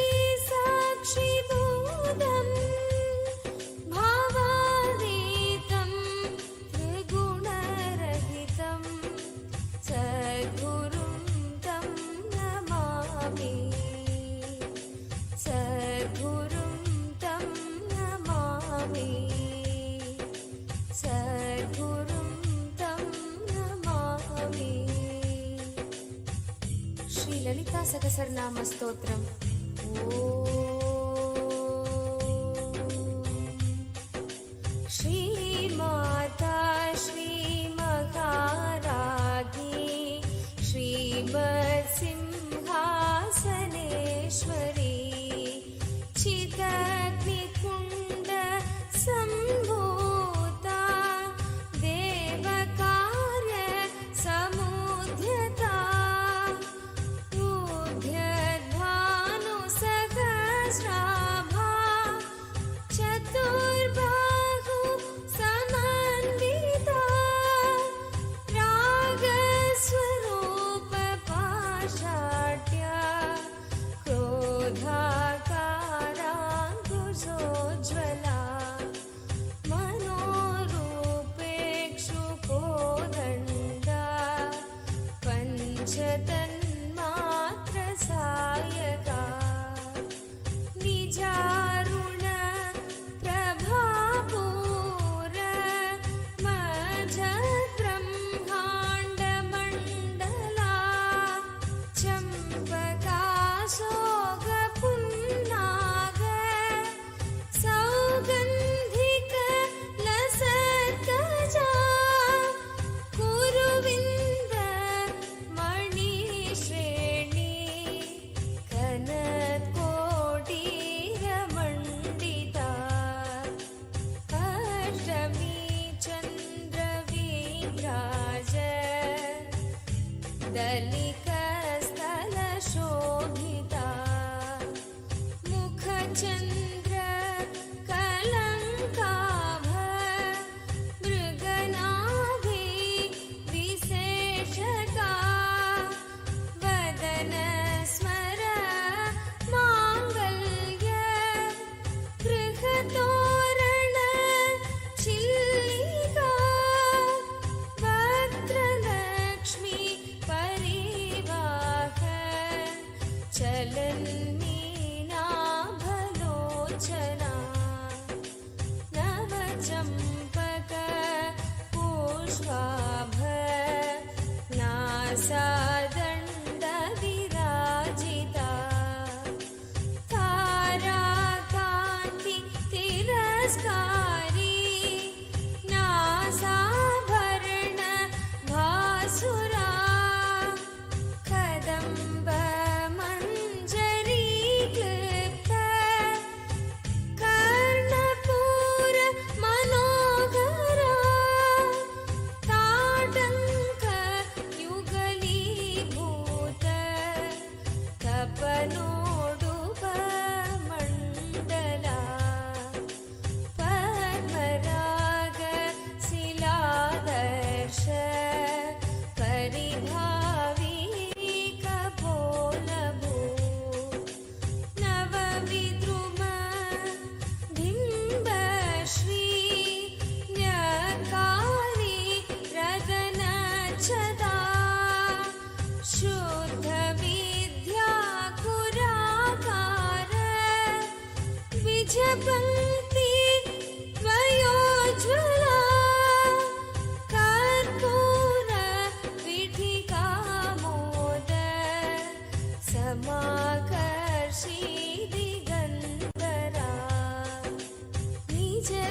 साक्षिभूतं भावातीतं त्रिगुणरहितं सद्गुरुं तं नमामि सद्गुरुं तं नमामि सद्गुरुं तं नमामि श्री ललिता सहस्रनाम स्तोत्रम् श्रीमाता श्रीमहाराज्ञी श्रीमत्सिंहासनेश्वरी चिदग्निकुण्ड सम्भूता देवकार्य समुद्यता ऊर्ध्वध्वानुसहस्राभा चतुर्बाहु समन्विता रागस्वरूप पाषाढ्या क्रोधाकाराङ्कुशोज्ज्वला मनोरूपेक्षुकोदण्डा पञ्चतन्मात्रसायका निजारुण प्रभापूर मझब्रह्माण्डमण्डला चम्पकाशोकपुन्नाग सौगन्धिक लसत्कजा कुरुविन्द मणिश्रेणी कनत्कोटीरमण्डिता अष्टमी चन्द्रविभ्राज दलिकस्थलशोभिता मुखचन्द्र कलङ्काभ मृगनाभि विशेषका वदन स्मर माङ्गल्य गृहतोरण चिल्लिका वक्त्रलक्ष्मी परिवाह चलन्मीनाभलोचना नवचम्पक पुष्पाभ नासादण्डविराजिता ताराकान्ति तिरस्कारी नासाभ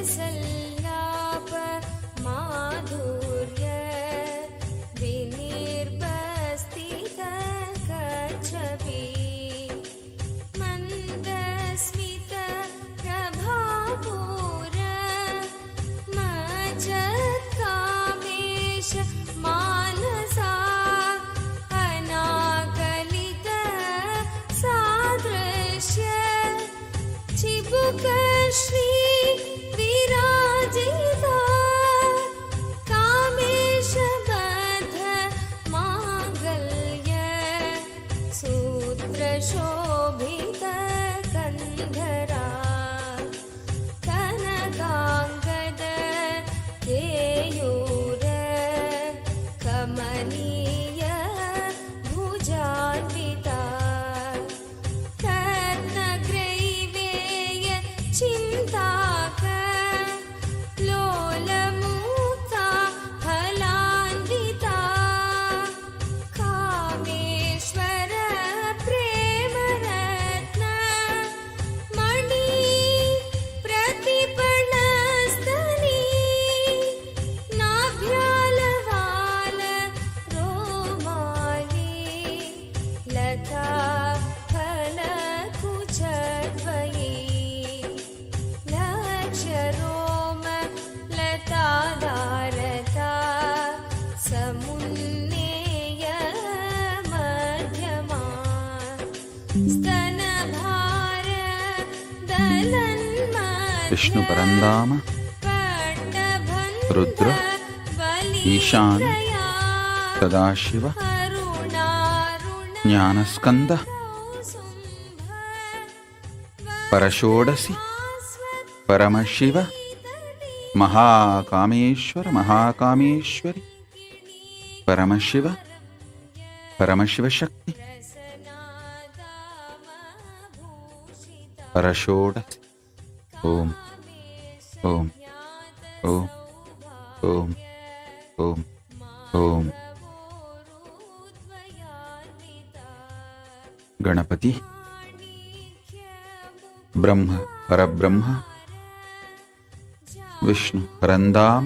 सल्लाप माधुर्य विनिर्बस्तित कच्छपि मन्दस्मित प्रभापूर मज्जत्कामेश मानसा अनाकलित सादृश्य चिबुक श्री विराजिता कामेश बद्ध मांगल्य सूत्र शोभित कंधरा कनकांगद केयूर कमनीय भुजान्विता रत्नग्रैवेय चिन्ताक लोलमुक्ता फलान्विता कामेश्वर प्रेमरत्न मणि प्रतिपणस्तनी नाभ्यालवाल रोमाली लता फलकुचद्वयी लक्ष्यरोम लताधारता समुन्नेय मध्यमा स्तनभार విష్ణు పరంధామ రుద్ర ఈశాన సదాశివ జ్ఞానస్కంద పరషోడసి పరమశివ మహాకామేశ్వర మహాకామేశ్వరి పరమశివ పరమశివ శక్తి పరషోడసి ఓం ఓం ఓం ఓం ఓం ఓం గణపతి బ్రహ్మ పరబ్రహ్మ విష్ణు పరంధామ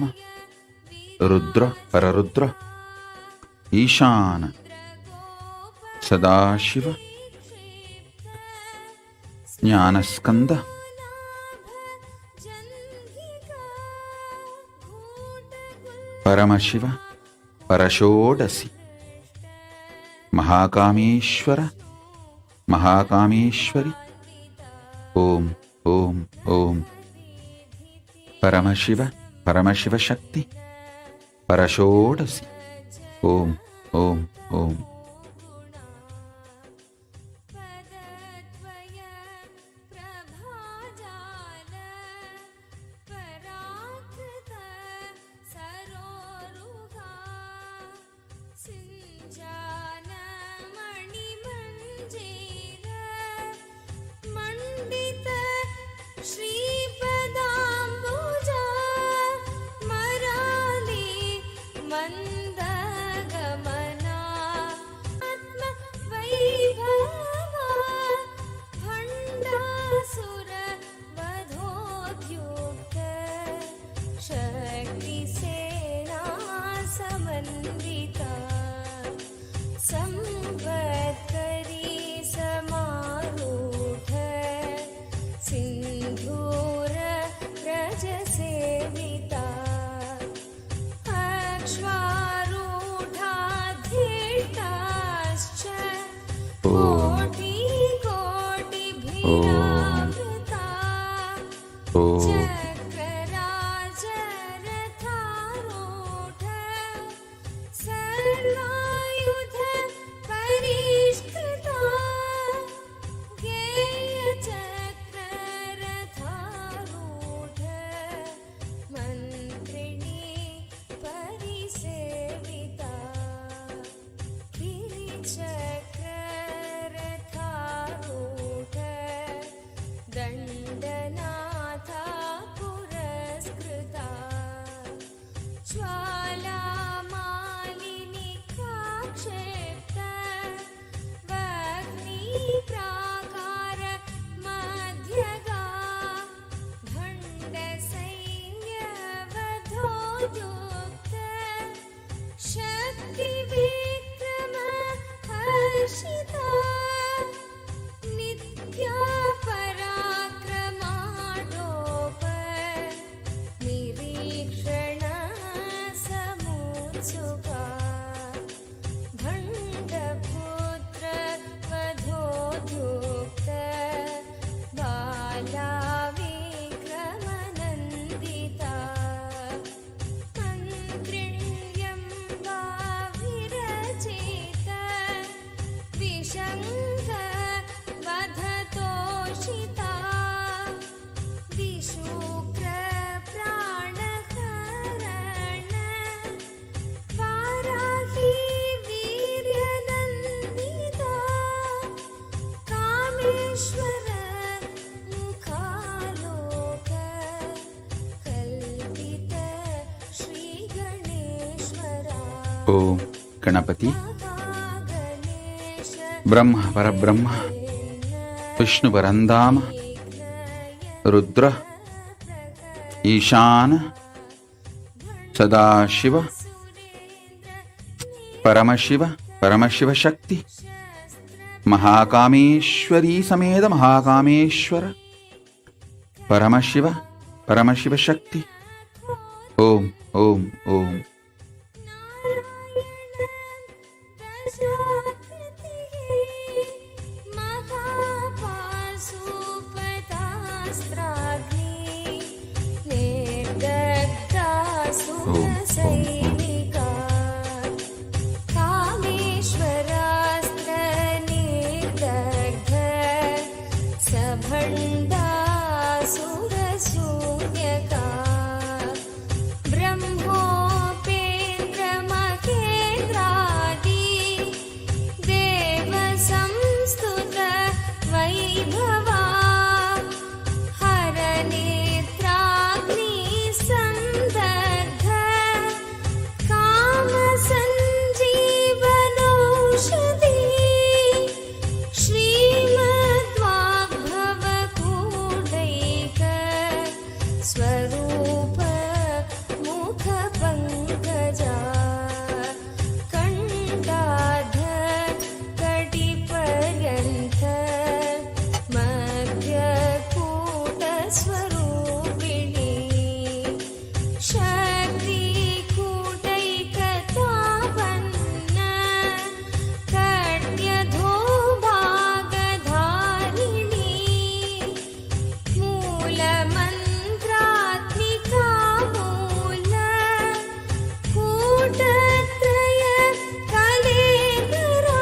రుద్ర పరరుద్ర ఈశాన సదాశివ జ్ఞానస్కంద పరమశివ పరషోడసి మహాకామేశ్వర మహాకామేశ్వరి ఓం ఓం ఓం పరమశివ పరమశివ శక్తి పరషోడసి ఓం ఓం ఓం चक्रर शक्ति विक्रम हर्षिता नित्या पराक्रमाडोप निरीक्षण समुत्सुका भण्डपुत्र वधोद्युक्त बाला विक्रमनन्दिता मन्त्रिण्यम्बा विरचित विशङ्ख वधतोषिता विशुक्र प्राणहरण वाराही वीर्यनन्दिता कामेश्वर मुखालोक कल्पित श्रीगणेश्वरा ओम गणपति गणेश ब्रह्म परब्रह्म विष्णु परंधाम रुद्र ईशान सदाशिव परमशिव परमशिव शक्ति महाकामेश्वरी समेत महाकामेश्वर परमशिव परमशिव शक्ति ओम ओम ओम सैनिका कामेश्वरास्त्र निर्दग्ध सभण्डासुरशून्यका ब्रह्मोपेन्द्रमहेन्द्रादि देवसंस्तुत वैभवा हरनेत्राग्नि सन्दग्ध कामसञ्जीवनौषधि श्रीमद्वाग्भवकूटैक स्वरूप मुखपङ्कजा कण्डाध कटिपर्यन्त मध्यकूटस्वरूपिणी शक्तिकूटैकतापन्न कट्यधोभागधारिणी मूलमन्त्रात्मिका मूल कूटत्रय कलेकरा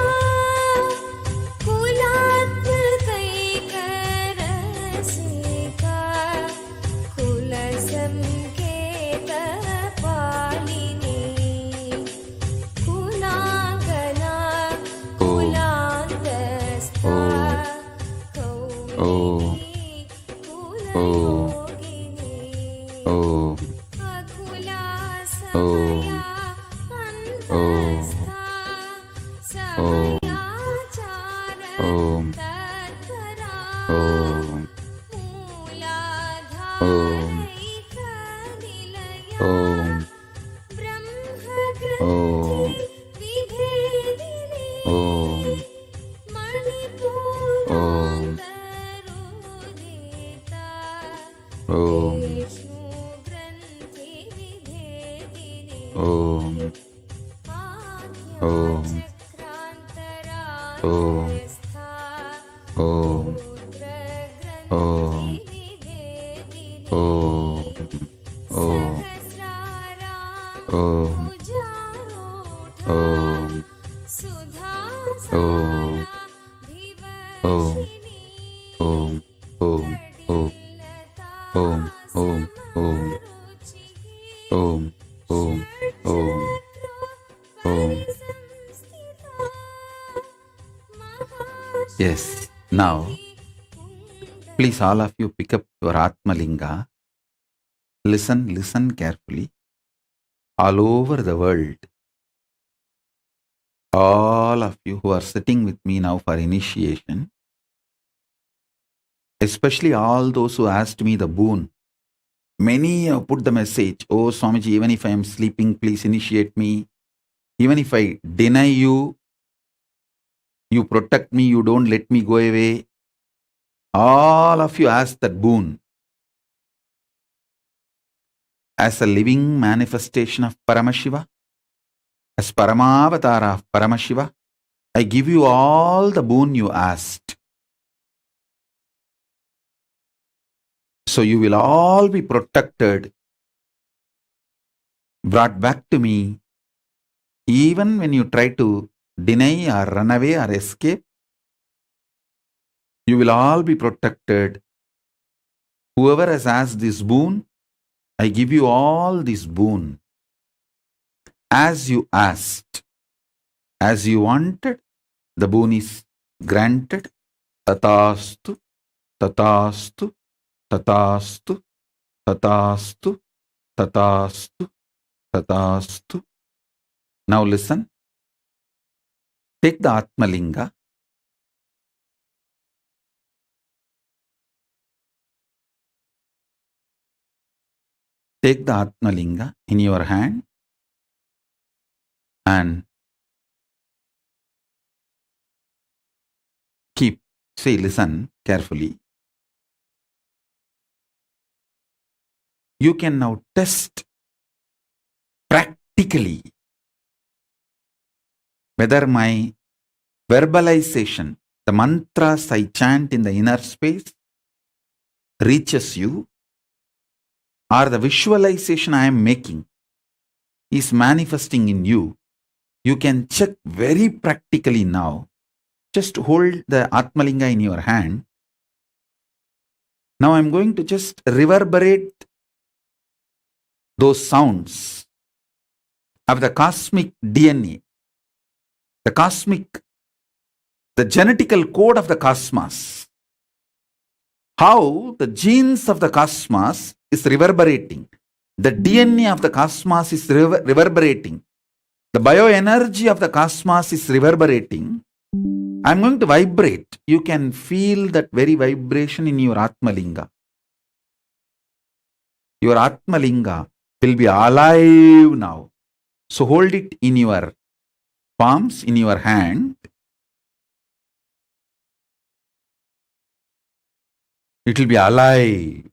कुलात्मकैकरसिका कुलसंकेतपालिनी कुलाङ्गना कुलान्तस्था कौलिनी कुलयोगिनी ओम अकुला समया अन्तस्था समयाचार ओम तत्परा ओम मूलाधारैकनिलया ओम ब्रह्मग्रन्थि ओम विभेदिनी ओम मणिपूर्णान्तरुदिता ओम विष्णुग्रन्थि विभेदिनी ओम ओम आज्ञाचक्रान्तरालयस्था ओम ओम रुद्रग्रन्थि विभेदिनी ओम ओम सहस्राराम ओम भुजारूढा ओम सुधासारा धिवर्षिणी Om Om Om Om Om Om कटिलता Om Om Om Om Yes. Now, please all of you pick up your Atmalinga. Listen carefully. All over the world, all of you who are sitting with me now for initiation, especially all those who asked me the boon, Many have put the message, oh Swamiji, even if I am sleeping, please initiate me. Even if I deny you, you protect me, you don't let me go away. All of you ask that boon. As a living manifestation of Paramashiva, as Paramavatara of Paramashiva, I give you all the boon you asked. So you will all be protected, brought back to me. Even when you try to deny or run away or escape, you will all be protected. Whoever has asked this boon, I give you all this boon. As you asked, as you wanted, the boon is granted. Tatastu, tatastu, tatastu, tatastu, tatastu, tatastu. Now listen. Take the Atmalinga. Take the Atmalinga in your hand and keep. Say, listen carefully. You can now test practically whether my verbalization, the mantras I chant in the inner space, reaches you, or the visualization I am making is manifesting in you. You can check very practically now. Just hold the Atmalinga in your hand. Now I'm going to just reverberate those sounds of the cosmic DNA, the genetical code of the cosmos. How the genes of the cosmos is reverberating. The DNA of the cosmos is reverberating. The bioenergy of the cosmos is reverberating. I'm going to vibrate. You can feel that very vibration in your Atmalinga. Your Atmalinga will be alive now. So hold it in your palms, in your hand. It will be alive.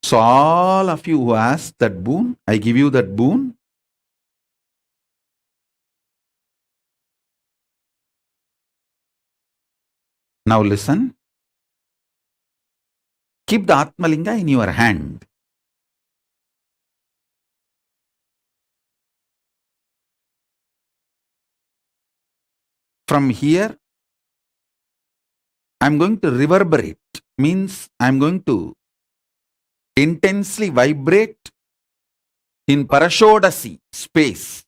So all of you who asked that boon, I give you that boon. Now listen. Keep the Atmalinga in your hand. From here, I'm going to reverberate. Means I'm going to intensely vibrate in Parashodasi space.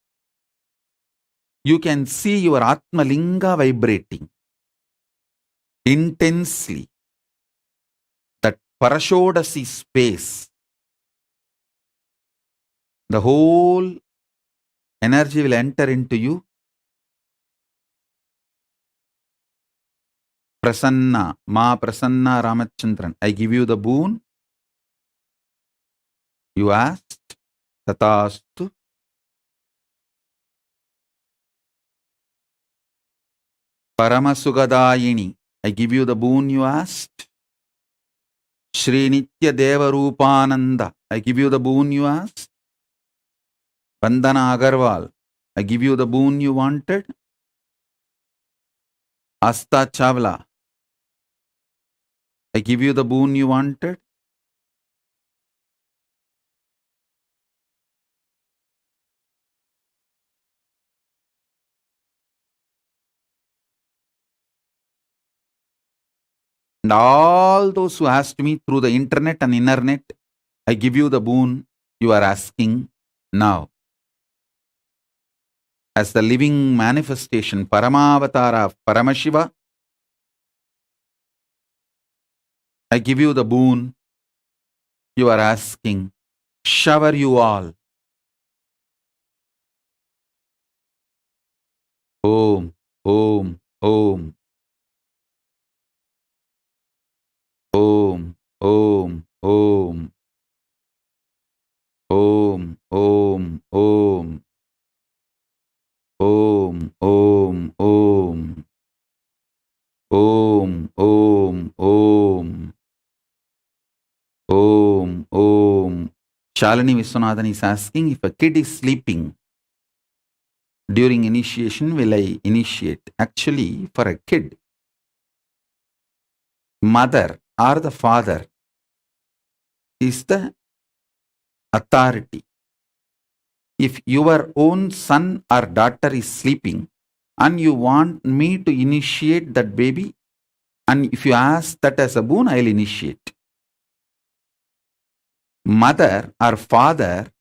You can see your Atmalinga vibrating intensely. That Parashodasi space. The whole energy will enter into you. Prasanna, Ma Prasanna Ramachandran, I give you the boon. You asked, Tatastu. Paramasugadayini, I give you the boon you asked. Shri Nitya Deva Rupananda, I give you the boon you asked. Vandana Agarwal, I give you the boon you wanted. Asta Chawla, I give you the boon you wanted. And all those who asked me through the internet and internet, I give you the boon you are asking now. As the living manifestation, Paramavatara of Paramashiva, I give you the boon you are asking. Shower you all. Om, Om, Om. Om. Om. Om. Om. Om. Om. Om. Om. Om. Om. Om. Om. Om. Om. Shalini Viswanathan is asking, if a kid is sleeping during initiation, will I initiate? Actually, for a kid, mother or the father is the authority. If your own son or daughter is sleeping and you want me to initiate that baby, and if you ask that as a boon, I'll initiate. Mother or father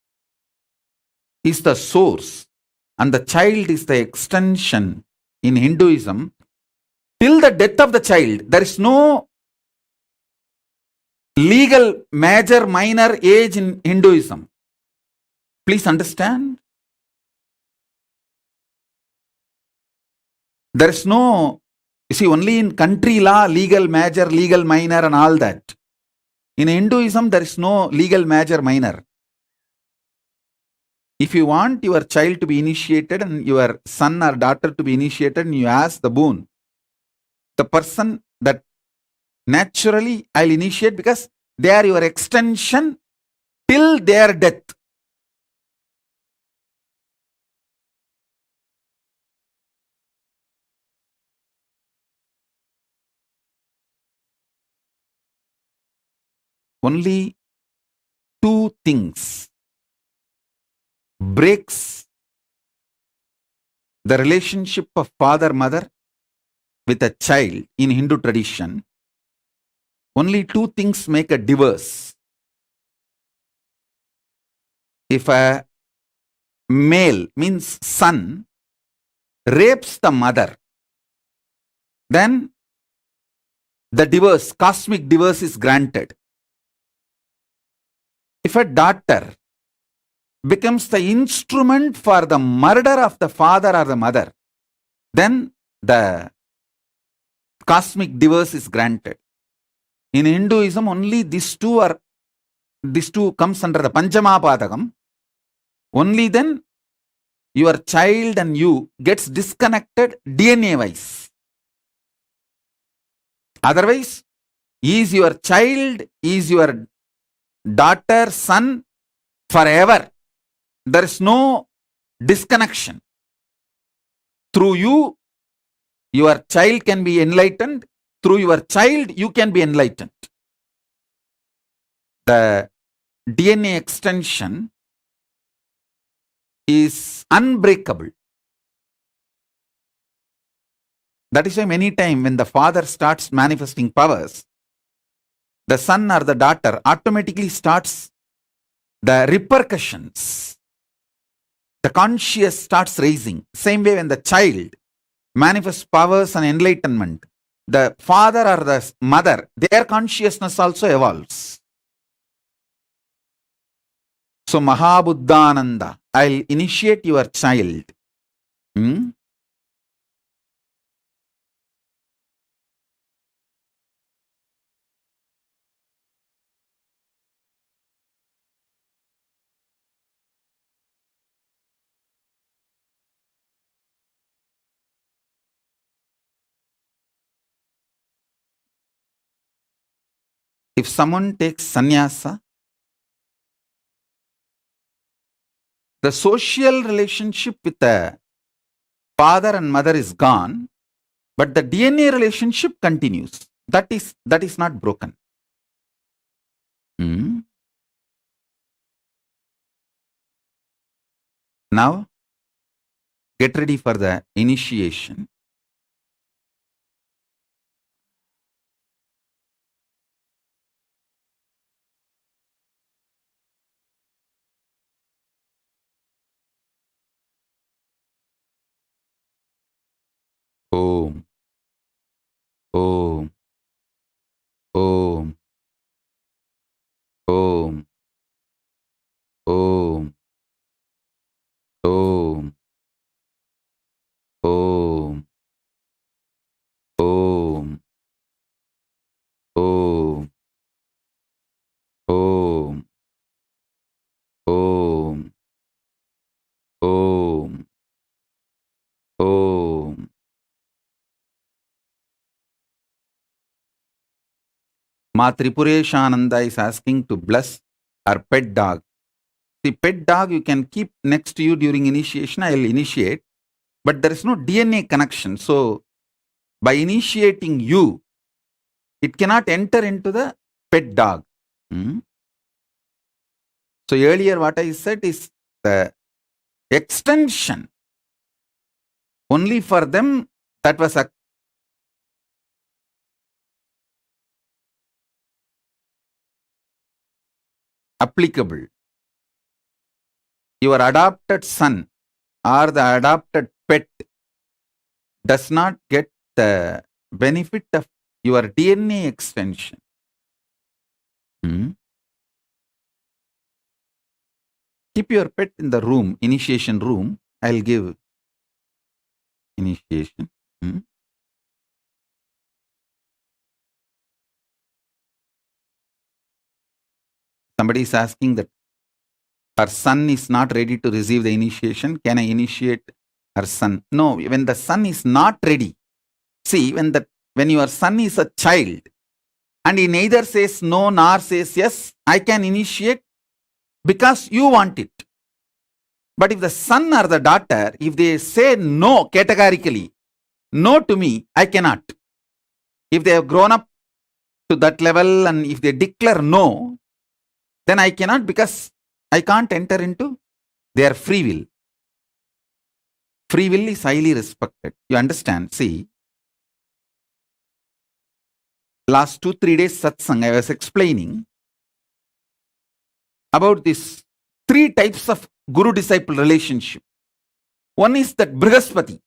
is the source and the child is the extension. In Hinduism, till the death of the child, there is no legal major minor age in Hinduism. Please understand. There is no, you see, only in country law, legal major, legal minor, and all that. In Hinduism, there is no legal major minor. If you want your child to be initiated and your son or daughter to be initiated and you ask the boon, the person that naturally I'll initiate because they are your extension till their death. Only two things breaks the relationship of father-mother with a child in Hindu tradition. Only two things make a divorce. If a male, means son, rapes the mother, then the divorce, cosmic divorce, is granted. If a daughter becomes the instrument for the murder of the father or the mother, then the cosmic divorce is granted. In Hinduism, only these two comes under the Panchamapadakam. Only then your child and you gets disconnected DNA wise. Otherwise, is your child, is your daughter, son forever. There is no disconnection. Through you, your child can be enlightened. Through your child, you can be enlightened. The DNA extension is unbreakable. That is why many times when the father starts manifesting powers, the son or the daughter automatically starts the repercussions. The conscious starts raising. Same way when the child manifests powers and enlightenment, the father or the mother, their consciousness also evolves. So Mahabuddhananda, I'll initiate your child. If someone takes sannyasa, the social relationship with the father and mother is gone, but the DNA relationship continues. That is not broken. Now, get ready for the initiation. Om. Om. Om. Om. Om. Om. Om. Om. Om. Om. Om. Om. Ma Tripureshananda is asking to bless her pet dog. See, pet dog you can keep next to you during initiation. I will initiate. But there is no DNA connection. So, by initiating you, it cannot enter into the pet dog. Hmm? So, earlier what I said is the extension only for them that was applicable. Your adopted son or the adopted pet does not get the benefit of your DNA extension. Hmm? Keep your pet in the room, initiation room. I'll give initiation. Hmm? Somebody is asking that her son is not ready to receive the initiation. Can I initiate her son? No, when the son is not ready. See, when your son is a child and he neither says no nor says yes, I can initiate because you want it. But if the son or the daughter, if they say no categorically, no to me, I cannot. If they have grown up to that level and if they declare no, then I cannot because I can't enter into their free will. Free will is highly respected. You understand? See, last 2-3 days satsang, I was explaining about these 3 types of guru-disciple relationship. One is that Brihaspati.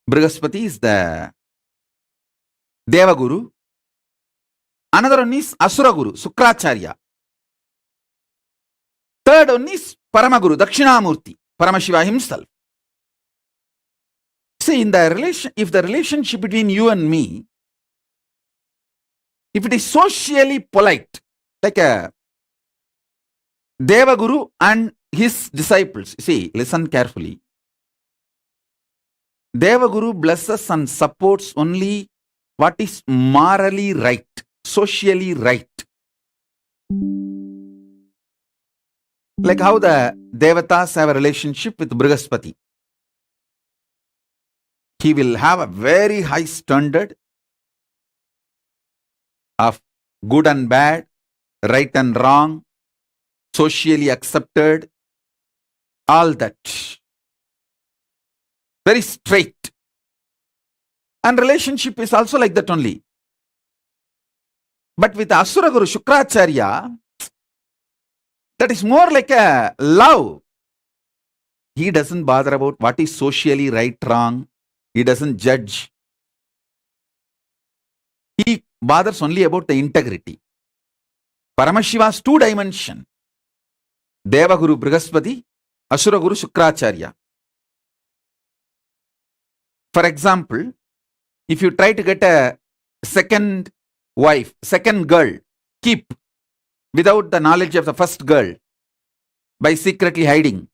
Brihaspati is the Deva Guru. Another one is Asura Guru, Sukracharya. Third one is Paramaguru, Dakshinamurti, Paramashiva himself. See, in the relation, if the relationship between you and me, if it is socially polite, like a Deva Guru and his disciples, see, listen carefully. Deva Guru blesses and supports only what is morally right, socially right. Like how the Devatas have a relationship with Brihaspati. He will have a very high standard of good and bad, right and wrong, socially accepted, all that. Very straight. And relationship is also like that only. But with Asura Guru Shukracharya, that is more like a love. He doesn't bother about what is socially right, wrong. He doesn't judge. He bothers only about the integrity. Paramashiva's 2 dimension. Deva Guru Brihaspati, Asura Guru Shukracharya. For example, if you try to get a second wife, second girl, keep without the knowledge of the first girl, by secretly hiding,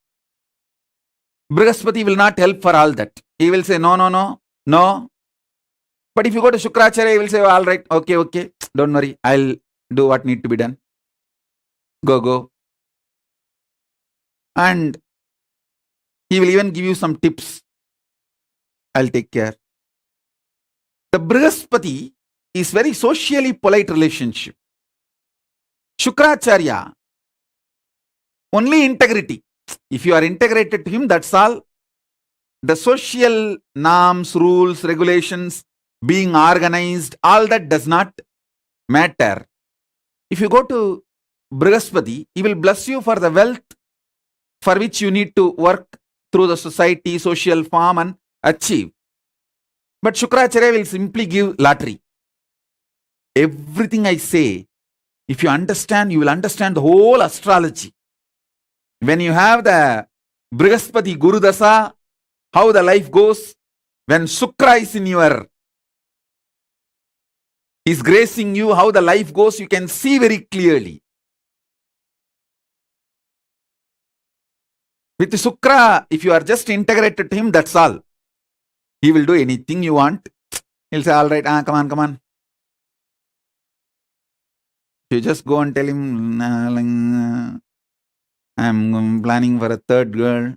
Brihaspati will not help for all that. He will say, no, no, no, no. But if you go to Shukracharya, he will say, all right, okay, don't worry, I'll do what need to be done. Go. And he will even give you some tips. I'll take care. The Brihaspati is very socially polite relationship. Shukracharya, only integrity. If you are integrated to him, that's all. The social norms, rules, regulations, being organized, all that does not matter. If you go to Brihaspati, he will bless you for the wealth for which you need to work through the society, social form and achieve. But Shukracharya will simply give lottery. Everything I say, if you understand, you will understand the whole astrology. When you have the Brihaspati Guru Dasa, how the life goes, when Shukra is in your He's gracing you. How the life goes, you can see very clearly. With Shukra, if you are just integrated to him, that's all. He will do anything you want. He'll say, all right, come on, come on. You just go and tell him, I'm planning for a third girl.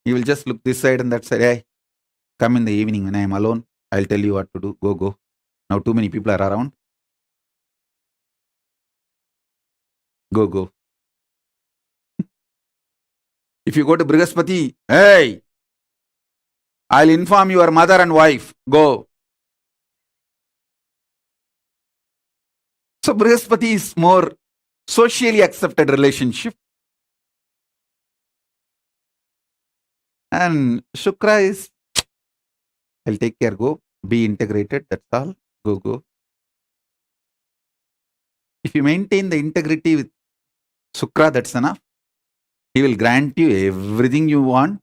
He will just look this side and that side. Hey, come in the evening when I am alone. I'll tell you what to do. Go, go. Now too many people are around. Go, go. If you go to Brihaspati, hey, I'll inform your mother and wife. Go. So Brihaspati is more socially accepted relationship. And Shukra is, I'll take care. Go. Be integrated. That's all. Go, go. If you maintain the integrity with Shukra, that's enough. He will grant you everything you want.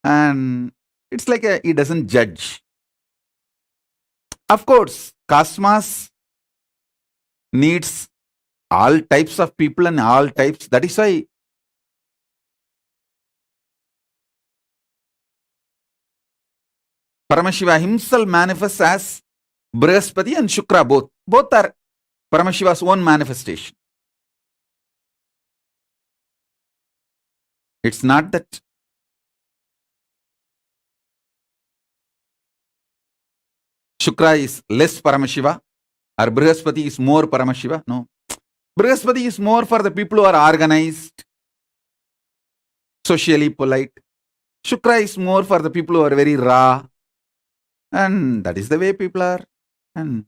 And it's like he doesn't judge. Of course, Cosmos needs all types of people and all types. That is why Paramashiva himself manifests as Brihaspati and Shukra both. Both are Paramashiva's own manifestation. It's not that Shukra is less Paramashiva or Brihaspati is more Paramashiva. No. Brihaspati is more for the people who are organized, socially polite. Shukra is more for the people who are very raw. And that is the way people are. And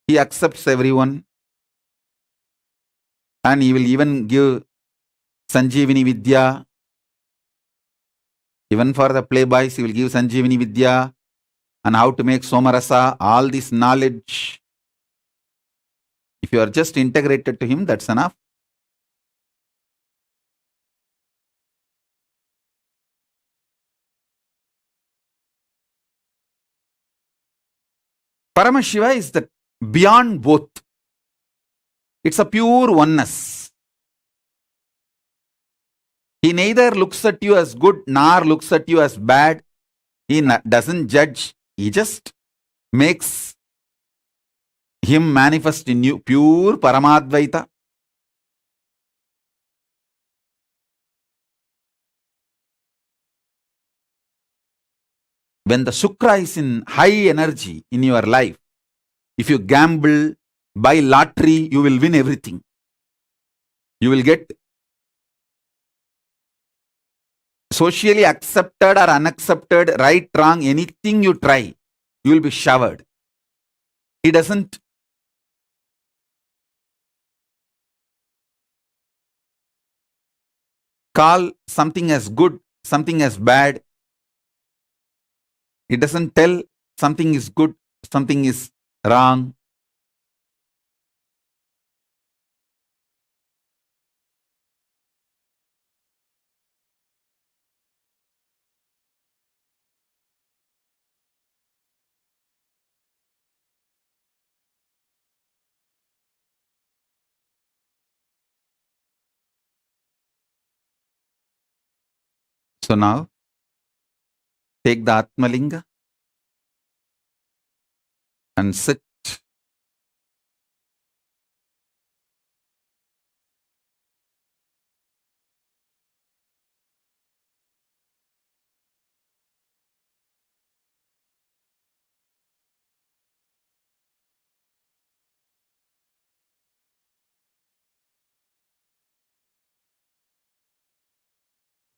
he accepts everyone. And he will even give Sanjeevani Vidya. Even for the playboys, he will give Sanjeevani Vidya and how to make Somarasa, all this knowledge. If you are just integrated to him, that's enough. Paramashiva is the beyond both. It's a pure oneness. He neither looks at you as good nor looks at you as bad. He doesn't judge. He just makes him manifest in you, pure Paramadvaita. When the Shukra is in high energy in your life, if you gamble, buy lottery, you will win everything. You will get socially accepted or unaccepted, right, wrong, anything you try, you will be showered. He doesn't call something as good, something as bad. He doesn't tell something is good, something is wrong. So now, take the Atmalinga and sit.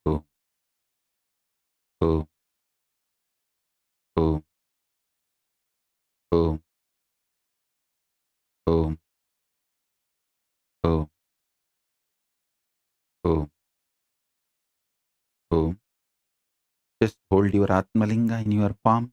Oh, oh, oh, oh, oh, oh, oh, oh. Just hold your Atmalinga in your palm.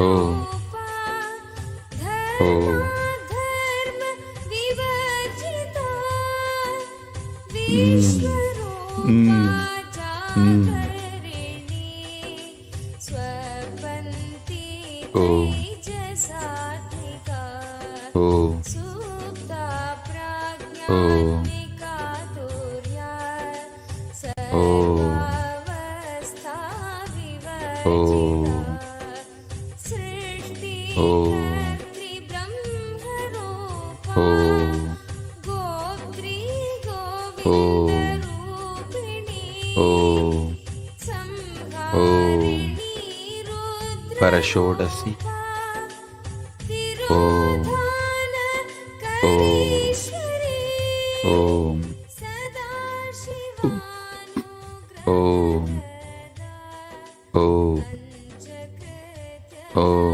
Om. Om. Om. Om. Om. Parashodasi. Om. Om. Om. Om. Om. Om.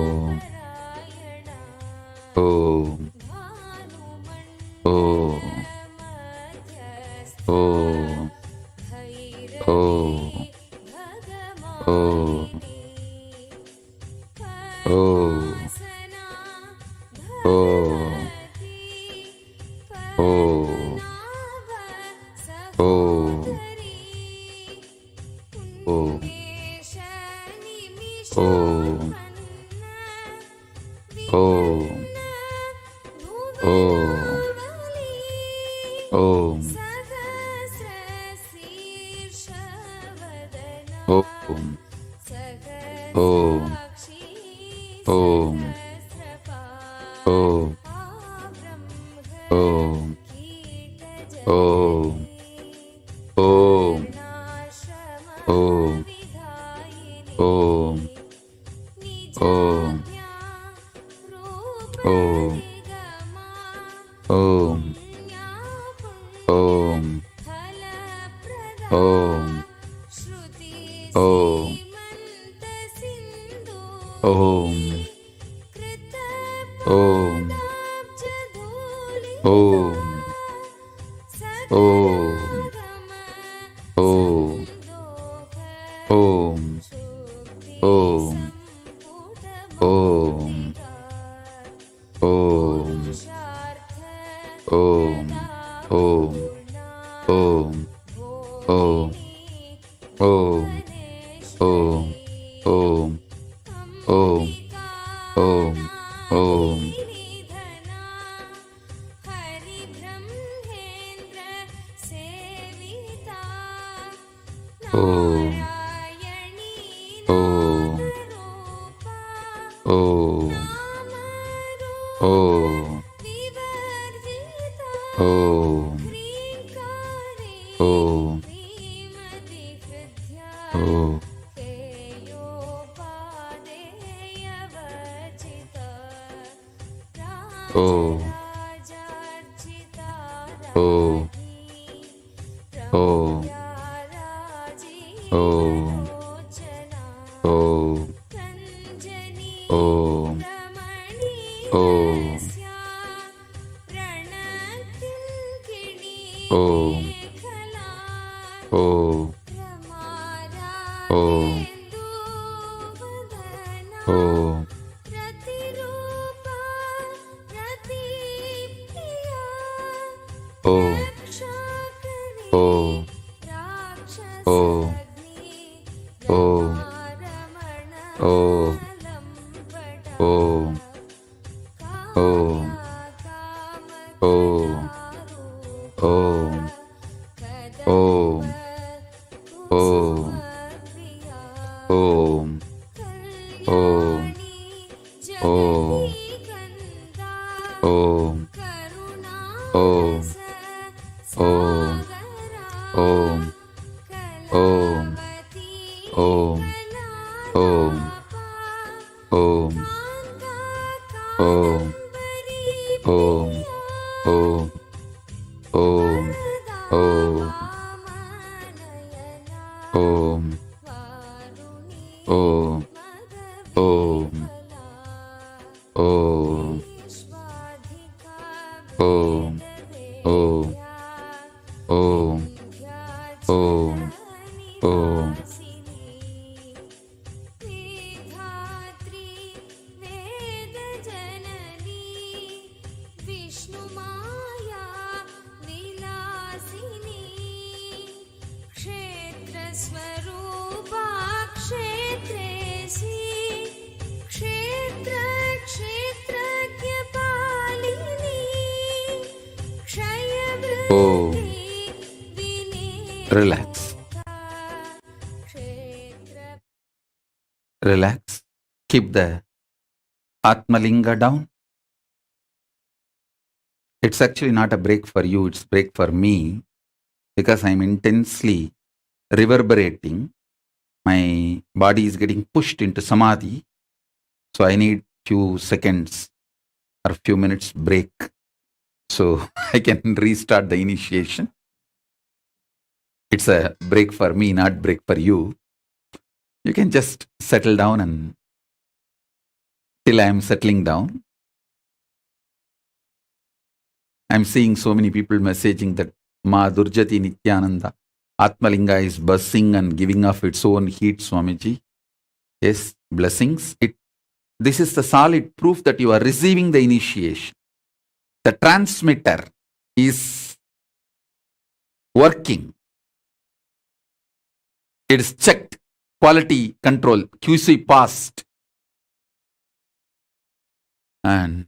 Om. Om. Om. Om. Vishnumaya Vilasini क्षेत्रस्वरूपा क्षेत्रेशी क्षेत्रज्ञपालिनी क्षयवृत्ति Relax. Relax. Keep the Atmalinga down. It's actually not a break for you, it's break for me because I'm intensely reverberating. My body is getting pushed into samadhi. So I need few seconds or few minutes break so I can restart the initiation. It's a break for me, not break for you. You can just settle down and till I am settling down. I'm seeing so many people messaging that Ma Durjati Nithyananda Atmalinga is buzzing and giving off its own heat, Swamiji. Yes, blessings. This is the solid proof that you are receiving the initiation. The transmitter is working. It is checked. Quality control. QC passed. And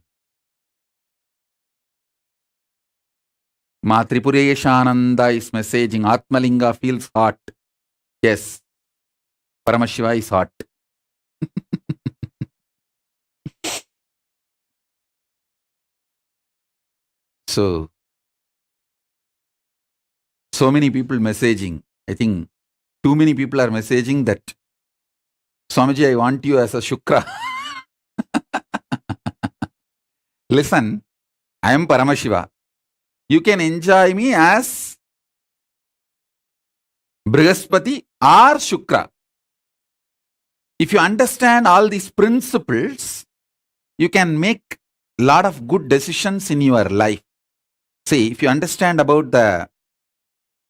Ma Tripureshānanda is messaging Atmalinga feels hot. Yes. Paramashiva is hot. So many people messaging. I think too many people are messaging that Swamiji, I want you as a Shukra. Listen, I am Paramashiva. You can enjoy me as Brihaspati or Shukra. If you understand all these principles, you can make a lot of good decisions in your life. See, if you understand about the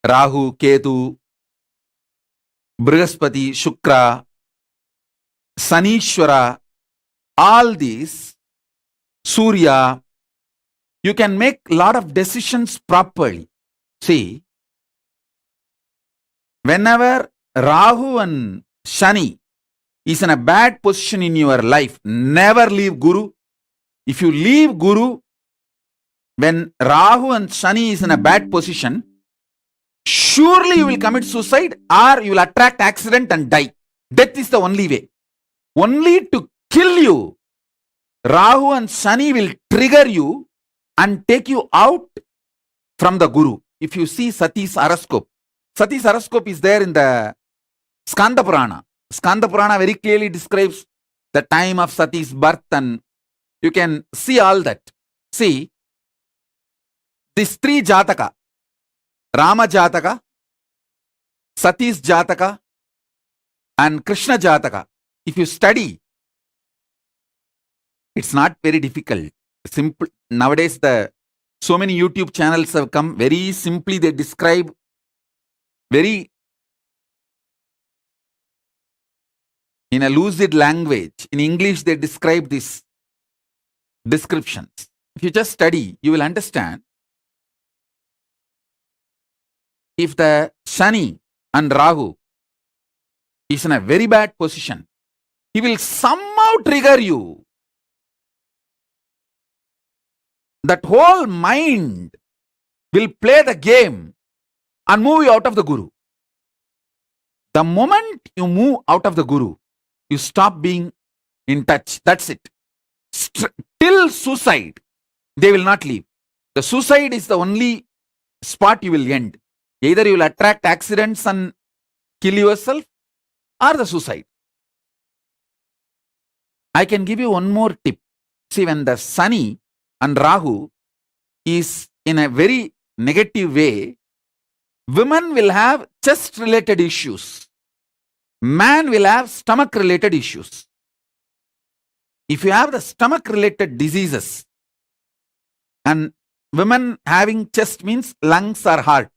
Rahu, Ketu, Brihaspati, Shukra, Sanishwara, all these, Surya, you can make a lot of decisions properly. See, whenever Rahu and Shani is in a bad position in your life, never leave Guru. If you leave Guru, when Rahu and Shani is in a bad position, surely you will commit suicide or you will attract accident and die. Death is the only way. Only to kill you, Rahu and Shani will trigger you and take you out from the Guru. If you see Sati's horoscope is there in the Skanda Purana. Skanda Purana very clearly describes the time of Sati's birth and you can see all that. See, these three Jataka, Rama Jataka, Sati's Jataka and Krishna Jataka, if you study, it's not very difficult. Simple. Nowadays, so many YouTube channels have come. Very simply, they describe very in a lucid language. In English, they describe these descriptions. If you just study, you will understand. If the Shani and Rahu is in a very bad position, he will somehow trigger you. That whole mind will play the game and move you out of the Guru. The moment you move out of the Guru, you stop being in touch. That's it. Till suicide, they will not leave. The suicide is the only spot you will end. Either you will attract accidents and kill yourself or the suicide. I can give you one more tip. See, when the Shani and Rahu is in a very negative way, women will have chest related issues. Man will have stomach related issues. If you have the stomach related diseases, and women having chest means lungs or heart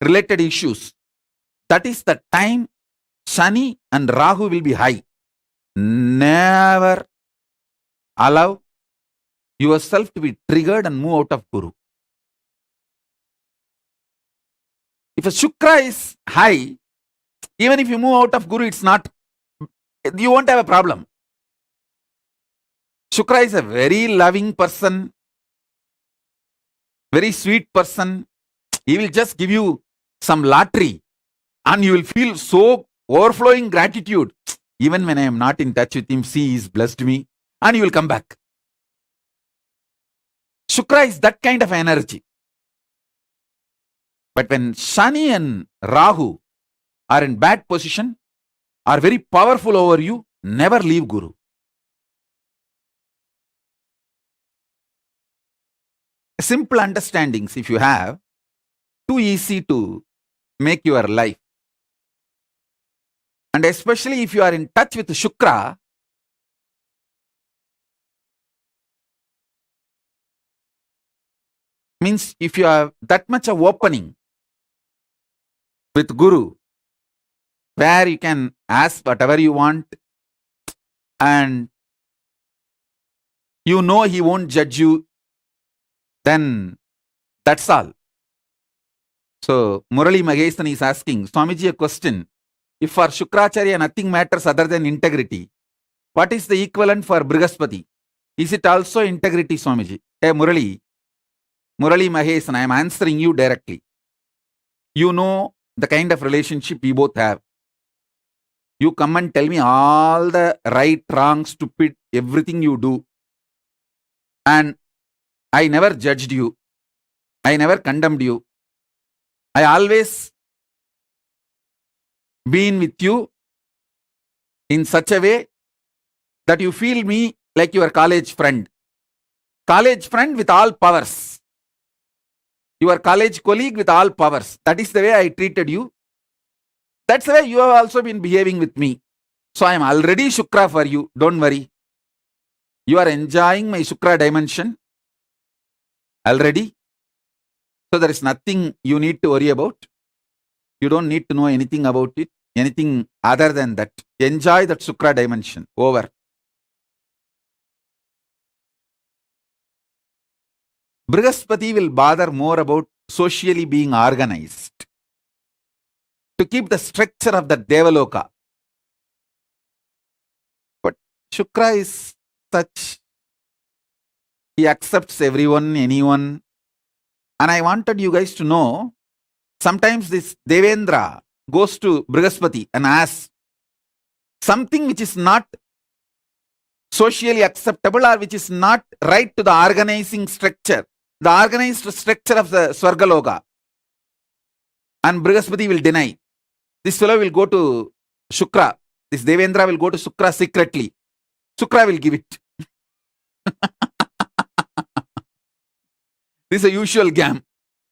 related issues, that is the time Shani and Rahu will be high. Never allow yourself to be triggered and move out of Guru. If a Shukra is high, even if you move out of Guru, you won't have a problem. Shukra is a very loving person, very sweet person. He will just give you some lottery and you will feel so overflowing gratitude. Even when I am not in touch with him, see, he has blessed me, and you will come back. Shukra is that kind of energy. But when Shani and Rahu are in bad position, are very powerful over you, never leave Guru. Simple understandings, if you have, too easy to make your life. And especially if you are in touch with Shukra, means if you have that much of opening with Guru, where you can ask whatever you want and you know he won't judge you, then that's all. So Murali Mahesan is asking Swamiji a question. If for Shukracharya nothing matters other than integrity, what is the equivalent for Brihaspati? Is it also integrity, Swamiji? Hey Murali Mahesan, I am answering you directly. You know the kind of relationship we both have. You come and tell me all the right, wrong, stupid, everything you do. And I never judged you. I never condemned you. I always been with you in such a way that you feel me like your college friend. College friend with all powers. Your college colleague with all powers. That is the way I treated you. That's the way you have also been behaving with me. So I am already Shukra for you. Don't worry. You are enjoying my Shukra dimension already. So there is nothing you need to worry about. You don't need to know anything about it, anything other than that. Enjoy that Shukra dimension. Over. Brihaspati will bother more about socially being organized to keep the structure of the Devaloka. But Shukra is such, he accepts everyone, anyone. And I wanted you guys to know, sometimes this Devendra goes to Brihaspati and asks something which is not socially acceptable or which is not right to the organizing structure, the organized structure of the Swargaloka. And Brihaspati will deny. This fellow will go to Shukra. This Devendra will go to Shukra secretly. Shukra will give it. This is a usual game.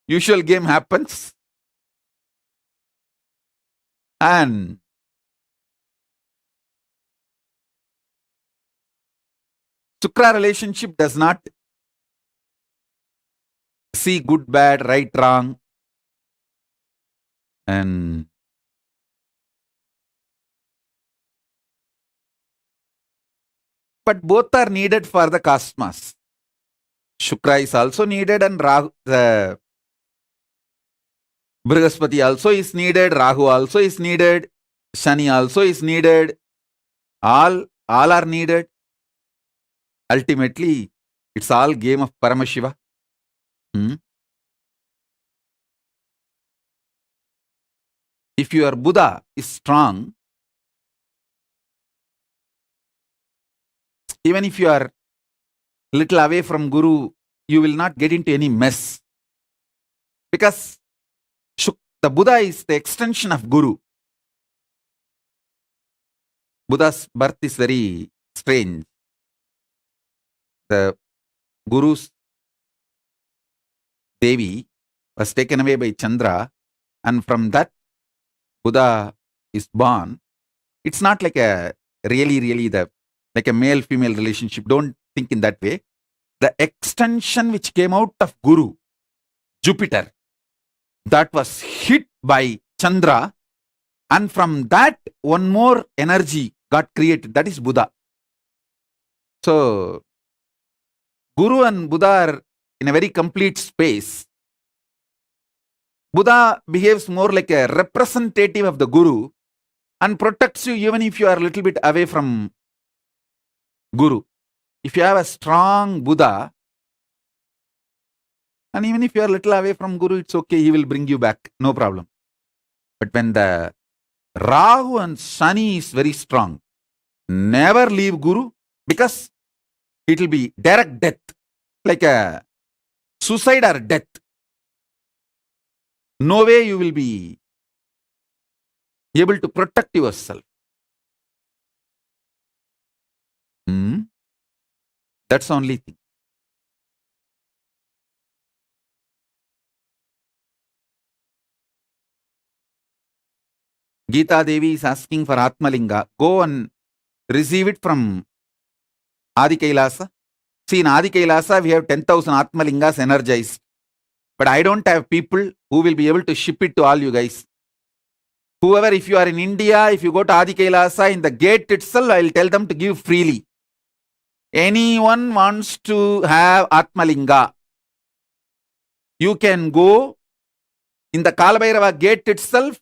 Usual game happens. And Shukra relationship does not see good, bad, right, wrong. And but both are needed for the cosmos. Shukra is also needed and the Brihaspati also is needed, Rahu also is needed, Shani also is needed. All are needed. Ultimately, it's all game of Paramashiva. If your Buddha is strong, even if you are little away from Guru, you will not get into any mess. Because the Buddha is the extension of Guru. Buddha's birth is very strange. The Guru's Devi was taken away by Chandra, and from that Buddha is born. It's not like a really like a male-female relationship. Don't think in that way. The extension which came out of Guru, Jupiter, that was hit by Chandra, and from that one more energy got created. That is Buddha. So Guru and Buddha are in a very complete space. Buddha behaves more like a representative of the Guru and protects you even if you are a little bit away from Guru. If you have a strong Buddha, and even if you are a little away from Guru, it's okay, he will bring you back, no problem. But when the Rahu and Shani is very strong, never leave Guru because it will be direct death, like a suicide or death. No way you will be able to protect yourself. That's the only thing. Geeta Devi is asking for Atmalinga. Go and receive it from Adi Kailasa. See, in Adi Kailasa, we have 10,000 Atmalingas energized. But I don't have people who will be able to ship it to all you guys. Whoever, if you are in India, if you go to Adi Kailasa, in the gate itself, I will tell them to give freely. Anyone wants to have Atmalinga, you can go in the Kalabhairava gate itself.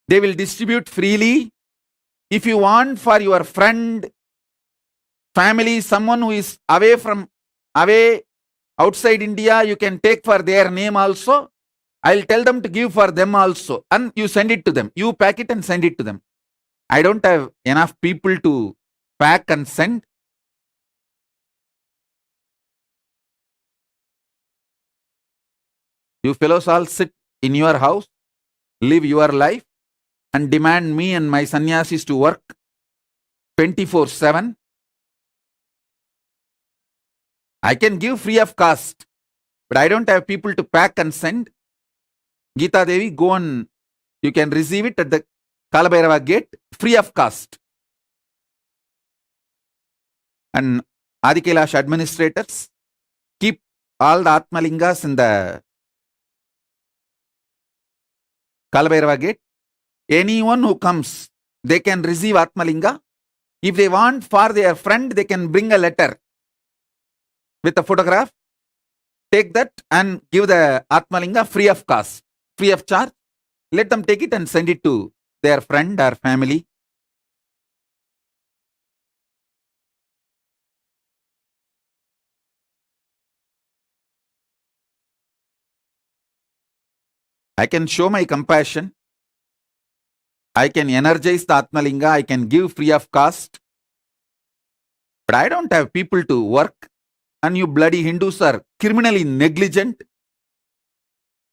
They will distribute freely. If you want for your friend, family, someone who is away outside India, you can take for their name also. I'll tell them to give for them also. And you send it to them. You pack it and send it to them. I don't have enough people to pack and send. You fellows all sit in your house, live your life, and demand me and my sannyasis to work 24/7. I can give free of cost, but I don't have people to pack and send. Geeta Devi, go and you can receive it at the Kalabhairava gate free of cost. And Adi Kailash administrators, keep all the Atmalingas in the Kalabhairava gate. Anyone who comes, they can receive Atmalinga. If they want for their friend, they can bring a letter with a photograph. Take that and give the Atmalinga free of cost, free of charge. Let them take it and send it to their friend or family. I can show my compassion. I can energize the Atmalinga. I can give free of cost. But I don't have people to work. And you bloody Hindus are criminally negligent.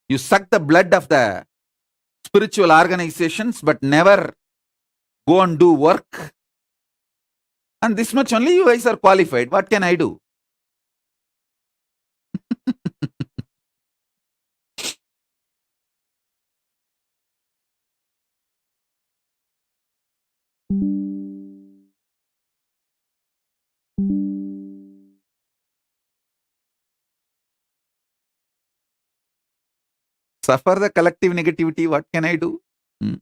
You suck the blood of the spiritual organizations, but never go and do work. And this much only you guys are qualified. What can I do? Suffer the collective negativity. What can I do? If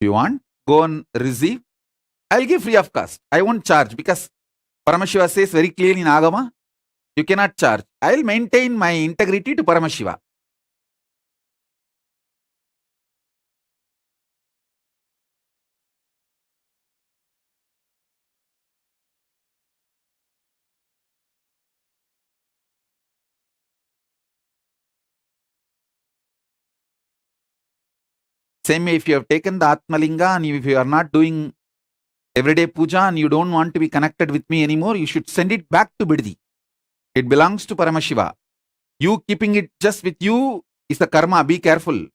you want, go and receive. I'll give free of cost. I won't charge because Paramashiva says very clearly in Agama, you cannot charge. I'll maintain my integrity to Paramashiva. Same way, if you have taken the Atmalinga and if you are not doing everyday puja and you don't want to be connected with me anymore, you should send it back to Biddi. It belongs to Paramashiva. You keeping it just with you is the karma. Be careful.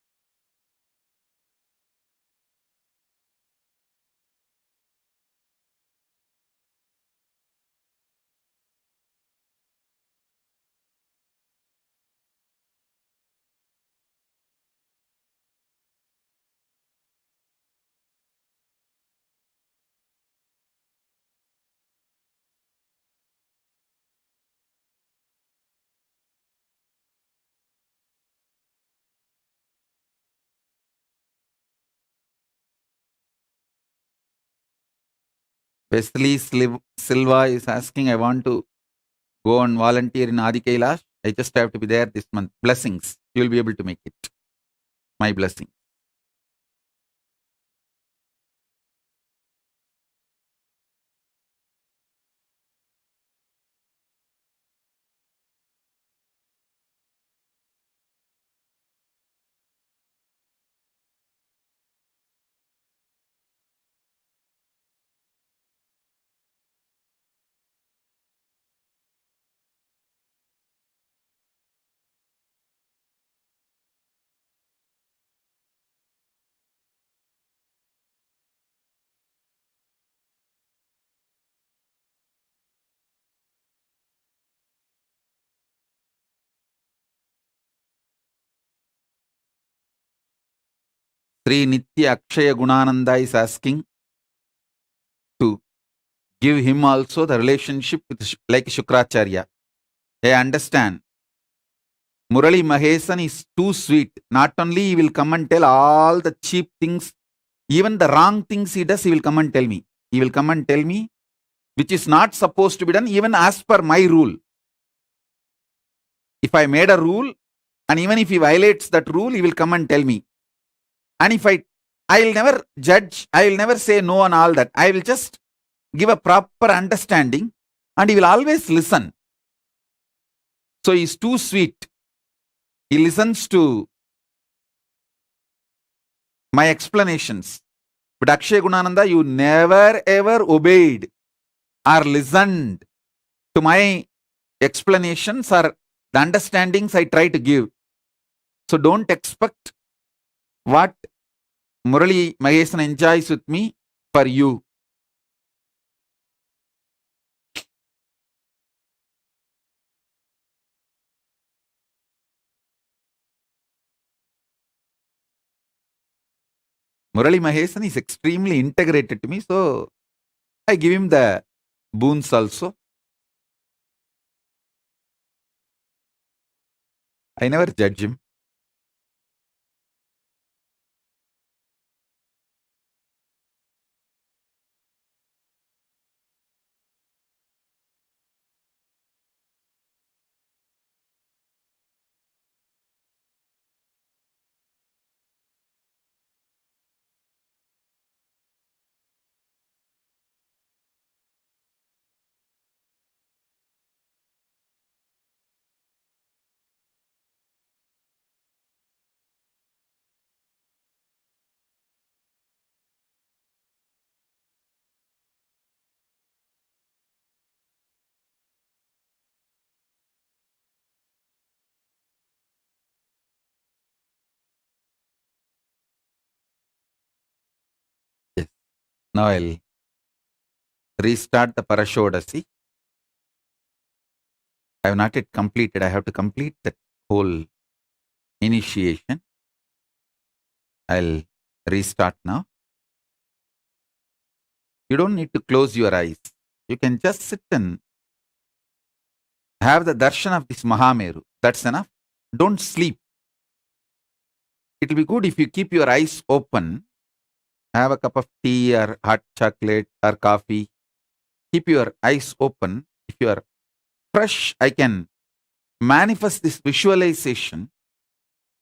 Wesley Silva is asking, I want to go and volunteer in Adi Kailash. I just have to be there this month. Blessings. You will be able to make it. My blessing. Sri Nitya Akshaya Gunananda is asking to give him also the relationship with like Shukracharya. I understand. Murali Mahesan is too sweet. Not only he will come and tell all the cheap things, even the wrong things he does, he will come and tell me. He will come and tell me which is not supposed to be done, even as per my rule. If I made a rule, and even if he violates that rule, he will come and tell me. And if I will never judge, I will never say no on all that. I will just give a proper understanding, and he will always listen. So he is too sweet. He listens to my explanations. But Akshay Gunananda, you never ever obeyed or listened to my explanations or the understandings I try to give. So don't expect what Murali Mahesan enjoys with me for you. Murali Mahesan is extremely integrated to me, so I give him the boons also. I never judge him. Yes. Now I'll restart the Parashodasi. I have not yet completed. I have to complete that whole initiation. I'll restart now. You don't need to close your eyes. You can just sit and have the darshan of this Mahameru. That's enough. Don't sleep. It will be good if you keep your eyes open. Have a cup of tea or hot chocolate or coffee. Keep your eyes open. If you are fresh, I can manifest this visualization,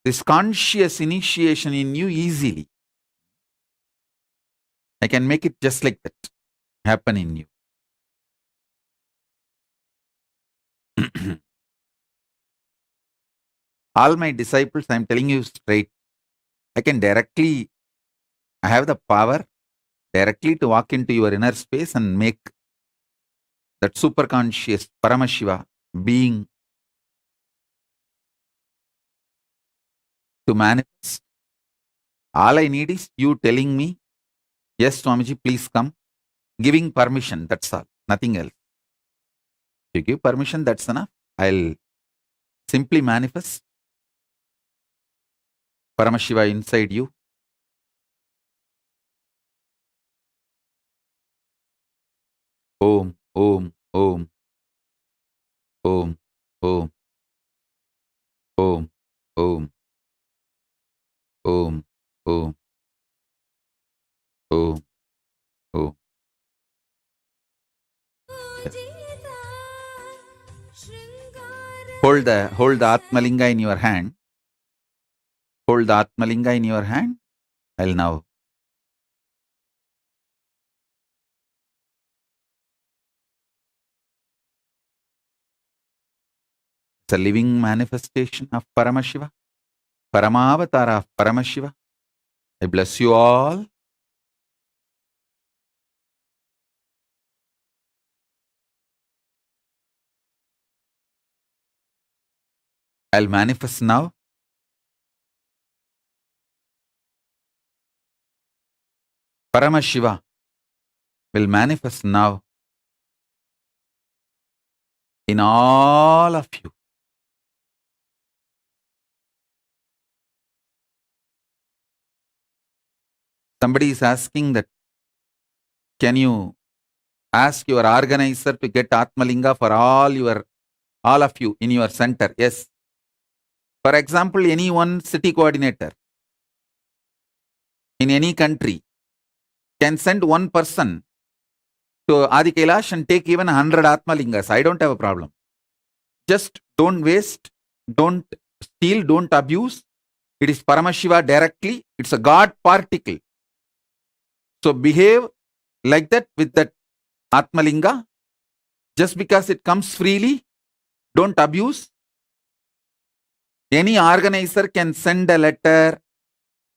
this conscious initiation in you easily. I can make it just like that happen in you. All my disciples, I'm telling you straight, I can directly, I have the power directly to walk into your inner space and make that superconscious Paramashiva being to manifest. All I need is you telling me, yes, Swamiji, please come. Giving permission, that's all, nothing else. If you give permission, that's enough. I'll simply manifest Paramashiva inside you. Om, Om, Om, Om, Om, Om, Om, Om, Om, Om, Om. Hold the Atmalinga in your hand. Hold the Atmalinga in your hand. I'll now it's a living manifestation of Paramashiva, Paramavatara of Paramashiva. I bless you all. I'll manifest now. Paramashiva will manifest now in all of you. Somebody is asking that, can you ask your organizer to get Atmalinga for all of you in your center? Yes. For example, any one city coordinator in any country can send one person to Adi Kailash and take even 100 Atmalingas. I don't have a problem. Just don't waste, don't steal, don't abuse. It is Paramashiva directly. It's a God particle. So behave like that with that Atmalinga. Just because it comes freely, don't abuse. Any organizer can send a letter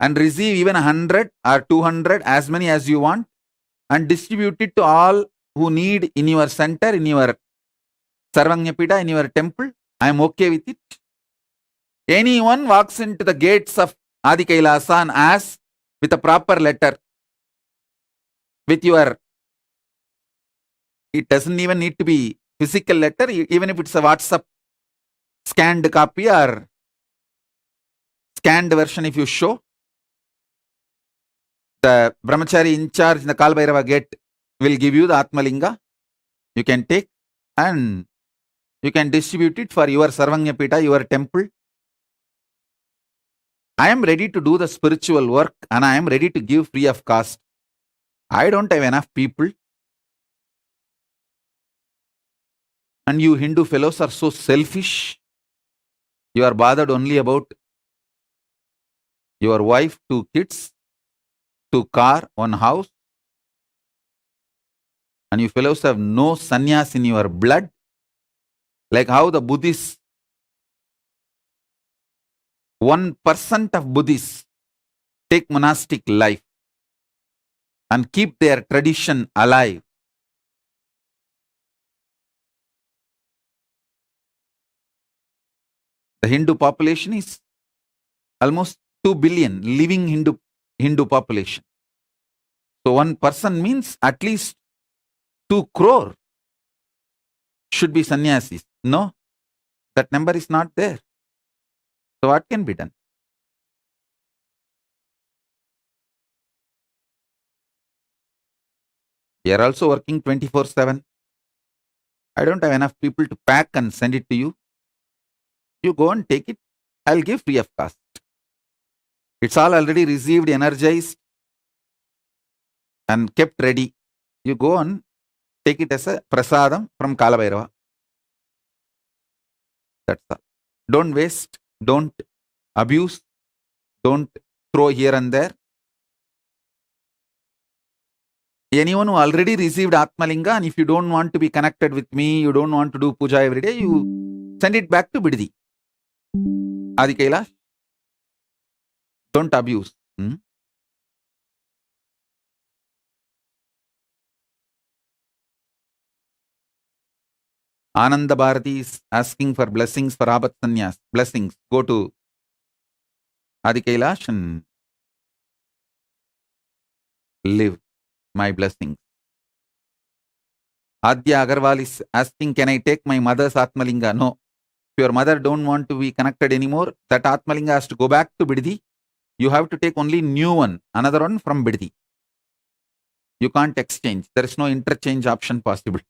and receive even 100 or 200, as many as you want, and distribute it to all who need in your center, in your Sarvanyapida, in your temple. I am okay with it. Anyone walks into the gates of Adi Kailasa and asks with a proper letter, with your, it doesn't even need to be physical letter, even if it's a WhatsApp scanned copy or scanned version, if you show, the brahmachari in charge in the Kalbhairava gate will give you the Atmalinga. You can take and you can distribute it for your Sarvanyapita, your temple. I am ready to do the spiritual work and I am ready to give free of cost. I don't have enough people. And you Hindu fellows are so selfish. You are bothered only about your wife, 2 kids, 2 car, 1 house. And you fellows have no sannyas in your blood. Like how the Buddhists, 1% of Buddhists take monastic life and keep their tradition alive. The Hindu population is almost 2 billion living Hindu population. So 1% means at least 2 crore should be sannyasis. No, that number is not there. So what can be done? We are also working 24/7. I don't have enough people to pack and send it to you. You go and take it. I'll give free of cost. It's all already received, energized, and kept ready. You go and take it as a prasadam from Kalabhairava. That's all. Don't waste, don't abuse, don't throw here and there. Anyone who already received Atmalinga, and if you don't want to be connected with me, you don't want to do puja every day, you send it back to Biddi. Adi Kailash. Don't abuse. Ananda Bharati is asking for blessings for Abhat Sanyas. Blessings. Go to Adi Kailash and live my blessings. Adya Agarwal is asking, can I take my mother's Atmalinga? No. If your mother don't want to be connected anymore, that Atmalinga has to go back to Biddi. You have to take only new one, another one from Biddi. You can't exchange. There is no interchange option possible.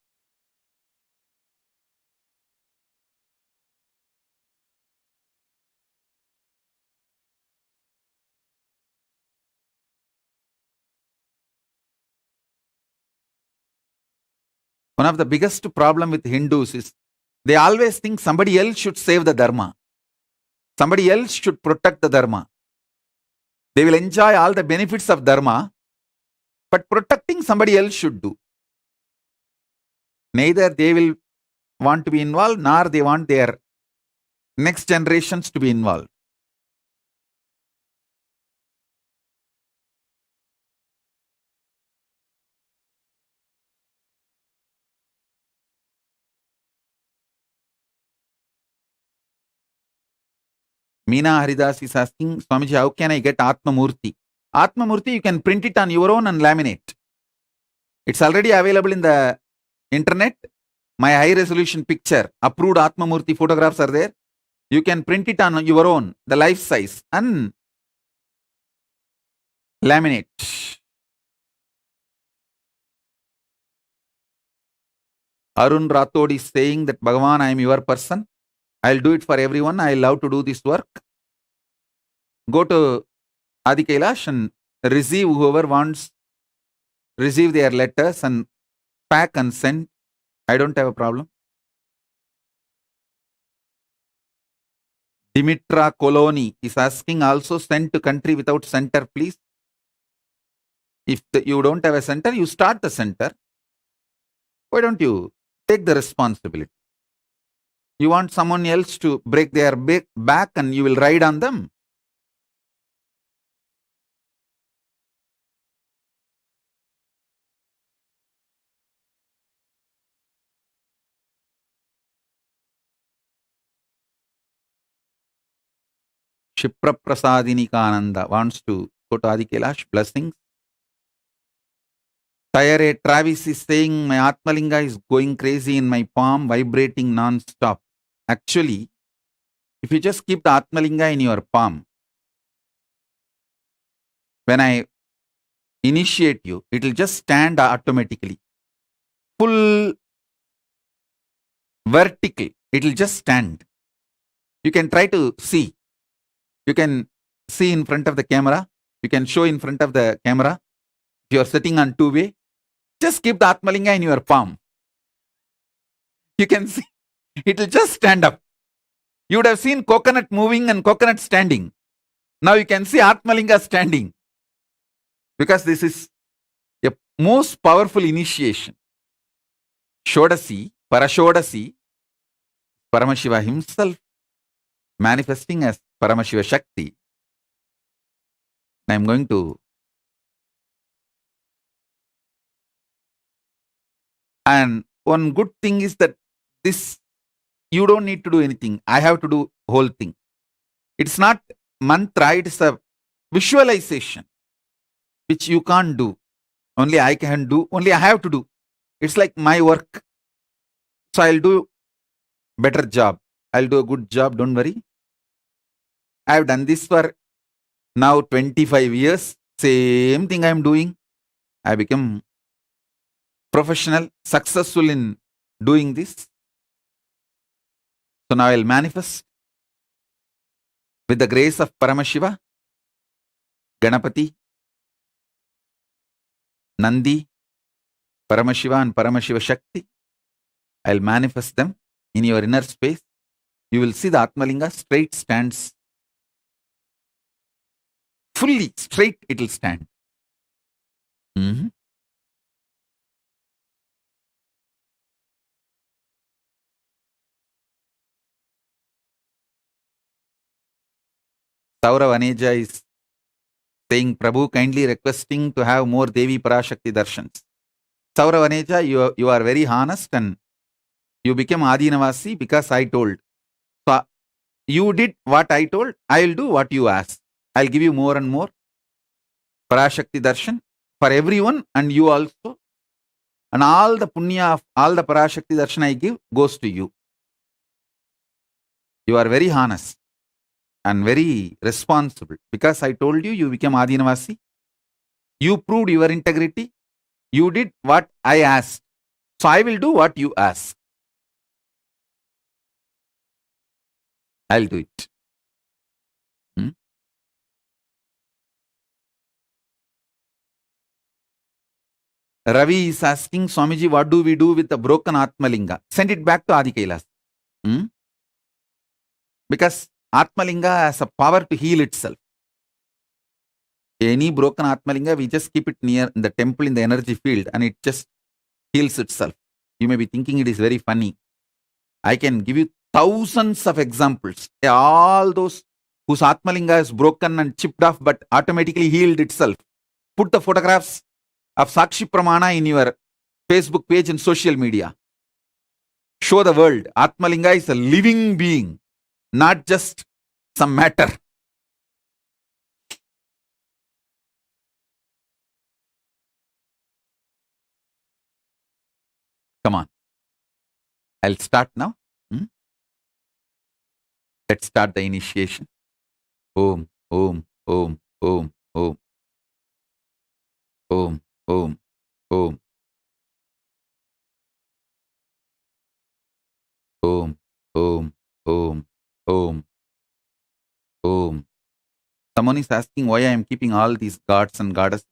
One of the biggest problem with Hindus is they always think somebody else should save the dharma. Somebody else should protect the dharma. They will enjoy all the benefits of dharma, but protecting somebody else should do. Neither they will want to be involved, nor they want their next generations to be involved. Meena Haridas is asking, Swamiji, how can I get Atma Murti? Atma Murti, you can print it on your own and laminate. It's already available in the internet. My high resolution picture, approved Atma Murti photographs are there. You can print it on your own, the life size, and laminate. Arun Rathod is saying that Bhagavan, I am your person. I'll do it for everyone. I love to do this work. Go to Adi Kailash and receive whoever wants, receive their letters and pack and send. I don't have a problem. Dimitra Coloni is asking, also send to country without center, please. If you don't have a center, you start the center. Why don't you take the responsibility? You want someone else to break their back and you will ride on them? Shipra Prasadini Kananda wants to go to Adi Kailash. Blessings. Tire Travis is saying, my Atmalinga is going crazy in my palm, vibrating non-stop. Actually, if you just keep the Atmalinga in your palm, when I initiate you, it will just stand automatically. Full vertical, it will just stand. You can try to see. You can see in front of the camera. You can show in front of the camera. If you are sitting on two-way, just keep the Atmalinga in your palm. You can see. It will just stand up. You would have seen coconut moving and coconut standing. Now you can see Atmalinga standing. Because this is a most powerful initiation. Shodasi, Parashodasi, Paramashiva himself manifesting as Paramashiva Shakti. I am going to. And one good thing is that this, you don't need to do anything. I have to do whole thing. It's not mantra, it is a visualization, which you can't do. Only I can do, only I have to do. It's like my work. So I'll do better job. I'll do a good job, don't worry. I have done this for now 25 years. Same thing I am doing. I become professional, successful in doing this. So now I'll manifest with the grace of Paramashiva, Ganapati, Nandi, Paramashiva and Paramashiva Shakti. I'll manifest them in your inner space. You will see the Atmalinga straight stands. Fully straight it will stand. Saurav Aneja is saying, Prabhu kindly requesting to have more Devi Parashakti darshans. Saurav Aneja, you are very honest and you became Adinavasi because I told. So you did what I told, I will do what you asked. I'll give you more and more Parashakti darshan for everyone and you also. And all the punya of all the Parashakti darshan I give goes to you. You are very honest and very responsible. Because I told you, you became Adinavasi. You proved your integrity. You did what I asked. So I will do what you ask. I'll do it. Ravi is asking, Swamiji, what do we do with the broken Atmalinga? Send it back to Adi Kailas. Because Atmalinga has a power to heal itself. Any broken Atmalinga, we just keep it near in the temple in the energy field and it just heals itself. You may be thinking it is very funny. I can give you thousands of examples. All those whose Atmalinga is broken and chipped off but automatically healed itself. Put the photographs of Sakshi Pramana in your Facebook page and social media. Show the world Atmalinga is a living being, not just some matter. Come on. I'll start now. Let's start the initiation. Om, Om, Om, Om, Om. Om, Om, Om. Om, Om, Om, Om, Om. Someone is asking why I am keeping all these gods and goddesses.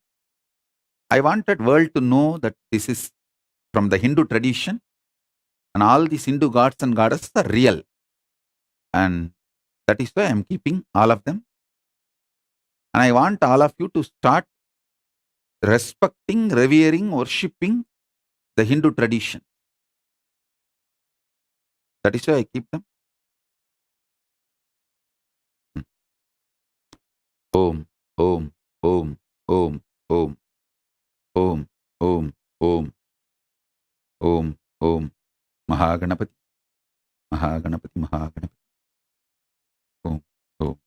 I wanted world to know that this is from the Hindu tradition and all these Hindu gods and goddesses are real. And that is why I am keeping all of them. And I want all of you to start respecting, revering, worshipping the Hindu tradition. That is why I keep them. Om, Om, Om, Om, Om, Om, Om, Om, Om, Om, Mahaganapati, Mahaganapati, Mahaganapati. Om, Om.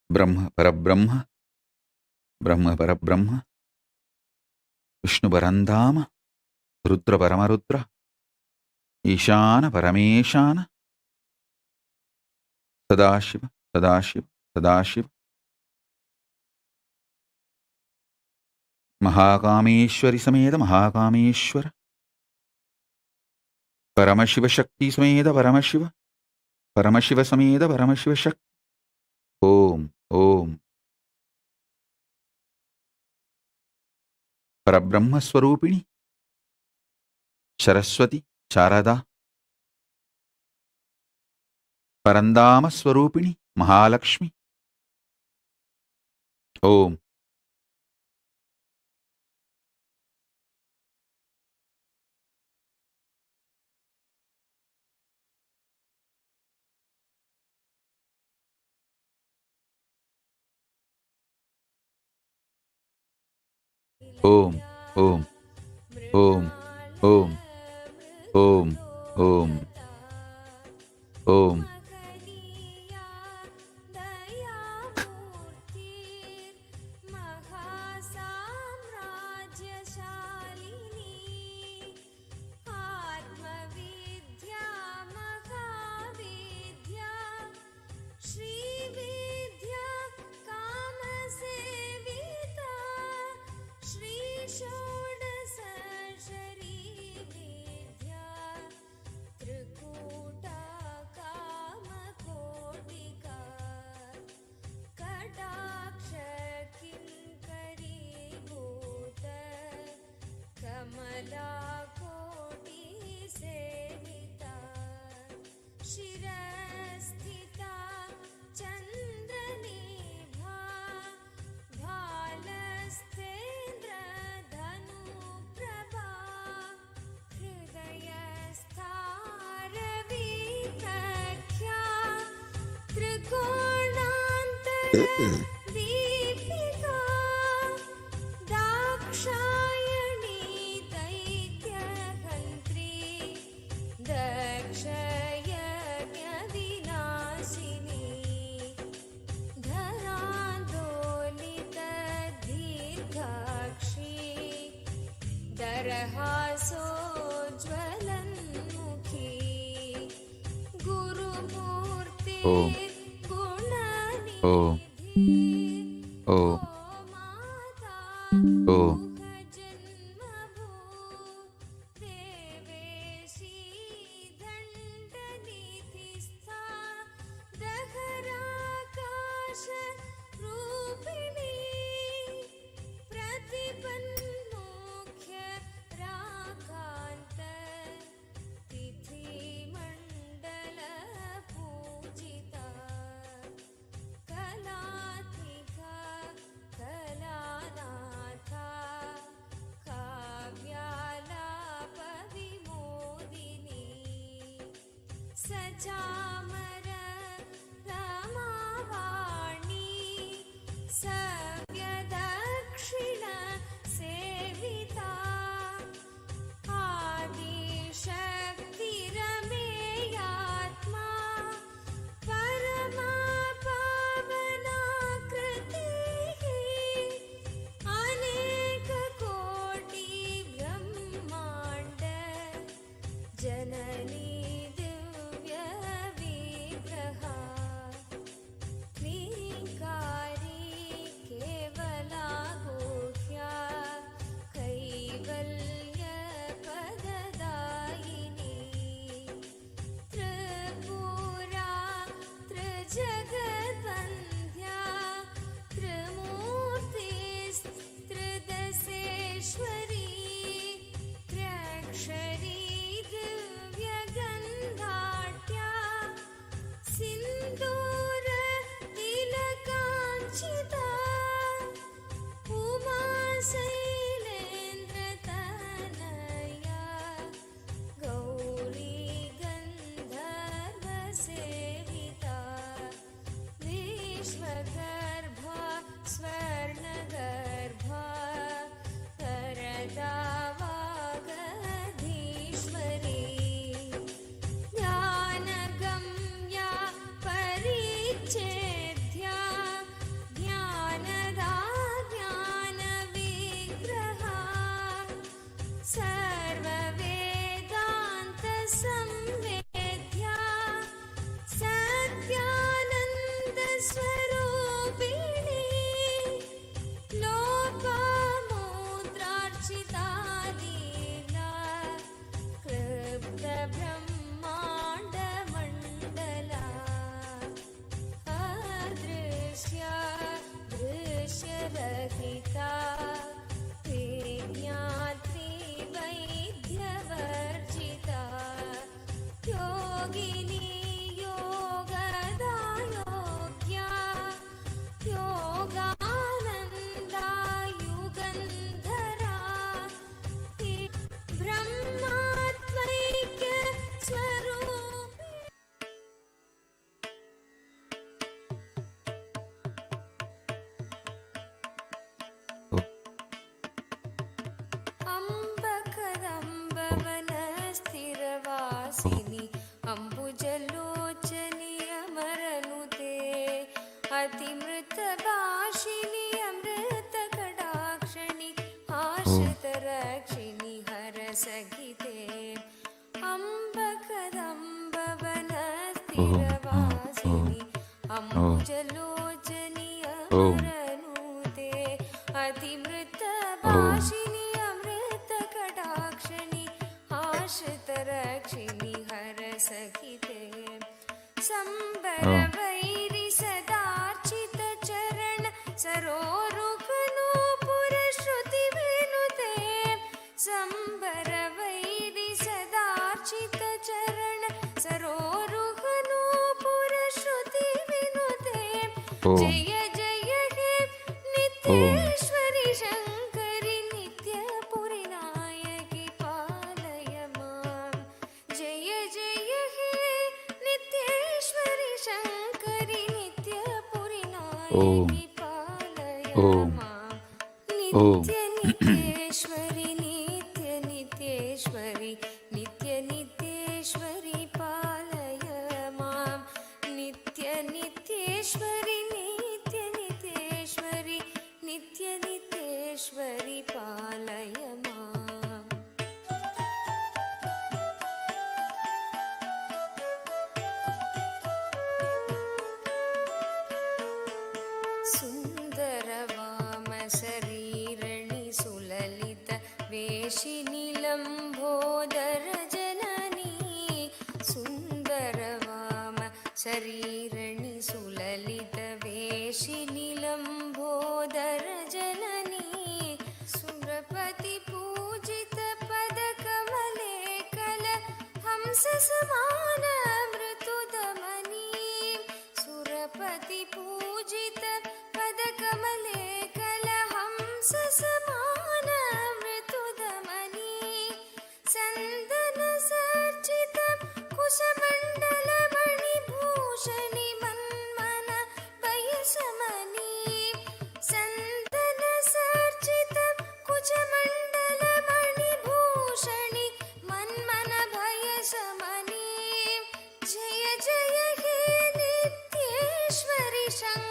Brahma, Parabrahma, Brahma, Parabrahma, Vishnu Parandama, Rudra Paramarudra, Ishana Parameshana, Sadashiva, Sadashiva, Sadashiva, Mahakameshwari Sameda, Mahakameshwara, Paramashiva Shakti Sameda, Paramashiva, Paramashiva Sameda, Paramashiva Shakti. Om, Om. Parabrahma Swarupini, Saraswati, Charada, Parandama Swarupini, Mahalakshmi. Om. Om, Om, Om, Om, Om, Om, Om. Om, Om, Om, Om. चामर रमावाणी सव्यदक्षिण सेविता आदिशक्तिरमेयात्मा परमा पावनाकृतिः अनेककोटि ब्रह्माण्ड जननी दिव्यविग्रहा क्लीङ्कारी केवला गुह्या कैवल्यपददायिनी त्रिपुरा त्रिजगद्वन्द्या त्रिमूर्तिस्त्रिदशेश्वरी त्र्यक्षरी दिव्यगन्धाढ्या सिन्दूर तिलकाञ्चिता उमा शैलेन्द्रतनया गौरी गन्धर्वसेविता विश्वगर्भा स्वर्णगर्भा वरदा वागधीश्वरी ज्ञानगम्या परिच्छेद्या ज्ञानदा ज्ञानविग्रहा सर्ववेदान्तसंवेद्या सत्यानन्दस्वरूपिणी लोपामुद्रार्चिता लीला क्लृप्तब्रह्माण्डमण्डला अदृश्या दृश्यरहिता विज्ञात्री वैद्यवर्जिता योगिनी योगदा योग्या योगानन्दा युगन्धरा ब्रह्मात्मैक्य स्वरूपी अम्बकदम्बवनस्थिरवासिनि अम्बुजलोचनि अमरनुते अतिमृतभाषिणि अमृतकटाक्षिणि आश्रितरक्षिणि हरसहिते अम्बकदम्बवनस्थिरवासिनि अम्बुजलोचनि अमरनुते अतिमृतभाषिणि अमृतकटाक्षिणि आश्रितरक्षिणि हरसहिते संबरवैरि सदार्चितचरण सरोरुकनूपुरश्रुतिविनुते संबरवैरि सदार्चितचरण सरोरुकनूपुरश्रुतिविनुते जय जय हे नित्येश्वरि शङ्करि नित्यपुरि नायकि पालय माम् जय जय हे नित्येश्वरि शङ्करि नित्यपुरि नायकि पालय माम् नित्य नित्येश्वरि नित्य नित्येश्वरि नित्य नित्येश्वरि पालय माम् नित्य नित्येश्वरि नित्य नित्येश्वरि नित्य नित्येश्वरि पालय माम् सुन्दरवाम शरीरणि सुललित वेशिनि लम्बोदर जननी सुन्दरवाम शरीरणि सुललित वेशिनि लम्बोदर जननी सुरपति पूजित पदकमले कल हंस समान मृतुदमनी सुरपति पूजित पदकमले कल हंस समान मृतुदमनी सन्दन सर्चित कुशमण्डल